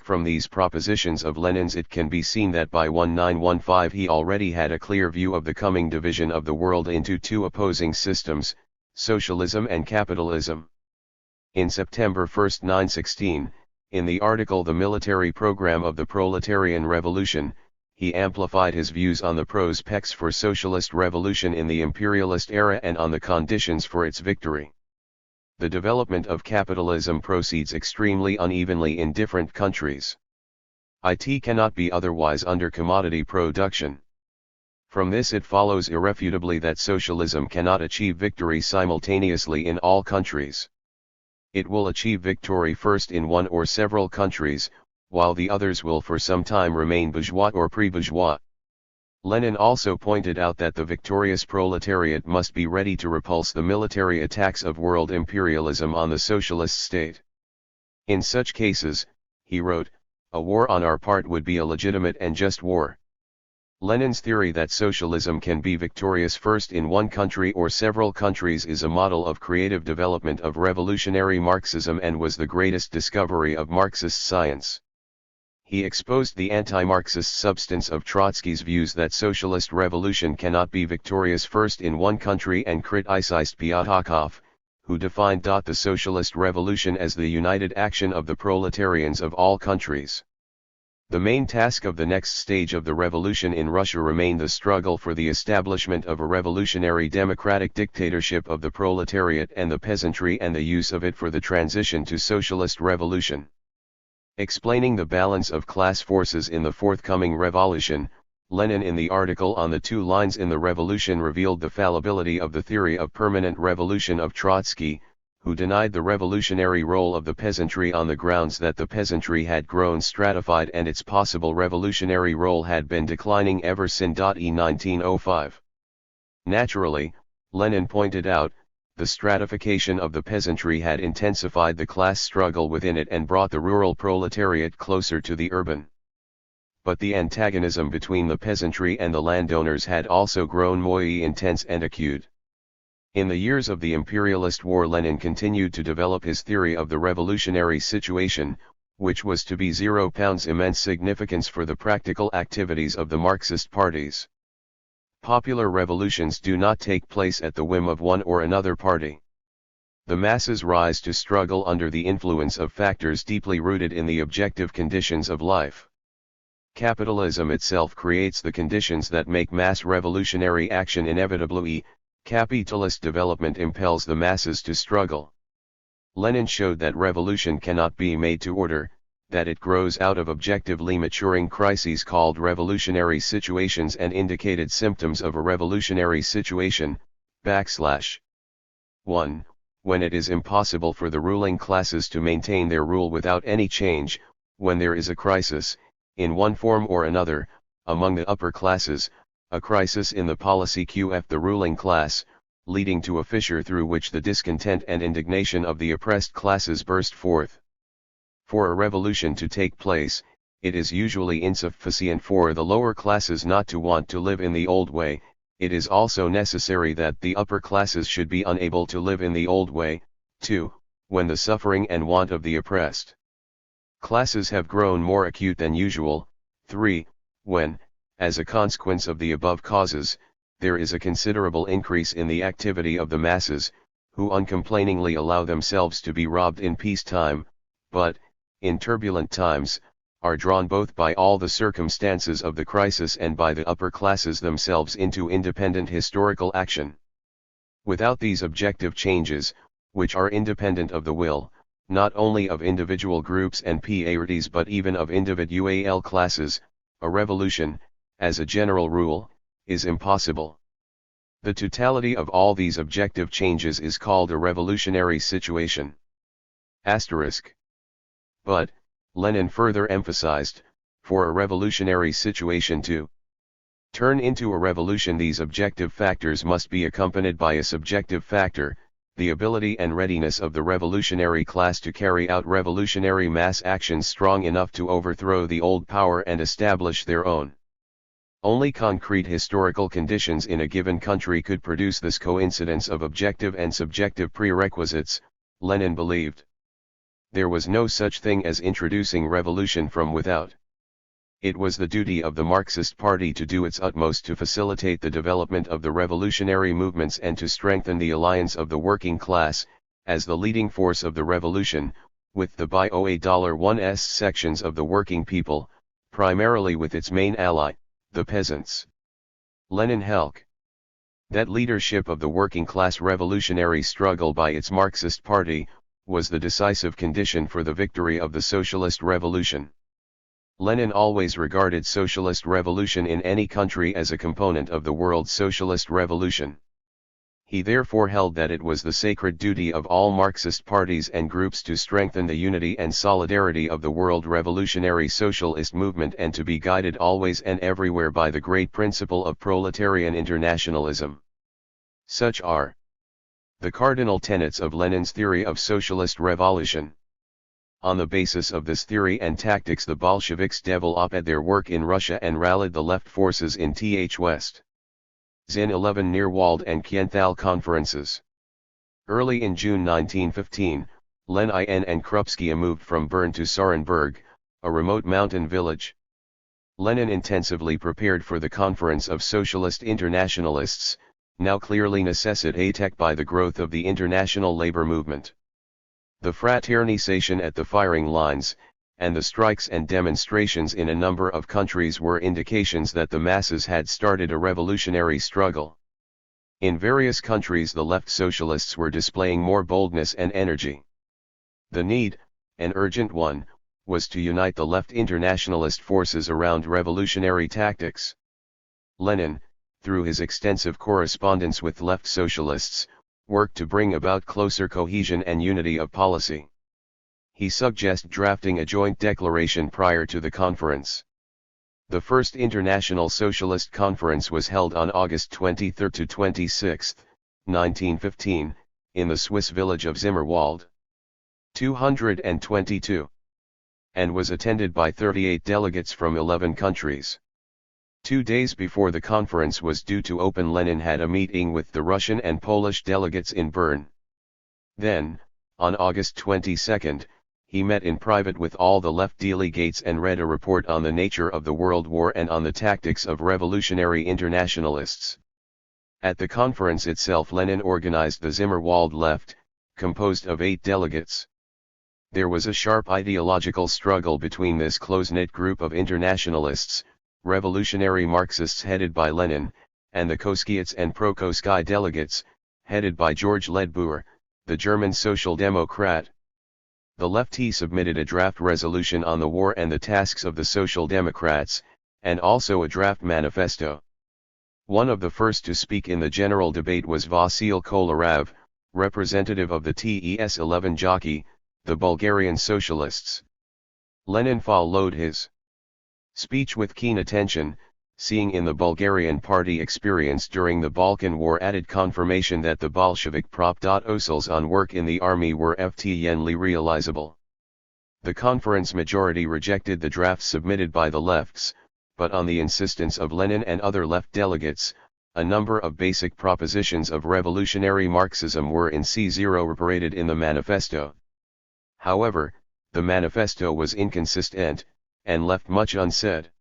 From these propositions of Lenin's it can be seen that by 1915 he already had a clear view of the coming division of the world into two opposing systems, socialism and capitalism. In September 1, 1916, in the article The Military Program of the Proletarian Revolution, he amplified his views on the prospects for socialist revolution in the imperialist era and on the conditions for its victory. The development of capitalism proceeds extremely unevenly in different countries. It cannot be otherwise under commodity production. From this it follows irrefutably that socialism cannot achieve victory simultaneously in all countries. It will achieve victory first in one or several countries, while the others will for some time remain bourgeois or pre-bourgeois. Lenin also pointed out that the victorious proletariat must be ready to repulse the military attacks of world imperialism on the socialist state. In such cases, he wrote, a war on our part would be a legitimate and just war. Lenin's theory that socialism can be victorious first in one country or several countries is a model of creative development of revolutionary Marxism and was the greatest discovery of Marxist science. He exposed the anti-Marxist substance of Trotsky's views that socialist revolution cannot be victorious first in one country and criticized Pyatakov, who defined the socialist revolution as the united action of the proletarians of all countries. The main task of the next stage of the revolution in Russia remained the struggle for the establishment of a revolutionary democratic dictatorship of the proletariat and the peasantry and the use of it for the transition to socialist revolution. Explaining the balance of class forces in the forthcoming revolution, Lenin in the article on the two lines in the revolution revealed the fallibility of the theory of permanent revolution of Trotsky, who denied the revolutionary role of the peasantry on the grounds that the peasantry had grown stratified and its possible revolutionary role had been declining ever since 1905. Naturally, Lenin pointed out, the stratification of the peasantry had intensified the class struggle within it and brought the rural proletariat closer to the urban. But the antagonism between the peasantry and the landowners had also grown more intense and acute. In the years of the imperialist war, Lenin continued to develop his theory of the revolutionary situation, which was to be immense significance for the practical activities of the Marxist parties. Popular revolutions do not take place at the whim of one or another party. The masses rise to struggle under the influence of factors deeply rooted in the objective conditions of life. Capitalism itself creates the conditions that make mass revolutionary action inevitable. Capitalist development impels the masses to struggle. Lenin showed that revolution cannot be made to order, that it grows out of objectively maturing crises called revolutionary situations and indicated symptoms of a revolutionary situation, / 1. When it is impossible for the ruling classes to maintain their rule without any change, when there is a crisis, in one form or another, among the upper classes, a crisis in the policy of the ruling class, leading to a fissure through which the discontent and indignation of the oppressed classes burst forth. For a revolution to take place, it is usually insufficient for the lower classes not to want to live in the old way, it is also necessary that the upper classes should be unable to live in the old way, too, when the suffering and want of the oppressed classes have grown more acute than usual. 3. When, as a consequence of the above causes, there is a considerable increase in the activity of the masses, who uncomplainingly allow themselves to be robbed in peacetime, but, in turbulent times, are drawn both by all the circumstances of the crisis and by the upper classes themselves into independent historical action. Without these objective changes, which are independent of the will, not only of individual groups and parties but even of individual classes, a revolution, as a general rule, is impossible. The totality of all these objective changes is called a revolutionary situation. Asterisk. But, Lenin further emphasized, for a revolutionary situation to turn into a revolution, these objective factors must be accompanied by a subjective factor, the ability and readiness of the revolutionary class to carry out revolutionary mass actions strong enough to overthrow the old power and establish their own. Only concrete historical conditions in a given country could produce this coincidence of objective and subjective prerequisites, Lenin believed. There was no such thing as introducing revolution from without. It was the duty of the Marxist Party to do its utmost to facilitate the development of the revolutionary movements and to strengthen the alliance of the working class, as the leading force of the revolution, with the BOA$1s sections of the working people, primarily with its main ally, the peasants. Lenin held that leadership of the working class revolutionary struggle by its Marxist Party, was the decisive condition for the victory of the socialist revolution. Lenin always regarded socialist revolution in any country as a component of the world's socialist revolution. He therefore held that it was the sacred duty of all Marxist parties and groups to strengthen the unity and solidarity of the world revolutionary socialist movement and to be guided always and everywhere by the great principle of proletarian internationalism. Such are the cardinal tenets of Lenin's theory of socialist revolution. On the basis of this theory and tactics, the Bolsheviks developed their work in Russia and rallied the left forces in West. Zin 11 Neerwald and Kienthal conferences. Early in June 1915, Lenin and Krupskaya moved from Bern to Sarenburg, a remote mountain village. Lenin intensively prepared for the conference of socialist internationalists, now clearly necessitated by the growth of the international labor movement. The fraternization at the firing lines, and the strikes and demonstrations in a number of countries were indications that the masses had started a revolutionary struggle. In various countries the left socialists were displaying more boldness and energy. The need, an urgent one, was to unite the left internationalist forces around revolutionary tactics. Lenin, through his extensive correspondence with left socialists, worked to bring about closer cohesion and unity of policy. He suggested drafting a joint declaration prior to the conference. The first International Socialist Conference was held on August 23 to 26, 1915, in the Swiss village of Zimmerwald. 222. And was attended by 38 delegates from 11 countries. 2 days before the conference was due to open, Lenin had a meeting with the Russian and Polish delegates in Bern. Then, on August 22, he met in private with all the left delegates and read a report on the nature of the World War and on the tactics of revolutionary internationalists. At the conference itself, Lenin organized the Zimmerwald Left, composed of 8 delegates. There was a sharp ideological struggle between this close-knit group of internationalists, revolutionary Marxists headed by Lenin, and the Koskiets and Prokoski delegates, headed by George Ledbuhr, the German Social Democrat. the lefty submitted a draft resolution on the war and the tasks of the Social Democrats, and also a draft manifesto. One of the first to speak in the general debate was Vasil Kolarov, representative of the TES-11 Jockey, the Bulgarian Socialists. Lenin followed his speech with keen attention, seeing in the Bulgarian party experience during the Balkan War added confirmation that the Bolshevik proposals on work in the army were ftnly realizable. The conference majority rejected the drafts submitted by the lefts, but on the insistence of Lenin and other left delegates, a number of basic propositions of revolutionary Marxism were incorporated in the manifesto. However, the manifesto was inconsistent, and left much unsaid.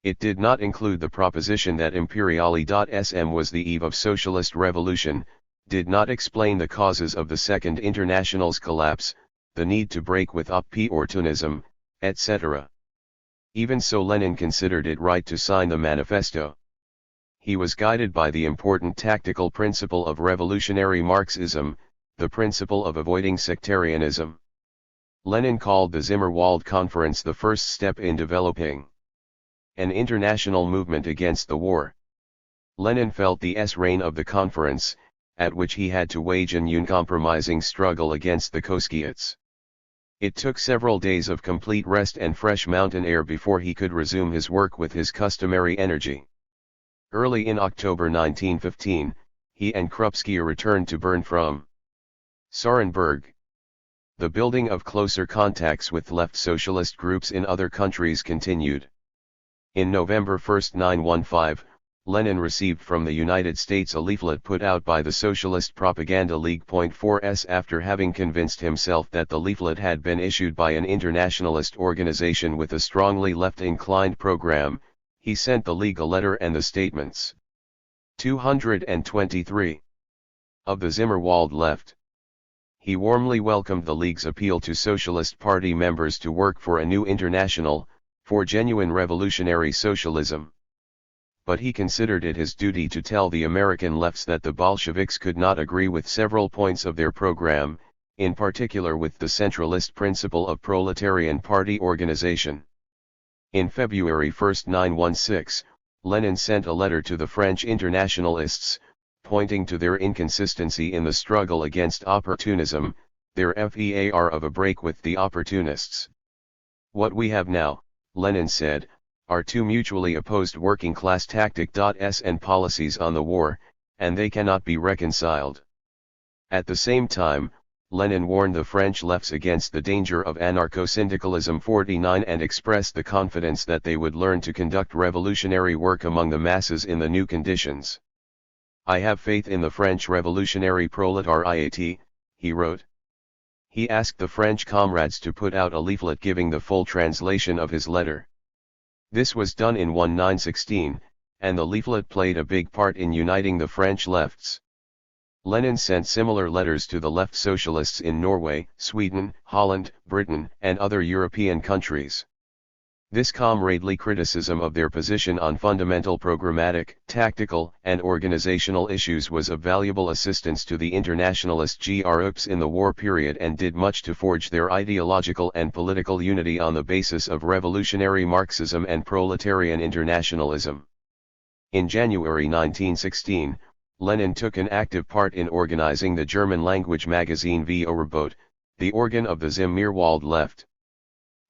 It did not include the proposition that Imperiali.sm was the eve of socialist revolution, did not explain the causes of the Second International's collapse, the need to break with opportunism, etc. Even so, Lenin considered it right to sign the manifesto. He was guided by the important tactical principle of revolutionary Marxism, the principle of avoiding sectarianism. Lenin called the Zimmerwald Conference the first step in developing an international movement against the war. Lenin felt the reign of the conference, at which he had to wage an uncompromising struggle against the Koskietes. It took several days of complete rest and fresh mountain air before he could resume his work with his customary energy. Early in October 1915, he and Krupski returned to Bern from Sarenburg. The building of closer contacts with left socialist groups in other countries continued. In November 1, 1915, Lenin received from the United States a leaflet put out by the Socialist Propaganda League. 4s After having convinced himself that the leaflet had been issued by an internationalist organization with a strongly left-inclined program, he sent the League a letter and the statements 223 of the Zimmerwald left. He warmly welcomed the League's appeal to Socialist Party members to work for a new international, for genuine revolutionary socialism. But he considered it his duty to tell the American lefts that the Bolsheviks could not agree with several points of their program, in particular with the centralist principle of proletarian party organization. In February 1, 1916, Lenin sent a letter to the French internationalists, pointing to their inconsistency in the struggle against opportunism, their failure of a break with the opportunists. What we have now, Lenin said, are two mutually opposed working-class tactics and policies on the war, and they cannot be reconciled. At the same time, Lenin warned the French lefts against the danger of anarcho-syndicalism 49 and expressed the confidence that they would learn to conduct revolutionary work among the masses in the new conditions. I have faith in the French revolutionary proletariat, he wrote. He asked the French comrades to put out a leaflet giving the full translation of his letter. This was done in 1916, and the leaflet played a big part in uniting the French lefts. Lenin sent similar letters to the left socialists in Norway, Sweden, Holland, Britain, and other European countries. This comradely criticism of their position on fundamental programmatic, tactical, and organizational issues was of valuable assistance to the internationalist groups in the war period and did much to forge their ideological and political unity on the basis of revolutionary Marxism and proletarian internationalism. In January 1916, Lenin took an active part in organizing the German-language magazine Vorgebot, the organ of the Zimmerwald left.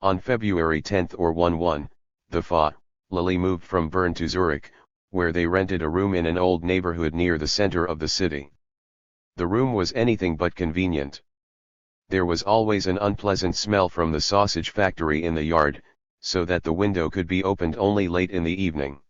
On February 10 or 11, the Lily moved from Bern to Zurich, where they rented a room in an old neighborhood near the center of the city. The room was anything but convenient. There was always an unpleasant smell from the sausage factory in the yard, so that the window could be opened only late in the evening.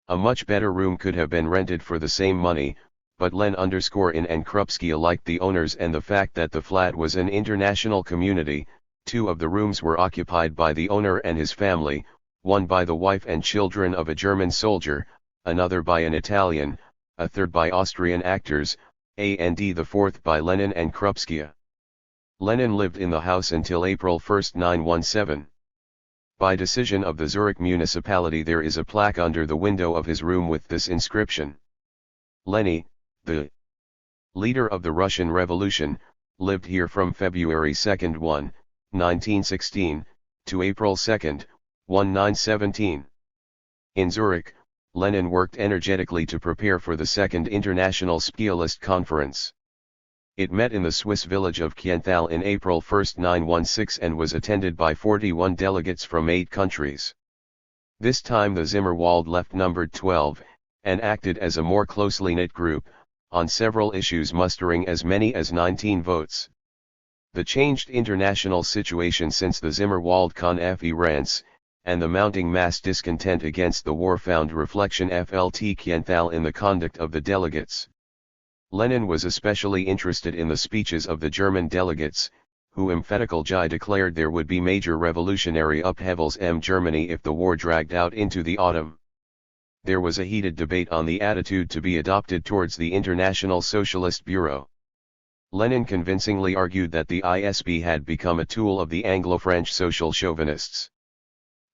A much better room could have been rented for the same money, but Lenin and Krupski liked the owners and the fact that the flat was an international community. Two of the rooms were occupied by the owner and his family, one by the wife and children of a German soldier, another by an Italian, a third by Austrian actors, and the fourth by Lenin and Krupski. Lenin lived in the house until April 1, 1917. By decision of the Zurich municipality there is a plaque under the window of his room with this inscription: Lenin, the leader of the Russian Revolution, lived here from February 2, 1916, to April 2, 1917. In Zurich, Lenin worked energetically to prepare for the Second International Specialist Conference. It met in the Swiss village of Kienthal in April 1, 1916 and was attended by 41 delegates from 8 countries. This time the Zimmerwald left numbered 12, and acted as a more closely knit group, on several issues mustering as many as 19 votes. The changed international situation since the Zimmerwald Conference, and the mounting mass discontent against the war found reflection FLT Kienthal in the conduct of the delegates. Lenin was especially interested in the speeches of the German delegates, who emphatically declared there would be major revolutionary upheavals in Germany if the war dragged out into the autumn. There was a heated debate on the attitude to be adopted towards the International Socialist Bureau. Lenin convincingly argued that the ISB had become a tool of the Anglo-French social chauvinists.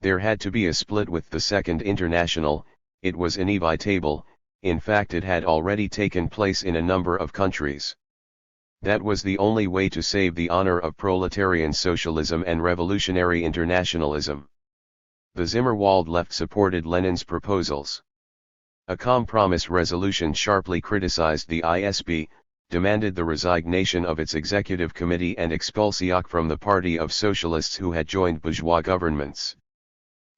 There had to be a split with the Second International, it was inevitable. In fact it had already taken place in a number of countries. That was the only way to save the honor of proletarian socialism and revolutionary internationalism. The Zimmerwald left supported Lenin's proposals. A compromise resolution sharply criticized the ISB, demanded the resignation of its executive committee and expulsion from the party of socialists who had joined bourgeois governments.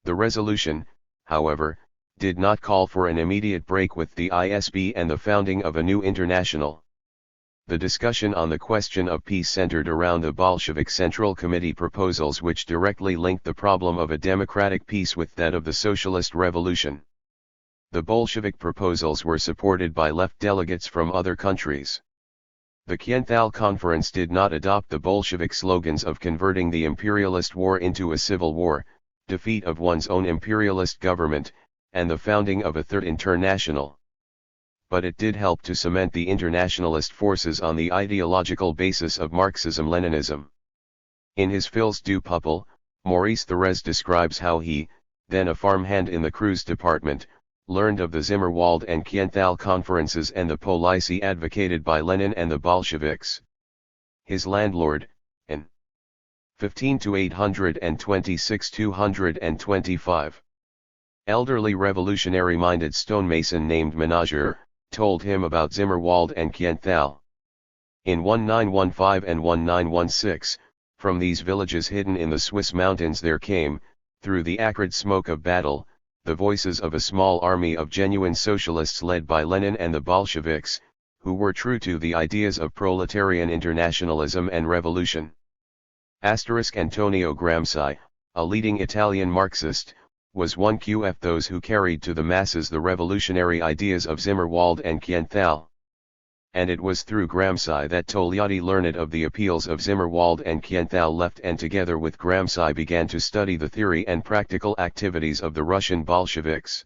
The resolution, however, did not call for an immediate break with the ISB and the founding of a new international. The discussion on the question of peace centered around the Bolshevik Central Committee proposals which directly linked the problem of a democratic peace with that of the socialist revolution. The Bolshevik proposals were supported by left delegates from other countries. The Kienthal Conference did not adopt the Bolshevik slogans of converting the imperialist war into a civil war, defeat of one's own imperialist government, and the founding of a Third International. But it did help to cement the internationalist forces on the ideological basis of Marxism-Leninism. In his Fils du Peuple, Maurice Thorez describes how he, then a farmhand in the Creuse department, learned of the Zimmerwald and Kienthal conferences and the policy advocated by Lenin and the Bolsheviks. His landlord, N. 15-826-225. Elderly revolutionary-minded stonemason named Menager, told him about Zimmerwald and Kienthal. In 1915 and 1916, from these villages hidden in the Swiss mountains there came, through the acrid smoke of battle, the voices of a small army of genuine socialists led by Lenin and the Bolsheviks, who were true to the ideas of proletarian internationalism and revolution. Antonio Gramsci, a leading Italian Marxist, was one of those who carried to the masses the revolutionary ideas of Zimmerwald and Kienthal. And it was through Gramsci that Togliatti learned of the appeals of Zimmerwald and Kienthal left and together with Gramsci began to study the theory and practical activities of the Russian Bolsheviks.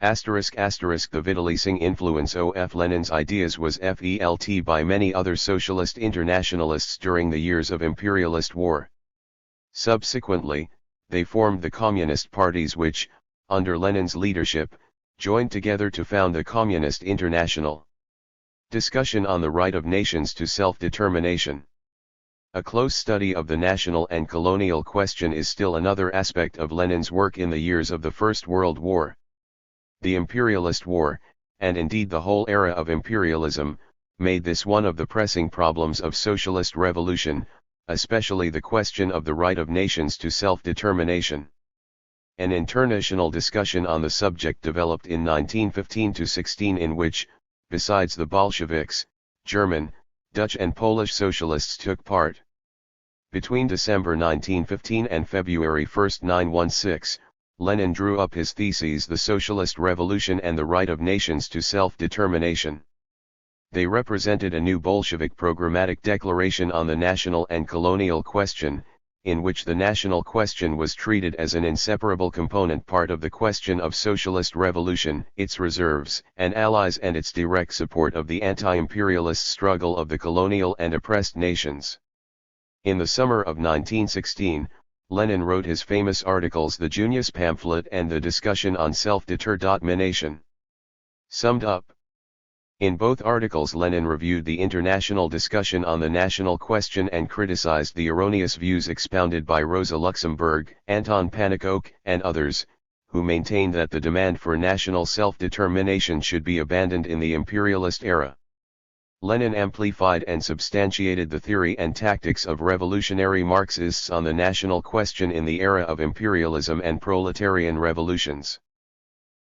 The vitalizing influence of Lenin's ideas was felt by many other socialist internationalists during the years of imperialist war. Subsequently, they formed the communist parties which, under Lenin's leadership, joined together to found the Communist International. Discussion on the right of nations to self-determination. A close study of the national and colonial question is still another aspect of Lenin's work in the years of the First World War. The imperialist war, and indeed the whole era of imperialism, made this one of the pressing problems of socialist revolution, especially the question of the right of nations to self-determination. An international discussion on the subject developed in 1915-16 in which, besides the Bolsheviks, German, Dutch and Polish socialists took part. Between December 1915 and February 1, 1916, Lenin drew up his theses The Socialist Revolution and the Right of Nations to Self-Determination. They represented a new Bolshevik programmatic declaration on the national and colonial question, in which the national question was treated as an inseparable component part of the question of socialist revolution, its reserves and allies and its direct support of the anti-imperialist struggle of the colonial and oppressed nations. In the summer of 1916, Lenin wrote his famous articles The Junius Pamphlet and the Discussion on Self-Determination. Summed up. In both articles Lenin reviewed the international discussion on the national question and criticized the erroneous views expounded by Rosa Luxemburg, Anton Pannekoek, and others, who maintained that the demand for national self-determination should be abandoned in the imperialist era. Lenin amplified and substantiated the theory and tactics of revolutionary Marxists on the national question in the era of imperialism and proletarian revolutions.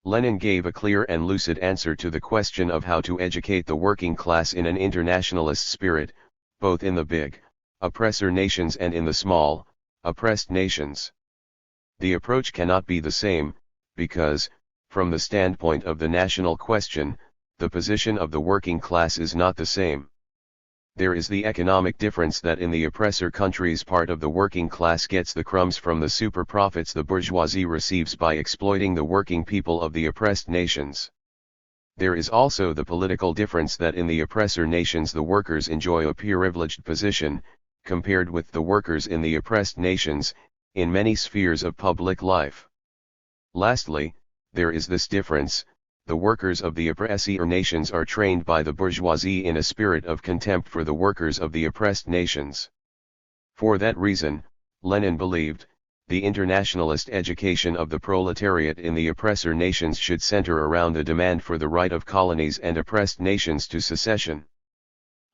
Lenin gave a clear and lucid answer to the question of how to educate the working class in an internationalist spirit, both in the big, oppressor nations and in the small, oppressed nations. The approach cannot be the same, because, from the standpoint of the national question, the position of the working class is not the same. There is the economic difference that in the oppressor countries part of the working class gets the crumbs from the super profits the bourgeoisie receives by exploiting the working people of the oppressed nations. There is also the political difference that in the oppressor nations the workers enjoy a privileged position, compared with the workers in the oppressed nations, in many spheres of public life. Lastly, there is this difference: the workers of the oppressor nations are trained by the bourgeoisie in a spirit of contempt for the workers of the oppressed nations. For that reason, Lenin believed, the internationalist education of the proletariat in the oppressor nations should center around the demand for the right of colonies and oppressed nations to secession.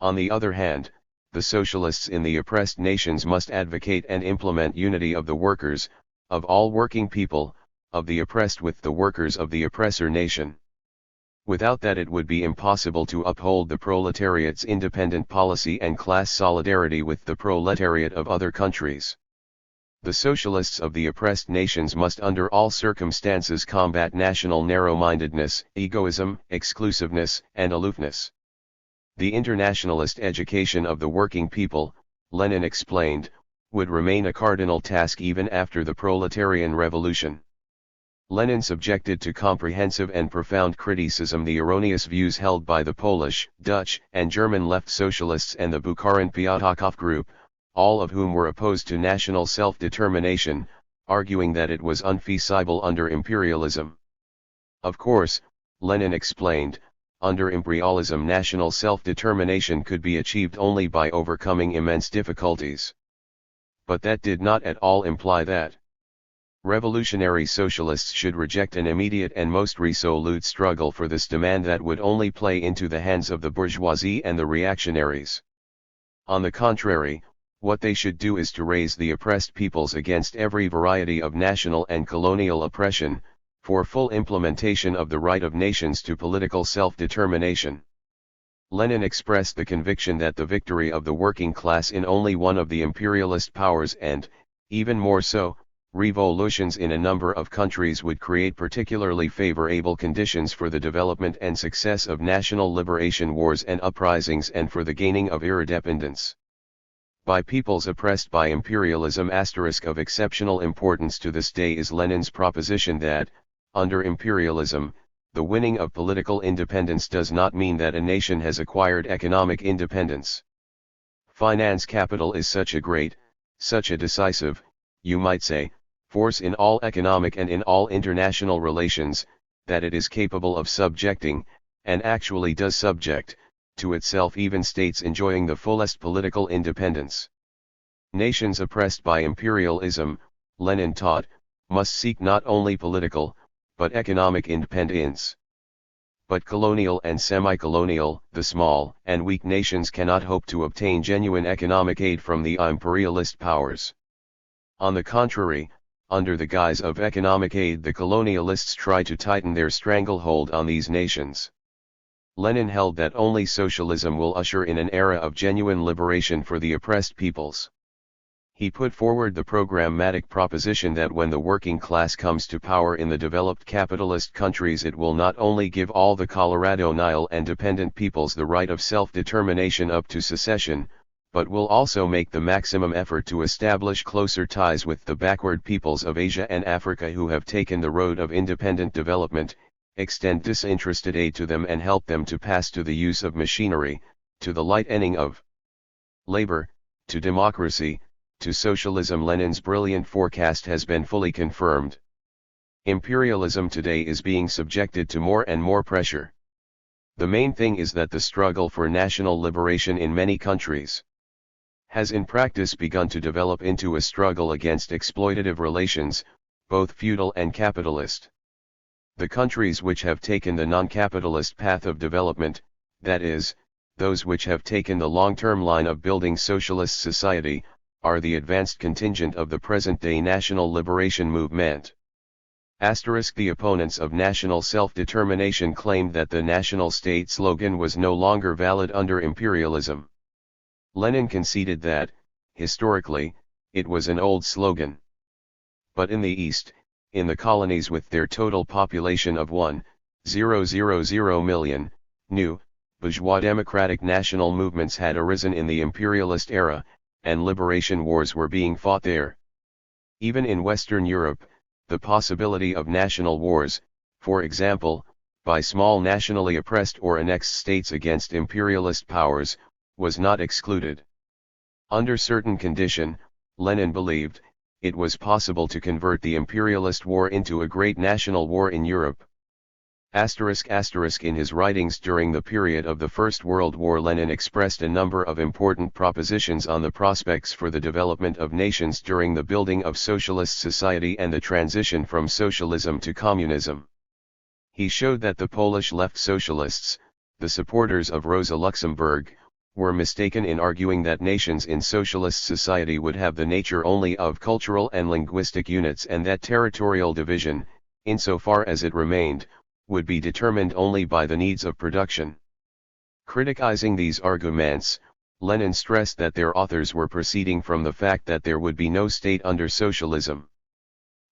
On the other hand, the socialists in the oppressed nations must advocate and implement unity of the workers, of all working people, of the oppressed with the workers of the oppressor nation. Without that it would be impossible to uphold the proletariat's independent policy and class solidarity with the proletariat of other countries. The socialists of the oppressed nations must under all circumstances combat national narrow-mindedness, egoism, exclusiveness, and aloofness. The internationalist education of the working people, Lenin explained, would remain a cardinal task even after the proletarian revolution. Lenin subjected to comprehensive and profound criticism the erroneous views held by the Polish, Dutch, and German left socialists and the Bukharin Piatakov group, all of whom were opposed to national self-determination, arguing that it was unfeasible under imperialism. Of course, Lenin explained, under imperialism national self-determination could be achieved only by overcoming immense difficulties. But that did not at all imply that revolutionary socialists should reject an immediate and most resolute struggle for this demand that would only play into the hands of the bourgeoisie and the reactionaries. On the contrary, what they should do is to raise the oppressed peoples against every variety of national and colonial oppression, for full implementation of the right of nations to political self-determination. Lenin expressed the conviction that the victory of the working class in only one of the imperialist powers and, even more so, revolutions in a number of countries would create particularly favorable conditions for the development and success of national liberation wars and uprisings and for the gaining of independence by peoples oppressed by imperialism. Of exceptional importance to this day is Lenin's proposition that, under imperialism, the winning of political independence does not mean that a nation has acquired economic independence. Finance capital is such a great, such a decisive, you might say, force in all economic and in all international relations, that it is capable of subjecting, and actually does subject, to itself even states enjoying the fullest political independence. Nations oppressed by imperialism, Lenin taught, must seek not only political, but economic independence. But colonial and semi-colonial, the small and weak nations cannot hope to obtain genuine economic aid from the imperialist powers. On the contrary, under the guise of economic aid the colonialists try to tighten their stranglehold on these nations. Lenin held that only socialism will usher in an era of genuine liberation for the oppressed peoples. He put forward the programmatic proposition that when the working class comes to power in the developed capitalist countries it will not only give all the Colorado Nile and dependent peoples the right of self-determination up to secession, but will also make the maximum effort to establish closer ties with the backward peoples of Asia and Africa who have taken the road of independent development, extend disinterested aid to them and help them to pass to the use of machinery, to the lightening of labor, to democracy, to socialism. Lenin's brilliant forecast has been fully confirmed. Imperialism today is being subjected to more and more pressure. The main thing is that the struggle for national liberation in many countries has in practice begun to develop into a struggle against exploitative relations, both feudal and capitalist. The countries which have taken the non-capitalist path of development, that is, those which have taken the long-term line of building socialist society, are the advanced contingent of the present-day national liberation movement. The opponents of national self-determination claimed that the national state slogan was no longer valid under imperialism. Lenin conceded that, historically, it was an old slogan. But in the East, in the colonies with their total population of 1,000 million, new, bourgeois democratic national movements had arisen in the imperialist era, and liberation wars were being fought there. Even in Western Europe, the possibility of national wars, for example, by small nationally oppressed or annexed states against imperialist powers, was not excluded. Under certain condition, Lenin believed, it was possible to convert the imperialist war into a great national war in Europe. In his writings during the period of the First World War, Lenin expressed a number of important propositions on the prospects for the development of nations during the building of socialist society and the transition from socialism to communism. He showed that the Polish left socialists, the supporters of Rosa Luxemburg, were mistaken in arguing that nations in socialist society would have the nature only of cultural and linguistic units, and that territorial division, insofar as it remained, would be determined only by the needs of production. Criticizing these arguments, Lenin stressed that their authors were proceeding from the fact that there would be no state under socialism.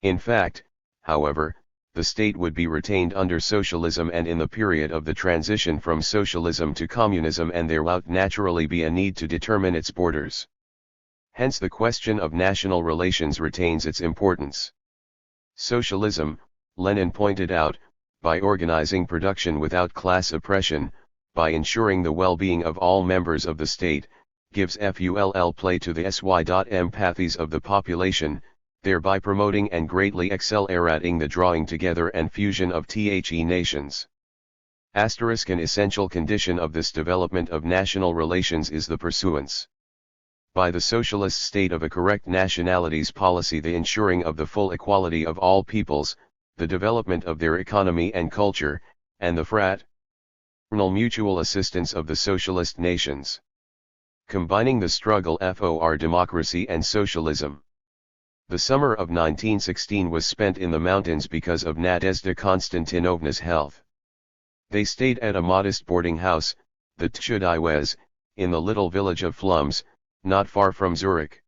In fact, however, the state would be retained under socialism and in the period of the transition from socialism to communism, and there would naturally be a need to determine its borders. Hence the question of national relations retains its importance. Socialism, Lenin pointed out, by organizing production without class oppression, by ensuring the well-being of all members of the state, gives full play to the empathies of the population, thereby promoting and greatly accelerating the drawing together and fusion of the nations. An essential condition of this development of national relations is the pursuance by the socialist state of a correct nationalities policy, the ensuring of the full equality of all peoples, the development of their economy and culture, and the fraternal mutual assistance of the socialist nations. Combining the struggle for democracy and socialism. The summer of 1916 was spent in the mountains because of Nadezhda Konstantinovna's health. They stayed at a modest boarding house, the THIRD-WORLDISM, in the little village of Flums, not far from Zurich.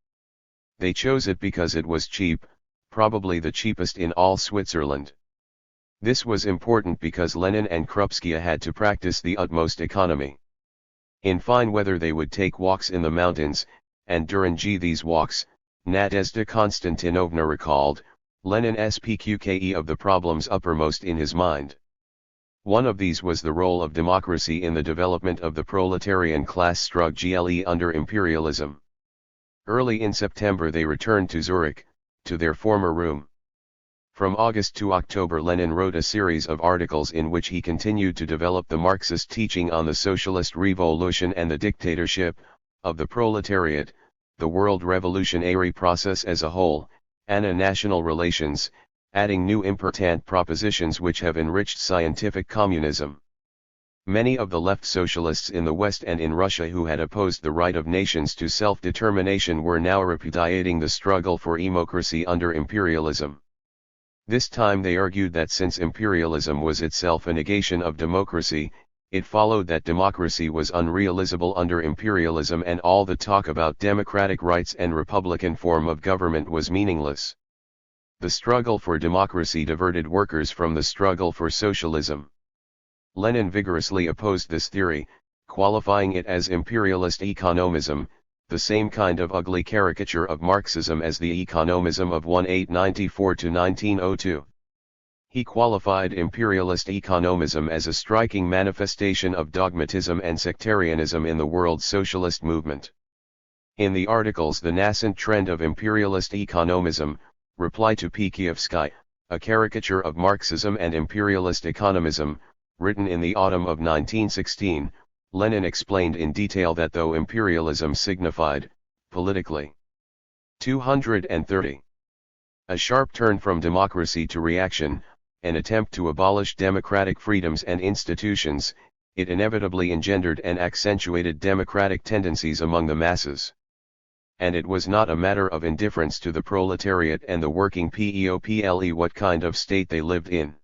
They chose it because it was cheap, probably the cheapest in all Switzerland. This was important because Lenin and Krupskaya had to practice the utmost economy. In fine weather they would take walks in the mountains, and during these walks, Nadezhda Konstantinovna recalled, Lenin's PQKE of the problems uppermost in his mind. One of these was the role of democracy in the development of the proletarian class struggle under imperialism. Early in September they returned to Zurich, to their former room. From August to October Lenin wrote a series of articles in which he continued to develop the Marxist teaching on the socialist revolution and the dictatorship of the proletariat, the world revolutionary process as a whole, and national relations, adding new important propositions which have enriched scientific communism. Many of the left socialists in the West and in Russia who had opposed the right of nations to self-determination were now repudiating the struggle for democracy under imperialism. This time they argued that since imperialism was itself a negation of democracy, it followed that democracy was unrealizable under imperialism, and all the talk about democratic rights and republican form of government was meaningless. The struggle for democracy diverted workers from the struggle for socialism. Lenin vigorously opposed this theory, qualifying it as imperialist economism, the same kind of ugly caricature of Marxism as the economism of 1894 to 1902. He qualified imperialist economism as a striking manifestation of dogmatism and sectarianism in the world socialist movement. In the articles The Nascent Trend of Imperialist Economism, Reply to Pikievsky, a caricature of Marxism and imperialist economism, written in the autumn of 1916, Lenin explained in detail that though imperialism signified, politically, 230. A sharp turn from democracy to reaction, an attempt to abolish democratic freedoms and institutions, it inevitably engendered and accentuated democratic tendencies among the masses. And it was not a matter of indifference to the proletariat and the working people what kind of state they lived in.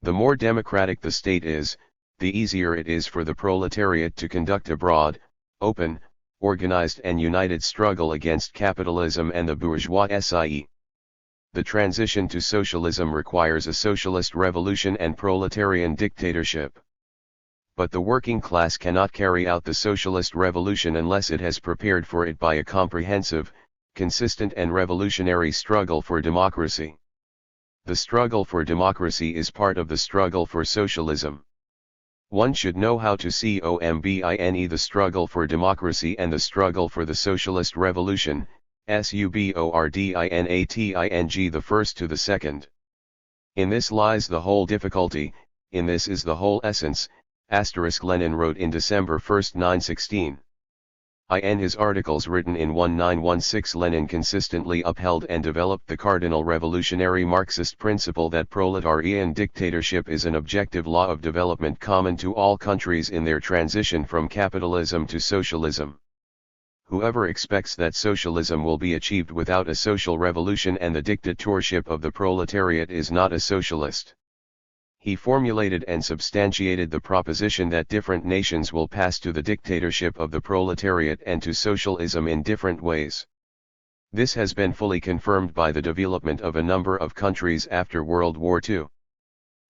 The more democratic the state is, the easier it is for the proletariat to conduct a broad, open, organized and united struggle against capitalism and the bourgeoisie. The transition to socialism requires a socialist revolution and proletarian dictatorship. But the working class cannot carry out the socialist revolution unless it has prepared for it by a comprehensive, consistent and revolutionary struggle for democracy. The struggle for democracy is part of the struggle for socialism. One should know how to combine the struggle for democracy and the struggle for the socialist revolution, subordinating the first to the second. In this lies the whole difficulty, in this is the whole essence, Lenin wrote in December 1, 1916. In his articles written in 1916, Lenin consistently upheld and developed the cardinal revolutionary Marxist principle that proletarian dictatorship is an objective law of development common to all countries in their transition from capitalism to socialism. Whoever expects that socialism will be achieved without a social revolution and the dictatorship of the proletariat is not a socialist. He formulated and substantiated the proposition that different nations will pass to the dictatorship of the proletariat and to socialism in different ways. This has been fully confirmed by the development of a number of countries after World War II.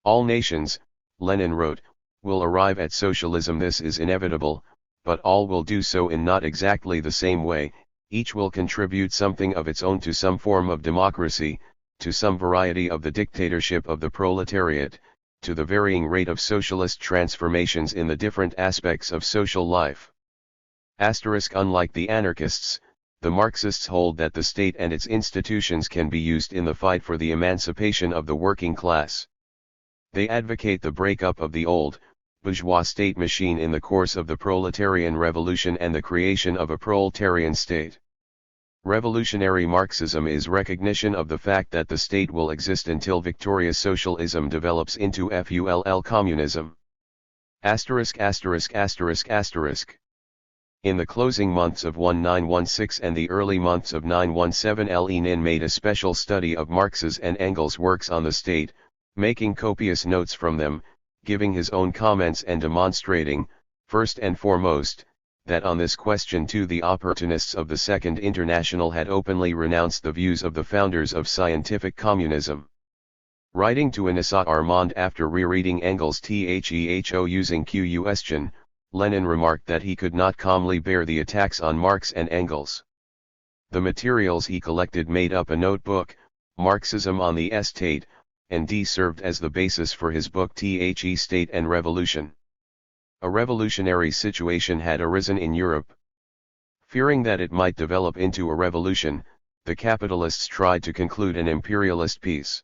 All nations, Lenin wrote, will arrive at socialism. This is inevitable, but all will do so in not exactly the same way. Each will contribute something of its own to some form of democracy, to some variety of the dictatorship of the proletariat, to the varying rate of socialist transformations in the different aspects of social life. Unlike the anarchists, the Marxists hold that the state and its institutions can be used in the fight for the emancipation of the working class. They advocate the breakup of the old, bourgeois state machine in the course of the proletarian revolution and the creation of a proletarian state. Revolutionary Marxism is recognition of the fact that the state will exist until victorious socialism develops into full communism. In the closing months of 1916 and the early months of 1917, Lenin made a special study of Marx's and Engels' works on the state, making copious notes from them, giving his own comments and demonstrating, first and foremost, that on this question too the opportunists of the Second International had openly renounced the views of the founders of scientific communism. Writing to Anissa Armand after rereading Engels' THEHO using question, Lenin remarked that he could not calmly bear the attacks on Marx and Engels. The materials he collected made up a notebook, Marxism on the State, and served as the basis for his book State and Revolution. A revolutionary situation had arisen in Europe. Fearing that it might develop into a revolution, the capitalists tried to conclude an imperialist peace.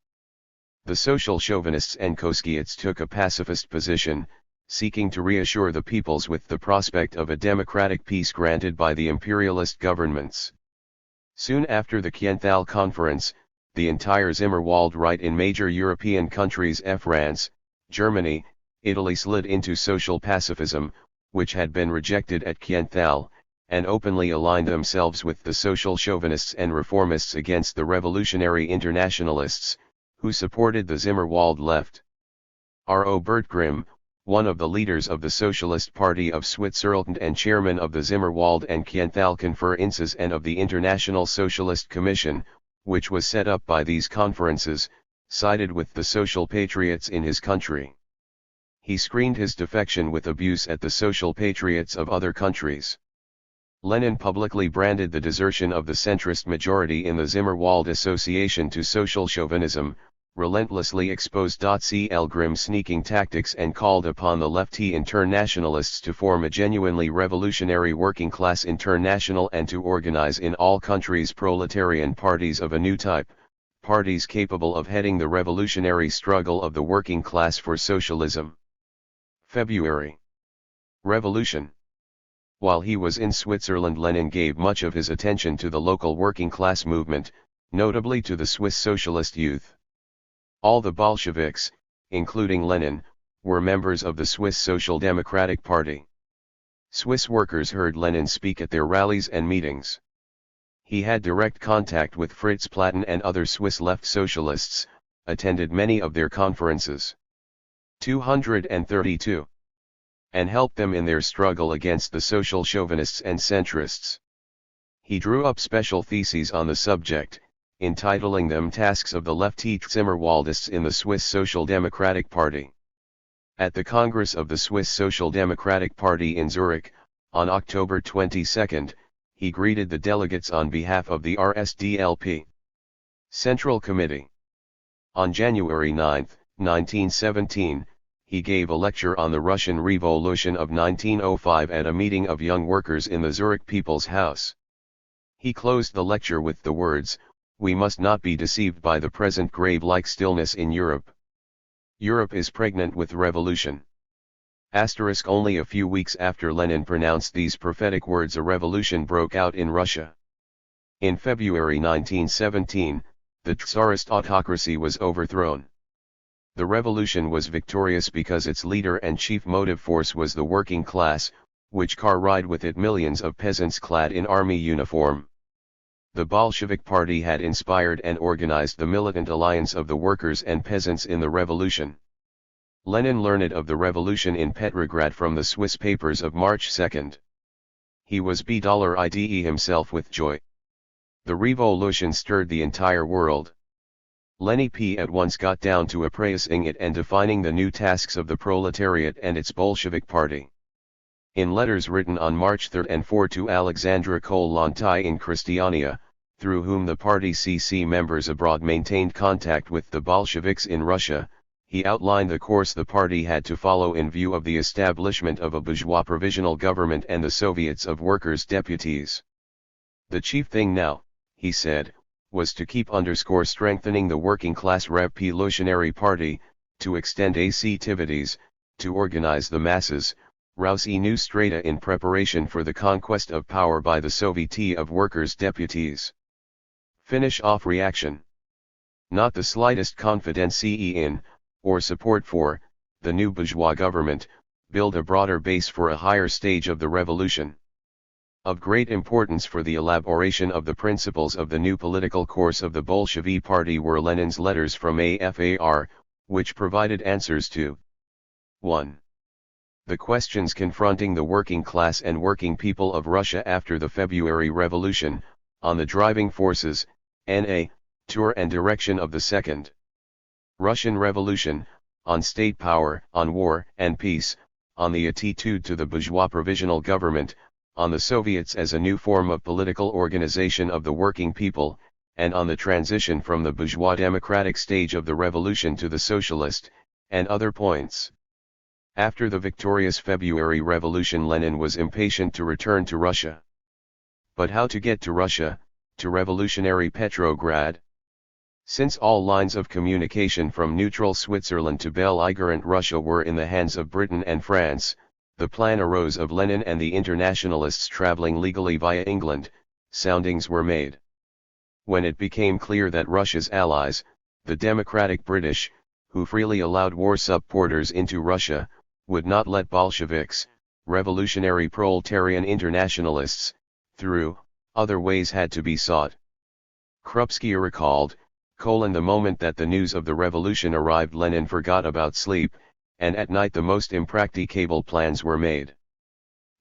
The social chauvinists and Koskiets took a pacifist position, seeking to reassure the peoples with the prospect of a democratic peace granted by the imperialist governments. Soon after the Kienthal Conference, the entire Zimmerwald right in major European countries France, Germany, Italy slid into social pacifism, which had been rejected at Kienthal, and openly aligned themselves with the social chauvinists and reformists against the revolutionary internationalists, who supported the Zimmerwald left. R.O. Bert Grimm, one of the leaders of the Socialist Party of Switzerland and chairman of the Zimmerwald and Kienthal Conferences and of the International Socialist Commission, which was set up by these conferences, sided with the social patriots in his country. He screened his defection with abuse at the social patriots of other countries. Lenin publicly branded the desertion of the centrist majority in the Zimmerwald Association to social chauvinism, relentlessly exposed C.L. Grimm's sneaking tactics and called upon the lefty internationalists to form a genuinely revolutionary working class international and to organize in all countries proletarian parties of a new type, parties capable of heading the revolutionary struggle of the working class for socialism. February. Revolution. While he was in Switzerland, Lenin gave much of his attention to the local working class movement, notably to the Swiss socialist youth. All the Bolsheviks, including Lenin, were members of the Swiss Social Democratic Party. Swiss workers heard Lenin speak at their rallies and meetings. He had direct contact with Fritz Platen and other Swiss left socialists, attended many of their conferences. 232. And helped them in their struggle against the social chauvinists and centrists. He drew up special theses on the subject, entitling them Tasks of the Left-Zimmerwaldists in the Swiss Social Democratic Party. At the Congress of the Swiss Social Democratic Party in Zurich, on October 22, he greeted the delegates on behalf of the RSDLP Central Committee. On January 9, 1917, he gave a lecture on the Russian Revolution of 1905 at a meeting of young workers in the Zurich People's House. He closed the lecture with the words, "We must not be deceived by the present grave-like stillness in Europe. Europe is pregnant with revolution." Only a few weeks after Lenin pronounced these prophetic words, a revolution broke out in Russia. In February 1917, the Tsarist autocracy was overthrown. The revolution was victorious because its leader and chief motive force was the working class, which carried with it millions of peasants clad in army uniform. The Bolshevik Party had inspired and organized the militant alliance of the workers and peasants in the revolution. Lenin learned of the revolution in Petrograd from the Swiss papers of March 2. He was ide himself with joy. The revolution stirred the entire world. Lenin at once got down to appraising it and defining the new tasks of the proletariat and its Bolshevik party. In letters written on March 3 and 4 to Alexandra Kollontai in Christiania, through whom the party CC members abroad maintained contact with the Bolsheviks in Russia, he outlined the course the party had to follow in view of the establishment of a bourgeois provisional government and the Soviets of workers' deputies. The chief thing now, he said, was to keep strengthening the working class revolutionary party, to extend activities, to organize the masses, rouse new strata in preparation for the conquest of power by the Soviet of workers' deputies. Finish off reaction. Not the slightest confidence in, or support for, the new bourgeois government, build a broader base for a higher stage of the revolution. Of great importance for the elaboration of the principles of the new political course of the Bolshevik Party were Lenin's letters from AFAR, which provided answers to 1. The questions confronting the working class and working people of Russia after the February Revolution, on the driving forces, tour and direction of the Second Russian Revolution, on state power, on war and peace, on the attitude to the bourgeois provisional government, on the Soviets as a new form of political organization of the working people, and on the transition from the bourgeois democratic stage of the revolution to the socialist, and other points. After the victorious February Revolution, Lenin was impatient to return to Russia. But how to get to Russia, to revolutionary Petrograd? Since all lines of communication from neutral Switzerland to belligerent Russia were in the hands of Britain and France, the plan arose of Lenin and the internationalists traveling legally via England. Soundings were made. When it became clear that Russia's allies, the democratic British, who freely allowed war supporters into Russia, would not let Bolsheviks, revolutionary proletarian internationalists, through, other ways had to be sought. Krupski recalled, the moment that the news of the revolution arrived, Lenin forgot about sleep, and at night the most impracticable plans were made.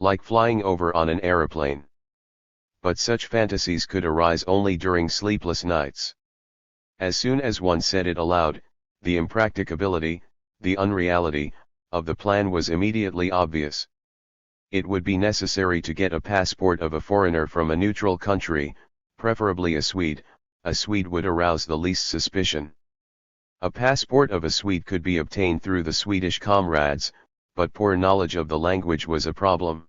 Like flying over on an aeroplane. But such fantasies could arise only during sleepless nights. As soon as one said it aloud, the impracticability, the unreality, of the plan was immediately obvious. It would be necessary to get a passport of a foreigner from a neutral country, preferably a Swede. A Swede would arouse the least suspicion. A passport of a Swede could be obtained through the Swedish comrades, but poor knowledge of the language was a problem.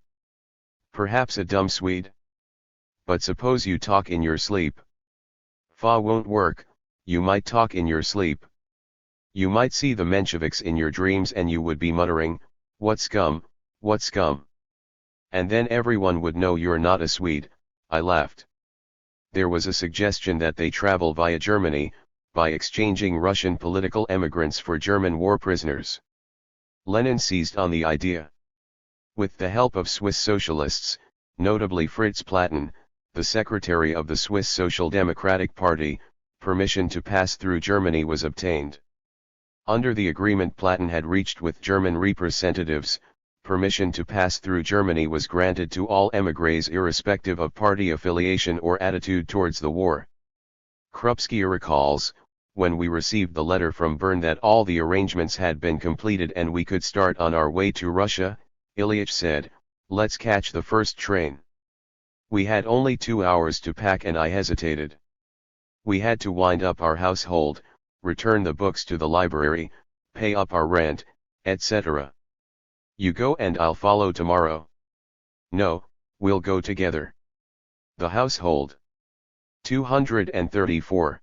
Perhaps a dumb Swede? But suppose you talk in your sleep. Fa won't work. You might talk in your sleep. You might see the Mensheviks in your dreams and you would be muttering, What scum, what scum? And then everyone would know you're not a Swede, I laughed. There was a suggestion that they travel via Germany, by exchanging Russian political emigrants for German war prisoners. Lenin seized on the idea. With the help of Swiss socialists, notably Fritz Platen, the secretary of the Swiss Social Democratic Party, permission to pass through Germany was obtained. Under the agreement Platen had reached with German representatives, permission to pass through Germany was granted to all émigrés irrespective of party affiliation or attitude towards the war. Krupski recalls, when we received the letter from Bern that all the arrangements had been completed and we could start on our way to Russia, Ilyich said, "Let's catch the first train." We had only 2 hours to pack and I hesitated. We had to wind up our household, return the books to the library, pay up our rent, etc. "You go and I'll follow tomorrow." "No, we'll go together." The household, 234,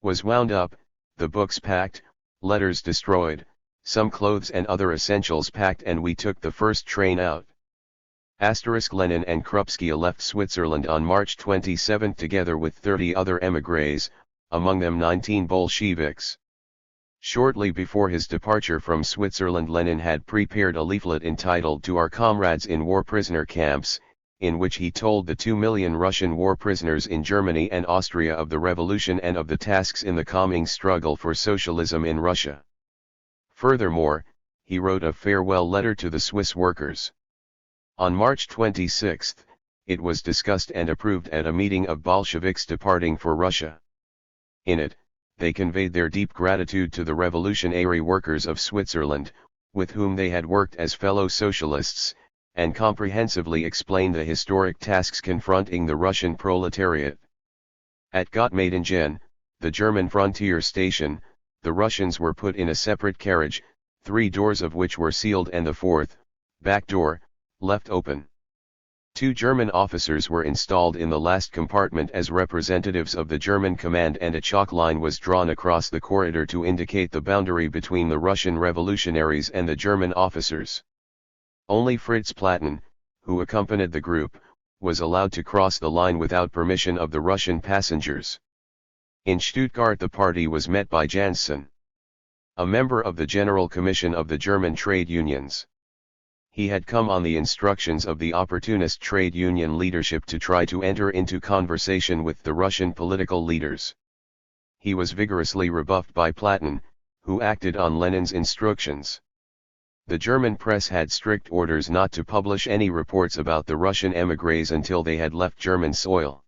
was wound up, the books packed, letters destroyed, some clothes and other essentials packed, and we took the first train out. Lenin and Krupski left Switzerland on March 27 together with 30 other émigrés, among them 19 Bolsheviks. Shortly before his departure from Switzerland, Lenin had prepared a leaflet entitled "To Our Comrades in War Prisoner Camps," in which he told the 2 million Russian war prisoners in Germany and Austria of the revolution and of the tasks in the coming struggle for socialism in Russia. Furthermore, he wrote a farewell letter to the Swiss workers. On March 26, it was discussed and approved at a meeting of Bolsheviks departing for Russia. In it, they conveyed their deep gratitude to the revolutionary workers of Switzerland, with whom they had worked as fellow socialists, and comprehensively explained the historic tasks confronting the Russian proletariat. At Gottmaidingen, the German frontier station, the Russians were put in a separate carriage, 3 doors of which were sealed and the 4th, back door, left open. 2 German officers were installed in the last compartment as representatives of the German command, and a chalk line was drawn across the corridor to indicate the boundary between the Russian revolutionaries and the German officers. Only Fritz Platen, who accompanied the group, was allowed to cross the line without permission of the Russian passengers. In Stuttgart the party was met by Janssen, a member of the General Commission of the German trade unions. He had come on the instructions of the opportunist trade union leadership to try to enter into conversation with the Russian political leaders. He was vigorously rebuffed by Platen, who acted on Lenin's instructions. The German press had strict orders not to publish any reports about the Russian émigrés until they had left German soil.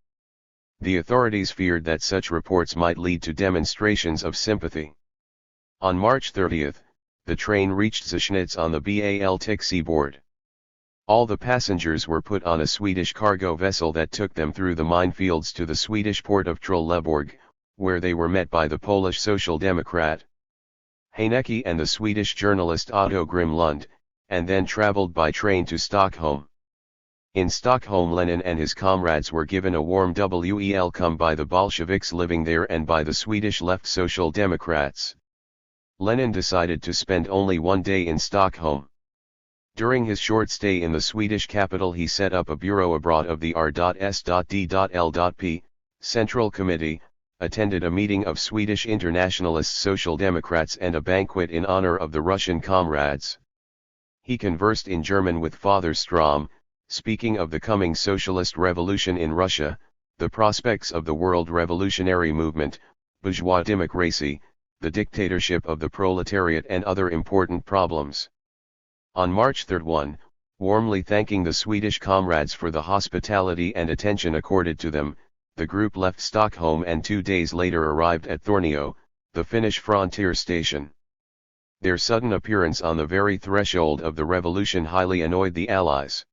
The authorities feared that such reports might lead to demonstrations of sympathy. On March 30, the train reached Zsznitz on the Baltic seaboard. All the passengers were put on a Swedish cargo vessel that took them through the minefields to the Swedish port of Trelleborg, where they were met by the Polish Social Democrat Hanecki and the Swedish journalist Otto Grimlund, and then traveled by train to Stockholm. In Stockholm Lenin and his comrades were given a warm welcome by the Bolsheviks living there and by the Swedish left Social Democrats. Lenin decided to spend only 1 day in Stockholm. During his short stay in the Swedish capital he set up a bureau abroad of the R.S.D.L.P. Central Committee, attended a meeting of Swedish internationalist Social Democrats and a banquet in honor of the Russian comrades. He conversed in German with Father Strom, speaking of the coming socialist revolution in Russia, the prospects of the world revolutionary movement, bourgeois democracy, the dictatorship of the proletariat and other important problems. On March 31, warmly thanking the Swedish comrades for the hospitality and attention accorded to them, the group left Stockholm and 2 days later arrived at Tornio, the Finnish frontier station. Their sudden appearance on the very threshold of the revolution highly annoyed the Allies.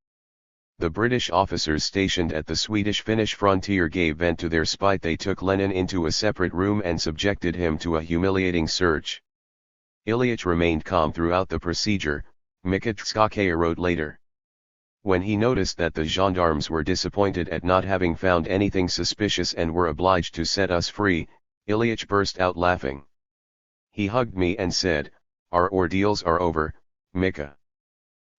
The British officers stationed at the Swedish-Finnish frontier gave vent to their spite. They took Lenin into a separate room and subjected him to a humiliating search. Ilyich remained calm throughout the procedure, Mikitskaya wrote later. When he noticed that the gendarmes were disappointed at not having found anything suspicious and were obliged to set us free, Ilyich burst out laughing. He hugged me and said, "Our ordeals are over, Mika.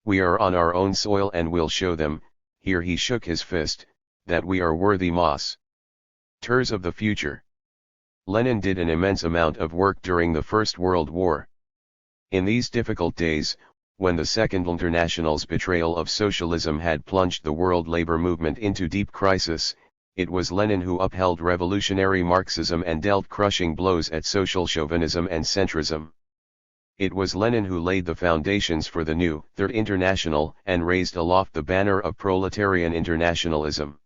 We are on our own soil and will show them, here he shook his fist, that we are worthy martyrs of the future. Lenin did an immense amount of work during the First World War. In these difficult days, when the Second International's betrayal of socialism had plunged the world labor movement into deep crisis, it was Lenin who upheld revolutionary Marxism and dealt crushing blows at social chauvinism and centrism. It was Lenin who laid the foundations for the new Third International and raised aloft the banner of proletarian internationalism.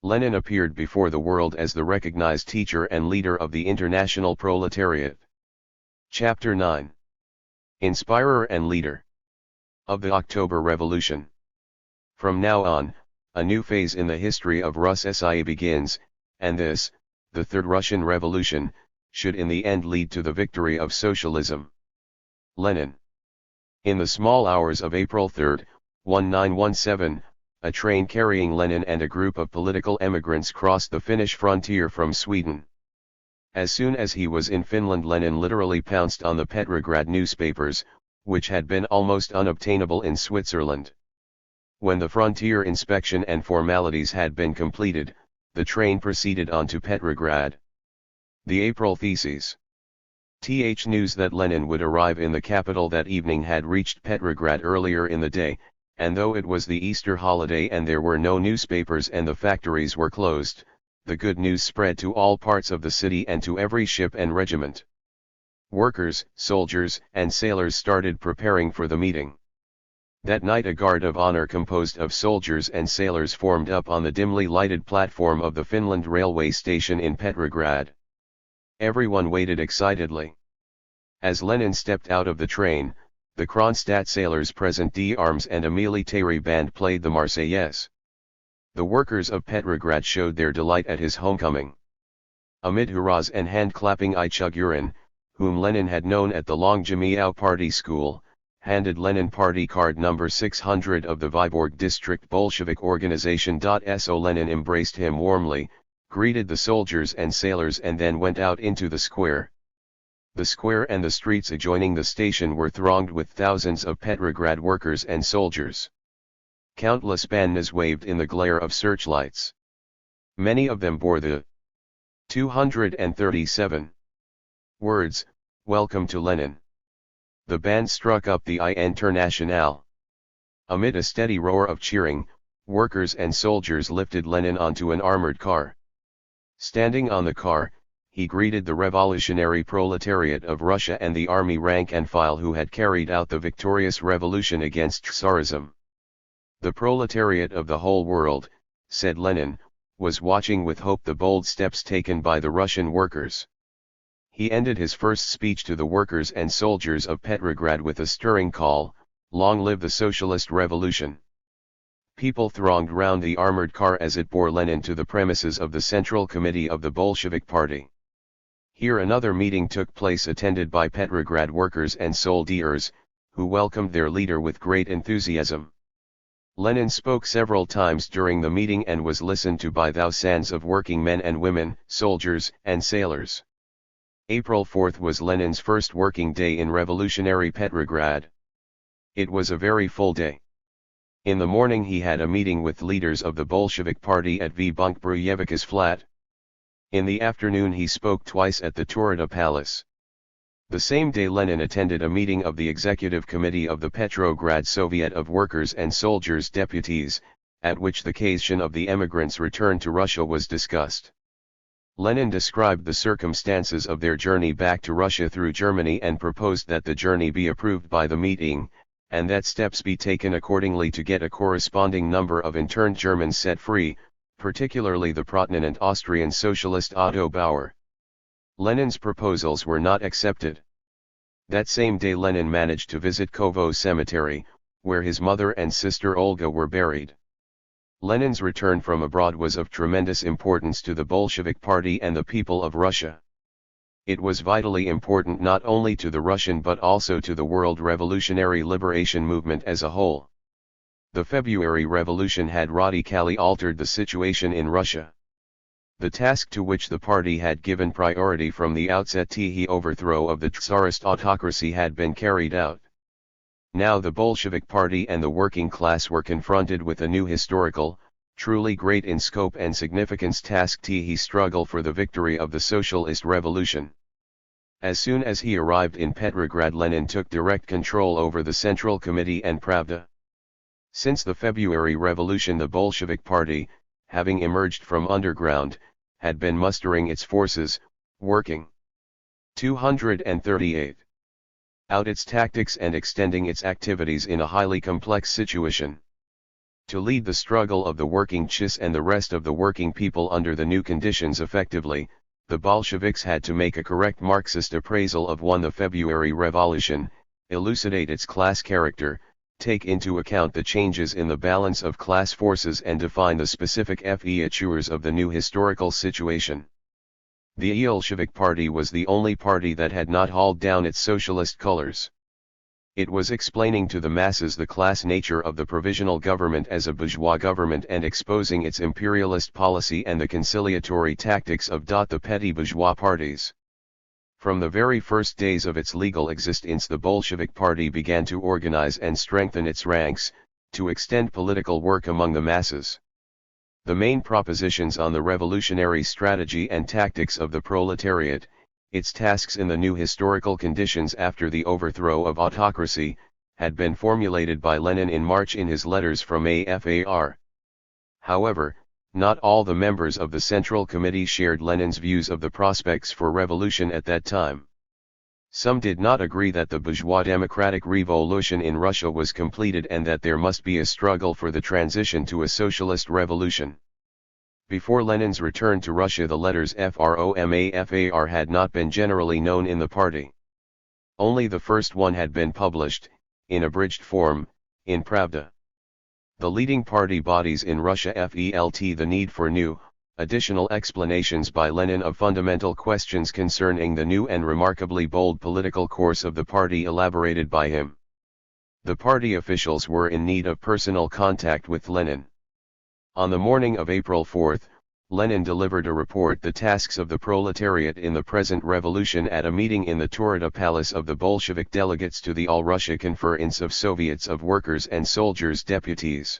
Lenin appeared before the world as the recognized teacher and leader of the international proletariat. Chapter 9. Inspirer and Leader of the October Revolution. From now on, a new phase in the history of Russia begins, and this, the Third Russian Revolution, should in the end lead to the victory of socialism. Lenin. In the small hours of April 3, 1917, a train carrying Lenin and a group of political emigrants crossed the Finnish frontier from Sweden. As soon as he was in Finland, Lenin literally pounced on the Petrograd newspapers, which had been almost unobtainable in Switzerland. When the frontier inspection and formalities had been completed, the train proceeded on to Petrograd. The April theses. News that Lenin would arrive in the capital that evening had reached Petrograd earlier in the day, and though it was the Easter holiday and there were no newspapers and the factories were closed, the good news spread to all parts of the city and to every ship and regiment. Workers, soldiers, and sailors started preparing for the meeting. That night a guard of honor composed of soldiers and sailors formed up on the dimly lighted platform of the Finland railway station in Petrograd. Everyone waited excitedly. As Lenin stepped out of the train, the Kronstadt sailors present d'armes and a military band played the Marseillaise. The workers of Petrograd showed their delight at his homecoming. Amid hurrahs and hand-clapping, Ichigurin, whom Lenin had known at the Longzhimiao Party School, handed Lenin party card number 600 of the Vyborg District Bolshevik Organization. So Lenin embraced him warmly, greeted the soldiers and sailors and then went out into the square. The square and the streets adjoining the station were thronged with thousands of Petrograd workers and soldiers. Countless banners waved in the glare of searchlights. Many of them bore the 237 words, "Welcome to Lenin." The band struck up the Internationale. Amid a steady roar of cheering, workers and soldiers lifted Lenin onto an armored car. Standing on the car, he greeted the revolutionary proletariat of Russia and the army rank and file who had carried out the victorious revolution against Tsarism. The proletariat of the whole world, said Lenin, was watching with hope the bold steps taken by the Russian workers. He ended his first speech to the workers and soldiers of Petrograd with a stirring call, "Long live the Socialist Revolution." People thronged round the armored car as it bore Lenin to the premises of the Central Committee of the Bolshevik Party. Here another meeting took place attended by Petrograd workers and soldiers, who welcomed their leader with great enthusiasm. Lenin spoke several times during the meeting and was listened to by thousands of working men and women, soldiers and sailors. April 4 was Lenin's first working day in revolutionary Petrograd. It was a very full day. In the morning he had a meeting with leaders of the Bolshevik Party at V. Bunkbruyevika's flat. In the afternoon he spoke twice at the Turda Palace. The same day Lenin attended a meeting of the Executive Committee of the Petrograd Soviet of Workers and Soldiers Deputies, at which the question of the emigrants' return to Russia was discussed. Lenin described the circumstances of their journey back to Russia through Germany and proposed that the journey be approved by the meeting, and that steps be taken accordingly to get a corresponding number of interned Germans set free, particularly the prominent Austrian socialist Otto Bauer. Lenin's proposals were not accepted. That same day Lenin managed to visit Kovo Cemetery, where his mother and sister Olga were buried. Lenin's return from abroad was of tremendous importance to the Bolshevik Party and the people of Russia. It was vitally important not only to the Russian but also to the world revolutionary liberation movement as a whole. The February Revolution had radically altered the situation in Russia. The task to which the party had given priority from the outset, the overthrow of the Tsarist autocracy, had been carried out. Now the Bolshevik Party and the working class were confronted with a new historical, truly great in scope and significance task: the struggle for the victory of the socialist revolution. As soon as he arrived in Petrograd, Lenin took direct control over the Central Committee and Pravda. Since the February Revolution, the Bolshevik Party, having emerged from underground, had been mustering its forces, working 238 out its tactics and extending its activities in a highly complex situation. To lead the struggle of the working CIS and the rest of the working people under the new conditions effectively, the Bolsheviks had to make a correct Marxist appraisal of the February Revolution, elucidate its class character, take into account the changes in the balance of class forces, and define the specific features of the new historical situation. The Bolshevik Party was the only party that had not hauled down its socialist colors. It was explaining to the masses the class nature of the provisional government as a bourgeois government and exposing its imperialist policy and the conciliatory tactics of the petty bourgeois parties. From the very first days of its legal existence, the Bolshevik Party began to organize and strengthen its ranks, to extend political work among the masses. The main propositions on the revolutionary strategy and tactics of the proletariat, its tasks in the new historical conditions after the overthrow of autocracy, had been formulated by Lenin in March in his letters from AFAR. However, not all the members of the Central Committee shared Lenin's views of the prospects for revolution at that time. Some did not agree that the bourgeois democratic revolution in Russia was completed and that there must be a struggle for the transition to a socialist revolution. Before Lenin's return to Russia, the letters FROMAFAR had not been generally known in the party. Only the first one had been published, in abridged form, in Pravda. The leading party bodies in Russia felt the need for new, additional explanations by Lenin of fundamental questions concerning the new and remarkably bold political course of the party elaborated by him. The party officials were in need of personal contact with Lenin. On the morning of April 4, Lenin delivered a report, The Tasks of the Proletariat in the Present Revolution, at a meeting in the Turda Palace of the Bolshevik delegates to the All-Russia Conference of Soviets of Workers and Soldiers Deputies.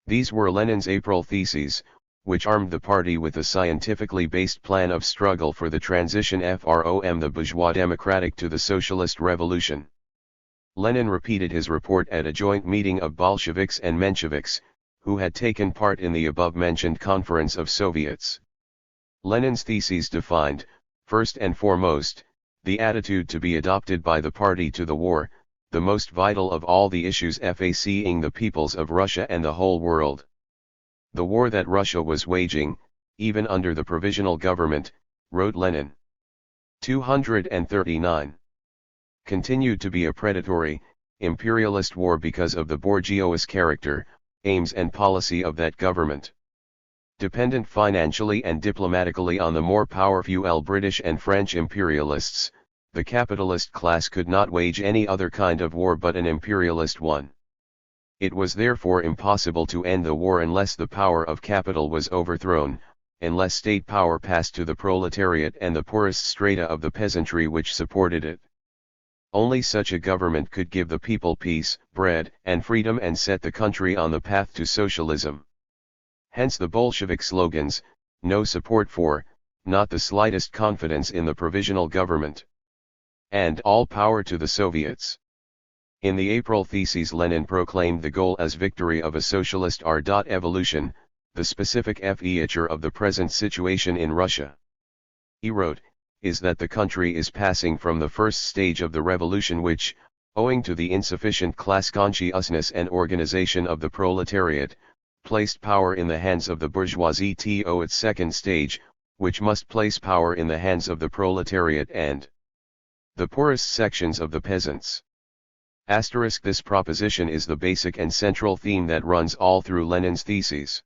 These were Lenin's April theses, which armed the party with a scientifically based plan of struggle for the transition from the bourgeois democratic to the socialist revolution. Lenin repeated his report at a joint meeting of Bolsheviks and Mensheviks, who had taken part in the above-mentioned Conference of Soviets. Lenin's theses defined, first and foremost, the attitude to be adopted by the party to the war, the most vital of all the issues facing the peoples of Russia and the whole world. The war that Russia was waging, even under the provisional government, wrote Lenin, 239, continued to be a predatory, imperialist war because of the bourgeois character, aims and policy of that government. Dependent financially and diplomatically on the more powerful British and French imperialists, the capitalist class could not wage any other kind of war but an imperialist one. It was therefore impossible to end the war unless the power of capital was overthrown, unless state power passed to the proletariat and the poorest strata of the peasantry which supported it. Only such a government could give the people peace, bread, and freedom and set the country on the path to socialism. Hence the Bolshevik slogans, no support for, not the slightest confidence in the provisional government, and all power to the Soviets. In the April theses, Lenin proclaimed the goal as victory of a socialist evolution, the specific feature of the present situation in Russia. He wrote, is that the country is passing from the first stage of the revolution which, owing to the insufficient class consciousness and organization of the proletariat, placed power in the hands of the bourgeoisie, to its second stage, which must place power in the hands of the proletariat and the poorest sections of the peasants. This proposition is the basic and central theme that runs all through Lenin's theses.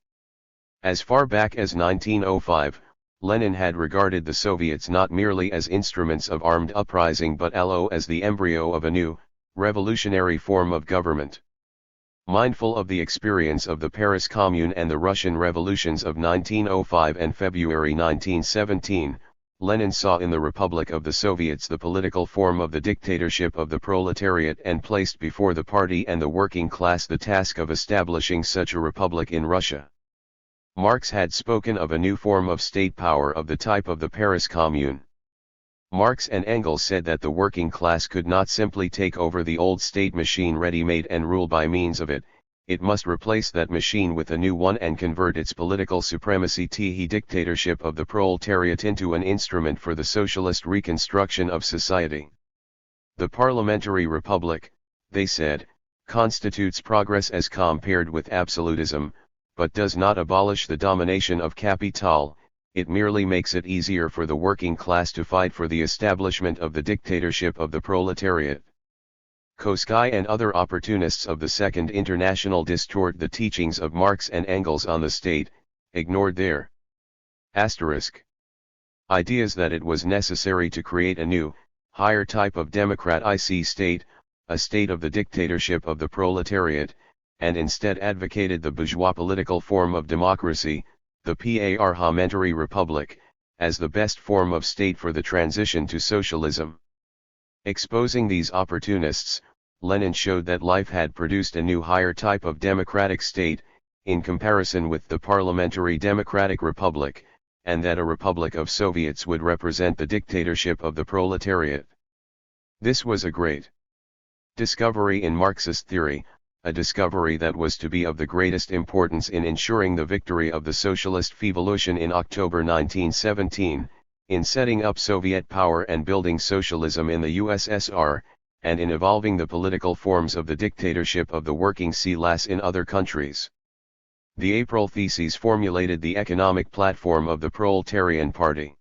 As far back as 1905, Lenin had regarded the Soviets not merely as instruments of armed uprising but as the embryo of a new, revolutionary form of government. Mindful of the experience of the Paris Commune and the Russian revolutions of 1905 and February 1917, Lenin saw in the Republic of the Soviets the political form of the dictatorship of the proletariat and placed before the party and the working class the task of establishing such a republic in Russia. Marx had spoken of a new form of state power of the type of the Paris Commune. Marx and Engels said that the working class could not simply take over the old state machine ready-made and rule by means of it, it must replace that machine with a new one and convert its political supremacy the dictatorship of the proletariat into an instrument for the socialist reconstruction of society. The parliamentary republic, they said, constitutes progress as compared with absolutism, but does not abolish the domination of capital, it merely makes it easier for the working class to fight for the establishment of the dictatorship of the proletariat. Koski and other opportunists of the Second International distort the teachings of Marx and Engels on the state, ignored their ideas that it was necessary to create a new, higher type of democratic state, a state of the dictatorship of the proletariat, and instead advocated the bourgeois political form of democracy, the parliamentary republic, as the best form of state for the transition to socialism. Exposing these opportunists, Lenin showed that life had produced a new higher type of democratic state, in comparison with the parliamentary democratic republic, and that a republic of Soviets would represent the dictatorship of the proletariat. This was a great discovery in Marxist theory, a discovery that was to be of the greatest importance in ensuring the victory of the socialist revolution in October 1917, in setting up Soviet power and building socialism in the USSR, and in evolving the political forms of the dictatorship of the working class in other countries. The April theses formulated the economic platform of the Proletarian Party.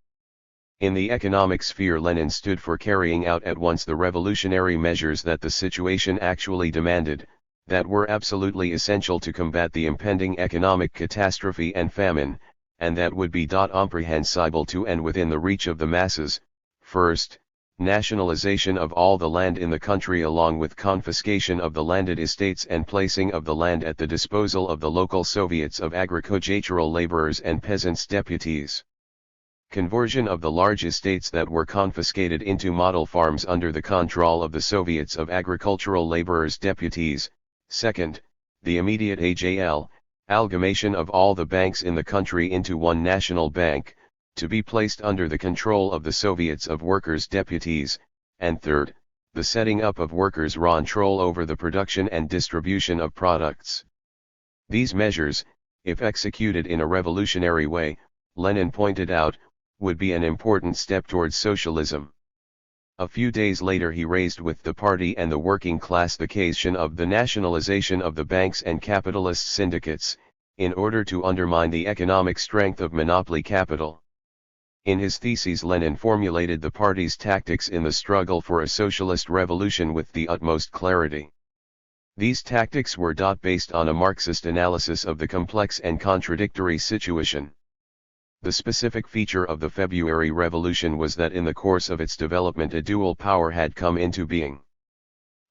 In the economic sphere, Lenin stood for carrying out at once the revolutionary measures that the situation actually demanded, that were absolutely essential to combat the impending economic catastrophe and famine, and that would be comprehensible to and within the reach of the masses. First, nationalization of all the land in the country along with confiscation of the landed estates and placing of the land at the disposal of the local Soviets of agricultural laborers and peasants' deputies. Conversion of the large estates that were confiscated into model farms under the control of the Soviets of agricultural laborers' deputies. Second, the immediate amalgamation of all the banks in the country into one national bank, to be placed under the control of the Soviets of workers' deputies, and third, the setting up of workers' control over the production and distribution of products. These measures, if executed in a revolutionary way, Lenin pointed out, would be an important step towards socialism. A few days later he raised with the party and the working class the question of the nationalization of the banks and capitalist syndicates, in order to undermine the economic strength of monopoly capital. In his theses, Lenin formulated the party's tactics in the struggle for a socialist revolution with the utmost clarity. These tactics were based on a Marxist analysis of the complex and contradictory situation. The specific feature of the February Revolution was that in the course of its development a dual power had come into being.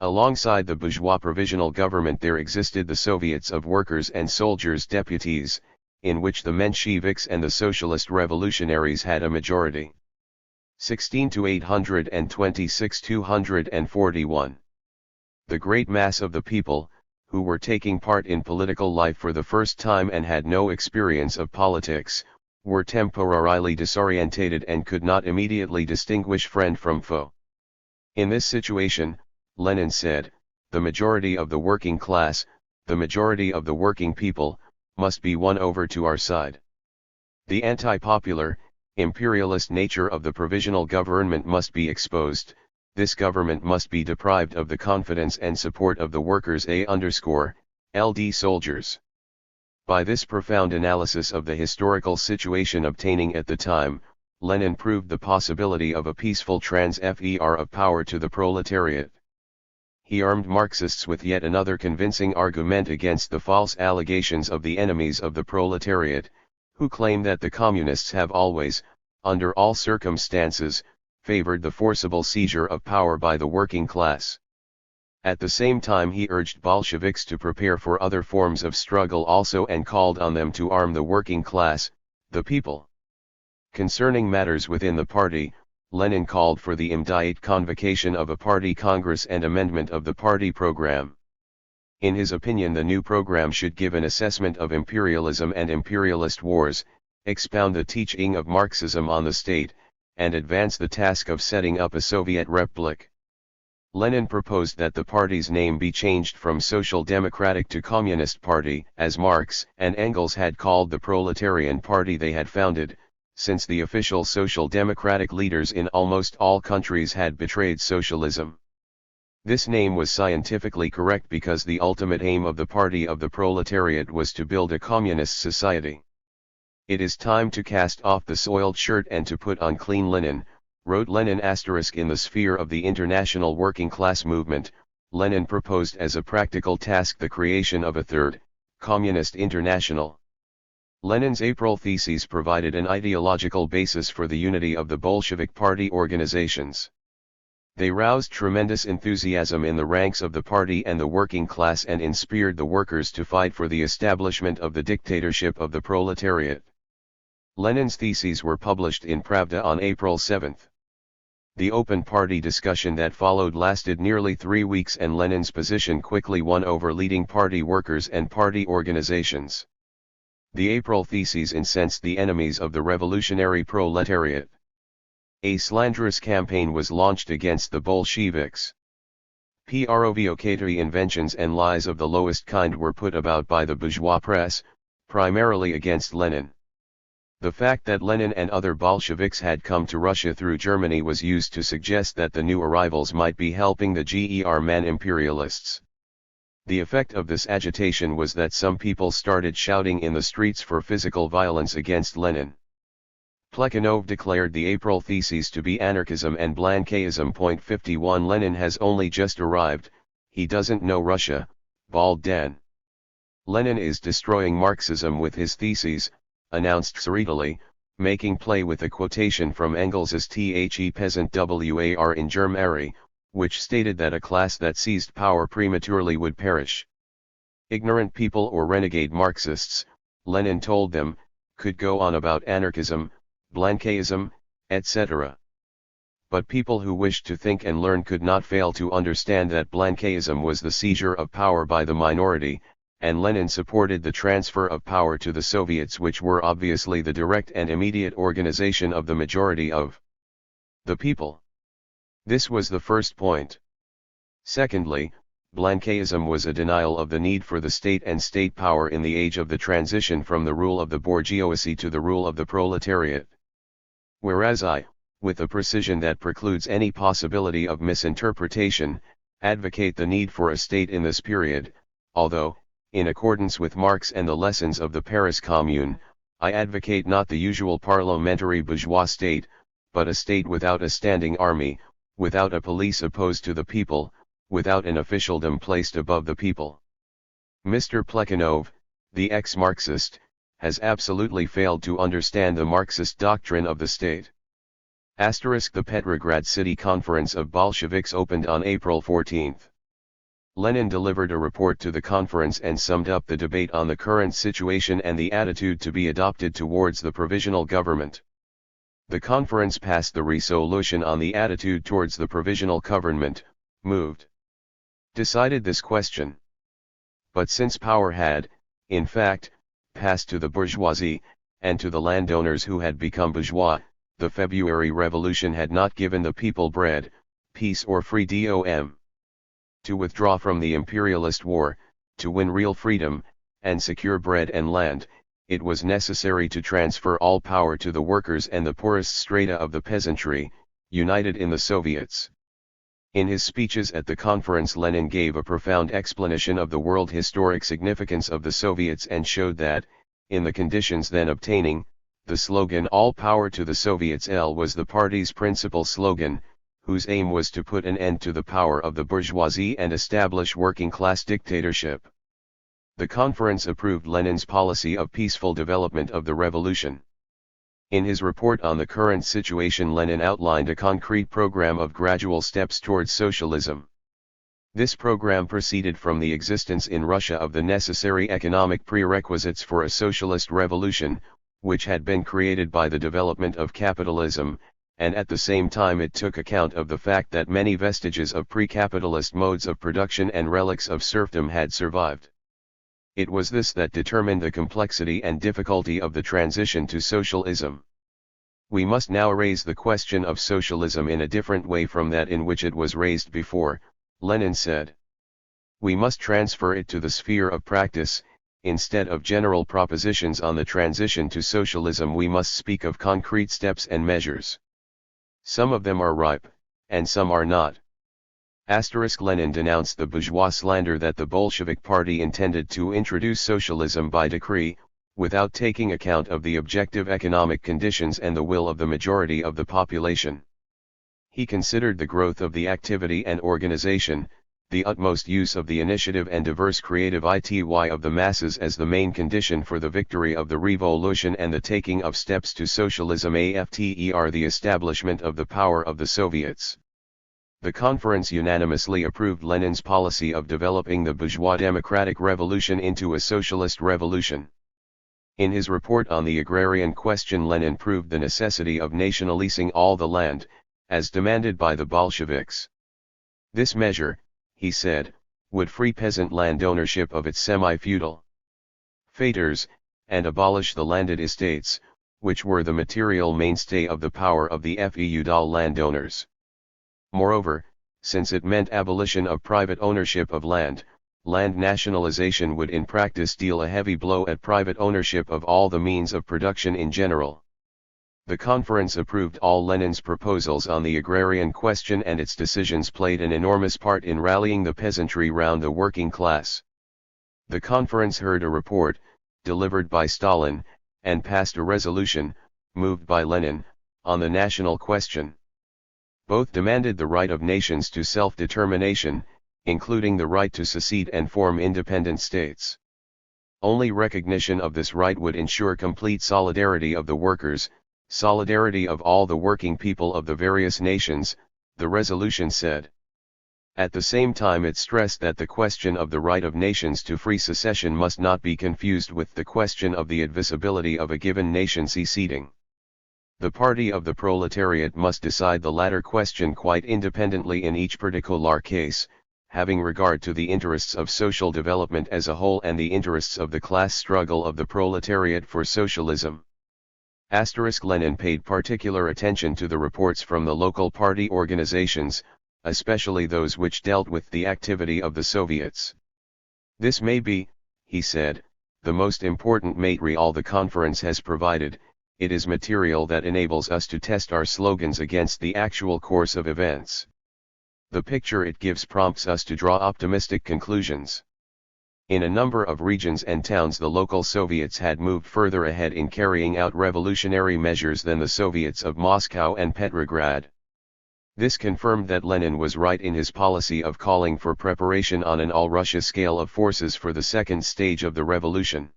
Alongside the bourgeois provisional government there existed the Soviets of workers and soldiers' deputies, in which the Mensheviks and the socialist revolutionaries had a majority. 16 to 826 241. The great mass of the people, who were taking part in political life for the first time and had no experience of politics, were temporarily disorientated and could not immediately distinguish friend from foe. In this situation, Lenin said, the majority of the working class, the majority of the working people, must be won over to our side. The anti-popular, imperialist nature of the provisional government must be exposed, this government must be deprived of the confidence and support of the workers _LD soldiers. By this profound analysis of the historical situation obtaining at the time, Lenin proved the possibility of a peaceful transfer of power to the proletariat. He armed Marxists with yet another convincing argument against the false allegations of the enemies of the proletariat, who claim that the communists have always, under all circumstances, favored the forcible seizure of power by the working class. At the same time he urged Bolsheviks to prepare for other forms of struggle also and called on them to arm the working class, the people. Concerning matters within the party, Lenin called for the immediate convocation of a party congress and amendment of the party program. In his opinion, the new program should give an assessment of imperialism and imperialist wars, expound the teaching of Marxism on the state, and advance the task of setting up a Soviet Republic. Lenin proposed that the party's name be changed from Social Democratic to Communist Party, as Marx and Engels had called the proletarian party they had founded, since the official social democratic leaders in almost all countries had betrayed socialism. This name was scientifically correct because the ultimate aim of the party of the proletariat was to build a communist society. "It is time to cast off the soiled shirt and to put on clean linen," wrote Lenin. In the sphere of the international working class movement, Lenin proposed as a practical task the creation of a third, communist international. Lenin's April theses provided an ideological basis for the unity of the Bolshevik party organizations. They roused tremendous enthusiasm in the ranks of the party and the working class and inspired the workers to fight for the establishment of the dictatorship of the proletariat. Lenin's theses were published in Pravda on April 7. The open party discussion that followed lasted nearly 3 weeks, and Lenin's position quickly won over leading party workers and party organizations. The April theses incensed the enemies of the revolutionary proletariat. A slanderous campaign was launched against the Bolsheviks. Provocatory inventions and lies of the lowest kind were put about by the bourgeois press, primarily against Lenin. The fact that Lenin and other Bolsheviks had come to Russia through Germany was used to suggest that the new arrivals might be helping the German imperialists. The effect of this agitation was that some people started shouting in the streets for physical violence against Lenin. Plekhanov declared the April theses to be anarchism and Blanquism. 51 Lenin has only just arrived, he doesn't know Russia, bawled Dan. Lenin is destroying Marxism with his theses, announced Tsereteli, making play with a quotation from Engels's The Peasant War in Germany, which stated that a class that seized power prematurely would perish. Ignorant people or renegade Marxists, Lenin told them, could go on about anarchism, Blanquism, etc. But people who wished to think and learn could not fail to understand that Blanquism was the seizure of power by the minority, and Lenin supported the transfer of power to the Soviets, which were obviously the direct and immediate organization of the majority of the people. This was the first point. Secondly, Blanquism was a denial of the need for the state and state power in the age of the transition from the rule of the bourgeoisie to the rule of the proletariat. Whereas I, with a precision that precludes any possibility of misinterpretation, advocate the need for a state in this period, although, in accordance with Marx and the lessons of the Paris Commune, I advocate not the usual parliamentary bourgeois state, but a state without a standing army, without a police opposed to the people, without an officialdom placed above the people. Mr. Plekhanov, the ex-Marxist, has absolutely failed to understand the Marxist doctrine of the state. The Petrograd City Conference of Bolsheviks opened on April 14. Lenin delivered a report to the conference and summed up the debate on the current situation and the attitude to be adopted towards the provisional government. The conference passed the resolution on the attitude towards the provisional government, decided this question. But since power had, in fact, passed to the bourgeoisie, and to the landowners who had become bourgeois, the February Revolution had not given the people bread, peace or freedom. To withdraw from the imperialist war, to win real freedom, and secure bread and land, it was necessary to transfer all power to the workers and the poorest strata of the peasantry, united in the Soviets. In his speeches at the conference, Lenin gave a profound explanation of the world historic significance of the Soviets and showed that, in the conditions then obtaining, the slogan "All Power to the Soviets" was the party's principal slogan, whose aim was to put an end to the power of the bourgeoisie and establish working-class dictatorship. The conference approved Lenin's policy of peaceful development of the revolution. In his report on the current situation, Lenin outlined a concrete program of gradual steps towards socialism. This program proceeded from the existence in Russia of the necessary economic prerequisites for a socialist revolution, which had been created by the development of capitalism, and at the same time it took account of the fact that many vestiges of pre-capitalist modes of production and relics of serfdom had survived. It was this that determined the complexity and difficulty of the transition to socialism. We must now raise the question of socialism in a different way from that in which it was raised before, Lenin said. We must transfer it to the sphere of practice. Instead of general propositions on the transition to socialism, we must speak of concrete steps and measures. Some of them are ripe, and some are not. Lenin denounced the bourgeois slander that the Bolshevik Party intended to introduce socialism by decree, without taking account of the objective economic conditions and the will of the majority of the population. He considered the growth of the activity and organization, the utmost use of the initiative and diverse creative ity of the masses as the main condition for the victory of the revolution and the taking of steps to socialism after the establishment of the power of the Soviets. The conference unanimously approved Lenin's policy of developing the bourgeois democratic revolution into a socialist revolution. In his report on the agrarian question, Lenin proved the necessity of nationalizing all the land, as demanded by the Bolsheviks. This measure, he said, would free peasant land ownership of its semi-feudal feuders, and abolish the landed estates, which were the material mainstay of the power of the feudal landowners. Moreover, since it meant abolition of private ownership of land, land nationalization would in practice deal a heavy blow at private ownership of all the means of production in general. The conference approved all Lenin's proposals on the agrarian question, and its decisions played an enormous part in rallying the peasantry round the working class. The conference heard a report, delivered by Stalin, and passed a resolution, moved by Lenin, on the national question. Both demanded the right of nations to self-determination, including the right to secede and form independent states. Only recognition of this right would ensure complete solidarity of the workers, solidarity of all the working people of the various nations, the resolution said. At the same time it stressed that the question of the right of nations to free secession must not be confused with the question of the admissibility of a given nation seceding. The party of the proletariat must decide the latter question quite independently in each particular case, having regard to the interests of social development as a whole and the interests of the class struggle of the proletariat for socialism. Lenin paid particular attention to the reports from the local party organizations, especially those which dealt with the activity of the Soviets. This may be, he said, the most important material the conference has provided. It is material that enables us to test our slogans against the actual course of events. The picture it gives prompts us to draw optimistic conclusions. In a number of regions and towns, the local Soviets had moved further ahead in carrying out revolutionary measures than the Soviets of Moscow and Petrograd. This confirmed that Lenin was right in his policy of calling for preparation on an all-Russia scale of forces for the second stage of the revolution.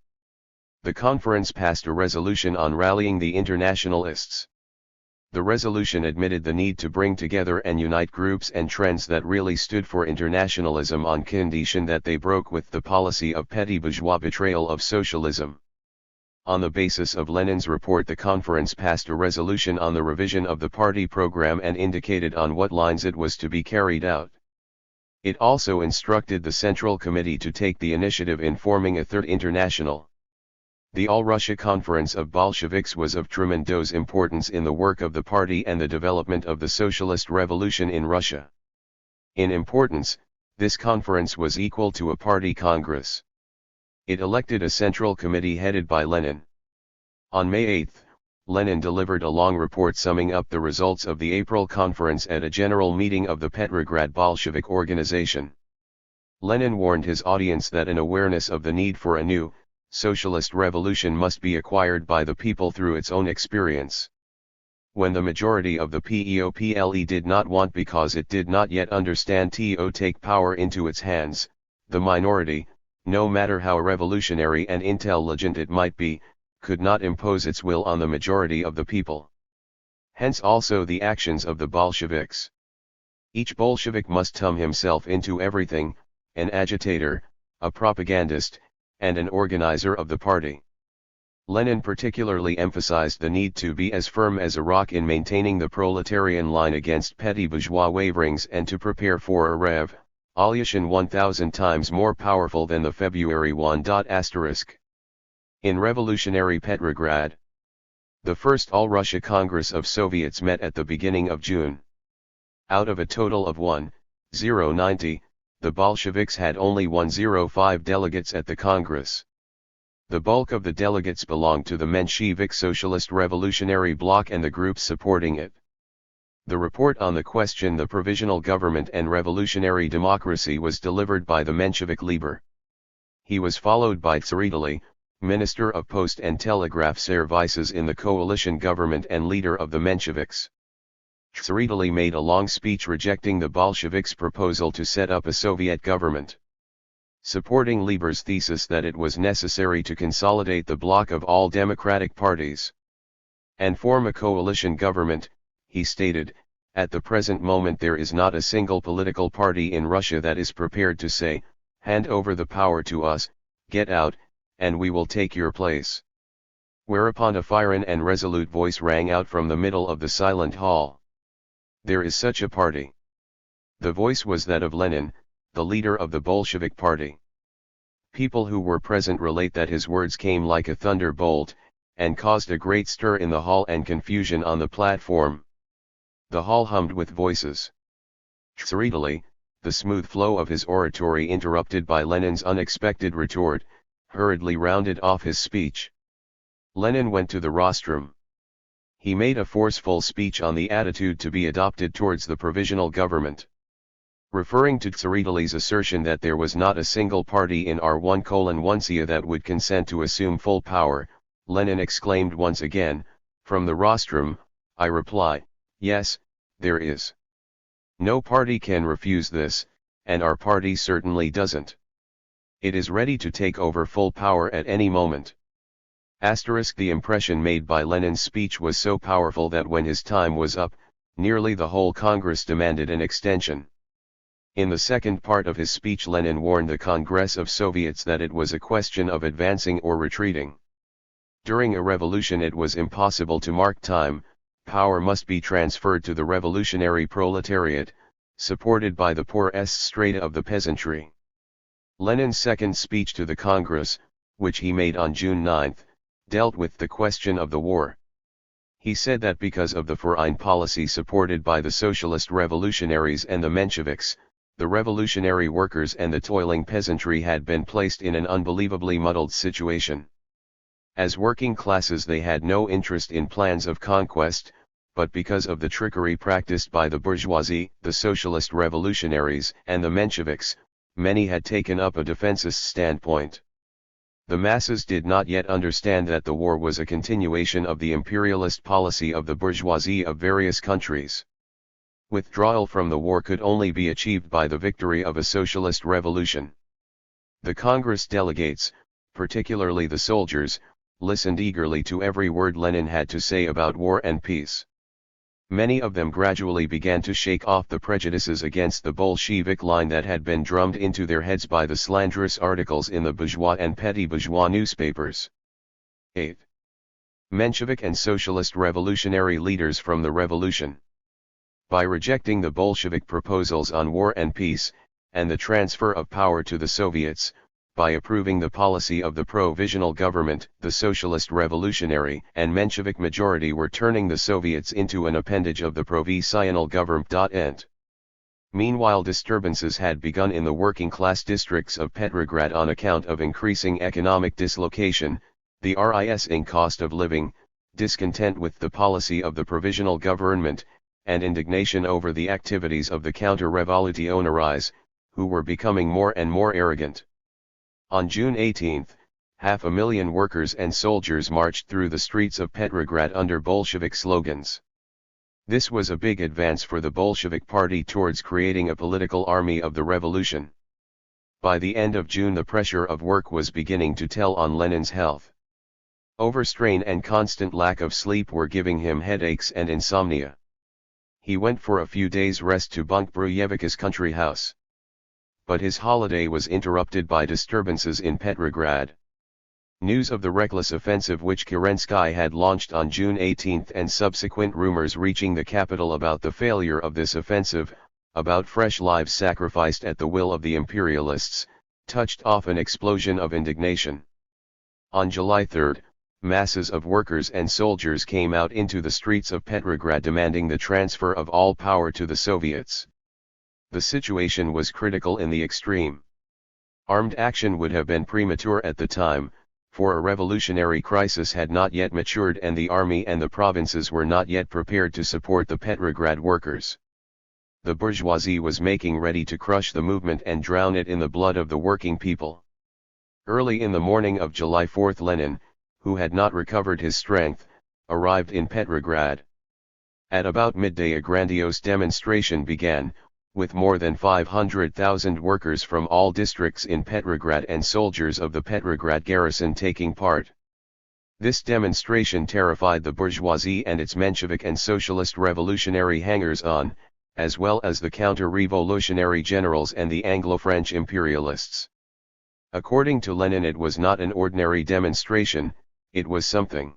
The conference passed a resolution on rallying the internationalists. The resolution admitted the need to bring together and unite groups and trends that really stood for internationalism on condition that they broke with the policy of petty bourgeois betrayal of socialism. On the basis of Lenin's report, the conference passed a resolution on the revision of the party program and indicated on what lines it was to be carried out. It also instructed the Central Committee to take the initiative in forming a Third International. The All-Russia Conference of Bolsheviks was of tremendous importance in the work of the party and the development of the socialist revolution in Russia. In importance, this conference was equal to a party congress. It elected a Central Committee headed by Lenin. On May 8, Lenin delivered a long report summing up the results of the April conference at a general meeting of the Petrograd Bolshevik organization. Lenin warned his audience that an awareness of the need for a new, socialist revolution must be acquired by the people through its own experience. When the majority of the PEOPLE did not want because it did not yet understand to take power into its hands, the minority, no matter how revolutionary and intelligent it might be, could not impose its will on the majority of the people. Hence also the actions of the Bolsheviks. Each Bolshevik must turn himself into everything, an agitator, a propagandist, and an organizer of the party. Lenin particularly emphasized the need to be as firm as a rock in maintaining the proletarian line against petty bourgeois waverings and to prepare for a revolution 1,000 times more powerful than the February 1. In revolutionary Petrograd, the first All-Russia Congress of Soviets met at the beginning of June. Out of a total of 1,090, the Bolsheviks had only 105 delegates at the Congress. The bulk of the delegates belonged to the Menshevik Socialist Revolutionary Bloc and the groups supporting it. The report on the question the Provisional Government and Revolutionary Democracy was delivered by the Menshevik leader. He was followed by Tsereteli, Minister of Post and Telegraph Services in the coalition government and leader of the Mensheviks. Tsereteli made a long speech rejecting the Bolsheviks' proposal to set up a Soviet government. Supporting Lieber's thesis that it was necessary to consolidate the bloc of all democratic parties and form a coalition government, he stated, "At the present moment there is not a single political party in Russia that is prepared to say, 'Hand over the power to us, get out, and we will take your place.'" Whereupon a firm and resolute voice rang out from the middle of the silent hall. "There is such a party." The voice was that of Lenin, the leader of the Bolshevik Party. People who were present relate that his words came like a thunderbolt, and caused a great stir in the hall and confusion on the platform. The hall hummed with voices. Tsereteli, the smooth flow of his oratory interrupted by Lenin's unexpected retort, hurriedly rounded off his speech. Lenin went to the rostrum. He made a forceful speech on the attitude to be adopted towards the provisional government. Referring to Tsereteli's assertion that there was not a single party in R1:1 that would consent to assume full power, Lenin exclaimed once again, "From the rostrum, I reply, yes, there is. No party can refuse this, and our party certainly doesn't. It is ready to take over full power at any moment." The impression made by Lenin's speech was so powerful that when his time was up, nearly the whole Congress demanded an extension. In the second part of his speech Lenin warned the Congress of Soviets that it was a question of advancing or retreating. During a revolution it was impossible to mark time, power must be transferred to the revolutionary proletariat, supported by the poorest strata of the peasantry. Lenin's second speech to the Congress, which he made on June 9, dealt with the question of the war. He said that because of the foreign policy supported by the socialist revolutionaries and the Mensheviks, the revolutionary workers and the toiling peasantry had been placed in an unbelievably muddled situation. As working classes they had no interest in plans of conquest, but because of the trickery practiced by the bourgeoisie, the socialist revolutionaries, and the Mensheviks, many had taken up a defensist standpoint. The masses did not yet understand that the war was a continuation of the imperialist policy of the bourgeoisie of various countries. Withdrawal from the war could only be achieved by the victory of a socialist revolution. The Congress delegates, particularly the soldiers, listened eagerly to every word Lenin had to say about war and peace. Many of them gradually began to shake off the prejudices against the Bolshevik line that had been drummed into their heads by the slanderous articles in the bourgeois and petty bourgeois newspapers. 8. Menshevik and socialist revolutionary leaders from the revolution. By rejecting the Bolshevik proposals on war and peace, and the transfer of power to the Soviets, by approving the policy of the provisional government, the socialist revolutionary and Menshevik majority were turning the Soviets into an appendage of the provisional government. Meanwhile disturbances had begun in the working-class districts of Petrograd on account of increasing economic dislocation, the rising cost of living, discontent with the policy of the provisional government, and indignation over the activities of the counter-revolutionaries, who were becoming more and more arrogant. On June 18, 500,000 workers and soldiers marched through the streets of Petrograd under Bolshevik slogans. This was a big advance for the Bolshevik Party towards creating a political army of the revolution. By the end of June the pressure of work was beginning to tell on Lenin's health. Overstrain and constant lack of sleep were giving him headaches and insomnia. He went for a few days' rest to Bunkbruyevka's country house. But his holiday was interrupted by disturbances in Petrograd. News of the reckless offensive which Kerensky had launched on June 18 and subsequent rumors reaching the capital about the failure of this offensive, about fresh lives sacrificed at the will of the imperialists, touched off an explosion of indignation. On July 3, masses of workers and soldiers came out into the streets of Petrograd demanding the transfer of all power to the Soviets. The situation was critical in the extreme. Armed action would have been premature at the time, for a revolutionary crisis had not yet matured and the army and the provinces were not yet prepared to support the Petrograd workers. The bourgeoisie was making ready to crush the movement and drown it in the blood of the working people. Early in the morning of July 4, Lenin, who had not recovered his strength, arrived in Petrograd. At about midday a grandiose demonstration began, with more than 500,000 workers from all districts in Petrograd and soldiers of the Petrograd garrison taking part. This demonstration terrified the bourgeoisie and its Menshevik and socialist revolutionary hangers-on, as well as the counter-revolutionary generals and the Anglo-French imperialists. According to Lenin, it was not an ordinary demonstration, it was something.